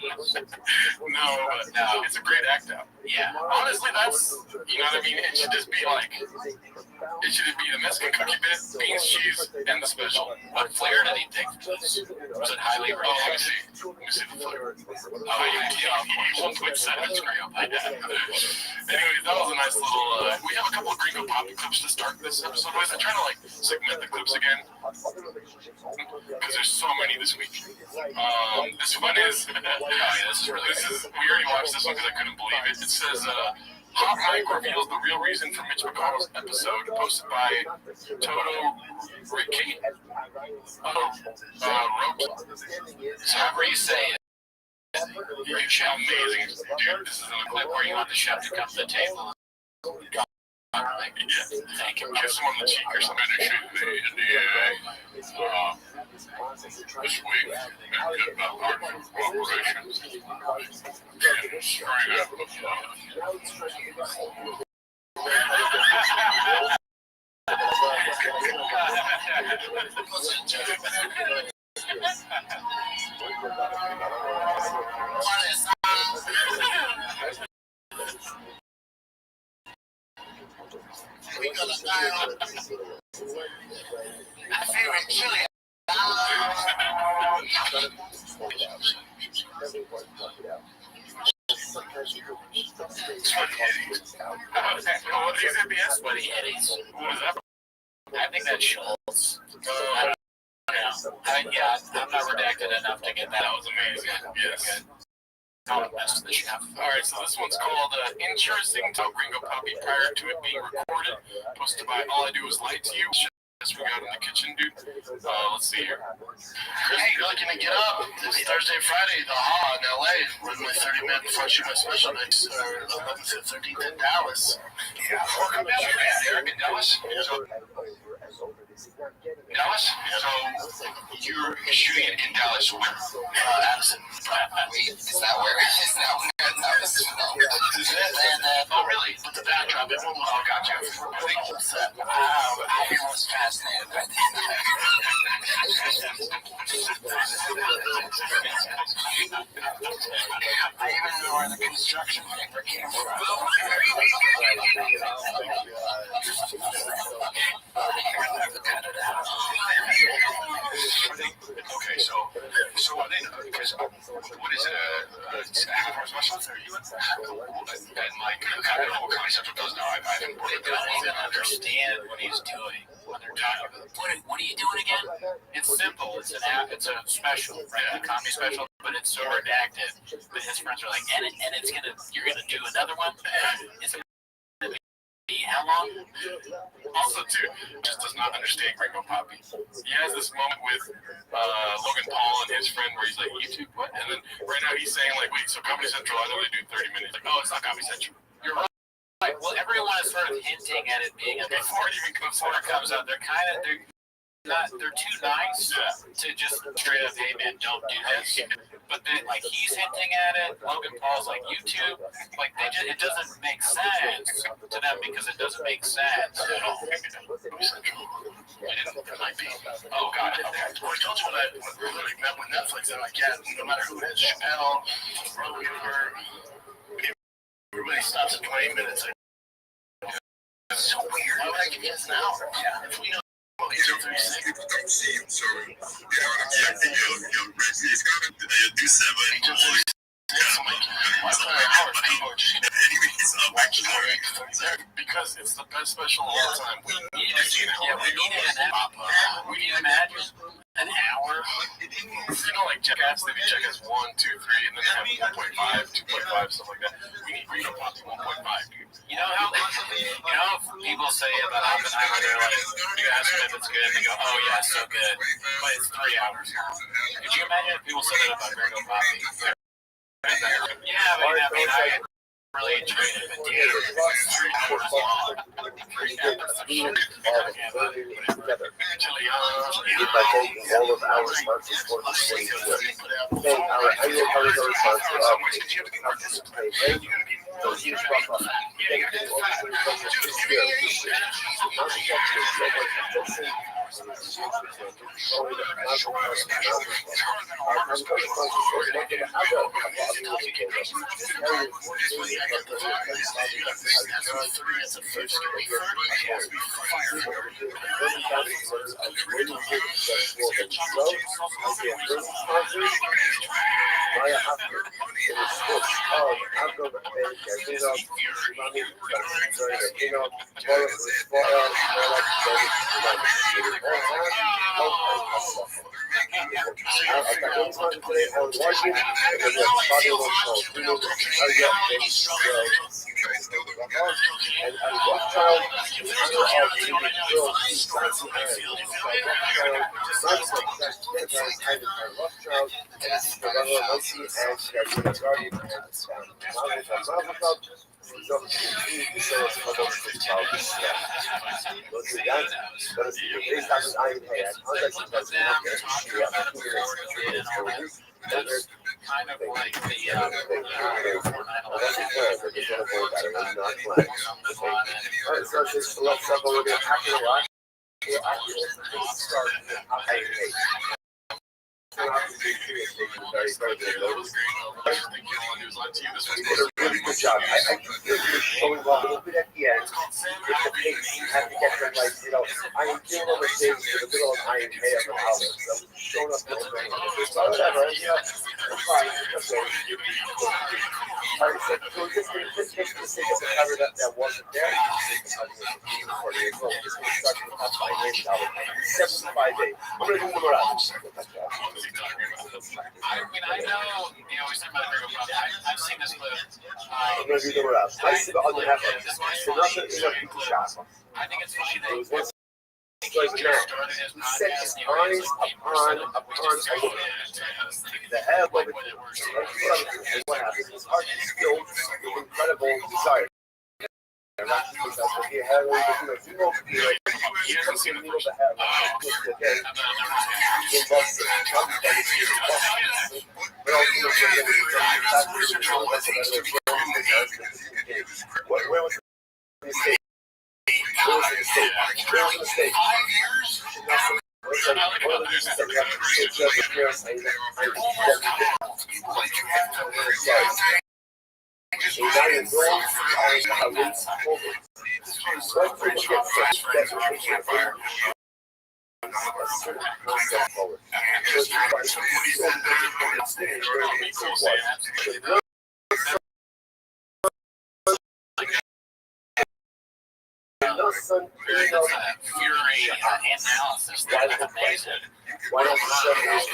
No, it's a great act out. Yeah. Honestly, that's, you know what I mean? It should just be like, it should be the Mexican cookie bit, beans, cheese, and the special. What flavor did he pick? Was it highly rated? Let me see the flavor. Oh, yeah, 1.7 gram. Anyways, that was a nice little, we have a couple of Gringo Poppy clips to start this episode with. I'm trying to like segment the clips again because there's so many this week. This one is, we already watched this one because I couldn't believe it. It says, Hot Mike reveals the real reason for Mitch McConnell's episode, posted by Toto Ricky. However you say it. Amazing. Dude, this is a clip where you want the chef to come to the table. Thank him. Kiss him on the cheek or something. This week, been about art for corporations. Straight up. We gonna die on my favorite chili. He's ABS, but he edits. What is that? I think that's Schultz. I don't know. I'm not redacted enough to get that. That was amazing. Yes. Don't mess with the chef. Alright, so this one's called Interesting Talk Gringo Puppy prior to it being recorded. Posted by All I Do Is Lie to You. We got in the kitchen, dude. Let's see here. Hey, you're looking to get up. This Thursday, Friday, the Haw in LA. With my 30-minute before I shoot my special next 11th to 13th in Dallas. Yeah, welcome down here, man. Eric in Dallas. Dallas? So you're shooting it in Dallas where? Addison. Wait, is that where? Dallas? Oh, really? But the backdrop is oh, gotcha. I think whole set. I was fascinated by that. I even know where the construction paper came from. Okay, so I didn't know because what is it? Are you and like I don't know what Comedy Central does now. I haven't put it down. I don't even understand what he's doing when they're talking about it. What are you doing again? It's simple. It's an app. It's a special, right? A comedy special, but it's so redacted. But his friends are like, and it's you're gonna do another one. It's how long? Also, too, just does not understand Gringo Poppy. He has this moment with Logan Paul and his friend where he's like, YouTube, what? And then right now he's saying, like, wait, so Comedy Central, I know they do 30 minutes. Like, oh, it's not Comedy Central. You're right. Well, everyone is sort of hinting at it being before it comes out. They're too nice to just straight up, hey man, don't do this. But then, like, he's hinting at it. Logan Paul's like, YouTube, like, it doesn't make sense to them because it doesn't make sense at all. It might be. Oh God. Well, I told you when I really met with Netflix, they're like, yeah, no matter who it is, Chappelle, Rogan, everybody stops at 20 minutes. It's so weird. Why would I give you an hour? Yeah, if we know. People don't see him, so you know what I'm saying? He's gonna do 7. Because it's the best special of all time. We need an hour. We need an hour. You know, like Jackass, they do Jackass 1, 2, 3, and then they have 1.5, 2.5, stuff like that. We need Gringo Poppy 1.5, dude. You know how people say about Oppenheimer, they're like, you ask them if it's good, and they go, oh yeah, it's so good, but it's 3 hours. Could you imagine if people said that about Gringo Poppy? Yeah, I really enjoyed it, but dude, it's 3 hours long. 3 hours of shit. If I take all of our sponsors for the state, then our annual holiday sponsor of participation, so huge problem. Thank you for this year. Kind of like the really good job. I feel you're showing off a little bit at the end with the pace. You have to get them like, I am feeling on the stage with a little iron hay of an hour. So showing up the whole thing. Whatever, that's fine. It's okay. All right, so we're just going to take the sake of the cover that wasn't there. Just going to start with the top $5 million. 75 days. I'm going to do one more out. I know, we're talking about a bigger problem. I've seen this clip. I'm going to do one more out. I see the other half of it. They're not going to be shot. I think it's funny that It was one like that. He set his eyes upon a woman. The head of it. What happened? His heart is filled with incredible desire. You where was the mistake? Where was the mistake? Where was the mistake? 5 years? Fury analysis that is amazing. Why don't you show me this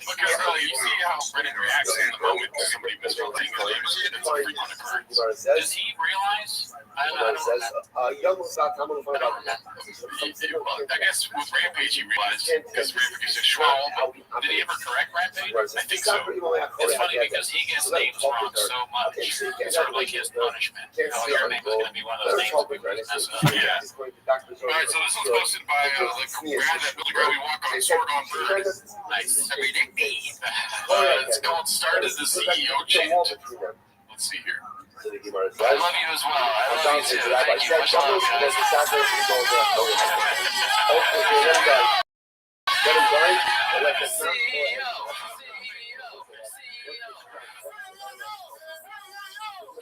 Because you see how Brennan reacts in the moment when somebody misspelling his name. It's a frequent occurrence. Does he realize? I don't know. I guess with Rampage he realized, because Rampage is Schwal. Did he ever correct Rampage? I think so. It's funny because he gets names wrong so much. It's sort of like his punishment. Oh, your name is going to be one of those names that we mess up. Yeah. Alright, so this one's posted by the cool guy that Billy Gravy walk on Sword on Bird. Nice. It's called Start as the CEO Chant. Let's see here. I love you as well. I love you too. Thank you. Much love, guys.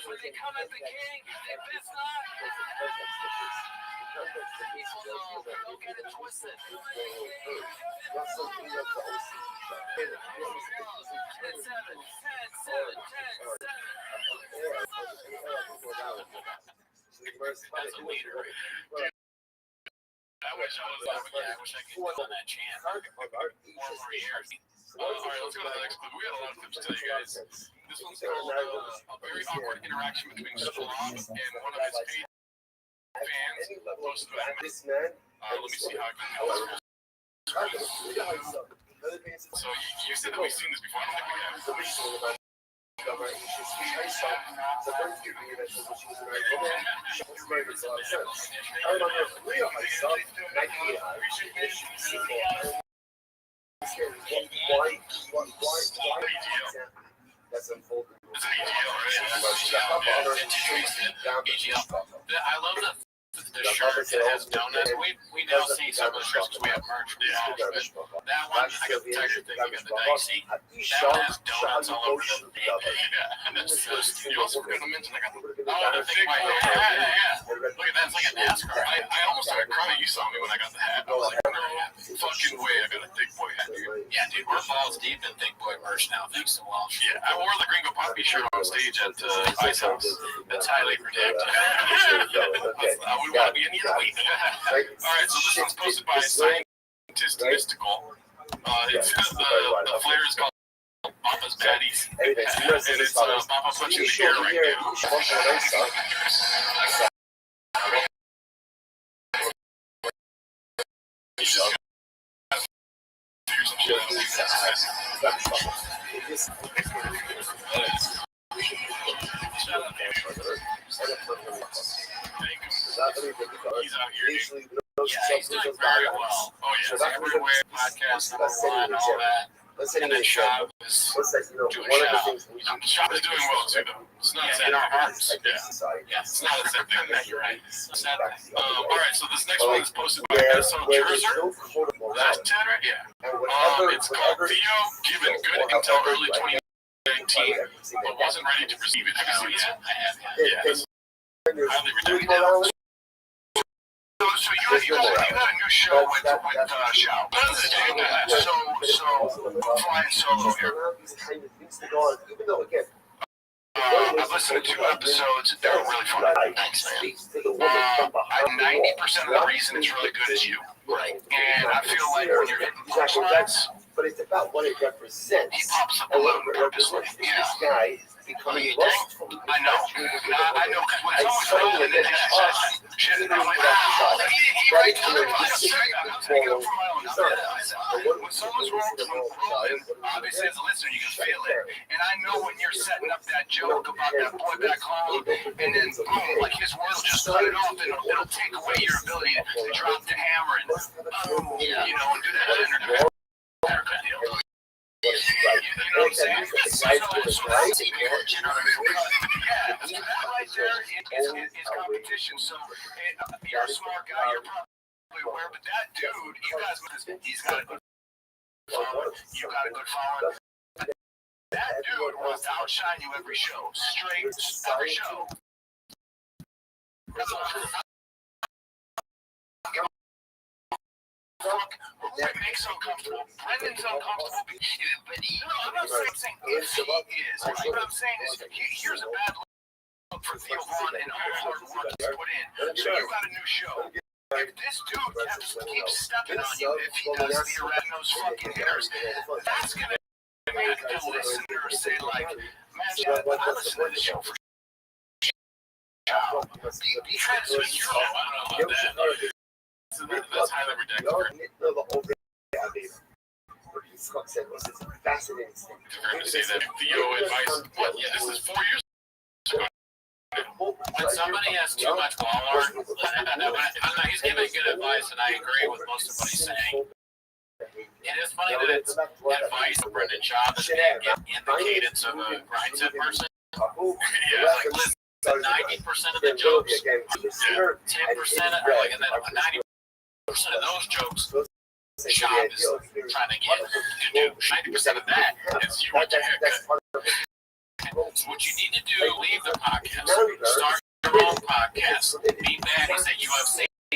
When they come at the king, they best not. People know, don't get it twisted. 10-7. As a leader. I wish I could go on that chant. 4 more years. Alright, let's go to the next clip. We got a lot of clips to tell you guys. This one's called a very awkward interaction between Strong and one of his paid fans. Close to him. Let me see how I can tell this. So you said that we've seen this before. I don't think we have. That's unfolding. It's an EGL, right? I love the shirt that has donuts. We now see some of the shirts because we have merch from college, but that one, I got the texture thing, I got the dicey. That one has donuts all over the yeah, and that's you also forgot to mention, I got the big hat. Yeah. Look at that, it's like a NASCAR. I almost started crying. You saw me when I got the hat. I was like, fucking way I got a thick boy hat, dude. Yeah, dude, we're balls deep in thick boy merch now, thanks to Walsh. Yeah, I wore the Gringo Poppy shirt on stage at Ice House. That's highly redacted. I wouldn't want to be any other way. All right, so this one's posted by Scientist Mystical. It's the flare is called Papa's Baddies, and it's Papa punching the air right now. He's out here, dude. Yeah, he's doing very well. Oh, yeah. Everywhere, podcast, #1, all that. And then Shab is doing Shab. Shab is doing well, too, though. It's not in our hearts. Yeah. It's not a sad thing. You're right. All right, so this next one is posted by Minnesota Jerzer. That's Tanner? Yeah. It's called Theo Given Good Intel Early 2019, but wasn't ready to receive it. Have you seen it? I have. Yeah. It's highly redacted. So you got a new show with Shao. So flying solo here. I've listened to 2 episodes. They're really fun. Thanks, man. 90% of the reason it's really good is you. Right. And I feel like when you're hitting punchlines, but it's about what it represents. He pops up a little purposely. Yeah. This guy becoming lustful. I know, because when someone's rolling and then he says shit, and I'm like, he right to the when someone's rolling, obviously as a listener, you can feel it. And I know when you're setting up that joke about that boy back home, and then boom, like his word will just cut it off, and it'll take away your ability to drop the hammer and, you know, and do that introduction. You know what I'm saying? Yeah, that right there is competition. So you're a smart guy. You're probably aware, but that dude, you guys, he's got a good following. You got a good following. That dude wants to outshine you every show, straight every show. It makes him uncomfortable. Brendan's uncomfortable. But I'm not saying if he is. What I'm saying is, here's a bad look for Theo Vaughn and all the hard work he's put in. So you got a new show. If this dude keeps stepping on you, if he does the red-nosed fucking hitters, that's going to make the listener say, like, man, I listen to this show for because you're I don't know about that. That's highly redacted. Fascinating thing. To say that Theo advice, this is 4 years ago. When somebody has too much wall art, he's giving good advice, and I agree with most of what he's saying. It is funny that it's advice from Brendan Schaub is in the cadence of a grind set person. Yeah, like listen, 90% of the jokes, 10% or like, and then 90% of those jokes, Schaub is trying to get to do 90% of that is you with the haircut. What you need to do, leave the podcast, start your own podcast, be baddies at UFC. I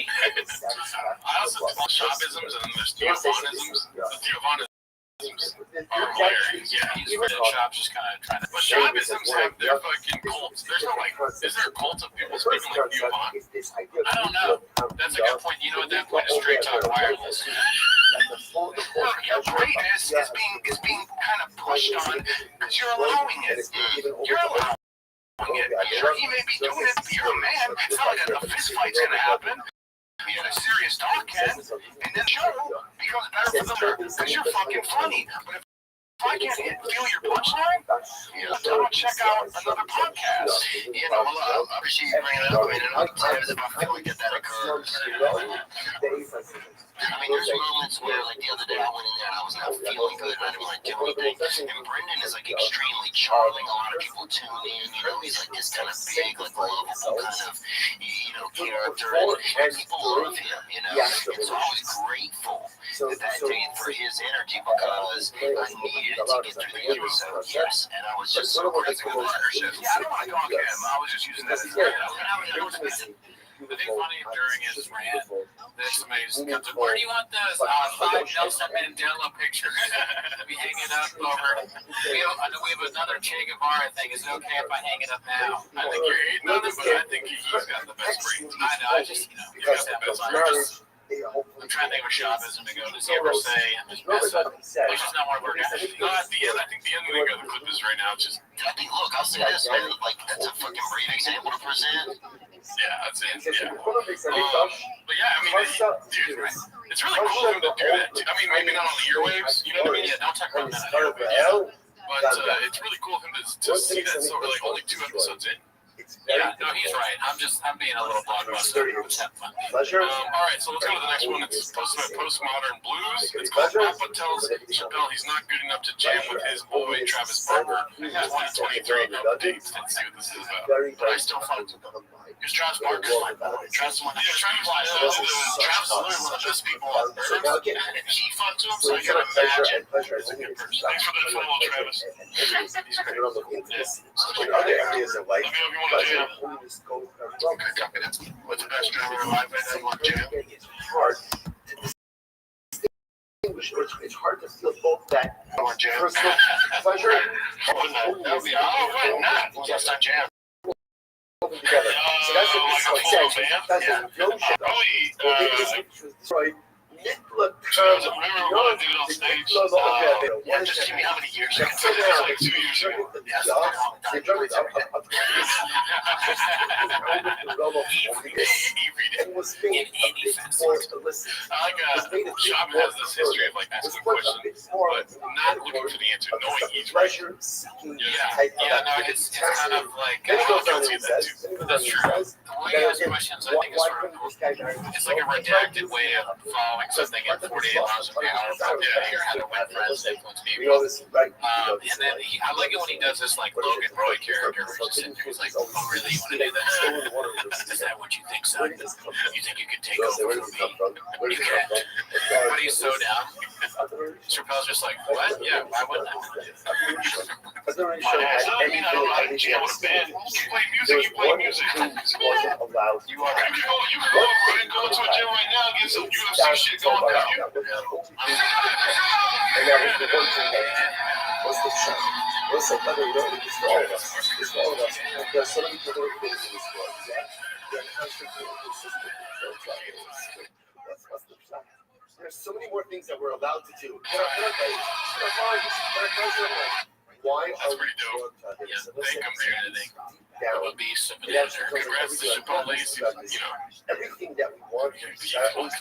also call Schaubisms and there's Theophonisms. The Theophonisms are hilarious. Yeah, he's really Schaub's just kind of trying to. But Schaubisms have their fucking cults. There's no like, is there a cult of people speaking like Theophon? I don't know. That's a good point. You know, at that point, it's straight talk wireless. Your greatness is being kind of pushed on because you're allowing it. You're allowing it. Sure, he may be doing it, but you're a man. It's not like a fist fight's gonna happen. You had a serious talk, Ken, and then the show becomes better for them because you're fucking funny. But if I can't feel your punchline, don't check out another podcast. You know, well, I appreciate you bringing it up. I mean, and other times if I feel like that occurs. I mean, there's moments where, like the other day, I went in there and I was not feeling good and I didn't want to do anything. And Brendan is like extremely charming. A lot of people tune in. You know, he's like this kind of big, like lovable kind of, you know, character. And people love him. You know, and so I was grateful that day for his energy because I needed it to get through the episode. Yes, and I was just so grateful for the partnership. Yeah, I don't want to call him. I was just using that as funny during his rant that somebody just comes up, where do you want those 5 Nelson Mandela pictures? We hang it up over. We have another Che Guevara thing. Is it okay if I hang it up now? I think you're hating on him, but I think he's got the best brains. I know. I just, you got the best brains. I'm trying to think of a Shaavism to go. Does he ever say, I'm just mess up? He's just not one of our guys. No, at the end, I think the ending of the clip is right now. It's just, I mean, look, I'll say this, man. Like, that's a fucking great example to present. yeah, that's it. Yeah. But yeah, I mean, dude, it's really cool of him to do that. I mean, maybe not on the earwaves, you know what I mean? Yeah, don't talk about that. But it's really cool of him to see that so like only 2 episodes in. Yeah, no, he's right. I'm being a little blockbuster. Let's have fun. All right, so let's go to the next one. It's posted by Postmodern Blues. It's called Papa Tells Chappelle He's Not Good Enough to Jam with His Boy Travis Barker. 2023 updates. Let's see what this is about. But I still fuck with him. Because Travis Barker's my boy. Travis is one of the best people on earth. And he fucked to him, so you can imagine. Thanks for that follow, Travis. Let me know if you want to jam. Okay, copy that. What's the best drummer alive right now? You want to jam? It's hard to feel both that personal pleasure. That would be, why not? Just on jam. Together. So that's what this one says. That's a notion. Right. Nicola remember when I did it on stage? Yeah, just give me how many years ago? Like 2 years ago. Yes, the drum is up. In any festival. I like Shab has this history of like asking questions, but not looking for the answer, knowing he's right. Yeah, no, it's kind of like, that's true. The way he asks questions, I think, is sort of, it's like a redacted way of following something at 48 miles an hour. Here, how to win friends, influence people. And then I like it when he does this like Logan Roy character, where he's just sitting there, he's like, oh, really, you want to do that? Is that what you think, son? You think you can take over for me? You can't. But he's so down. Chappelle's just like, what? Yeah, why wouldn't I? I mean, I don't know how to jam with a band. You play music, you play music. You can go over and go to a gym right now and get some UFC shit going down. And that was the one thing that was the shock. Listen, I don't know, it's for all of us. It's for all of us. There are so many people who things in this world, yeah? They're constantly consistent. What's the shock? There's so many more things that we're allowed to do. Why That's pretty dope. Yeah, thank him for anything. That would be something there. Congrats to Chappelle Lacey, you know. Everything that we want to do. You know what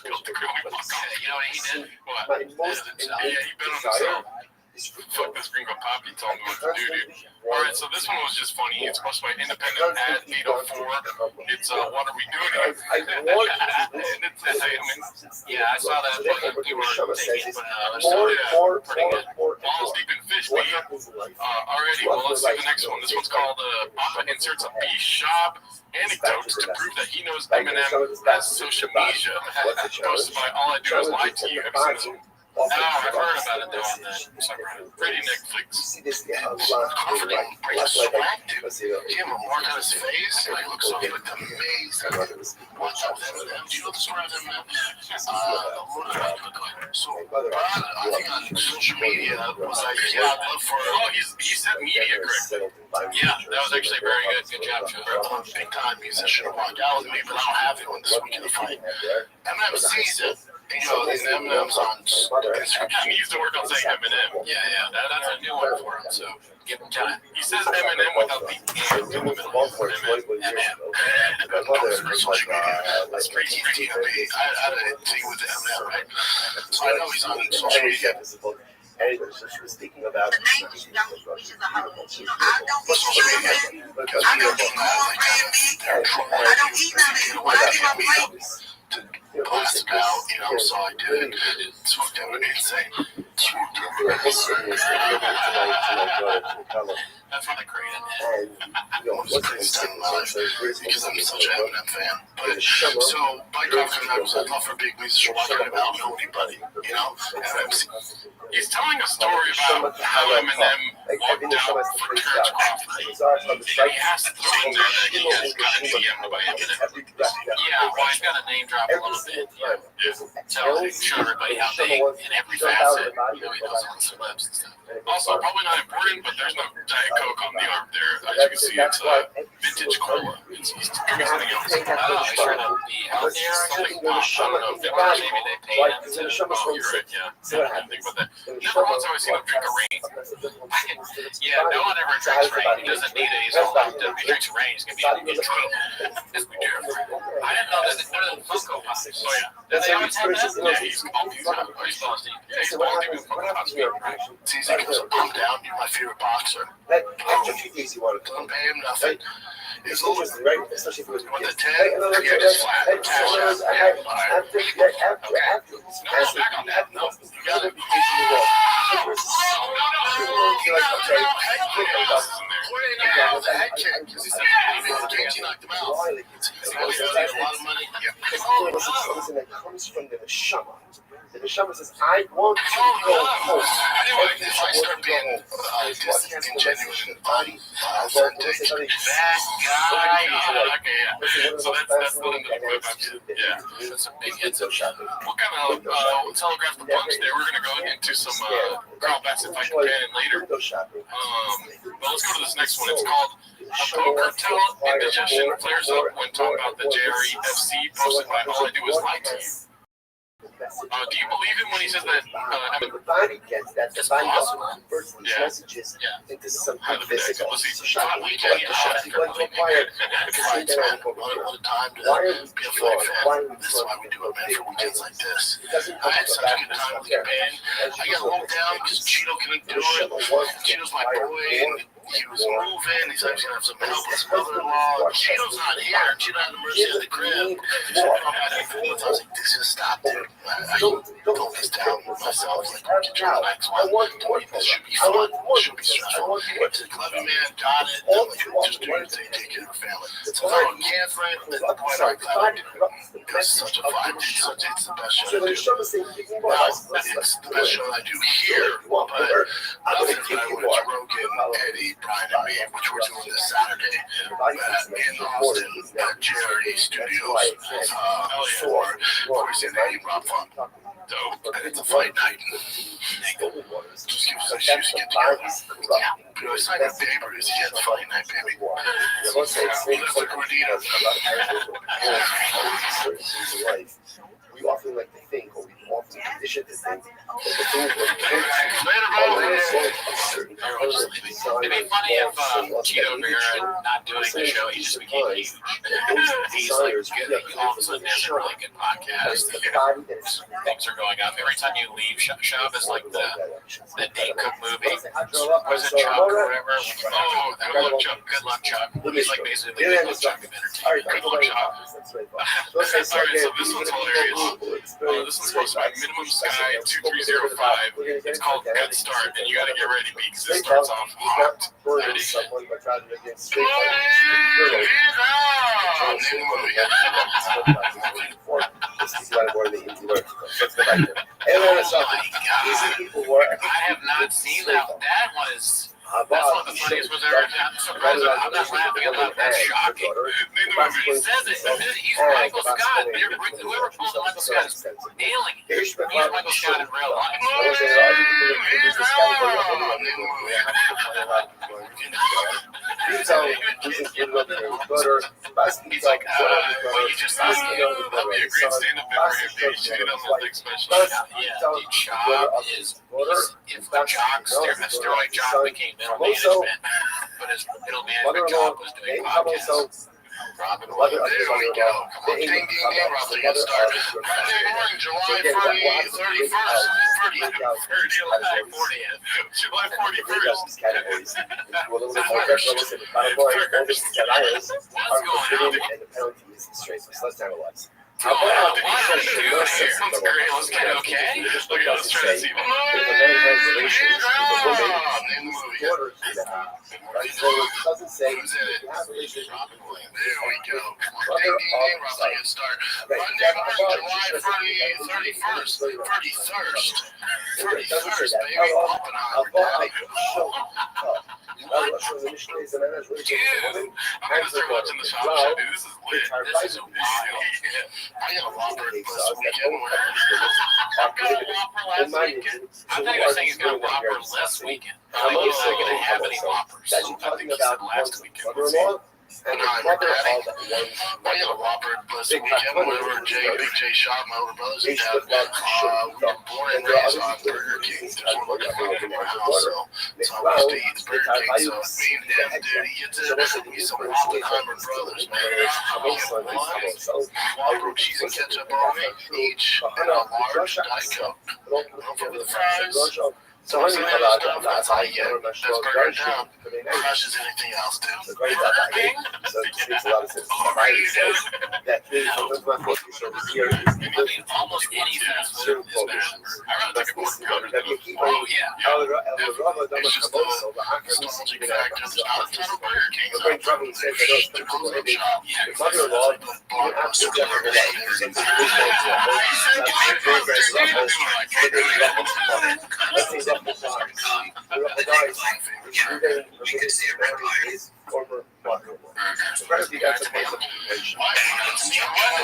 he did? What? Yeah, he bet on himself. Fuck this gringo poppy told me what to do, dude. Alright, so this one was just funny. It's posted by Independent at 804. It's what are we doing? Yeah, I saw that. You were taking another side. Pretty good. Balls deep in fish, baby. Alrighty, well, let's see the next one. This one's called Papa inserts a B-Shop anecdote to prove that he knows Eminem has social media. Posted by All I Do Is Lie to You. Have you seen this one? No, I've heard about it though on the subreddit. Pretty Netflix. Confident, pretty swag, dude. Give him a mark on his face. Like, looks so like amazing. What's up, Eminem? Do you know the story of Eminem? So, I think on social media was like, yeah, I'd love for. Oh, he said media correctly. Yeah, that was actually very good. Good job, Joe. Big time musician walked out with me, but I don't have it on this week in the fight. Eminem sees it. You know, and Eminem's on Instagram. He used to work on saying Eminem. Yeah, that's a new one for him, so give him time. He says Eminem without the E in the middle. That's crazy. I didn't see with Eminem, right? So I know he's on social media. And she was thinking about the name is I don't be tripping. I don't be cornbread meat. I don't eat none of it. When I get my plate. Plastic out, you know, so I did it. It's fucked up and insane. That's what I created. Because I'm such an Eminem fan. But so, Bike Off and I was like, for big musician walking around, I don't know anybody, you know? He's telling a story about how Eminem walked out for church coffee. starts on the And strike. he has to throw in there that he has got a TM by infinite. Yeah, well, he's got to name drop a little bit. Tell him, show everybody how big in every facet. He knows on the celebs and stuff. Also, probably not important, but there's no Diet Coke on the arm there. As you can see, it's vintage cola. He's drinking something else. Oh, he's trying to be healthier. Something pop. I don't know if they want maybe they pay him to. Oh, you're right. Yeah. I didn't think about that. Never once have I seen him drink a rain. Yeah, no one ever drinks rain. He doesn't need it. He's all locked up. He drinks rain. He's gonna be in trouble. Yes, we do. I didn't know that they're the Funko Pops. Oh yeah. Did they always have that? Yeah, he's called these. He's lost. Yeah, he's lost. He's Funko Pops. It's easy because I'm down. You're my favorite boxer. I'm paying him nothing. It's interesting, right? Especially if it was with the 10, yeah, just flat. Cash out. No, back on that. No, you got it. The head kick. Because he said he knocked him out. He knows he has a lot of money. Something that comes from the neshama. The neshama says, I want to go home. Anyway, if I start being disingenuous in the body, I'll start taking that guy. Okay, yeah. So that's the limit of the clip. Yeah, that's a big hit. We'll kind of telegraph the punch there. We're going to go into some Carl Bassett fight companion later. But let's go to this next one. It's called Poker Talent Indigestion Flares Up When Talking About the JRE FC, posted by All I Do Is Lie to You. Do you believe him when he says that? The body gets that. The body converts these Yeah. messages into something Let's physical. see. So shocking. We can't required Why are we flawed? This is why we do it, man, for weekends like this. I had such a good time with Japan. I got low down because Cheeto couldn't do it. Cheeto's my boy, and he was moving. He's actually going to have some help with his mother-in-law. Cheeto's not here. Cheeto had the mercy of the crib. So I'm back and forth. I was like, this is stop, dude. I told this down myself. Like, get your next one. This should be fun. This should be stressful. He's a clever man, got it. I'm like, just do your thing, take care of your family. So I was Catherine, then the point I'm glad I did it. It was such a fun, it's the best show I do. Now, it's the best show I do here, but nothing that I went to Rogan, Eddie, Brian, and me, which we're doing this Saturday in Austin at JRE Studios for Chris and Eddie Rob Fun. Dope. And it's a fight night. Just give us an excuse to get together. Yeah. But I signed up papers. Yeah, it's fight night, baby. Let's look at We often like to think, or we often condition to think, that the things It'd be funny if Cheeto Vera not doing the show, he just became huge. He's like, all of a sudden has a really good podcast. Things are going up. Every time you leave, Shub is like the Dane Cook movie. Was it Chuck or whatever? Oh, good luck, Chuck. Good luck, Chuck. He's like basically the good luck Chuck of entertainment. Good luck, Chuck. Alright, so this one's hilarious. This one's supposed to be Minimum Sky 2305. It's called Good Start, and you gotta get ready because it starts off hot. Ready? I have not seen that. That was. That's one of the funniest ones ever. I'm surprised. I'm not laughing about that. Shocking. He says it. He's Michael Scott. Whoever pulls Michael Scott is nailing it. He's Michael Scott in real life. He's like, well, you just asked me. That'd be a great stand-up memory if they shoot it on the next special. Yeah, the job is, if the jock, steroid job became middle management, but his middle management job was doing podcasts. Robin, there we go. Come on, ding, ding, ding, Robin, get started. Monday morning, July 31st. July 41st. Let's analyze. How about sounds great. Let's get okay. Look at us trying to see. Doesn't say who's in it. There we go. Ding, ding, ding, Russell, get started. Monday morning, July 31st. 31st, baby. Oppenheimer, daddy. What? was initially as a man as really Dude, woman I'm gonna and start her watching the shop well, show, dude. This is lit. This is wild. I got a Whopper this weekend. I got a Whopper last weekend. I thought you were saying he's got a Whopper last weekend. I thought you were saying he didn't have any Whoppers. That you're I talking think he said about last weekend. mother-in-law and No, the I'm mother regretting. of one. I got a Whopper last weekend. Went over to Big J shop, my older brothers and dad. We were born and raised on Burger King. There's one Burger King in my house, so I used to eat the Burger King. So me and him, dude, he gets it. We some Oppenheimer brothers, man. We get one Whopper with cheese and ketchup on it each, and a large Diet Coke. Don't forget the fries. So I'm saying that stuff, that's all you get. That's Burger Town. Crushes anything else, too. Burger King? So it makes a lot of sense. That is almost any fast food is bad. I'd rather take a quarter pounder than oh yeah. It's just the nostalgic fact of not a ton of Burger Kings out there. The close-up shop, yeah, exactly. Mother-in-law, you have to former mother-in-law. Apparently that's a place of convention. Of your father.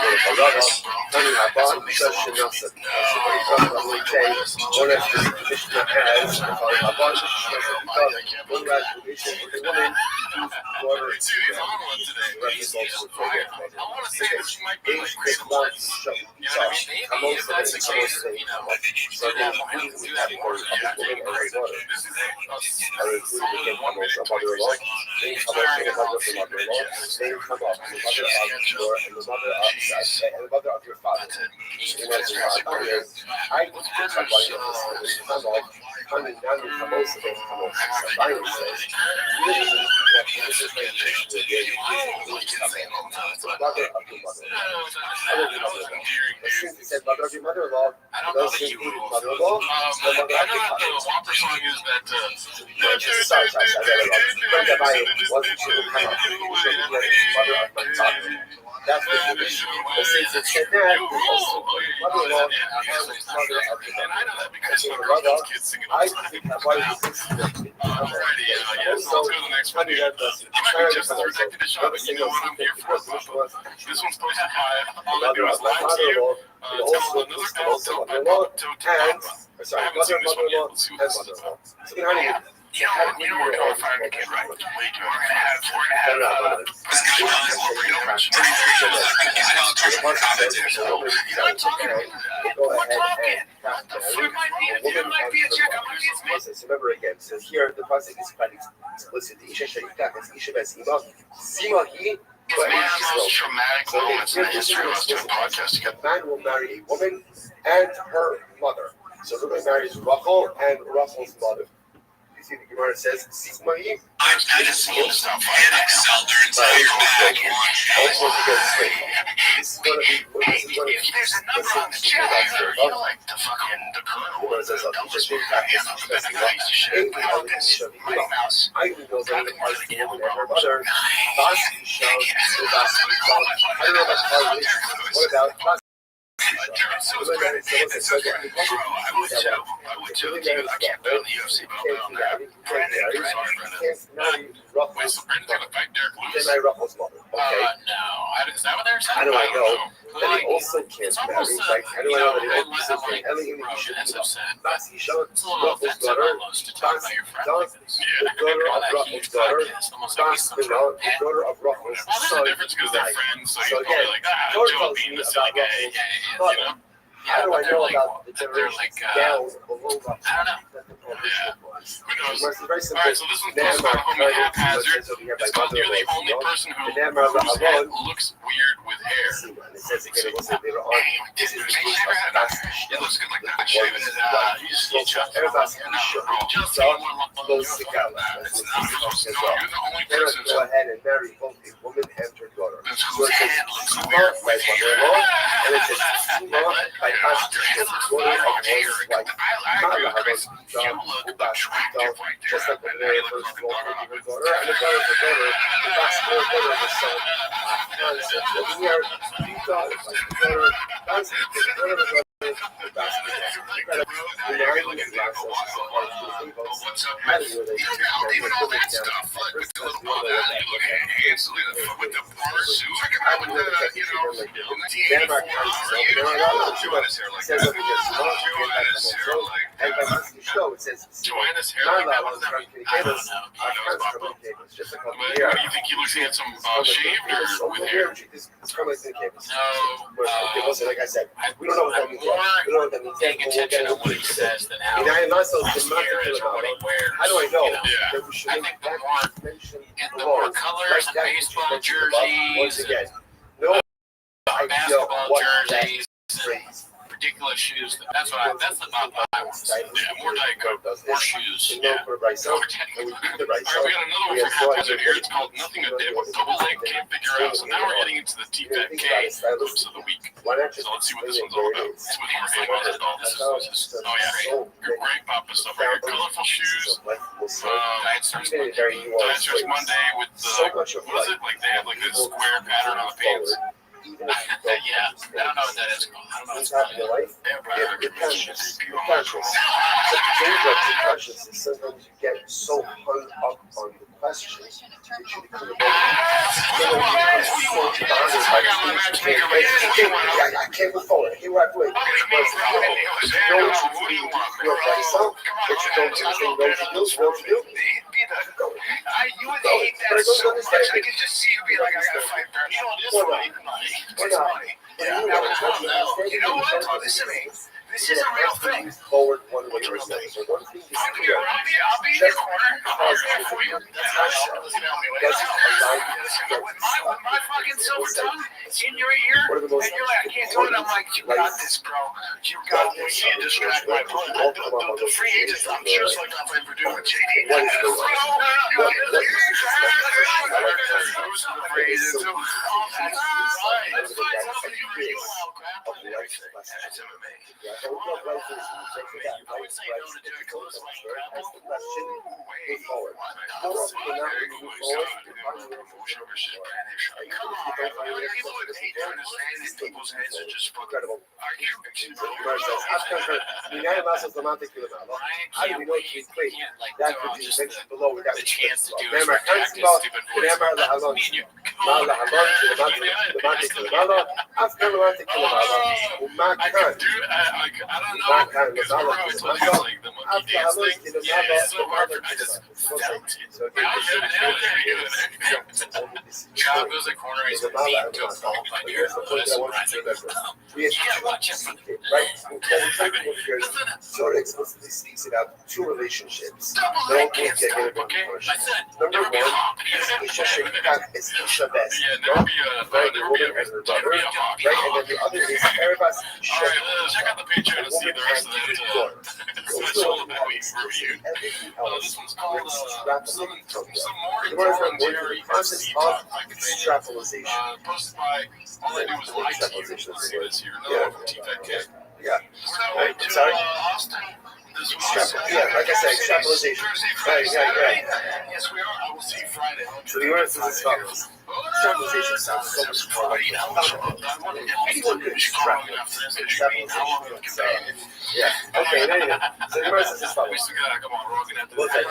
Mother-in-law. I don't know the Hebrew. I know that the Whopper song is that. That's the tradition. But since it's said that, mother-in-law and mother of the and I know that because my mother, girlfriend's kids sing it all I the time. think that why you think Alrighty, yes, let's go to the next one. You might be just as redacted as shop, but you know what I'm here for. This one's posted by all I do is lie to you. Tell another pal, tell my papa, tell papa. I haven't seen this one yet. Let's see what this is about. You know we're going to find the kid right. We're gonna have this guy does pretty much. We're talking. The food might be a check. I might be a process. Remember again, says here the process is quite explicit. Isha Sharita is Isha Basima. Sima he. It's one of the most traumatic moments in the history of us doing podcasts together. A man will marry a woman and her mother. So Reuben marries Rachel and Rachel's mother. You see the Gemara says, Sigma he. I've had a small panic cell their entire back. Also against Satan. This is going to be. If there's a number on the check, you know, like the fucking the colonel or the double speak, yeah, that's a piece of shit. But all this Mighty Mouse, I even know that the part of the game, woman and her mother. Basi shows the Basi. I don't know about college. What about so it's great. It's okay. Bro, I would too. Dude, I can't bet on the UFC, but I'll bet on that. Brandon, sorry, Brandon. Wait, so Brandon's gonna fight Derek Lewis? Then I Ruffles mother. Okay. No. Is that what they're saying? How do I know that he also can't marry? Like, how do I know that he also can't? Everything that he should do. Basi shows Ruffles' daughter. Basi does the daughter of Ruffles' daughter. Basi, the daughter of Ruffles' son. Well, there's a difference because they're friends, so you're again, probably like, Joe being this like, hey, you know? How do I know about the they're like, down below that? I don't know. Yeah. Who knows? Alright, so this one's posted by Homie Haphazard. It's called You're the Only Person Whose Head Looks Weird with Hair. It says again, it was like they were on. This is it looks good like that. Shaving it. You just those stick out. That's you're the only person go ahead and marry both a woman and her daughter. whose head looks weird with hair. And it says Sima by Basi, the daughter of his wife. You look attractive right there. Just like the very first daughter of her daughter, and the daughter of her daughter, the Basi daughter of his son. We are three daughters, like the daughter, Basi, the daughter of her daughter. What's up, man? Yeah, even all that stuff, like with the little hands, with the bomber suit. Check him out with the, you know, 1984 Joanna's hair like that. Joanna's hair like Joanna's hair like that. What does that mean? I don't know. What do you think? He looks handsome shaved or with hair? No. Like I said, we don't know what that means. We don't know what that means. Paying attention to what he says than how he wears or what he wears. How do I know? Yeah. I think the more colors, baseball jerseys, once again, no basketball jerseys, ridiculous shoes. That's about what I want. Yeah, more Diet Coke, more shoes. Yeah. All right, we got another one from Haphazard here. It's called Nothing a Day. Double leg can't figure out. So now we're getting into the TFAK clips of the week. So let's see what this one's all about. This with Jorge Masvidal. This is oh yeah, great Papa stuff right here. Colorful shoes. Diet starts Monday with what is it? Like they have like this square pattern on the pants. Yeah, I don't know what that is called. I don't know what it's called. You're conscious. Sometimes you get so hung up on the questions that you become I can't move forward. Here I wait. You know what you do. You're by yourself, but you don't do anything. What you do. You would hate that so much. I can just see you be like, I gotta fight Bear. You know, this money. It's money. Yeah. You know what? Listen to me. This is a real thing. Forward one way or another. So one thing is I'll be in your corner. I'll be there for you. With my fucking silver tongue in your ear, and you're like, I can't do it. I'm like, you got this, bro. You got this. You can't distract my opponent. The free agents, I'm just like I'm playing Purdue with JD. The chance to do it for practice, stupid John goes the corner, he's deep to a ball by near the list. You gotta watch it for the so it explicitly speaks about two relationships. Double leg can't stop, okay? I said, Number one is Isha Sheikat, it's Isha Best. Right? And then the other is Erebas Isha. Alright, check out the picture to see the rest of that solo review. This one's called some more involuntary of extrapolation. Posted by All I Do Is Lie to You. Let's see this here. Another one from TFAK. Yeah. Right, sorry. Austin. Yeah, like I said, extrapolation. Right. Yes, we are. I will see you Friday. So the answer is as follows. Extrapolation sounds so much more like anyone could extrapolate. Yeah. Okay, anyway. So the answer is as follows. What's that?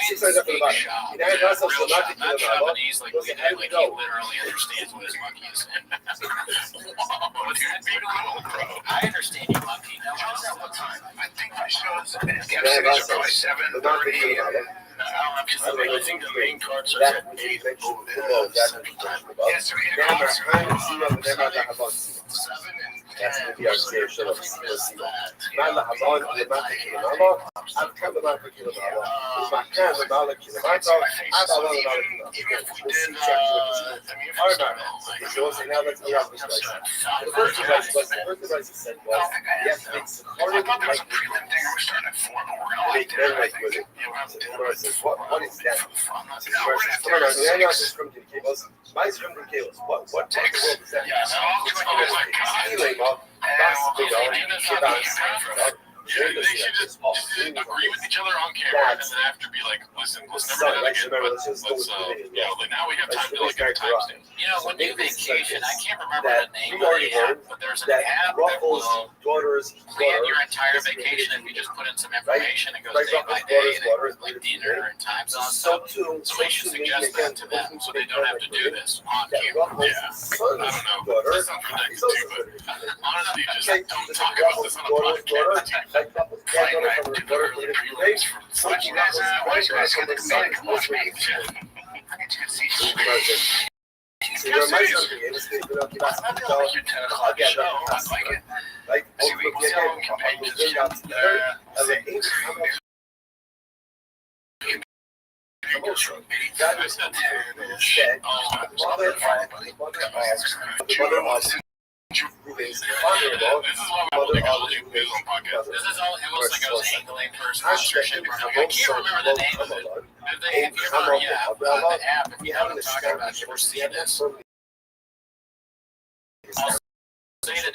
Six lines after the bottom. You know, that's also not the key of Japanese, like he literally understands what his monkey is saying. I understand you, monkey. No, what time? I think my show's probably 7:30. I think the main cards are at 8. Yes, 8 o'clock. 7 and 10. That's going to be our stage show of Mala Hamon, the Mata Kilamama, I've come to Mata Kilamama, it's my kind of Mala Kilamata, I've a lot of Mala Kilamata. We'll see chapter with this. All right, so we'll say now let's get out this place. The first advice he said was, you have to make supportive like make men like with it. And says, what is that? Come on, the answer is from the cables. My scrum from cables. What in the world is that? Healing of that's big on Yeah, they should just agree with each other on camera, and then after be like, listen, let's never do that again, but let's, like now we have time to like get a timestamp. When you vacation, I can't remember the name of the app, but there's an app that will plan your entire vacation if you just put in some information. It goes day by day, and it goes like dinner and time zone stuff. So we should suggest that to them so they don't have to do this on camera. Yeah, I don't know. That sounds ridiculous too, but honestly, just don't talk about this on a podcast. Flight ride to the early pre-release from why you guys got the command come watch me? I get you to see So you're my something, and it's good, but I'll give us I don't like your 10 o'clock show. I like it. Like, See, we can tell we can pay attention. That's not terrible. This is why we only got to do this on podcast. This is almost like I was angling for sponsorship. I can't remember the name of it. If you ever, the app, if you know what I'm talking about, you ever see this? I'll say the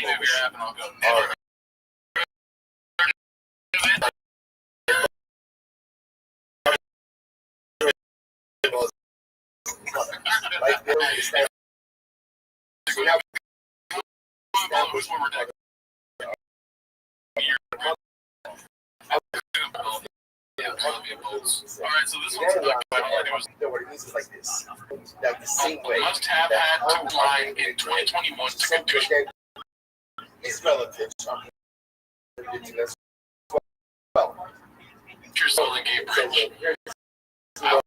name of your app and I'll go, never. Alright, so this one's not quite hard. It was what it means is like this. Like the same way. Must have had to line in 2021 to get good. Is relative. Well, You're selling Game Bridge. I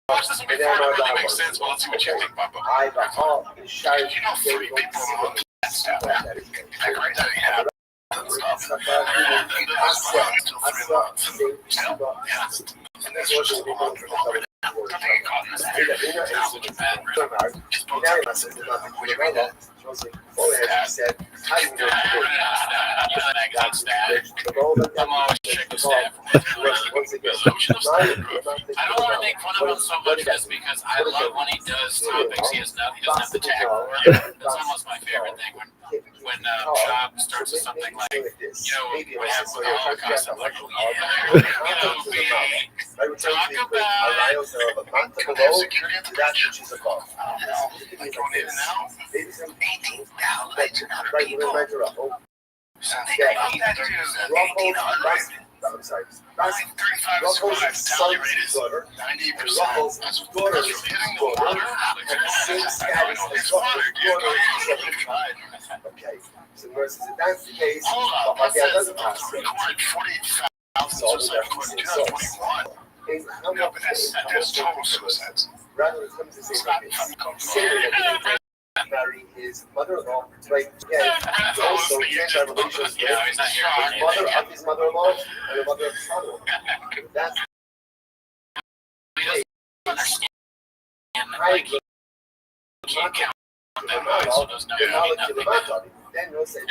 watched this one before and it really makes sense, but let's see what you think, Papa. I the all is shy. You know, 3 people on that stuff. Like right now, you have stuff. And that's what we want to cover. Said, how you know? I'm always checking the staff. I don't want to make fun of him so much just because I love when he does topics. He doesn't have the tag. That's almost my favorite thing when Job starts with something like, what happened with the Holocaust. I'm like, talk about security at the bridge. Like going in and out. 18,000 people. So think about that too. 1,800. I'm sorry. 35 survived. Fatality rate is 90%. That's from hitting the water. It's water, dude. Okay. So versus if that's the case, hold on. that doesn't pass. Recorded 48,000 suicides in 2021. No, but that's total suicides. Rather than come to say that marry his mother-in-law, right? Yeah, he also changed our relations with the mother of his mother-in-law and the mother of his father-in-law. That's then you'll say,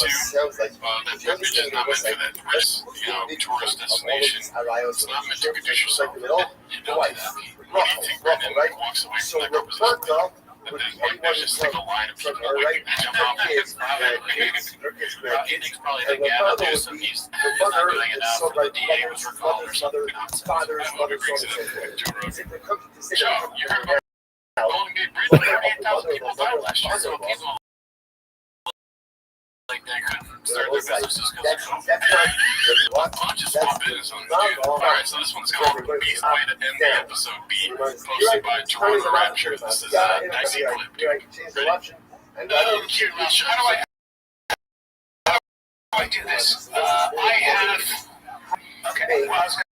sounds like that bridge is not meant for that tourist, tourist destination. It's not meant to condition yourself. You don't do that. What do you think Brendan walks away from that conversation? And then there's just like a line of people that jump off the kids. He thinks probably the Gavin Newsom, he's not doing enough for the DA was recalled or something. Joe, you heard about Golden Gate Bridge? 38,000 people died last year. So people like they couldn't start their businesses because of COVID. Bunch of small business owners, dude. Alright, so this one's called Beast Way to End the Episode B, posted by Toronto Rapture. This is a dicey clip, dude. Cute little show. How do I do this? I have. Okay, well, I was going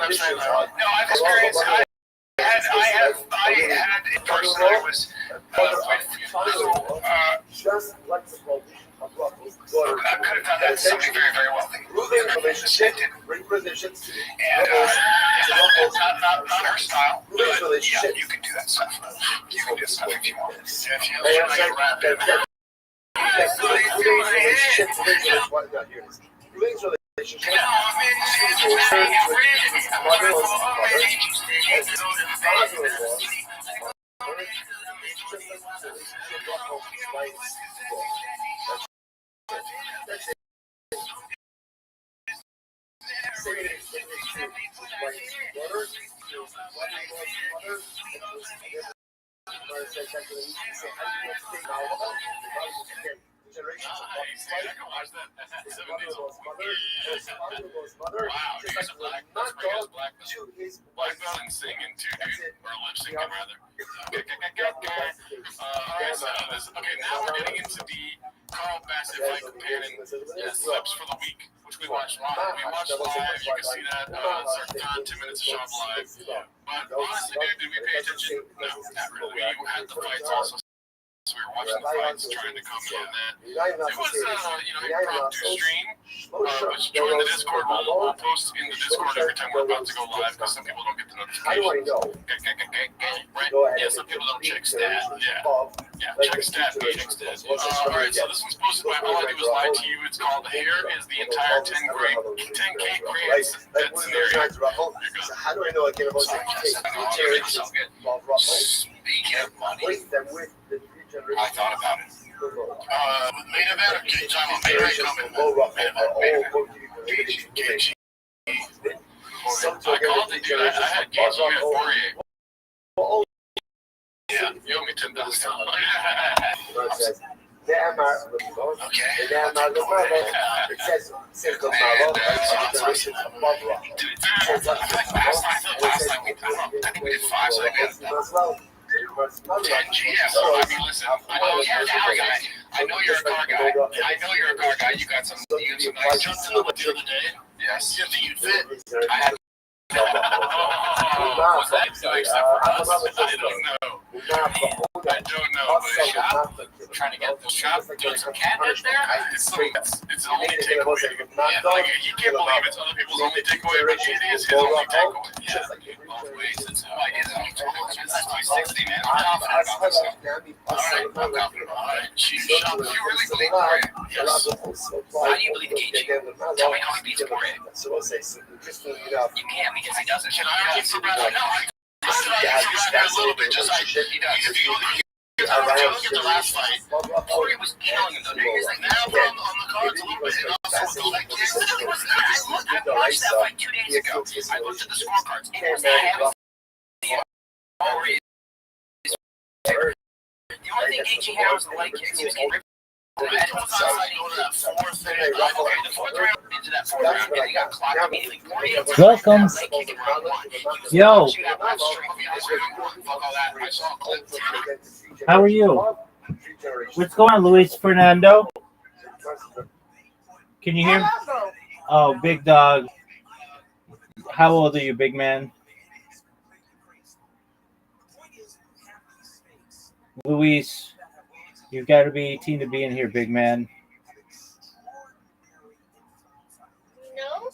to say, no, I've experienced. I had in person. I was I could have done that something very, very wealthy. And not her style, but yeah, you can do that stuff. You can do stuff if you want. If you like rap it. Black belt and singing too, dude. Or lip syncing rather. Okay, now we're getting into the Carl Bassett fight companion clips for the week, which we watched live. We watched live. You can see that. It's our third 2 minutes of Shop Live. But honestly, dude, did we pay attention? No, not really. We had the fights also. So we were watching the fights, trying to comment on that. It was, impromptu stream. Which join the Discord. We'll post in the Discord every time we're about to go live because some people don't get the notifications. Right? Yeah, some people don't check stat. Yeah, check stat. Alright, so this one's posted by All I Do Is Lie to You. It's called Here is the Entire 10K Grand Dead Scenario. How do I know I get about Speaking of money, I thought about it. Main event or Cage? I'm on main event coming. Cage. I called it, dude. I had Cage. You had Poirier. Yeah, you owe me $10,000. I think we did 5, so I got 10 GS. I mean, listen, I know you're a car guy. I know you're a car guy. You got some nice jumped in the other day. Yes. You have the fit. I had. Was that except for us? I don't know. But trying to get the shop doing some catnip there. It's only takeaway. Yeah, like you can't believe it's other people's only takeaway, but it is his only takeaway. Yeah, both ways. It's like that's my 60 man. I'm confident about this stuff. All right, I'm confident. All right, chief shop. You really believe Poirier? Yes. How do you believe Gaethje? Tell me how he beats Poirier. You can't because he doesn't. Can I argue for Brad? No, a little bit. Just if you look at the last fight, Poirier was killing him. He's like now on the cards a little bit, and also with the leg kicks. I watched that fight 2 days ago. I looked at the scorecards. It was not Poirier. The only thing Gaethje had was the leg kicks. He was getting ripped. And it was outside going to that fourth round, into that fourth round, and he got clocked immediately. Welcome. Yo. How are you? What's going on, Luis Fernando? Can you hear me? Oh, big dog. How old are you, big man? Luis, you've got to be 18 to be in here, big man. No?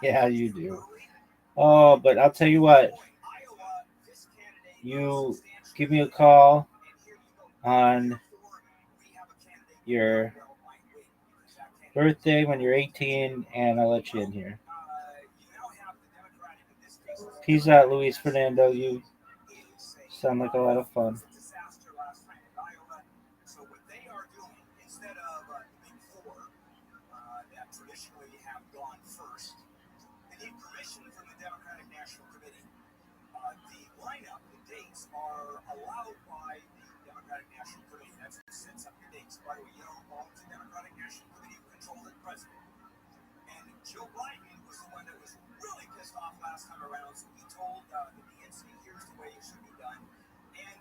Yeah, you do. Oh, but I'll tell you what. You give me a call on your birthday when you're 18, and I'll let you in here. Peace out, Luis Fernando. You sound like a lot of fun. Joe Biden was the one that was really pissed off last time around, so he told the DNC, here's the way it should be done. And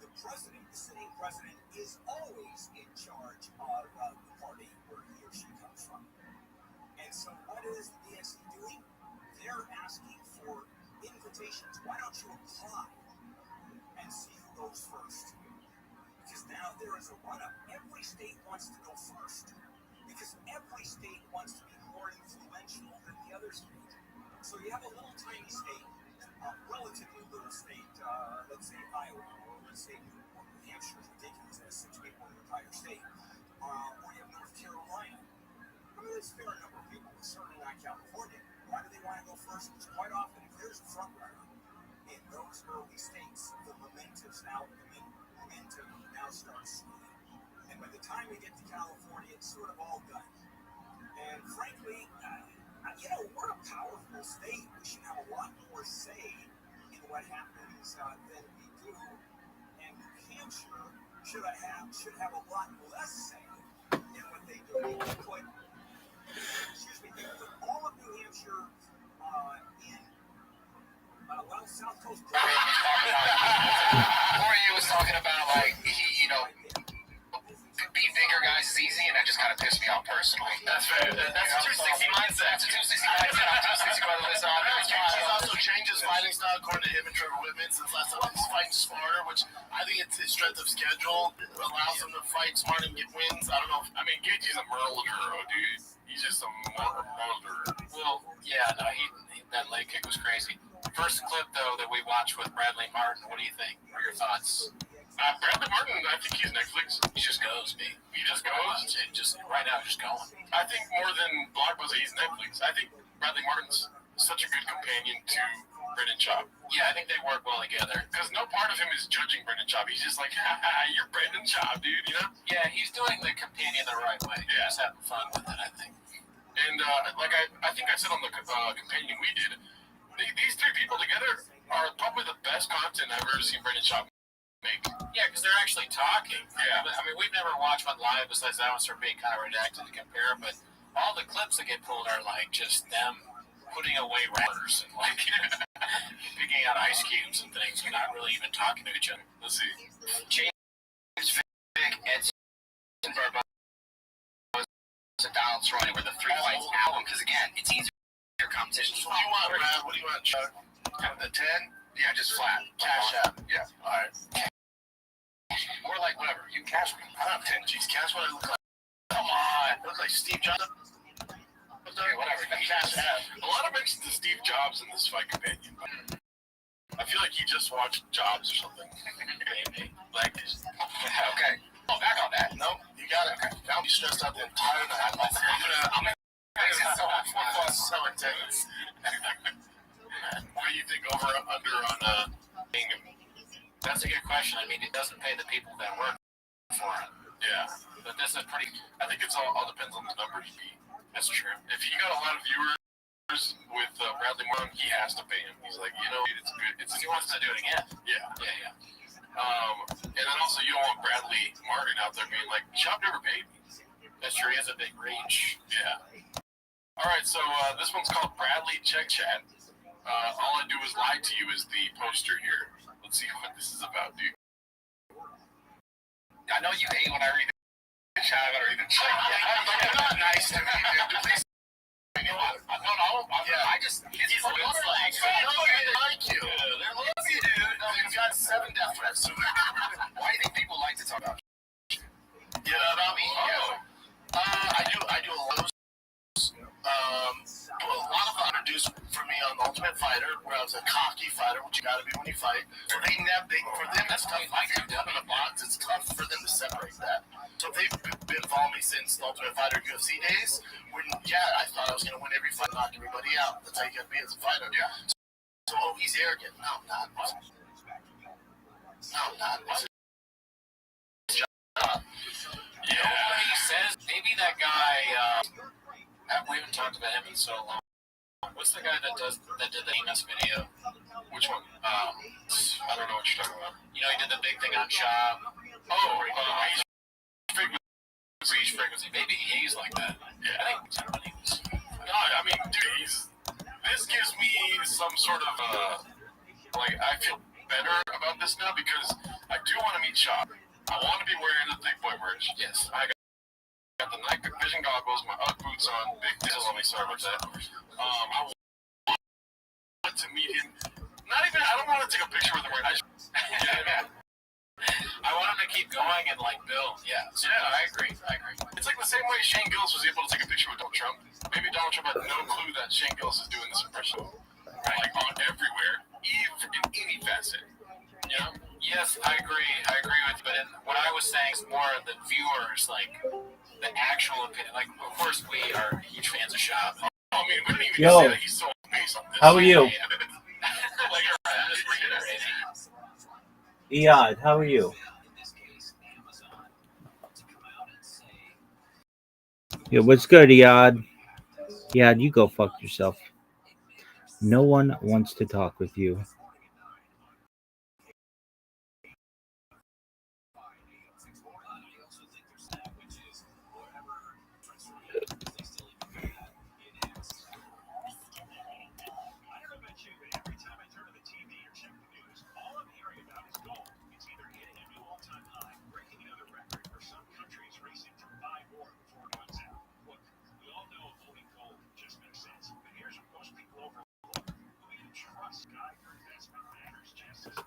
the president, the sitting president, is always in charge of the party where he or she comes from. And so what is the DNC doing? They're asking for invitations. Why don't you apply and see who goes first? Because now there is a run-up. Every state wants to go first. Because every state wants to be more influential than the other state. So you have a little tiny state, a relatively little state, let's say Iowa, or let's say New Hampshire is ridiculous, it has 6 people in the entire state. Or you have North Carolina. I mean, there's a fair number of people, but certainly not California. Why do they want to go first? Because quite often, if there's a front runner in those early states, the momentum now starts swinging. And by the time we get to California, it's sort of all done. And frankly, we're a powerful state. We should have a lot more say what happens than we do. And New Hampshire should have a lot less say in what they do. They put all of New Hampshire in South Coast. Corey was talking about like beat bigger guys is easy, and that just kind of pissed me off personally. That's fair. That's a 260 mindset. That's a 260 mindset. I'm 260 by the way, so He's also changed his fighting style according to him and Trevor Whitman since last time. He's fighting smarter, which I think it's his strength of schedule allows him to fight smart and get wins. I don't know. I mean, Gaethje's a murderer, dude. He's just a murderer. Well, yeah, no, that leg kick was crazy. First clip though that we watched with Bradley Martin. What do you think? What are your thoughts? Bradley Martin, I think he's Netflix. He just goes, me. He just goes. Just right now, just going. I think more than Blockbuster, he's Netflix. I think Bradley Martin's such a good companion to Brendan Schaub. Yeah, I think they work well together. Because no part of him is judging Brendan Schaub. He's just like, haha, you're Brendan Schaub, dude, you know? Yeah, he's doing the companion the right way. Yeah. He's having fun with it, I think. And I think I said on the companion we did, these three people together are probably the best content I've ever seen Brendan Schaub make. Yeah, because they're actually talking. Yeah. I mean, we've never watched one live besides that one, so we're being kind of redacted to compare, but all the clips that get pulled are like just them putting away rappers and like picking out ice cubes and things and not really even talking to each other. Let's see. James Vick, Edson Barboza, and Donald Cerrone were the three fights album, because again, it's easier competition. What do you want, Brad? What do you want, Chuck? The 10? Yeah, just flat. Cash out. Yeah. All right. Or like whatever. You can cash me. I don't have 10 G's. Cash what I look like. Come on. I look like Steve Jobs. Okay, whatever. Cash out. A lot of mentions to Steve Jobs in this fight companion. I feel like he just watched Jobs or something. Maybe. Like, okay. Oh, back on that. No, you got it. I'll be stressed out the entire night. I'm gonna so intense. What do you think over under on Bingham? That's a good question. I mean, it doesn't pay the people that work for it. Yeah. But this is pretty. I think it's all depends on the numbers you beat. That's true. If you got a lot of viewers with Bradley Martin, he has to pay him. He's like, it's good. He wants to do it again. Yeah. Yeah. And then also, you don't want Bradley Martin out there being like, Schaub never paid me. That's true. He has a big reach. Yeah. All right, so this one's called Bradley Check Chat. All I do is lie to you is the poster here. Let's see what this is about, dude. I know you hate when I read the chat or even check. You're not nice to me, dude. Please. I just. He's like, they like you. They love you, dude. No, you've got 7 death threats. Why do you think people like to talk about? Yeah, about me? I do a lot of them introduced for me on Ultimate Fighter, where I was a cocky fighter, which you gotta be when you fight. So for them, that's tough. Like you're done in a box, it's tough for them to separate that. So they've been following me since the Ultimate Fighter UFC days, when, I thought I was gonna win every fight, knock everybody out. That's how you gotta be as a fighter. Yeah. So, he's arrogant. No, I'm not. Yeah. What he says, maybe that guy, we haven't talked about him in so long. What's the guy that did the Amos video? Which one? I don't know what you're talking about. He did the big thing on Schaub. Reach frequency. Maybe he's like that. Yeah. I think he's. No, I mean, dude, this gives me some sort of, I feel better about this now because I do want to meet Schaub. I want to be wearing the Thick Boy merch. Yes. I got the night vision goggles, my UGG boots on, big deal on me, sorry about that. I want to meet him. I don't want to take a picture with him right now. I want him to keep going and build. Yeah. So I agree. It's like the same way Shane Gillis was able to take a picture with Donald Trump. Maybe Donald Trump had no clue that Shane Gillis is doing this impression. Right. On everywhere, even in any facet. Yes, I agree with you, but what I was saying is more of the viewers, the actual opinion. Of course, we are huge fans of Schaub. I mean, we didn't even say that he's so based on this. How are you? Iyad, how are you? Yeah, what's good, Iyad? Iyad, you go fuck yourself. No one wants to talk with you. That's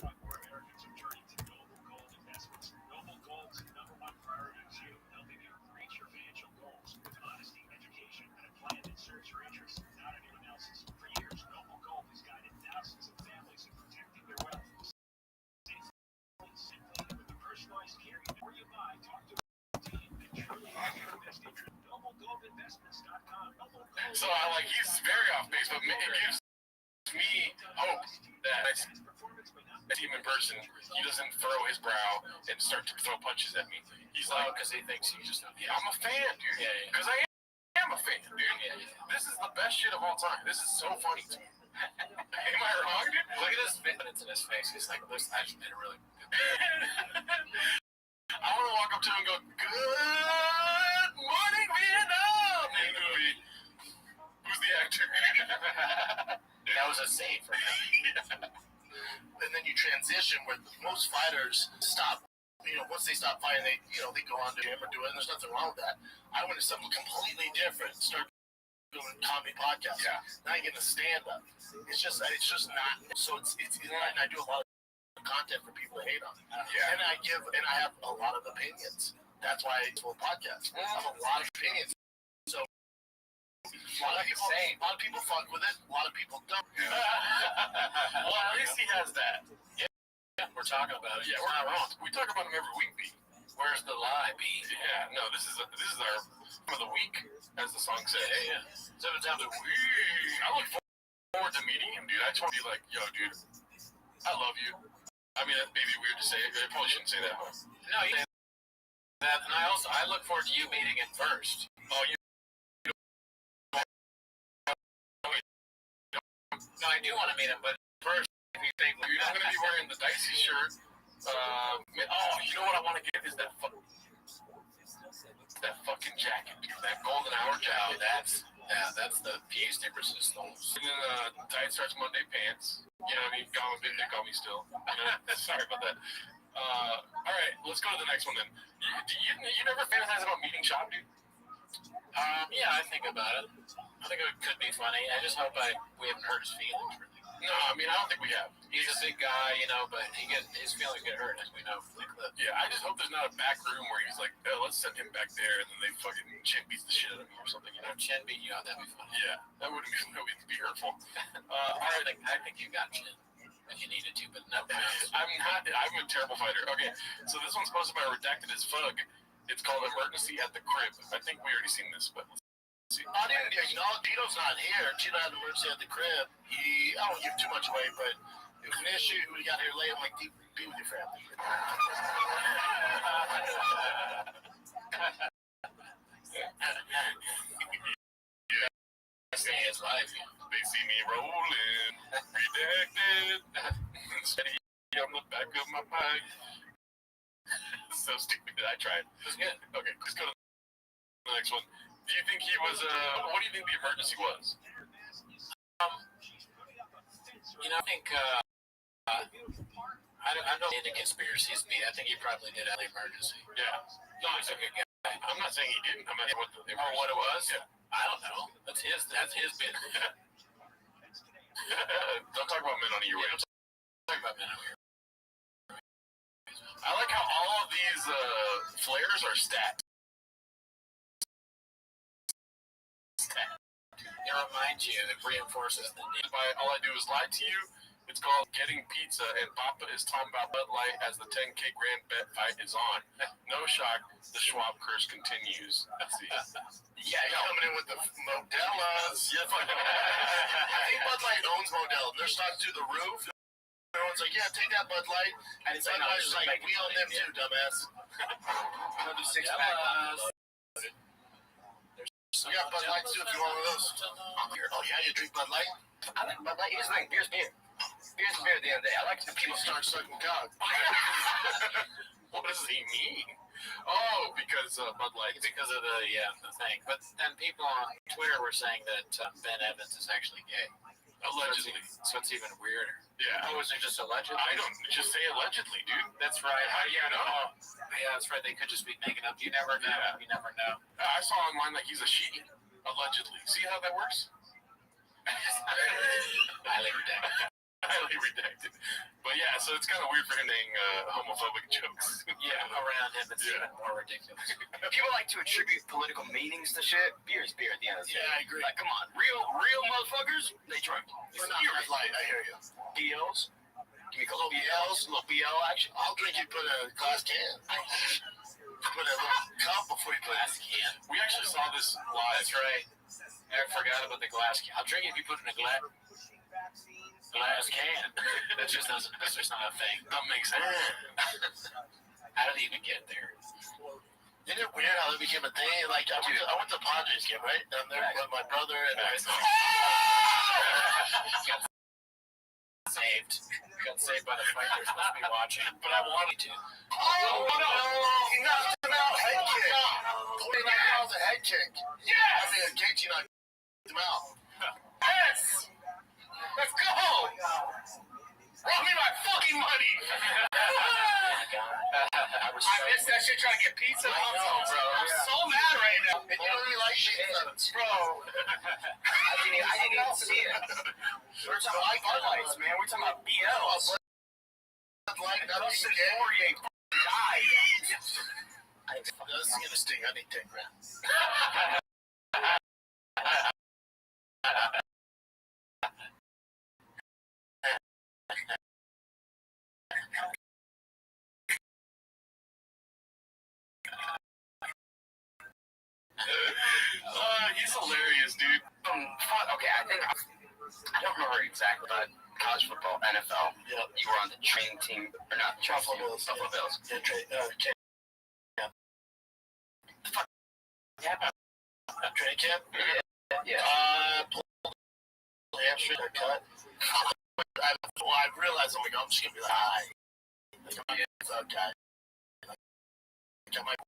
why more Americans are turning to Noble Gold Investments. Noble Gold's number one priority is you, helping you reach your financial goals with honesty, education, and a plan that serves your interests, not anyone else's. For years, Noble Gold has guided thousands of families in protecting their wealth. Simply, with the personalized care. Before you buy, talk to a team and truly have your best interest. NobleGoldInvestments.com. So he's very off base, but it gives me hope that I see him in person. He doesn't furrow his brow and start to throw punches at me. He's like, because he thinks he's just, I'm a fan, dude. Because I am a fan, dude. This is the best shit of all time. This is so funny to me. Am I wrong, dude? Look at his confidence in his face. He's like, this actually did really good. I want to walk up to him and go, good morning, Vietnam! Who's the actor? That was a save for him. And then you transition where most fighters stop. Once they stop fighting, they go on to him or do it, and there's nothing wrong with that. I went to something completely different. Start doing comedy podcasts. Yeah. Now I get to stand up. It's just not. So it's and I do a lot of content for people to hate on. Yeah. And I have a lot of opinions. That's why I do a podcast. I have a lot of opinions. So a lot of people fuck with it. A lot of people don't. Well, at least he has that. Yeah, we're talking about it. Yeah, we're not wrong. We talk about him every week, B. Where's the lie, B? Yeah, no, this is our of the week, as the song says. Yeah. 7 times a week. I look forward to meeting him, dude. I just want to be like, yo, dude, I love you. I mean, that may be weird to say. I probably shouldn't say that. No, you say that, and I look forward to you meeting him first. Oh, you. No, I do want to meet him, but first, if you think you're not going to be wearing the Dicey shirt, you know what I want to get is that fucking jacket, dude. That golden hour jacket. That's the pièce de resistance. And then Diet Starts Monday pants. You know what I mean? Got me still. Sorry about that. All right, let's go to the next one then. You never fantasize about meeting Shop, dude? Yeah, I think about it. I think it could be funny. I just hope we haven't hurt his feelings, really. No, I mean, I don't think we have. He's a big guy, but his feelings get hurt, as we know from the clip. Yeah, I just hope there's not a back room where he's like, oh, let's send him back there, and then they fucking chin beats the shit out of me or something, Chin beat you out, that'd be funny. Yeah, that would be hurtful. I think you got chin. If you needed to, but no. I'm a terrible fighter. Okay, so this one's posted by Redacted as Fug. It's called Emergency at the Crib. I think we already seen this, but let's see. Dino's not here. Tino had an emergency at the crib. I don't give too much away, but it was an issue. We got here late. I'm like, be with your family. See his life. They see me rolling, redacted, steady on the back of my bike. So stupid. I tried. It was good. Okay, let's go to the next one. Do you think he was, what do you think the emergency was? I think, I don't need the conspiracies be. I think he probably did have the emergency. Yeah. No, he's a good guy. I'm not saying he didn't. I'm not saying what it was. Yeah. I don't know. That's his bit. Don't talk about men on your way. Don't talk about men on your way. I like how all of these flares are stacked. It reminds you, it reinforces the need. All I do is lie to you. It's called Getting Pizza, and Papa is talking about Bud Light as the 10K grand bet fight is on. No shock, the Schwab curse continues. Let's see. Yeah, coming in with the Modelas. Yeah, I think Bud Light owns Modelo. Their stock's through the roof. Everyone's like, yeah, take that Bud Light. And Budweiser's like, we own them too, dumbass. We'll do 6-pack. We got Bud Lights too if you want one of those. Oh, yeah, you drink Bud Light? I like Bud Light. Here's the thing. Beer's beer. Beer's beer at the end of the day. I like the people start sucking cock. What does he mean? Oh, because Bud Light. Because of the thing. But then people on Twitter were saying that Ben Evans is actually gay. Allegedly. So it's even weirder. Yeah. Oh, is it just allegedly? I don't just say allegedly, dude. That's right. How do you know? Yeah, that's right. They could just be making up. You never know. Yeah. You never know. I saw online that he's a she. Allegedly. See how that works? Highly redacted. highly redacted. But yeah, so it's kind of weird for him saying homophobic jokes. Around him, it's even more ridiculous. People like to attribute political meanings to shit. Beer is beer at the end of the day. Yeah, I agree. Like, come on, real motherfuckers, they drink. Beer is light, I hear you. BLs. Give me a couple BLs, a little BL action. I'll drink you put a glass can. Put a little cup before you put Glass can. We actually saw this live. That's right. I forgot about the glass can. I'll drink it if you put it in a glass can. That's just not a thing. That makes sense. How did it even get there? Isn't it weird how it became a thing? Like, I went to Padres game, right? Down there with my brother and Got saved by the fight they're supposed to be watching. But I wanted to. Oh, no! He knocked him out, head kick. 49,000 head kick. Yes! I mean, Gaethje knocked him out. Yes! Let's go! Roll me my fucking money! I missed that shit trying to get pizza. I'm so mad right now. And you don't really like pizza. Bro. I didn't even see it. We're talking about Bud Lights, man. We're talking about BLs. Like, that was Poirier died. This is gonna sting. I need 10 grand. He's hilarious, dude. Okay, I don't remember exactly, but college football, NFL. Yep. You were on the training team, or not? Buffalo Bills. Buffalo Bills. Yeah, training camp? Yeah. Hamstring or cut. I realized, I'm just gonna be like, hi. Like, okay. Like, I might